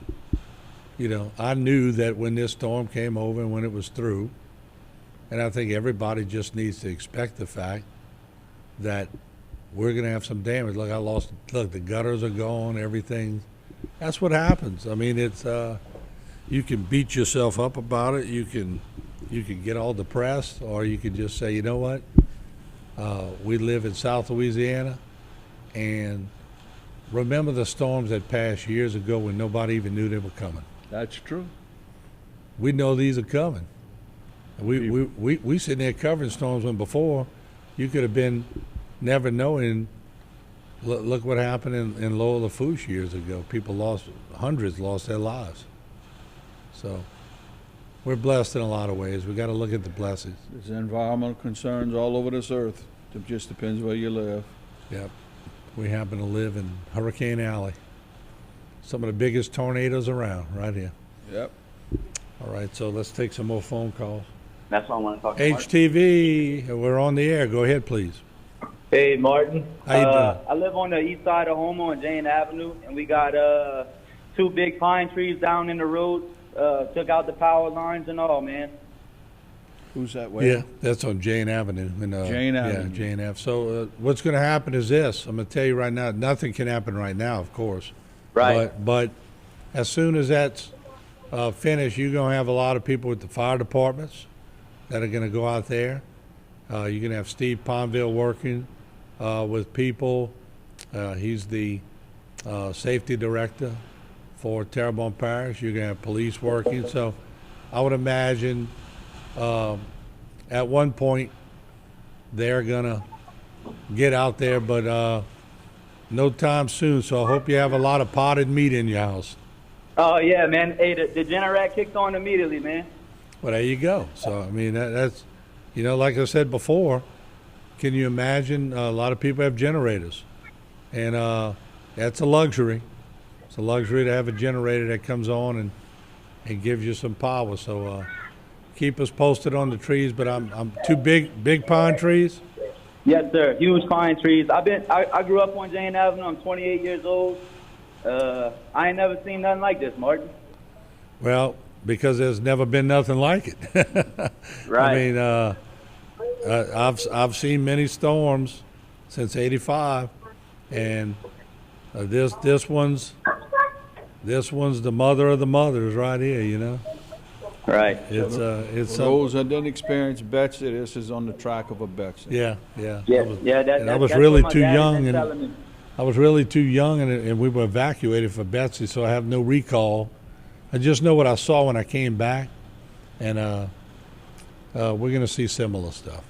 knew that when this storm came over and when it was through, and I think everybody just needs to expect the fact that we're going to have some damage. Look, the gutters are gone, everything. That's what happens. I mean, it's, you can beat yourself up about it. You can get all depressed, or you can just say, you know what? We live in South Louisiana, and remember the storms that passed years ago when nobody even knew they were coming. That's true. We know these are coming. We sitting there covering storms when before you could have been never knowing. Look what happened in Lower Lafourche years ago. Hundreds lost their lives. So we're blessed in a lot of ways. We got to look at the blessings. There's environmental concerns all over this earth. It just depends where you live. Yep. We happen to live in Hurricane Alley. Some of the biggest tornadoes around right here. Yep. All right, so let's take some more phone calls. That's what I want to talk about. HTV, we're on the air. Go ahead, please. Hey, Martin. How you doing? I live on the east side of Houma on Jane Avenue, and we got 2 big pine trees down in the road. Took out the power lines and all, man. Who's that way? Yeah, that's on Jane Avenue. Jane Avenue. Yeah, Jane Ave. So what's going to happen is this. I'm going to tell you right now, nothing can happen right now, of course. Right. But as soon as that's finished, you're going to have a lot of people with the fire departments that are going to go out there. You're going to have Steve Ponville working with people. He's the safety director for Terrebonne Parish. You're going to have police working. So I would imagine at one point they're going to get out there, but no time soon. So I hope you have a lot of potted meat in your house. Oh, yeah, man. Hey, the generator kicked on immediately, man. Well, there you go. So, I mean, that's, like I said before, can you imagine a lot of people have generators? And that's a luxury. It's a luxury to have a generator that comes on and gives you some power. So keep us posted on the trees, but I'm 2 big pine trees? Yes, sir. Huge pine trees. I grew up on Jane Avenue. I'm 28 years old. I ain't never seen nothing like this, Martin. Well, because there's never been nothing like it. Right. I mean, I've seen many storms since '85, and this one's the mother of the mothers right here. Right. It's for those that didn't experience Betsy, this is on the track of a Betsy. Yeah. I was really too young, and we were evacuated for Betsy, so I have no recall. I just know what I saw when I came back, and we're going to see similar stuff.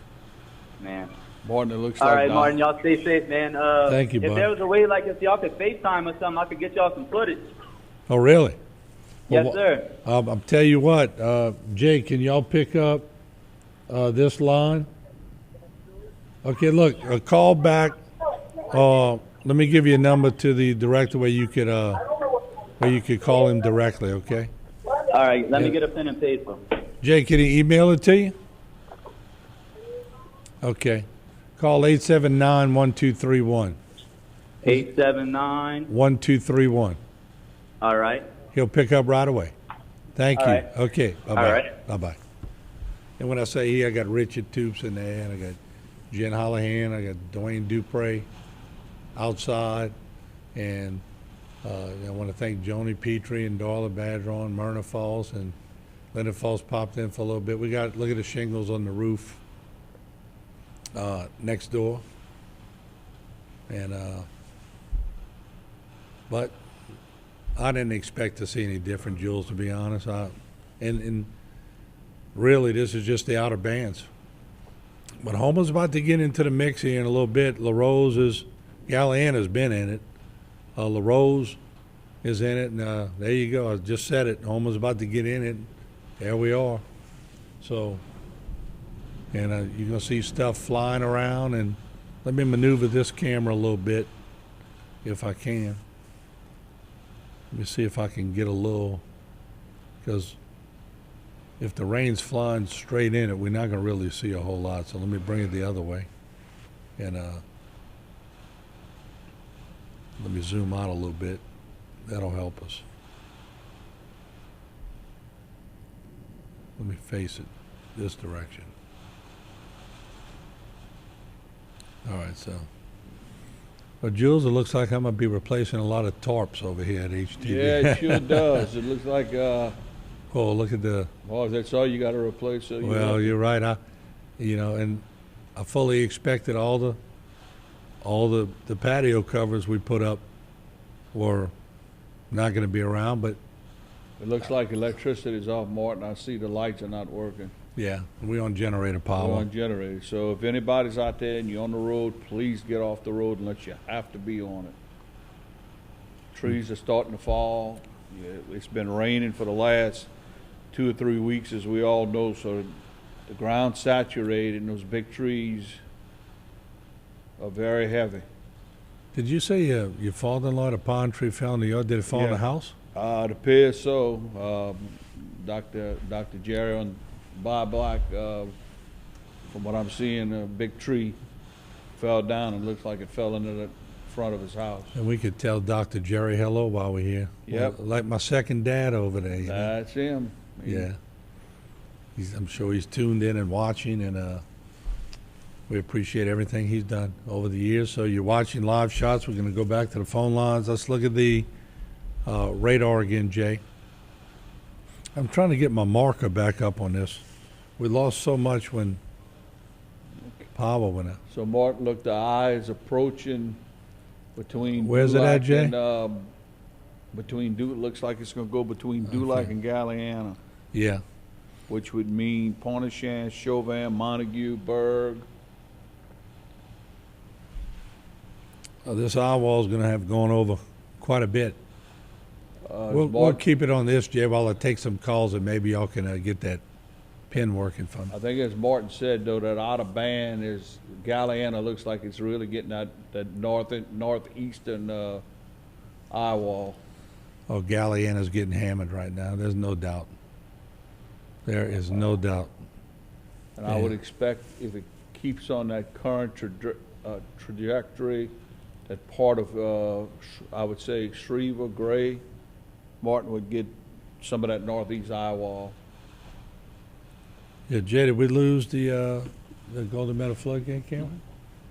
Man. Martin, it looks all like right, that. Martin, y'all stay safe, man. Thank you, If bud. there was a way, like if y'all could FaceTime or something, I could get y'all some footage. Oh, really? Yes, sir. I'll tell you what, Jay, can y'all pick up this line? Okay, look, a call back. Let me give you a number to the director where you could call him directly, okay? All right, let me get a pen and paper. Jay, can he email it to you? Okay. Call 879-1231. 879. 1231. All right. He'll pick up right away. Thank All you. right. Okay. Bye-bye. All right. Bye-bye. And when I say he, I got Richard Toops in there, and I got Jen Hollahan, I got Dwayne Dupre outside, and I want to thank Joni Petrie and Darla Badron, Myrna Falls, and Leonard Falls popped in for a little bit. We got, look at the shingles on the roof next door. And, but I didn't expect to see any different, Jules, to be honest. And really, this is just the outer bands. But Houma's about to get into the mix here in a little bit. Galiana's been in it. LaRose is in it, and there you go. I just said it. Houma's about to get in it. There we are. So, and you're going to see stuff flying around. And let me maneuver this camera a little bit, if I can. Let me see if I can get a little, because if the rain's flying straight in it, we're not going to really see a whole lot. So let me bring it the other way. And let me zoom out a little bit. That'll help us. Let me face it this direction. All right, so. Well, Jules, it looks like I'm going to be replacing a lot of tarps over here at HTV. Yeah, it sure does. It looks like. Oh, look at the. Oh, that's all you got to replace. So well, you're right. And I fully expected all the patio covers we put up were not going to be around, but it looks like electricity is off, Martin. I see the lights are not working. Yeah, we're on generator power. We're on generator. So if anybody's out there and you're on the road, please get off the road unless you have to be on it. Trees are starting to fall. Yeah, it's been raining for the last 2 or 3 weeks, as we all know, so the ground's saturated and those big trees are very heavy. Did you say your father-in-law, the pine tree, fell in the yard? Did it fall in the house? It appears so. Dr. Jerry on Black, from what I'm seeing, a big tree fell down and looks like it fell into the front of his house. And we could tell Dr. Jerry hello while we're here. Yep. Well, like my second dad over there. That's him. Yeah. I'm sure he's tuned in and watching, and we appreciate everything he's done over the years. So you're watching live shots. We're going to go back to the phone lines. Let's look at the radar again, Jay. I'm trying to get my marker back up on this. We lost so much when power went out. So Martin, look, the eye is approaching between. Where's it at, Jay? And, looks like it's going to go between Dulac and Galiana. Yeah. Which would mean Pontchartrain, Chauvin, Montague, Berg. This eye wall is going to have gone over quite a bit. We'll keep it on this, Jay, while I take some calls, and maybe y'all can get that pin working for me. I think, as Martin said, though, that out of band is Galiana looks like it's really getting that northeastern eye wall. Oh, Galiana's getting hammered right now. There's no doubt. There is no doubt. And I would expect if it keeps on that current trajectory, that part of, I would say, Schriever, Gray, Martin would get some of that northeast eye wall. Yeah, Jay, did we lose the Golden Meadow Floodgate camera?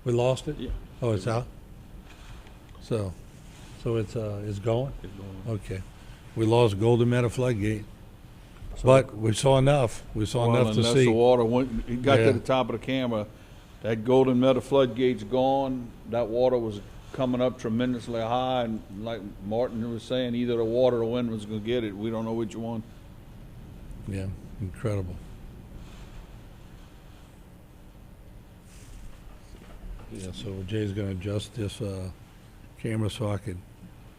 We lost it? Yeah. Oh, it's out? So it's going? It's going. Okay. We lost Golden Meadow Floodgate. But we saw enough. We saw enough to see. The water went, it got to the top of the camera. That Golden Meadow Floodgate's gone. That water was coming up tremendously high, and like Martin was saying, either the water or the wind was going to get it. We don't know which one. Yeah, incredible. Yeah, so Jay's going to adjust this camera so I can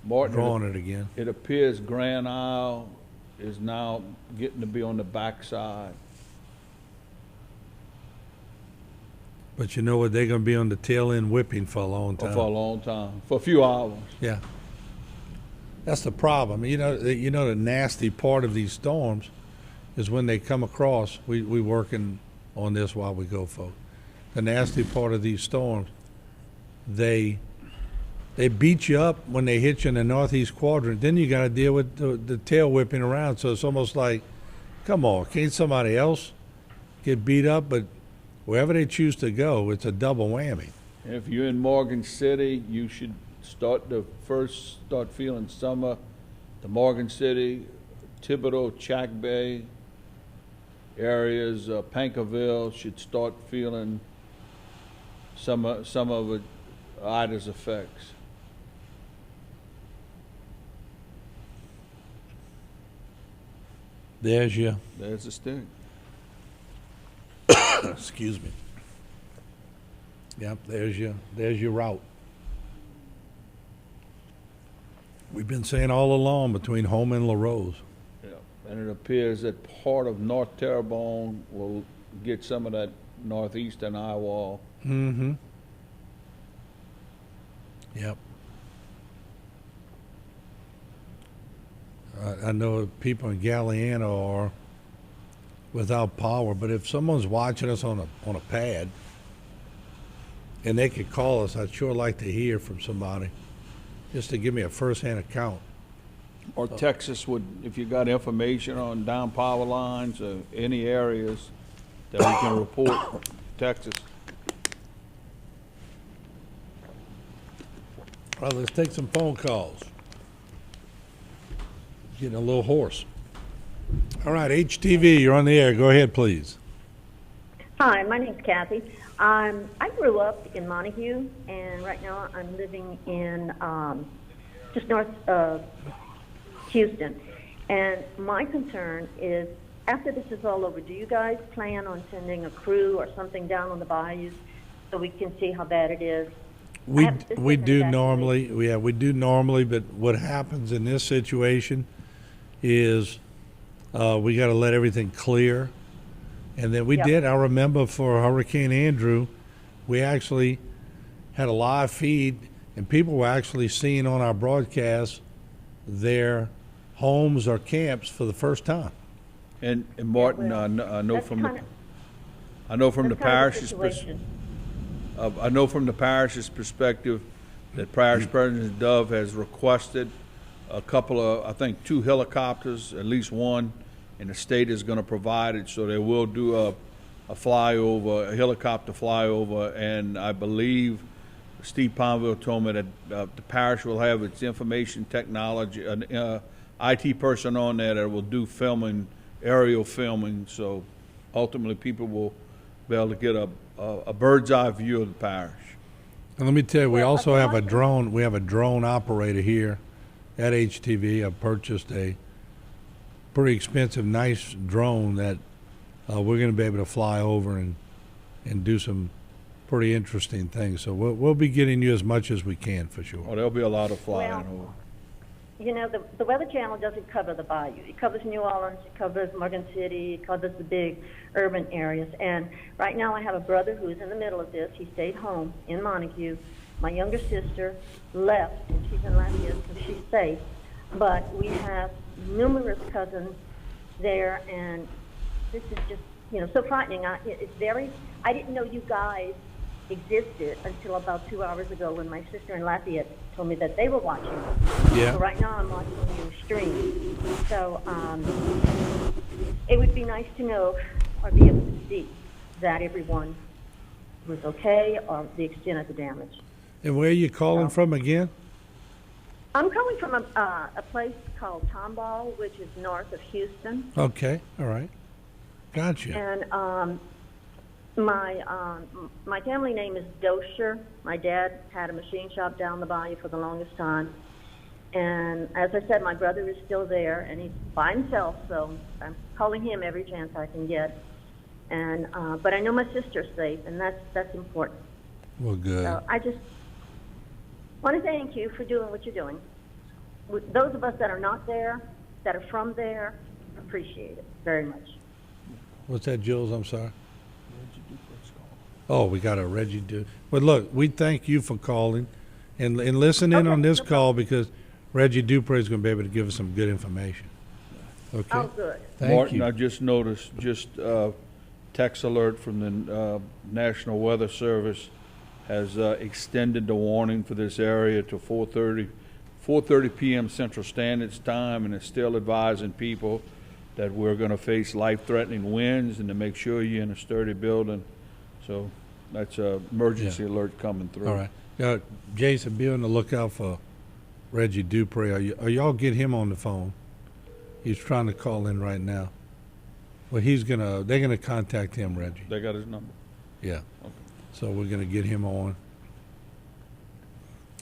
draw on it again. It appears Grand Isle is now getting to be on the backside. But you know what? They're going to be on the tail end whipping for a long time. For a long time. For a few hours. Yeah. That's the problem. You know the nasty part of these storms is when they come across. We working on this while we go, folks. The nasty part of these storms, they they beat you up when they hit you in the northeast quadrant. Then you got to deal with the tail whipping around. So it's almost like, come on, can't somebody else get beat up? But wherever they choose to go, it's a double whammy. If you're in Morgan City, you should start feeling some of the Morgan City, Thibodeau, Chack Bay areas, Pankerville should start feeling some of it, Ida's effects. There's the stick. Excuse me. Yep, there's your route. We've been saying all along between Houma and LaRose. Yeah, and it appears that part of North Terrebonne will get some of that northeastern eye wall. Mm-hmm. Yep. I know people in Galliano are without power, but if someone's watching us on a pad and they could call us, I'd sure like to hear from somebody just to give me a first-hand account. Or Texas would, if you got information on down power lines or any areas that we can report, Texas. Well, let's take some phone calls. Getting a little hoarse. All right, HTV, you're on the air. Go ahead, please. Hi, my name's Kathy. I grew up in Montague, and right now I'm living in just north of Houston. And my concern is, after this is all over, do you guys plan on sending a crew or something down on the bayous so we can see how bad it is? We do normally, but what happens in this situation is we got to let everything clear. And then we did, I remember for Hurricane Andrew, we actually had a live feed, and people were actually seeing on our broadcast their homes or camps for the first time. And Martin, I know from the parish's perspective that Parish President Dove has requested a couple of, I think, 2 helicopters, at least one, and the state is going to provide it, so they will do a flyover, a helicopter flyover, and I believe Steve Palmville told me that the parish will have its information technology, an IT person on there that will do filming, aerial filming, so ultimately people will be able to get a bird's eye view of the parish. And let me tell you, we also have a drone. We have a drone operator here at HTV. I purchased a pretty expensive, nice drone that we're going to be able to fly over and do some pretty interesting things. So we'll be getting you as much as we can for sure. Oh, there'll be a lot of flying over. You know, the Weather Channel doesn't cover the bayou. It covers New Orleans, it covers Morgan City, it covers the big urban areas. And right now I have a brother who's in the middle of this. He stayed home in Montague. My younger sister left, and she's in Lafayette, so she's safe. But we have numerous cousins there, and this is just, so frightening. I didn't know you guys existed until about 2 hours ago when my sister in Lafayette told me that they were watching you. Yeah. So right now I'm watching you stream. So it would be nice to know or be able to see that everyone was okay or the extent of the damage. And where are you calling from again? I'm calling from a place called Tomball, which is north of Houston. Okay, all right. Gotcha. And my family name is Dosher. My dad had a machine shop down the bayou for the longest time. And as I said, my brother is still there, and he's by himself, so I'm calling him every chance I can get. And but I know my sister's safe, and that's important. Well, good. So I just want to thank you for doing what you're doing. Those of us that are not there, that are from there, appreciate it very much. What's that, Jules? I'm sorry. Oh, we got a Reggie Duke. But look, we thank you for calling and listen in on this call because Reggie Dupre is going to be able to give us some good information. Okay. Oh, good. Thank Martin, you. I just noticed, text alert from the National Weather Service. has extended the warning for this area to 4:30 p.m. Central Standard Time, and is still advising people that we're going to face life-threatening winds and to make sure you're in a sturdy building. So that's an emergency alert coming through. All right. Now, Jason, be on the lookout for Reggie Dupre. Are y'all get him on the phone? He's trying to call in right now. Well, they're gonna contact him, Reggie. They got his number? Yeah. Okay. So we're gonna get him on.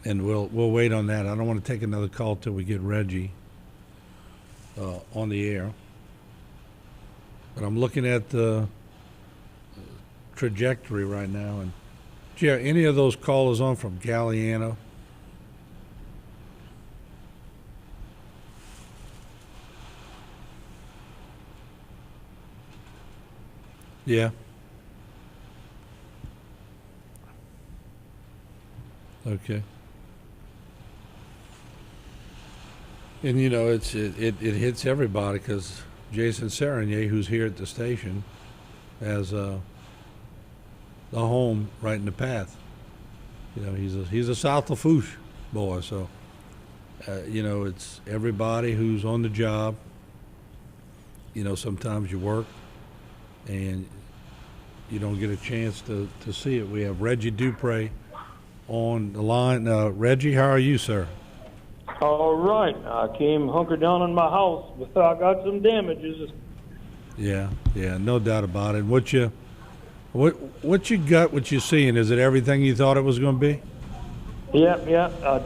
And we'll wait on that. I don't want to take another call till we get Reggie on the air. But I'm looking at the trajectory right now. And gee, are any of those callers on from Galliano? Yeah. Okay. And you know, it hits everybody because Jason Serenier, who's here at the station, has the home right in the path. You know, he's a South Lafourche boy, so you know, it's everybody who's on the job. You know, sometimes you work and you don't get a chance to see it. We have Reggie Dupre on the line. Reggie, how are you, sir? All right. I came hunkered down in my house, but I got some damages. Yeah, no doubt about it. What you got, what you seeing? Is it everything you thought it was going to be? Yeah. I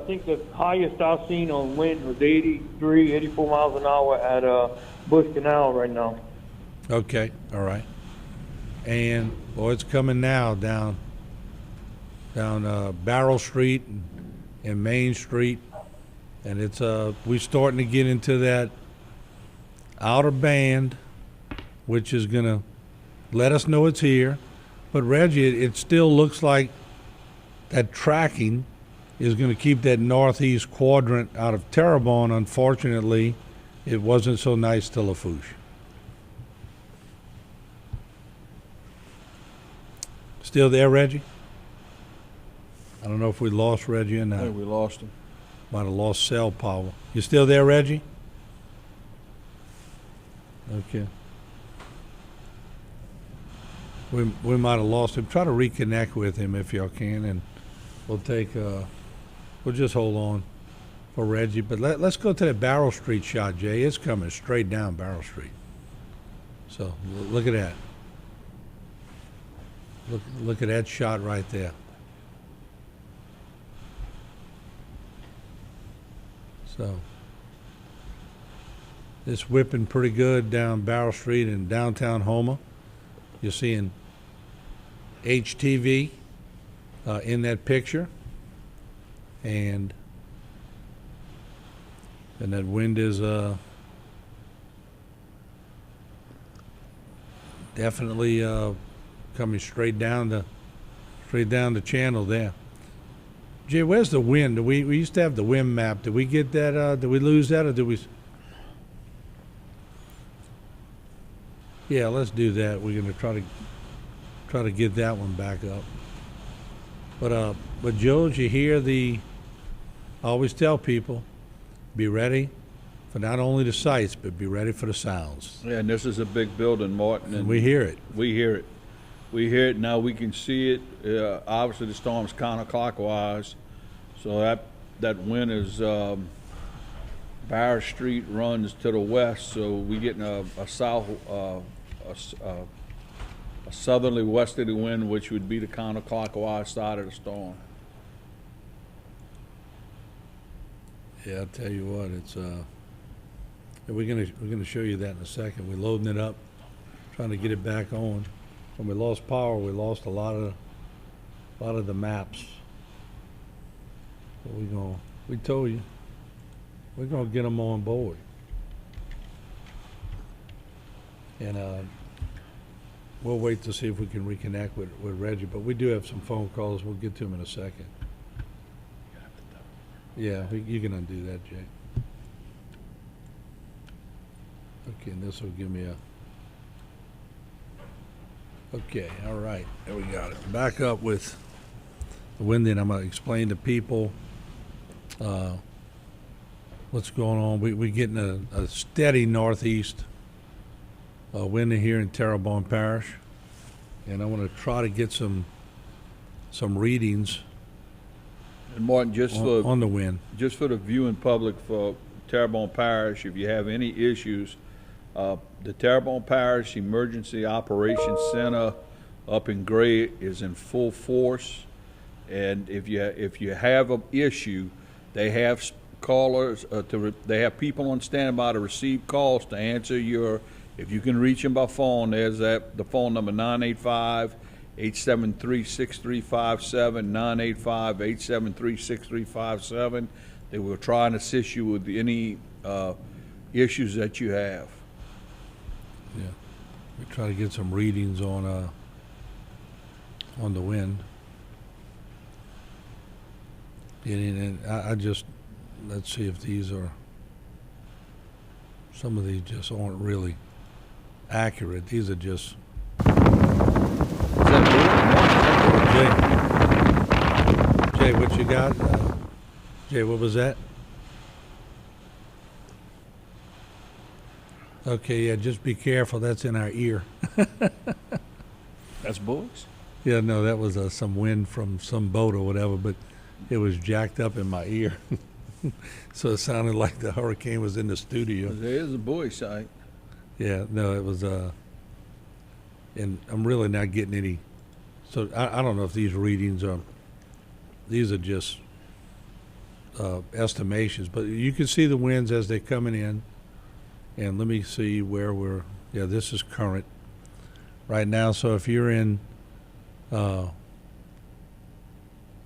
think the highest I've seen on wind was 84 miles an hour at Bush Canal right now. Okay, all right. And boy, it's coming now down Barrel Street and Main Street, and it's we're starting to get into that outer band, which is gonna let us know it's here. But Reggie, it still looks like that tracking is going to keep that northeast quadrant out of Terrebonne. Unfortunately, it wasn't so nice to Lafourche. Still there, Reggie? I don't know if we lost Reggie or not. I think we lost him. Might have lost cell power. You still there, Reggie? Okay. We might have lost him. Try to reconnect with him if y'all can, and we'll just hold on for Reggie. But let's go to that Barrel Street shot, Jay. It's coming straight down Barrel Street. So look at that. Look at that shot right there. So it's whipping pretty good down Barrel Street in downtown Houma. You're seeing HTV in that picture, and that wind is definitely coming straight down the channel there. Jay, where's the wind? We used to have the wind map. Did we get that? Did we lose that, or did we? Yeah, let's do that. We're gonna try to get that one back up. But George, you hear I always tell people, be ready for not only the sights, but be ready for the sounds. Yeah, and this is a big building, Martin. And we hear it. We hear it. We hear it now. We can see it. Obviously, the storm's counterclockwise, so that wind is Barrel Street runs to the west, so we getting a southerly westerly wind, which would be the counterclockwise side of the storm. Yeah, I'll tell you what, it's we're gonna show you that in a second. We're loading it up, trying to get it back on. When we lost power, we lost a lot of the maps. But we told you, we're gonna get them on board. And we'll wait to see if we can reconnect with Reggie. But we do have some phone calls. We'll get to him in a second. Yeah, you can undo that, Jay. Okay, and this will give me Okay, all right. There we got it. Back up with the wind, then I'm going to explain to people what's going on. We're getting a steady northeast wind here in Terrebonne Parish, and I want to try to get some readings. And Martin, on the wind. Just for the viewing public for Terrebonne Parish, if you have any issues, the Terrebonne Parish Emergency Operations Center up in Gray is in full force, and if you have an issue, they have callers they have people on standby to receive calls to answer your. If you can reach them by phone, there's the phone number 985-873-6357, 985-873-6357. They will try and assist you with any issues that you have. Yeah, we try to get some readings on the wind. And I just, let's see if these are, some of these just aren't really accurate. These are just. Jay, what you got? Jay, what was that? Okay, yeah, just be careful. That's in our ear. That's bullets? Yeah, no, that was some wind from some boat or whatever, but it was jacked up in my ear. So it sounded like the hurricane was in the studio. There is a buoy sight. Yeah, no, it was, and I'm really not getting any, so I don't know if these readings these are just estimations, but you can see the winds as they're coming in. And let me see where yeah, this is current right now. So if you're in,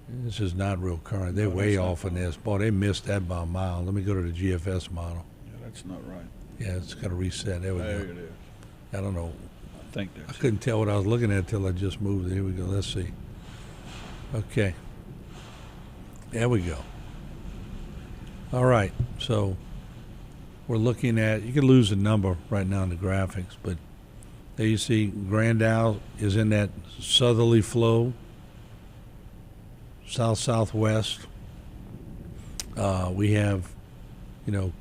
this is not real current. They're way off on this. Boy, they missed that by a mile. Let me go to the GFS model. Yeah, that's not right. Yeah, it's got to reset. There we go. There it is. I don't know. I think that's I couldn't tell what I was looking at till I just moved. Here we go. Let's see. Okay. There we go. All right. So we're looking at, you can lose a number right now in the graphics, but there you see Grand Isle is in that southerly flow, south-southwest. We have,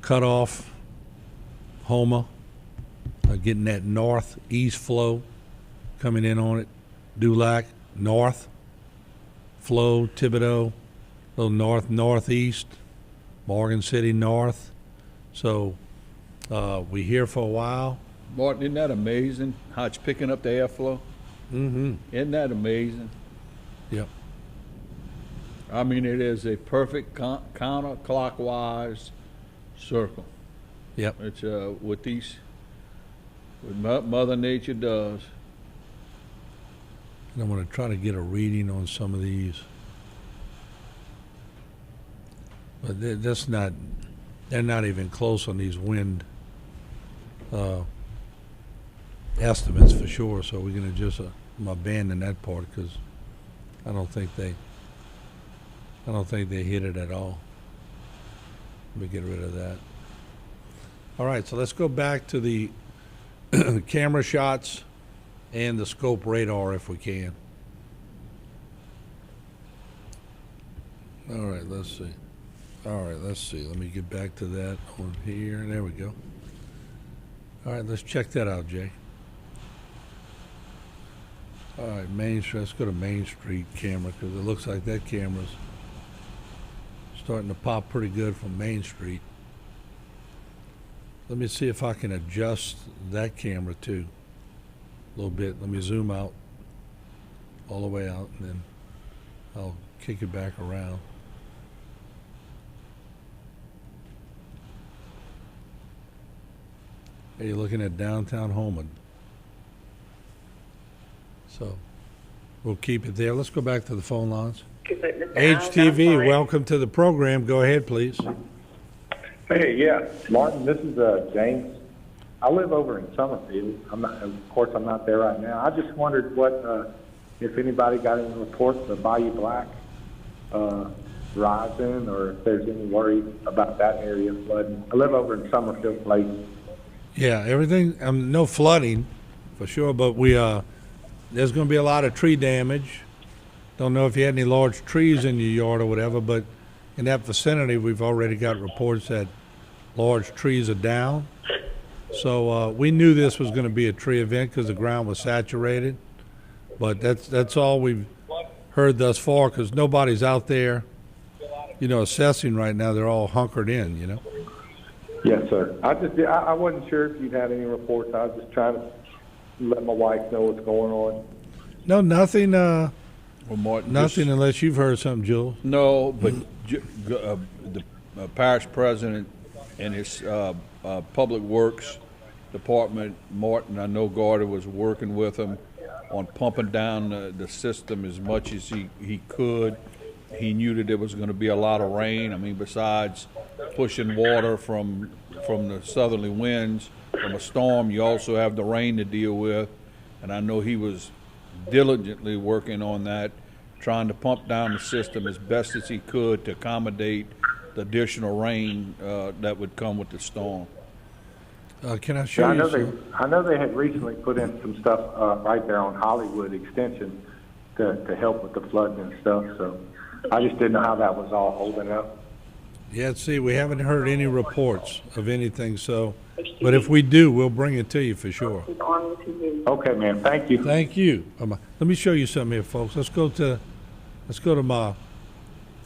Cutoff, Houma, getting that northeast flow coming in on it. Dulac, north flow, Thibodeau, a little northeast, Morgan City, north. So we here for a while. Martin, isn't that amazing how it's picking up the airflow? Mm-hmm. Isn't that amazing? Yep. I mean, it is a perfect counterclockwise circle. Yep. It's what Mother Nature does. And I'm going to try to get a reading on some of these. But they're not even close on these wind estimates for sure. So we're going to just abandon that part because I don't think they hit it at all. Let me get rid of that. All right, so let's go back to the camera shots and the scope radar if we can. All right, let's see. Let me get back to that on here. There we go. All right, let's check that out, Jay. All right, Main Street. Let's go to Main Street camera because it looks like that camera's starting to pop pretty good from Main Street. Let me see if I can adjust that camera too a little bit. Let me zoom out all the way out and then I'll kick it back around. Hey, you're looking at downtown Houma. So we'll keep it there. Let's go back to the phone lines. HTV, welcome to the program. Go ahead, please. Hey, yeah, Martin, this is James. I live over in Summerfield. Of course, I'm not there right now. I just wondered if anybody got any reports of Bayou Black rising, or if there's any worry about that area flooding. I live over in Summerfield Place. Yeah, everything. No flooding, for sure. But we there's going to be a lot of tree damage. Don't know if you had any large trees in your yard or whatever, but in that vicinity, we've already got reports that large trees are down. So we knew this was going to be a tree event because the ground was saturated. But that's all we've heard thus far, because nobody's out there, assessing right now. They're all hunkered in, Yes, sir. I wasn't sure if you'd had any reports. I was just trying to let my wife know what's going on. No, nothing. Well, Martin, nothing unless you've heard something, Jules. No, but the parish president and his public works department, Martin, I know Garter was working with him on pumping down the system as much as he could. He knew that there was going to be a lot of rain. I mean, besides pushing water from the southerly winds from a storm, you also have the rain to deal with. And I know he was diligently working on that, trying to pump down the system as best as he could to accommodate the additional rain that would come with the storm. Can I show you? I know they had recently put in some stuff right there on Hollywood Extension to help with the flooding and stuff. So I just didn't know how that was all holding up. Yeah, see, we haven't heard any reports of anything. So, but if we do, we'll bring it to you for sure. Okay, man. Thank you. Thank you. Let me show you something here, folks. Let's go to my. I'm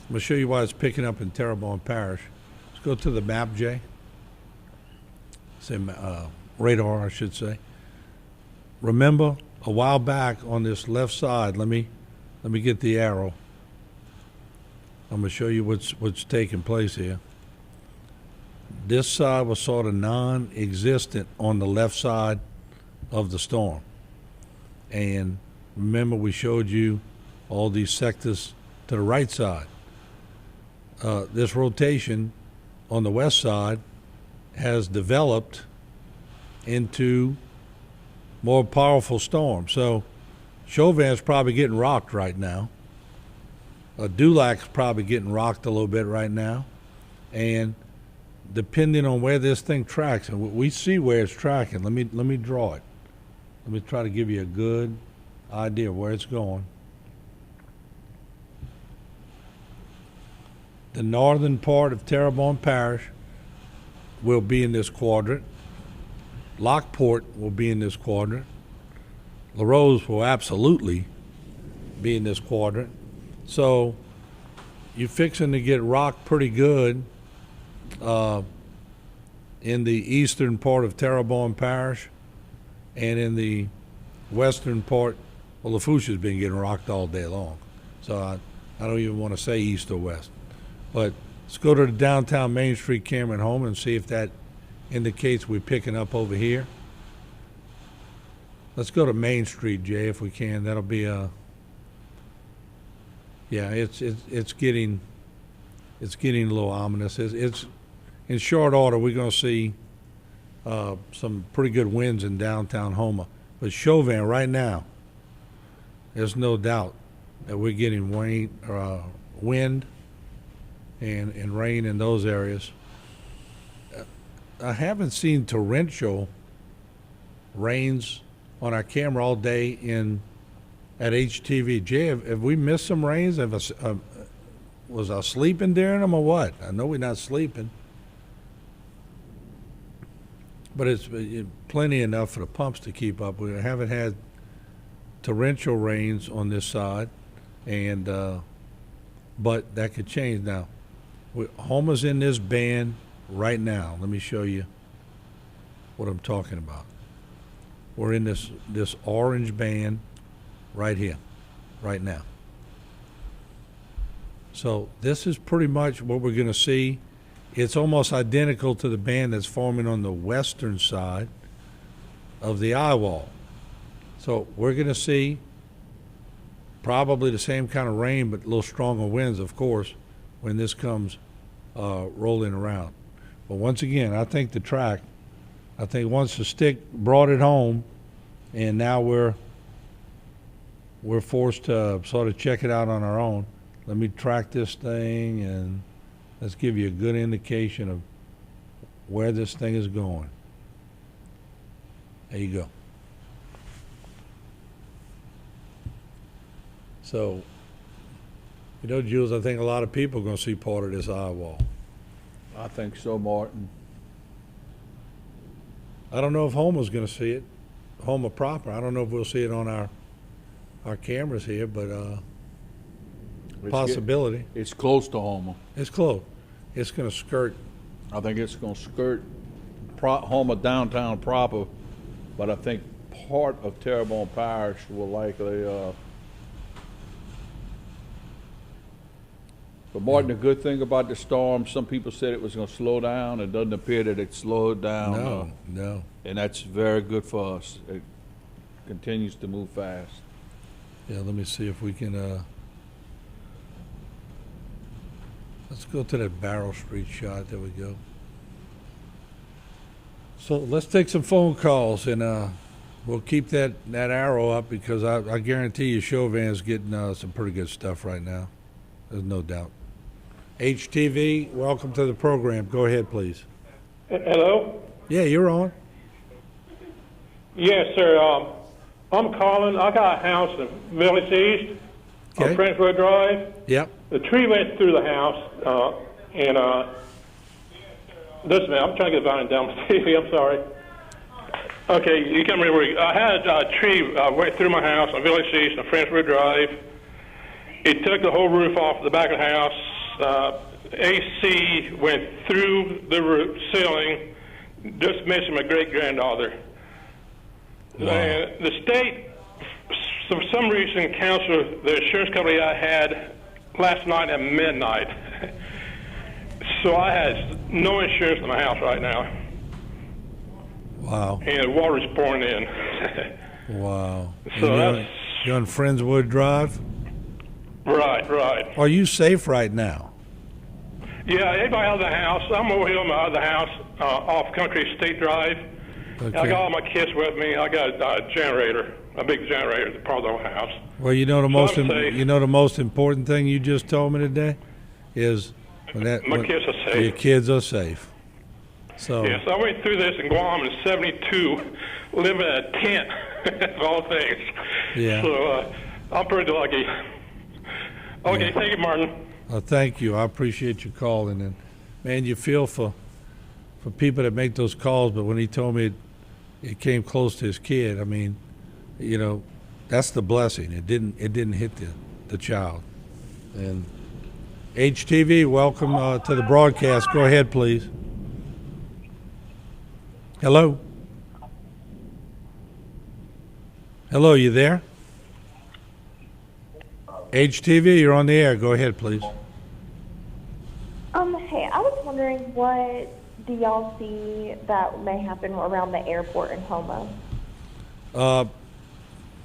gonna show you why it's picking up in Terrebonne Parish. Let's go to the map, Jay. Radar, I should say. Remember, a while back on this left side, let me get the arrow. I'm going to show you what's taking place here. This side was sort of non-existent on the left side of the storm. And remember, we showed you all these sectors to the right side. This rotation on the west side has developed into more powerful storm. So Chauvin's probably getting rocked right now. Dulac's probably getting rocked a little bit right now. And depending on where this thing tracks, and we see where it's tracking. Let me draw it. Let me try to give you a good idea of where it's going. The northern part of Terrebonne Parish will be in this quadrant. Lockport will be in this quadrant. LaRose will absolutely be in this quadrant. So you're fixing to get rocked pretty good in the eastern part of Terrebonne Parish, and in the western part, well, Lafourche's been getting rocked all day long. So I don't even want to say east or west. But let's go to the downtown Main Street camera at home and see if that indicates we're picking up over here. Let's go to Main Street, Jay, if we can. That'll be yeah, it's getting a little ominous. It's in short order. We're going to see some pretty good winds in downtown Houma. But Chauvin right now, there's no doubt that we're getting wind and rain in those areas. I haven't seen torrential rains on our camera all day at HTV. Jay, have we missed some rains? Was I sleeping during them or what? I know we're not sleeping. But it's plenty enough for the pumps to keep up. We haven't had torrential rains on this side, and but that could change now. Houma's in this band right now. Let me show you what I'm talking about. We're in this orange band right here, right now. So this is pretty much what we're going to see. It's almost identical to the band that's forming on the western side of the eye wall. So we're going to see probably the same kind of rain, but a little stronger winds, of course, when this comes rolling around. But once again, I think once the stick brought it home, and now we're forced to sort of check it out on our own. Let me track this thing, and let's give you a good indication of where this thing is going. There you go. So, you know, Jules, I think a lot of people are going to see part of this eye wall. I think so, Martin. I don't know if Homa's going to see it, Houma proper. I don't know if we'll see it on our cameras here, but possibility. It's close to Houma. It's close. It's going to skirt. I think it's going to skirt Houma downtown proper, but I think part of Terrebonne Parish will likely. But Martin, the good thing about the storm, some people said it was going to slow down. It doesn't appear that it slowed down. No. And that's very good for us. It continues to move fast. Yeah, let me see if we can. Let's go to that Barrow Street shot. There we go. So let's take some phone calls, and we'll keep that arrow up because I guarantee you Chauvin's getting some pretty good stuff right now. There's no doubt. HTV, welcome to the program. Go ahead, please. Hello? Yeah, you're on. Yes, sir. I'm calling. I got a house in Village East on Friendswood Drive. Yep. The tree went through the house, and listen, I'm trying to get volume down on the TV. I'm sorry. Okay, you can't remember. I had a tree went through my house on Village East on Friendswood Drive. It took the whole roof off the back of the house. AC went through the roof ceiling, just missing my great-granddaughter. Wow. The state, for some reason, canceled the insurance company I had last night at midnight. So I had no insurance in my house right now. Wow. And water's pouring in. Wow. So you're on Friendswood Drive? Right. Are you safe right now? Yeah, anybody out of the house, I'm over here on my other house, off Country State Drive. Okay. I got all my kids with me. I got a generator, a big generator, that's part of the whole house. Well, you know the most important thing you just told me today is my kids are safe. Your kids are safe. So yes, I went through this in Guam in '72, living in a tent, of all things. Yeah. So I'm pretty lucky. Okay, thank you, Martin. Thank you. I appreciate you calling. And man, you feel for people that make those calls. But when he told me it came close to his kid, I mean, you know, that's the blessing. It didn't hit the child. And HTV, welcome to the broadcast. Go ahead, please. Hello. Hello, you there? HTV, you're on the air. Go ahead, please. Hey, I was wondering, what do y'all see that may happen around the airport in Houma?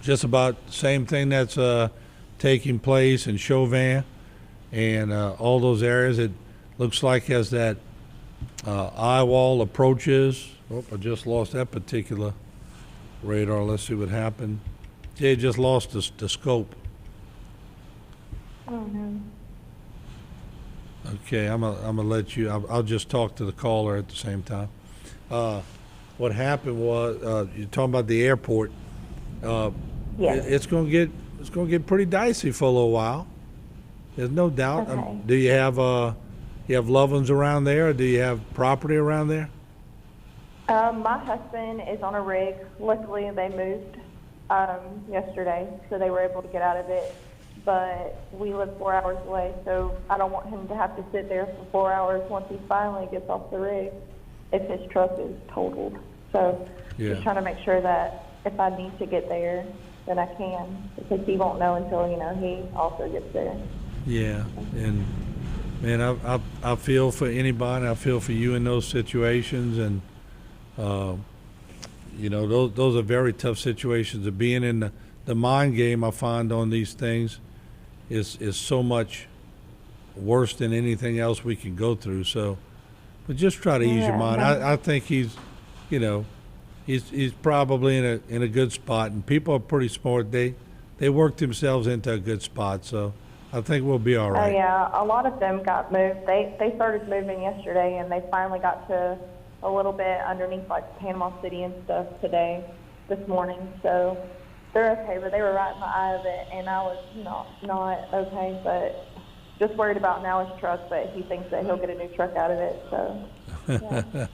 Just about the same thing that's taking place in Chauvin and all those areas. It looks like as that eye wall approaches. Oh, I just lost that particular radar. Let's see what happened. Jay just lost the scope. Oh, no. Okay, I'm gonna let you. I'll just talk to the caller at the same time. What happened was you're talking about the airport. Yes. It's gonna get pretty dicey for a little while. There's no doubt. Okay. Do you have loved ones around there, or do you have property around there? My husband is on a rig. Luckily, they moved yesterday, so they were able to get out of it. But we live 4 hours away, so I don't want him to have to sit there for 4 hours once he finally gets off the rig if his truck is totaled. So just trying to make sure that if I need to get there, then I can, because he won't know until, he also gets there. Yeah, and man, I feel for anybody. I feel for you in those situations, and those are very tough situations. Of being in the mind game, I find on these things is so much worse than anything else we can go through. So, but just try to ease your mind. I think he's probably in a good spot, and people are pretty smart. They worked themselves into a good spot, so I think we'll be all right. Oh yeah, a lot of them got moved. They started moving yesterday, and they finally got to a little bit underneath like Panama City and stuff this morning. So They're okay, but they were right in the eye of it, and I was not okay. But just worried about now his truck, but he thinks that he'll get a new truck out of it. So. Yeah.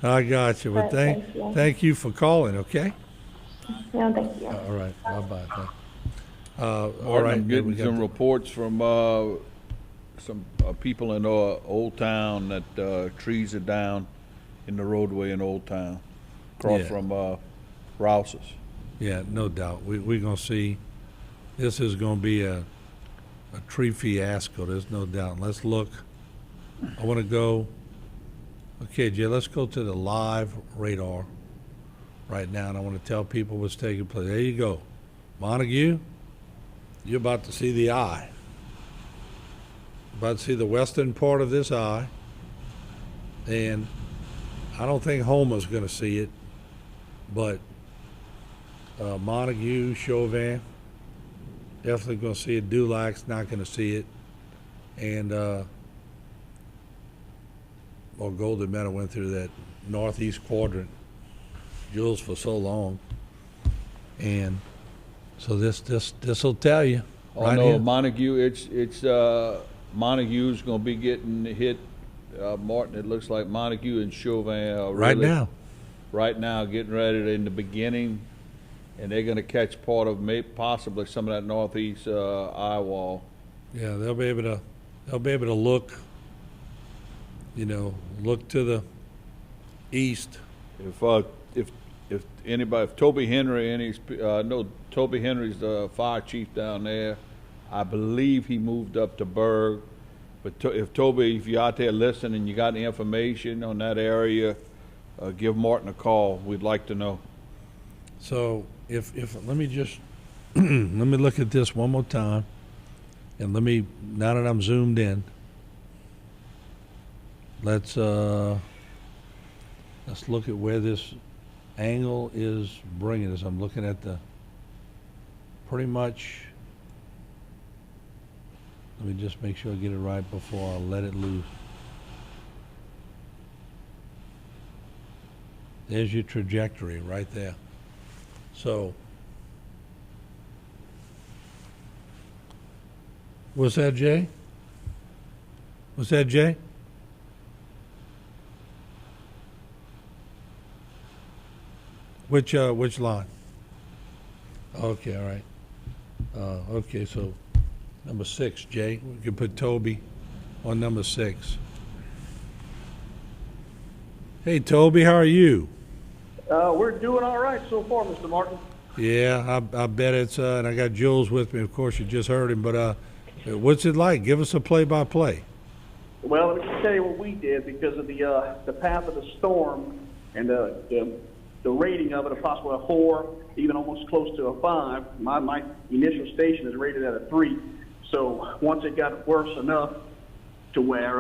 I got you. But thank you for calling. Okay. Yeah, thank you. All right. Bye-bye. All Martin, right. I'm getting some reports from some people in Old Town that trees are down in the roadway in Old Town, across from Rouse's. Yeah, no doubt. We're going to see, this is going to be a tree fiasco. There's no doubt. Let's look. I want to go. Okay, Jay, let's go to the live radar right now, and I want to tell people what's taking place. There you go. Montague, you're about to see the eye. About to see the western part of this eye, and I don't think Houma's going to see it, but Montague, Chauvin, definitely going to see it. Dulac's not going to see it, and Golden Meadow went through that northeast quadrant, Jules, for so long, and so this will tell you. Oh right no, here. Montague, it's Montague's going to be getting hit. Martin, it looks like Montague and Chauvin are really, right now getting ready in the beginning, and they're going to catch part of possibly some of that northeast eye wall. Yeah, they'll be able to look. Look to the east. If Toby Henry Toby Henry's the fire chief down there. I believe he moved up to Berg. But if you're out there listening and you got any information on that area, give Martin a call. We'd like to know. So if let me just let me look at this one more time, and now that I'm zoomed in, let's look at where this angle is bringing us. I'm looking at pretty much. Let me just make sure I get it right before I let it loose. There's your trajectory right there. So, what's that, Jay? What's that, Jay? Which line? Okay, all right. Okay, so number 6, Jay. We can put Toby on number 6. Hey, Toby, how are you? We're doing all right so far, Mr. Martin. Yeah, I bet it's, and I got Jules with me. Of course, you just heard him, but what's it like? Give us a play-by-play. Well, let me just tell you what we did because of the path of the storm and the rating of it, a possible a 4, even almost close to a 5. My initial station is rated at a 3. So once it got worse enough to where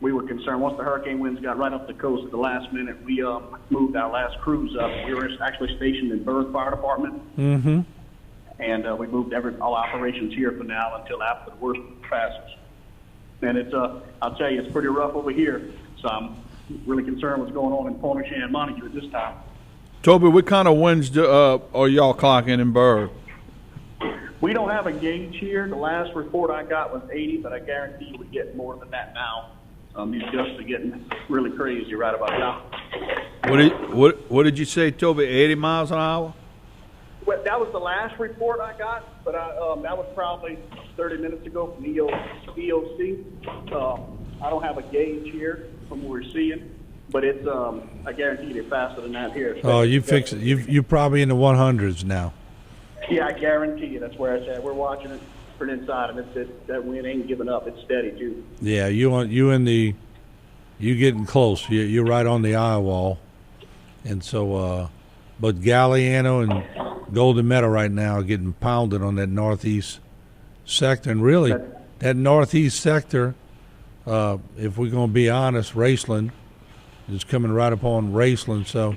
we were concerned, once the hurricane winds got right up the coast at the last minute, we moved our last crews up. We were actually stationed in Berg Fire Department. Mm-hmm. And we moved all operations here for now until after the worst passes. And it's, I'll tell you, it's pretty rough over here. So I'm really concerned what's going on in Pointe-aux-Chenes and Montague at this time. Toby, what kind of winds are y'all clocking in Berg? We don't have a gauge here. The last report I got was 80, but I guarantee we get more than that now. These gusts are getting really crazy right about now. What did you say, Toby? 80 miles an hour? Well, that was the last report I got, but that was probably 30 minutes ago from EOC. I don't have a gauge here from what we're seeing, but it's I guarantee you faster than that here. Oh, you fix it. You're probably in the 100s now. Yeah, I guarantee you. That's where it's at. We're watching it from inside, and that wind ain't giving up. It's steady too. Yeah, you getting close. You're right on the eye wall, and so but Galliano and Golden Meadow right now are getting pounded on that northeast sector, and really that northeast sector. If we're going to be honest, Raceland is coming right upon Raceland. So,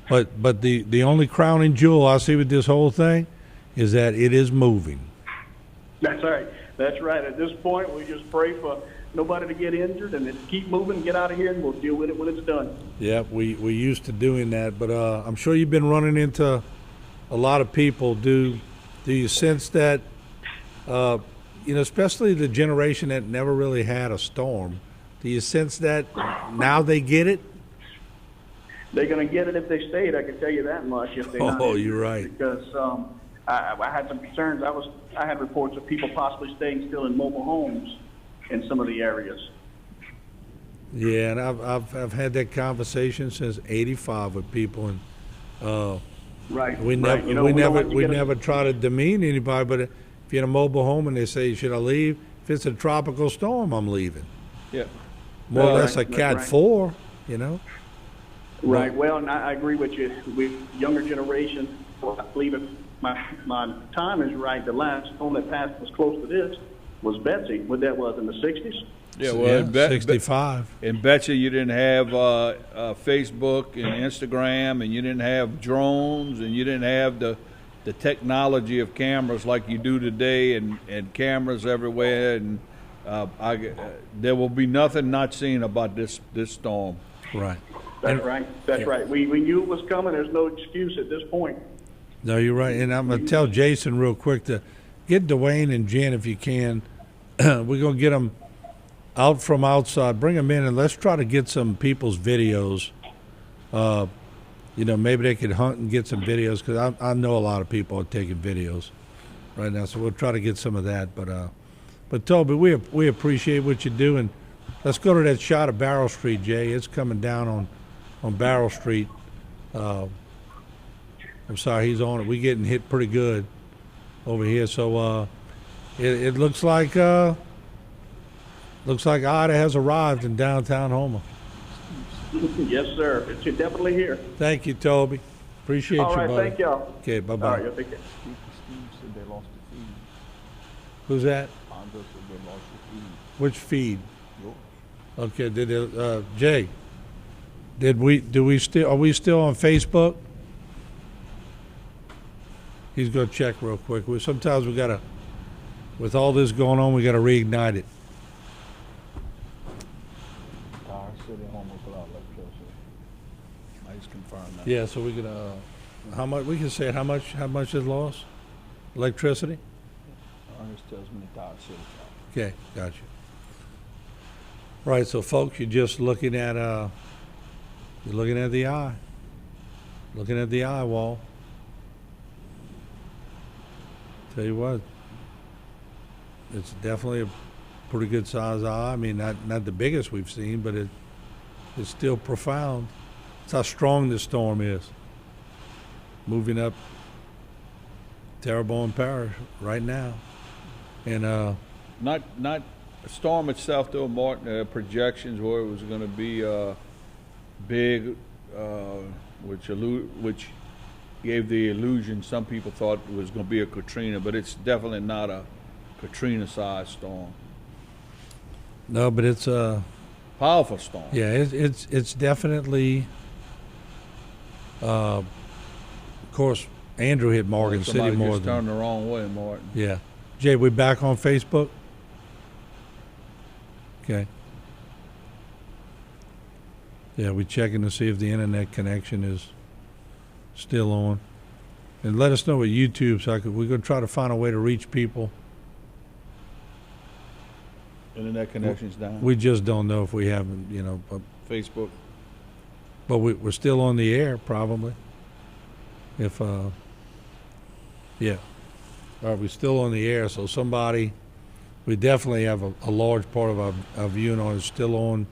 but the only crowning jewel I see with this whole thing is that it is moving. That's right. That's right. At this point, we just pray for nobody to get injured and then keep moving, get out of here, and we'll deal with it when it's done. Yeah, we used to doing that, but I'm sure you've been running into a lot of people. Do you sense that, especially the generation that never really had a storm, do you sense that now they get it? They're going to get it if they stayed. I can tell you that much. If they You're right. Because I had some concerns. I had reports of people possibly staying still in mobile homes in some of the areas. Yeah, and I've had that conversation since '85 with people, and right. We never try to demean anybody. But if you're in a mobile home and they say, "Should I leave?" If it's a tropical storm, I'm leaving. Yeah, more or less a Cat 4, Right. Well, and I agree with you. With younger generation, I believe if my time is right, the last storm that passed was close to this was Betsy. What that was in the 60s. Yeah, well, 65. In Betsy, you didn't have Facebook and Instagram, and you didn't have drones, and you didn't have the technology of cameras like you do today, and cameras everywhere. And there will be nothing not seen about this storm. Right. That's right. That's right. We knew it was coming. There's no excuse at this point. No, you're right. And I'm going to tell Jason real quick to get Dwayne and Jen if you can. We're going to get them out from outside. Bring them in, and let's try to get some people's videos. Maybe they could hunt and get some videos, because I know a lot of people are taking videos right now. So we'll try to get some of that. But Toby, we appreciate what you do, and let's go to that shot of Barrel Street, Jay. It's coming down on Barrel Street. I'm sorry, he's on it. We're getting hit pretty good over here. So it looks like Ida has arrived in downtown Houma. Yes, sir. It's definitely here. Thank you, Toby. Appreciate All you, right, buddy. thank y'all. Okay, bye-bye. All right, take care. Who's that? Andre said they lost the feed. Which feed? Yours. Okay, Jay, are we still on Facebook? He's going to check real quick. Sometimes we got to, with all this going on, we got to reignite it. I just confirmed that. Yeah, so we could, how much is lost? Electricity? Ernest tells me the Tower City. Okay, gotcha. Right, so folks, you're just looking at the eye. Looking at the eye wall. Tell you what, it's definitely a pretty good size eye. I mean, not the biggest we've seen, but it's still profound. It's how strong this storm is. Moving up Terrebonne Parish right now. And not the storm itself, though, Martin. Projections where it was going to be big, which gave the illusion some people thought it was going to be a Katrina, but it's definitely not a Katrina-sized storm. No, but it's a powerful storm. Yeah, it's definitely. Of course, Andrew hit Morgan City more just than. turned the wrong way, Martin. Yeah, Jay, we back on Facebook. Okay. Yeah, we're checking to see if the internet connection is still on, and let us know at YouTube so we're gonna try to find a way to reach people. Internet connection's down. We just don't know if we haven't, Facebook. But we're still on the air, probably. If, yeah. All right, we're still on the air, so we definitely have a large part of our viewing on is still on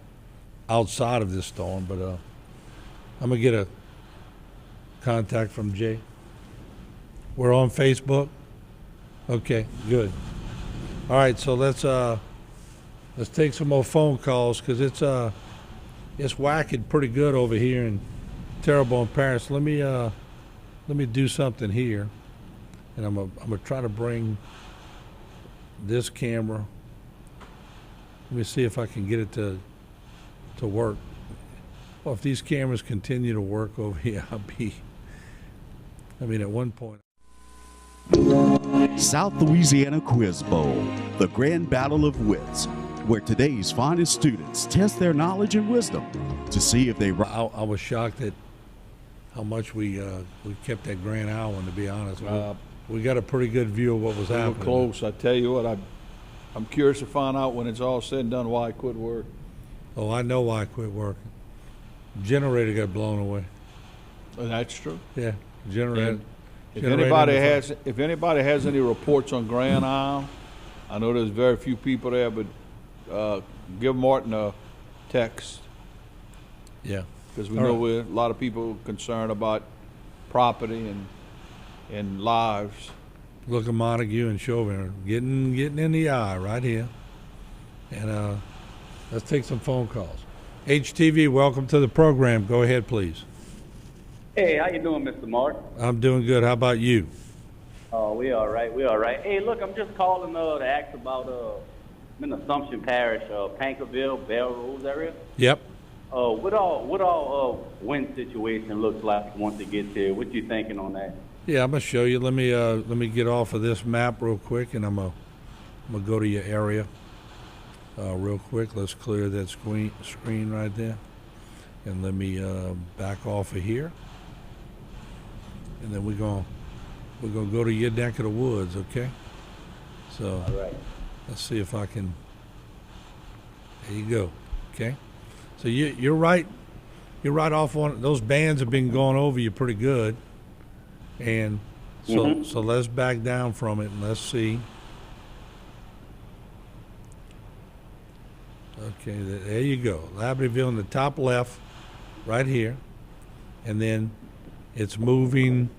outside of this storm, but I'm going to get a contact from Jay. We're on Facebook? Okay, good. All right, so let's take some more phone calls, because it's whacking pretty good over here in Terrebonne Parish. Let me do something here, and I'm gonna try to bring this camera. Let me see if I can get it to work. Well, if these cameras continue to work over here, at one point. South Louisiana Quiz Bowl, the grand battle of wits, where today's finest students test their knowledge and wisdom to see if they. I was shocked that how much we kept that Grand Island, to be honest. We got a pretty good view of what was We were happening. close. I tell you what, I'm curious to find out when it's all said and done why it quit working. Oh, I know why I quit working. Generator got blown away. That's true. Yeah, generator. And if generator anybody has any reports on Grand Isle, I know there's very few people there, but give Martin a text. Yeah. Because we All know right. we're a lot of people concerned about property and lives. Look at Montague and Chauvin getting in the eye right here. And let's take some phone calls. HTV, welcome to the program. Go ahead, please. Hey, how you doing, Mr. Mark? I'm doing good. How about you? Oh, we all right. We all right. Hey, look, I'm just calling to ask about I'm in Assumption Parish, Pankerville, Bell Rose area. Yep. What all wind situation looks like once it gets here? What you thinking on that? Yeah, I'm gonna show you. Let me get off of this map real quick, and I'm gonna go to your area real quick. Let's clear that screen right there, and let me back off of here, and then we're gonna go to your neck of the woods, okay? So all right. Let's see if I can. There you go. Okay. So you're right. You're right off on those bands have been going over you pretty good, and so let's back down from it and let's see. Okay, there you go. Labradorville in the top left, right here, and then it's moving.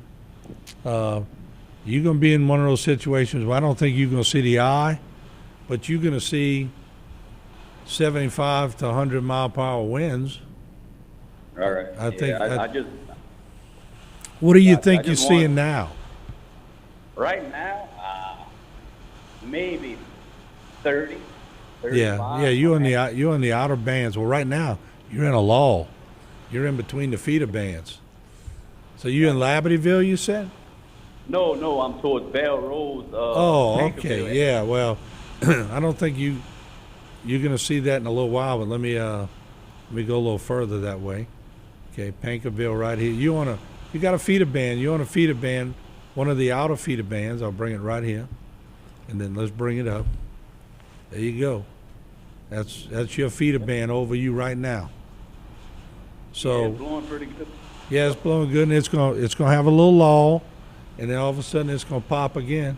You're gonna be in one of those situations where I don't think you're gonna see the eye, but you're gonna see 75 to 100 mile per hour winds. All right. I think. I just. What do you think I you're just seeing now? Right now, maybe 30. Yeah. You're in the outer bands. Well, right now you're in a lull. You're in between the feeder bands. So you in Labradorville, you said? No, I'm towards Bell Rose. Oh, Pankerville. okay. Yeah. Well, I don't think you're going to see that in a little while, but let me go a little further that way. Okay, Pankerville right here. You got a feeder band. You're on a feeder band, one of the outer feeder bands. I'll bring it right here, and then let's bring it up. There you go. That's your feeder band over you right now. So Yeah, it's blowing pretty good. yeah, it's blowing good, and it's gonna have a little lull, and then all of a sudden it's gonna pop again.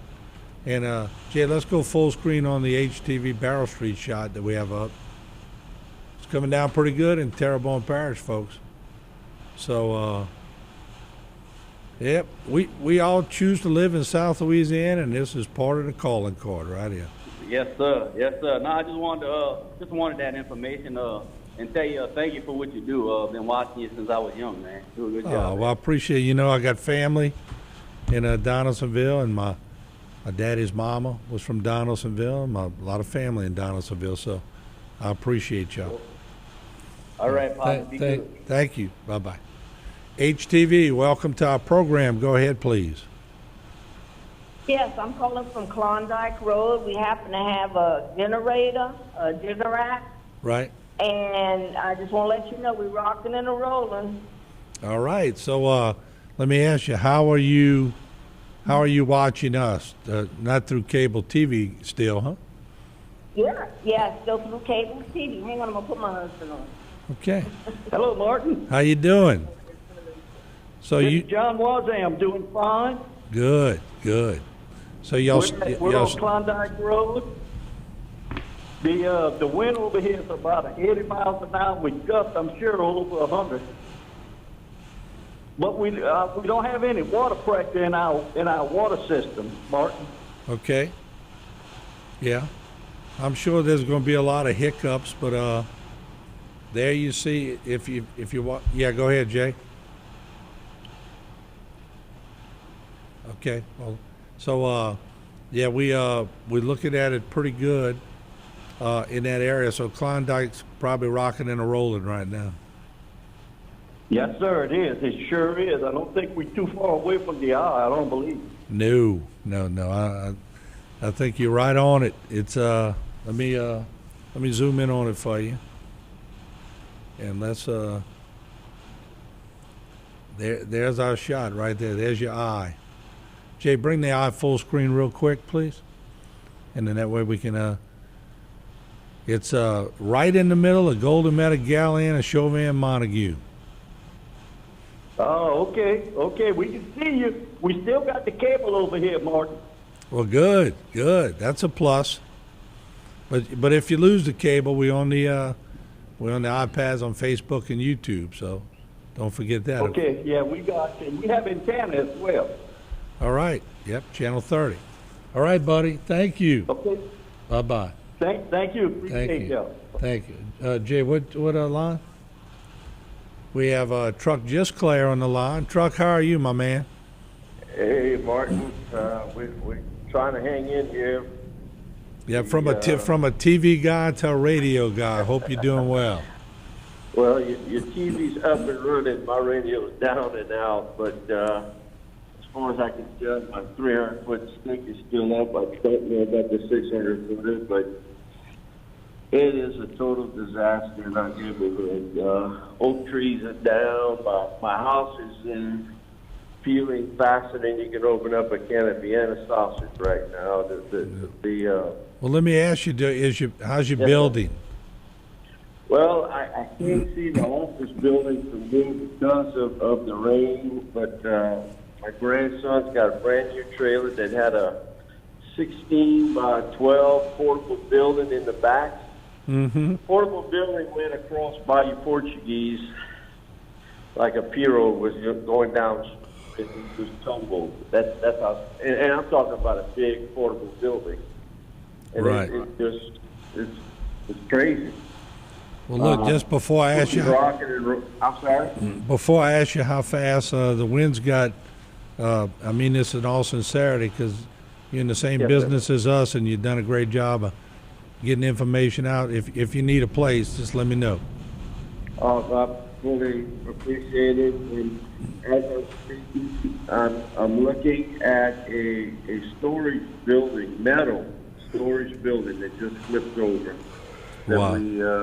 And Jay, let's go full screen on the HTV Barrow Street shot that we have up. It's coming down pretty good in Terrebonne Parish, folks. So, yep, we all choose to live in South Louisiana, and this is part of the calling card right here. Yes, sir. Yes, sir. No, I just wanted that information and tell you thank you for what you do. I've been watching you since I was young, man. Do a good job. Oh, well, I appreciate it. You know, I got family in Donaldsonville, and my daddy's mama was from Donaldsonville, and a lot of family in Donaldsonville, so I appreciate y'all. All right, Pop. Be good. Thank you. Bye-bye. HTV, welcome to our program. Go ahead, please. Yes, I'm calling from Klondike Road. We happen to have a generator, a Generac, Right. and I just want to let you know we're rocking and rolling. All right. So let me ask you, how are you watching us? Not through cable TV still, huh? Yeah, still through cable TV. Hang on, I'm going to put my husband on. Okay. Hello, Martin. How you doing? So This is John Wazam, doing fine. Good. So y'all We're on Klondike Road. The wind over here is about 80 miles an hour with gusts, I'm sure, over 100. But we don't have any water pressure in our water system, Martin. Okay. Yeah. I'm sure there's going to be a lot of hiccups, but there you see if you want. Yeah, go ahead, Jay. Okay. Well, so yeah, we're looking at it pretty good in that area. So Klondike's probably rocking and rolling right now. Yes, sir, it is. It sure is. I don't think we're too far away from the eye. I don't believe. No. I think you're right on it. It's let me zoom in on it for you, and let's There's our shot right there. There's your eye. Jay, bring the eye full screen real quick, please. And then that way we can, it's right in the middle of Golden Meadow, Gallian, and Chauvin, Montague. Oh, okay, we can see you. We still got the cable over here, Martin. Well, good. That's a plus. But if you lose the cable, we're on the iPads on Facebook and YouTube, so don't forget that. Okay, yeah, we have antenna as well. All right. Yep, channel 30. All right, buddy. Thank you. Okay. Bye-bye. Thank you. Appreciate you. Thank you. Jay, what line? We have Truck Just Claire on the line. Truck, how are you, my man? Hey, Martin. We're trying to hang in here. Yeah, from a TV guy to a radio guy. Hope you're doing well. Well, your TV's up and running. My radio's down and out, but as far as I can judge, my 300-foot stick is still up. I don't know about the 600-footer, but it is a total disaster in our neighborhood. Oak trees are down. My house is peeling faster than you can open up a can of Vienna sausage right now. Well, let me ask you, how's your building? Well, I can't see the office building from here because of the rain, but my grandson's got a brand new trailer that had a 16 by 12 portable building in the back. Mm-hmm. Portable building went across Bayou Portuguese like a piero was going down. It was tumbled. That's how. And I'm talking about a big portable building. And right. It's crazy. Well, look, just before I ask you, I'm sorry. Before I ask you how fast the winds got, I mean this in all sincerity because you're in the same business as us, and you've done a great job of getting information out. If you need a place, just let me know. I fully appreciate it. And as I'm speaking, I'm looking at a storage building, metal storage building that just flipped over. That wow.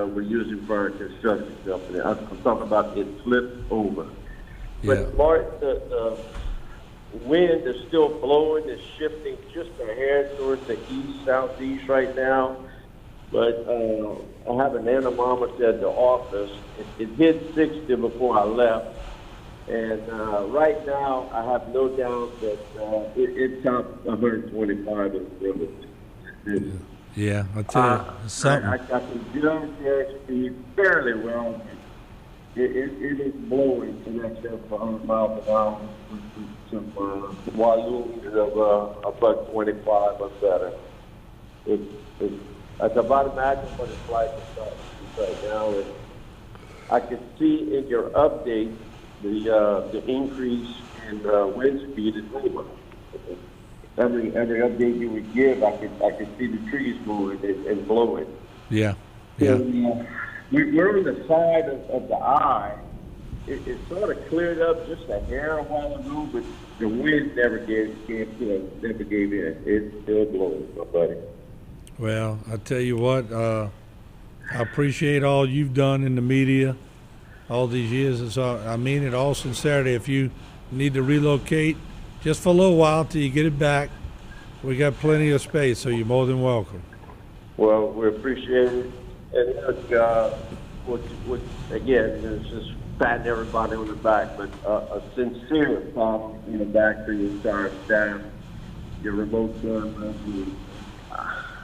we're using for our construction company. I'm talking about it flipped over. But Martin, the wind is still blowing. It's shifting just a hair towards the east, southeast right now. But I have an anemometer at the office. It hit 60 before I left. And right now, I have no doubt that it topped 125 in the river. Yeah, I'll tell you something. I can judge their speed fairly well. It is blowing in excess of 100 miles an hour with some volumes of about 25 or better. I can about imagine what it's like right now. And I can see in your update the increase in wind speed in Lima. Every update you would give, I could see the trees moving and blowing. Yeah. So, we're on the side of the eye. It sort of cleared up just a hair a while ago, but the wind never gave in. It's still blowing, my buddy. Well, I tell you what, I appreciate all you've done in the media all these years. I mean it all sincerity. If you need to relocate, just for a little while till you get it back, we got plenty of space, so you're more than welcome. Well, we appreciate it. And again, it's just patting everybody on the back, but a sincere problem in the back for your entire staff, your remote gun.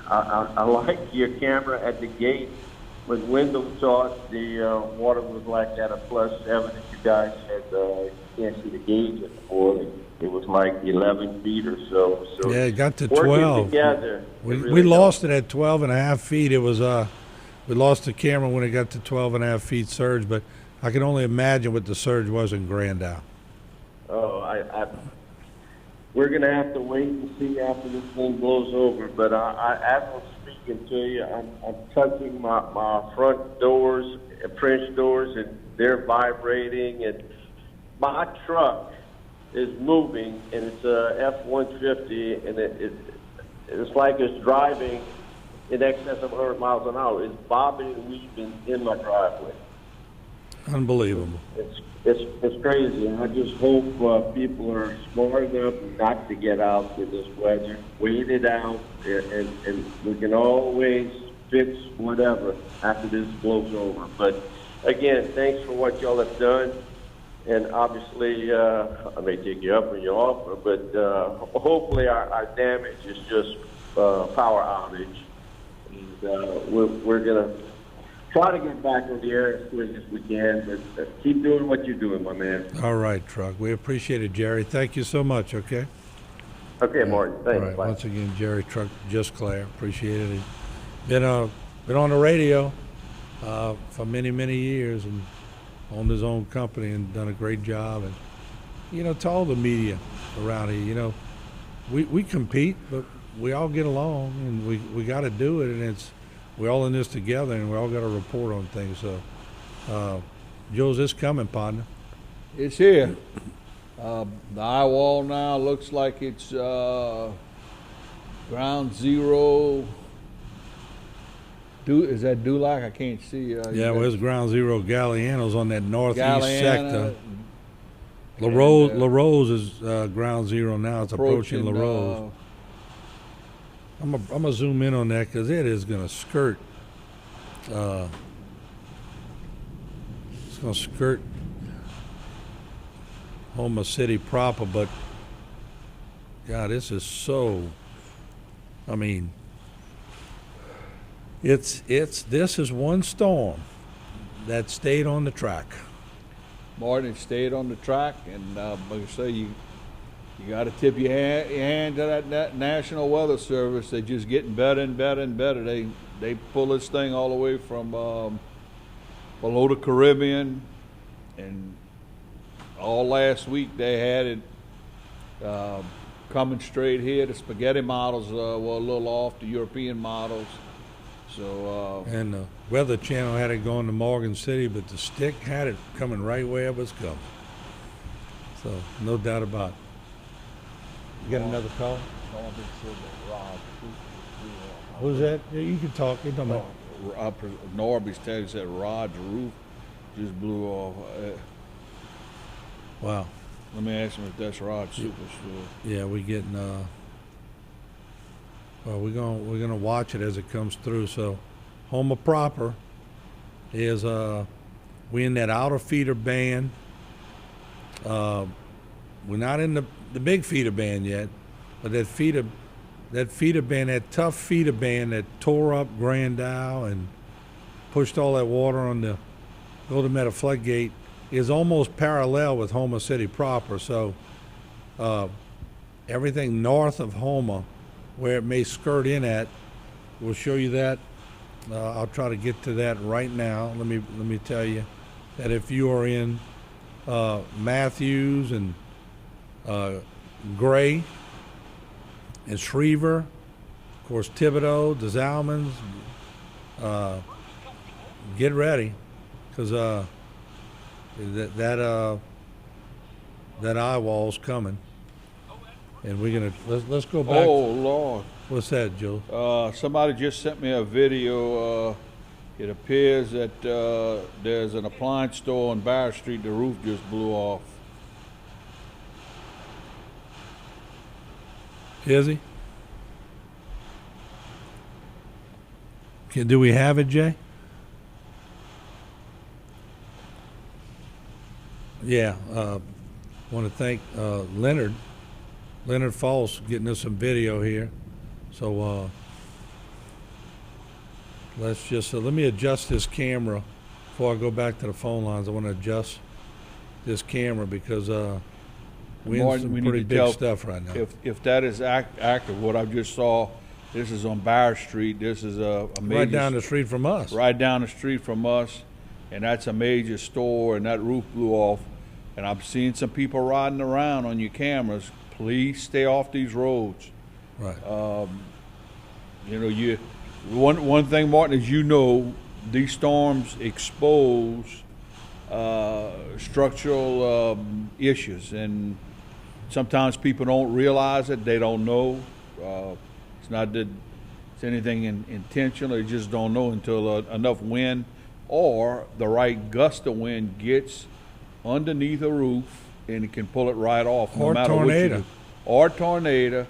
I like your camera at the gate. When Wendell saw it, the water was like at a +7. You guys had you can't see the gauge anymore. It was like 11 feet or so. Yeah, it got to working 12. Together, we lost it at 12.5 feet. It was we lost the camera when it got to 12.5 feet surge, but I can only imagine what the surge was in Grand Isle. Oh, we're going to have to wait and see after this thing blows over. But as I'm speaking to you, I'm touching my front doors, French doors, and they're vibrating. And my truck is moving, and it's a F-150, and it's like it's driving in excess of 100 miles an hour. It's bobbing and weaving in my driveway. Unbelievable. It's crazy. And I just hope people are smart enough not to get out with this weather. Wait it out, and we can always fix whatever after this blows over. But again, thanks for what y'all have done. And obviously, I may take you up on your offer, but hopefully our damage is just power outage. And we're going to try to get back on the air as quick as we can, but keep doing what you're doing, my man. All right, Truck. We appreciate it, Jerry. Thank you so much, okay? Okay, Martin. Thanks. All right. Bye. Once again, Jerry Truck, Just Claire. Appreciate it. Been on the radio for many, many years and owned his own company and done a great job. And, you know, to all the media around here, you know, we compete, but we all get along and we got to do it. And we're all in this together and we all got to report on things. So, Joe's this coming, partner? It's here. The eye wall now looks like it's ground zero. Is that Dulac? I can't see. Yeah, well, it's ground zero. Galliano's on that northeast Galliano, sector. LaRose is ground zero now. It's approaching LaRose. I'm gonna zoom in on that because it is gonna skirt. It's gonna skirt Houma City proper, but God, this is so. I mean, this is one storm that stayed on the track. Martin, stayed on the track, and like I say, you got to tip your hand to that National Weather Service. They're just getting better and better and better. They pull this thing all the way from below the Caribbean, and all last week they had it coming straight here. The spaghetti models were a little off the European models. So and the Weather Channel had it going to Morgan City, but the stick had it coming right where it was coming. So no doubt about it. You got another call? Who's that? Yeah, you can talk. It don't matter. Norby's telling us that Rod's roof just blew off. Wow. Let me ask him if that's Rod's super store. Yeah, we're getting. Well, we're gonna watch it as it comes through. So, Houma proper is we in that outer feeder band. We're not in the big feeder band yet, but that feeder band, that tough feeder band that tore up Grand Isle and pushed all that water on the Golden Meadow Floodgate is almost parallel with Houma City proper. So everything north of Houma, where it may skirt in at, we'll show you that. I'll try to get to that right now. Let me tell you that if you are in Matthews and Gray and Schriever, of course Thibodeau, the Zalmans, get ready, because that eye wall's coming, and we're gonna let's go back. Oh Lord! What's that, Joe? Somebody just sent me a video. It appears that there's an appliance store on Barrett Street. The roof just blew off. Is he? Okay, do we have it, Jay? Yeah, want to thank Leonard Falls getting us some video here. So let's just let me adjust this camera before I go back to the phone lines. I want to adjust this camera because we're in some pretty big stuff right now. If that is active, what I just saw, this is on Barrett Street. This is a major, right down the street from us. Right down the street from us, and that's a major store, and that roof blew off. And I've seen some people riding around on your cameras. Please stay off these roads. Right. You know, one thing, Martin, is these storms expose structural issues, and sometimes people don't realize it. They don't know. It's not that it's anything intentional. They just don't know until enough wind or the right gust of wind gets underneath a roof and it can pull it right off. Or tornado. Or tornado.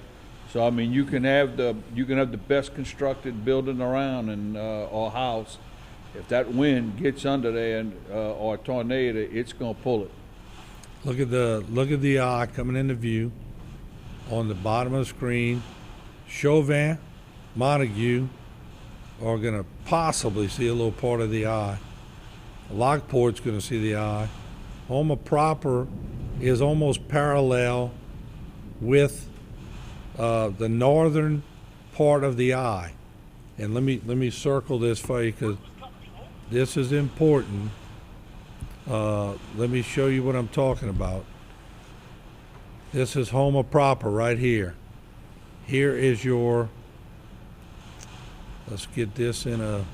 So I mean, you can have the best constructed building around and or house. If that wind gets under there or a tornado, it's gonna pull it. Look at the eye coming into view on the bottom of the screen. Chauvin, Montague are gonna possibly see a little part of the eye. Lockport's gonna see the eye. Houma proper is almost parallel with the northern part of the eye. And let me circle this for you because this is important. Let me show you what I'm talking about. This is Houma proper right here. Here is your, let's get this in a,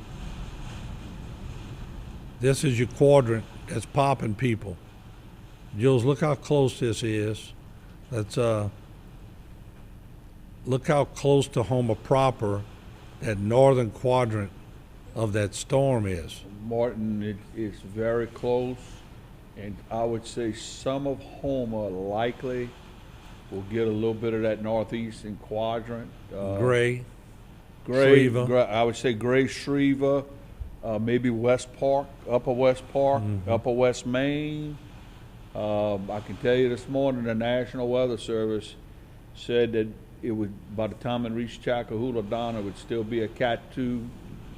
this is your quadrant that's popping people. Jules, look how close this is. That's look how close to Houma proper that northern quadrant of that storm is. Martin, it is very close, and I would say some of Houma likely will get a little bit of that northeastern quadrant. Gray, I would say Gray, Shreva, maybe West Park, Upper West Park, Upper West Main. I can tell you this morning the National Weather Service said that it would, by the time it reached Chacahula, Donna, it would still be a Cat 2.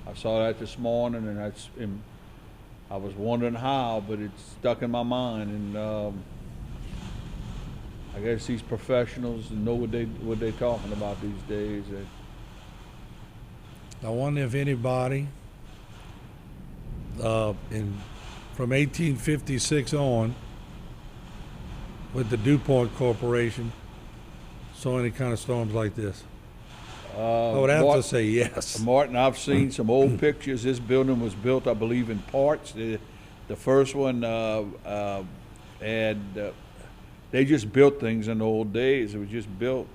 I saw that this morning, and I was wondering how, but it stuck in my mind. And I guess these professionals know what they're talking about these days. I wonder if anybody from 1856 on with the DuPont Corporation saw any kind of storms like this. I would have to say yes. Martin, I've seen some old pictures. This building was built, I believe, in parts. The first one, and they just built things in the old days. It was just built.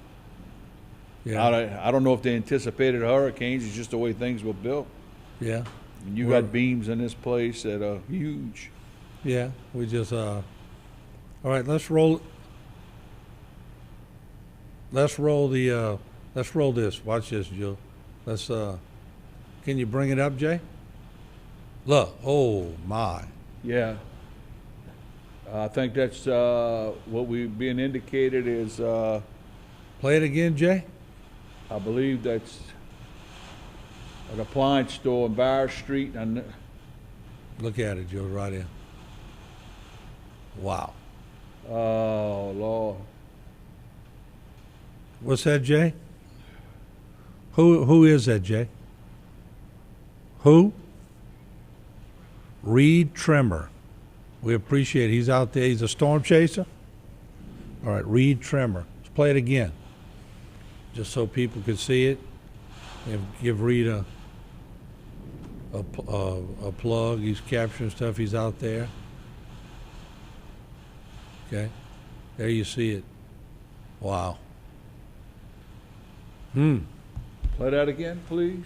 Yeah. I don't know if they anticipated hurricanes. It's just the way things were built. Yeah. And you got beams in this place that are huge. Yeah. We just, all right, let's roll this. Watch this, Joe. Let's, can you bring it up, Jay? Look, oh my. Yeah. I think that's what we're being indicated is. Play it again, Jay. I believe that's an appliance store on Bar Street. And look at it, Joe, right here. Wow. Oh, Lord. What's that, Jay? Who is that, Jay? Who? Reed Trimmer. We appreciate it. He's out there. He's a storm chaser. All right, Reed Trimmer. Let's play it again, just so people can see it. And give Reed a plug. He's capturing stuff. He's out there. Okay, there you see it. Wow. Play that again, please.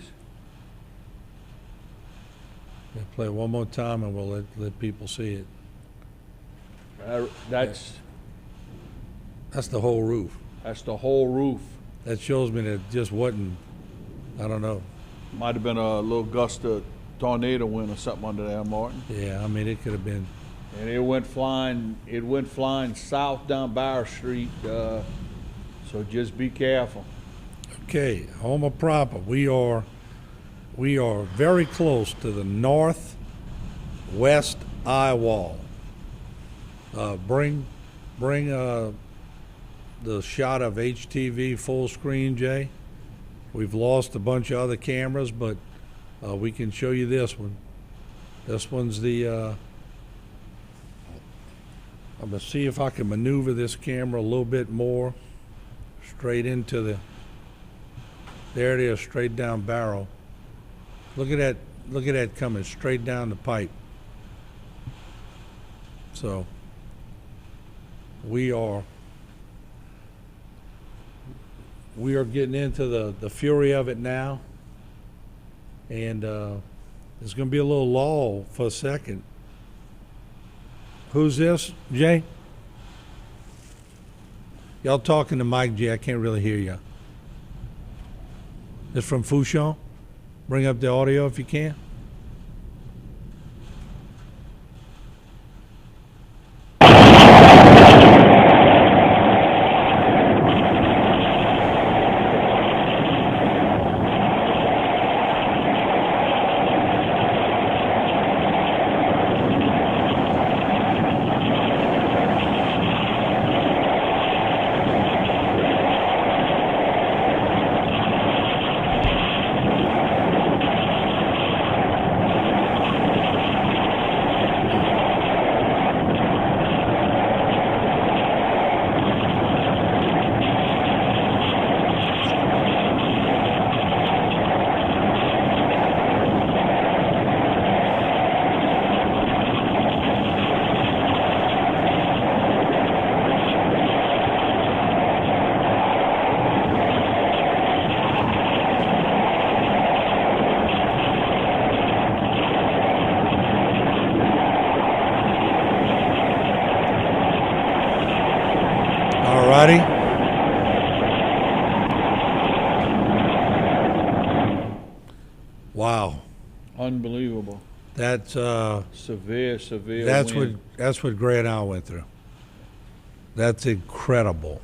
Yeah, play it one more time, and we'll let people see it. That's the whole roof. That's the whole roof. That shows me that it just wasn't, I don't know. Might have been a little gust of tornado wind or something under there, Martin. Yeah, I mean, it could have been. And it went flying south down Bower Street, so just be careful. Okay, Houma proper. We are very close to the northwest eye wall. Bring the shot of HTV full screen, Jay. We've lost a bunch of other cameras, but we can show you this one. This one's the, I'm gonna see if I can maneuver this camera a little bit more straight into the, there it is, straight down barrel. Look at that coming straight down the pipe. So we are getting into the fury of it now, and There's going to be a little lull for a second. Who's this, Jay? Y'all talking to Mike, Jay. I can't really hear you. It's from Fouchon. Bring up the audio if you can. Alrighty. Wow. Unbelievable. That's severe that's wind. what Grand Isle went through. That's incredible.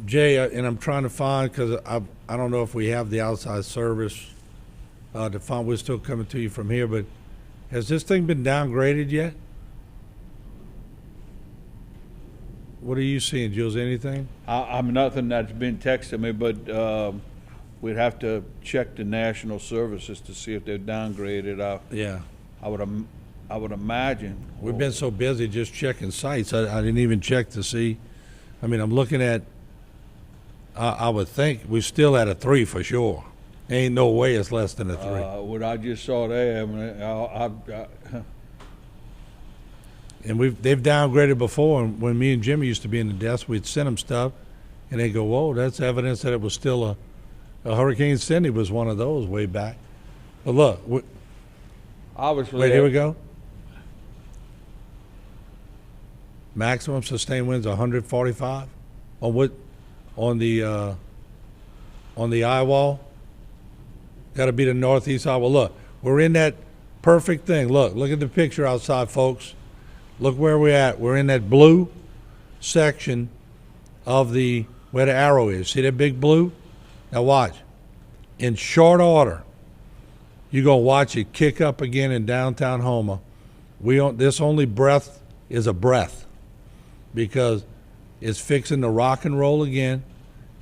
Jay, and I'm trying to find, because I don't know if we have the outside service to find. We're still coming to you from here, but has this thing been downgraded yet? What are you seeing, Jules? Anything? I'm nothing that's been texted me, but we'd have to check the national services to see if they're downgraded. Yeah. I would imagine. We've been so busy just checking sites. I didn't even check to see. I mean, I'm looking at. I would think we're still at a 3 for sure. Ain't no way it's less than a 3. What I just saw there, I mean, and they've downgraded before. And when me and Jimmy used to be in the desk, we'd send them stuff, and they go, "Whoa, that's evidence that it was still a Hurricane Cindy was one of those way back." But look, obviously. Wait, here we go. Maximum sustained winds 145 on what? On the eye wall. Got to be the northeast eye wall. Look, we're in that perfect thing. Look at the picture outside, folks. Look where we're at. We're in that blue section of where the arrow is. See that big blue? Now watch. In short order, you're going to watch it kick up again in downtown Houma. This only breath is a breath because it's fixing to rock and roll again,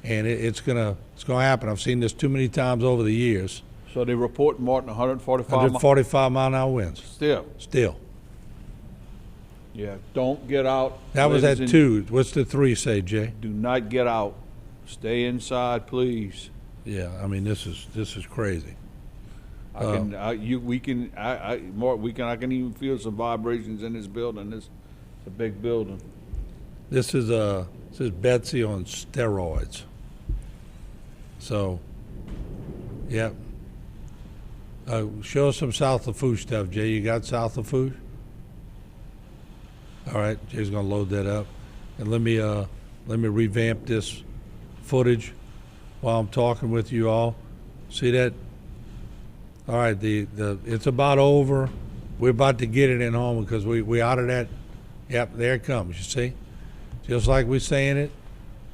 and it's gonna happen. I've seen this too many times over the years. So they report, Martin, 145 mile an hour winds. Still. Yeah, don't get out. That was at 2. What's the 3 say, Jay? Do not get out. Stay inside, please. Yeah, I mean this is crazy. I can even feel some vibrations in this building. It's a big building. This is Betsy on steroids. So, yeah. Show us some South Lafourche stuff, Jay. You got South Lafourche? All right, Jay's gonna load that up, and let me revamp this footage while I'm talking with you all. See that? All right, it's about over. We're about to get it in home because we out of that. Yep, there it comes. You see, just like we're saying it.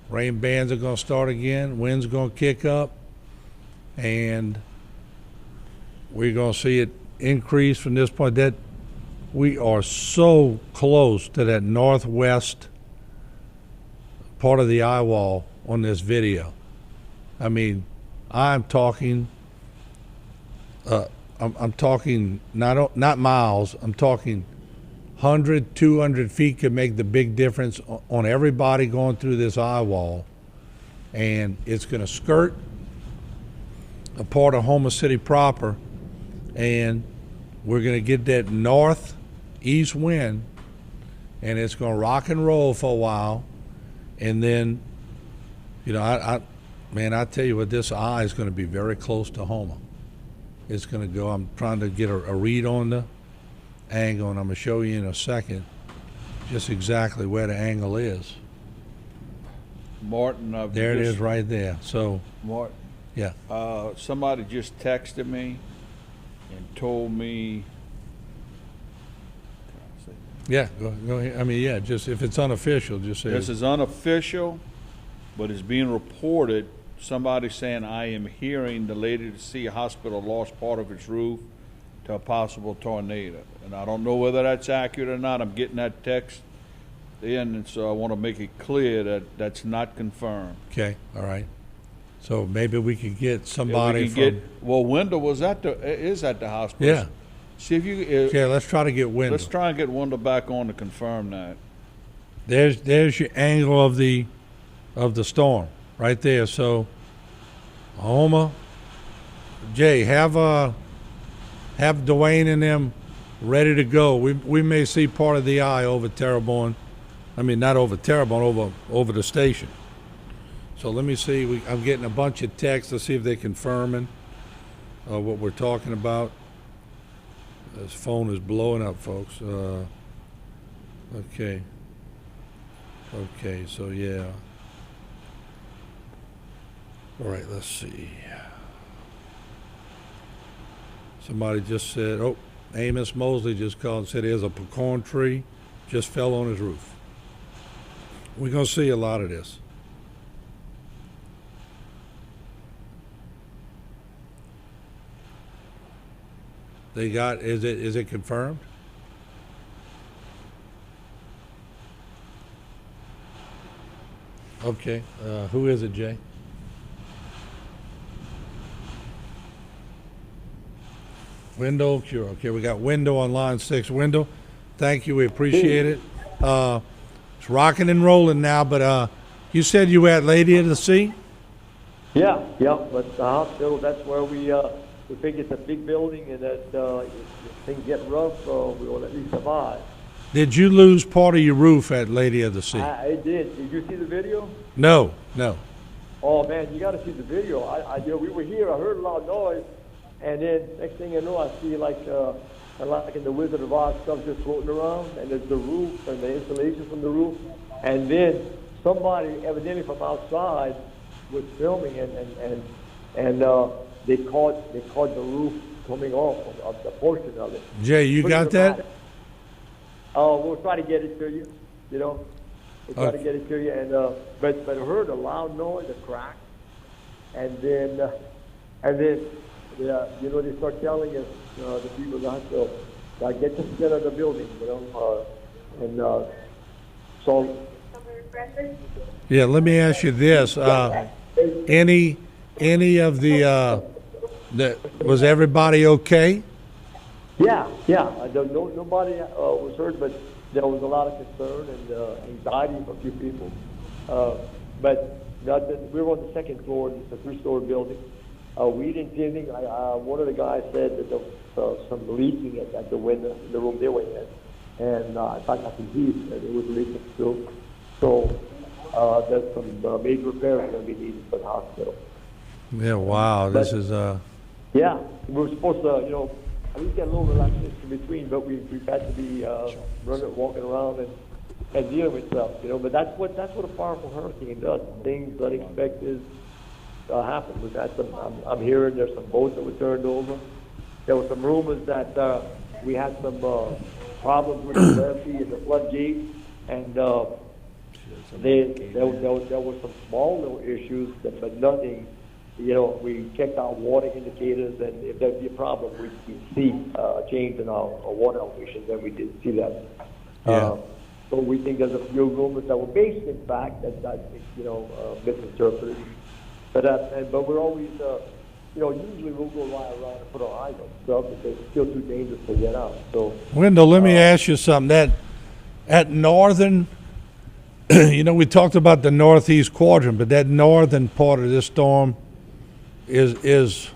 Rain bands are gonna start again. Wind's gonna kick up, and we're gonna see it increase from this point. That we are so close to that northwest part of the eye wall on this video. I mean, I'm talking. I'm talking not miles. I'm talking 100, 200 feet could make the big difference on everybody going through this eye wall, and it's going to skirt a part of Houma City proper, and we're going to get that northeast wind, and it's going to rock and roll for a while, and then, you know, Man, I tell you what, this eye is going to be very close to Houma. It's going to go. I'm trying to get a read on the angle, and I'm going to show you in a second just exactly where the angle is. Martin, There it is right there. So, Martin, yeah. Somebody just texted me and told me. Yeah, go ahead. I mean, yeah, just if it's unofficial, just say This is unofficial, but it's being reported. Somebody saying, I am hearing the Lady of the Sea Hospital lost part of its roof to a possible tornado. And I don't know whether that's accurate or not. I'm getting that text in, and so I want to make it clear that that's not confirmed. Okay, all right. So maybe we could get somebody well, Wendell is at the hospital. Yeah. See if you. Yeah, let's try to get Wendell. Let's try and get Wendell back on to confirm that. There's your angle of the storm right there. So, Houma, Jay, have Dwayne and them ready to go. We may see part of the eye over Terrebonne. I mean, not over Terrebonne, over the station. So let me see. I'm getting a bunch of texts to see if they're confirming what we're talking about. This phone is blowing up, folks. Okay. Okay, so yeah. All right, let's see. Somebody just said, oh, Amos Mosley just called and said there's a pecan tree just fell on his roof. We're going to see a lot of this. They got, is it confirmed? Okay, who is it, Jay? Window Cure. Okay, we got Window on line 6. Window, thank you, we appreciate it. It's rocking and rolling now, but you said you were at Lady of the Sea? Yeah, but the hospital, that's where we think it's a big building, and that if things get rough, we will at least survive. Did you lose part of your roof at Lady of the Sea? I did. Did you see the video? No. Oh man, you got to see the video. We were here. I heard a loud noise, and then next thing you know, I see like in the Wizard of Oz stuff just floating around, and there's the roof and the insulation from the roof, and then somebody evidently from outside was filming, and they caught the roof coming off of the portion of it. Jay, you got that? We'll try to get it to you. We'll try to get it to you. And but I heard a loud noise, a crack, and then they start telling us the people in the hospital, get to the of the building, and so. Yeah, let me ask you this: any of the was everybody okay? Yeah. Nobody was hurt, but there was a lot of concern and anxiety for a few people. But we were on the second floor. It's a 3-story building. We didn't see anything. One of the guys said that there was some leaking at the window in the room they were in, and in fact I could see that it was leaking too. So there's some major repairs going to be needed for the hospital. Yeah. Wow. This is. Yeah, we were supposed to, at least get a little relaxation in between, but we've had to be walking around and dealing with stuff, But that's what a powerful hurricane does. Things unexpected happen. We've had some. I'm hearing there's some boats that were turned over. There were some rumors that we had some problems with the levee and the floodgate, and there were some small little issues, but nothing. We checked our water indicators, and if there'd be a problem, we'd see a change in our water elevations, and we didn't see that. Yeah. So we think there's a few rumors that were based in fact that misinterpreted. But we're always, usually we'll go lie around and put our eyes on stuff, but it's still too dangerous to get out. So, Wendell, let me ask you something. That at northern, we talked about the northeast quadrant, but that northern part of this storm is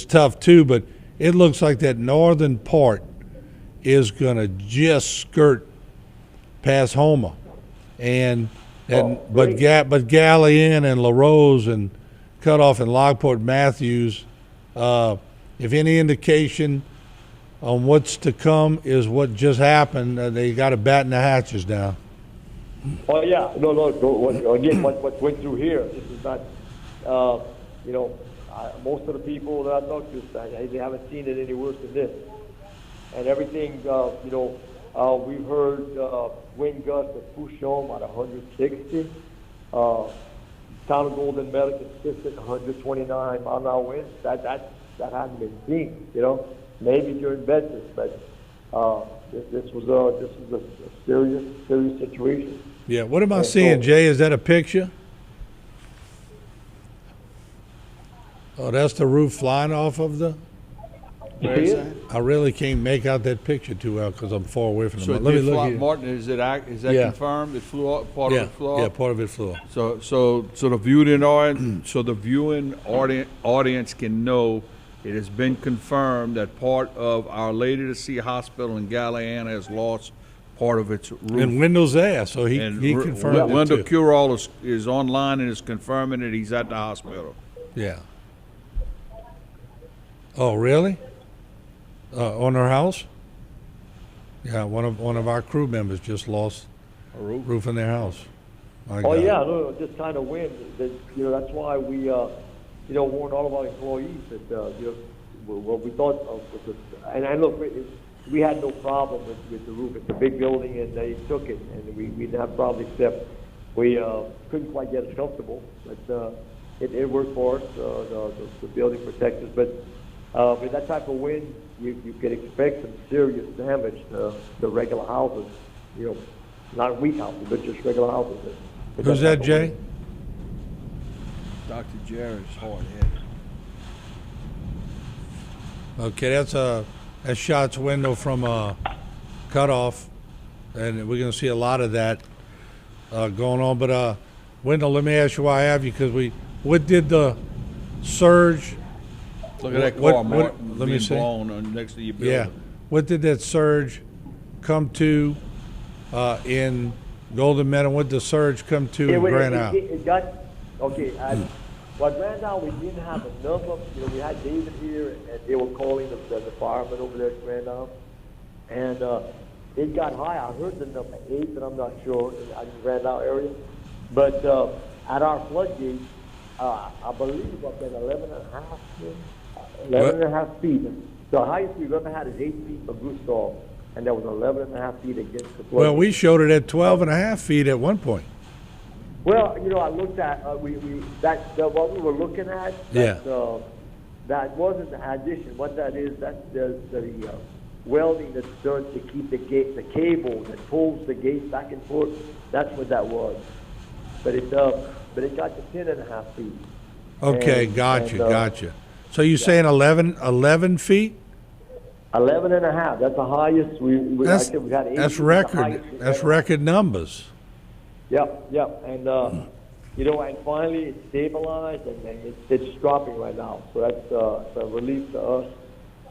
tough too, but it looks like that northern part is going to just skirt past Houma. And And Oh, but great. Gallian and LaRose and Cutoff and Lockport Matthews, if any indication on what's to come is what just happened, they got to batten the hatches down. Oh yeah, no. Again, what went through here, this is not. Most of the people that I talk to, they haven't seen it any worse than this. And everything, we've heard wind gusts that push home at 160. Town of Golden Meadow consistent 129 mile an hour winds. That hasn't been seen. Maybe during Bedford, but this was a serious situation. Yeah. What am I seeing, Jay? Is that a picture? Oh, that's the roof flying off of the. Where is that? I really can't make out that picture too well because I'm far away from So them. it Let me did look fly, here. Martin, is that Yeah. confirmed? It flew off, part of it flew off? Yeah, part of it flew off. So the viewing audience can know it has been confirmed that part of Our Lady to Sea Hospital in Galliana has lost part of its roof. And Wendell's there, so he confirmed it Wendell too. Curall is online and is confirming that he's at the hospital. Yeah. Oh, really? On her house? Yeah, one of our crew members just lost a roof in their house. My Oh God. yeah, no, this kind of wind. That's why we, warned all of our employees that, what we thought of was and look, we had no problem with the roof. It's a big building, and they took it, and we didn't have problems except we couldn't quite get it comfortable, but it worked for us. The building protects us, but with that type of wind, you could expect some serious damage to the regular houses. Not weak houses, but just regular houses. Who's that, Jay? Dr. Jerry's hard-headed. Okay, that's Shot's window from Cutoff, and we're going to see a lot of that going on. But Wendell, let me ask you why I have you, because what did the surge? Look at that car, Martin, let me being see. blown next to your building. Yeah, what did that surge come to in Golden Meadow? What did the surge come to in Grand Isle? It got okay. What Grand Isle, we didn't have a number. We had David here, and they were calling the firemen over there at Grand Isle, and it got high. I heard the number 8, but I'm not sure in the Grand Isle area. But at our floodgate, I believe up at 11 and a half feet. The highest we've ever had is 8 feet for Gustav, and that was 11 and a half feet against the flood. Well, we showed it at 12 and a half feet at one point. Well, I looked at what we were looking at. That wasn't the addition. What that is, that's the welding that's done to keep the cable that pulls the gate back and forth. That's what that was. But it got to 10 and a half feet. Okay, gotcha. So you're saying 11 feet? 11 and a half. That's the highest we had. 8 That's feet, record. That's record numbers. Yep. And and finally it stabilized, and it's dropping right now. So that's a relief to us.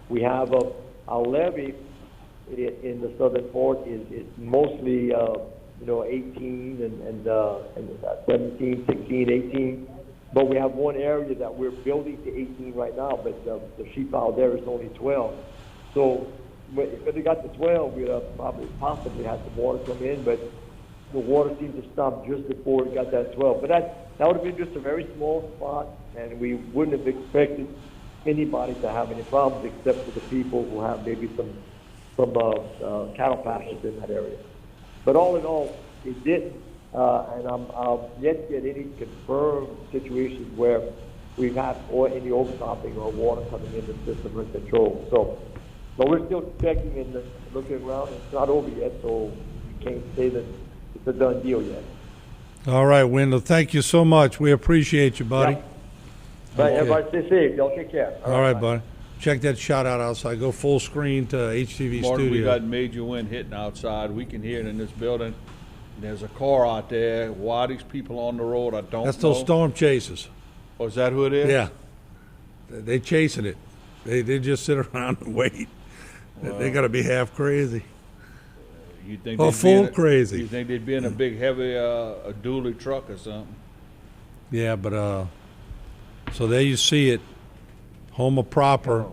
We have our levee in the southern fork is mostly 18 and 17, 16, 18. But we have one area that we're building to 18 right now, but the sheep pile there is only 12. So if we got to 12, we'd possibly have some water come in, but the water seemed to stop just before it got that 12. But that would have been just a very small spot, and we wouldn't have expected anybody to have any problems except for the people who have maybe some cattle pastures in that area. But all in all, it didn't. And I'm yet to get any confirmed situations where we've had any overtopping or water coming in the system under control. So, but we're still checking and looking around. It's not over yet, so we can't say that it's a done deal yet. All right, Wendell, thank you so much. We appreciate you, buddy. Yep. But everybody stay safe. Y'all take care. All right, buddy. Check that shot out outside. Go full screen to HTV Martin, Studio. we got major wind hitting outside. We can hear it in this building. There's a car out there. Why these people on the road, I don't know. That's those storm chasers. Oh, is that who it is? Yeah. They chasing it. They just sit around and wait. They got to be half crazy. You think Oh, they'd be full in crazy. You think they'd be in a big, heavy, a dually truck or something? Yeah, but so there you see it, Houma proper.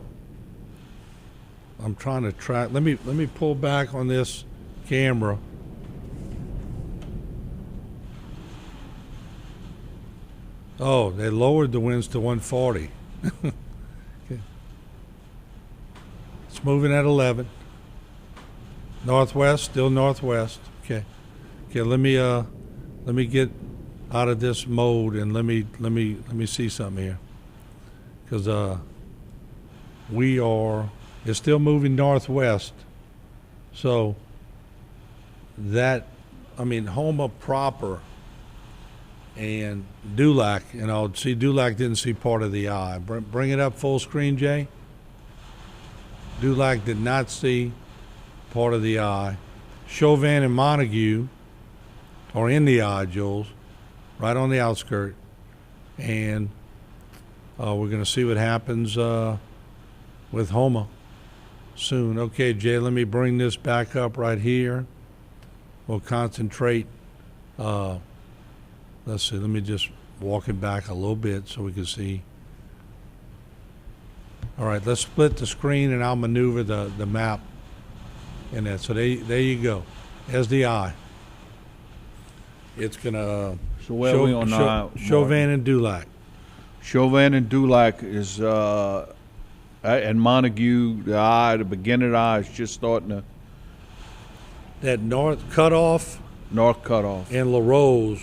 I'm trying to track. Let me pull back on this camera. Oh, they lowered the winds to 140. Okay. It's moving at 11. Northwest, still northwest. Okay. Okay, let me get out of this mode and let me see something here. Cuz it's still moving northwest. So Houma proper and Dulac, Dulac didn't see part of the eye. Bring it up full screen, Jay. Dulac did not see part of the eye. Chauvin and Montague are in the eye, Jules, right on the outskirt. And we're going to see what happens with Houma soon. Okay, Jay, let me bring this back up right here. We'll concentrate. Let's see, let me just walk it back a little bit so we can see. All right, let's split the screen and I'll maneuver the map in that. So there you go. There's the eye. It's going to Chauvin and Dulac. Chauvin and Dulac is, and Montague, the beginning of the eye is just starting to. That north cutoff and LaRose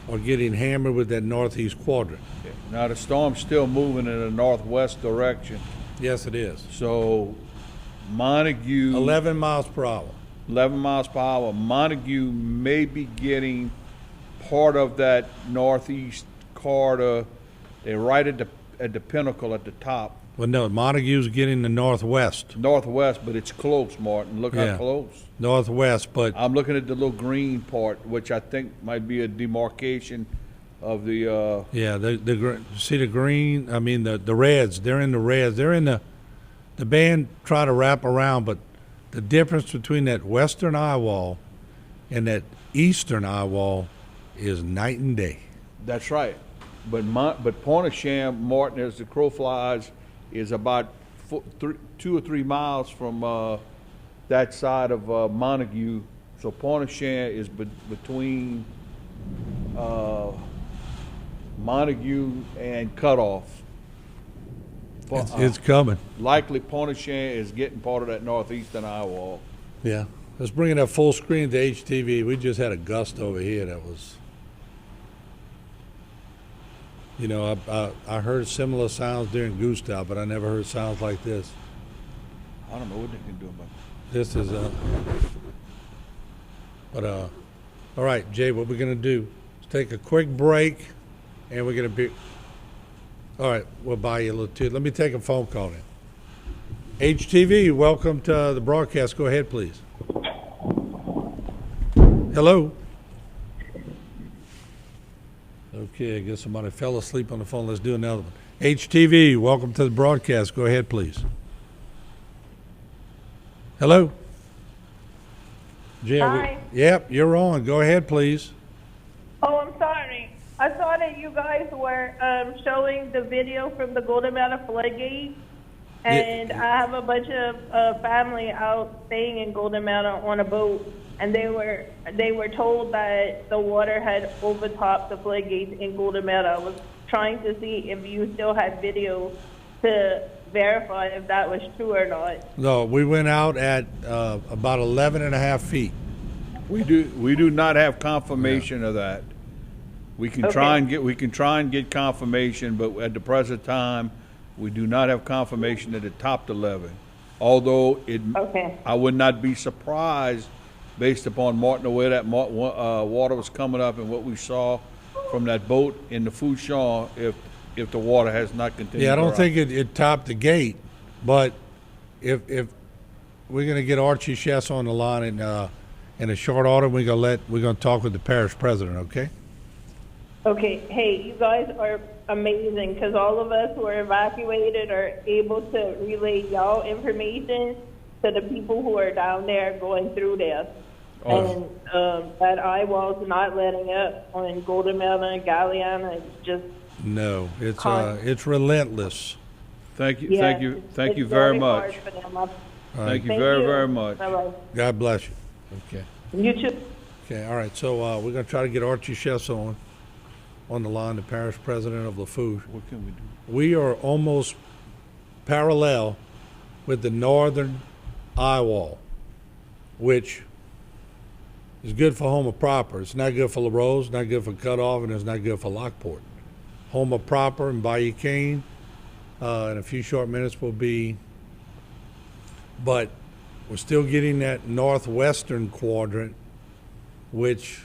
are getting hammered with that northeast quadrant. Okay. Now the storm's still moving in a northwest direction. Yes, it is. So Montague. 11 miles per hour. 11 miles per hour. Montague may be getting part of that northeast corridor. They're right at the pinnacle at the top. Well, no, Montague's getting the northwest. Northwest, but it's close, Martin. Look how close. Northwest, but I'm looking at the little green part, which I think might be a demarcation of the. See the green. I mean the reds. They're in the reds. They're in the band try to wrap around, but the difference between that western eye wall and that eastern eye wall is night and day. That's right, but Pointe-aux-Chenes, Martin, as the crow flies, is about 2 or 3 miles from that side of Montague. So Pointe-aux-Chenes is between Montague and Cutoff. It's coming. Likely Pointe-aux-Chenes is getting part of that northeastern eye wall. Yeah. Let's bring it up full screen to HTV. We just had a gust over here that was... You know, I heard similar sounds during Gustav, but I never heard sounds like this. I don't know what they can do about it. This is all right, Jay, what we're going to do is take a quick break, and we're going to be, all right, we'll buy you a little too. Let me take a phone call in. HTV, welcome to the broadcast. Go ahead, please. Hello. Okay, I guess somebody fell asleep on the phone. Let's do another one. HTV, welcome to the broadcast. Go ahead, please. Hello? Jim, Hi. Yep, you're on. Go ahead, please. Oh, I'm sorry. I saw that you guys were showing the video from the Golden Mountain Floodgate, and I have a bunch of family out staying in Golden Mountain on a boat, and they were told that the water had overtopped the floodgates in Golden Mountain. I was trying to see if you still had video to verify if that was true or not. No, we went out at about 11.5 feet. We do not have confirmation of that. We can try and get confirmation, but at the present time, we do not have confirmation that it topped 11. Although I would not be surprised, based upon Martin, the way that water was coming up and what we saw from that boat in the Fouchon, if the water has not continued. Yeah, I don't think it topped the gate, but if we're going to get Archie Chess on the line in a short order, we're going to talk with the parish president. Okay. Okay. Hey, you guys are amazing, because all of us who are evacuated are able to relay y'all information to the people who are down there going through there. And that eye wall's not letting up on Golden Mountain, Galiana. It's just No, it's relentless. Thank you, yeah, thank you it's very hard much. for them. Thank you very much. Bye-bye. God bless you. Okay. You too. Okay, all right, so we're going to try to get Archie Chess on the line, the parish president of Lafourche. What can we do? We are almost parallel with the northern eye wall, which is good for Houma proper. It's not good for LaRose, not good for Cutoff, and it's not good for Lockport. Houma proper and Bayou Cane in a few short minutes will be, but we're still getting that northwestern quadrant, which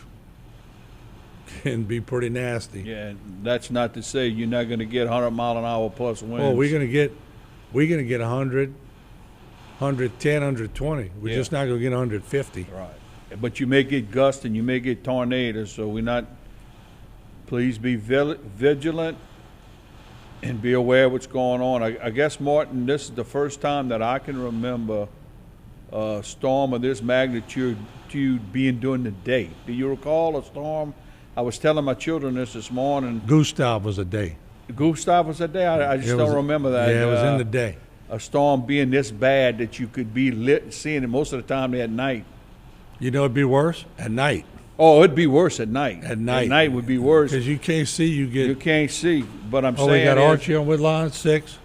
can be pretty nasty. Yeah, that's not to say you're not going to get 100-mile-an-hour plus winds. Well, we're going to get 100, 110, 120. We're just not going to get 150. Right. But you may get gusts and you may get tornadoes, so we're not, please be vigilant and be aware of what's going on. I guess, Martin, this is the first time that I can remember a storm of this magnitude being during the day. Do you recall a storm? I was telling my children this morning. Gustav was a day. Gustav was a day? I just don't remember that. Yeah, it was in the day. A storm being this bad that you could be seeing it most of the time at night. You know it'd be worse? At night. Oh, it'd be worse at night. At night. At night would be worse. Because you can't see, you can't see, but I'm saying we got Archie on with line 6.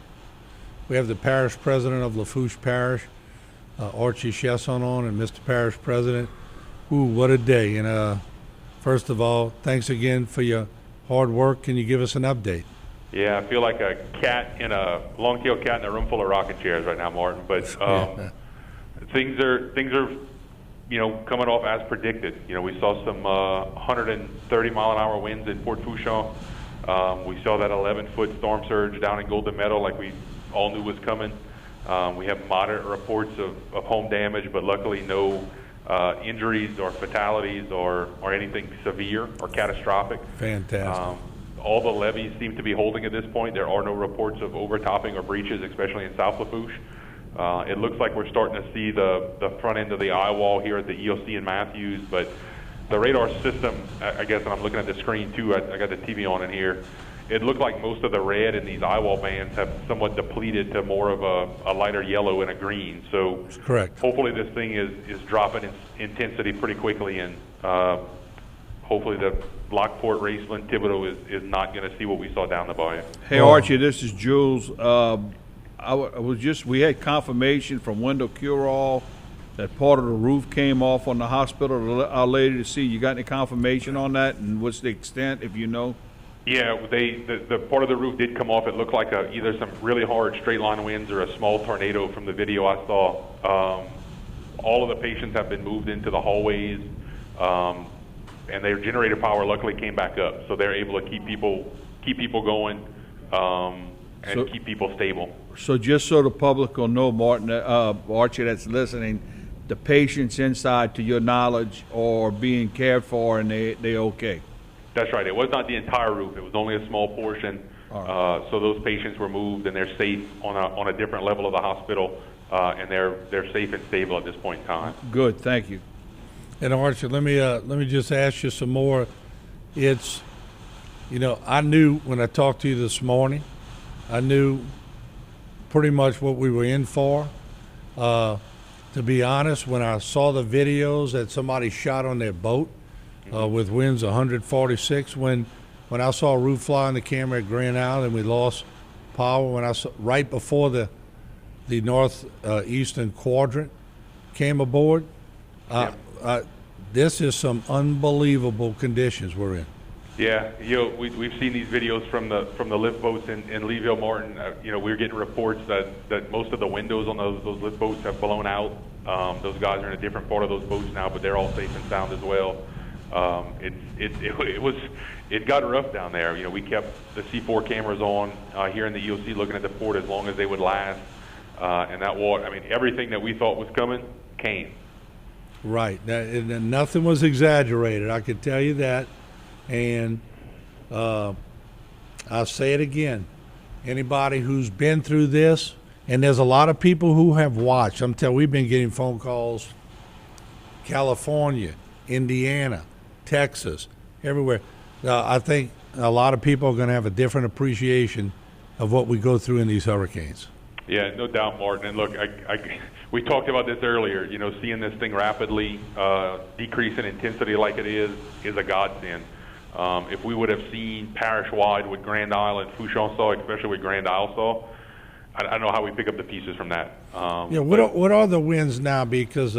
We have the parish president of Lafourche Parish, Archie Chesson on, and Mr. Parish President. Ooh, what a day. And first of all, thanks again for your hard work. Can you give us an update? Yeah, I feel like a long-tailed cat in a room full of rocking chairs right now, Martin. But things are coming off as predicted. We saw some 130-mile-an-hour winds in Port Fourchon. We saw that 11-foot storm surge down in Golden Meadow, like we all knew was coming. We have moderate reports of home damage, but luckily no injuries or fatalities or anything severe or catastrophic. Fantastic. All the levees seem to be holding at this point. There are no reports of overtopping or breaches, especially in South Lafourche. It looks like we're starting to see the front end of the eye wall here at the EOC in Matthews, but the radar system, I guess, and I'm looking at the screen too, I got the TV on in here, it looked like most of the red in these eye wall bands have somewhat depleted to more of a lighter yellow and a green. So correct. Hopefully this thing is dropping in intensity pretty quickly, and hopefully the Lockport, Raceland, Thibodaux is not going to see what we saw down the bayou. Hey, Archie, this is Jules. We had confirmation from Wendell Curall that part of the roof came off on the hospital. Our lady to see, you got any confirmation on that, and what's the extent, if you know? Yeah, the part of the roof did come off. It looked like either some really hard straight line winds or a small tornado from the video I saw. All of the patients have been moved into the hallways, and their generator power luckily came back up, so they're able to keep people going and keep people stable. So just so the public will know, Martin, Archie that's listening, the patients inside, to your knowledge, are being cared for and they okay? That's right. It was not the entire roof. It was only a small portion. So those patients were moved and they're safe on a different level of the hospital, and they're safe and stable at this point in time. Good. Thank you. And Archie, let me just ask you some more. It's, I knew when I talked to you this morning, I knew pretty much what we were in for. To be honest, when I saw the videos that somebody shot on their boat with winds 146, when I saw a roof fly on the camera at Grand Isle and we lost power, when I saw right before the northeastern quadrant came aboard, this is some unbelievable conditions we're in. Yeah, we've seen these videos from the lift boats in Leeville, Martin. We're getting reports that most of the windows on those lift boats have blown out. Those guys are in a different part of those boats now, but they're all safe and sound as well. It got rough down there. We kept the C4 cameras on here in the EOC, looking at the port as long as they would last. And that water, everything that we thought was coming came. Right. And nothing was exaggerated. I can tell you that. And I'll say it again. Anybody who's been through this, and there's a lot of people who have watched. I'm telling you, we've been getting phone calls California, Indiana, Texas, everywhere. I think a lot of people are going to have a different appreciation of what we go through in these hurricanes. Yeah, no doubt, Martin. And look, we talked about this earlier. You know, seeing this thing rapidly decrease in intensity like it is a godsend. If we would have seen parish-wide what Grand Isle and Fouchon saw, especially what Grand Isle saw, I don't know how we pick up the pieces from that. What are the winds now? Because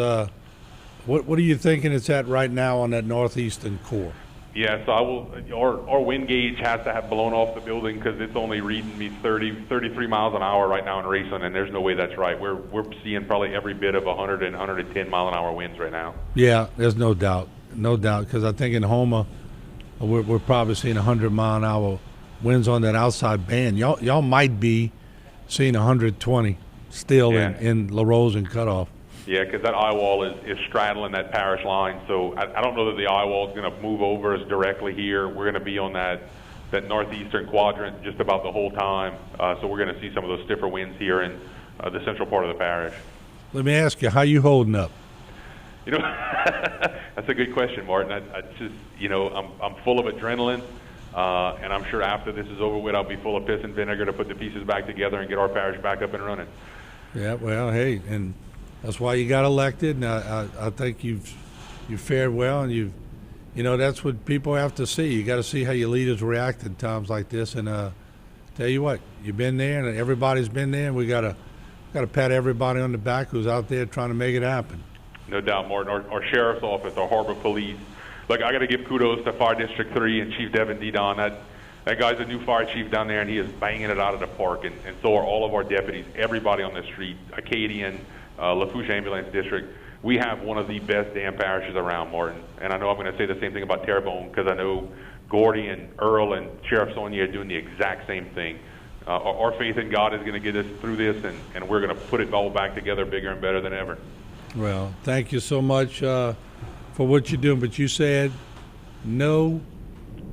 what are you thinking it's at right now on that northeastern core? Yeah, so our wind gauge has to have blown off the building because it's only reading me 33 miles an hour right now in racing, and there's no way that's right. We're seeing probably every bit of 100 and 110 mile an hour winds right now. Yeah, there's no doubt, because I think in Houma we're probably seeing 100 mile an hour winds on that outside band. Y'all might be seeing 120 still in La Rose and Cutoff. Yeah, because that eye wall is straddling that parish line, so I don't know that the eye wall is going to move over us directly here. We're going to be on that northeastern quadrant just about the whole time, so we're going to see some of those stiffer winds here in the central part of the parish. Let me ask you, how you holding up? You know, that's a good question, Martin. I just, you know, I'm full of adrenaline, and I'm sure after this is over with, I'll be full of piss and vinegar to put the pieces back together and get our parish back up and running. Yeah, well, hey, and that's why you got elected, and I think you've fared well, and you know that's what people have to see. You got to see how your leaders react in times like this, and tell you what, you've been there, and everybody's been there, and we got to pat everybody on the back who's out there trying to make it happen. No doubt, Martin. Our sheriff's office, our harbor police. Look, I got to give kudos to Fire District 3 and Chief Devin Didon. That guy's a new fire chief down there, and he is banging it out of the park, and so are all of our deputies, everybody on the street, Acadian, Lafourche Ambulance District. We have one of the best damn parishes around, Martin. And I know I'm going to say the same thing about Terrebonne because I know Gordy and Earl and Sheriff Sonia are doing the exact same thing. Our faith in God is going to get us through this, and we're going to put it all back together bigger and better than ever. Well, thank you so much for what you're doing. But you said no.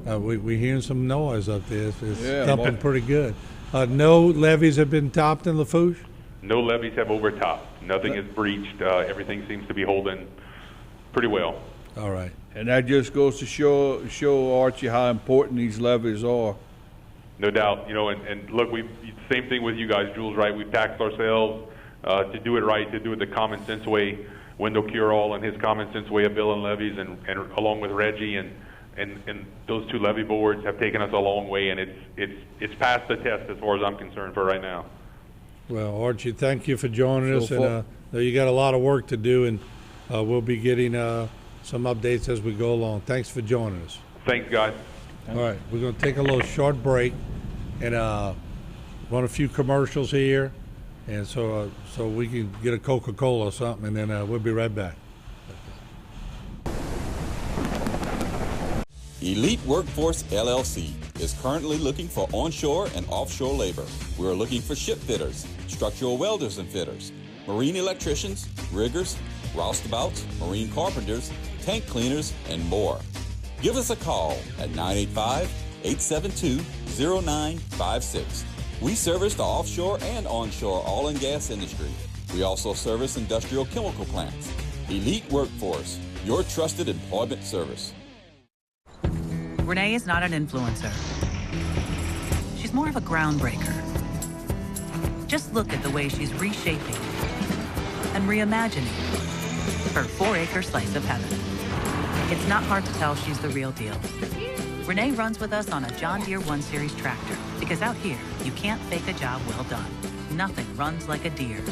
We're hearing some noise up there. It's thumping pretty good. No levees have been topped in Lafourche? No levees have overtopped. Nothing is breached. Everything seems to be holding pretty well. All right. And that just goes to show Archie how important these levees are. No doubt. You know, and look, same thing with you guys, Jules, right? We've taxed ourselves to do it right, to do it the common sense way. Wendell Curall and his common sense way of billing levies, and along with Reggie and those two levy boards have taken us a long way, and it's passed the test as far as I'm concerned for right now. Well, Archie, thank you for joining us, and you got a lot of work to do, and we'll be getting some updates as we go along. Thanks for joining us. Thanks, guys. All right, we're going to take a little short break and run a few commercials here, and so we can get a Coca-Cola or something, and then we'll be right back. Elite Workforce LLC is currently looking for onshore and offshore labor. We are looking for ship fitters, structural welders and fitters, marine electricians, riggers, roustabouts, marine carpenters, tank cleaners, and more. Give us a call at 985-872-0956. We service the offshore and onshore oil and gas industry. We also service industrial chemical plants. Elite Workforce, your trusted employment service. Renee is not an influencer. She's more of a groundbreaker. Just look at the way she's reshaping and reimagining her 4-acre slice of heaven. It's not hard to tell she's the real deal. Renee runs with us on a John Deere 1 Series tractor because out here, you can't fake a job well done. Nothing runs like a Deere.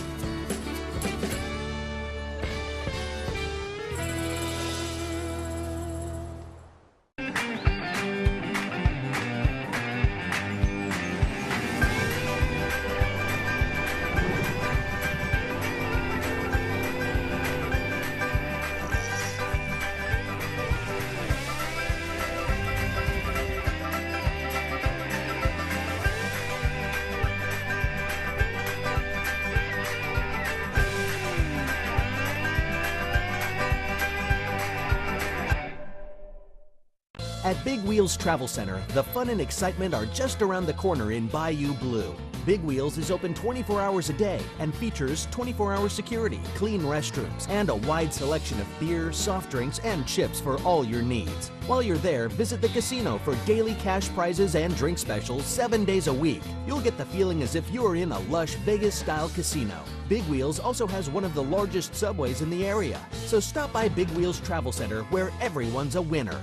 At Big Wheels Travel Center, the fun and excitement are just around the corner in Bayou Blue. Big Wheels is open 24 hours a day and features 24-hour security, clean restrooms, and a wide selection of beer, soft drinks, and chips for all your needs. While you're there, visit the casino for daily cash prizes and drink specials 7 days a week. You'll get the feeling as if you're in a lush Vegas-style casino. Big Wheels also has one of the largest subways in the area. So stop by Big Wheels Travel Center, where everyone's a winner.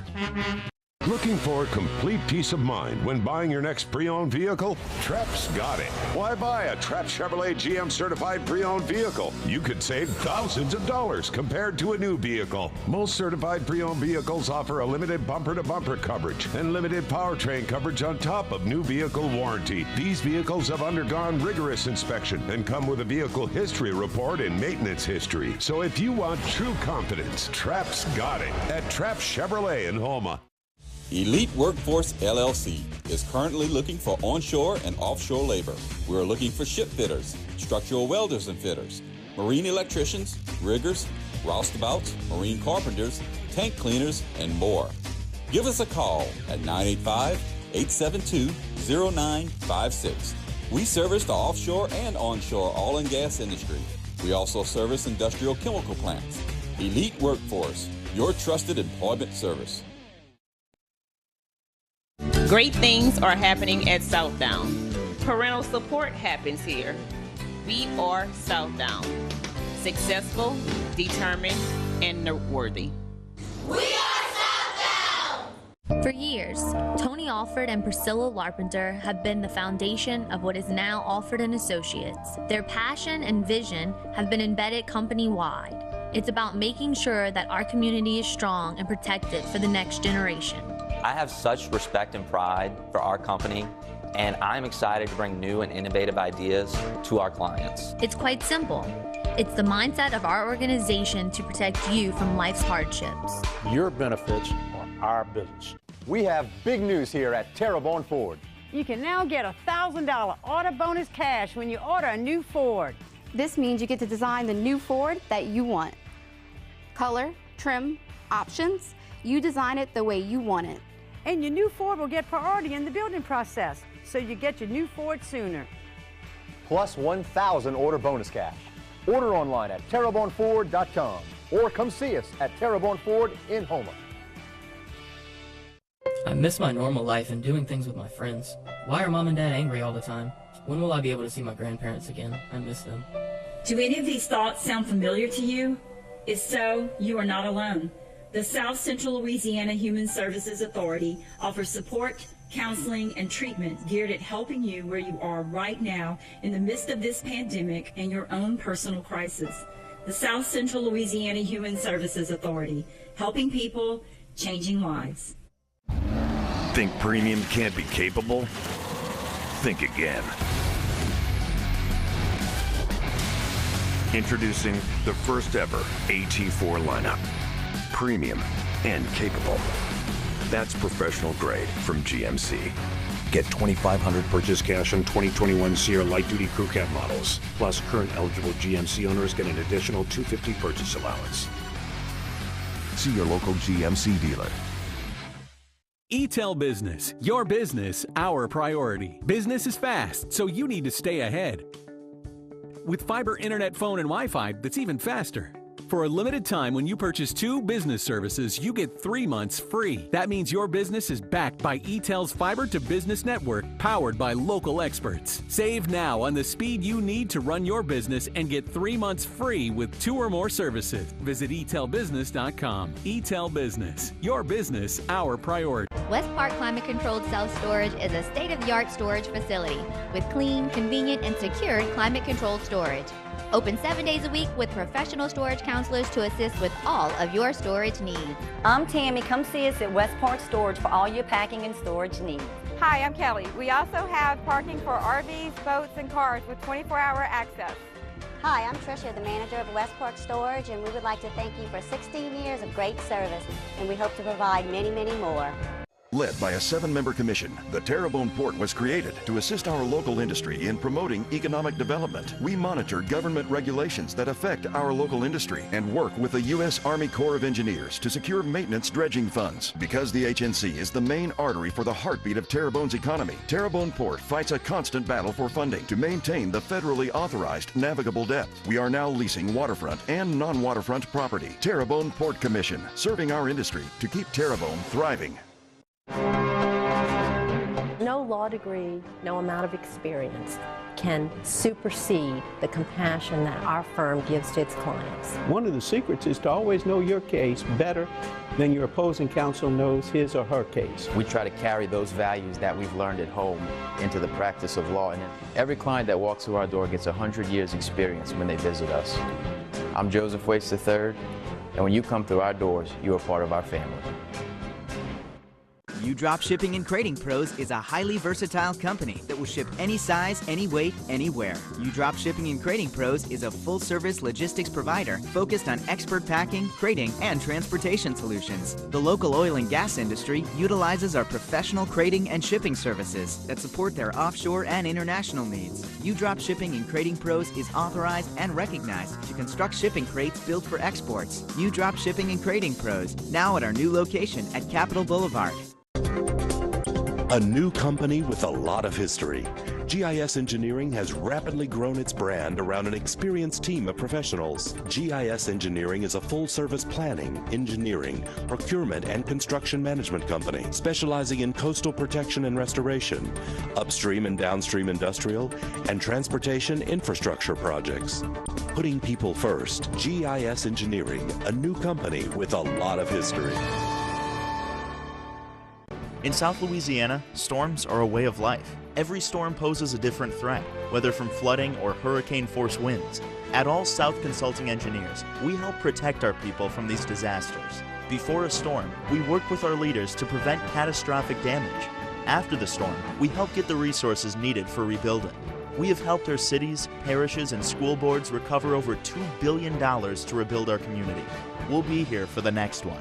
Looking for complete peace of mind when buying your next pre-owned vehicle? Trep's got it. Why buy a Trep Chevrolet GM certified pre-owned vehicle? You could save thousands of dollars compared to a new vehicle. Most certified pre-owned vehicles offer a limited bumper-to-bumper coverage and limited powertrain coverage on top of new vehicle warranty. These vehicles have undergone rigorous inspection and come with a vehicle history report and maintenance history. So if you want true confidence, Trep's got it at Trep Chevrolet in Houma. Elite Workforce LLC is currently looking for onshore and offshore labor. We're looking for ship fitters, structural welders and fitters, marine electricians, riggers, roustabouts, marine carpenters, tank cleaners, and more. Give us a call at 985-872-0956. We service the offshore and onshore oil and gas industry. We also service industrial chemical plants. Elite Workforce, your trusted employment service. Great things are happening at Southdown. Parental support happens here. We are Southdown. Successful, determined, and noteworthy. We are Southdown! For years, Tony Alford and Priscilla Larpenter have been the foundation of what is now Alford & Associates. Their passion and vision have been embedded company-wide. It's about making sure that our community is strong and protected for the next generation. I have such respect and pride for our company, and I'm excited to bring new and innovative ideas to our clients. It's quite simple. It's the mindset of our organization to protect you from life's hardships. Your benefits are our business. We have big news here at Terrebonne Ford. You can now get a $1,000 auto bonus cash when you order a new Ford. This means you get to design the new Ford that you want. Color, trim, options, you design it the way you want it. And your new Ford will get priority in the building process, so you get your new Ford sooner. Plus 1,000 order bonus cash. Order online at TerrebonneFord.com or come see us at Terrebonne Ford in Houma. I miss my normal life and doing things with my friends. Why are Mom and Dad angry all the time? When will I be able to see my grandparents again? I miss them. Do any of these thoughts sound familiar to you? If so, you are not alone. The South Central Louisiana Human Services Authority offers support, counseling, and treatment geared at helping you where you are right now in the midst of this pandemic and your own personal crisis. The South Central Louisiana Human Services Authority, helping people, changing lives. Think premium can't be capable? Think again. Introducing the first ever AT4 lineup. Premium and capable. That's professional grade from GMC. Get $2,500 purchase cash on 2021 Sierra light-duty crew cab models. Plus, current eligible GMC owners get an additional $250 purchase allowance. See your local GMC dealer. ETEL Business. Your business, our priority. Business is fast, so you need to stay ahead. With fiber internet, phone, and Wi-Fi that's even faster. For a limited time, when you purchase 2 business services, you get 3 months free. That means your business is backed by ETEL's Fiber to Business network, powered by local experts. Save now on the speed you need to run your business and get 3 months free with 2 or more services. Visit etelbusiness.com. ETEL Business. Your business, our priority. West Park Climate Controlled Self-Storage is a state-of-the-art storage facility with clean, convenient, and secured climate-controlled storage. Open 7 days a week with professional storage counselors to assist with all of your storage needs. I'm Tammy. Come see us at West Park Storage for all your packing and storage needs. Hi, I'm Kelly. We also have parking for RVs, boats, and cars with 24-hour access. Hi, I'm Tricia, the manager of West Park Storage, and we would like to thank you for 16 years of great service, and we hope to provide many, many more. Led by a 7-member commission, the Terrebonne Port was created to assist our local industry in promoting economic development. We monitor government regulations that affect our local industry and work with the U.S. Army Corps of Engineers to secure maintenance dredging funds. Because the HNC is the main artery for the heartbeat of Terrebonne's economy, Terrebonne Port fights a constant battle for funding to maintain the federally authorized navigable depth. We are now leasing waterfront and non-waterfront property. Terrebonne Port Commission, serving our industry to keep Terrebonne thriving. No law degree, no amount of experience can supersede the compassion that our firm gives to its clients. One of the secrets is to always know your case better than your opposing counsel knows his or her case. We try to carry those values that we've learned at home into the practice of law, and every client that walks through our door gets 100 years experience when they visit us. I'm Joseph Waits III, and when you come through our doors, you are part of our family. Drop Shipping and Crating Pros is a highly versatile company that will ship any size, any weight, anywhere. Drop Shipping and Crating Pros is a full-service logistics provider focused on expert packing, crating, and transportation solutions. The local oil and gas industry utilizes our professional crating and shipping services that support their offshore and international needs. Drop Shipping and Crating Pros is authorized and recognized to construct shipping crates built for exports. Drop Shipping and Crating Pros, now at our new location at Capitol Boulevard. A new company with a lot of history. GIS Engineering has rapidly grown its brand around an experienced team of professionals. GIS Engineering is a full-service planning, engineering, procurement, and construction management company specializing in coastal protection and restoration, upstream and downstream industrial, and transportation infrastructure projects. Putting people first, GIS Engineering, a new company with a lot of history. In South Louisiana, storms are a way of life. Every storm poses a different threat, whether from flooding or hurricane-force winds. At All South Consulting Engineers, we help protect our people from these disasters. Before a storm, we work with our leaders to prevent catastrophic damage. After the storm, we help get the resources needed for rebuilding. We have helped our cities, parishes, and school boards recover over $2 billion to rebuild our community. We'll be here for the next one.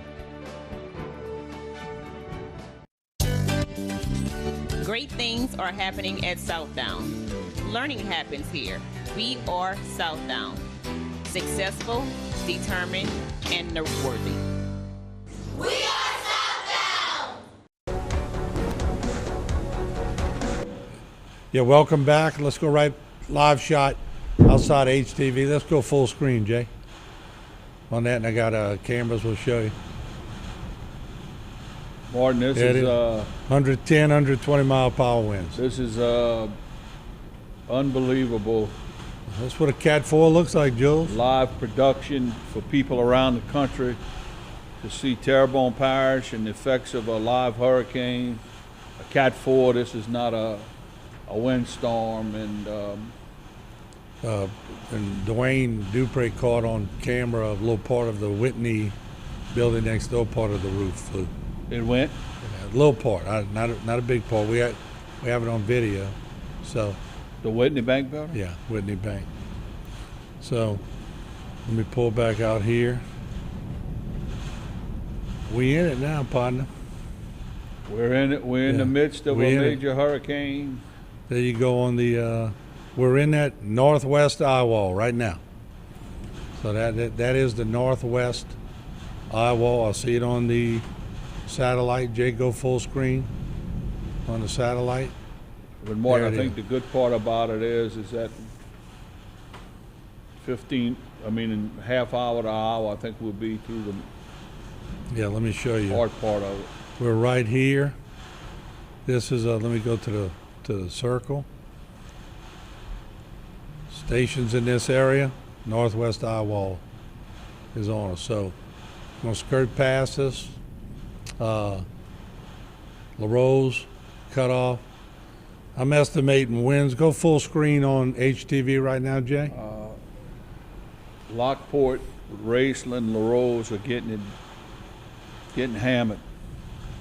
Great things are happening at Southdown. Learning happens here. We are Southdown. Successful, determined, and noteworthy. We are Southdown! Yeah, welcome back. Let's go right live shot outside HTV. Let's go full screen, Jay. On that, and I got cameras we'll show you. Martin, this is 110, 120 mile per hour winds. This is unbelievable. That's what a Cat 4 looks like, Jules. Live production for people around the country to see Terrebonne Parish and the effects of a live hurricane. A Cat 4, this is not a windstorm. And Dwayne Dupree caught on camera a little part of the Whitney building next door, part of the roof flew. It went? Yeah, a little part, not a big part. We have it on video. So the Whitney Bank building? Yeah, Whitney Bank. So let me pull back out here. We in it now, partner. We're in it. We're in the midst of a major hurricane. There you go on the. We're in that northwest eye wall right now. So that is the northwest eye wall. I see it on the satellite. Jay, go full screen on the satellite. But Martin, I think the good part about it is that in half hour to hour, I think we'll be through the let me show you hard part of it. We're right here. This is let me go to the circle. Stations in this area, northwest eye wall is on us. So I'm gonna skirt past this. LaRose cut off. I'm estimating winds. Go full screen on HTV right now, Jay. Lockport, Raceland, LaRose are getting hammered.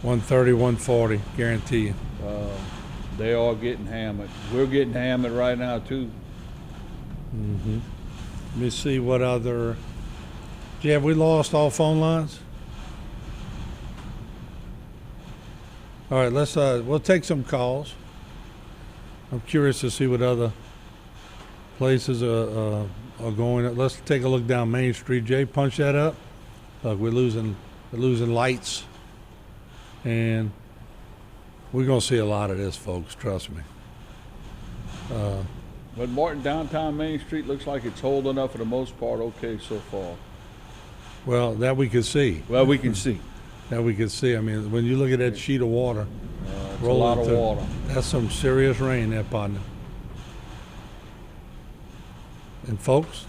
130, 140, guarantee you. They are getting hammered. We're getting hammered right now too. Mm-hmm. Let me see what other. Jay, have we lost all phone lines? All right, we'll take some calls. I'm curious to see what other places are going. Let's take a look down Main Street. Jay, punch that up. Look, we're losing lights, and we're gonna see a lot of this, folks. Trust me. But Martin, downtown Main Street looks like it's holding up for the most part okay so far. Well, that we can see. Well, we can see. That we can see. I mean, when you look at that sheet of water, it's a lot of water. That's some serious rain there, partner. And folks,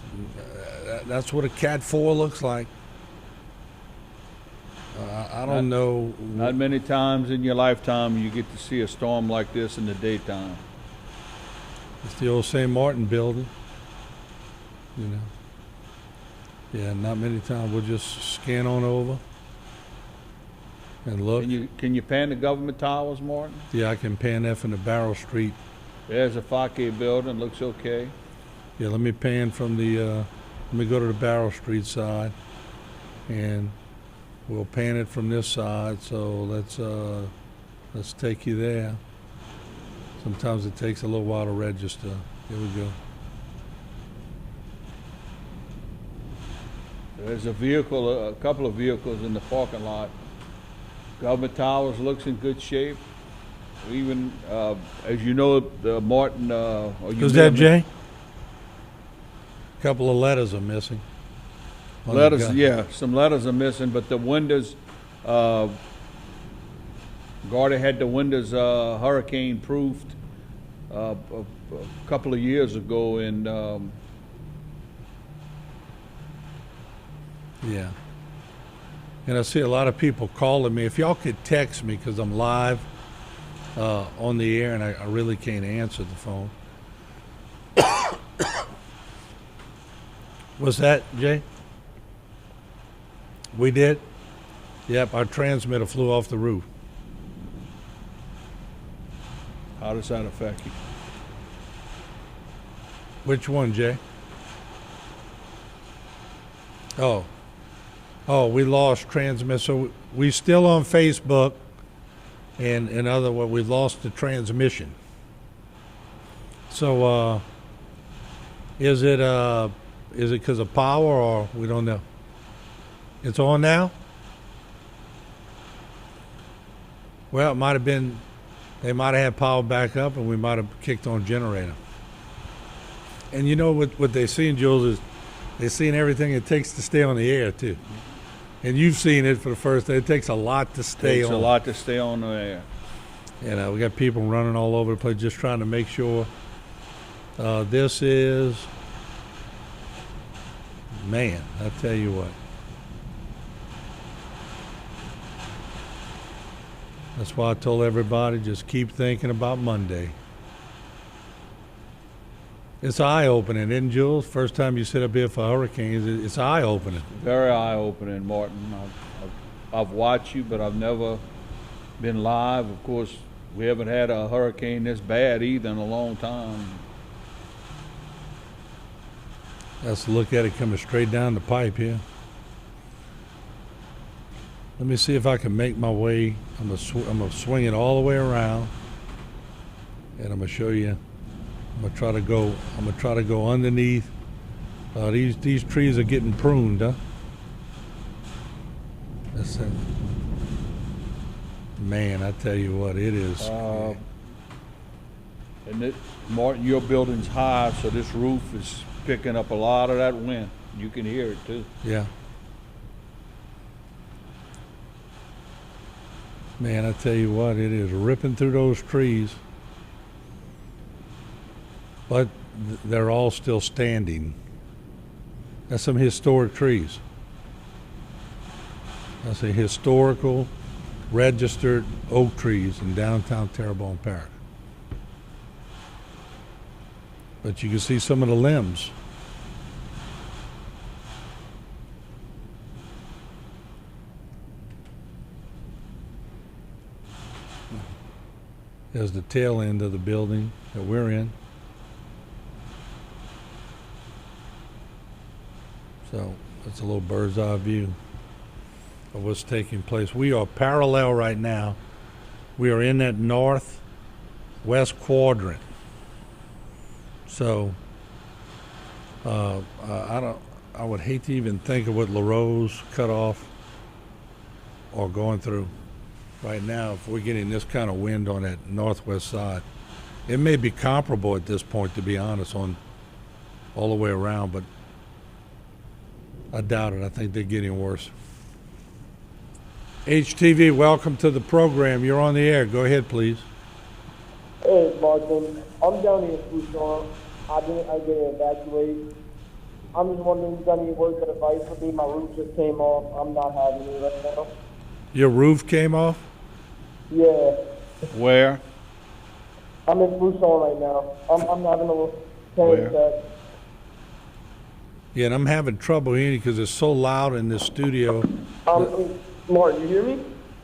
that's what a Cat 4 looks like. I don't know. Not many times in your lifetime you get to see a storm like this in the daytime. It's the old St. Martin building, you know. Yeah, not many times. We'll just scan on over and look. Can you pan the government towers, Martin? Yeah, I can pan that from the Barrow Street. There's a Floodgate building, looks okay. Yeah, let me pan from the, let me go to the Barrow Street side, and we'll pan it from this side. So let's take you there. Sometimes it takes a little while to register. Here we go. There's a couple of vehicles in the parking lot. Government Towers looks in good shape. Even, as you know, the Martin. Is that Jay? A couple of letters are missing. Letters, yeah, some letters are missing, but the windows. Garda had the windows hurricane proofed a couple of years ago, and yeah. And I see a lot of people calling me. If y'all could text me, because I'm live on the air and I really can't answer the phone. Was that, Jay? We did? Yep, our transmitter flew off the roof. How does that affect you? Which one, Jay? Oh, we lost transmit. So we still on Facebook, and in other words, we lost the transmission. So is it because of power, or we don't know? It's on now? Well, it might have been. They might have had power back up, and we might have kicked on generator. And you know what they've seen, Jules, is they've seen everything it takes to stay on the air, too. And you've seen it for the first day. It takes a lot to stay on. It takes a lot to stay on the air. You know, we got people running all over the place just trying to make sure. This is, man, I tell you what. That's why I told everybody, just keep thinking about Monday. It's eye-opening, isn't it, Jules? First time you sit up here for hurricanes, it's eye-opening. Very eye-opening, Martin. I've watched you, but I've never been live. Of course, we haven't had a hurricane this bad either in a long time. Let's look at it coming straight down the pipe here. Let me see if I can make my way. I'm gonna swing it all the way around, and I'm gonna show you. I'm gonna try to go underneath. These trees are getting pruned, huh? That's it. Man, I tell you what, it is. And Martin, your building's high, so this roof is picking up a lot of that wind. You can hear it too. Yeah. Man, I tell you what, it is ripping through those trees. But they're all still standing. That's some historic trees. That's a historical, registered oak trees in downtown Terrebonne Park. But you can see some of the limbs. There's the tail end of the building that we're in. So that's a little bird's eye view of what's taking place. We are parallel right now We are in that northwest quadrant. So I would hate to even think of what LaRose cut off or going through right now. If we're getting this kind of wind on that northwest side, it may be comparable at this point, to be honest, on all the way around, but I doubt it. I think they're getting worse. HTV, welcome to the program. You're on the air. Go ahead, please. Hey, Martin. I'm down here in Tucson. I didn't evacuate. I'm just wondering if you got any words of advice for me. My roof just came off. I'm not having it right now. Your roof came off? Yeah. Where? I'm in Tucson right now. I'm having a little panic attack. Yeah, and I'm having trouble hearing because it's so loud in this studio. Martin, you hear me?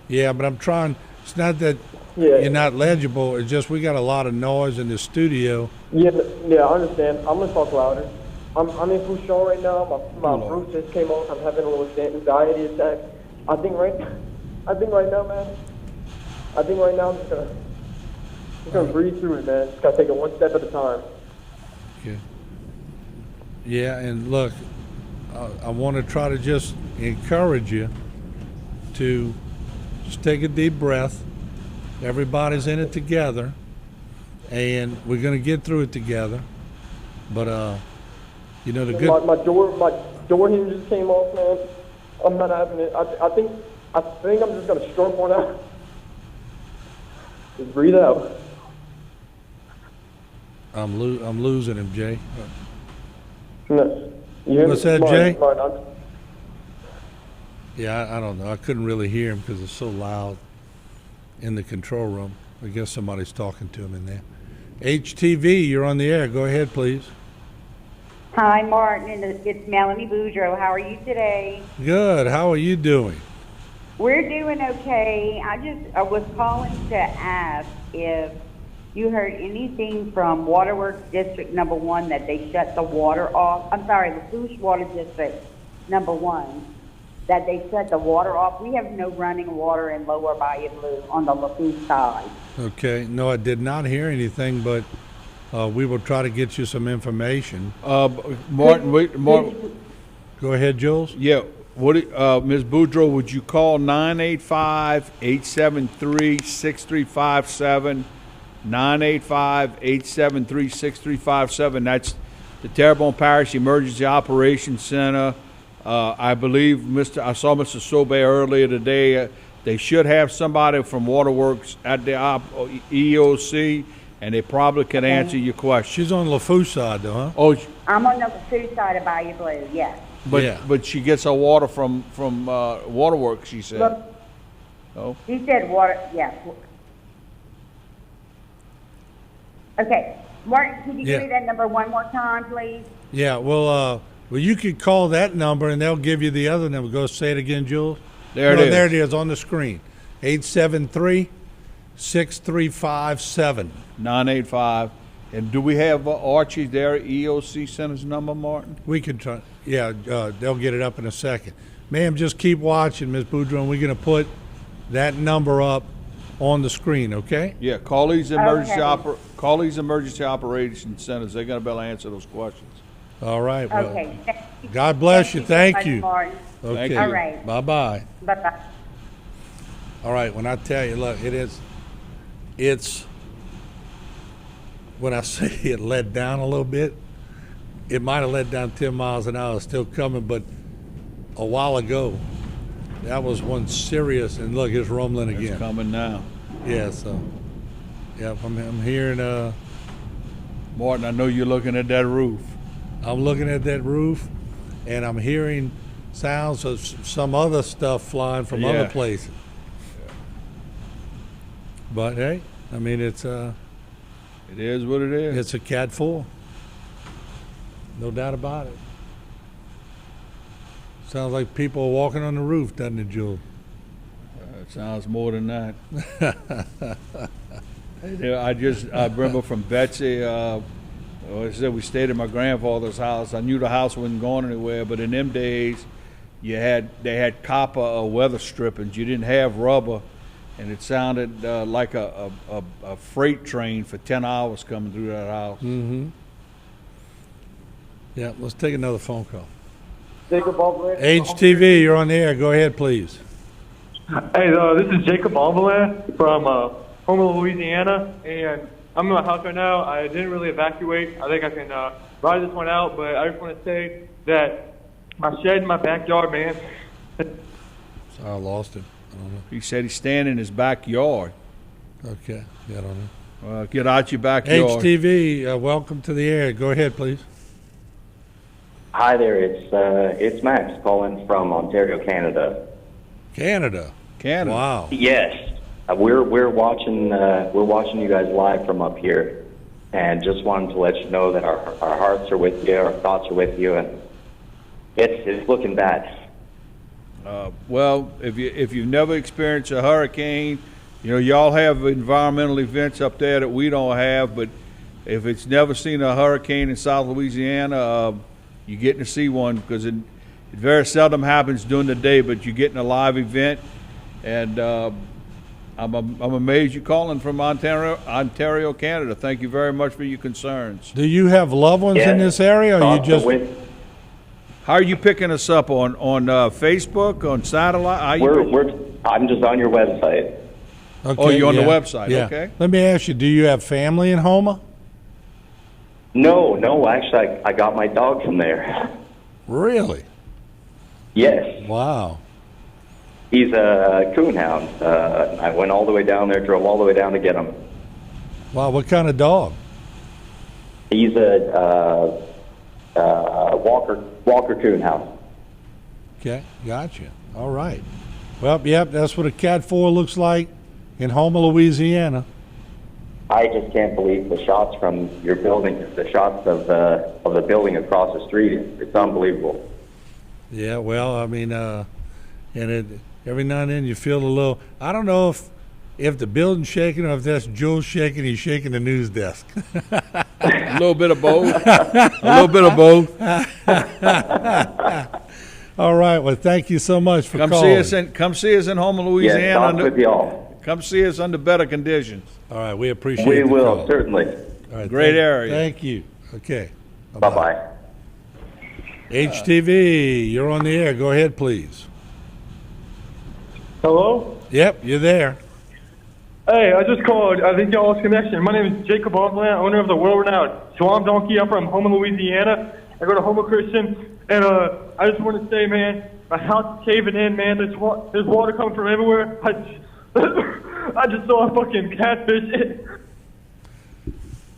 Yeah, but I'm trying. It's not that you're not legible. It's just we got a lot of noise in the studio. Yeah, I understand. I'm gonna talk louder. I'm in Tucson right now. My roof just came off. I'm having a little anxiety attack. I think right now, man. I'm just gonna breathe through it, man. Just gotta take it one step at a time. Okay. Yeah, and look, I want to try to just encourage you to just take a deep breath. Everybody's in it together, and we're going to get through it together. But you know, the good. My door hinge just came off, man. I'm not having it. I think I'm just gonna stroke one out. Just breathe out. I'm losing him, Jay. No. You What's that, Jay? Martin, Yeah, I don't know. I couldn't really hear him because it's so loud in the control room. I guess somebody's talking to him in there. HTV, you're on the air. Go ahead, please. Hi, Martin. It's Melanie Boudreau. How are you today? Good. How are you doing? We're doing okay. I was calling to ask if you heard anything from Waterworks District Number 1 that they shut the water off. I'm sorry, Lafourche Water District Number 1, that they shut the water off. We have no running water in Lower Bayou Blue on the Lafourche side. Okay. No, I did not hear anything, but we will try to get you some information. Martin, go ahead, Jules. Yeah. Ms. Boudreau, would you call 985-873-6357? 985-873-6357. That's the Terrebonne Parish Emergency Operations Center. I believe I saw Mr. Sobe earlier today. They should have somebody from Waterworks at the EOC, and they probably can answer your question. She's on Lafourche side, though, huh? Oh, I'm on the Lafourche side of Bayou Blue, yes. But she gets her water from Waterworks, she said. Look, oh. He said water, yeah. Okay, Martin, can you give me that number one more time, please? Yeah, well, you could call that number, and they'll give you the other number. Go say it again, Jules. There it is. There it is on the screen. 873-6357. 985. And do we have Archie there, EOC Center's number, Martin? We can try. Yeah, they'll get it up in a second. Ma'am, just keep watching, Ms. Boudreau, and we're going to put that number up on the screen, okay? Yeah, call these emergency operations centers. They're going to be able to answer those questions. All right. Well, Okay. God bless you. Thank you. Martin. Okay. Thank you. All right. Bye-bye. Bye-bye. All right, when I tell you, look, it's, when I say it let down a little bit, it might have let down 10 miles an hour, still coming, but a while ago, that was one serious, and look, it's rumbling again. It's coming now. Yeah, so, yeah, I'm hearing, Martin, I know you're looking at that roof. I'm looking at that roof, and I'm hearing sounds of some other stuff flying from other places. But hey, I mean, it is what it is. It's a Cat 4. No doubt about it. Sounds like people are walking on the roof, doesn't it, Jules? It sounds more than that. I remember from Betsy, I said we stayed at my grandfather's house. I knew the house wasn't going anywhere, but in them days, they had copper weather strippings. You didn't have rubber. and it sounded like a freight train for 10 hours coming through that house. Mm-hmm. Yeah, let's take another phone call. Jacob Alvarez. HTV, you're on the air. Go ahead, please. Hey, this is Jacob Alvarez from Houma, Louisiana, and I'm in my house right now. I didn't really evacuate. I think I can ride this one out, but I just want to say that my shed in my backyard, man. Sorry, I lost him. I don't know. He said he's standing in his backyard. Okay, yeah, I don't know. Get out your backyard. HTV, welcome to the air. Go ahead, please. Hi there, it's Max calling from Ontario, Canada. Canada. Wow. Yes, we're watching you guys live from up here, and just wanted to let you know that our hearts are with you, our thoughts are with you, and it's looking bad. Well, if you've never experienced a hurricane, y'all have environmental events up there that we don't have, but if it's never seen a hurricane in South Louisiana, you're getting to see one, because it very seldom happens during the day, but you're getting a live event. And I'm amazed you're calling from Ontario, Canada. Thank you very much for your concerns. Do you have loved ones in this area, or you just... How are you picking us up, on Facebook, on satellite? I'm just on your website. Okay, oh, you're on the website, yeah. Okay. Let me ask you, do you have family in Houma? No, actually, I got my dog from there. Really? Yes. Wow. He's a coonhound. I went all the way down there, drove all the way down to get him. Wow, what kind of dog? He's a Walker coonhound. Okay, gotcha. All right. Well, yep, that's what a Cat 4 looks like in Houma, Louisiana. I just can't believe the shots from your building, the shots of the building across the street. It's unbelievable. Yeah, well, I mean, every now and then you feel a little. I don't know if the building's shaking or if that's Joe shaking. He's shaking the news desk. A little bit of both. A little bit of both. All right. Well, thank you so much for calling. Come see us in Houma, Louisiana. Yeah, with y'all. Come see us under better conditions. All right, we appreciate it. We will, certainly. All right, Great area. Thank you. Okay. Bye-bye. HTV, you're on the air. Go ahead, please. Hello? Yep, you're there. Hey, I just called. I think y'all lost connection. My name is Jacob Alvarez, owner of the world-renowned Swamp Donkey. I'm from Houma, Louisiana. I go to Houma Christian, and I just want to say, man, my house is caving in, man. There's water coming from everywhere. I just saw a fucking catfish.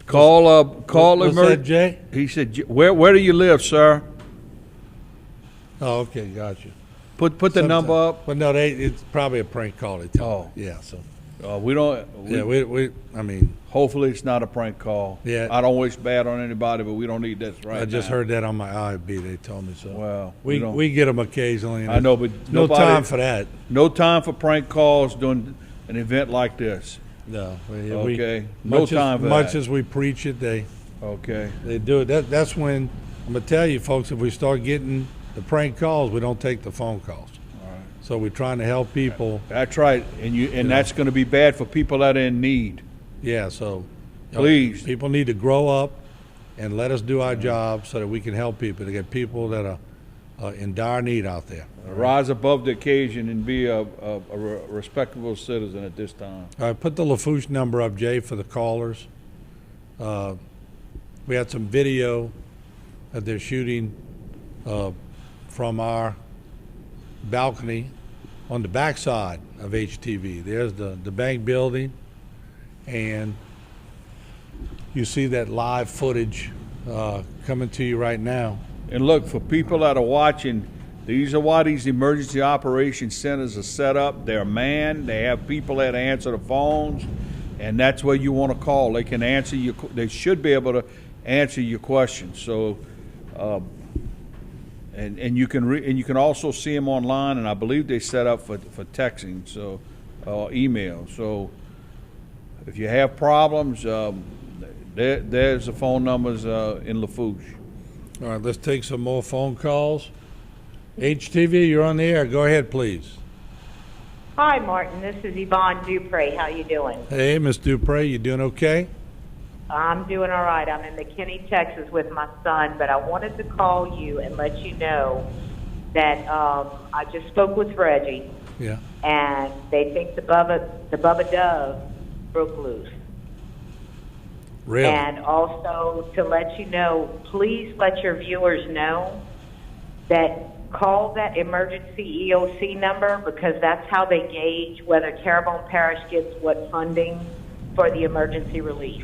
Call What's that, Jay? He said, where do you live, sir? Oh, okay, gotcha. Put the number up. But no, it's probably a prank call. They tell me. Yeah, so. We don't. I mean. Hopefully it's not a prank call. Yeah. I don't wish bad on anybody, but we don't need this right now. I just heard that on my IB. They told me so. Well, we get them occasionally. I know, but no time for that. No time for prank calls during an event like this. No. Okay. No time for that. Much as we preach it, they do it. That's when I'm gonna tell you, folks. If we start getting the prank calls, we don't take the phone calls. All right. So we're trying to help people. That's right, and that's going to be bad for people that are in need. Yeah, so please, people need to grow up and let us do our job so that we can help people. To get people that are in dire need out there. Rise above the occasion and be a respectable citizen at this time. All right, put the Lafourche number up, Jay, for the callers. We had some video that they're shooting from our balcony on the backside of HTV. There's the bank building, and you see that live footage coming to you right now. And look, for people that are watching, these are why these emergency operations centers are set up. They're manned. They have people that answer the phones, and that's where you want to call. They can answer you. They should be able to answer your questions. So, and you can also see them online. And I believe they set up for texting, so email. So, if you have problems, there's the phone numbers in Lafourche. All right, let's take some more phone calls. HTV, you're on the air. Go ahead, please. Hi, Martin. This is Yvonne Dupre. How you doing? Hey, Miss Dupre, you doing okay? I'm doing all right. I'm in McKinney, Texas with my son, but I wanted to call you and let you know that I just spoke with Reggie, Yeah. and they think the Bubba Dove broke loose. Really? And also to let you know, please let your viewers know that call that emergency EOC number, because that's how they gauge whether Terrebonne Parish gets what funding for the emergency relief.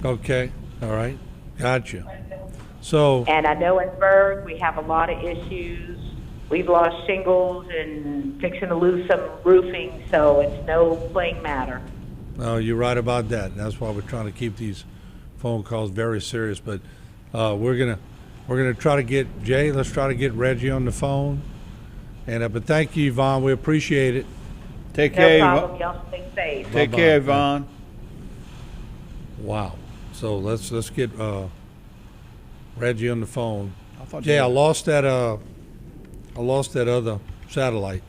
Okay. All right. Gotcha. So. And I know in Berg we have a lot of issues. We've lost shingles and fixing to lose some roofing, so it's no playing matter. No, you're right about that. That's why we're trying to keep these phone calls very serious. But we're gonna try to get Jay. Let's try to get Reggie on the phone. And but thank you, Yvonne. We appreciate it. Take care, No Yvonne. problem. Y'all stay safe. Take care, Yvonne. Wow. So let's get Reggie on the phone. thought Jay, you- I lost that other satellite.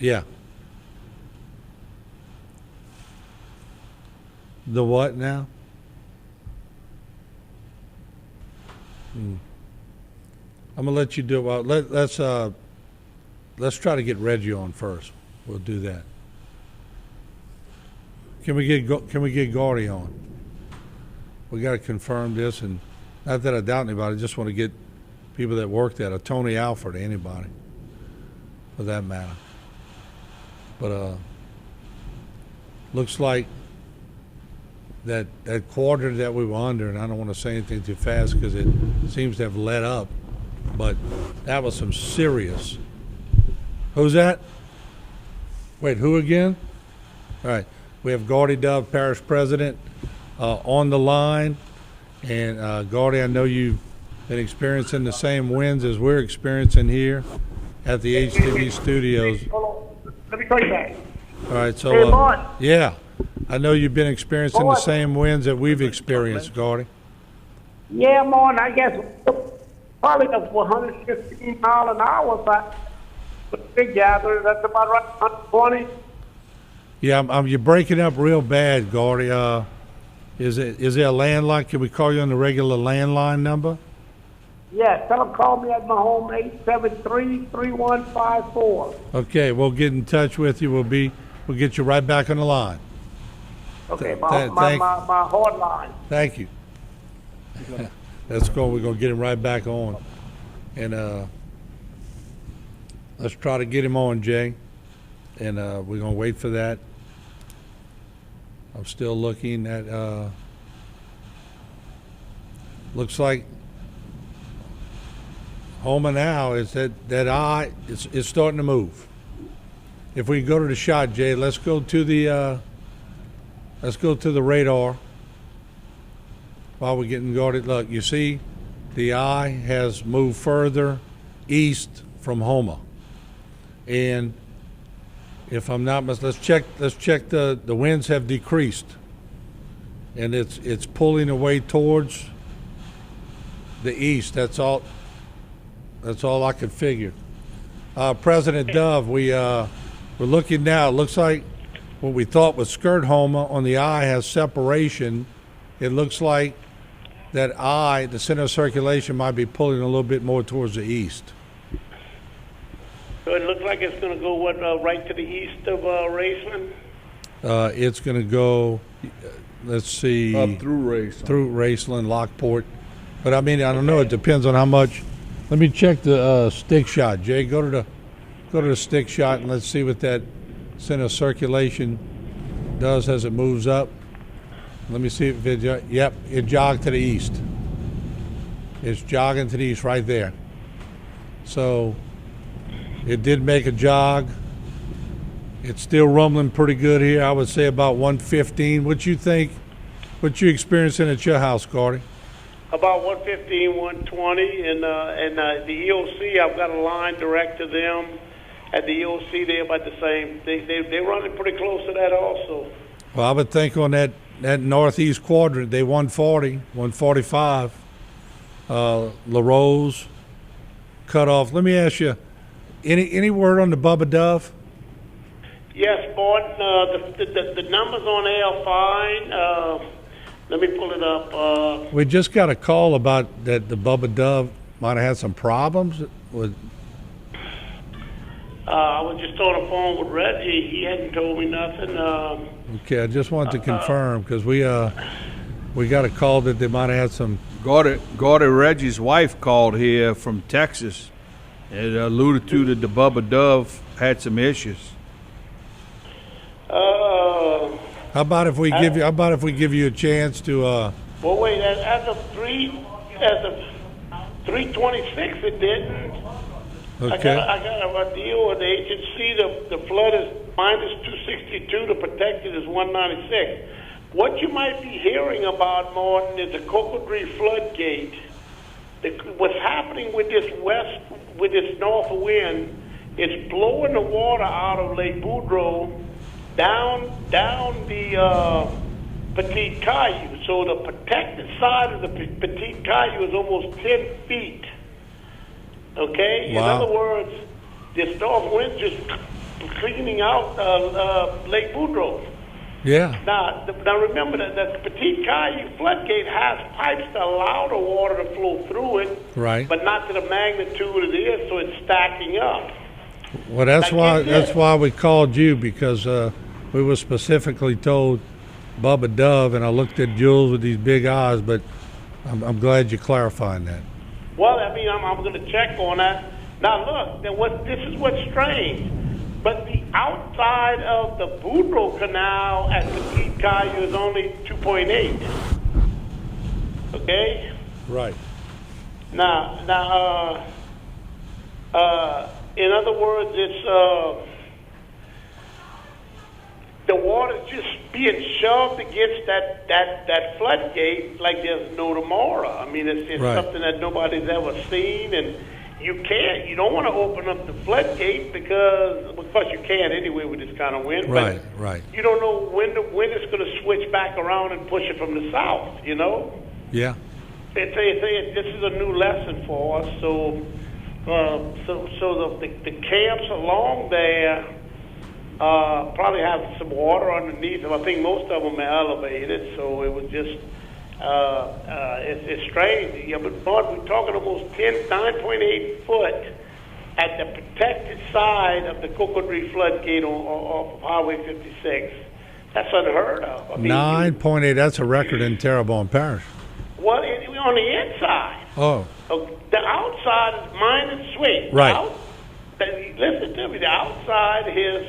Yeah. The what now? I'm gonna let you do it. Well, let's try to get Reggie on first. We'll do that. Can we get Gordy on? We got to confirm this, and not that I doubt anybody. I just want to get people that work there, Tony Alford, anybody, for that matter. But looks like that quarter that we were under, and I don't want to say anything too fast because it seems to have let up, but that was some serious. Who's that? Wait, who again? All right, we have Gordy Dove, Parish President, on the line. And Gordy, I know you've been experiencing the same winds as we're experiencing here at the HTV studios. Hold on. Let me call you back. All right, so Hey, Martin. yeah, I know you've been experiencing the same winds that we've experienced, Gordy. Yeah, Martin, I guess probably that's 115 mile an hour, but big gather, that's about right, 120. Yeah, you're breaking up real bad, Gordy. Is there a landline? Can we call you on the regular landline number? Yeah, tell them call me at my home, 873-3154. Okay, we'll get in touch with you. We'll get you right back on the line. Okay, my hard line. Thank you. Let's go. We're gonna get him right back on, and let's try to get him on, Jay. And we're gonna wait for that. I'm still looking at. Looks like Houma now is that eye is starting to move. If we go to the shot, Jay, let's go to the radar while we're getting guarded. Look, you see, the eye has moved further east from Houma, and if I'm not mistaken, let's check the winds have decreased, and it's pulling away towards the east. That's all I could figure. President Dove, we're looking now. It looks like what we thought was skirt Houma on the eye has separation. It looks like that eye, the center of circulation, might be pulling a little bit more towards the east. So it looks like it's going to go right to the east of Raceland? It's going to go, let's see. Up through Raceland. Through Raceland, Lockport. But I mean, I don't know. It depends on how much. Let me check the stick shot. Jay, go to the stick shot and let's see what that center of circulation does as it moves up. Let me see if it jogged to the east. It's jogging to the east right there. So it did make a jog. It's still rumbling pretty good here. I would say about 115. What you think? What you experiencing at your house, Gordy? About 115, 120, and the EOC, I've got a line direct to them. At the EOC, they're about the same. They're running pretty close to that also. Well, I would think on that northeast quadrant, they 140, 145. LaRose cut off. Let me ask you, Any word on the Bubba Dove? Yes, Martin. The numbers on there are fine. Let me pull it up. We just got a call about that the Bubba Dove might have had some problems with. I was just on the phone with Reggie. He hadn't told me nothing. Okay, I just wanted to confirm because we got a call that they might have had some. Gordy Reggie's wife called here from Texas. It alluded to that the Bubba Dove had some issues. How about if we give you a chance to? Well, wait. As of 3:26, it didn't. Okay. I got a deal with the agency. The flood is -262. The protected is 196. What you might be hearing about, Martin, is the Cocodrie Floodgate. What's happening with this north wind, it's blowing the water out of Lake Boudreaux down the Petite Caillou. So the protected side of the Petite Caillou is almost 10 feet. Okay? Wow. In other words, this north wind just cleaning out Lake Boudreaux. Yeah. Now remember that the Petite Caillou floodgate has pipes that allow the water to flow through it, Right. but not to the magnitude it is, so it's stacking up. Well, that's why we called you, because we were specifically told Bubba Dove, and I looked at Jules with these big eyes, but I'm glad you're clarifying that. Well, I mean, I'm going to check on that. Now, look, this is what's strange. But the outside of the Boudreaux Canal at Petite Caillou is only 2.8. Okay? Right. Now, in other words, it's the water's just being shoved against that floodgate like there's no tomorrow. I mean, it's Right. something that nobody's ever seen, and you don't want to open up the floodgate because, of course, you can't anyway with this kind of wind. Right, but right. You don't know when it's going to switch back around and push it from the south. You know. Yeah. This is a new lesson for us. So the camps along there probably have some water underneath them. I think most of them are elevated, so it was just. It's strange. Yeah, but we're talking almost 9.8 foot at the protected side of the Cocodrie floodgate off of Highway 56. That's unheard of. I mean, 9.8. That's a record in Terrebonne Parish. Well, on the inside. Oh. The outside is minus sweet. Right. Listen to me. The outside is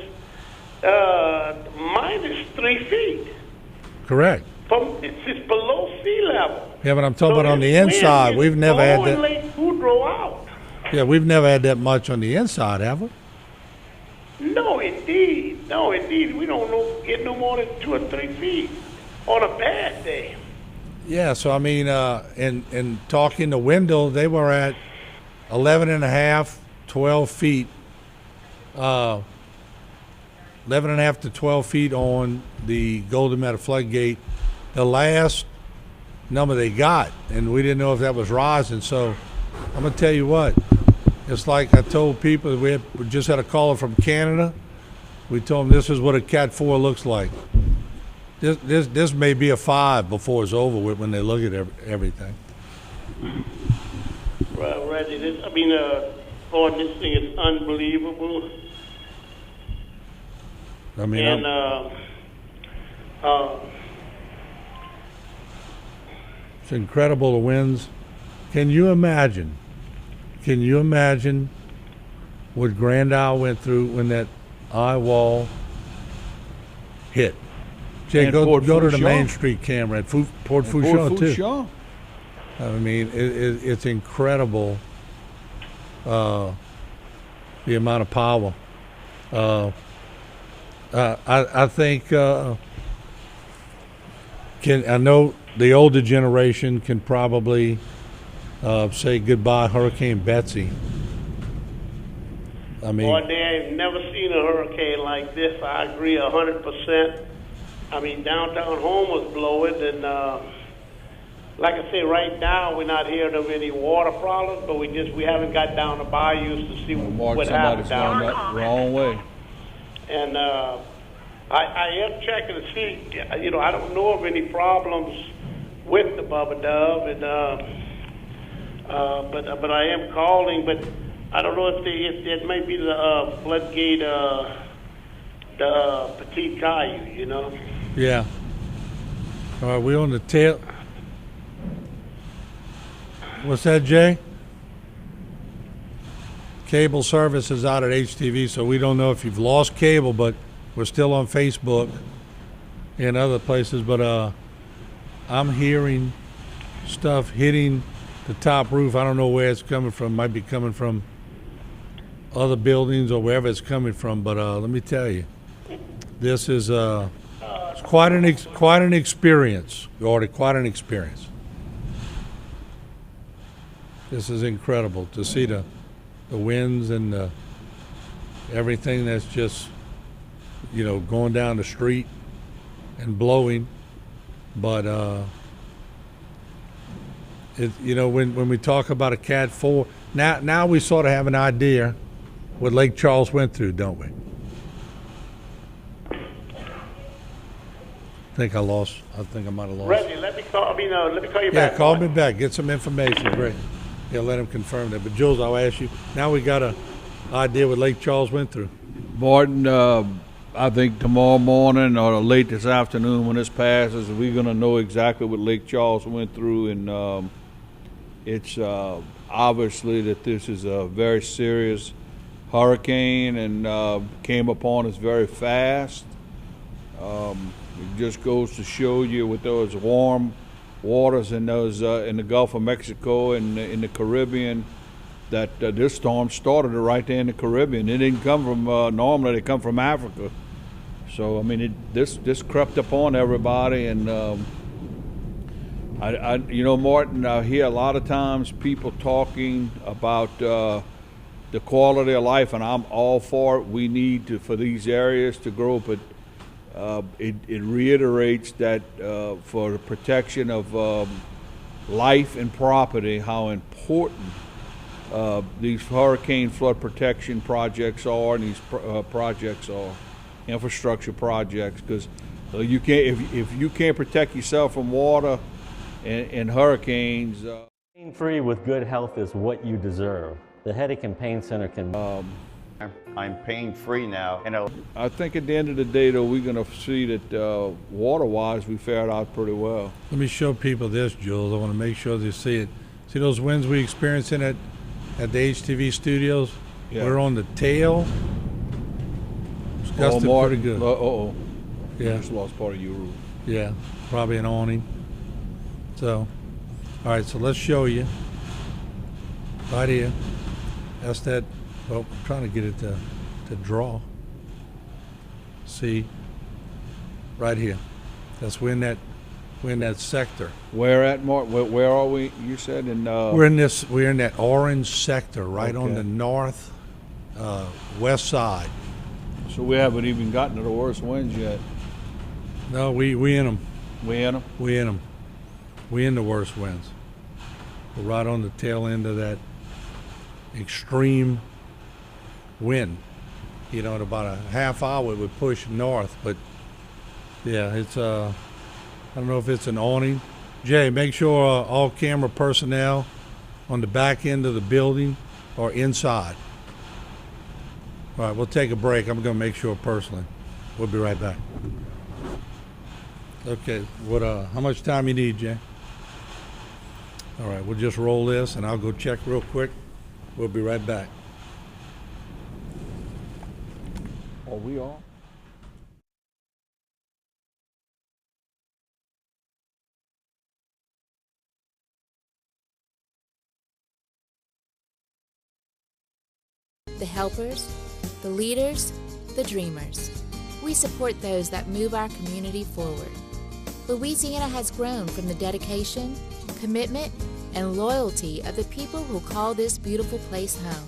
minus 3 feet. Correct. It's below sea level. Yeah, but I'm talking about on the inside. We've never had that. Lake Boudreaux out. Yeah, we've never had that much on the inside, have we? No, indeed. We don't get no more than 2 or 3 feet on a bad day. Yeah, so I mean, in talking to Wendell, they were at 11 and a half, 12 feet. 11 and a half to 12 feet on the Golden Meadow floodgate. The last number they got, and we didn't know if that was rising. So I'm going to tell you what, it's like I told people, we just had a caller from Canada. We told them this is what a Cat 4 looks like. This may be a 5 before it's over with when they look at everything. Right, Reggie, this thing is unbelievable. I mean, and it's incredible, the winds. Can you imagine what Grand Isle went through when that eye wall hit? Jay, go to the Main Street camera at Port Fourchon too. I mean, it's incredible, the amount of power. I think I know the older generation can probably say goodbye Hurricane Betsy. I mean, boy, they ain't never seen a hurricane like this. I agree 100%. I mean, downtown home was blowing, and like I say, right now we're not hearing of any water problems, but we haven't got down the bayous to see Mark, what happened somebody's down going there. that wrong way. And I am checking to see, I don't know of any problems with the Bubba Dove, and but I am calling, but I don't know if it might be the Floodgate, the Petite Caillou, Yeah. All right, we on the tail. What's that, Jay? Cable service is out at HTV, so we don't know if you've lost cable, but we're still on Facebook and other places. But I'm hearing stuff hitting the top roof. I don't know where it's coming from. Might be coming from other buildings or wherever it's coming from. But let me tell you, this is it's quite an experience, Gordy. Quite an experience. This is incredible to see the winds and everything that's just going down the street and blowing. But when we talk about a Cat 4, now we sort of have an idea what Lake Charles went through, don't we? I think I might have lost. Reggie, let me call you back. Yeah, call me back. Get some information. Great. Yeah, let him confirm that. But Jules, I'll ask you. Now we got an idea what Lake Charles went through. Martin, I think tomorrow morning or late this afternoon when this passes, we're going to know exactly what Lake Charles went through. And it's obviously that this is a very serious hurricane and came upon us very fast. It just goes to show you with those warm waters in those in the Gulf of Mexico and in the Caribbean that this storm started right there in the Caribbean. It didn't come from normally they come from Africa. So I mean this crept upon everybody, and Martin, I hear a lot of times people talking about the quality of life, and I'm all for it. We need for these areas to grow, but it reiterates that for the protection of life and property, how important these hurricane flood protection projects are, and these projects are infrastructure projects, because you can't if you can't protect yourself from water and hurricanes. Pain-free with good health is what you deserve. The Headache and Pain Center can. I'm pain-free now. I think at the end of the day, though, we're going to see that water-wise, we fared out pretty well. Let me show people this, Jules. I want to make sure they see it. See those winds we experiencing at the HTV studios? Yeah. We're on the tail. It's gusting pretty good. Yeah. Just lost part of your roof. Yeah, probably an awning. So, all right, so let's show you. Right here. That's that. Well, I'm trying to get it to draw. See, right here. That's we're in that sector. Where at, Mark? Where are we? You said in. We're in that orange sector, right on the north west side. So we haven't even gotten to the worst winds yet. No, we in them. We in them. We in them. We in the worst winds. We're right on the tail end of that extreme wind. In about a half hour it would push north, but yeah, it's I don't know if it's an awning. Jay, make sure all camera personnel on the back end of the building or inside. All right, we'll take a break. I'm going to make sure personally. We'll be right back. Okay, how much time you need, Jay? All right, we'll just roll this and I'll go check real quick. We'll be right back. Are we on? The helpers, the leaders, the dreamers. We support those that move our community forward. Louisiana has grown from the dedication, commitment, and loyalty of the people who call this beautiful place home.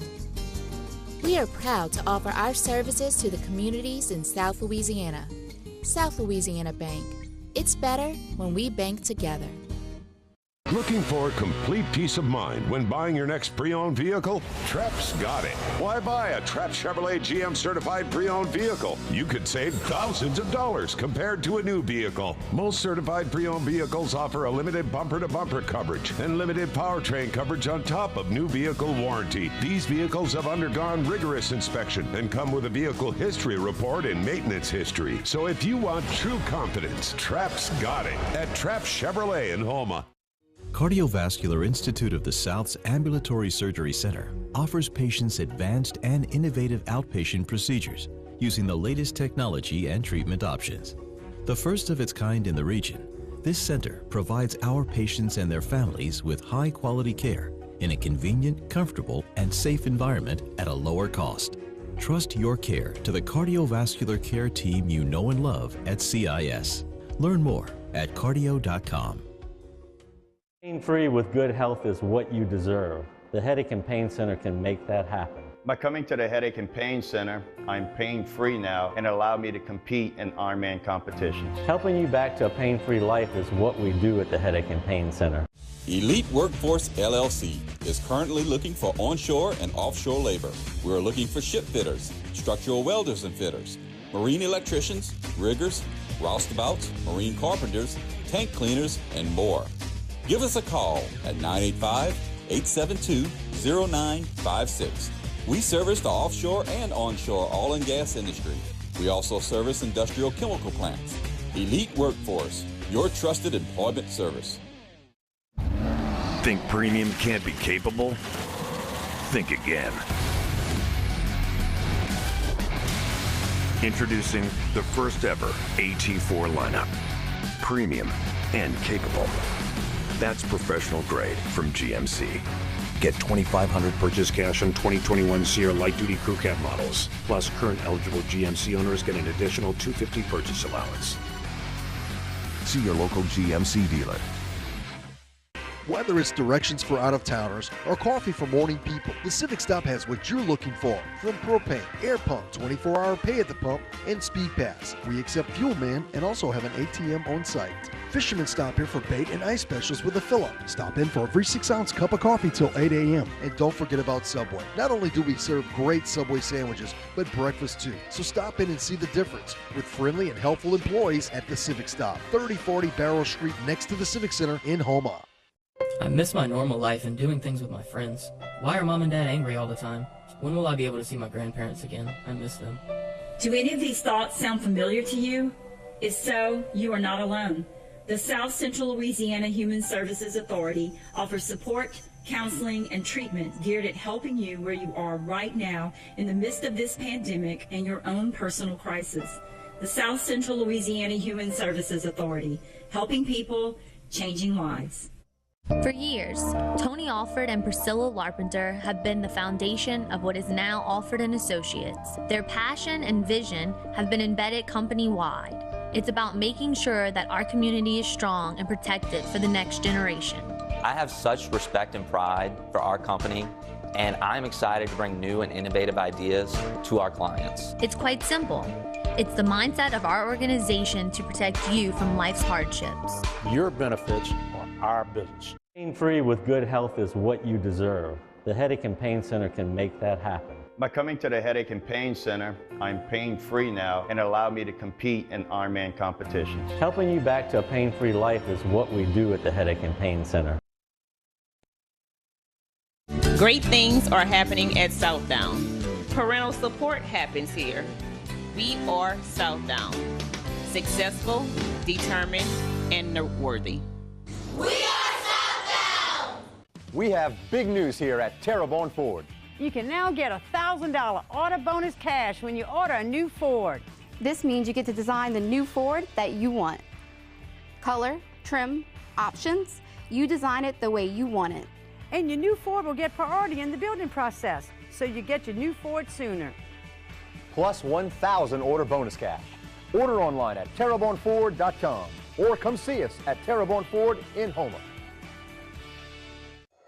We are proud to offer our services to the communities in South Louisiana. South Louisiana Bank. It's better when we bank together. Looking for complete peace of mind when buying your next pre-owned vehicle? Trep's got it. Why buy a Trep Chevrolet GM certified pre-owned vehicle? You could save thousands of dollars compared to a new vehicle. Most certified pre-owned vehicles offer a limited bumper-to-bumper coverage and limited powertrain coverage on top of new vehicle warranty. These vehicles have undergone rigorous inspection and come with a vehicle history report and maintenance history. So if you want true confidence, Trep's got it at Trep Chevrolet in Houma. Cardiovascular Institute of the South's Ambulatory Surgery Center offers patients advanced and innovative outpatient procedures using the latest technology and treatment options. The first of its kind in the region, this center provides our patients and their families with high-quality care in a convenient, comfortable, and safe environment at a lower cost. Trust your care to the cardiovascular care team you know and love at CIS. Learn more at cardio.com. Pain-free with good health is what you deserve. The Headache and Pain Center can make that happen. By coming to the Headache and Pain Center, I'm pain-free now and allow me to compete in Ironman competitions. Helping you back to a pain-free life is what we do at the Headache and Pain Center. Elite Workforce LLC is currently looking for onshore and offshore labor. We're looking for ship fitters, structural welders and fitters, marine electricians, riggers, roustabouts, marine carpenters, tank cleaners, and more. Give us a call at 985-872-0956. We service the offshore and onshore oil and gas industry. We also service industrial chemical plants. Elite Workforce, your trusted employment service. Think premium can't be capable? Think again. Introducing the first ever AT4 lineup. Premium and capable. That's professional grade from GMC. Get $2,500 purchase cash on 2021 Sierra light-duty crew cab models. Plus, current eligible GMC owners get an additional $250 purchase allowance. See your local GMC dealer. Whether it's directions for out-of-towners or coffee for morning people, the Civic Stop has what you're looking for. From propane, air pump, 24-hour pay at the pump, and Speed Pass. We accept Fuel Man and also have an ATM on site. Fishermen stop here for bait and ice specials with a fill-up. Stop in for a free 6-ounce cup of coffee till 8 a.m. And don't forget about Subway. Not only do we serve great Subway sandwiches, but breakfast too. So stop in and see the difference with friendly and helpful employees at the Civic Stop. 3040 Barrow Street next to the Civic Center in Houma. I miss my normal life and doing things with my friends. Why are Mom and Dad angry all the time? When will I be able to see my grandparents again? I miss them. Do any of these thoughts sound familiar to you? If so, you are not alone. The South Central Louisiana Human Services Authority offers support, counseling, and treatment geared at helping you where you are right now in the midst of this pandemic and your own personal crisis. The South Central Louisiana Human Services Authority, helping people, changing lives. For years, Tony Alford and Priscilla Larpenter have been the foundation of what is now Alford & Associates. Their passion and vision have been embedded company-wide. It's about making sure that our community is strong and protected for the next generation. I have such respect and pride for our company, and I'm excited to bring new and innovative ideas to our clients. It's quite simple. It's the mindset of our organization to protect you from life's hardships. Your benefits are our business. Pain-free with good health is what you deserve. The Headache and Pain Center can make that happen. By coming to the Headache and Pain Center, I'm pain-free now and allow me to compete in Ironman competitions. Helping you back to a pain-free life is what we do at the Headache and Pain Center. Great things are happening at Southdown. Parental support happens here. We are Southdown. Successful, determined, and noteworthy. We are Southdown! We have big news here at Terrebonne Ford. You can now get a $1,000 auto bonus cash when you order a new Ford. This means you get to design the new Ford that you want. Color, trim, options, you design it the way you want it. And your new Ford will get priority in the building process, so you get your new Ford sooner. Plus 1,000 order bonus cash. Order online at terrebonneford.com or come see us at Terrebonne Ford in Houma.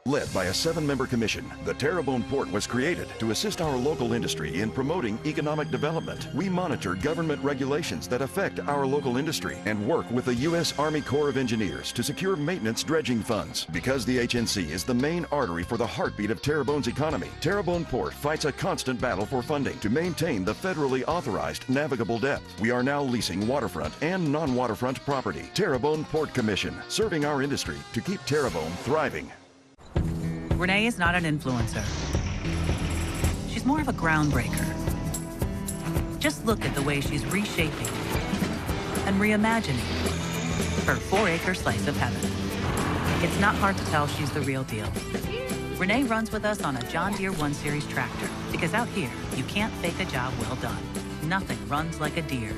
Led by a 7-member commission, the Terrebonne Port was created to assist our local industry in promoting economic development. We monitor government regulations that affect our local industry and work with the U.S. Army Corps of Engineers to secure maintenance dredging funds. Because the HNC is the main artery for the heartbeat of Terrebonne's economy, Terrebonne Port fights a constant battle for funding to maintain the federally authorized navigable depth. We are now leasing waterfront and non-waterfront property. Terrebonne Port Commission, serving our industry to keep Terrebonne thriving. Renee is not an influencer. She's more of a groundbreaker. Just look at the way she's reshaping and reimagining her 4-acre slice of heaven. It's not hard to tell she's the real deal. Renee runs with us on a John Deere 1 Series tractor because out here, you can't fake a job well done. Nothing runs like a Deere.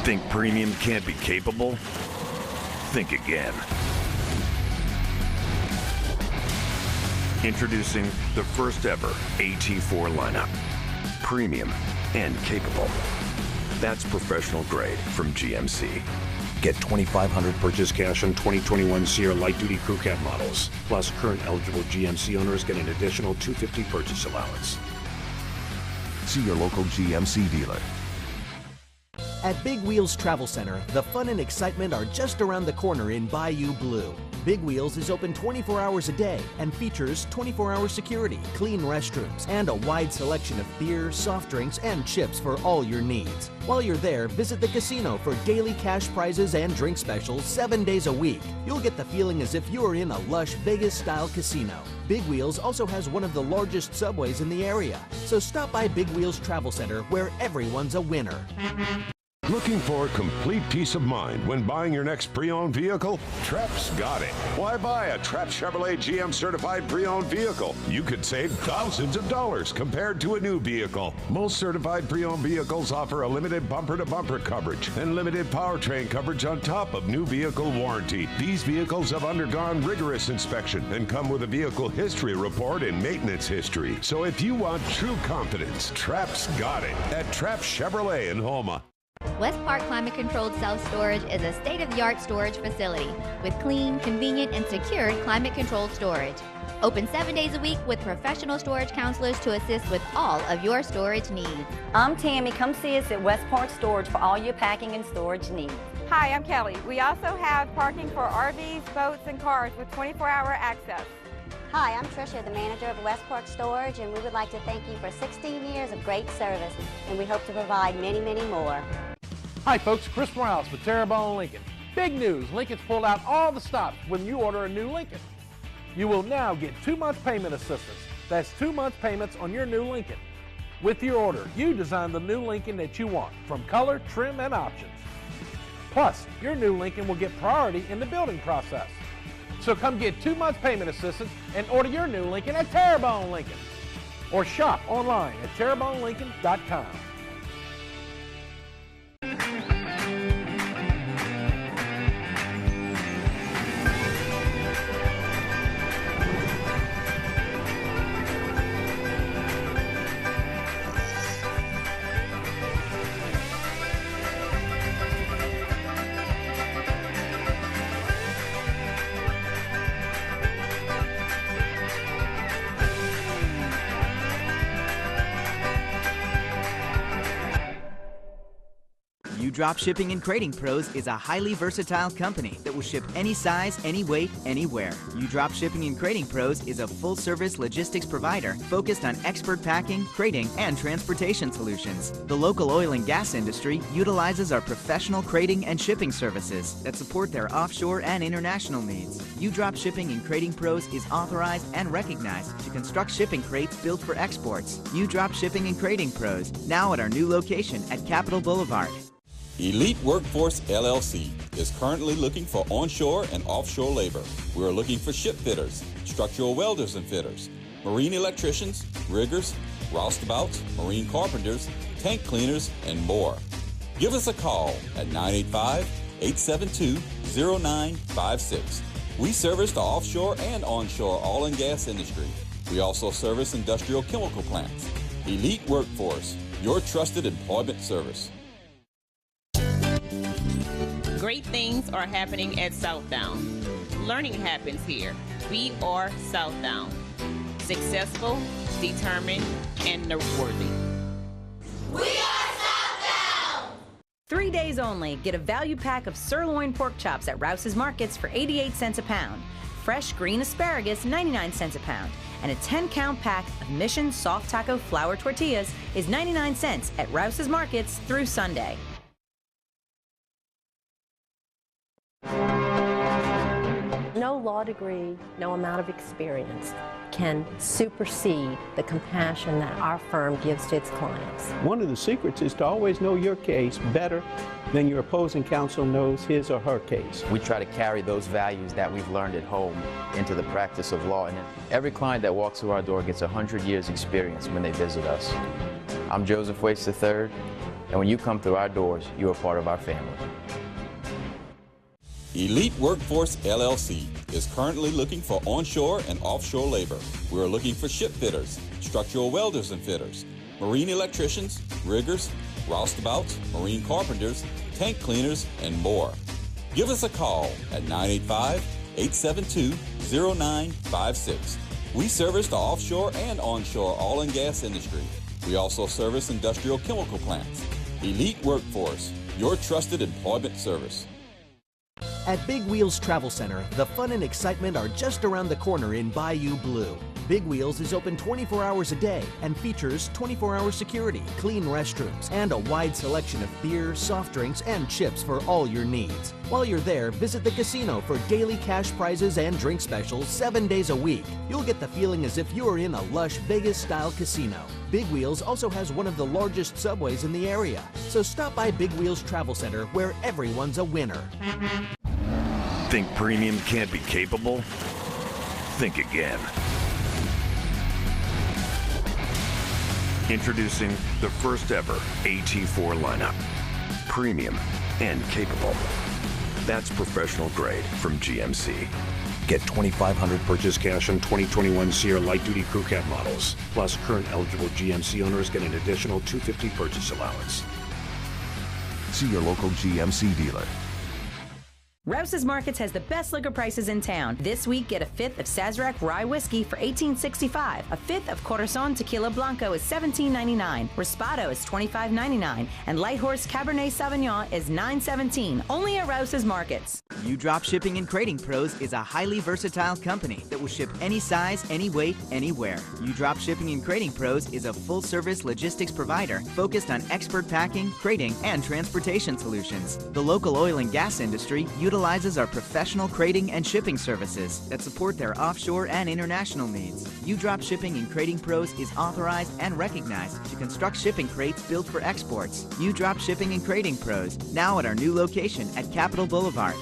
Think premium can't be capable? Think again. Introducing the first ever AT4 lineup. Premium and capable. That's professional grade from GMC. Get $2,500 purchase cash on 2021 Sierra light-duty crew cab models. Plus, current eligible GMC owners get an additional $250 purchase allowance. See your local GMC dealer. At Big Wheels Travel Center, the fun and excitement are just around the corner in Bayou Blue. Big Wheels is open 24 hours a day and features 24-hour security, clean restrooms, and a wide selection of beer, soft drinks, and chips for all your needs. While you're there, visit the casino for daily cash prizes and drink specials 7 days a week. You'll get the feeling as if you're in a lush Vegas-style casino. Big Wheels also has one of the largest subways in the area. So stop by Big Wheels Travel Center, where everyone's a winner. Looking for complete peace of mind when buying your next pre-owned vehicle? Trep's got it. Why buy a Trep Chevrolet GM certified pre-owned vehicle? You could save thousands of dollars compared to a new vehicle. Most certified pre-owned vehicles offer a limited bumper-to-bumper coverage and limited powertrain coverage on top of new vehicle warranty. These vehicles have undergone rigorous inspection and come with a vehicle history report and maintenance history. So if you want true confidence, Trep's got it at Trep Chevrolet in Houma. West Park Climate Controlled Self-Storage is a state-of-the-art storage facility with clean, convenient, and secured climate-controlled storage. Open 7 days a week with professional storage counselors to assist with all of your storage needs. I'm Tammy. Come see us at West Park Storage for all your packing and storage needs. Hi, I'm Kelly. We also have parking for RVs, boats, and cars with 24-hour access. Hi, I'm Tricia, the manager of West Park Storage, and we would like to thank you for 16 years of great service, and we hope to provide many, many more. Hi folks, Chris Morales with Terrebonne Lincoln. Big news, Lincoln's pulled out all the stops when you order a new Lincoln. You will now get 2-month payment assistance. That's 2 month payments on your new Lincoln. With your order, you design the new Lincoln that you want, from color, trim, and options. Plus, your new Lincoln will get priority in the building process. So come get 2 month payment assistance and order your new Lincoln at Terrebonne Lincoln. Or shop online at terrebonnelincoln.com. Drop Shipping and Crating Pros is a highly versatile company that will ship any size, any weight, anywhere. Drop Shipping and Crating Pros is a full-service logistics provider focused on expert packing, crating, and transportation solutions. The local oil and gas industry utilizes our professional crating and shipping services that support their offshore and international needs. Drop Shipping and Crating Pros is authorized and recognized to construct shipping crates built for exports. Drop Shipping and Crating Pros, now at our new location at Capitol Boulevard. Elite Workforce LLC is currently looking for onshore and offshore labor. We are looking for ship fitters, structural welders and fitters, marine electricians, riggers, roustabouts, marine carpenters, tank cleaners, and more. Give us a call at 985-872-0956. We service the offshore and onshore oil and gas industry. We also service industrial chemical plants. Elite Workforce, your trusted employment service. things are happening at Southdown. Learning happens here. We are Southdown. Successful, determined, and noteworthy. We are Southdown! 3 days only, get a value pack of sirloin pork chops at Rouse's Markets for 88 cents a pound. Fresh green asparagus, 99 cents a pound. And a 10-count pack of Mission Soft Taco Flour Tortillas is 99 cents at Rouse's Markets through Sunday. No law degree, no amount of experience can supersede the compassion that our firm gives to its clients. One of the secrets is to always know your case better than your opposing counsel knows his or her case. We try to carry those values that we've learned at home into the practice of law, and every client that walks through our door gets 100 years experience when they visit us. I'm Joseph Waits III, and when you come through our doors, you are part of our family. Elite Workforce LLC is currently looking for onshore and offshore labor. We are looking for ship fitters, structural welders and fitters, marine electricians, riggers, roustabouts, marine carpenters, tank cleaners, and more. Give us a call at 985-872-0956. We service the offshore and onshore oil and gas industry. We also service industrial chemical plants. Elite Workforce, your trusted employment service. At Big Wheels Travel Center, the fun and excitement are just around the corner in Bayou Blue. Big Wheels is open 24 hours a day and features 24-hour security, clean restrooms, and a wide selection of beer, soft drinks, and chips for all your needs. While you're there, visit the casino for daily cash prizes and drink specials 7 days a week. You'll get the feeling as if you are in a lush Vegas-style casino. Big Wheels also has one of the largest subways in the area. So stop by Big Wheels Travel Center, where everyone's a winner. Think premium can't be capable? Think again. Introducing the first ever AT4 lineup. Premium and capable. That's professional grade from GMC. Get $2,500 purchase cash on 2021 Sierra Light Duty Crew Cab models. Plus, current eligible GMC owners get an additional $250 purchase allowance. See your local GMC dealer. Rouse's Markets has the best liquor prices in town. This week, get a fifth of Sazerac Rye Whiskey for $18.65. A fifth of Corazon Tequila Blanco is $17.99. Raspado is $25.99. And Light Horse Cabernet Sauvignon is $9.17. Only at Rouse's Markets. You Drop Shipping and Crating Pros is a highly versatile company that will ship any size, any weight, anywhere. You Drop Shipping and Crating Pros is a full-service logistics provider focused on expert packing, crating, and transportation solutions. The local oil and gas industry utilizes our professional crating and shipping services that support their offshore and international needs. U-Drop Shipping and Crating Pros is authorized and recognized to construct shipping crates built for exports. U-Drop Shipping and Crating Pros, now at our new location at Capitol Boulevard.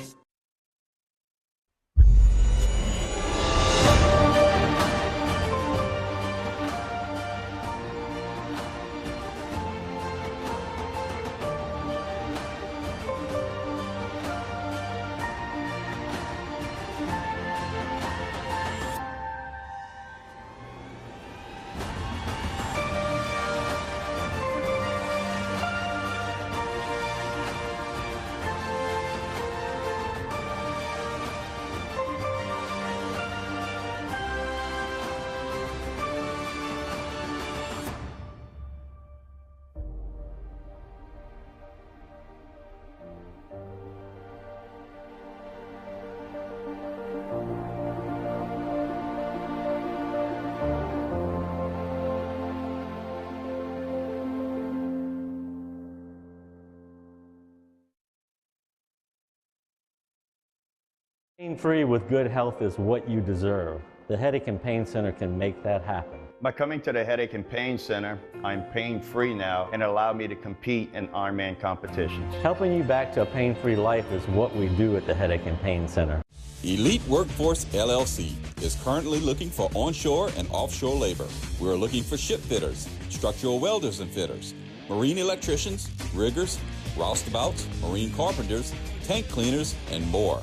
Pain-free with good health is what you deserve. The Headache and Pain Center can make that happen. By coming to the Headache and Pain Center, I'm pain-free now and allow me to compete in Ironman competitions. Helping you back to a pain-free life is what we do at the Headache and Pain Center. Elite Workforce LLC is currently looking for onshore and offshore labor. We are looking for ship fitters, structural welders and fitters, marine electricians, riggers, roustabouts, marine carpenters, tank cleaners, and more.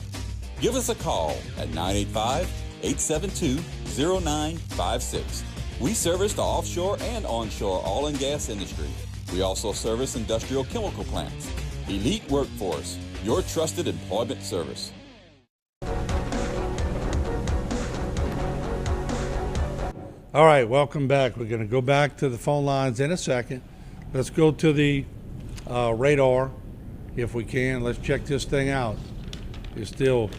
Give us a call at 985-872-0956. We service the offshore and onshore oil and gas industry. We also service industrial chemical plants. Elite Workforce, your trusted employment service. All right, welcome back. We're going to go back to the phone lines in a second. Let's go to the radar if we can. Let's check this thing out. It's still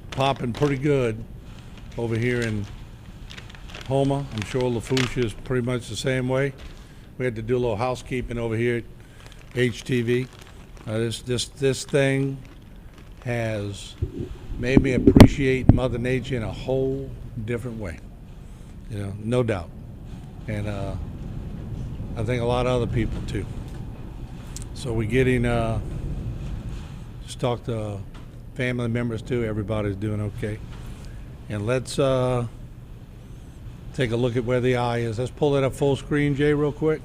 popping pretty good over here in Houma. I'm sure Lafourche is pretty much the same way. We had to do a little housekeeping over here at HTV. This thing has made me appreciate Mother Nature in a whole different way. You know, no doubt. And I think a lot of other people too. So we're getting, just talk to family members too. Everybody's doing okay. And let's take a look at where the eye is. Let's pull that up full screen, Jay, real quick.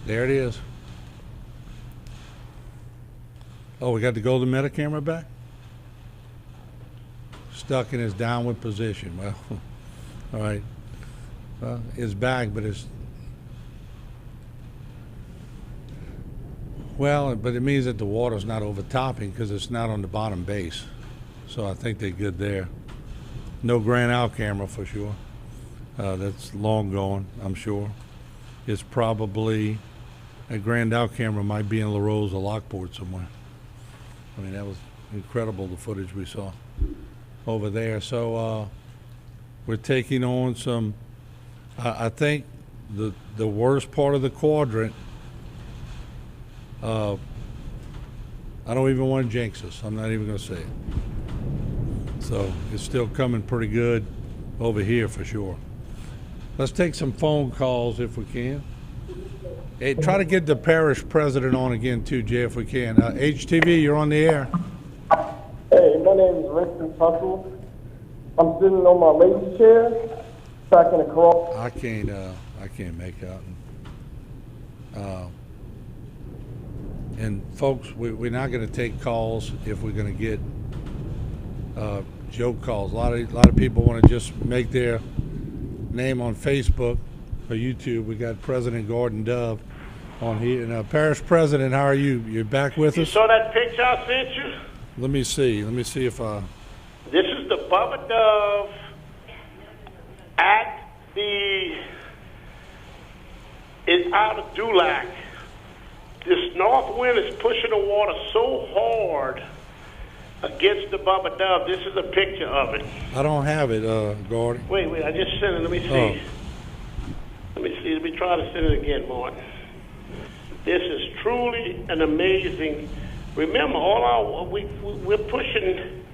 There it is. Oh, we got the golden meta camera back? Stuck in its downward position. Well, all right. It's back, but it's... Well, but it means that the water's not overtopping because it's not on the bottom base. So I think they're good there. No Grand Out camera for sure. That's long gone, I'm sure. It's probably... A Grand Out camera might be in La Rose or Lockport somewhere. I mean, that was incredible, the footage we saw over there. So we're taking on some, I think the worst part of the quadrant, I don't even want to jinx us. I'm not even going to say it. So it's still coming pretty good over here for sure. Let's take some phone calls if we can. Hey, try to get the parish president on again too, Jay, if we can. HTV, you're on the air. Hey, my name is Winston Tussle. I'm sitting on my lazy chair, tracking a crawl. I can't make out. And folks, we're not going to take calls if we're going to get joke calls. A lot of people want to just make their name on Facebook or YouTube. We got President Gordon Dove on here. And Parish President, how are you? You're back with us? You saw that picture I sent you? Let me see if I... This is the Bubba Dove it's out of Dulac. This north wind is pushing the water so hard against the Bubba Dove. This is a picture of it. I don't have it, Gordon. Wait, I just sent it. Let me see. Oh. Let me try to send it again, Martin. This is truly an amazing. Remember, we're pushing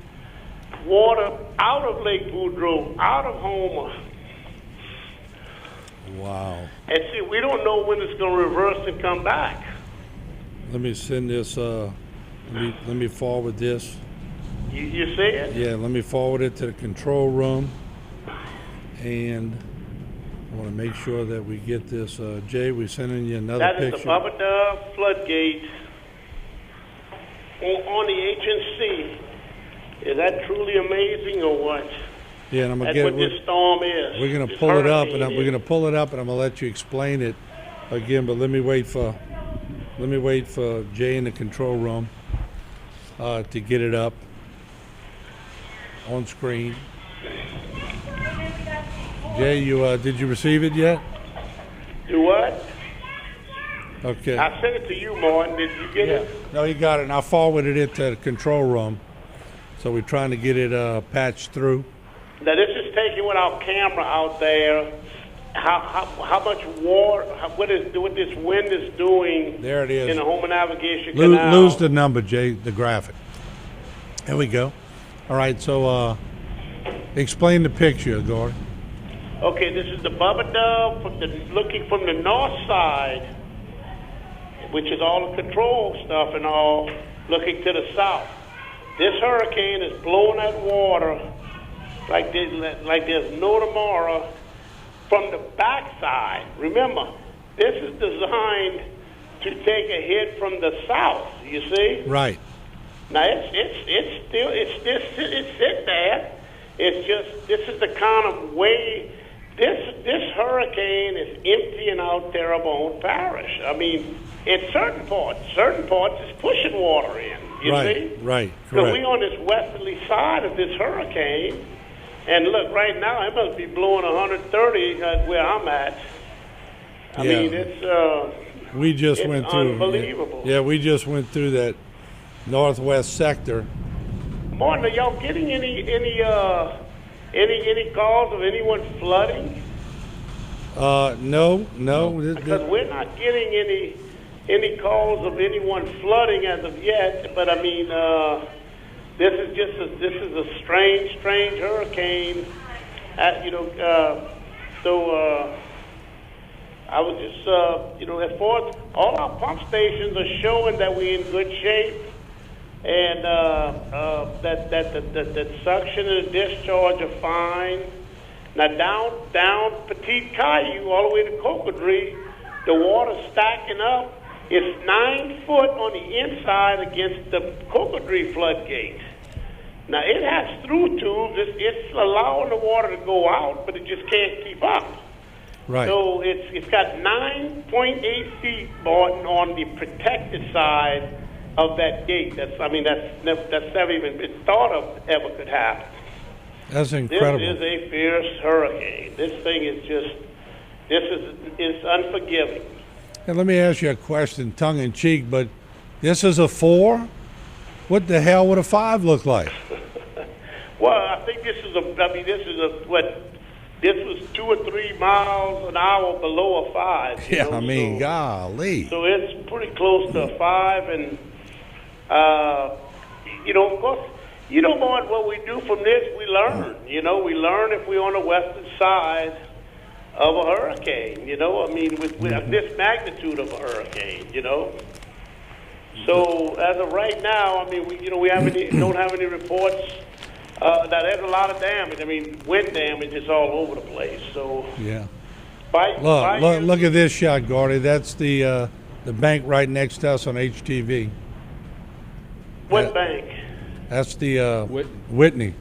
water out of Lake Boudreaux, out of Houma. Wow. And see, we don't know when it's going to reverse and come back. Let me send this. Let me forward this. You see it? Yeah. Let me forward it to the control room, and I want to make sure that we get this. Jay, we're sending you another picture. That is the Bubba Dove Floodgate on the HNC. Is that truly amazing or what? Yeah, and I'm gonna That's what this storm is. We're gonna This pull it up, and hurricane we're gonna pull it up, and I'm gonna let you explain it again. But let me wait for Jay in the control room to get it up on screen. Jay, did you receive it yet? Do what? Okay. I sent it to you, Martin. Did you get it? No, you got it, and I forwarded it to the control room. So we're trying to get it patched through. Now this is taking with our camera out there. How much water? What this wind is doing? There it is. In the Houma Navigation Canal. Lose the number, Jay. The graphic. There we go. All right. So explain the picture, Gordon. Okay, this is the Bubba Dove looking from the north side, which is all the control stuff and all, looking to the south. This hurricane is blowing that water like there's no tomorrow from the backside. Remember, this is designed to take a hit from the south. You see? Right. Now it's sitting there. It's just this is the kind of way this hurricane is emptying out Terrebonne Parish. I mean, in certain parts it's pushing water in. You see? Right, Because correct. we on this westerly side of this hurricane, and look, right now it must be blowing 130 where I'm at. I mean, it's we just it's went through. unbelievable. Yeah, we just went through that northwest sector. Martin, are y'all getting any calls of anyone flooding? No. Because we're not getting any calls of anyone flooding as of yet. But I mean, this is a strange hurricane. I was just as far as all our pump stations are showing that we're in good shape, and that suction and discharge are fine. Now down Petite Caillou all the way to Cocodrie, the water's stacking up. It's 9 foot on the inside against the Cocodrie floodgate. Now it has through tubes. It's allowing the water to go out, but it just can't keep up. Right. So it's got 9.8 feet, Martin, on the protected side of that gate. That's never even been thought of ever could happen. That's incredible. This is a fierce hurricane. This thing is unforgiving. And let me ask you a question, tongue in cheek, but this is a 4? What the hell would a 5 look like? Well, I think this was 2 or 3 miles an hour below a 5. Yeah, I mean, golly. So it's pretty close to a 5, and of course, Martin, what we do from this, we learn. We learn if we're on the western side of a hurricane. With this magnitude of a hurricane. So as of right now, we don't have any reports that there's a lot of damage. Wind damage is all over the place. So yeah. Look at this shot, Gordy. That's the bank right next to us on HTV. What bank? That's the Whitney.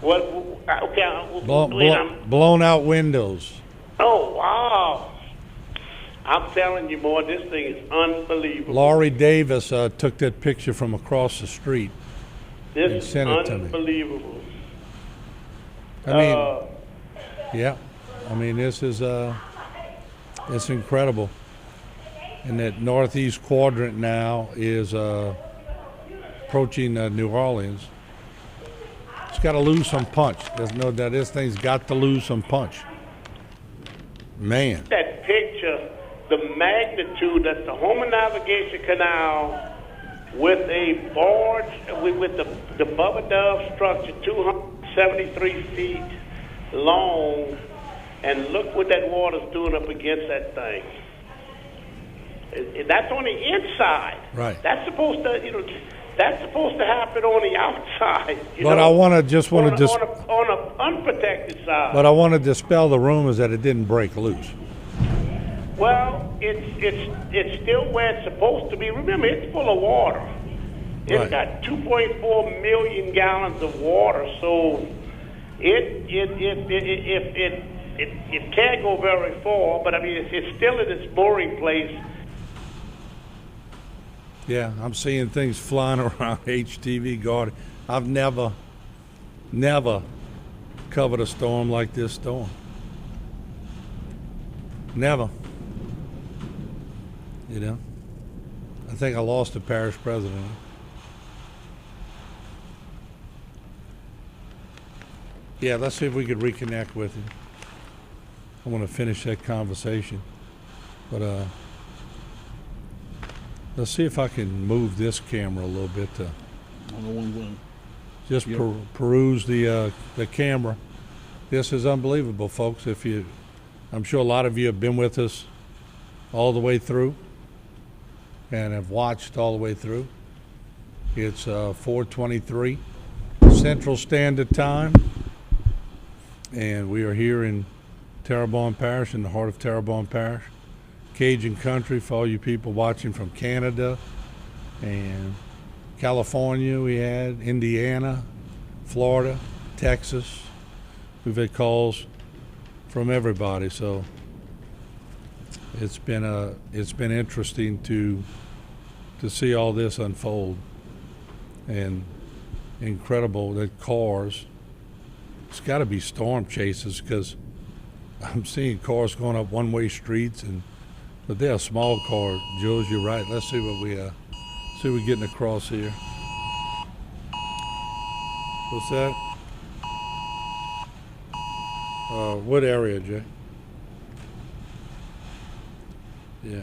What? Okay. Blown out windows. Oh, wow. I'm telling you, boy, this thing is unbelievable. Laurie Davis took that picture from across the street. This is sent it to me. Unbelievable. This is it's incredible. And that northeast quadrant now is approaching New Orleans. It's got to lose some punch. There's no doubt this thing's got to lose some punch. Man. That picture, the magnitude, that's the Houma Navigation Canal with a barge, with the Bubba Dove structure, 273 feet long, and look what that water's doing up against that thing. That's on the inside. Right. That's supposed to happen on the outside. But I want to on an unprotected side. But I want to dispel the rumors that it didn't break loose. Well, it's still where it's supposed to be. Remember, it's full of water. It's got 2.4 million gallons of water, so it can't go very far. But it's still in its mooring place. Yeah, I'm seeing things flying around HTV, Gordy. I've never covered a storm like this storm. Never. I think I lost the parish president. Yeah, let's see if we could reconnect with him. I want to finish that conversation. But let's see if I can move this camera a little bit to just peruse the camera. This is unbelievable, folks. I'm sure a lot of you have been with us all the way through and have watched all the way through. It's 4:23 Central Standard Time, and we are here in Terrebonne Parish, in the heart of Terrebonne Parish. Cajun country for all you people watching from Canada and California. We had Indiana, Florida, Texas. We've had calls from everybody, so it's been interesting to to see all this unfold. And incredible that cars, it's got to be storm chasers, because I'm seeing cars going up one-way streets, but they're small cars. Jules, you're right. Let's see what we're getting across here. What's that? What area, Jay? Yeah.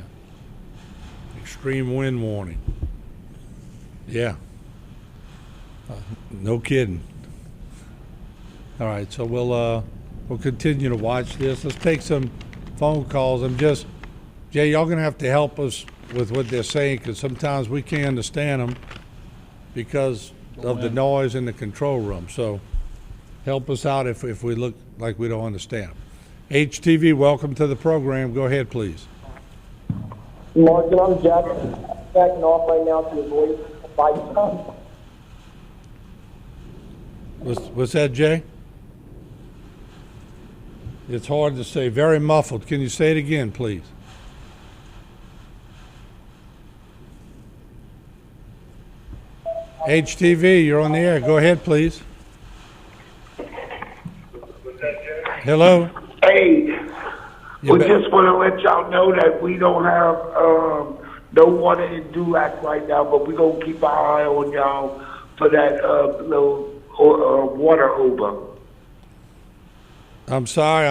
Extreme wind warning. Yeah. No kidding. All right, so we'll continue to watch this. Let's take some phone calls. Jay, y'all gonna have to help us with what they're saying, because sometimes we can't understand them because of the noise in the control room. So help us out if we look like we don't understand them. HTV, welcome to the program. Go ahead, please. Martin, I'm Jack. Backing off right now to avoid a fight. What's that, Jay? It's hard to say. Very muffled. Can you say it again, please? HTV, you're on the air. Go ahead, please. Hello? Hey, we just want to let y'all know that we don't have no water in Dulac right now, but we're going to keep our eye on y'all for that little water over. I'm sorry,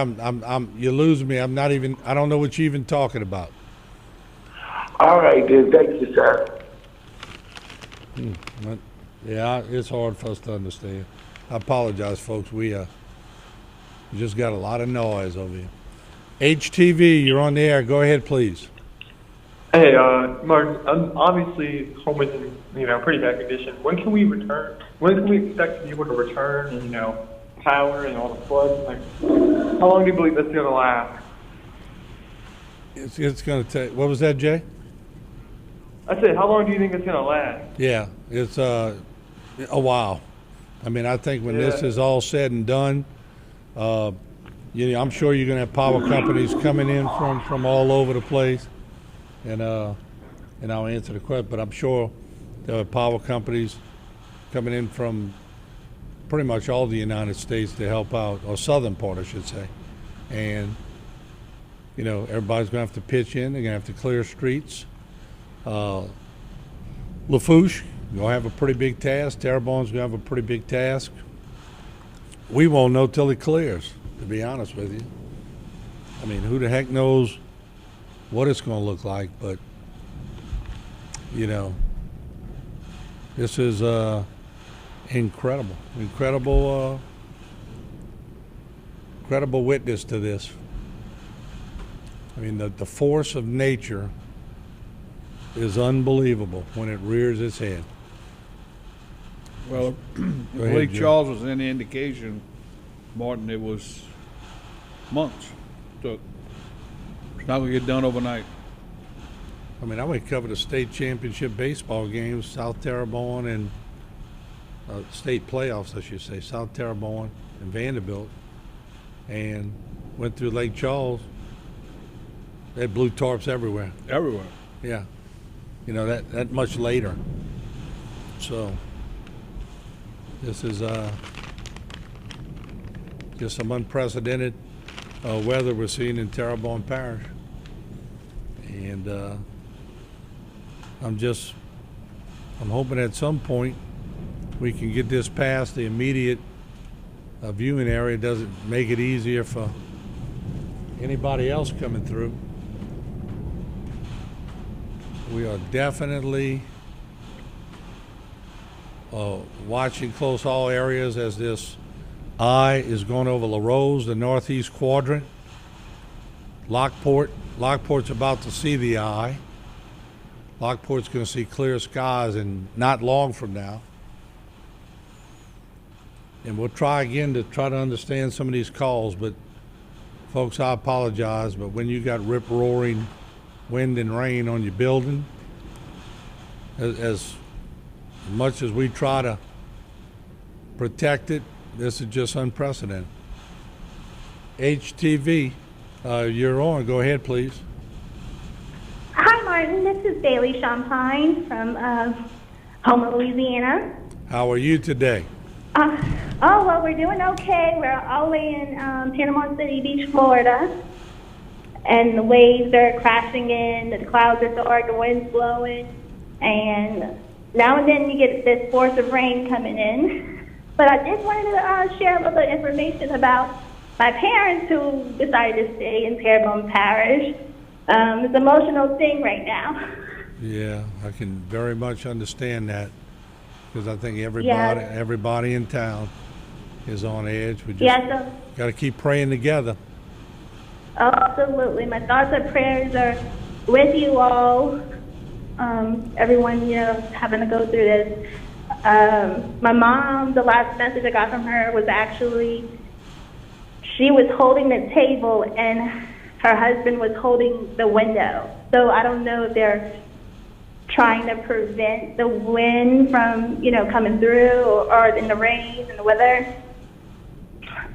you lose me. I don't know what you're even talking about. All right, then. Thank you, sir. Yeah, it's hard for us to understand. I apologize, folks. We just got a lot of noise over here. HTV, you're on the air. Go ahead, please. Hey, Martin. Obviously, home is in pretty bad condition. When can we return? When can we expect to be able to return? And, power and all the floods. How long do you believe that's going to last? It's going to take. What was that, Jay? I said, how long do you think it's going to last? Yeah, it's a while. I mean, I think when this is all said and done, I'm sure you're going to have power companies coming in from all over the place, and I'll answer the question. But I'm sure there are power companies coming in from pretty much all the United States to help out, or southern part, I should say. And everybody's going to have to pitch in. They're going to have to clear streets. Lafourche going to have a pretty big task. Terrebonne's going to have a pretty big task. We won't know till it clears, to be honest with you. I mean, who the heck knows what it's going to look like, but, this is incredible witness to this. I mean, the force of nature is unbelievable when it rears its head. Well, if Lake Charles was any indication, Martin, it was months. So it's not going to get done overnight. I mean, I went and covered a state championship baseball games, South Terrebonne and state playoffs, I should say, South Terrebonne and Vanderbilt, and went through Lake Charles. They had blue tarps everywhere. Everywhere. Yeah. That much later. So this is just some unprecedented weather we're seeing in Terrebonne Parish. And I'm hoping at some point we can get this past the immediate viewing area. Doesn't make it easier for anybody else coming through. We are definitely watching close all areas as this eye is going over La Rose, the northeast quadrant. Lockport's about to see the eye. Lockport's going to see clear skies and not long from now. And we'll try again to understand some of these calls, but folks, I apologize, but when you got rip-roaring wind and rain on your building, as much as we try to protect it, this is just unprecedented. HTV, you're on. Go ahead, please. Hi, Martin. This is Bailey Champagne from Houma, Louisiana. How are you today? Well, we're doing okay. We're all the way in Panama City Beach, Florida. And the waves are crashing in, the clouds are dark, the wind's blowing. And now and then you get this force of rain coming in. But I just wanted to share a little bit of information about my parents who decided to stay in Terrebonne Parish. It's an emotional thing right now. Yeah, I can very much understand that because I think everybody in town is on edge. We just got to keep praying together. Oh, absolutely. My thoughts and prayers are with you all. Everyone, having to go through this. My mom, the last message I got from her was actually, she was holding the table and her husband was holding the window. So I don't know if they're trying to prevent the wind from, coming through or in the rain and the weather,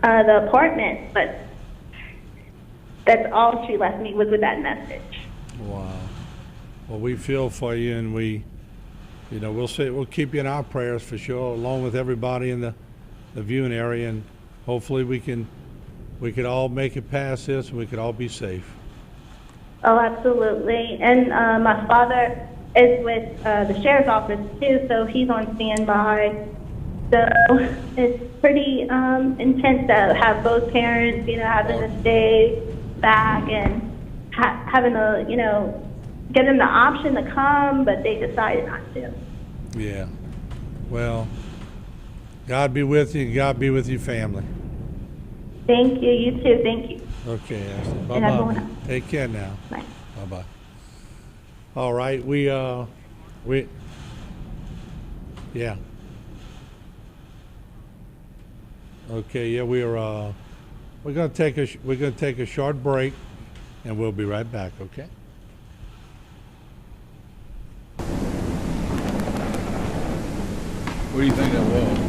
the apartment. But that's all she left me was with that message. Wow. Well, we feel for you, and we'll keep you in our prayers for sure, along with everybody in the viewing area, and hopefully we could all make it past this, and we could all be safe. Oh, absolutely. And my father is with the sheriff's office too, so he's on standby. So it's pretty intense to have both parents, having to stay back and having to, give them the option to come, but they decided not to. Yeah. Well, God be with you. God be with your family. Thank you. You too. Thank you. Okay, Ashley. Bye-bye. Take care now. Bye. Bye-bye. All right. Yeah. Okay. Yeah, we're gonna take a short break, and we'll be right back. Okay. What do you think that was?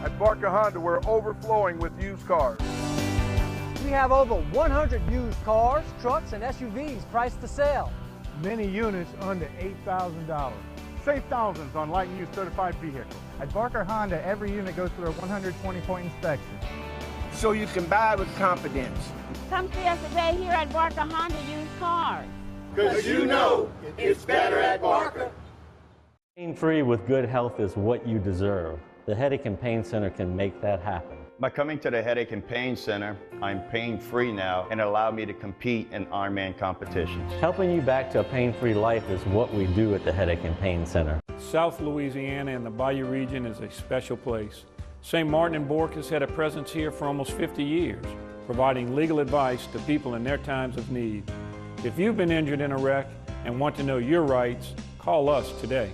At Barker Honda, we're overflowing with used cars. We have over 100 used cars, trucks, and SUVs priced to sell. Many units under $8,000. Save thousands on light and used certified vehicles. At Barker Honda, every unit goes through a 120-point inspection. So you can buy with confidence. Come see us today here at Barker Honda Used Cars. Because it's better at Barker. Pain-free with good health is what you deserve. The Headache and Pain Center can make that happen. By coming to the Headache and Pain Center, I'm pain-free now and allow me to compete in Ironman competitions. Helping you back to a pain-free life is what we do at the Headache and Pain Center. South Louisiana and the Bayou region is a special place. St. Martin and Bourke has had a presence here for almost 50 years, providing legal advice to people in their times of need. If you've been injured in a wreck and want to know your rights, call us today.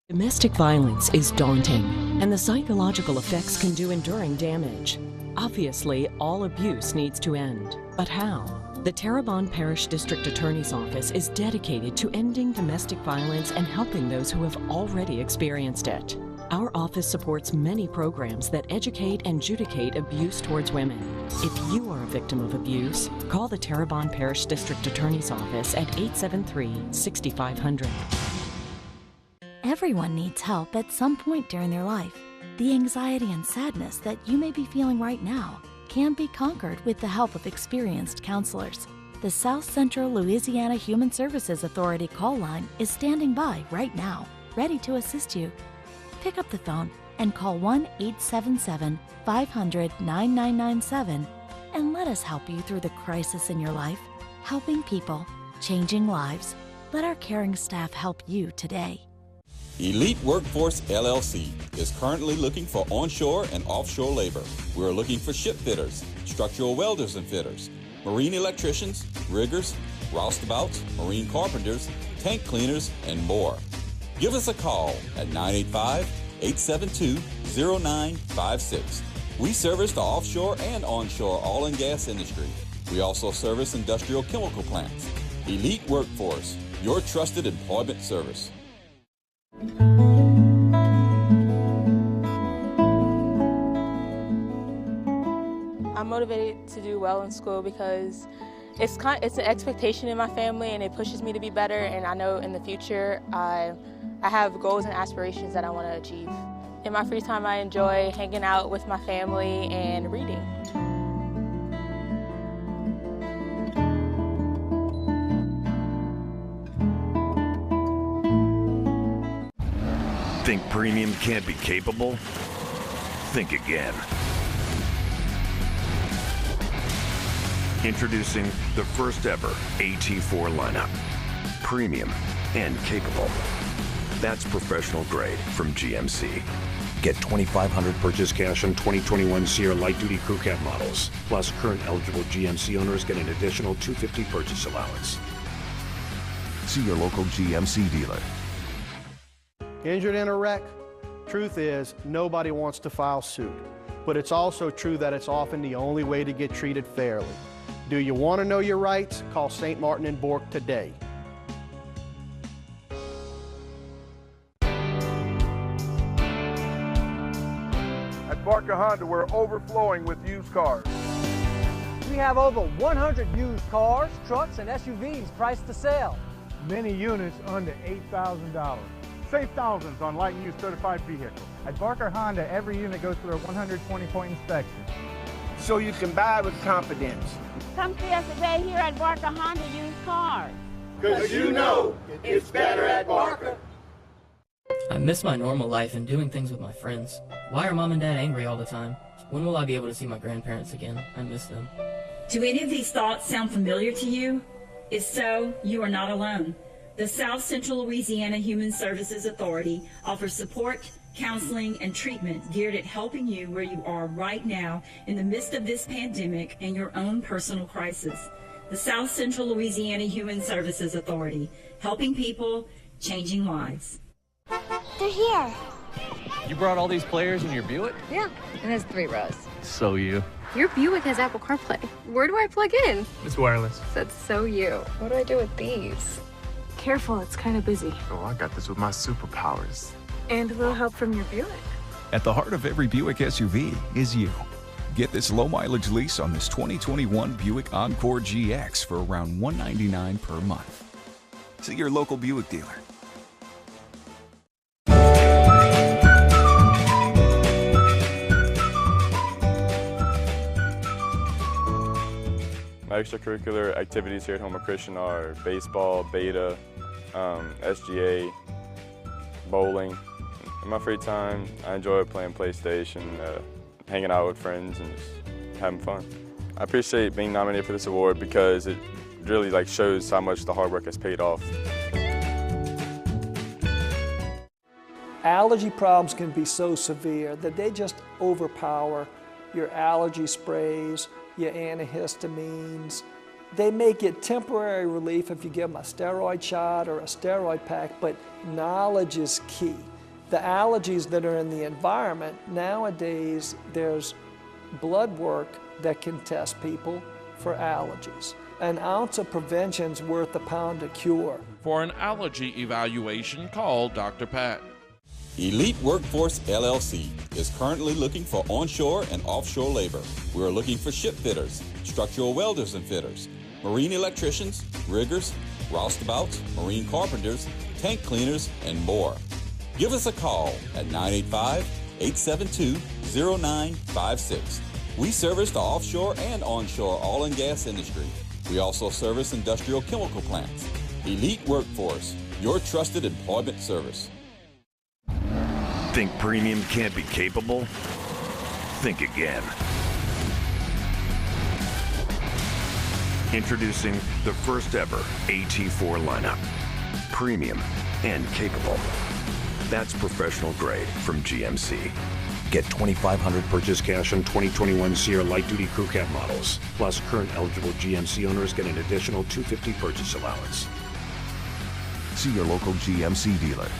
Domestic violence is daunting, and the psychological effects can do enduring damage. Obviously, all abuse needs to end. But how? The Terrebonne Parish District Attorney's Office is dedicated to ending domestic violence and helping those who have already experienced it. Our office supports many programs that educate and adjudicate abuse towards women. If you are a victim of abuse, call the Terrebonne Parish District Attorney's Office at 873-6500. Everyone needs help at some point during their life. The anxiety and sadness that you may be feeling right now can be conquered with the help of experienced counselors. The South Central Louisiana Human Services Authority call line is standing by right now, ready to assist you. Pick up the phone and call 1-877-500-9997 and let us help you through the crisis in your life. Helping people, changing lives. Let our caring staff help you today. Elite Workforce LLC is currently looking for onshore and offshore labor. We're looking for ship fitters, structural welders and fitters, marine electricians, riggers, roustabouts, marine carpenters, tank cleaners, and more. Give us a call at 985-872-0956. We service the offshore and onshore oil and gas industry. We also service industrial chemical plants. Elite Workforce, your trusted employment service. I'm I'm motivated to do well in school because it's an expectation in my family, and it pushes me to be better, and I know in the future I have goals and aspirations that I want to achieve. In my free time, I enjoy hanging out with my family and reading. Think premium can't be capable? Think again. Introducing the first ever AT4 lineup. Premium and capable. That's professional grade from GMC. Get $2,500 purchase cash on 2021 Sierra light duty crew cab models. Plus current eligible GMC owners get an additional $250 purchase allowance. See your local GMC dealer. Injured in a wreck? Truth is, nobody wants to file suit. But it's also true that it's often the only way to get treated fairly. Do you want to know your rights? Call St. Martin and Bork today. At Barker Honda, we're overflowing with used cars. We have over 100 used cars, trucks, and SUVs priced to sell. Many units under $8,000. Save thousands on light and used certified vehicles. At Barker Honda, every unit goes through a 120-point inspection. So you can buy with confidence. Come see us today here at Barker Honda Used Cars. Because you know it's better at Barker. I miss my normal life and doing things with my friends. Why are Mom and Dad angry all the time? When will I be able to see my grandparents again? I miss them. Do any of these thoughts sound familiar to you? If so, you are not alone. The South Central Louisiana Human Services Authority offers support, counseling, and treatment geared at helping you where you are right now in the midst of this pandemic and your own personal crisis. The South Central Louisiana Human Services Authority, helping people, changing lives. They're here. You brought all these players in your Buick? Yeah, and it's 3 rows. So you. Your Buick has Apple CarPlay. Where do I plug in? It's wireless. That's so you. What do I do with these? Careful, it's kind of busy. Oh, I got this with my superpowers. And a little help from your Buick. At the heart of every Buick SUV is you. Get this low mileage lease on this 2021 Buick Encore GX for around $199 per month. See your local Buick dealer. My extracurricular activities here at Houma Christian are baseball, beta, SGA, bowling. In my free time, I enjoy playing PlayStation, hanging out with friends, and just having fun. I appreciate being nominated for this award because it really shows how much the hard work has paid off. Allergy problems can be so severe that they just overpower your allergy sprays, your antihistamines. They may get temporary relief if you give them a steroid shot or a steroid pack, but knowledge is key. The allergies that are in the environment, nowadays there's blood work that can test people for allergies. An ounce of prevention's worth a pound of cure. For an allergy evaluation, call Dr. Pat. Elite Workforce LLC is currently looking for onshore and offshore labor. We are looking for ship fitters, structural welders and fitters, marine electricians, riggers, roustabouts, marine carpenters, tank cleaners, and more. Give us a call at 985-872-0956. We service the offshore and onshore oil and gas industry. We also service industrial chemical plants. Elite Workforce, your trusted employment service. Think premium can't be capable? Think again. Introducing the first ever AT4 lineup. Premium and capable. That's professional grade from GMC. Get $2,500 purchase cash on 2021 Sierra light duty crew cab models. Plus current eligible GMC owners get an additional $250 purchase allowance. See your local GMC dealer.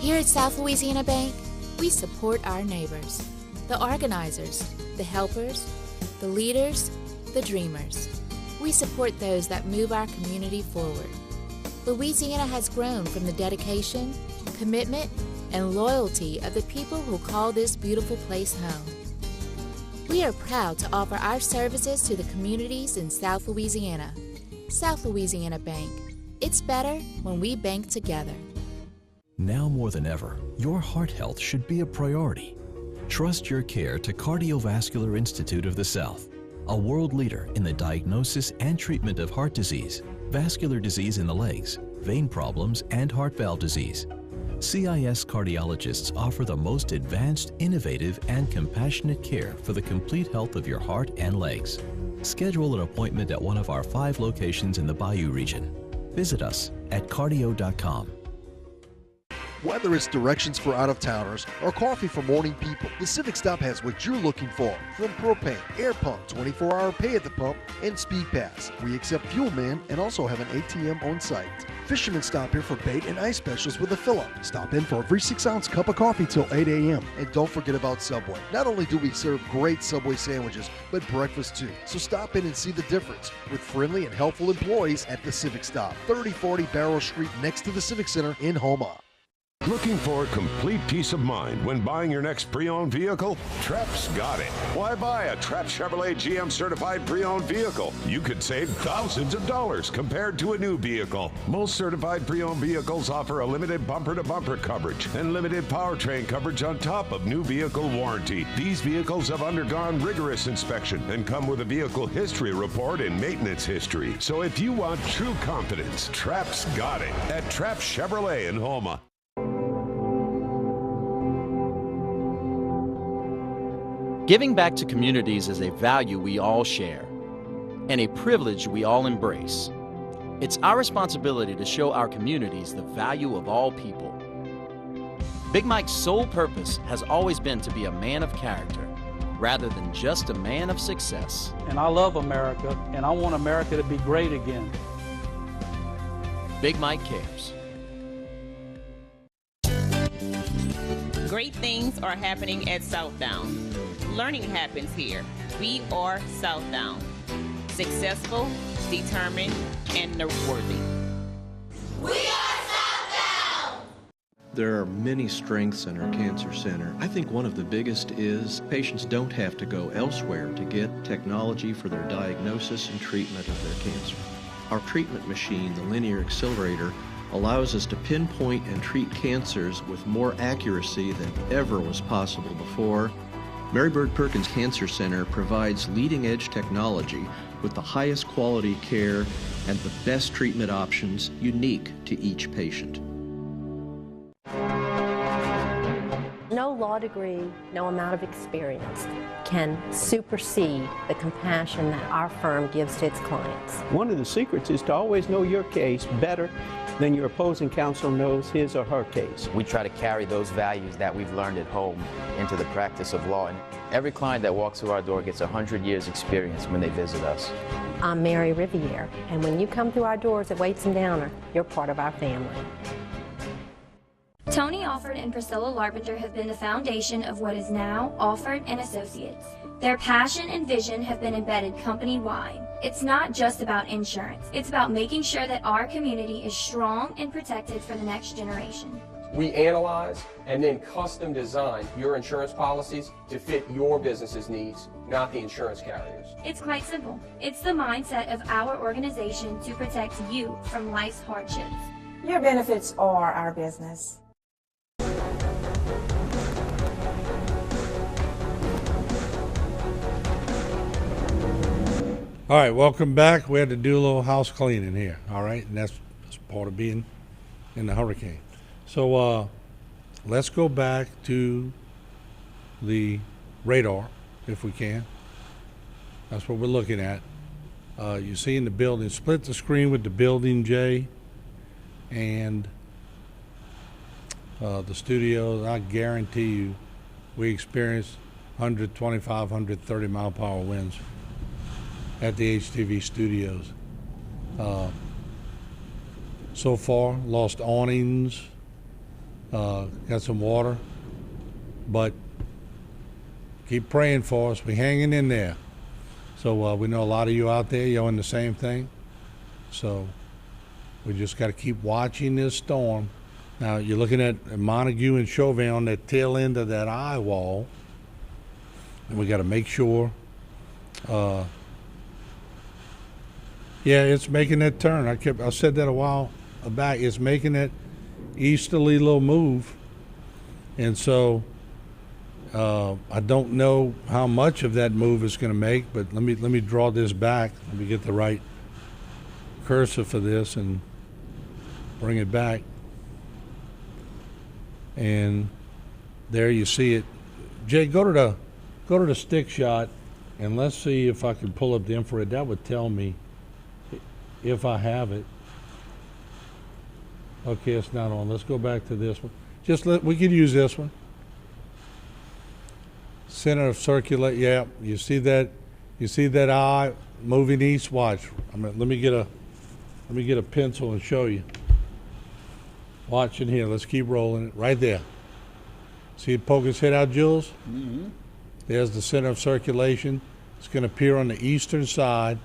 Here at South Louisiana Bank, we support our neighbors, the organizers, the helpers, the leaders, the dreamers. We support those that move our community forward. Louisiana has grown from the dedication, commitment, and loyalty of the people who call this beautiful place home. We are proud to offer our services to the communities in South Louisiana. South Louisiana Bank. It's better when we bank together. Now more than ever, your heart health should be a priority. Trust your care to Cardiovascular Institute of the South, a world leader in the diagnosis and treatment of heart disease, vascular disease in the legs, vein problems, and heart valve disease. CIS cardiologists offer the most advanced, innovative, and compassionate care for the complete health of your heart and legs. Schedule an appointment at one of our 5 locations in the Bayou region. Visit us at cardio.com. Whether it's directions for out-of-towners or coffee for morning people, the Civic Stop has what you're looking for. From propane, air pump, 24-hour pay at the pump, and Speed Pass. We accept Fuel Man and also have an ATM on site. Fishermen stop here for bait and ice specials with a fill-up. Stop in for every 6-ounce cup of coffee till 8 a.m. And don't forget about Subway. Not only do we serve great Subway sandwiches, but breakfast too. So stop in and see the difference with friendly and helpful employees at the Civic Stop, 3040 Barrow Street next to the Civic Center in Houma. Looking for complete peace of mind when buying your next pre-owned vehicle? Trep's got it. Why buy a Trep Chevrolet GM certified pre-owned vehicle? You could save thousands of dollars compared to a new vehicle. Most certified pre-owned vehicles offer a limited bumper-to-bumper coverage and limited powertrain coverage on top of new vehicle warranty. These vehicles have undergone rigorous inspection and come with a vehicle history report and maintenance history. So if you want true confidence, Trep's got it at Trep Chevrolet in Houma. Giving back to communities is a value we all share and a privilege we all embrace. It's our responsibility to show our communities the value of all people. Big Mike's sole purpose has always been to be a man of character rather than just a man of success. And I love America, and I want America to be great again. Big Mike cares. Great things are happening at Southdown. Learning happens here. We are Southdown. Successful, determined, and noteworthy. We are Southdown! There are many strengths in our cancer center. I think one of the biggest is patients don't have to go elsewhere to get technology for their diagnosis and treatment of their cancer. Our treatment machine, the linear accelerator, allows us to pinpoint and treat cancers with more accuracy than ever was possible before. Mary Bird Perkins Cancer Center provides leading-edge technology with the highest quality care and the best treatment options unique to each patient. No law degree, no amount of experience can supersede the compassion that our firm gives to its clients. One of the secrets is to always know your case better than your opposing counsel knows his or her case. We try to carry those values that we've learned at home into the practice of law. And every client that walks through our door gets 100 years experience when they visit us. I'm Mary Riviere, and when you come through our doors at Waits and Downer, you're part of our family. Tony Alford and Priscilla Larpenter have been the foundation of what is now Alford and Associates. Their passion and vision have been embedded company-wide. It's not just about insurance. It's about making sure that our community is strong and protected for the next generation. We analyze and then custom design your insurance policies to fit your business's needs, not the insurance carriers. It's quite simple. It's the mindset of our organization to protect you from life's hardships. Your benefits are our business. All right, welcome back. We had to do a little house cleaning here, all right? And that's part of being in the hurricane. So let's go back to the radar, if we can. That's what we're looking at. You see in the building, split the screen with the building, Jay, and the studios. I guarantee you we experienced 125, 130 mile per hour winds at the HTV studios. So far, lost awnings, got some water, but keep praying for us. We're hanging in there. So we know a lot of you out there, you're in the same thing. So we just got to keep watching this storm. Now, you're looking at Montague and Chauvin on the tail end of that eye wall. and we got to make sure. Yeah, it's making that turn. I said that a while back. It's making that easterly little move, and so I don't know how much of that move it's going to make. But let me draw this back. Let me get the right cursor for this and bring it back. And there you see it. Jay, go to the stick shot, and let's see if I can pull up the infrared. That would tell me if I have it. Okay, it's not on. Let's go back to this one. We could use this one. Center of circulate. Yeah, you see that? You see that eye moving east? Watch. Let me get a pencil and show you. Watch in here. Let's keep rolling it. Right there. See it poke its head out, Jules? Mm-hmm. There's the center of circulation. It's going to appear on the eastern side.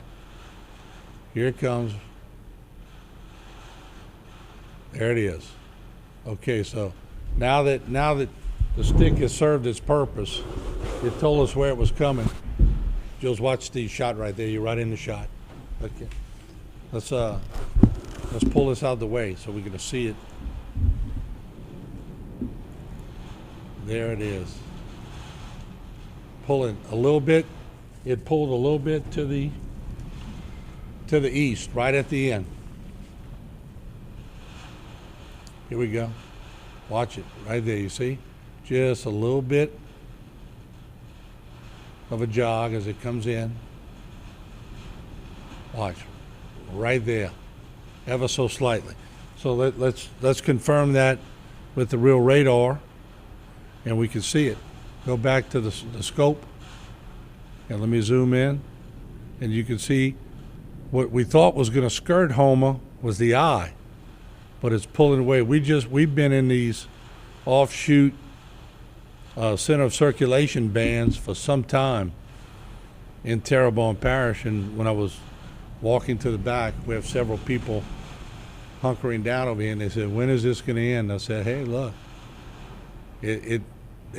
Here it comes. There it is. Okay, so now that the stick has served its purpose, it told us where it was coming. Jules, watch the shot right there. You're right in the shot. Okay. Let's pull this out of the way so we're going to see it. There it is. Pulling a little bit. It pulled a little bit to the east, right at the end. Here we go. Watch it right there. You see, just a little bit of a jog as it comes in. Watch, right there, ever so slightly. So let's confirm that with the real radar, and we can see it. Go back to the scope, and let me zoom in, and you can see what we thought was going to skirt Houma was the eye, but it's pulling away. We've been in these offshoot center of circulation bands for some time in Terrebonne Parish, and when I was walking to the back, we have several people hunkering down over here, and they said, when is this going to end? I said, hey, look, they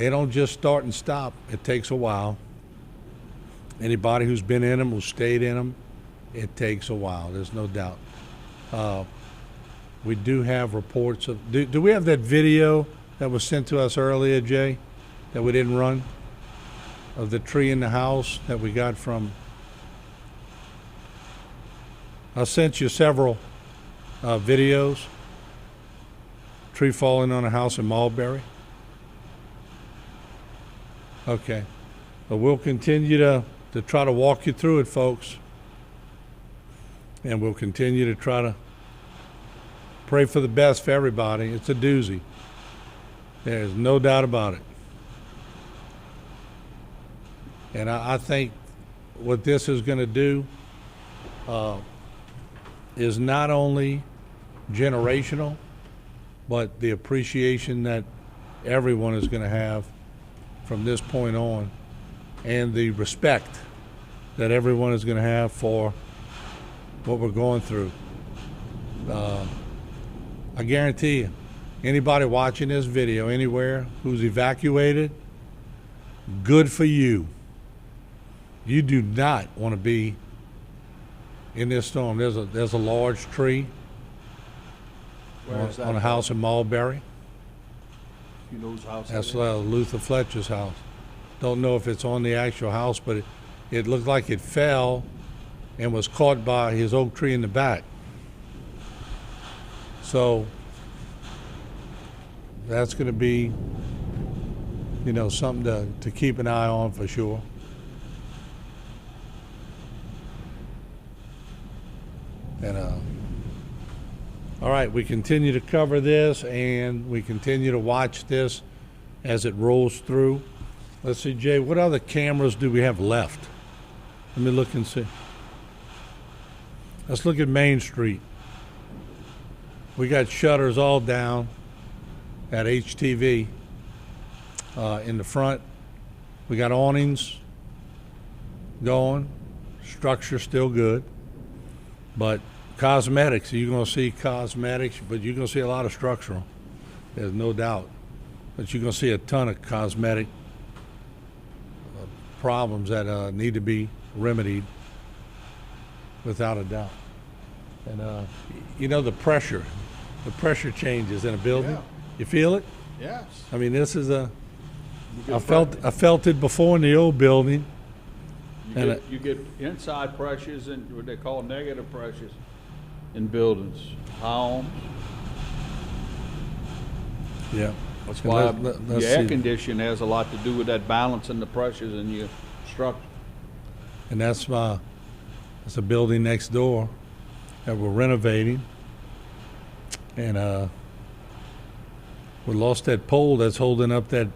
don't just start and stop. It takes a while. Anybody who's been in them, who stayed in them, it takes a while. There's no doubt. We do have reports of. Do we have that video that was sent to us earlier, Jay, that we didn't run, of the tree in the house that we got from? I sent you several videos. Tree falling on a house in Mulberry. Okay, but we'll continue to try to walk you through it, folks, and we'll continue to try to pray for the best for everybody. It's a doozy. There's no doubt about it. And I think what this is going to do is not only generational, but the appreciation that everyone is going to have from this point on, and the respect that everyone is going to have for what we're going through. I guarantee you, anybody watching this video anywhere who's evacuated, good for you. You do not want to be in this storm. There's a large tree on a house in Mulberry. You know whose house That's it is? Luther Fletcher's house. Don't know if it's on the actual house, but it looked like it fell and was caught by his oak tree in the back. So that's going to be, something to keep an eye on for sure. And all right, we continue to cover this, and we continue to watch this as it rolls through. Let's see, Jay, what other cameras do we have left? Let me look and see. Let's look at Main Street. We got shutters all down at HTV in the front. We got awnings going. Structure still good. But cosmetics, you're going to see cosmetics, but you're going to see a lot of structural. There's no doubt. But you're going to see a ton of cosmetic problems that need to be remedied, without a doubt. And you know, the pressure changes in a building. Yeah. You feel it? Yes. I mean, this is I felt it before in the old building. You get inside pressures and what they call negative pressures in buildings, homes. Yeah. That's why your air conditioning has a lot to do with that balance and the pressures in your structure. And that's a building next door that we're renovating. And we lost that pole that's holding up that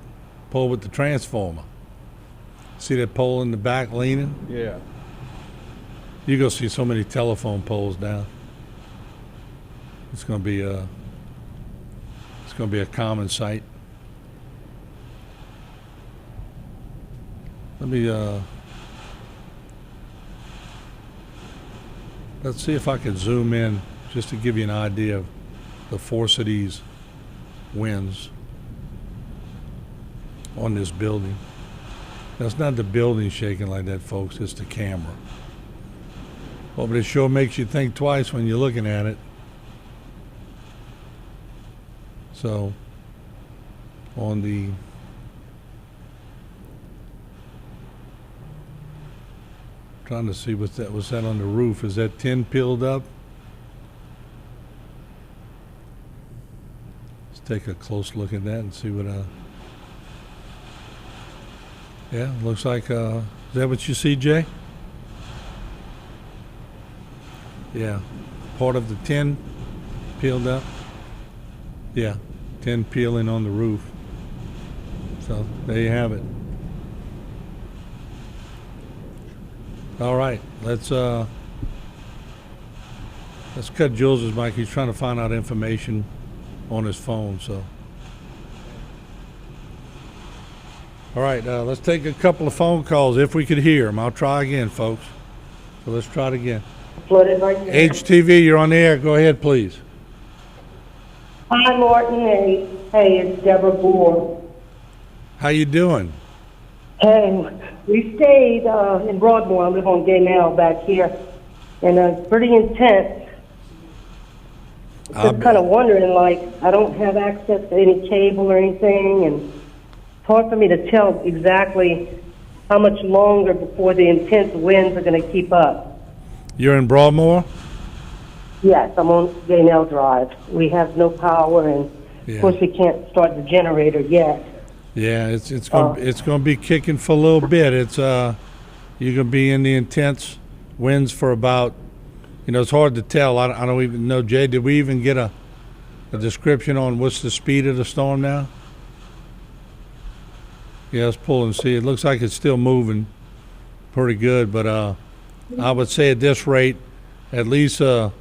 pole with the transformer. See that pole in the back leaning? Yeah. You go see so many telephone poles down. It's going to be a common sight. Let me let's see if I can zoom in just to give you an idea of the force of these winds on this building. That's not the building shaking like that, folks. It's the camera. Well, but it sure makes you think twice when you're looking at it. So, on the trying to see what's that on the roof? Is that tin peeled up? Let's take a close look at that and see what yeah, looks like is that what you see, Jay? Yeah. Part of the tin peeled up. Yeah. Tin peeling on the roof. So there you have it. All right, let's cut Jules's mic. He's trying to find out information on his phone. So, all right, let's take a couple of phone calls if we could hear them. I'll try again, folks. So let's try it again. Flooded right now. HTV, you're on the air. Go ahead, please. Hi, Martin. Hey, it's Deborah Bohr. How you doing? Hey, we stayed in Broadmoor. I live on Gaynell back here, and it's pretty intense. Just kind of wondering, like, I don't have access to any cable or anything, and it's hard for me to tell exactly how much longer before the intense winds are going to keep up. You're in Broadmoor? Yes, I'm on Gaynell Drive. We have no power, and of course we can't start the generator yet. Yeah, it's going to be kicking for a little bit. It's you're going to be in the intense winds for about, it's hard to tell. I don't even know, Jay. Did we even get a description on what's the speed of the storm now? Yeah, let's pull and see. It looks like it's still moving pretty good, but I would say at this rate, at least a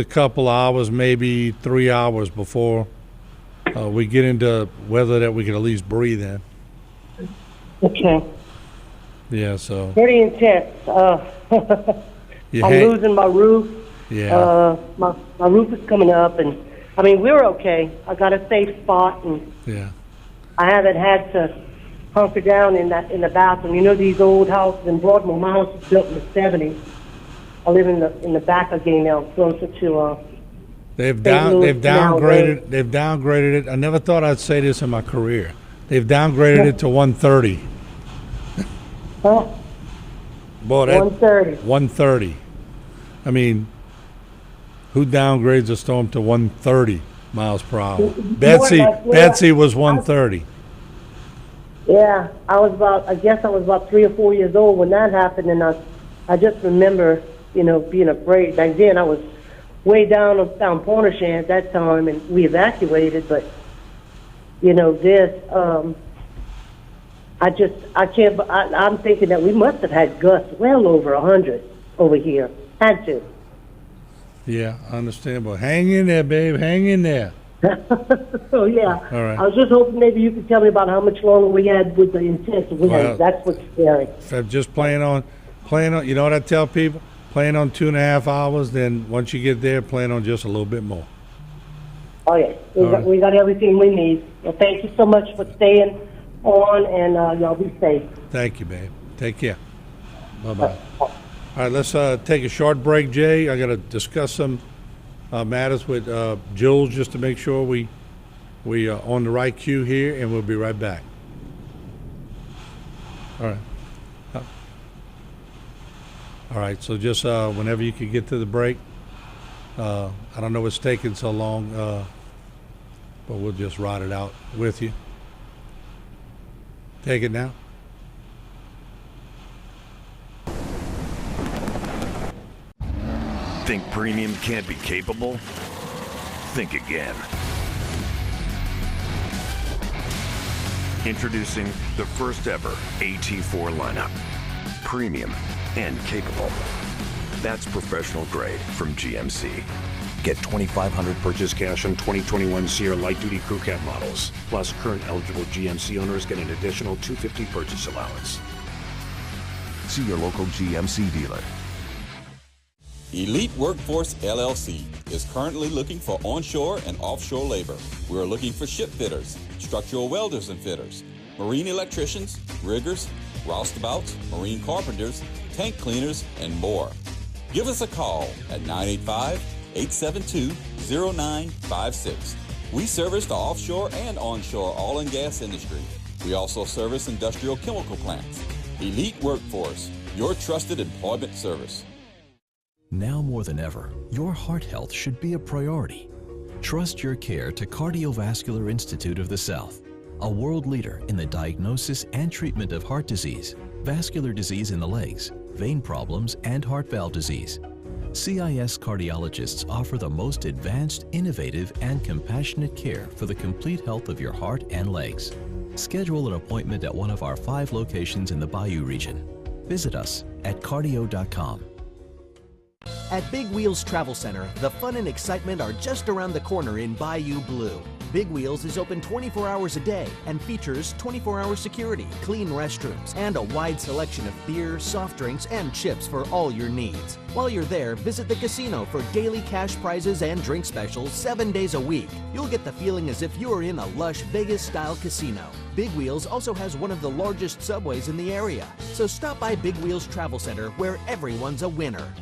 couple hours, maybe 3 hours before we get into weather that we can at least breathe in. Okay. Yeah, so. Pretty intense. I'm losing my roof. Yeah. My roof is coming up, and I mean we're okay. I got a safe spot, and yeah. I haven't had to hunker down in the bathroom. You know these old houses in Broadmoor. My house was built in the '70s. I live in the back of Gaynell, closer to. They've downgraded it. I never thought I'd say this in my career. They've downgraded it to 130. Huh? Boy, 130. 130. I mean, who downgrades a storm to 130 miles per hour? Betsy was 130. Yeah, I guess I was about 3 or 4 years old when that happened, and I just remember, being afraid. Back then I was way down Pontchartrain at that time, and we evacuated, but I'm thinking that we must have had gusts well over 100 over here. Had to. Yeah, understandable. Hang in there, babe. Hang in there. So yeah, all right. I was just hoping maybe you could tell me about how much longer we had with the intense winds. Well, that's what's scary. If I'm just playing on, you know what I tell people? Playing on 2.5 hours, then once you get there, plan on just a little bit more. Oh yeah, we got everything we need. Well, thank you so much for staying on, and y'all be safe. Thank you, babe. Take care. Bye-bye. All right, let's take a short break, Jay. I got to discuss some matters with Jules just to make sure we are on the right cue here, and we'll be right back. All right. All right, so just whenever you can get to the break. I don't know what's taking so long, but we'll just ride it out with you. Take it now. Think premium can't be capable? Think again. Introducing the first ever AT4 lineup. Premium and capable. That's professional grade from GMC. Get $2,500 purchase cash on 2021 Sierra light-duty crew cab models. Plus, current eligible GMC owners get an additional $250 purchase allowance. See your local GMC dealer. Elite Workforce LLC is currently looking for onshore and offshore labor. We are looking for ship fitters, structural welders and fitters, marine electricians, riggers, roustabouts, marine carpenters, tank cleaners, and more. Give us a call at 985-872-0956. We service the offshore and onshore oil and gas industry. We also service industrial chemical plants. Elite Workforce, your trusted employment service. Now more than ever, your heart health should be a priority. Trust your care to Cardiovascular Institute of the South, a world leader in the diagnosis and treatment of heart disease, vascular disease in the legs, vein problems, and heart valve disease. CIS cardiologists offer the most advanced, innovative, and compassionate care for the complete health of your heart and legs. Schedule an appointment at one of our 5 locations in the Bayou region. Visit us at cardio.com. At Big Wheels Travel Center, the fun and excitement are just around the corner in Bayou Blue. Big Wheels is open 24 hours a day and features 24-hour security, clean restrooms, and a wide selection of beer, soft drinks, and chips for all your needs. While you're there, visit the casino for daily cash prizes and drink specials 7 days a week. You'll get the feeling as if you're in a lush Vegas-style casino. Big Wheels also has one of the largest subways in the area. So stop by Big Wheels Travel Center, where everyone's a winner.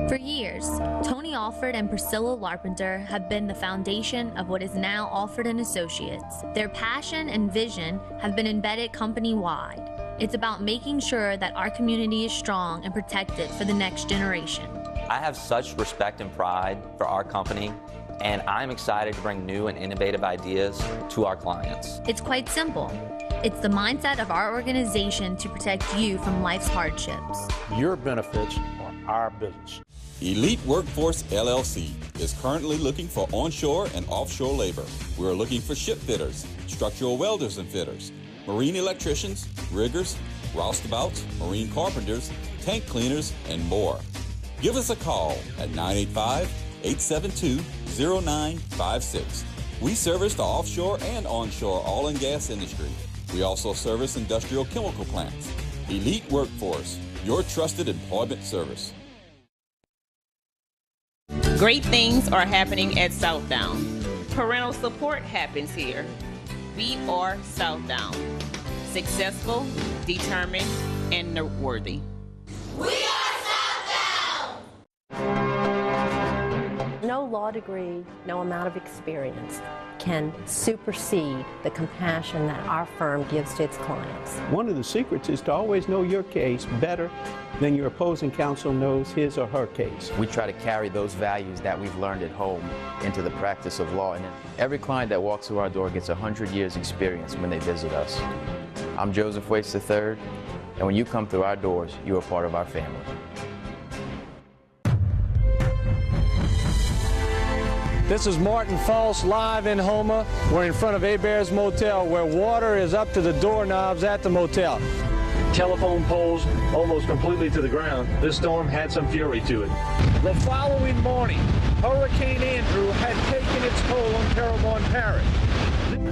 For years, Tony Alford and Priscilla Larpenter have been the foundation of what is now Alford & Associates. Their passion and vision have been embedded company-wide. It's about making sure that our community is strong and protected for the next generation. I have such respect and pride for our company, and I'm excited to bring new and innovative ideas to our clients. It's quite simple. It's the mindset of our organization to protect you from life's hardships. Your benefits are our business. Elite Workforce LLC is currently looking for onshore and offshore labor. We are looking for ship fitters, structural welders and fitters, marine electricians, riggers, roustabouts, marine carpenters, tank cleaners, and more. Give us a call at 985-872-0956. We service the offshore and onshore oil and gas industry. We also service industrial chemical plants. Elite Workforce, your trusted employment service. Great things are happening at Southdown. Parental support happens here. We are Southdown. Successful, determined, and noteworthy. We are Southdown! No law degree, no amount of experience can supersede the compassion that our firm gives to its clients. One of the secrets is to always know your case better than your opposing counsel knows his or her case. We try to carry those values that we've learned at home into the practice of law, and every client that walks through our door gets 100 years experience when they visit us. I'm Joseph Waits III, and when you come through our doors, you are part of our family. This is Martin False live in Houma. We're in front of Hebert's Motel, where water is up to the doorknobs at the motel. Telephone poles almost completely to the ground. This storm had some fury to it. The following morning, Hurricane Andrew had taken its toll on Terrebonne Parish.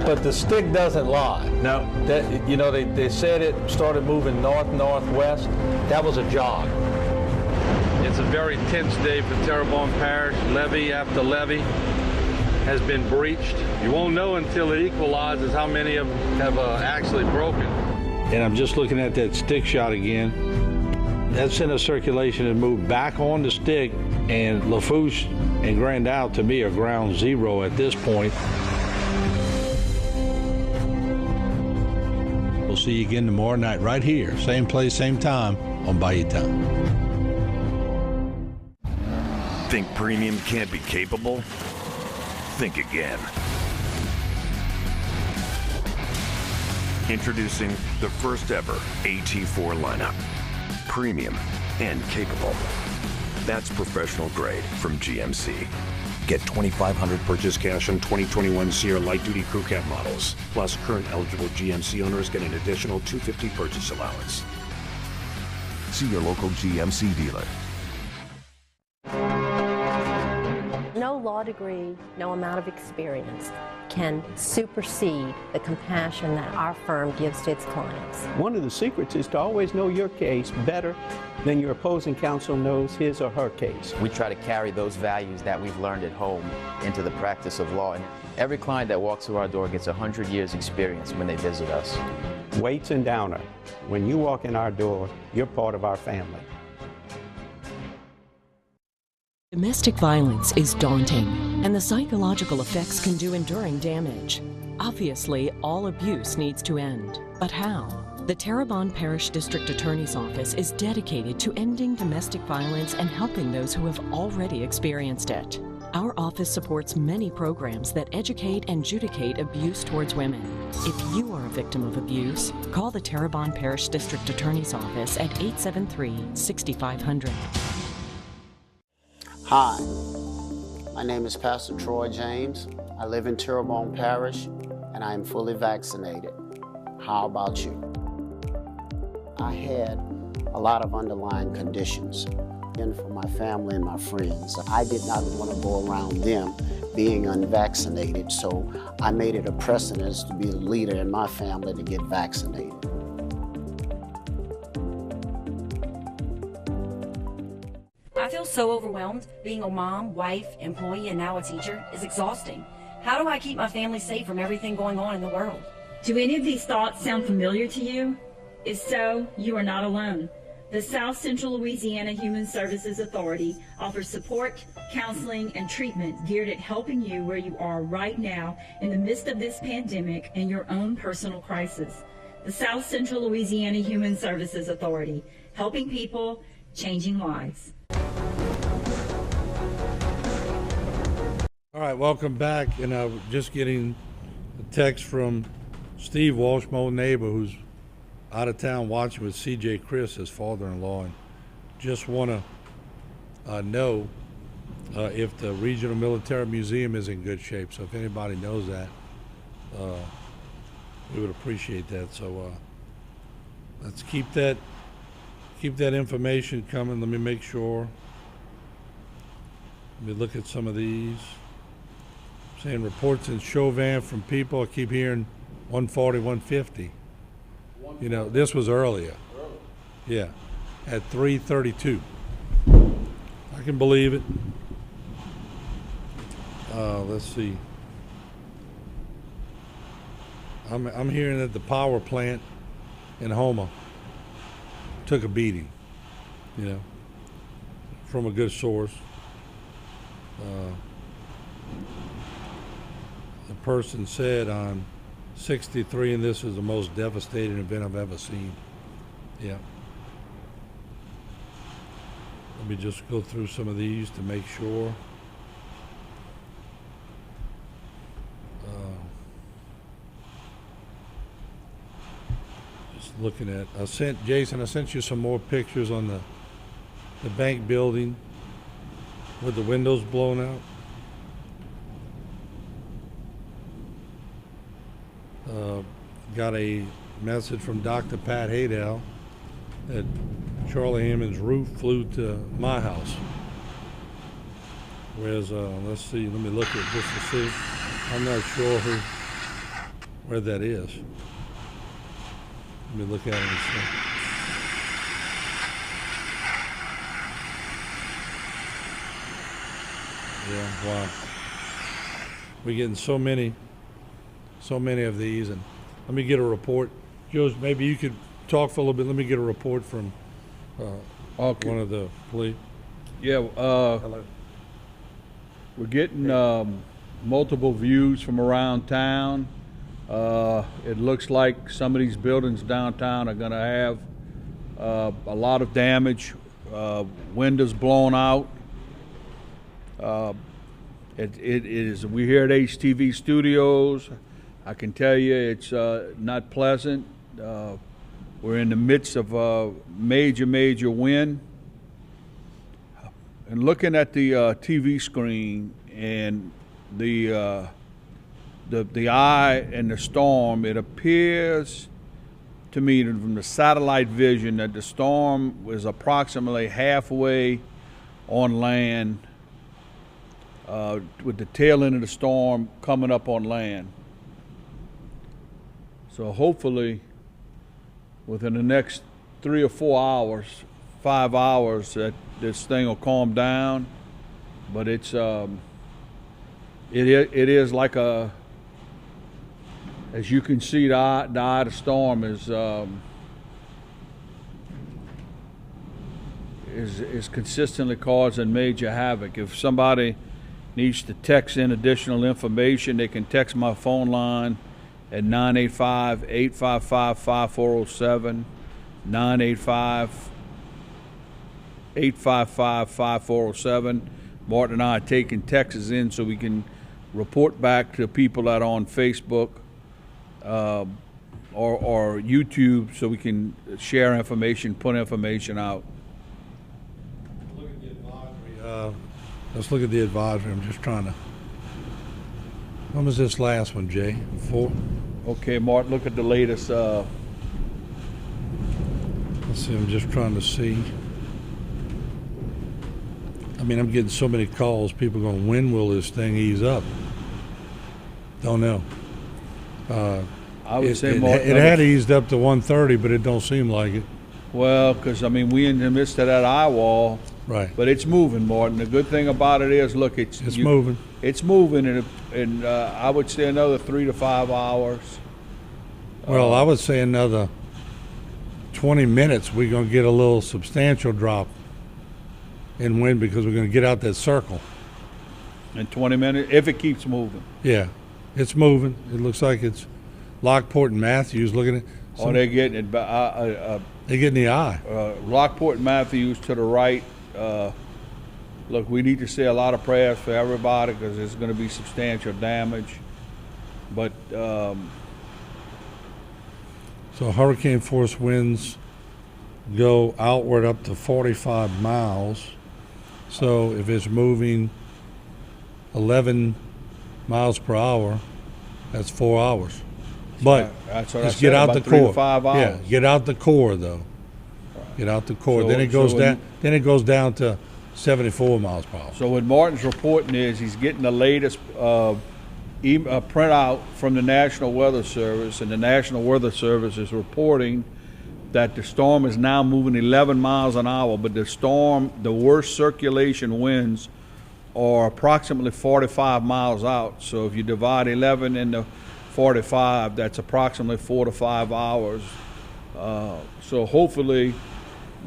But the stick doesn't lie. No. They said it started moving north-northwest. That was a jog. It's a very tense day for Terrebonne Parish, levee after levee. has been breached. You won't know until it equalizes how many of them have actually broken. And I'm just looking at that stick shot again. That's in a circulation and moved back on the stick, and Lafourche and Grandal to me are ground zero at this point. We'll see you again tomorrow night right here, same place, same time on Bayou Time. Think premium can't be capable? Think again. Introducing the first ever AT4 lineup. Premium and capable. That's professional grade from GMC. Get $2,500 purchase cash on 2021 Sierra light duty crew cab models. Plus, current eligible GMC owners get an additional $250 purchase allowance. See your local GMC dealer. No law degree, no amount of experience can supersede the compassion that our firm gives to its clients. One of the secrets is to always know your case better than your opposing counsel knows his or her case. We try to carry those values that we've learned at home into the practice of law. And every client that walks through our door gets 100 years experience when they visit us. Waits and Downer. When you walk in our door, you're part of our family. Domestic violence is daunting, and the psychological effects can do enduring damage. Obviously, all abuse needs to end. But how? The Terrebonne Parish District Attorney's Office is dedicated to ending domestic violence and helping those who have already experienced it. Our office supports many programs that educate and adjudicate abuse towards women. If you are a victim of abuse, call the Terrebonne Parish District Attorney's Office at 873-6500. Hi, my name is Pastor Troy James. I live in Terrebonne Parish and I am fully vaccinated. How about you? I had a lot of underlying conditions. And for my family and my friends, I did not want to go around them being unvaccinated, so I made it a precedent to be the leader in my family to get vaccinated. I feel so overwhelmed. Being a mom, wife, employee, and now a teacher is exhausting. How do I keep my family safe from everything going on in the world? Do any of these thoughts sound familiar to you? If so, you are not alone. The South Central Louisiana Human Services Authority offers support, counseling, and treatment geared at helping you where you are right now in the midst of this pandemic and your own personal crisis. The South Central Louisiana Human Services Authority, helping people, changing lives. All right, welcome back. And I'm just getting a text from Steve Walsh, my old neighbor, who's out of town watching with CJ Chris, his father-in-law, and just want to know if the Regional Military Museum is in good shape. So if anybody knows that, we would appreciate that. So let's keep that information coming. Let me make sure. Let me look at some of these. Saying reports in Chauvin from people. I keep hearing 140, 150. You know, this was earlier. Yeah, at 3:32. I can believe it. Let's see. I'm hearing that the power plant in Houma took a beating, you know, from a good source. The person said on 63, and this is the most devastating event I've ever seen. Yeah. Let me just go through some of these to make sure. Just looking at, I sent you some more pictures on the bank building with the windows blown out. Got a message from Dr. Pat Haydell that Charlie Hammond's roof flew to my house. Whereas, let's see, let me look at just to see. I'm not sure where that is. Let me look at it and see. Yeah, wow. We're getting so many of these, and let me get a report. Joe, maybe you could talk for a little bit. Let me get a report from Okay. one of the police. Yeah, Hello. we're getting multiple views from around town. It looks like some of these buildings downtown are going to have a lot of damage, windows blown out. It is. We're here at HTV Studios. I can tell you it's not pleasant. We're in the midst of a major wind. And looking at the TV screen and the eye and the storm, it appears to me from the satellite vision that the storm was approximately halfway on land, with the tail end of the storm coming up on land. So hopefully within the next 3 or 4 hours, 5 hours, that this thing will calm down. But it's it is like a, as you can see, the eye of the storm is consistently causing major havoc. If somebody needs to text in additional information, they can text my phone line at 985-855-5407, 985-855-5407. Martin and I are taking texts in so we can report back to people that are on Facebook or YouTube, so we can share information, put information out. Let's look at the advisory. I'm just trying to. When was this last one, Jay? 4? Okay, Martin, look at the latest. Let's see. I'm just trying to see. I mean, I'm getting so many calls. People going, when will this thing ease up? Don't know. I would say, Martin, it had eased up to 130, but it don't seem like it. Well, because I mean, we in the midst of that eye wall. Right. But it's moving, Martin. The good thing about it is, look, it's moving. It's moving, and I would say another 3 to 5 hours. Well, I would say another 20 minutes, we're going to get a little substantial drop in wind because we're going to get out that circle. In 20 minutes, if it keeps moving. Yeah, it's moving. It looks like it's Lockport and Matthews looking at. Oh, they're getting it. They're getting the eye. Lockport and Matthews to the right. Look, we need to say a lot of prayers for everybody because there's going to be substantial damage. But so hurricane force winds go outward up to 45 miles. So if it's moving 11 miles per hour, that's 4 hours. But that's what just I get said, out about the 3 core. to 5 hours. Yeah, get out the core though. Right. Get out the core. Then it goes down. Then it goes down to 74 miles per hour. So what Martin's reporting is he's getting the latest printout from the National Weather Service, and the National Weather Service is reporting that the storm is now moving 11 miles an hour, but the worst circulation winds are approximately 45 miles out. So if you divide 11 into 45, that's approximately 4 to 5 hours. So hopefully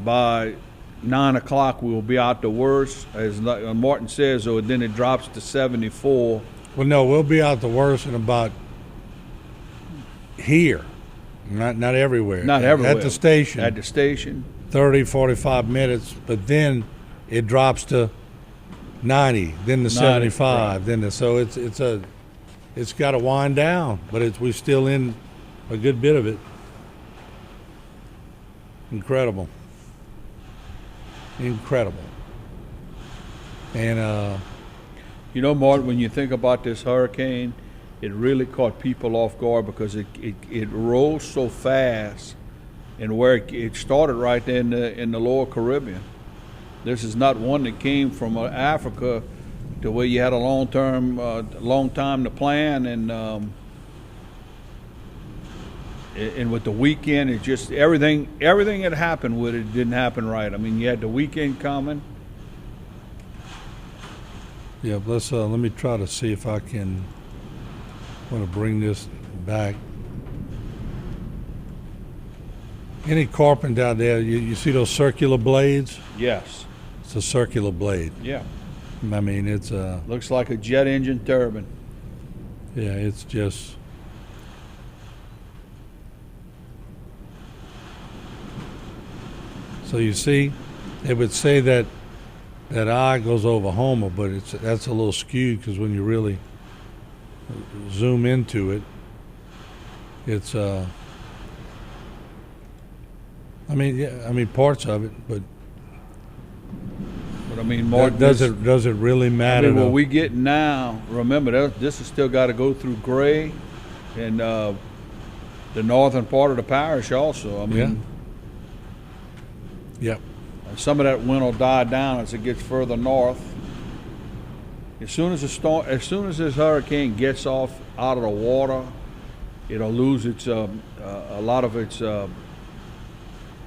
by 9 o'clock we'll be out the worst, as Martin says, or then it drops to 74. Well, no, we'll be out the worst in about here, not everywhere. Not everywhere. At the station. At the station. 30, 45 minutes, but then it drops to 90, then to 75, right. So it's got to wind down, but we're still in a good bit of it. Incredible. And you know, Martin, when you think about this hurricane, it really caught people off guard because it rose so fast, and where it started right there in the lower Caribbean. This is not one that came from Africa to where you had a long time to plan, and with the weekend, it just everything that happened with it didn't happen right. I mean, you had the weekend coming. Yeah, let me try to see if I can want to bring this back. Any carpenter out there, you see those circular blades? Yes. It's a circular blade. Yeah. I mean, it's looks like a jet engine turbine. Yeah, it's just. So you see, they would say that eye goes over Houma, but that's a little skewed because when you really zoom into it, it's I mean parts of it, but I mean, Mark, does it really matter? I mean, what we get now, remember, this has still got to go through Gray and the northern part of the parish also. I mean, yep. Some of that wind will die down as it gets further north. As soon as this hurricane gets out of the water, it'll lose its a lot of its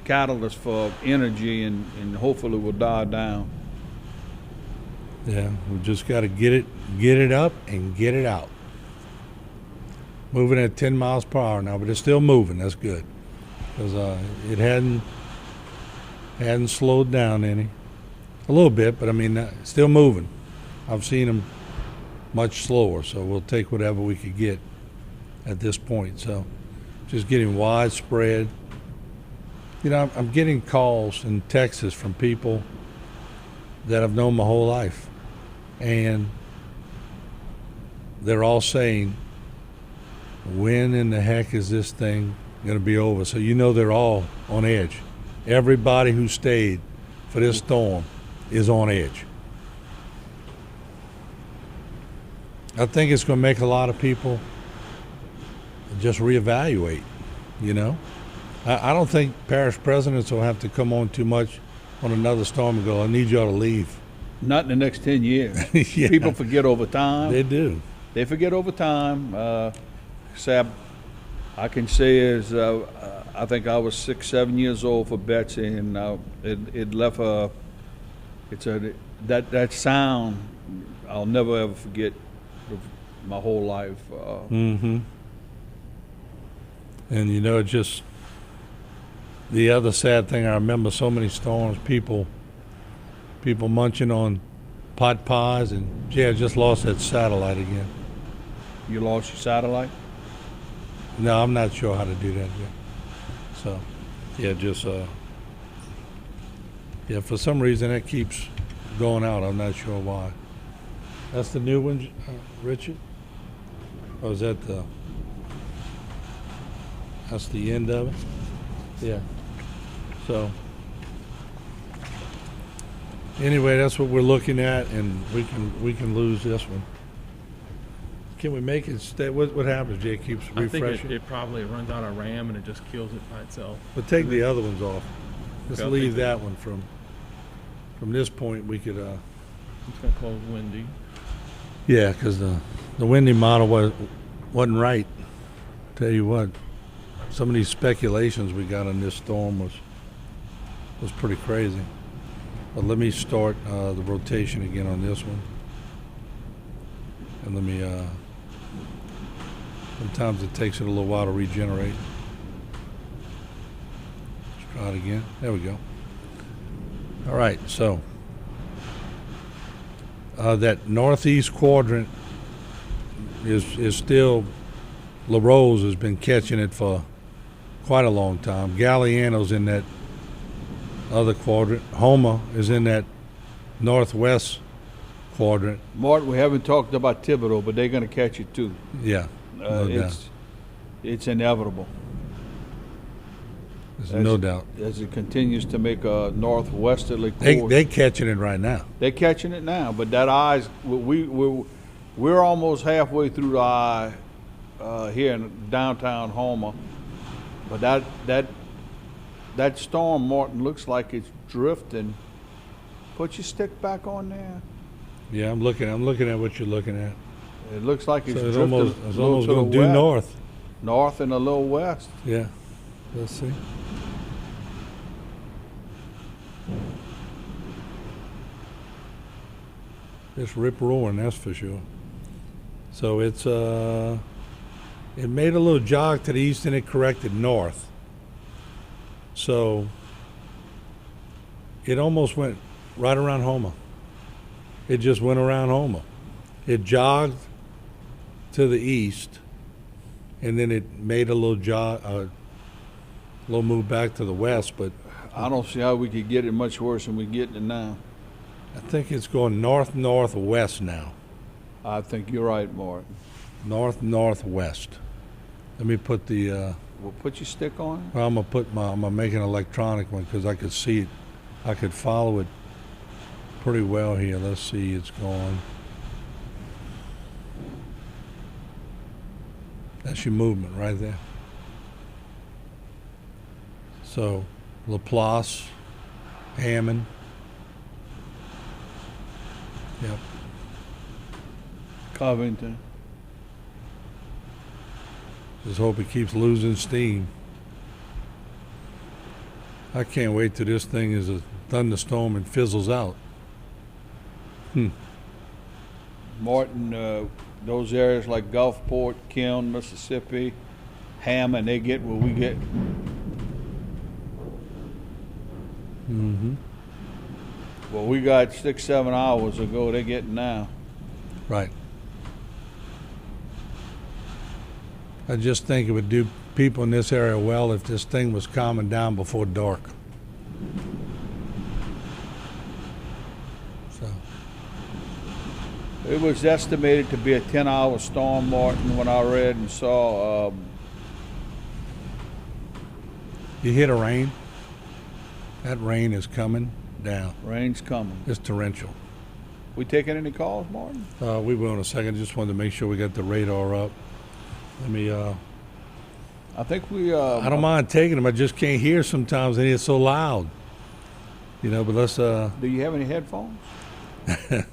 catalyst for energy, and hopefully will die down. Yeah, we just got to get it up and get it out. Moving at 10 miles per hour now, but it's still moving. That's good, because it hadn't slowed down any. A little bit, but I mean, still moving. I've seen them much slower, so we'll take whatever we could get at this point. So just getting widespread. You know, I'm getting calls in Texas from people that I've known my whole life, and they're all saying, when in the heck is this thing going to be over? So you know they're all on edge. Everybody who stayed for this storm is on edge. I think it's going to make a lot of people just reevaluate, you know. I don't think parish presidents will have to come on too much on another storm and go, I need y'all to leave. Not in the next 10 years. Yeah. People forget over time. They do. They forget over time. Sab, I can say is I think I was 6-7 years old for Betsy, and it left her. That sound I'll never ever forget my whole life. Mm-hmm. And you know, just the other sad thing, I remember so many storms, people munching on pot pies, and I just lost that satellite again. You lost your satellite? No, I'm not sure how to do that yet. So, for some reason that keeps going out. I'm not sure why. That's the new one, Richard? Or is that that's the end of it? Yeah. So, anyway, that's what we're looking at, and we can lose this one. Can we make it stay? What happens, Jay? It keeps refreshing? I think it probably runs out of RAM and it just kills it by itself. But take the other ones off. Just Okay, leave that one from this point. We could. It's gonna close windy. Yeah, because the windy model wasn't right. Tell you what, some of these speculations we got on this storm was pretty crazy. But let me start the rotation again on this one, and let me. Sometimes it takes it a little while to regenerate. Let's try it again. There we go. All right, so that northeast quadrant is still, LaRose has been catching it for quite a long time. Galliano's in that other quadrant. Houma is in that northwest quadrant. Martin, we haven't talked about Thibodeau, but they're going to catch it too. Yeah. No doubt. It's inevitable. There's no doubt. As it continues to make a northwesterly course. They catching it right now. They're catching it now, but that eye's we're almost halfway through the eye here in downtown Houma. But that storm, Martin, looks like it's drifting. Put your stick back on there. Yeah, I'm looking at what you're looking at. It looks like it's drifting almost going to due north. North and a little west. Yeah. Let's see. It's rip roaring, that's for sure. So it's it made a little jog to the east and it corrected north. So it almost went right around Houma. It just went around Houma. It jogged to the east, and then it made a little little move back to the west. But I don't see how we could get it much worse than we're getting it now. I think it's going north-northwest now. I think you're right, Martin. North-northwest. Let me put the. Well, put your stick on it. Well, I'm gonna make an electronic one because I could see it. I could follow it pretty well here. Let's see, it's going. That's your movement right there. So, Laplace, Hammond. Yep. Covington. Just hope it keeps losing steam. I can't wait till this thing is a thunderstorm and fizzles out. Martin, those areas like Gulfport, Kearn, Mississippi, Hammond, they get what we get. Mm-hmm. Well, we got 6-7 hours ago, they're getting now. Right. I just think it would do people in this area well if this thing was calming down before dark. So. It was estimated to be a 10-hour storm, Martin, when I read and saw. You hit a rain? That rain is coming down. Rain's coming. It's torrential. We taking any calls, Martin? We will in a second. Just wanted to make sure we got the radar up. Let me. I think we. I don't mind taking them. I just can't hear sometimes, and it's so loud. You know, but let's. Do you have any headphones? No.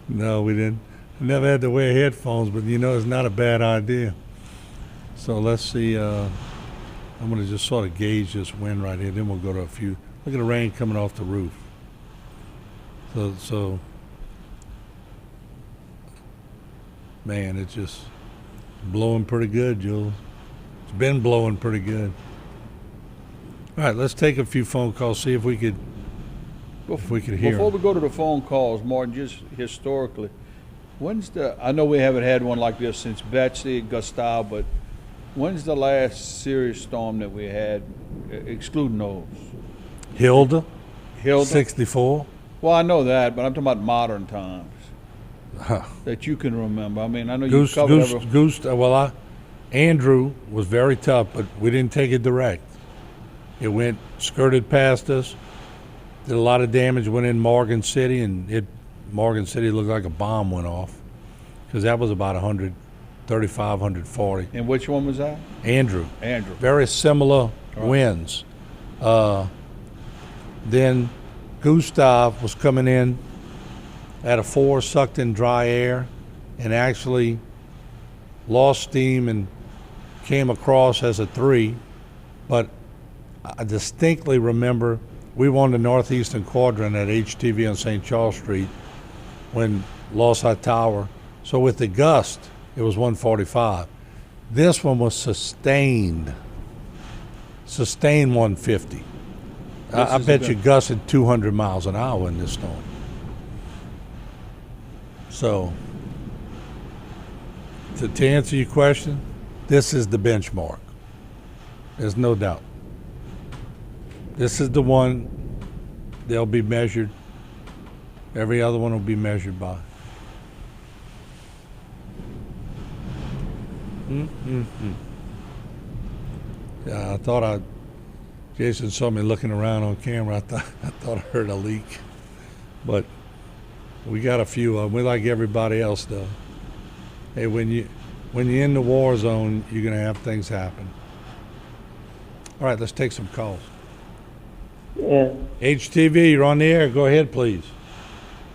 No, we didn't. I never had to wear headphones, but you know, it's not a bad idea. So let's see. I'm going to just sort of gauge this wind right here. Then we'll go to a few. Look at the rain coming off the roof. So. Man, it's just blowing pretty good, Jules. It's been blowing pretty good. All right, let's take a few phone calls, see if we could hear. Before we go to the phone calls, Martin, just historically, I know we haven't had one like this since Betsy, Gustav, but when's the last serious storm that we had, excluding those? Hilda? 64? Well, I know that, but I'm talking about modern times. That you can remember. I mean, I know you covered Andrew was very tough, but we didn't take it direct. It skirted past us, did a lot of damage, went in Morgan City, and Morgan City looked like a bomb went off because that was about 135, 140. And which one was that? Andrew. Andrew. Very similar winds. Then Gustav was coming in at a 4, sucked in dry air, and actually lost steam and came across as a 3. But I distinctly remember we were on the northeastern quadrant at HTV on St. Charles Street when lost our tower. So with the gust, it was 145. This one was sustained 150. I bet you gusted 200 miles an hour in this storm. So, to answer your question, this is the benchmark. There's no doubt. This is the one they'll be measured. Every other one will be measured by. Yeah, Jason saw me looking around on camera. I thought I heard a leak, but we got a few of them. We like everybody else, though. Hey, when you're in the war zone, you're gonna have things happen. All right, let's take some calls. Yeah. HTV, you're on the air. Go ahead, please.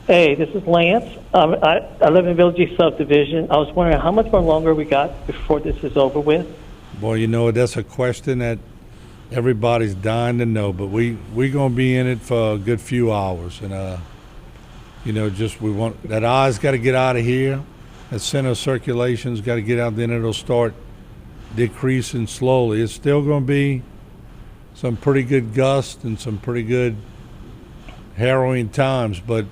Hey, this is Lance. I live in Village East Subdivision. I was wondering how much more longer we got before this is over with? Boy, you know, that's a question that everybody's dying to know, but we gonna be in it for a good few hours, and you know, we want that eye's got to get out of here. That center circulation's got to get out. Then it'll start decreasing slowly. It's still going to be some pretty good gusts and some pretty good harrowing times, but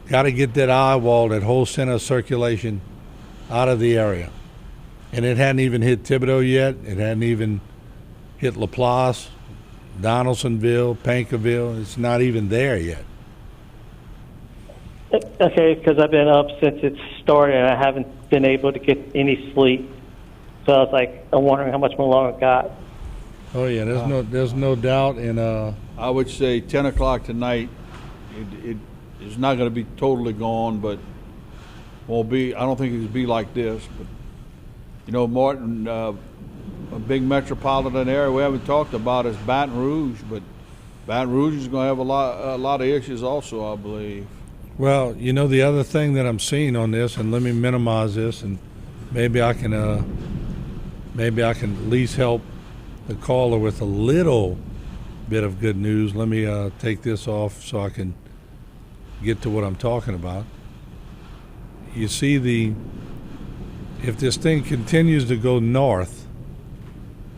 got to get that eye wall, that whole center of circulation out of the area. And it hadn't even hit Thibodaux yet. It hadn't even hit LaPlace, Donaldsonville, Pankaville. It's not even there yet. Okay, because I've been up since it started and I haven't been able to get any sleep. So I was like, I'm wondering how much more long it got. Oh yeah, there's no doubt. And I would say 10 o'clock tonight. It is not going to be totally gone, but won't be. I don't think it'll be like this. But you know, Martin, a big metropolitan area we haven't talked about is Baton Rouge, but Baton Rouge is going to have a lot of issues also, I believe. Well, you know, the other thing that I'm seeing on this, and let me minimize this, and maybe I can at least help the caller with a little bit of good news. Let me take this off so I can get to what I'm talking about. You see, if this thing continues to go north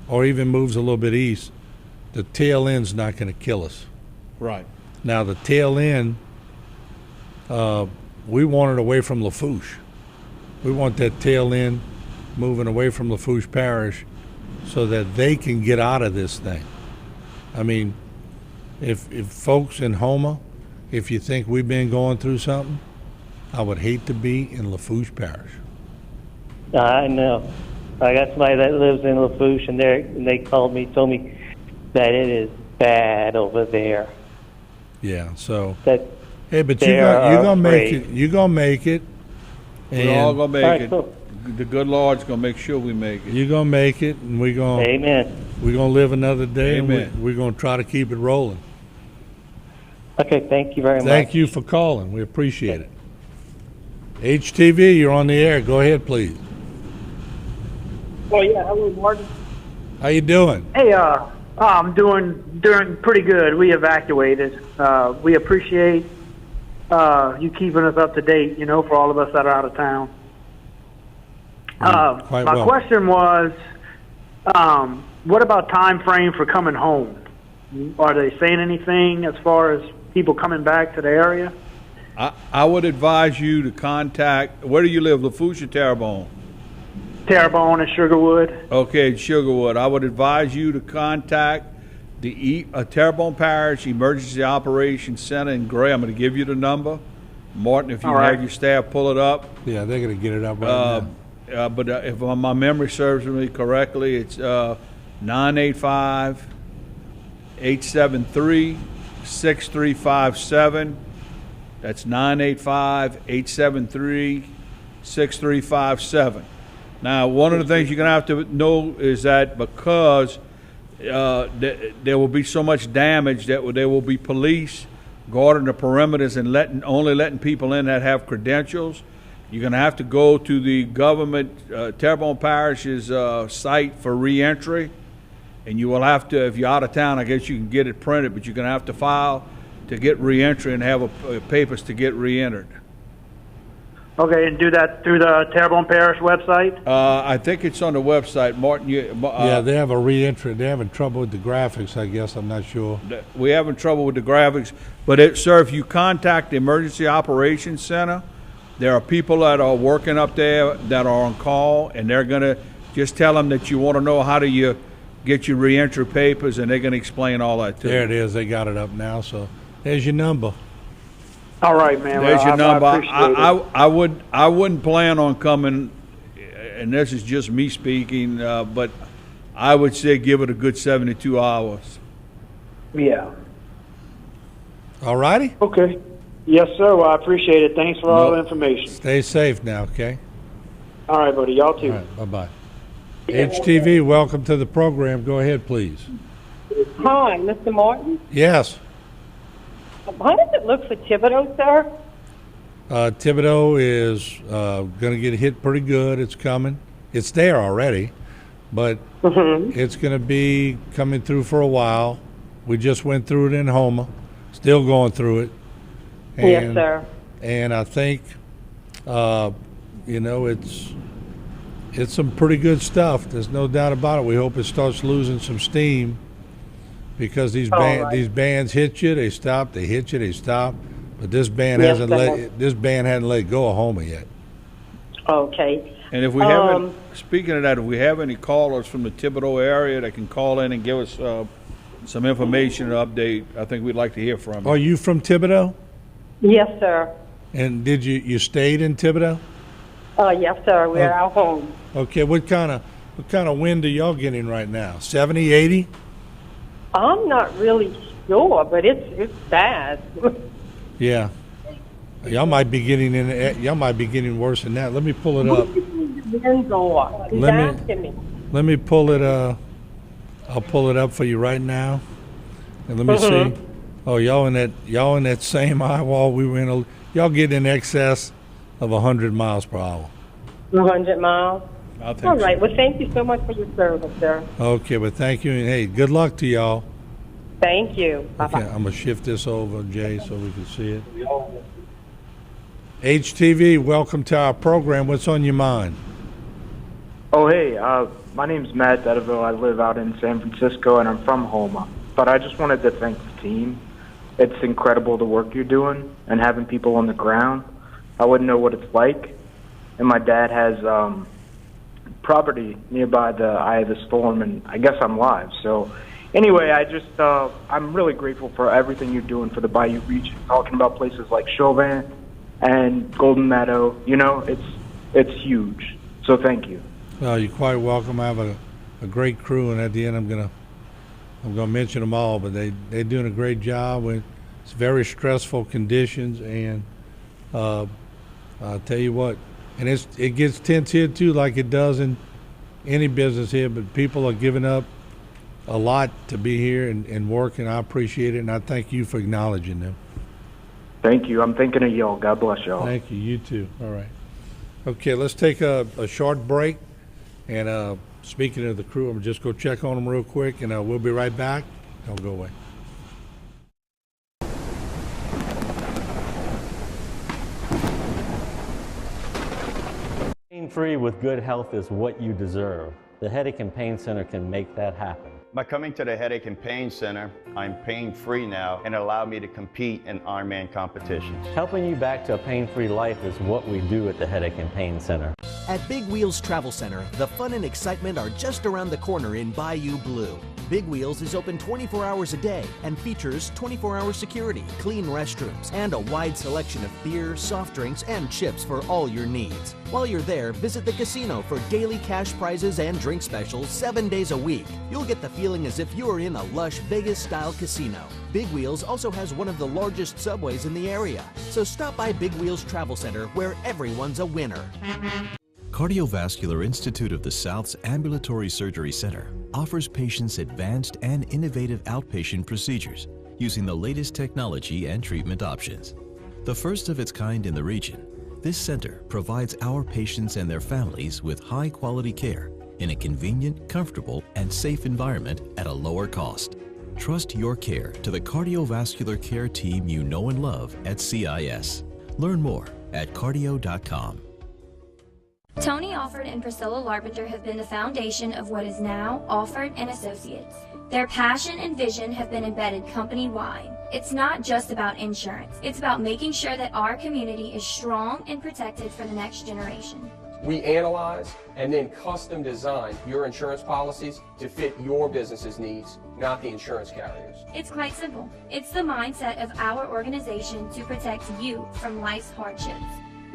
or even moves a little bit east, the tail end's not going to kill us. Right. Now, the tail end, we want it away from Lafourche. We want that tail end moving away from Lafourche Parish so that they can get out of this thing. I mean, if folks in Houma, if you think we've been going through something, I would hate to be in Lafourche Parish. I know. I got somebody that lives in Lafourche, and they told me that it is bad over there. Yeah. So. Hey, but you're gonna make it. You're gonna make it. We're all gonna make it. Cool. The good Lord's gonna make sure we make it. You're gonna make it, and we're gonna. Amen. We're gonna live another day. Amen. And we're gonna try to keep it rolling. Okay. Thank you very much. Thank you for calling. We appreciate it. HTV, you're on the air. Go ahead, please. Oh yeah, hello, Martin. How you doing? Hey, I'm doing pretty good. We evacuated. We appreciate you keeping us up to date. You know, for all of us that are out of town. My question was, what about time frame for coming home? Are they saying anything as far as people coming back to the area? I would advise you to contact. Where do you live, Lafourche or Terrebonne? Terrebonne and Sugarwood. Okay, Sugarwood. I would advise you to contact the Terrebonne Parish Emergency Operations Center in Gray. I'm going to give you the number. Martin, if you have your staff pull it up. Yeah, they're going to get it up right now. But if my memory serves me correctly, it's 985-873-6357. That's 985-873-6357. Now, one of the things you're going to have to know is that because there will be so much damage that there will be police guarding the perimeters and only letting people in that have credentials. You're going to have to go to the government, Terrebonne Parish's site for reentry, and you will have to, if you're out of town, I guess you can get it printed, but you're going to have to file to get reentry and have papers to get reentered. Okay, and do that through the Terrebonne Parish website? I think it's on the website, Martin. Yeah, they have a reentry. They're having trouble with the graphics, I guess. I'm not sure. We're having trouble with the graphics. But, sir, if you contact the Emergency Operations Center, there are people that are working up there that are on call, and they're going to just tell them that you want to know how do you get your reentry papers, and they're going to explain all that to you. There it is. They got it up now. So there's your number. All right, man. There's your number. I I wouldn't plan on coming, and this is just me speaking, but I would say give it a good 72 hours. Yeah. All righty. Okay. Yes, sir. Well, I appreciate it. Thanks for all the information. Stay safe now, okay? All right, buddy. Y'all too. All right, bye-bye. HTV, welcome to the program. Go ahead, please. Hi, Mr. Martin. Yes. How does it look for Thibodaux, sir? Thibodaux is going to get hit pretty good. It's coming. It's there already, but it's going to be coming through for a while. We just went through it in Houma, still going through it. And, yes, sir. And I think, you know, it's some pretty good stuff. There's no doubt about it. We hope it starts losing some steam because these bands hit you, they stop. They hit you, they stop. But this band hasn't let go of Houma yet. Okay. And if we have speaking of that, if we have any callers from the Thibodaux area that can call in and give us some information and update, I think we'd like to hear from you. Are you from Thibodaux? Yes, sir. And did you stayed in Thibodaux? Yes, sir. We're at home. Okay. What kind of wind are y'all getting right now? 70, 80? I'm not really sure, but it's bad. Yeah. Y'all might be getting worse than that. Let me pull it up. Let me pull it I'll pull it up for you right now. And let me see. Oh, y'all in that same eye wall we were in. Y'all get in excess of 100 miles per hour. 100 miles? I think All right. Well, thank you so much for your service, sir. Okay, well, thank you. And, hey, good luck to y'all. Thank you. Bye-bye. Okay, I'm going to shift this over, Jay, so we can see it. HTV, welcome to our program. What's on your mind? Oh, hey, my name's Matt Dedeville. I live out in San Francisco, and I'm from Houma. But I just wanted to thank the team. It's incredible the work you're doing and having people on the ground. I wouldn't know what it's like. And my dad has property nearby the eye of the storm, and I guess I'm live. So anyway, I'm really grateful for everything you're doing for the Bayou region, talking about places like Chauvin and Golden Meadow. You know, it's huge. So thank you. Well, you're quite welcome. I have a great crew, and at the end I'm gonna mention them all, but they're doing a great job. It's very stressful conditions, and I'll tell you what, and it gets tense here too, like it does in any business here, but people are giving up a lot to be here and work, and I appreciate it, and I thank you for acknowledging them. Thank you. I'm thinking of y'all. God bless y'all. Thank you. You too. All right. Okay, let's take a short break. And speaking of the crew, I'm just go check on them real quick, and we'll be right back. Don't go away. Pain-free with good health is what you deserve. The Headache and Pain Center can make that happen. By coming to the Headache and Pain Center, I'm pain-free now, and it allowed me to compete in Ironman competitions. Helping you back to a pain-free life is what we do at the Headache and Pain Center. At Big Wheels Travel Center, the fun and excitement are just around the corner in Bayou Blue. Big Wheels is open 24 hours a day and features 24-hour security, clean restrooms, and a wide selection of beer, soft drinks, and chips for all your needs. While you're there, visit the casino for daily cash prizes and drink specials 7 days a week. You'll get the feeling as if you are in a lush Vegas-style casino. Big Wheels also has one of the largest subways in the area. So stop by Big Wheels Travel Center, where everyone's a winner. Cardiovascular Institute of the South's Ambulatory Surgery Center offers patients advanced and innovative outpatient procedures using the latest technology and treatment options. The first of its kind in the region, this center provides our patients and their families with high-quality care in a convenient, comfortable, and safe environment at a lower cost. Trust your care to the cardiovascular care team you know and love at CIS. Learn more at cardio.com. Tony Alford and Priscilla Larpenter have been the foundation of what is now Alford and Associates. Their passion and vision have been embedded company-wide. It's not just about insurance. It's about making sure that our community is strong and protected for the next generation. We analyze and then custom design your insurance policies to fit your business's needs, not the insurance carriers. It's quite simple. It's the mindset of our organization to protect you from life's hardships.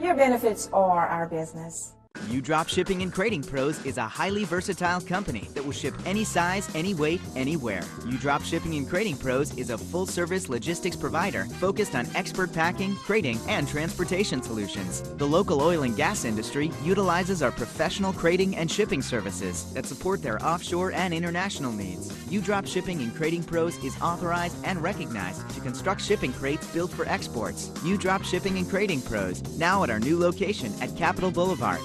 Your benefits are our business. You Drop Shipping and Crating Pros is a highly versatile company that will ship any size, any weight, anywhere. You Drop Shipping and Crating Pros is a full-service logistics provider focused on expert packing, crating, and transportation solutions. The local oil and gas industry utilizes our professional crating and shipping services that support their offshore and international needs. You Drop Shipping and Crating Pros is authorized and recognized to construct shipping crates built for exports. You Drop Shipping and Crating Pros, now at our new location at Capitol Boulevard.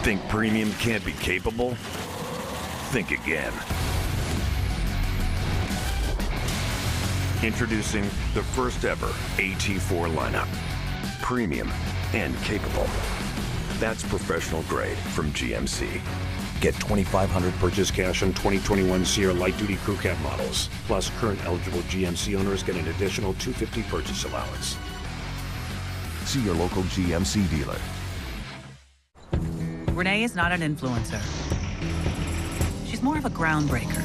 Think premium can't be capable? Think again. Introducing the first ever AT4 lineup. Premium and capable. That's professional grade from GMC. Get $2,500 purchase cash on 2021 Sierra light duty crew cab models. Plus, current eligible GMC owners get an additional $250 purchase allowance. See your local GMC dealer. Renee is not an influencer. She's more of a groundbreaker.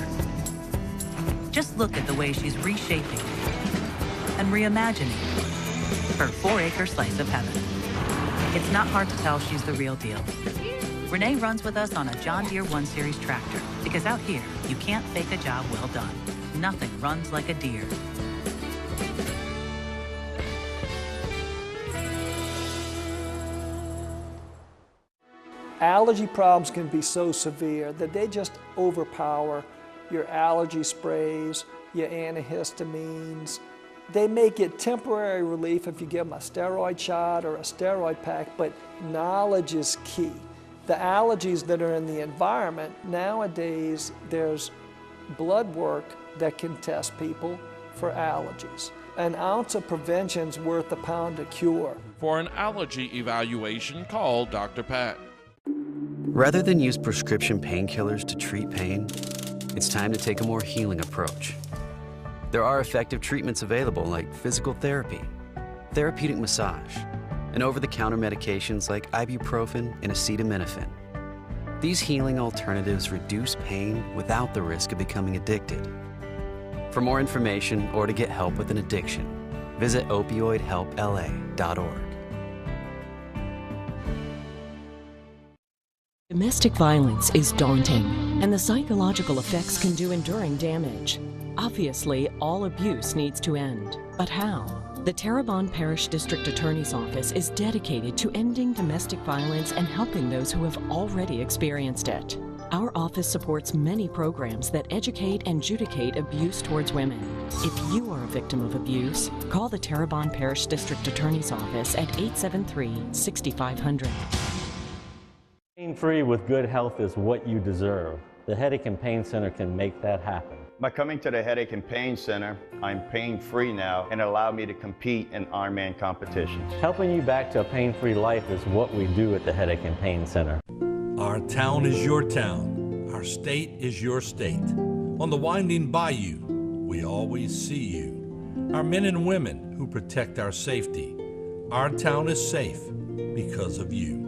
Just look at the way she's reshaping and reimagining her 4-acre slice of heaven. It's not hard to tell she's the real deal. Renee runs with us on a John Deere 1 Series tractor because out here, you can't fake a job well done. Nothing runs like a Deere. Allergy problems can be so severe that they just overpower your allergy sprays, your antihistamines. They may get temporary relief if you give them a steroid shot or a steroid pack, but knowledge is key. The allergies that are in the environment, nowadays there's blood work that can test people for allergies. An ounce of prevention's worth a pound of cure. For an allergy evaluation, call Dr. Pat. Rather than use prescription painkillers to treat pain, it's time to take a more healing approach. There are effective treatments available like physical therapy, therapeutic massage, and over-the-counter medications like ibuprofen and acetaminophen. These healing alternatives reduce pain without the risk of becoming addicted. For more information or to get help with an addiction, visit opioidhelpla.org. Domestic violence is daunting, and the psychological effects can do enduring damage. Obviously, all abuse needs to end. But how? The Terrebonne Parish District Attorney's Office is dedicated to ending domestic violence and helping those who have already experienced it. Our office supports many programs that educate and adjudicate abuse towards women. If you are a victim of abuse, call the Terrebonne Parish District Attorney's Office at 873-6500. Pain-free with good health is what you deserve. The Headache and Pain Center can make that happen. By coming to the Headache and Pain Center, I'm pain-free now and allow me to compete in Ironman competitions. Helping you back to a pain-free life is what we do at the Headache and Pain Center. Our town is your town. Our state is your state. On the winding bayou, we always see you. Our men and women who protect our safety. Our town is safe because of you.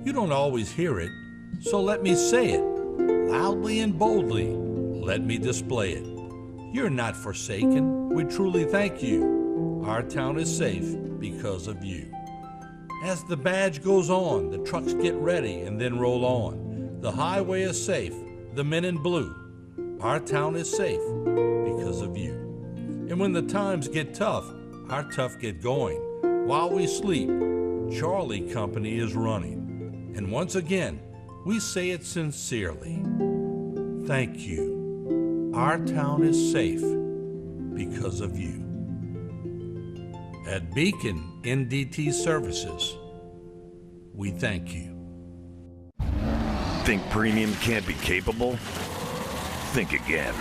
You don't always hear it, so let me say it. Loudly and boldly, let me display it. You're not forsaken. We truly thank you. Our town is safe because of you. As the badge goes on, the trucks get ready and then roll on. The highway is safe, the men in blue. Our town is safe because of you. And when the times get tough, our tough get going. While we sleep, Charlie Company is running. And once again, we say it sincerely. Thank you. Our town is safe because of you. At Beacon NDT Services, we thank you. Think premium can't be capable? Think again.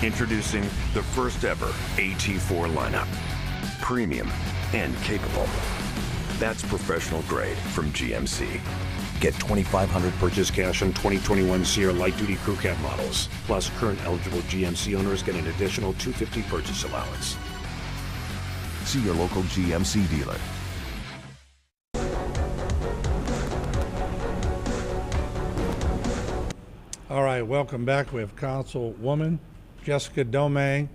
Introducing the first ever AT4 lineup. Premium and capable. That's professional grade from GMC. Get $2,500 purchase cash on 2021 Sierra light duty crew cab models. Plus, current eligible GMC owners get an additional $250 purchase allowance. See your local GMC dealer. All right, welcome back. We have Councilwoman Jessica Domingue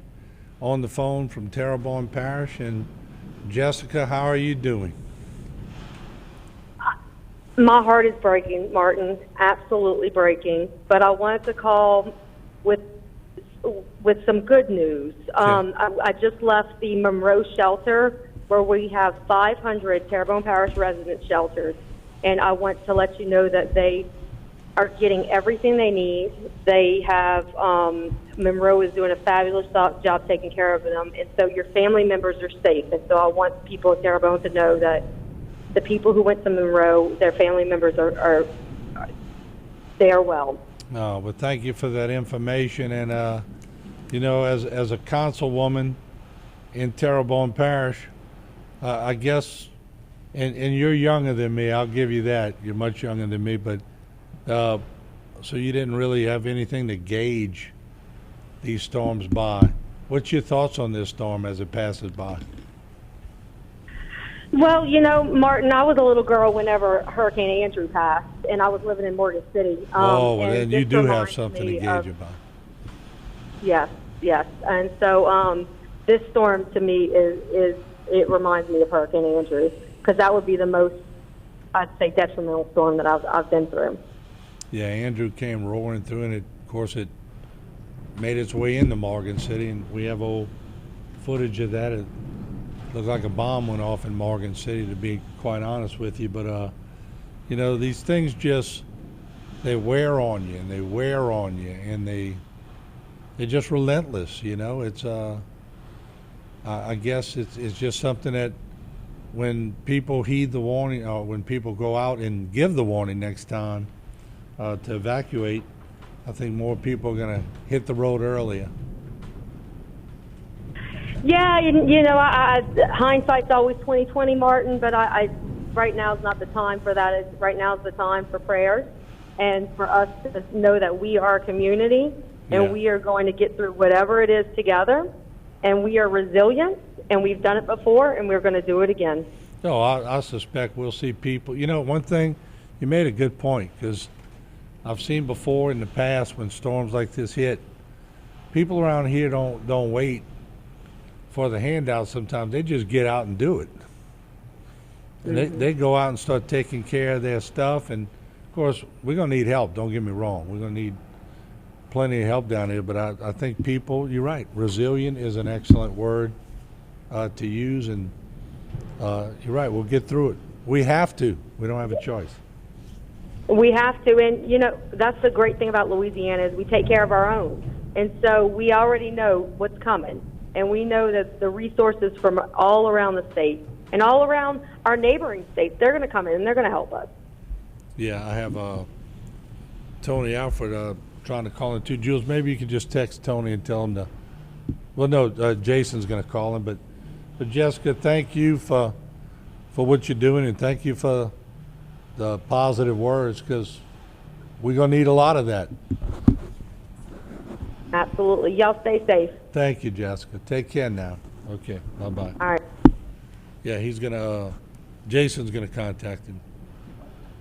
on the phone from Terrebonne Parish. And Jessica, how are you doing? My heart is breaking, Martin, absolutely breaking. But I wanted to call with some good news. I just left the Monroe shelter, where we have 500 Terrebonne Parish resident shelters, and I want to let you know that they are getting everything they need. They have, Monroe is doing a fabulous job taking care of them, and so your family members are safe. And so I want people at Terrebonne to know that the people who went to Monroe, their family members are well. Well, thank you for that information. And, you know, as a councilwoman in Terrebonne Parish, I guess, and you're younger than me. I'll give you that. You're much younger than me, but so you didn't really have anything to gauge these storms by. What's your thoughts on this storm as it passes by? Well, you know, Martin, I was a little girl whenever Hurricane Andrew passed, and I was living in Morgan City. Well, and then you this do have reminds something to me gauge of- about. Yes, yes. And so this storm to me it reminds me of Hurricane Andrew, because that would be the most, I'd say, detrimental storm that I've been through. Yeah, Andrew came roaring through, and of course it made its way into Morgan City, and we have old footage of that. It looked like a bomb went off in Morgan City, to be quite honest with you. But you know, these things they wear on you, and they wear on you, and they're just relentless. You know, it's I guess it's just something that when people heed the warning, or when people go out and give the warning next time to evacuate, I think more people are going to hit the road earlier. Yeah, you know, hindsight's always 20/20, Martin. But I right now is not the time for that. Right now is the time for prayers, and for us to know that we are a community, and we are going to get through whatever it is together, and we are resilient, and we've done it before, and we're going to do it again. No, I suspect we'll see people. You know, one thing, you made a good point, because I've seen before in the past when storms like this hit, people around here don't wait for the handout. Sometimes they just get out and do it. And they go out and start taking care of their stuff. And of course, we're going to need help. Don't get me wrong. We're going to need plenty of help down here. But I think people, you're right. Resilient is an excellent word to use. And you're right. We'll get through it. We have to. We don't have a choice. We have to, and you know, that's the great thing about Louisiana is we take care of our own. And so we already know what's coming. And we know that the resources from all around the state and all around our neighboring states, they're going to come in and they're going to help us. Yeah, I have Tony Alfred trying to call in too. Jules, maybe you can just text Tony and tell him to. Well, no, Jason's going to call him. But Jessica, thank you for what you're doing, and thank you for the positive words, because we're going to need a lot of that. Absolutely. Y'all stay safe. Thank you, Jessica. Take care now. Okay, bye-bye. All right. Yeah, he's going to, Jason's going to contact him.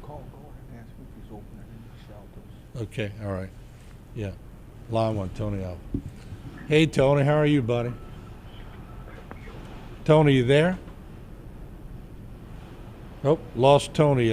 Call Gordon and ask if he's opening any shelters. Okay, all right. Yeah, line one, Tony out. Hey, Tony, how are you, buddy? Tony, you there? Oh, lost Tony.